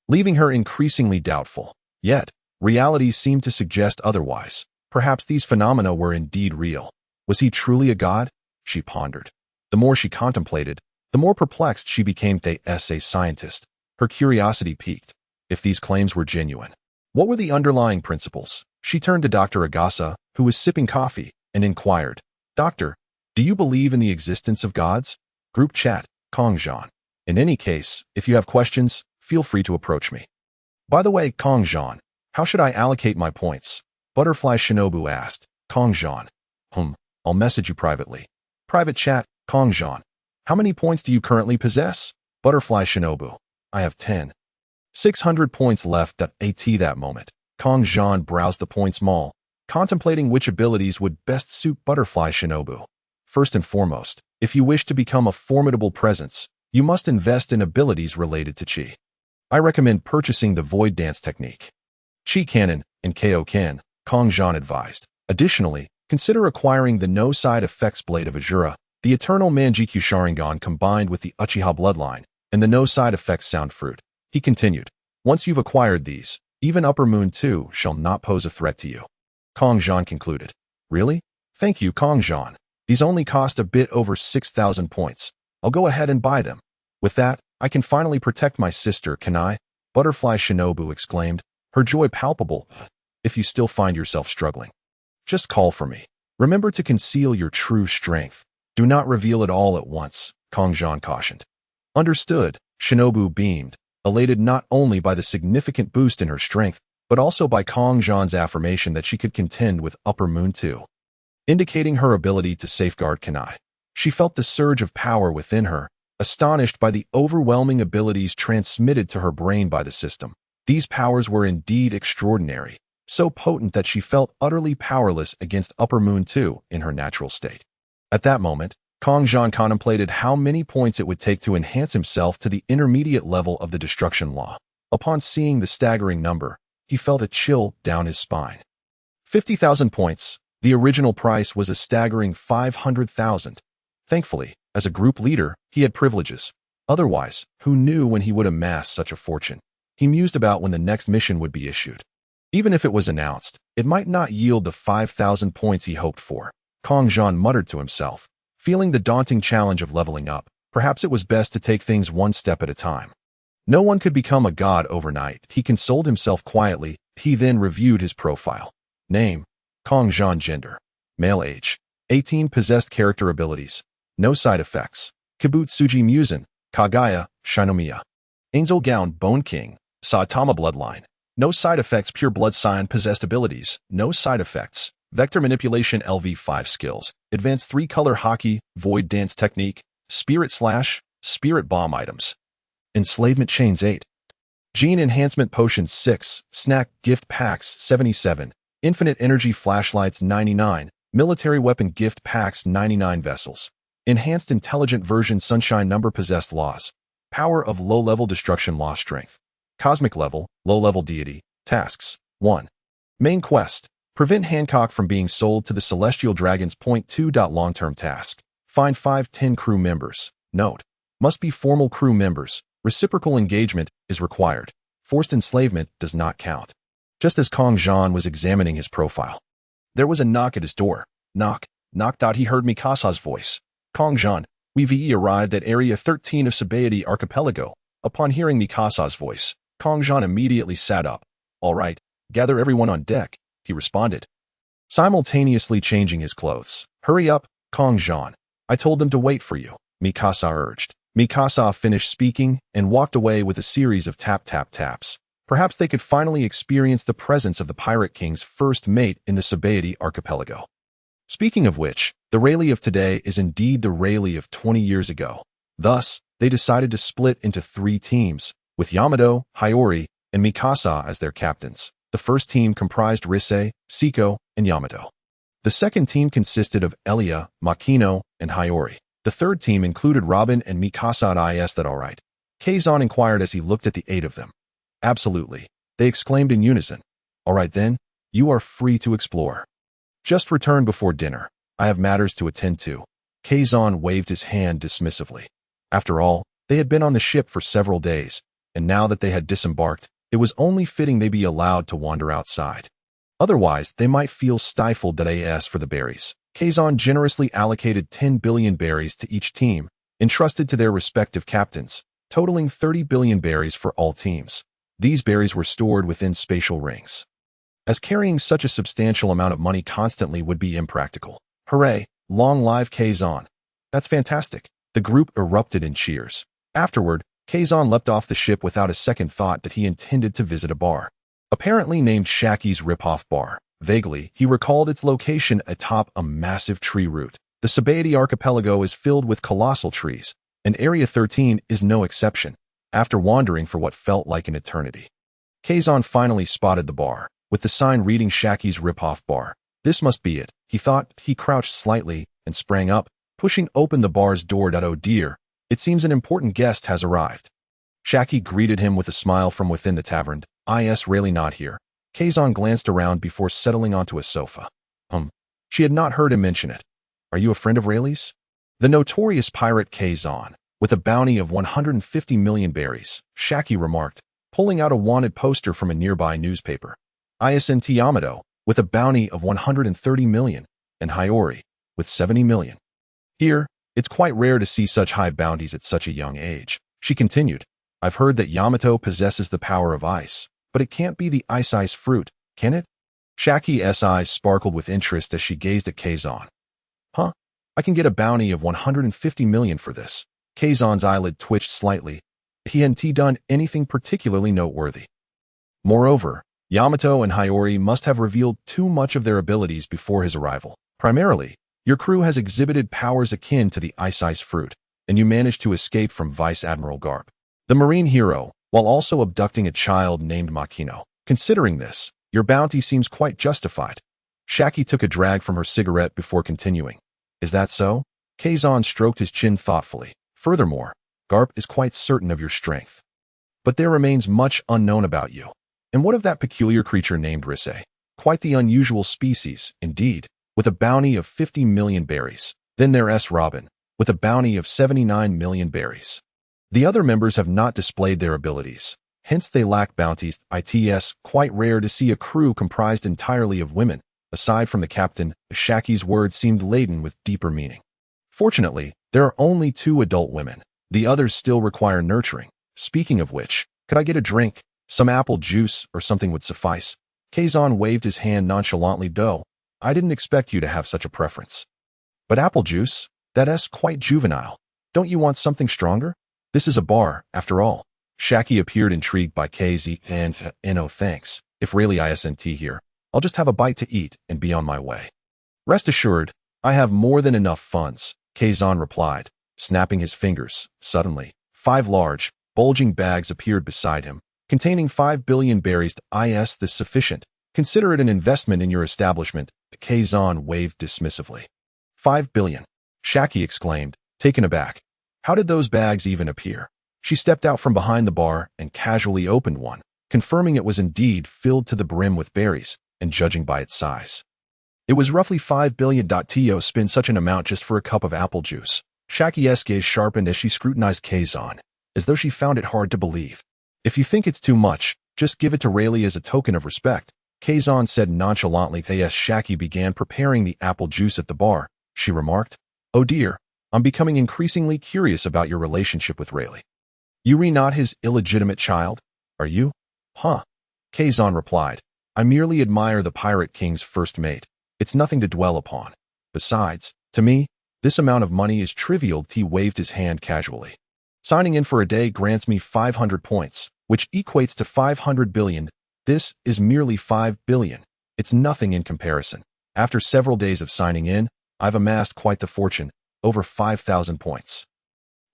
leaving her increasingly doubtful. Yet, reality seemed to suggest otherwise. Perhaps these phenomena were indeed real. Was he truly a god? She pondered. The more she contemplated, the more perplexed she became. As a scientist, her curiosity piqued. If these claims were genuine, what were the underlying principles? She turned to Dr. Agasa, who was sipping coffee, and inquired, Doctor, do you believe in the existence of gods? Group chat, Kongzhan. In any case, if you have questions, feel free to approach me. By the way, Kongzhan, how should I allocate my points? Butterfly Shinobu asked. Kongzhan. I'll message you privately. Private chat, Kongzhan. How many points do you currently possess? Butterfly Shinobu. I have 10. 600 points left. At that moment, Kongzhan browsed the points mall, contemplating which abilities would best suit Butterfly Shinobu. First and foremost, if you wish to become a formidable presence, you must invest in abilities related to Chi. I recommend purchasing the Void Dance technique, Chi Cannon, and KO Ken, Kongzhan advised. Additionally, consider acquiring the No Side Effects Blade of Azura, the Eternal Manjikyu Sharingan combined with the Uchiha bloodline, and the No Side Effects Sound Fruit. He continued, once you've acquired these, even Upper Moon 2 shall not pose a threat to you. Kongzhan concluded. Really? Thank you, Kongzhan. These only cost a bit over 6,000 points. I'll go ahead and buy them. With that, I can finally protect my sister, can I? Butterfly Shinobu exclaimed, her joy palpable. If you still find yourself struggling, just call for me. Remember to conceal your true strength. Do not reveal it all at once, Kongzhan cautioned. Understood, Shinobu beamed, elated not only by the significant boost in her strength, but also by Kongzhan's affirmation that she could contend with Upper Moon 2, indicating her ability to safeguard Kanai. She felt the surge of power within her, astonished by the overwhelming abilities transmitted to her brain by the system. These powers were indeed extraordinary, so potent that she felt utterly powerless against Upper Moon 2 in her natural state. At that moment, Kongzhan contemplated how many points it would take to enhance himself to the intermediate level of the destruction law. Upon seeing the staggering number, he felt a chill down his spine. 50,000 points. The original price was a staggering 500,000. Thankfully, as a group leader, he had privileges. Otherwise, who knew when he would amass such a fortune? He mused about when the next mission would be issued. Even if it was announced, it might not yield the 5,000 points he hoped for. Kongzhan muttered to himself, feeling the daunting challenge of leveling up. Perhaps it was best to take things one step at a time. No one could become a god overnight. He consoled himself quietly. He then reviewed his profile. Name, Kongzhan. Gender, male. Age, 18. Possessed character abilities, no side effects. Kibutsuji Muzan, Kagaya, Shinomiya. Angel Gown, Bone King, Saitama bloodline, no side effects. Pure blood sign. Possessed abilities, no side effects. Vector manipulation. LV5 skills, advanced 3-color hockey, void dance technique, spirit slash, spirit bomb items. Enslavement chains 8. Gene enhancement potions 6, snack gift packs 77, infinite energy flashlights 99, military weapon gift packs 99 vessels. Enhanced intelligent version sunshine number. Possessed laws, power of low-level destruction law strength. Cosmic level, low-level deity, tasks 1. Main quest, Prevent Hancock from being sold to the Celestial Dragons. Point 2. Long-term task. Find 5-10 crew members. Note: must be formal crew members. Reciprocal engagement is required. Forced enslavement does not count. Just as Kongzhan was examining his profile, there was a knock at his door. Knock. He heard Mikasa's voice. Kongzhan, we've arrived at Area 13 of Sabaody Archipelago. Upon hearing Mikasa's voice, Kongzhan immediately sat up. All right, gather everyone on deck, he responded, simultaneously changing his clothes. Hurry up, Kongzhan. I told them to wait for you, Mikasa urged. Mikasa finished speaking and walked away with a series of tap-tap-taps. Perhaps they could finally experience the presence of the Pirate King's first mate in the Sabaody Archipelago. Speaking of which, the Rayleigh of today is indeed the Rayleigh of 20 years ago. Thus, they decided to split into 3 teams, with Yamato, Hiyori, and Mikasa as their captains. The first team comprised Rise, Siko, and Yamato. The second team consisted of Elia, Makino, and Hiyori. The third team included Robin and Mikasa. Is that all right? Kazan inquired as he looked at the 8 of them. Absolutely, they exclaimed in unison. All right then, you are free to explore. Just return before dinner. I have matters to attend to. Kazan waved his hand dismissively. After all, they had been on the ship for several days, and now that they had disembarked, it was only fitting they be allowed to wander outside. Otherwise, they might feel stifled. As for the berries, Kazan generously allocated 10 billion berries to each team, entrusted to their respective captains, totaling 30 billion berries for all teams. These berries were stored within spatial rings, as carrying such a substantial amount of money constantly would be impractical. Hooray! Long live Kazan! That's fantastic! The group erupted in cheers. Afterward, Kazan leapt off the ship without a second thought that he intended to visit a bar, apparently named Shaki's Ripoff Bar. Vaguely, he recalled its location atop a massive tree root. The Sabaody Archipelago is filled with colossal trees, and Area 13 is no exception. After wandering for what felt like an eternity, Kazan finally spotted the bar, with the sign reading Shaki's Ripoff Bar. This must be it, he thought. He crouched slightly and sprang up, pushing open the bar's door. Oh dear, it seems an important guest has arrived. Shaki greeted him with a smile from within the tavern. Is Rayleigh not here? Kazan glanced around before settling onto a sofa. She had not heard him mention it. Are you a friend of Rayleigh's? The notorious pirate Kazan, with a bounty of 150 million berries, Shaki remarked, pulling out a wanted poster from a nearby newspaper. Isnt Yamato, with a bounty of 130 million, and Hiyori, with 70 million. Here, it's quite rare to see such high bounties at such a young age. She continued, I've heard that Yamato possesses the power of ice, but it can't be the ice fruit, can it? Shaki's eyes sparkled with interest as she gazed at Kazan. I can get a bounty of 150 million for this. Kazan's eyelid twitched slightly. He hadn't done anything particularly noteworthy. Moreover, Yamato and Hiyori must have revealed too much of their abilities before his arrival. Primarily, your crew has exhibited powers akin to the ice fruit, and you managed to escape from Vice Admiral Garp, the marine hero, while also abducting a child named Makino. Considering this, your bounty seems quite justified. Shaki took a drag from her cigarette before continuing. Is that so? Kazan stroked his chin thoughtfully. Furthermore, Garp is quite certain of your strength. But there remains much unknown about you. And what of that peculiar creature named Rise? Quite the unusual species, indeed, with a bounty of 50 million berries. Then there's Robin, with a bounty of 79 million berries. The other members have not displayed their abilities, hence they lack bounties. It's quite rare to see a crew comprised entirely of women. Aside from the captain, Shaki's words seemed laden with deeper meaning. Fortunately, there are only 2 adult women. The others still require nurturing. Speaking of which, could I get a drink? Some apple juice or something would suffice. Kazan waved his hand nonchalantly. I didn't expect you to have such a preference. But apple juice? That's quite juvenile. Don't you want something stronger? This is a bar, after all. Shaki appeared intrigued by KZ and, no thanks. If Rayleigh isn't here, I'll just have a bite to eat and be on my way. Rest assured, I have more than enough funds, Kazan replied, snapping his fingers. Suddenly, 5 large, bulging bags appeared beside him, containing 5 billion berries. Is this sufficient? Consider it an investment in your establishment, Kazan waved dismissively. 5 billion, Shaki exclaimed, taken aback. How did those bags even appear? She stepped out from behind the bar and casually opened one, confirming it was indeed filled to the brim with berries, and judging by its size. It was roughly 5 billion. To spend such an amount just for a cup of apple juice. Shaki's gaze sharpened as she scrutinized Kongzhan, as though she found it hard to believe. If you think it's too much, just give it to Rayleigh as a token of respect, Kongzhan said nonchalantly. As Shaki began preparing the apple juice at the bar, she remarked, "Oh dear, I'm becoming increasingly curious about your relationship with Rayleigh. You're not his illegitimate child, are you?" "Huh," Kongzhan replied. "I merely admire the Pirate King's first mate. It's nothing to dwell upon. Besides, to me, this amount of money is trivial." He waved his hand casually. "Signing in for a day grants me 500 points, which equates to 500 billion. This is merely 5 billion. It's nothing in comparison. After several days of signing in, I've amassed quite the fortune, over 5,000 points."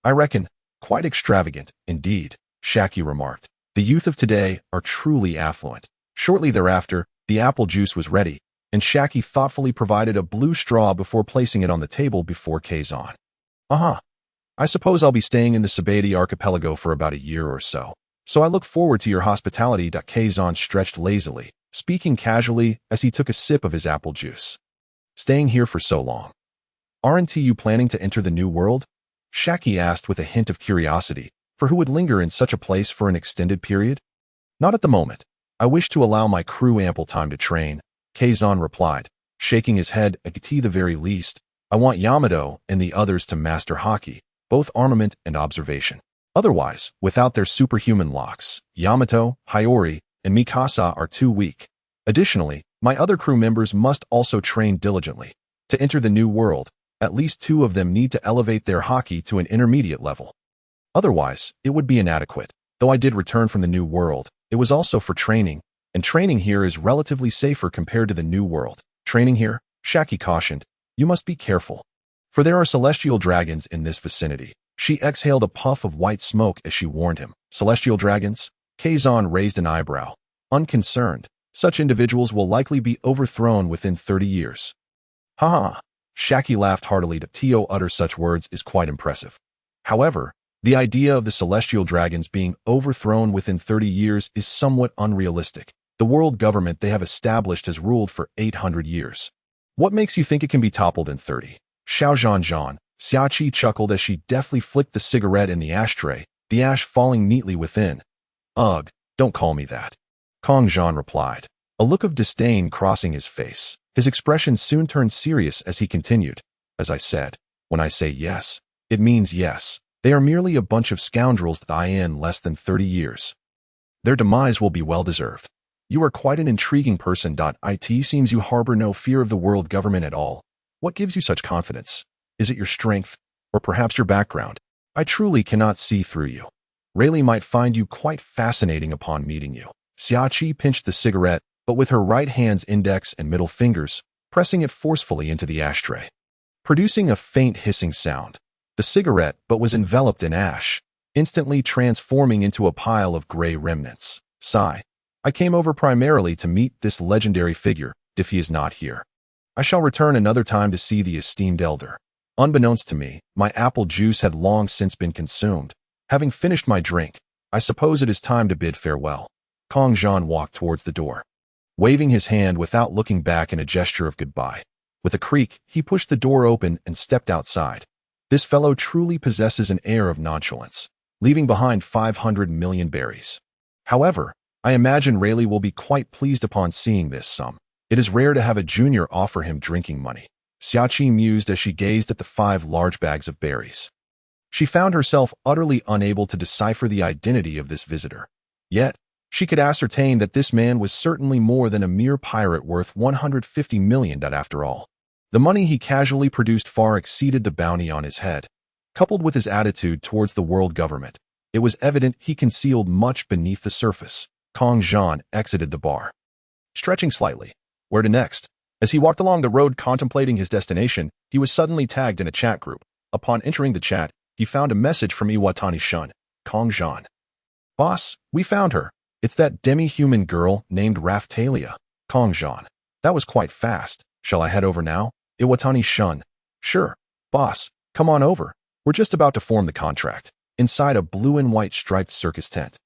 "I reckon, quite extravagant, indeed," Shaki remarked. "The youth of today are truly affluent." Shortly thereafter, the apple juice was ready, and Shaki thoughtfully provided a blue straw before placing it on the table before Kongzhan. I suppose I'll be staying in the Sabaody archipelago for about a year or so I look forward to your hospitality." Kongzhan stretched lazily, speaking casually as he took a sip of his apple juice. "Staying here for so long. Aren't you planning to enter the New World?" Shaki asked with a hint of curiosity, for who would linger in such a place for an extended period? "Not at the moment. I wish to allow my crew ample time to train," Kongzhan replied, shaking his head. "At the very least, I want Yamato and the others to master Haki, both armament and observation. Otherwise, without their superhuman locks, Yamato, Hiyori, and Mikasa are too weak. Additionally, my other crew members must also train diligently. To enter the New World, at least 2 of them need to elevate their Haki to an intermediate level. Otherwise, it would be inadequate. Though I did return from the New World, it was also for training, and training here is relatively safer compared to the New World. Training here," Shaki cautioned, "you must be careful, for there are celestial dragons in this vicinity." She exhaled a puff of white smoke as she warned him. "Celestial dragons?" Kongzhan raised an eyebrow. Unconcerned, "Such individuals will likely be overthrown within 30 years. "Ha ha." Shaki laughed heartily. To utter such words is quite impressive. However, the idea of the celestial dragons being overthrown within 30 years is somewhat unrealistic. The world government they have established has ruled for 800 years. What makes you think it can be toppled in 30? Xiaozhanzhan. Xiaoqi chuckled as she deftly flicked the cigarette in the ashtray, the ash falling neatly within. "Ugh, don't call me that," Kongzhan replied, a look of disdain crossing his face. His expression soon turned serious as he continued. "As I said, when I say yes, it means yes. They are merely a bunch of scoundrels that in less than 30 years. Their demise will be well-deserved. You are quite an intriguing person. It seems you harbor no fear of the world government at all. What gives you such confidence? Is it your strength, or perhaps your background? I truly cannot see through you. Rayleigh might find you quite fascinating upon meeting you." Xiaoqi pinched the cigarette, but with her right hand's index and middle fingers, pressing it forcefully into the ashtray, producing a faint hissing sound. The cigarette was enveloped in ash, instantly transforming into a pile of gray remnants. "Sigh. I came over primarily to meet this legendary figure, if he is not here. I shall return another time to see the esteemed elder." Unbeknownst to me, my apple juice had long since been consumed. Having finished my drink, I suppose it is time to bid farewell. Kongzhan walked towards the door, waving his hand without looking back in a gesture of goodbye. With a creak, he pushed the door open and stepped outside. This fellow truly possesses an air of nonchalance, leaving behind 500 million berries. However, I imagine Rayleigh will be quite pleased upon seeing this sum. It is rare to have a junior offer him drinking money. Xiaoqi mused as she gazed at the 5 large bags of berries. She found herself utterly unable to decipher the identity of this visitor. Yet, she could ascertain that this man was certainly more than a mere pirate worth 150 million. After all, the money he casually produced far exceeded the bounty on his head. Coupled with his attitude towards the world government, it was evident he concealed much beneath the surface. Kongzhan exited the bar, stretching slightly. Where to next? As he walked along the road contemplating his destination, he was suddenly tagged in a chat group. Upon entering the chat, he found a message from Iwatani-shun. Kongzhan. "Boss, we found her. It's that demi-human girl named Rafitellia." Kongzhan. "That was quite fast. Shall I head over now?" Iwatani-shun. "Sure. Boss, come on over. We're just about to form the contract." Inside a blue and white striped circus tent,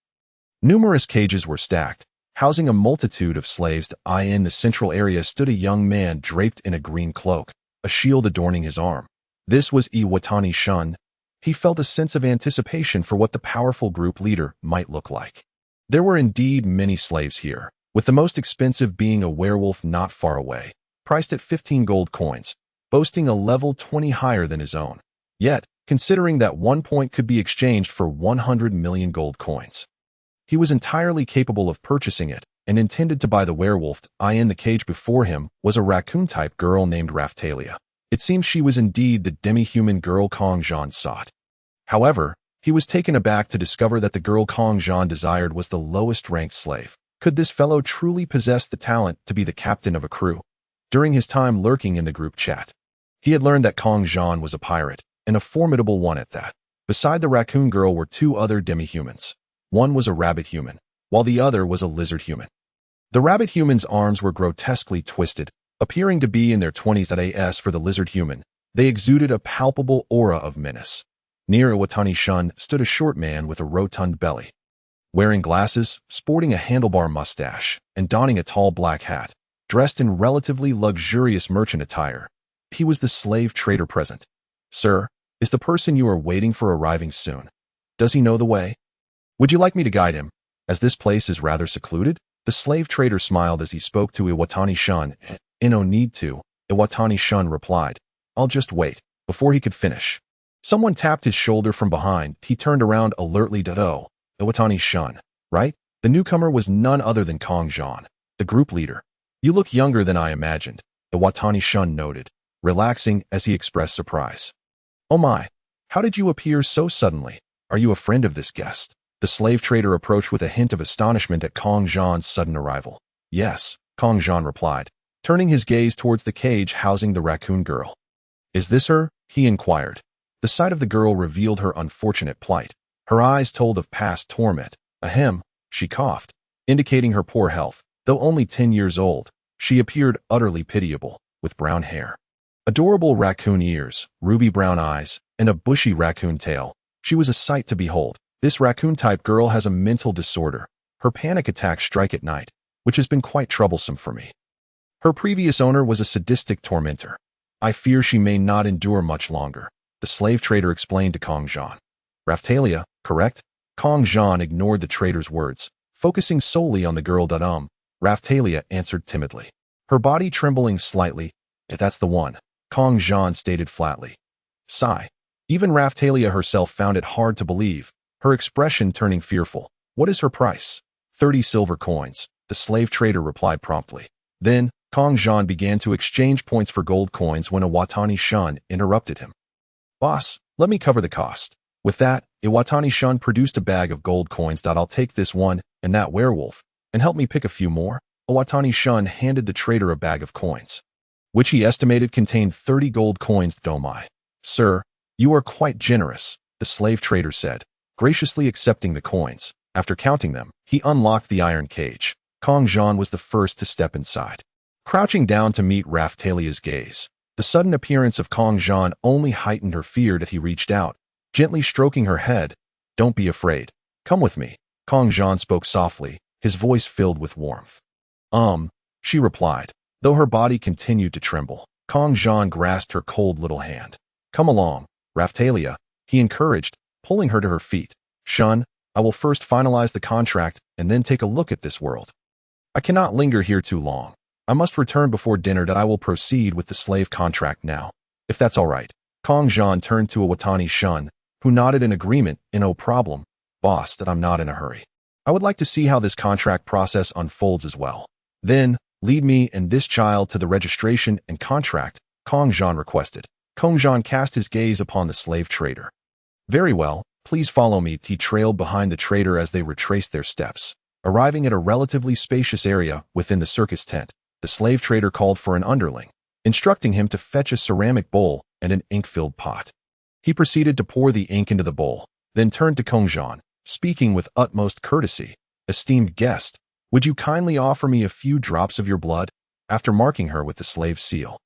numerous cages were stacked, Housing a multitude of slaves in the central area stood a young man draped in a green cloak, a shield adorning his arm. This was Iwatani Shun. He felt a sense of anticipation for what the powerful group leader might look like. There were indeed many slaves here, with the most expensive being a werewolf not far away, priced at 15 gold coins, boasting a level 20 higher than his own. Yet, considering that 1 point could be exchanged for 100 million gold coins, he was entirely capable of purchasing it and intended to buy the werewolf. In the cage before him was a raccoon-type girl named Rafitellia. It seemed she was indeed the demi-human girl Kongzhan sought. However, he was taken aback to discover that the girl Kongzhan desired was the lowest-ranked slave. Could this fellow truly possess the talent to be the captain of a crew? During his time lurking in the group chat, he had learned that Kongzhan was a pirate, and a formidable one at that. Beside the raccoon girl were 2 other demi-humans. One was a rabbit human, while the other was a lizard human. The rabbit human's arms were grotesquely twisted, appearing to be in their 20s. As for the lizard human, they exuded a palpable aura of menace. Near Iwatani Shun stood a short man with a rotund belly. Wearing glasses, sporting a handlebar mustache, and donning a tall black hat, dressed in relatively luxurious merchant attire, he was the slave trader present. "Sir, is the person you are waiting for arriving soon? Does he know the way? Would you like me to guide him, as this place is rather secluded?" The slave trader smiled as he spoke to Iwatani Shun. "No need to," Iwatani Shun replied. "I'll just wait." Before he could finish, someone tapped his shoulder from behind. He turned around alertly. "Oh, Iwatani Shun, right?" The newcomer was none other than Kongzhan, the group leader. "You look younger than I imagined," Iwatani Shun noted, relaxing as he expressed surprise. "Oh my, how did you appear so suddenly? Are you a friend of this guest?" The slave trader approached with a hint of astonishment at Kongzhan's sudden arrival. "Yes," Kongzhan replied, turning his gaze towards the cage housing the raccoon girl. "Is this her?" he inquired. The sight of the girl revealed her unfortunate plight. Her eyes told of past torment. "Ahem," she coughed, indicating her poor health. Though only 10 years old, she appeared utterly pitiable, with brown hair, adorable raccoon ears, ruby brown eyes, and a bushy raccoon tail. She was a sight to behold. This raccoon-type girl has a mental disorder. Her panic attacks strike at night, which has been quite troublesome for me. Her previous owner was a sadistic tormentor. I fear she may not endure much longer," the slave trader explained to Kongzhan. "Rafitellia, correct?" Kongzhan ignored the trader's words, focusing solely on the girl. Rafitellia answered timidly, her body trembling slightly. "If that's the one," Kongzhan stated flatly. Sigh. Even Rafitellia herself found it hard to believe, her expression turning fearful. "What is her price?" 30 silver coins, the slave trader replied promptly. Then, Kongzhan began to exchange points for gold coins when Iwatani Shun interrupted him. "Boss, let me cover the cost." With that, Iwatani Shun produced a bag of gold coins. "I'll take this one and that werewolf, and help me pick a few more." Iwatani Shun handed the trader a bag of coins, which he estimated contained 30 gold coins. "Oh my, sir, you are quite generous," the slave trader said, graciously accepting the coins. After counting them, he unlocked the iron cage. Kongzhan was the first to step inside, crouching down to meet Rafitellia's gaze. The sudden appearance of Kongzhan only heightened her fear that he reached out, gently stroking her head. "Don't be afraid. Come with me." Kongzhan spoke softly, his voice filled with warmth. She replied, though her body continued to tremble. Kongzhan grasped her cold little hand. "Come along, Rafitellia," he encouraged, pulling her to her feet. "Shun, I will first finalize the contract and then take a look at this world. I cannot linger here too long. I must return before dinner. I will proceed with the slave contract now, if that's all right." Kongzhan turned to Iwatani Shun, who nodded in agreement. "No problem, boss, that I'm not in a hurry. I would like to see how this contract process unfolds as well. Then, lead me and this child to the registration and contract," Kongzhan requested. Kongzhan cast his gaze upon the slave trader. "Very well, please follow me." He trailed behind the trader as they retraced their steps. Arriving at a relatively spacious area within the circus tent, the slave trader called for an underling, instructing him to fetch a ceramic bowl and an ink-filled pot. He proceeded to pour the ink into the bowl, then turned to Kongzhan, speaking with utmost courtesy. "Esteemed guest, would you kindly offer me a few drops of your blood?" After marking her with the slave seal,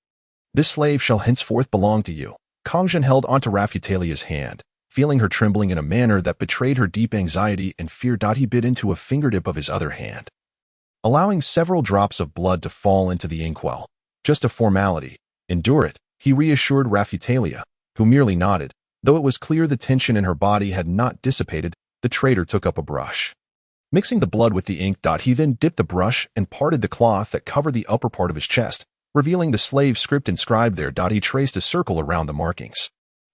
"This slave shall henceforth belong to you." Kongzhan held onto Rafitellia's hand, feeling her trembling in a manner that betrayed her deep anxiety and fear. He bit into a fingertip of his other hand, allowing several drops of blood to fall into the inkwell. Just a formality. Endure it, he reassured Rafitellia, who merely nodded. Though it was clear the tension in her body had not dissipated, the traitor took up a brush. Mixing the blood with the ink, he then dipped the brush and parted the cloth that covered the upper part of his chest, revealing the slave script inscribed there. He traced a circle around the markings.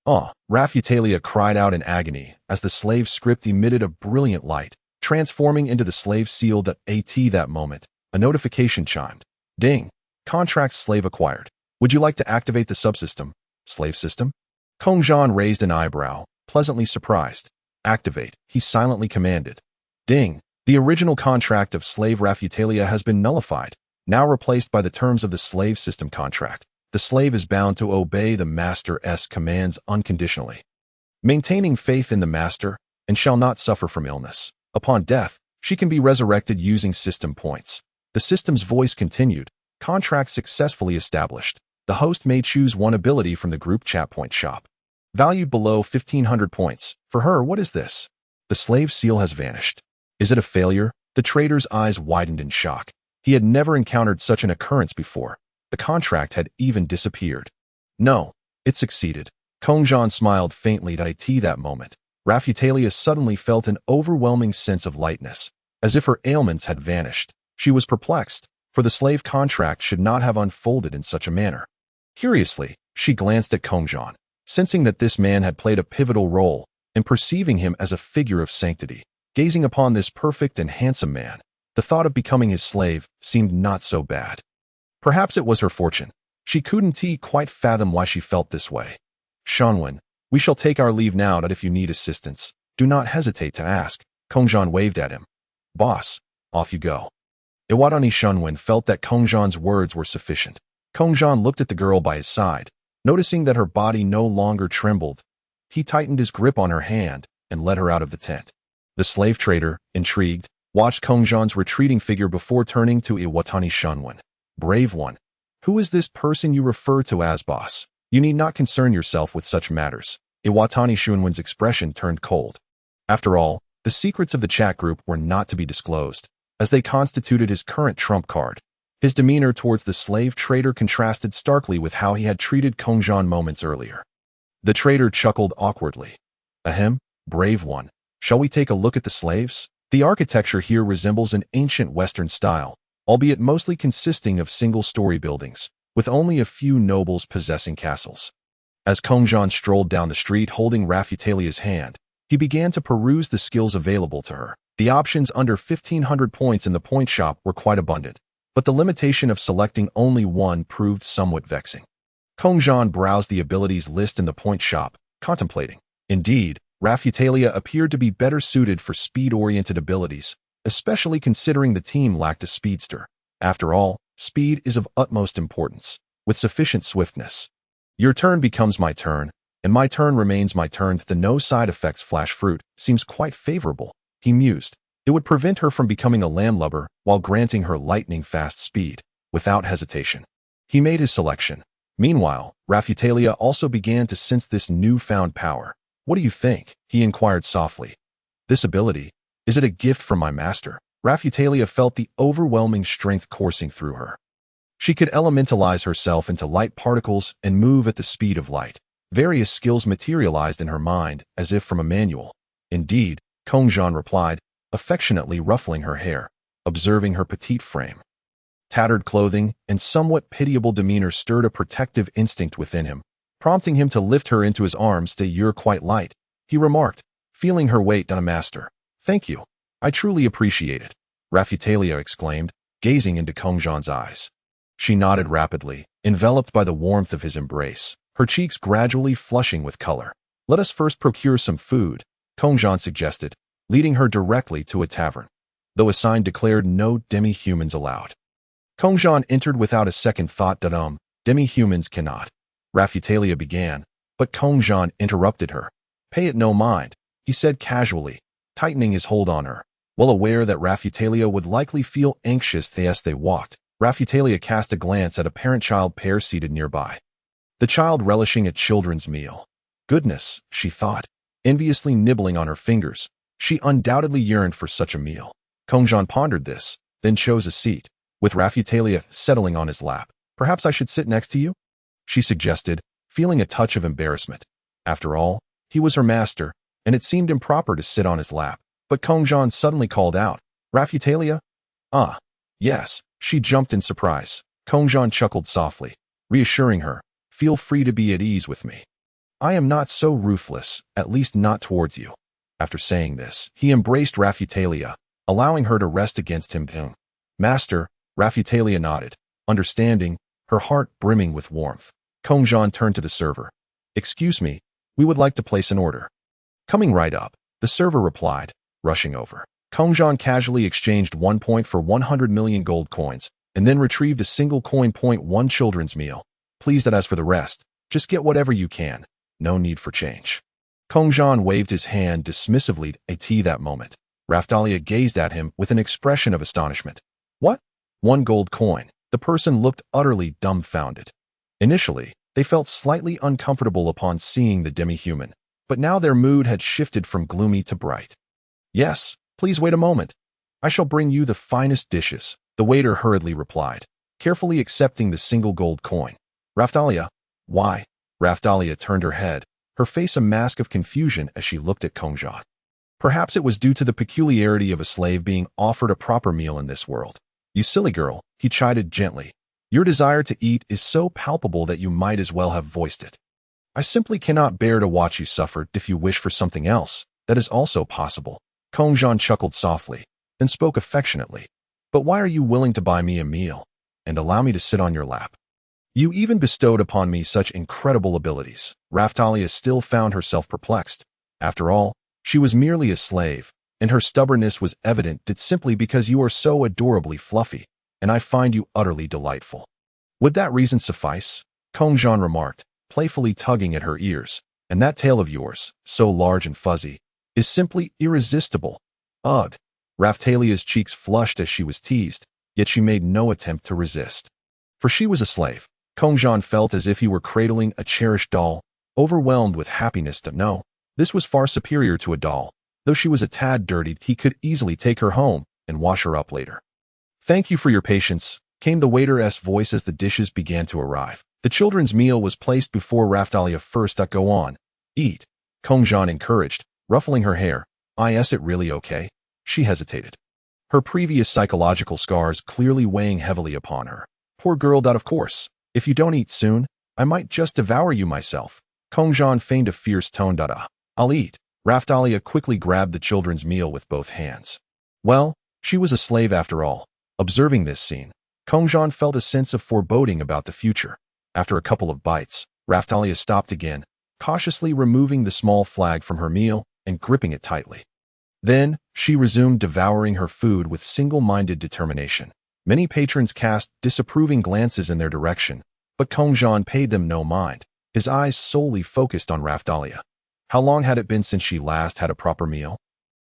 "Ah!" Rafitellia cried out in agony as the slave script emitted a brilliant light, transforming into the slave seal. That moment, a notification chimed. Ding! Contract slave acquired. Would you like to activate the subsystem? Slave system? Kongzhan raised an eyebrow, pleasantly surprised. Activate, he silently commanded. Ding! The original contract of slave Rafitellia has been nullified, now replaced by the terms of the slave system contract. The slave is bound to obey the master's commands unconditionally, maintaining faith in the master, and shall not suffer from illness. Upon death, she can be resurrected using system points. The system's voice continued. Contract successfully established. The host may choose one ability from the group chat point shop. Valued below 1,500 points. For her, what is this? The slave seal has vanished. Is it a failure? The trader's eyes widened in shock. He had never encountered such an occurrence before. The contract had even disappeared. No, it succeeded. Kongzhan smiled faintly at that moment. Rafitellia suddenly felt an overwhelming sense of lightness, as if her ailments had vanished. She was perplexed, for the slave contract should not have unfolded in such a manner. Curiously, she glanced at Kongzhan, sensing that this man had played a pivotal role, and perceiving him as a figure of sanctity. Gazing upon this perfect and handsome man, the thought of becoming his slave seemed not so bad. Perhaps it was her fortune. She couldn't quite fathom why she felt this way. Shanwen, we shall take our leave now. If you need assistance, do not hesitate to ask. Kongzhan waved at him. Boss, off you go. Iwadani Shanwen felt that Kongzhan's words were sufficient. Kongzhan looked at the girl by his side, noticing that her body no longer trembled. He tightened his grip on her hand and led her out of the tent. The slave trader, intrigued, watched Kongzhan's retreating figure before turning to Iwatani Shanwen. Brave one. Who is this person you refer to as boss? You need not concern yourself with such matters. Iwatani Shanwen's expression turned cold. After all, the secrets of the chat group were not to be disclosed, as they constituted his current trump card. His demeanor towards the slave trader contrasted starkly with how he had treated Kongzhan moments earlier. The trader chuckled awkwardly. Ahem, brave one. Shall we take a look at the slaves? The architecture here resembles an ancient Western style, albeit mostly consisting of single-story buildings, with only a few nobles possessing castles. As Kongzhan strolled down the street holding Rafitellia's hand, he began to peruse the skills available to her. The options under 1,500 points in the point shop were quite abundant, but the limitation of selecting only one proved somewhat vexing. Kongzhan browsed the abilities list in the point shop, contemplating. Indeed, Rafitellia appeared to be better suited for speed-oriented abilities, especially considering the team lacked a speedster. After all, speed is of utmost importance, with sufficient swiftness. Your turn becomes my turn, and my turn remains my turn. The no side effects flash fruit seems quite favorable, he mused. It would prevent her from becoming a landlubber while granting her lightning-fast speed, without hesitation. He made his selection. Meanwhile, Rafitellia also began to sense this newfound power. What do you think? He inquired softly. This ability, is it a gift from my master? Rafitellia felt the overwhelming strength coursing through her. She could elementalize herself into light particles and move at the speed of light. Various skills materialized in her mind as if from a manual. Indeed, Kongzhan replied, affectionately ruffling her hair, observing her petite frame. Tattered clothing and somewhat pitiable demeanor stirred a protective instinct within him, prompting him to lift her into his arms. You're quite light, he remarked, feeling her weight on a master. Thank you. I truly appreciate it, Rafitellia exclaimed, gazing into Kongzhan's eyes. She nodded rapidly, enveloped by the warmth of his embrace, her cheeks gradually flushing with color. Let us first procure some food, Kongzhan suggested, leading her directly to a tavern, though a sign declared no demi-humans allowed. Kongzhan entered without a second thought. Demi-humans cannot. Rafitellia began, but Kongzhan interrupted her. Pay it no mind, he said casually, tightening his hold on her. Well aware that Rafitellia would likely feel anxious as they walked, Rafitellia cast a glance at a parent-child pair seated nearby. The child relishing a children's meal. Goodness, she thought, enviously nibbling on her fingers. She undoubtedly yearned for such a meal. Kongzhan pondered this, then chose a seat, with Rafitellia settling on his lap. Perhaps I should sit next to you? She suggested, feeling a touch of embarrassment. After all, he was her master, and it seemed improper to sit on his lap. But Kongzhan suddenly called out, Rafitellia? Ah, yes. She jumped in surprise. Kongzhan chuckled softly, reassuring her, feel free to be at ease with me. I am not so ruthless, at least not towards you. After saying this, he embraced Rafitellia, allowing her to rest against him. Master, Rafitellia nodded, understanding, her heart brimming with warmth. Kongzhan turned to the server. Excuse me, we would like to place an order. Coming right up, the server replied, rushing over. Kongzhan casually exchanged 1 point for 100 million gold coins, and then retrieved a single coin. 1 children's meal. Please that as for the rest, just get whatever you can. No need for change. Kongzhan waved his hand dismissively at that moment. Rafitellia gazed at him with an expression of astonishment. What? 1 gold coin. The person looked utterly dumbfounded. Initially, they felt slightly uncomfortable upon seeing the demi-human, but now their mood had shifted from gloomy to bright. Yes, please wait a moment. I shall bring you the finest dishes, the waiter hurriedly replied, carefully accepting the single gold coin. Rafitellia, why? Rafitellia turned her head, her face a mask of confusion as she looked at Kongzhan. Perhaps it was due to the peculiarity of a slave being offered a proper meal in this world. You silly girl, he chided gently. Your desire to eat is so palpable that you might as well have voiced it. I simply cannot bear to watch you suffer. If you wish for something else, that is also possible. Kongzhan chuckled softly, then spoke affectionately. But why are you willing to buy me a meal, and allow me to sit on your lap? You even bestowed upon me such incredible abilities. Rafitellia still found herself perplexed. After all, she was merely a slave, and her stubbornness was evident that simply because you are so adorably fluffy, and I find you utterly delightful. Would that reason suffice? Kongzhan remarked, playfully tugging at her ears, and that tail of yours, so large and fuzzy, is simply irresistible. Ugh. Rafitellia's cheeks flushed as she was teased, yet she made no attempt to resist. For she was a slave. Kongzhan felt as if he were cradling a cherished doll, overwhelmed with happiness to know. This was far superior to a doll. Though she was a tad dirtied, he could easily take her home and wash her up later. Thank you for your patience, came the waiter's voice as the dishes began to arrive. The children's meal was placed before Rafitellia. First, go on. Eat. Kongzhan encouraged, ruffling her hair. Is it really okay? She hesitated. Her previous psychological scars clearly weighing heavily upon her. Poor girl. Of course. If you don't eat soon, I might just devour you myself. Kongzhan feigned a fierce tone. I'll eat. Rafitellia quickly grabbed the children's meal with both hands. Well, she was a slave after all. Observing this scene, Kongzhan felt a sense of foreboding about the future. After a couple of bites, Rafitellia stopped again, cautiously removing the small flag from her meal and gripping it tightly. Then, she resumed devouring her food with single-minded determination. Many patrons cast disapproving glances in their direction, but Kongzhan paid them no mind, his eyes solely focused on Rafitellia. How long had it been since she last had a proper meal?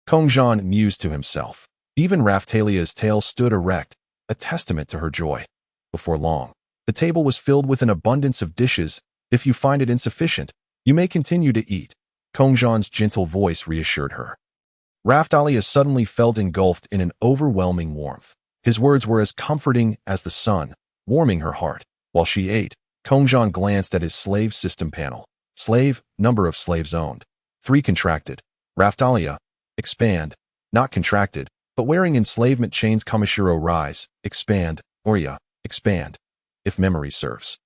Kongzhan mused to himself. Even Rafitellia's tail stood erect, a testament to her joy. Before long, the table was filled with an abundance of dishes. If you find it insufficient, you may continue to eat. Kongzhan's gentle voice reassured her. Rafitellia suddenly felt engulfed in an overwhelming warmth. His words were as comforting as the sun, warming her heart. While she ate, Kongzhan glanced at his slave system panel. Slave, number of slaves owned. 3 contracted. Rafitellia, expand. Not contracted, but wearing enslavement chains. Kamishiro rise, expand. Orya, expand. If memory serves.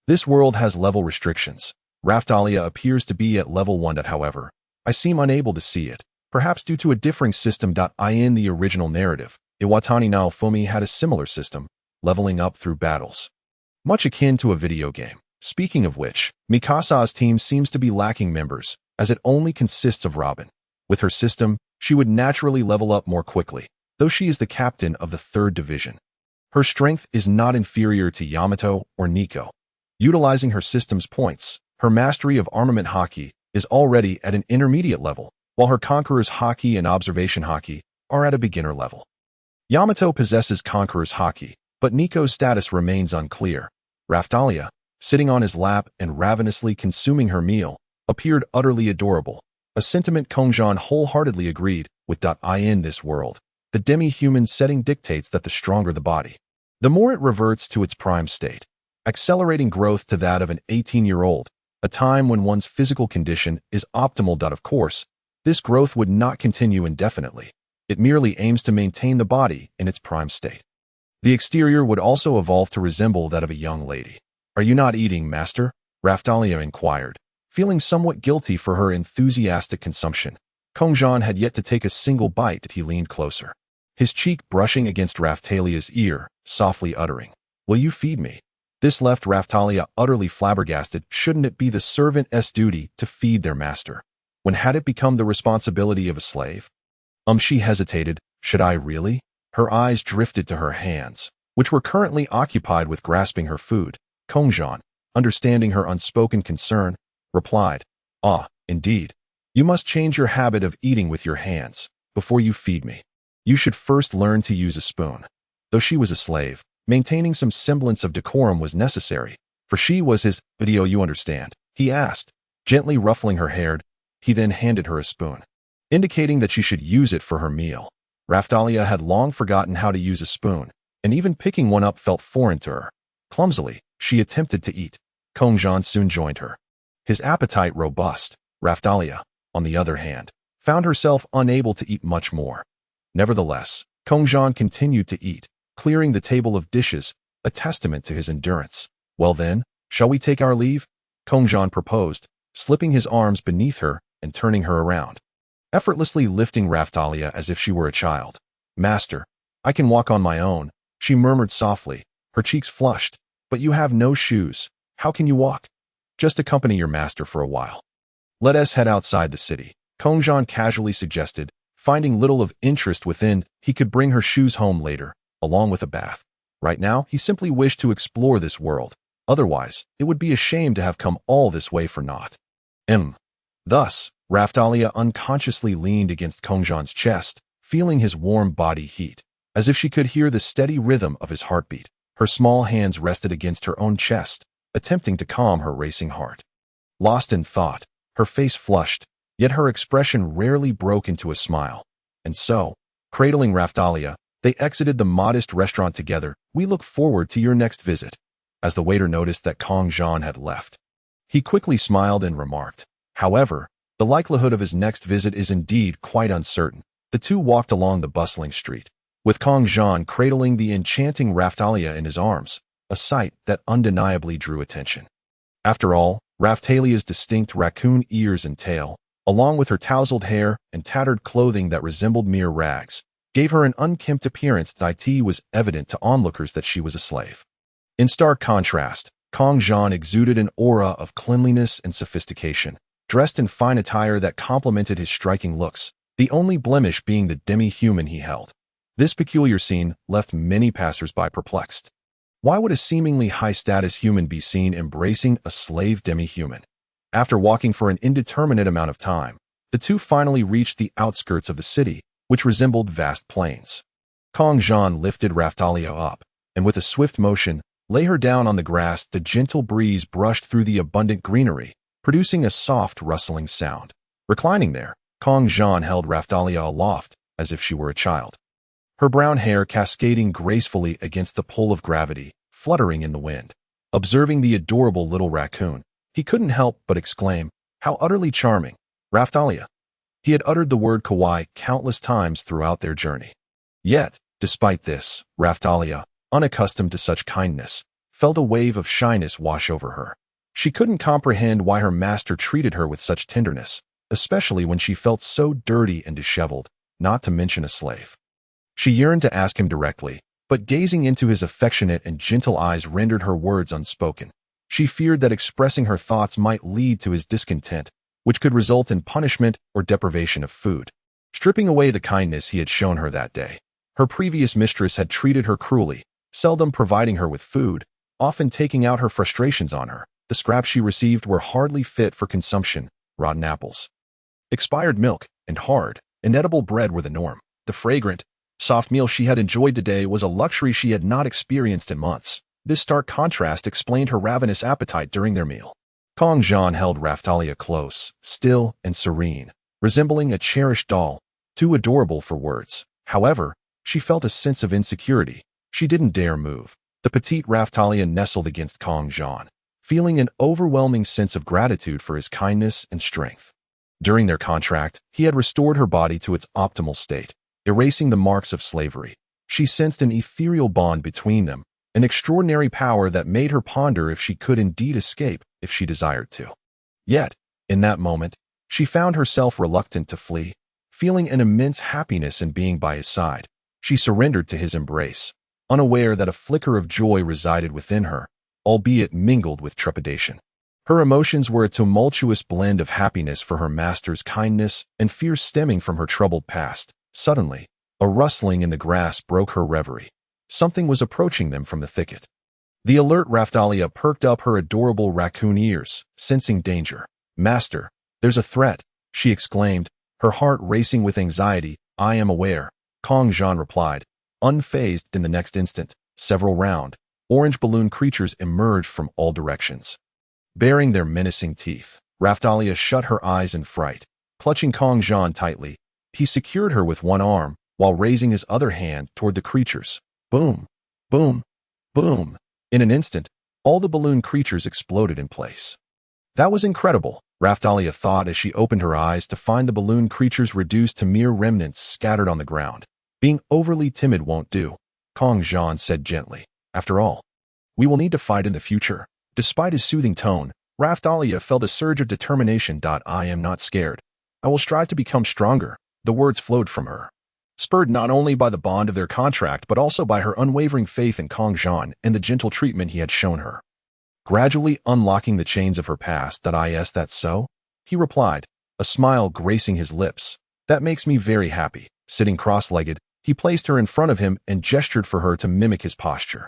This world has level restrictions. Rafitellia appears to be at level 1. However, I seem unable to see it, perhaps due to a differing system. In the original narrative, Iwatani Naofumi had a similar system, leveling up through battles. Much akin to a video game. Speaking of which, Mikasa's team seems to be lacking members, as it only consists of Robin. With her system, she would naturally level up more quickly, though she is the captain of the 3rd division. Her strength is not inferior to Yamato or Nico. Utilizing her system's points, her mastery of armament haki is already at an intermediate level, while her conqueror's haki and observation haki are at a beginner level. Yamato possesses conqueror's haki, but Nico's status remains unclear. Rafitellia, sitting on his lap and ravenously consuming her meal, appeared utterly adorable, a sentiment Kongzhan wholeheartedly agreed with. In this world, the demi-human setting dictates that the stronger the body, the more it reverts to its prime state, accelerating growth to that of an 18-year-old, a time when one's physical condition is optimal. Of course, this growth would not continue indefinitely. It merely aims to maintain the body in its prime state. The exterior would also evolve to resemble that of a young lady. "Are you not eating, master?" Rafitellia inquired, feeling somewhat guilty for her enthusiastic consumption. Kongzhan had yet to take a single bite. He leaned closer, his cheek brushing against Rafitellia's ear, softly uttering, "Will you feed me?" This left Rafitellia utterly flabbergasted. Shouldn't it be the servant's duty to feed their master? When had it become the responsibility of a slave? She hesitated. "Should I really?" Her eyes drifted to her hands, which were currently occupied with grasping her food. Kongzhan, understanding her unspoken concern, replied, "Ah, indeed. You must change your habit of eating with your hands before you feed me. You should first learn to use a spoon." Though she was a slave, maintaining some semblance of decorum was necessary, for she was his video. "You understand?" he asked, gently ruffling her hair. He then handed her a spoon, indicating that she should use it for her meal. Rafitellia had long forgotten how to use a spoon, and even picking one up felt foreign to her. Clumsily, she attempted to eat. Kongzhan soon joined her, his appetite robust. Rafitellia, on the other hand, found herself unable to eat much more. Nevertheless, Kongzhan continued to eat, clearing the table of dishes, a testament to his endurance. "Well then, shall we take our leave?" Kongzhan proposed, slipping his arms beneath her and turning her around, effortlessly lifting Rafitellia as if she were a child. "Master, I can walk on my own," she murmured softly, her cheeks flushed. "But you have no shoes. How can you walk?" "Just accompany your master for a while. Let us head outside the city," Kongzhan casually suggested, finding little of interest within. He could bring her shoes home later, along with a bath. Right now, he simply wished to explore this world. Otherwise, it would be a shame to have come all this way for naught. Thus, Rafitellia unconsciously leaned against Kongzhan's chest, feeling his warm body heat, as if she could hear the steady rhythm of his heartbeat. Her small hands rested against her own chest, attempting to calm her racing heart. Lost in thought, her face flushed, yet her expression rarely broke into a smile. And so, cradling Rafitellia, they exited the modest restaurant together. "We look forward to your next visit." As the waiter noticed that Kongzhan had left, he quickly smiled and remarked, "However, the likelihood of his next visit is indeed quite uncertain." The two walked along the bustling street, with Kongzhan cradling the enchanting Rafitellia in his arms, a sight that undeniably drew attention. After all, Rafitellia's distinct raccoon ears and tail, along with her tousled hair and tattered clothing that resembled mere rags, gave her an unkempt appearance. It was evident to onlookers that she was a slave. In stark contrast, Kongzhan exuded an aura of cleanliness and sophistication, dressed in fine attire that complemented his striking looks, the only blemish being the demi-human he held. This peculiar scene left many passers-by perplexed. Why would a seemingly high-status human be seen embracing a slave demi-human? After walking for an indeterminate amount of time, the two finally reached the outskirts of the city, which resembled vast plains. Kongzhan lifted Rafitellia up, and with a swift motion, lay her down on the grass. The gentle breeze brushed through the abundant greenery, producing a soft rustling sound. Reclining there, Kongzhan held Rafitellia aloft, as if she were a child, her brown hair cascading gracefully against the pull of gravity, fluttering in the wind. Observing the adorable little raccoon, he couldn't help but exclaim, "How utterly charming, Rafitellia." He had uttered the word kawaii countless times throughout their journey. Yet, despite this, Rafitellia, unaccustomed to such kindness, felt a wave of shyness wash over her. She couldn't comprehend why her master treated her with such tenderness, especially when she felt so dirty and disheveled, not to mention a slave. She yearned to ask him directly, but gazing into his affectionate and gentle eyes rendered her words unspoken. She feared that expressing her thoughts might lead to his discontent, which could result in punishment or deprivation of food. Stripping away the kindness he had shown her that day, her previous mistress had treated her cruelly, seldom providing her with food, often taking out her frustrations on her. The scraps she received were hardly fit for consumption. Rotten apples, expired milk, and hard, inedible bread were the norm. The fragrant, soft meal she had enjoyed today was a luxury she had not experienced in months. This stark contrast explained her ravenous appetite during their meal. Kongzhan held Rafitellia close, still and serene, resembling a cherished doll, too adorable for words. However, she felt a sense of insecurity. She didn't dare move. The petite Rafitellia nestled against Kongzhan, feeling an overwhelming sense of gratitude for his kindness and strength. During their contract, he had restored her body to its optimal state, erasing the marks of slavery. She sensed an ethereal bond between them, an extraordinary power that made her ponder if she could indeed escape if she desired to. Yet, in that moment, she found herself reluctant to flee, feeling an immense happiness in being by his side. She surrendered to his embrace, unaware that a flicker of joy resided within her, albeit mingled with trepidation. Her emotions were a tumultuous blend of happiness for her master's kindness and fear stemming from her troubled past. Suddenly, a rustling in the grass broke her reverie. Something was approaching them from the thicket. The alert Rafitellia perked up her adorable raccoon ears, sensing danger. "Master, there's a threat," she exclaimed, her heart racing with anxiety. "I am aware," Kongzhan replied. Unfazed in the next instant, several round, orange balloon creatures emerged from all directions. Baring their menacing teeth, Rafitellia shut her eyes in fright. Clutching Kongzhan tightly, he secured her with one arm, while raising his other hand toward the creatures. Boom! Boom! Boom! In an instant, all the balloon creatures exploded in place. That was incredible, Rafitellia thought as she opened her eyes to find the balloon creatures reduced to mere remnants scattered on the ground. "Being overly timid won't do," Kongzhan said gently. "After all, we will need to fight in the future." Despite his soothing tone, Rafitellia felt a surge of determination. "I am not scared. I will strive to become stronger." The words flowed from her, spurred not only by the bond of their contract but also by her unwavering faith in Kongzhan and the gentle treatment he had shown her. Gradually unlocking the chains of her past. "Yes, that's so," he replied, a smile gracing his lips. "That makes me very happy." Sitting cross-legged, he placed her in front of him and gestured for her to mimic his posture.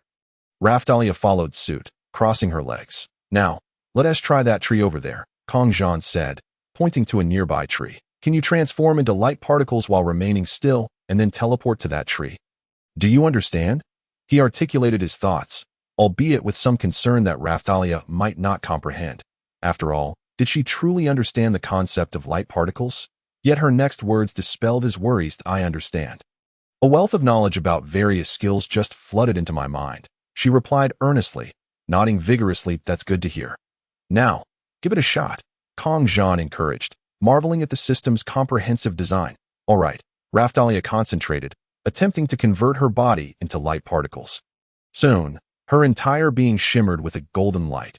Rafitellia followed suit, crossing her legs. "Now, let us try that tree over there," Kongzhan said, pointing to a nearby tree. "Can you transform into light particles while remaining still and then teleport to that tree?" "Do you understand?" He articulated his thoughts, albeit with some concern that Rafitellia might not comprehend. After all, did she truly understand the concept of light particles? Yet her next words dispelled his worries. "I understand." A wealth of knowledge about various skills just flooded into my mind, she replied earnestly, nodding vigorously. "That's good to hear. Now, give it a shot," Kongzhan encouraged, marveling at the system's comprehensive design. "All right," Rafitellia concentrated, attempting to convert her body into light particles. Soon, her entire being shimmered with a golden light.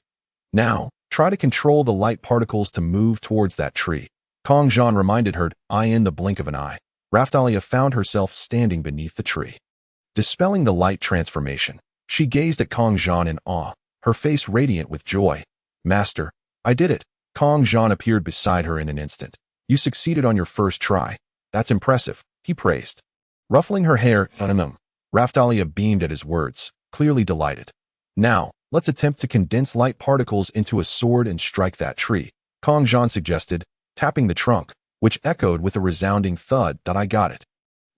"Now, try to control the light particles to move towards that tree," Kongzhan reminded her. In the blink of an eye, Rafitellia found herself standing beneath the tree. Dispelling the light transformation, she gazed at Kongzhan in awe, her face radiant with joy. "Master, I did it." Kongzhan appeared beside her in an instant. "You succeeded on your first try. That's impressive," he praised. Ruffling her hair, Rafitellia beamed at his words, clearly delighted. "Now, let's attempt to condense light particles into a sword and strike that tree," Kongzhan suggested, tapping the trunk, which echoed with a resounding thud. "I got it,"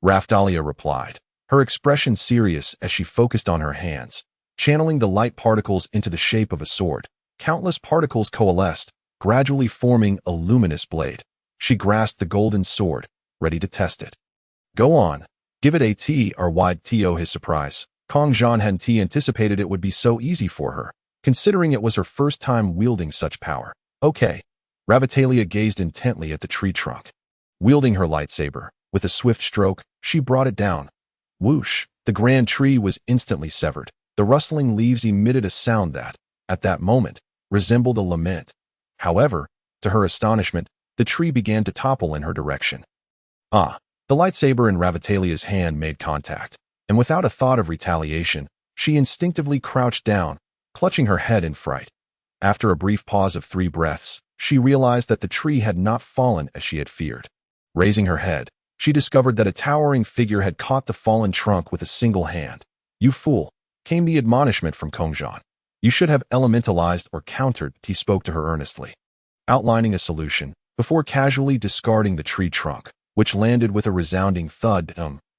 Rafitellia replied, her expression serious as she focused on her hands, channeling the light particles into the shape of a sword. Countless particles coalesced, gradually forming a luminous blade. She grasped the golden sword, ready to test it. "Go on. Give it a T or wide to his surprise. Kongzhan hadn't anticipated it would be so easy for her, considering it was her first time wielding such power. "Okay." Rafitellia gazed intently at the tree trunk. Wielding her lightsaber, with a swift stroke, she brought it down. Whoosh! The grand tree was instantly severed. The rustling leaves emitted a sound that, at that moment, resembled a lament. However, to her astonishment, the tree began to topple in her direction. The lightsaber in Rafitellia's hand made contact, and without a thought of retaliation, she instinctively crouched down, clutching her head in fright. After a brief pause of 3 breaths, she realized that the tree had not fallen as she had feared. Raising her head, she discovered that a towering figure had caught the fallen trunk with a single hand. "You fool," came the admonishment from Kongzhan. "You should have elementalized or countered," he spoke to her earnestly, outlining a solution, before casually discarding the tree trunk, which landed with a resounding thud.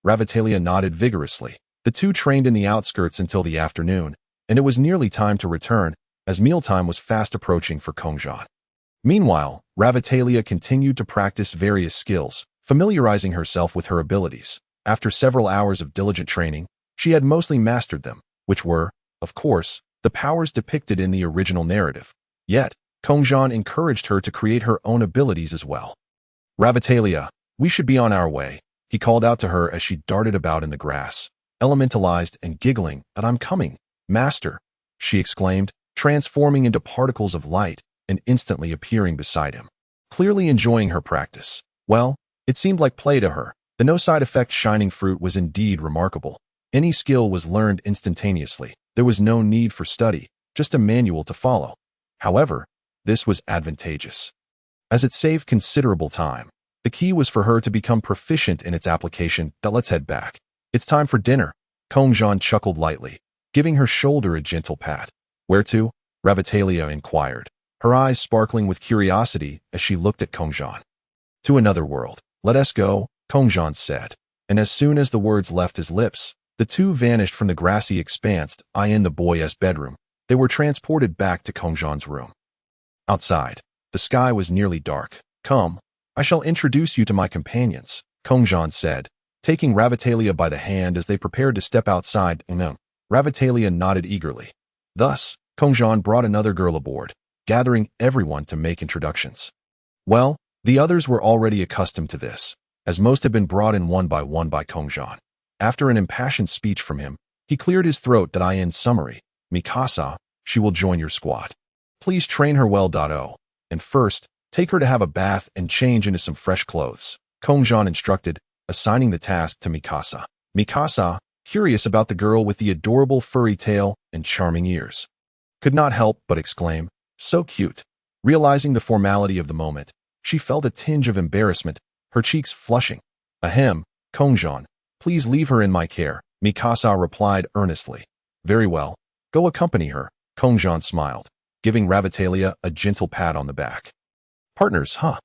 Rafitellia nodded vigorously. The two trained in the outskirts until the afternoon, and it was nearly time to return, as mealtime was fast approaching for Kongzhan. Meanwhile, Rafitellia continued to practice various skills, familiarizing herself with her abilities. After several hours of diligent training, she had mostly mastered them, which were, of course, the powers depicted in the original narrative. Yet, Kongzhan encouraged her to create her own abilities as well. Rafitellia, we should be on our way, he called out to her as she darted about in the grass, elementalized and giggling, "And I'm coming, master," she exclaimed, transforming into particles of light and instantly appearing beside him. Clearly enjoying her practice. Well, it seemed like play to her. The no-side effect shining fruit was indeed remarkable. Any skill was learned instantaneously. There was no need for study, just a manual to follow. However, this was advantageous, as it saved considerable time. The key was for her to become proficient in its application. Let's head back. It's time for dinner. Kongzhan chuckled lightly, giving her shoulder a gentle pat. Where to? Rafitellia inquired, her eyes sparkling with curiosity as she looked at Kongzhan. To another world. Let us go, Kongzhan said, and as soon as the words left his lips, the two vanished from the grassy expanse in the boy's bedroom. They were transported back to Kongzhan's room. Outside, the sky was nearly dark. Come, I shall introduce you to my companions, Kongzhan said, taking Rafitellia by the hand as they prepared to step outside. Rafitellia nodded eagerly. Thus, Kongzhan brought another girl aboard, gathering everyone to make introductions. Well, the others were already accustomed to this, as most had been brought in one by Kongzhan. After an impassioned speech from him, he cleared his throat. In summary, Mikasa, she will join your squad. Please train her well. And first, take her to have a bath and change into some fresh clothes, Kongzhan instructed, assigning the task to Mikasa. Mikasa, curious about the girl with the adorable furry tail and charming ears, could not help but exclaim, "So cute." Realizing the formality of the moment, she felt a tinge of embarrassment, her cheeks flushing. "Ahem, Kongzhan, please leave her in my care," Mikasa replied earnestly. "Very well, go accompany her," Kongzhan smiled, giving Rafitellia a gentle pat on the back. "Partners, huh?"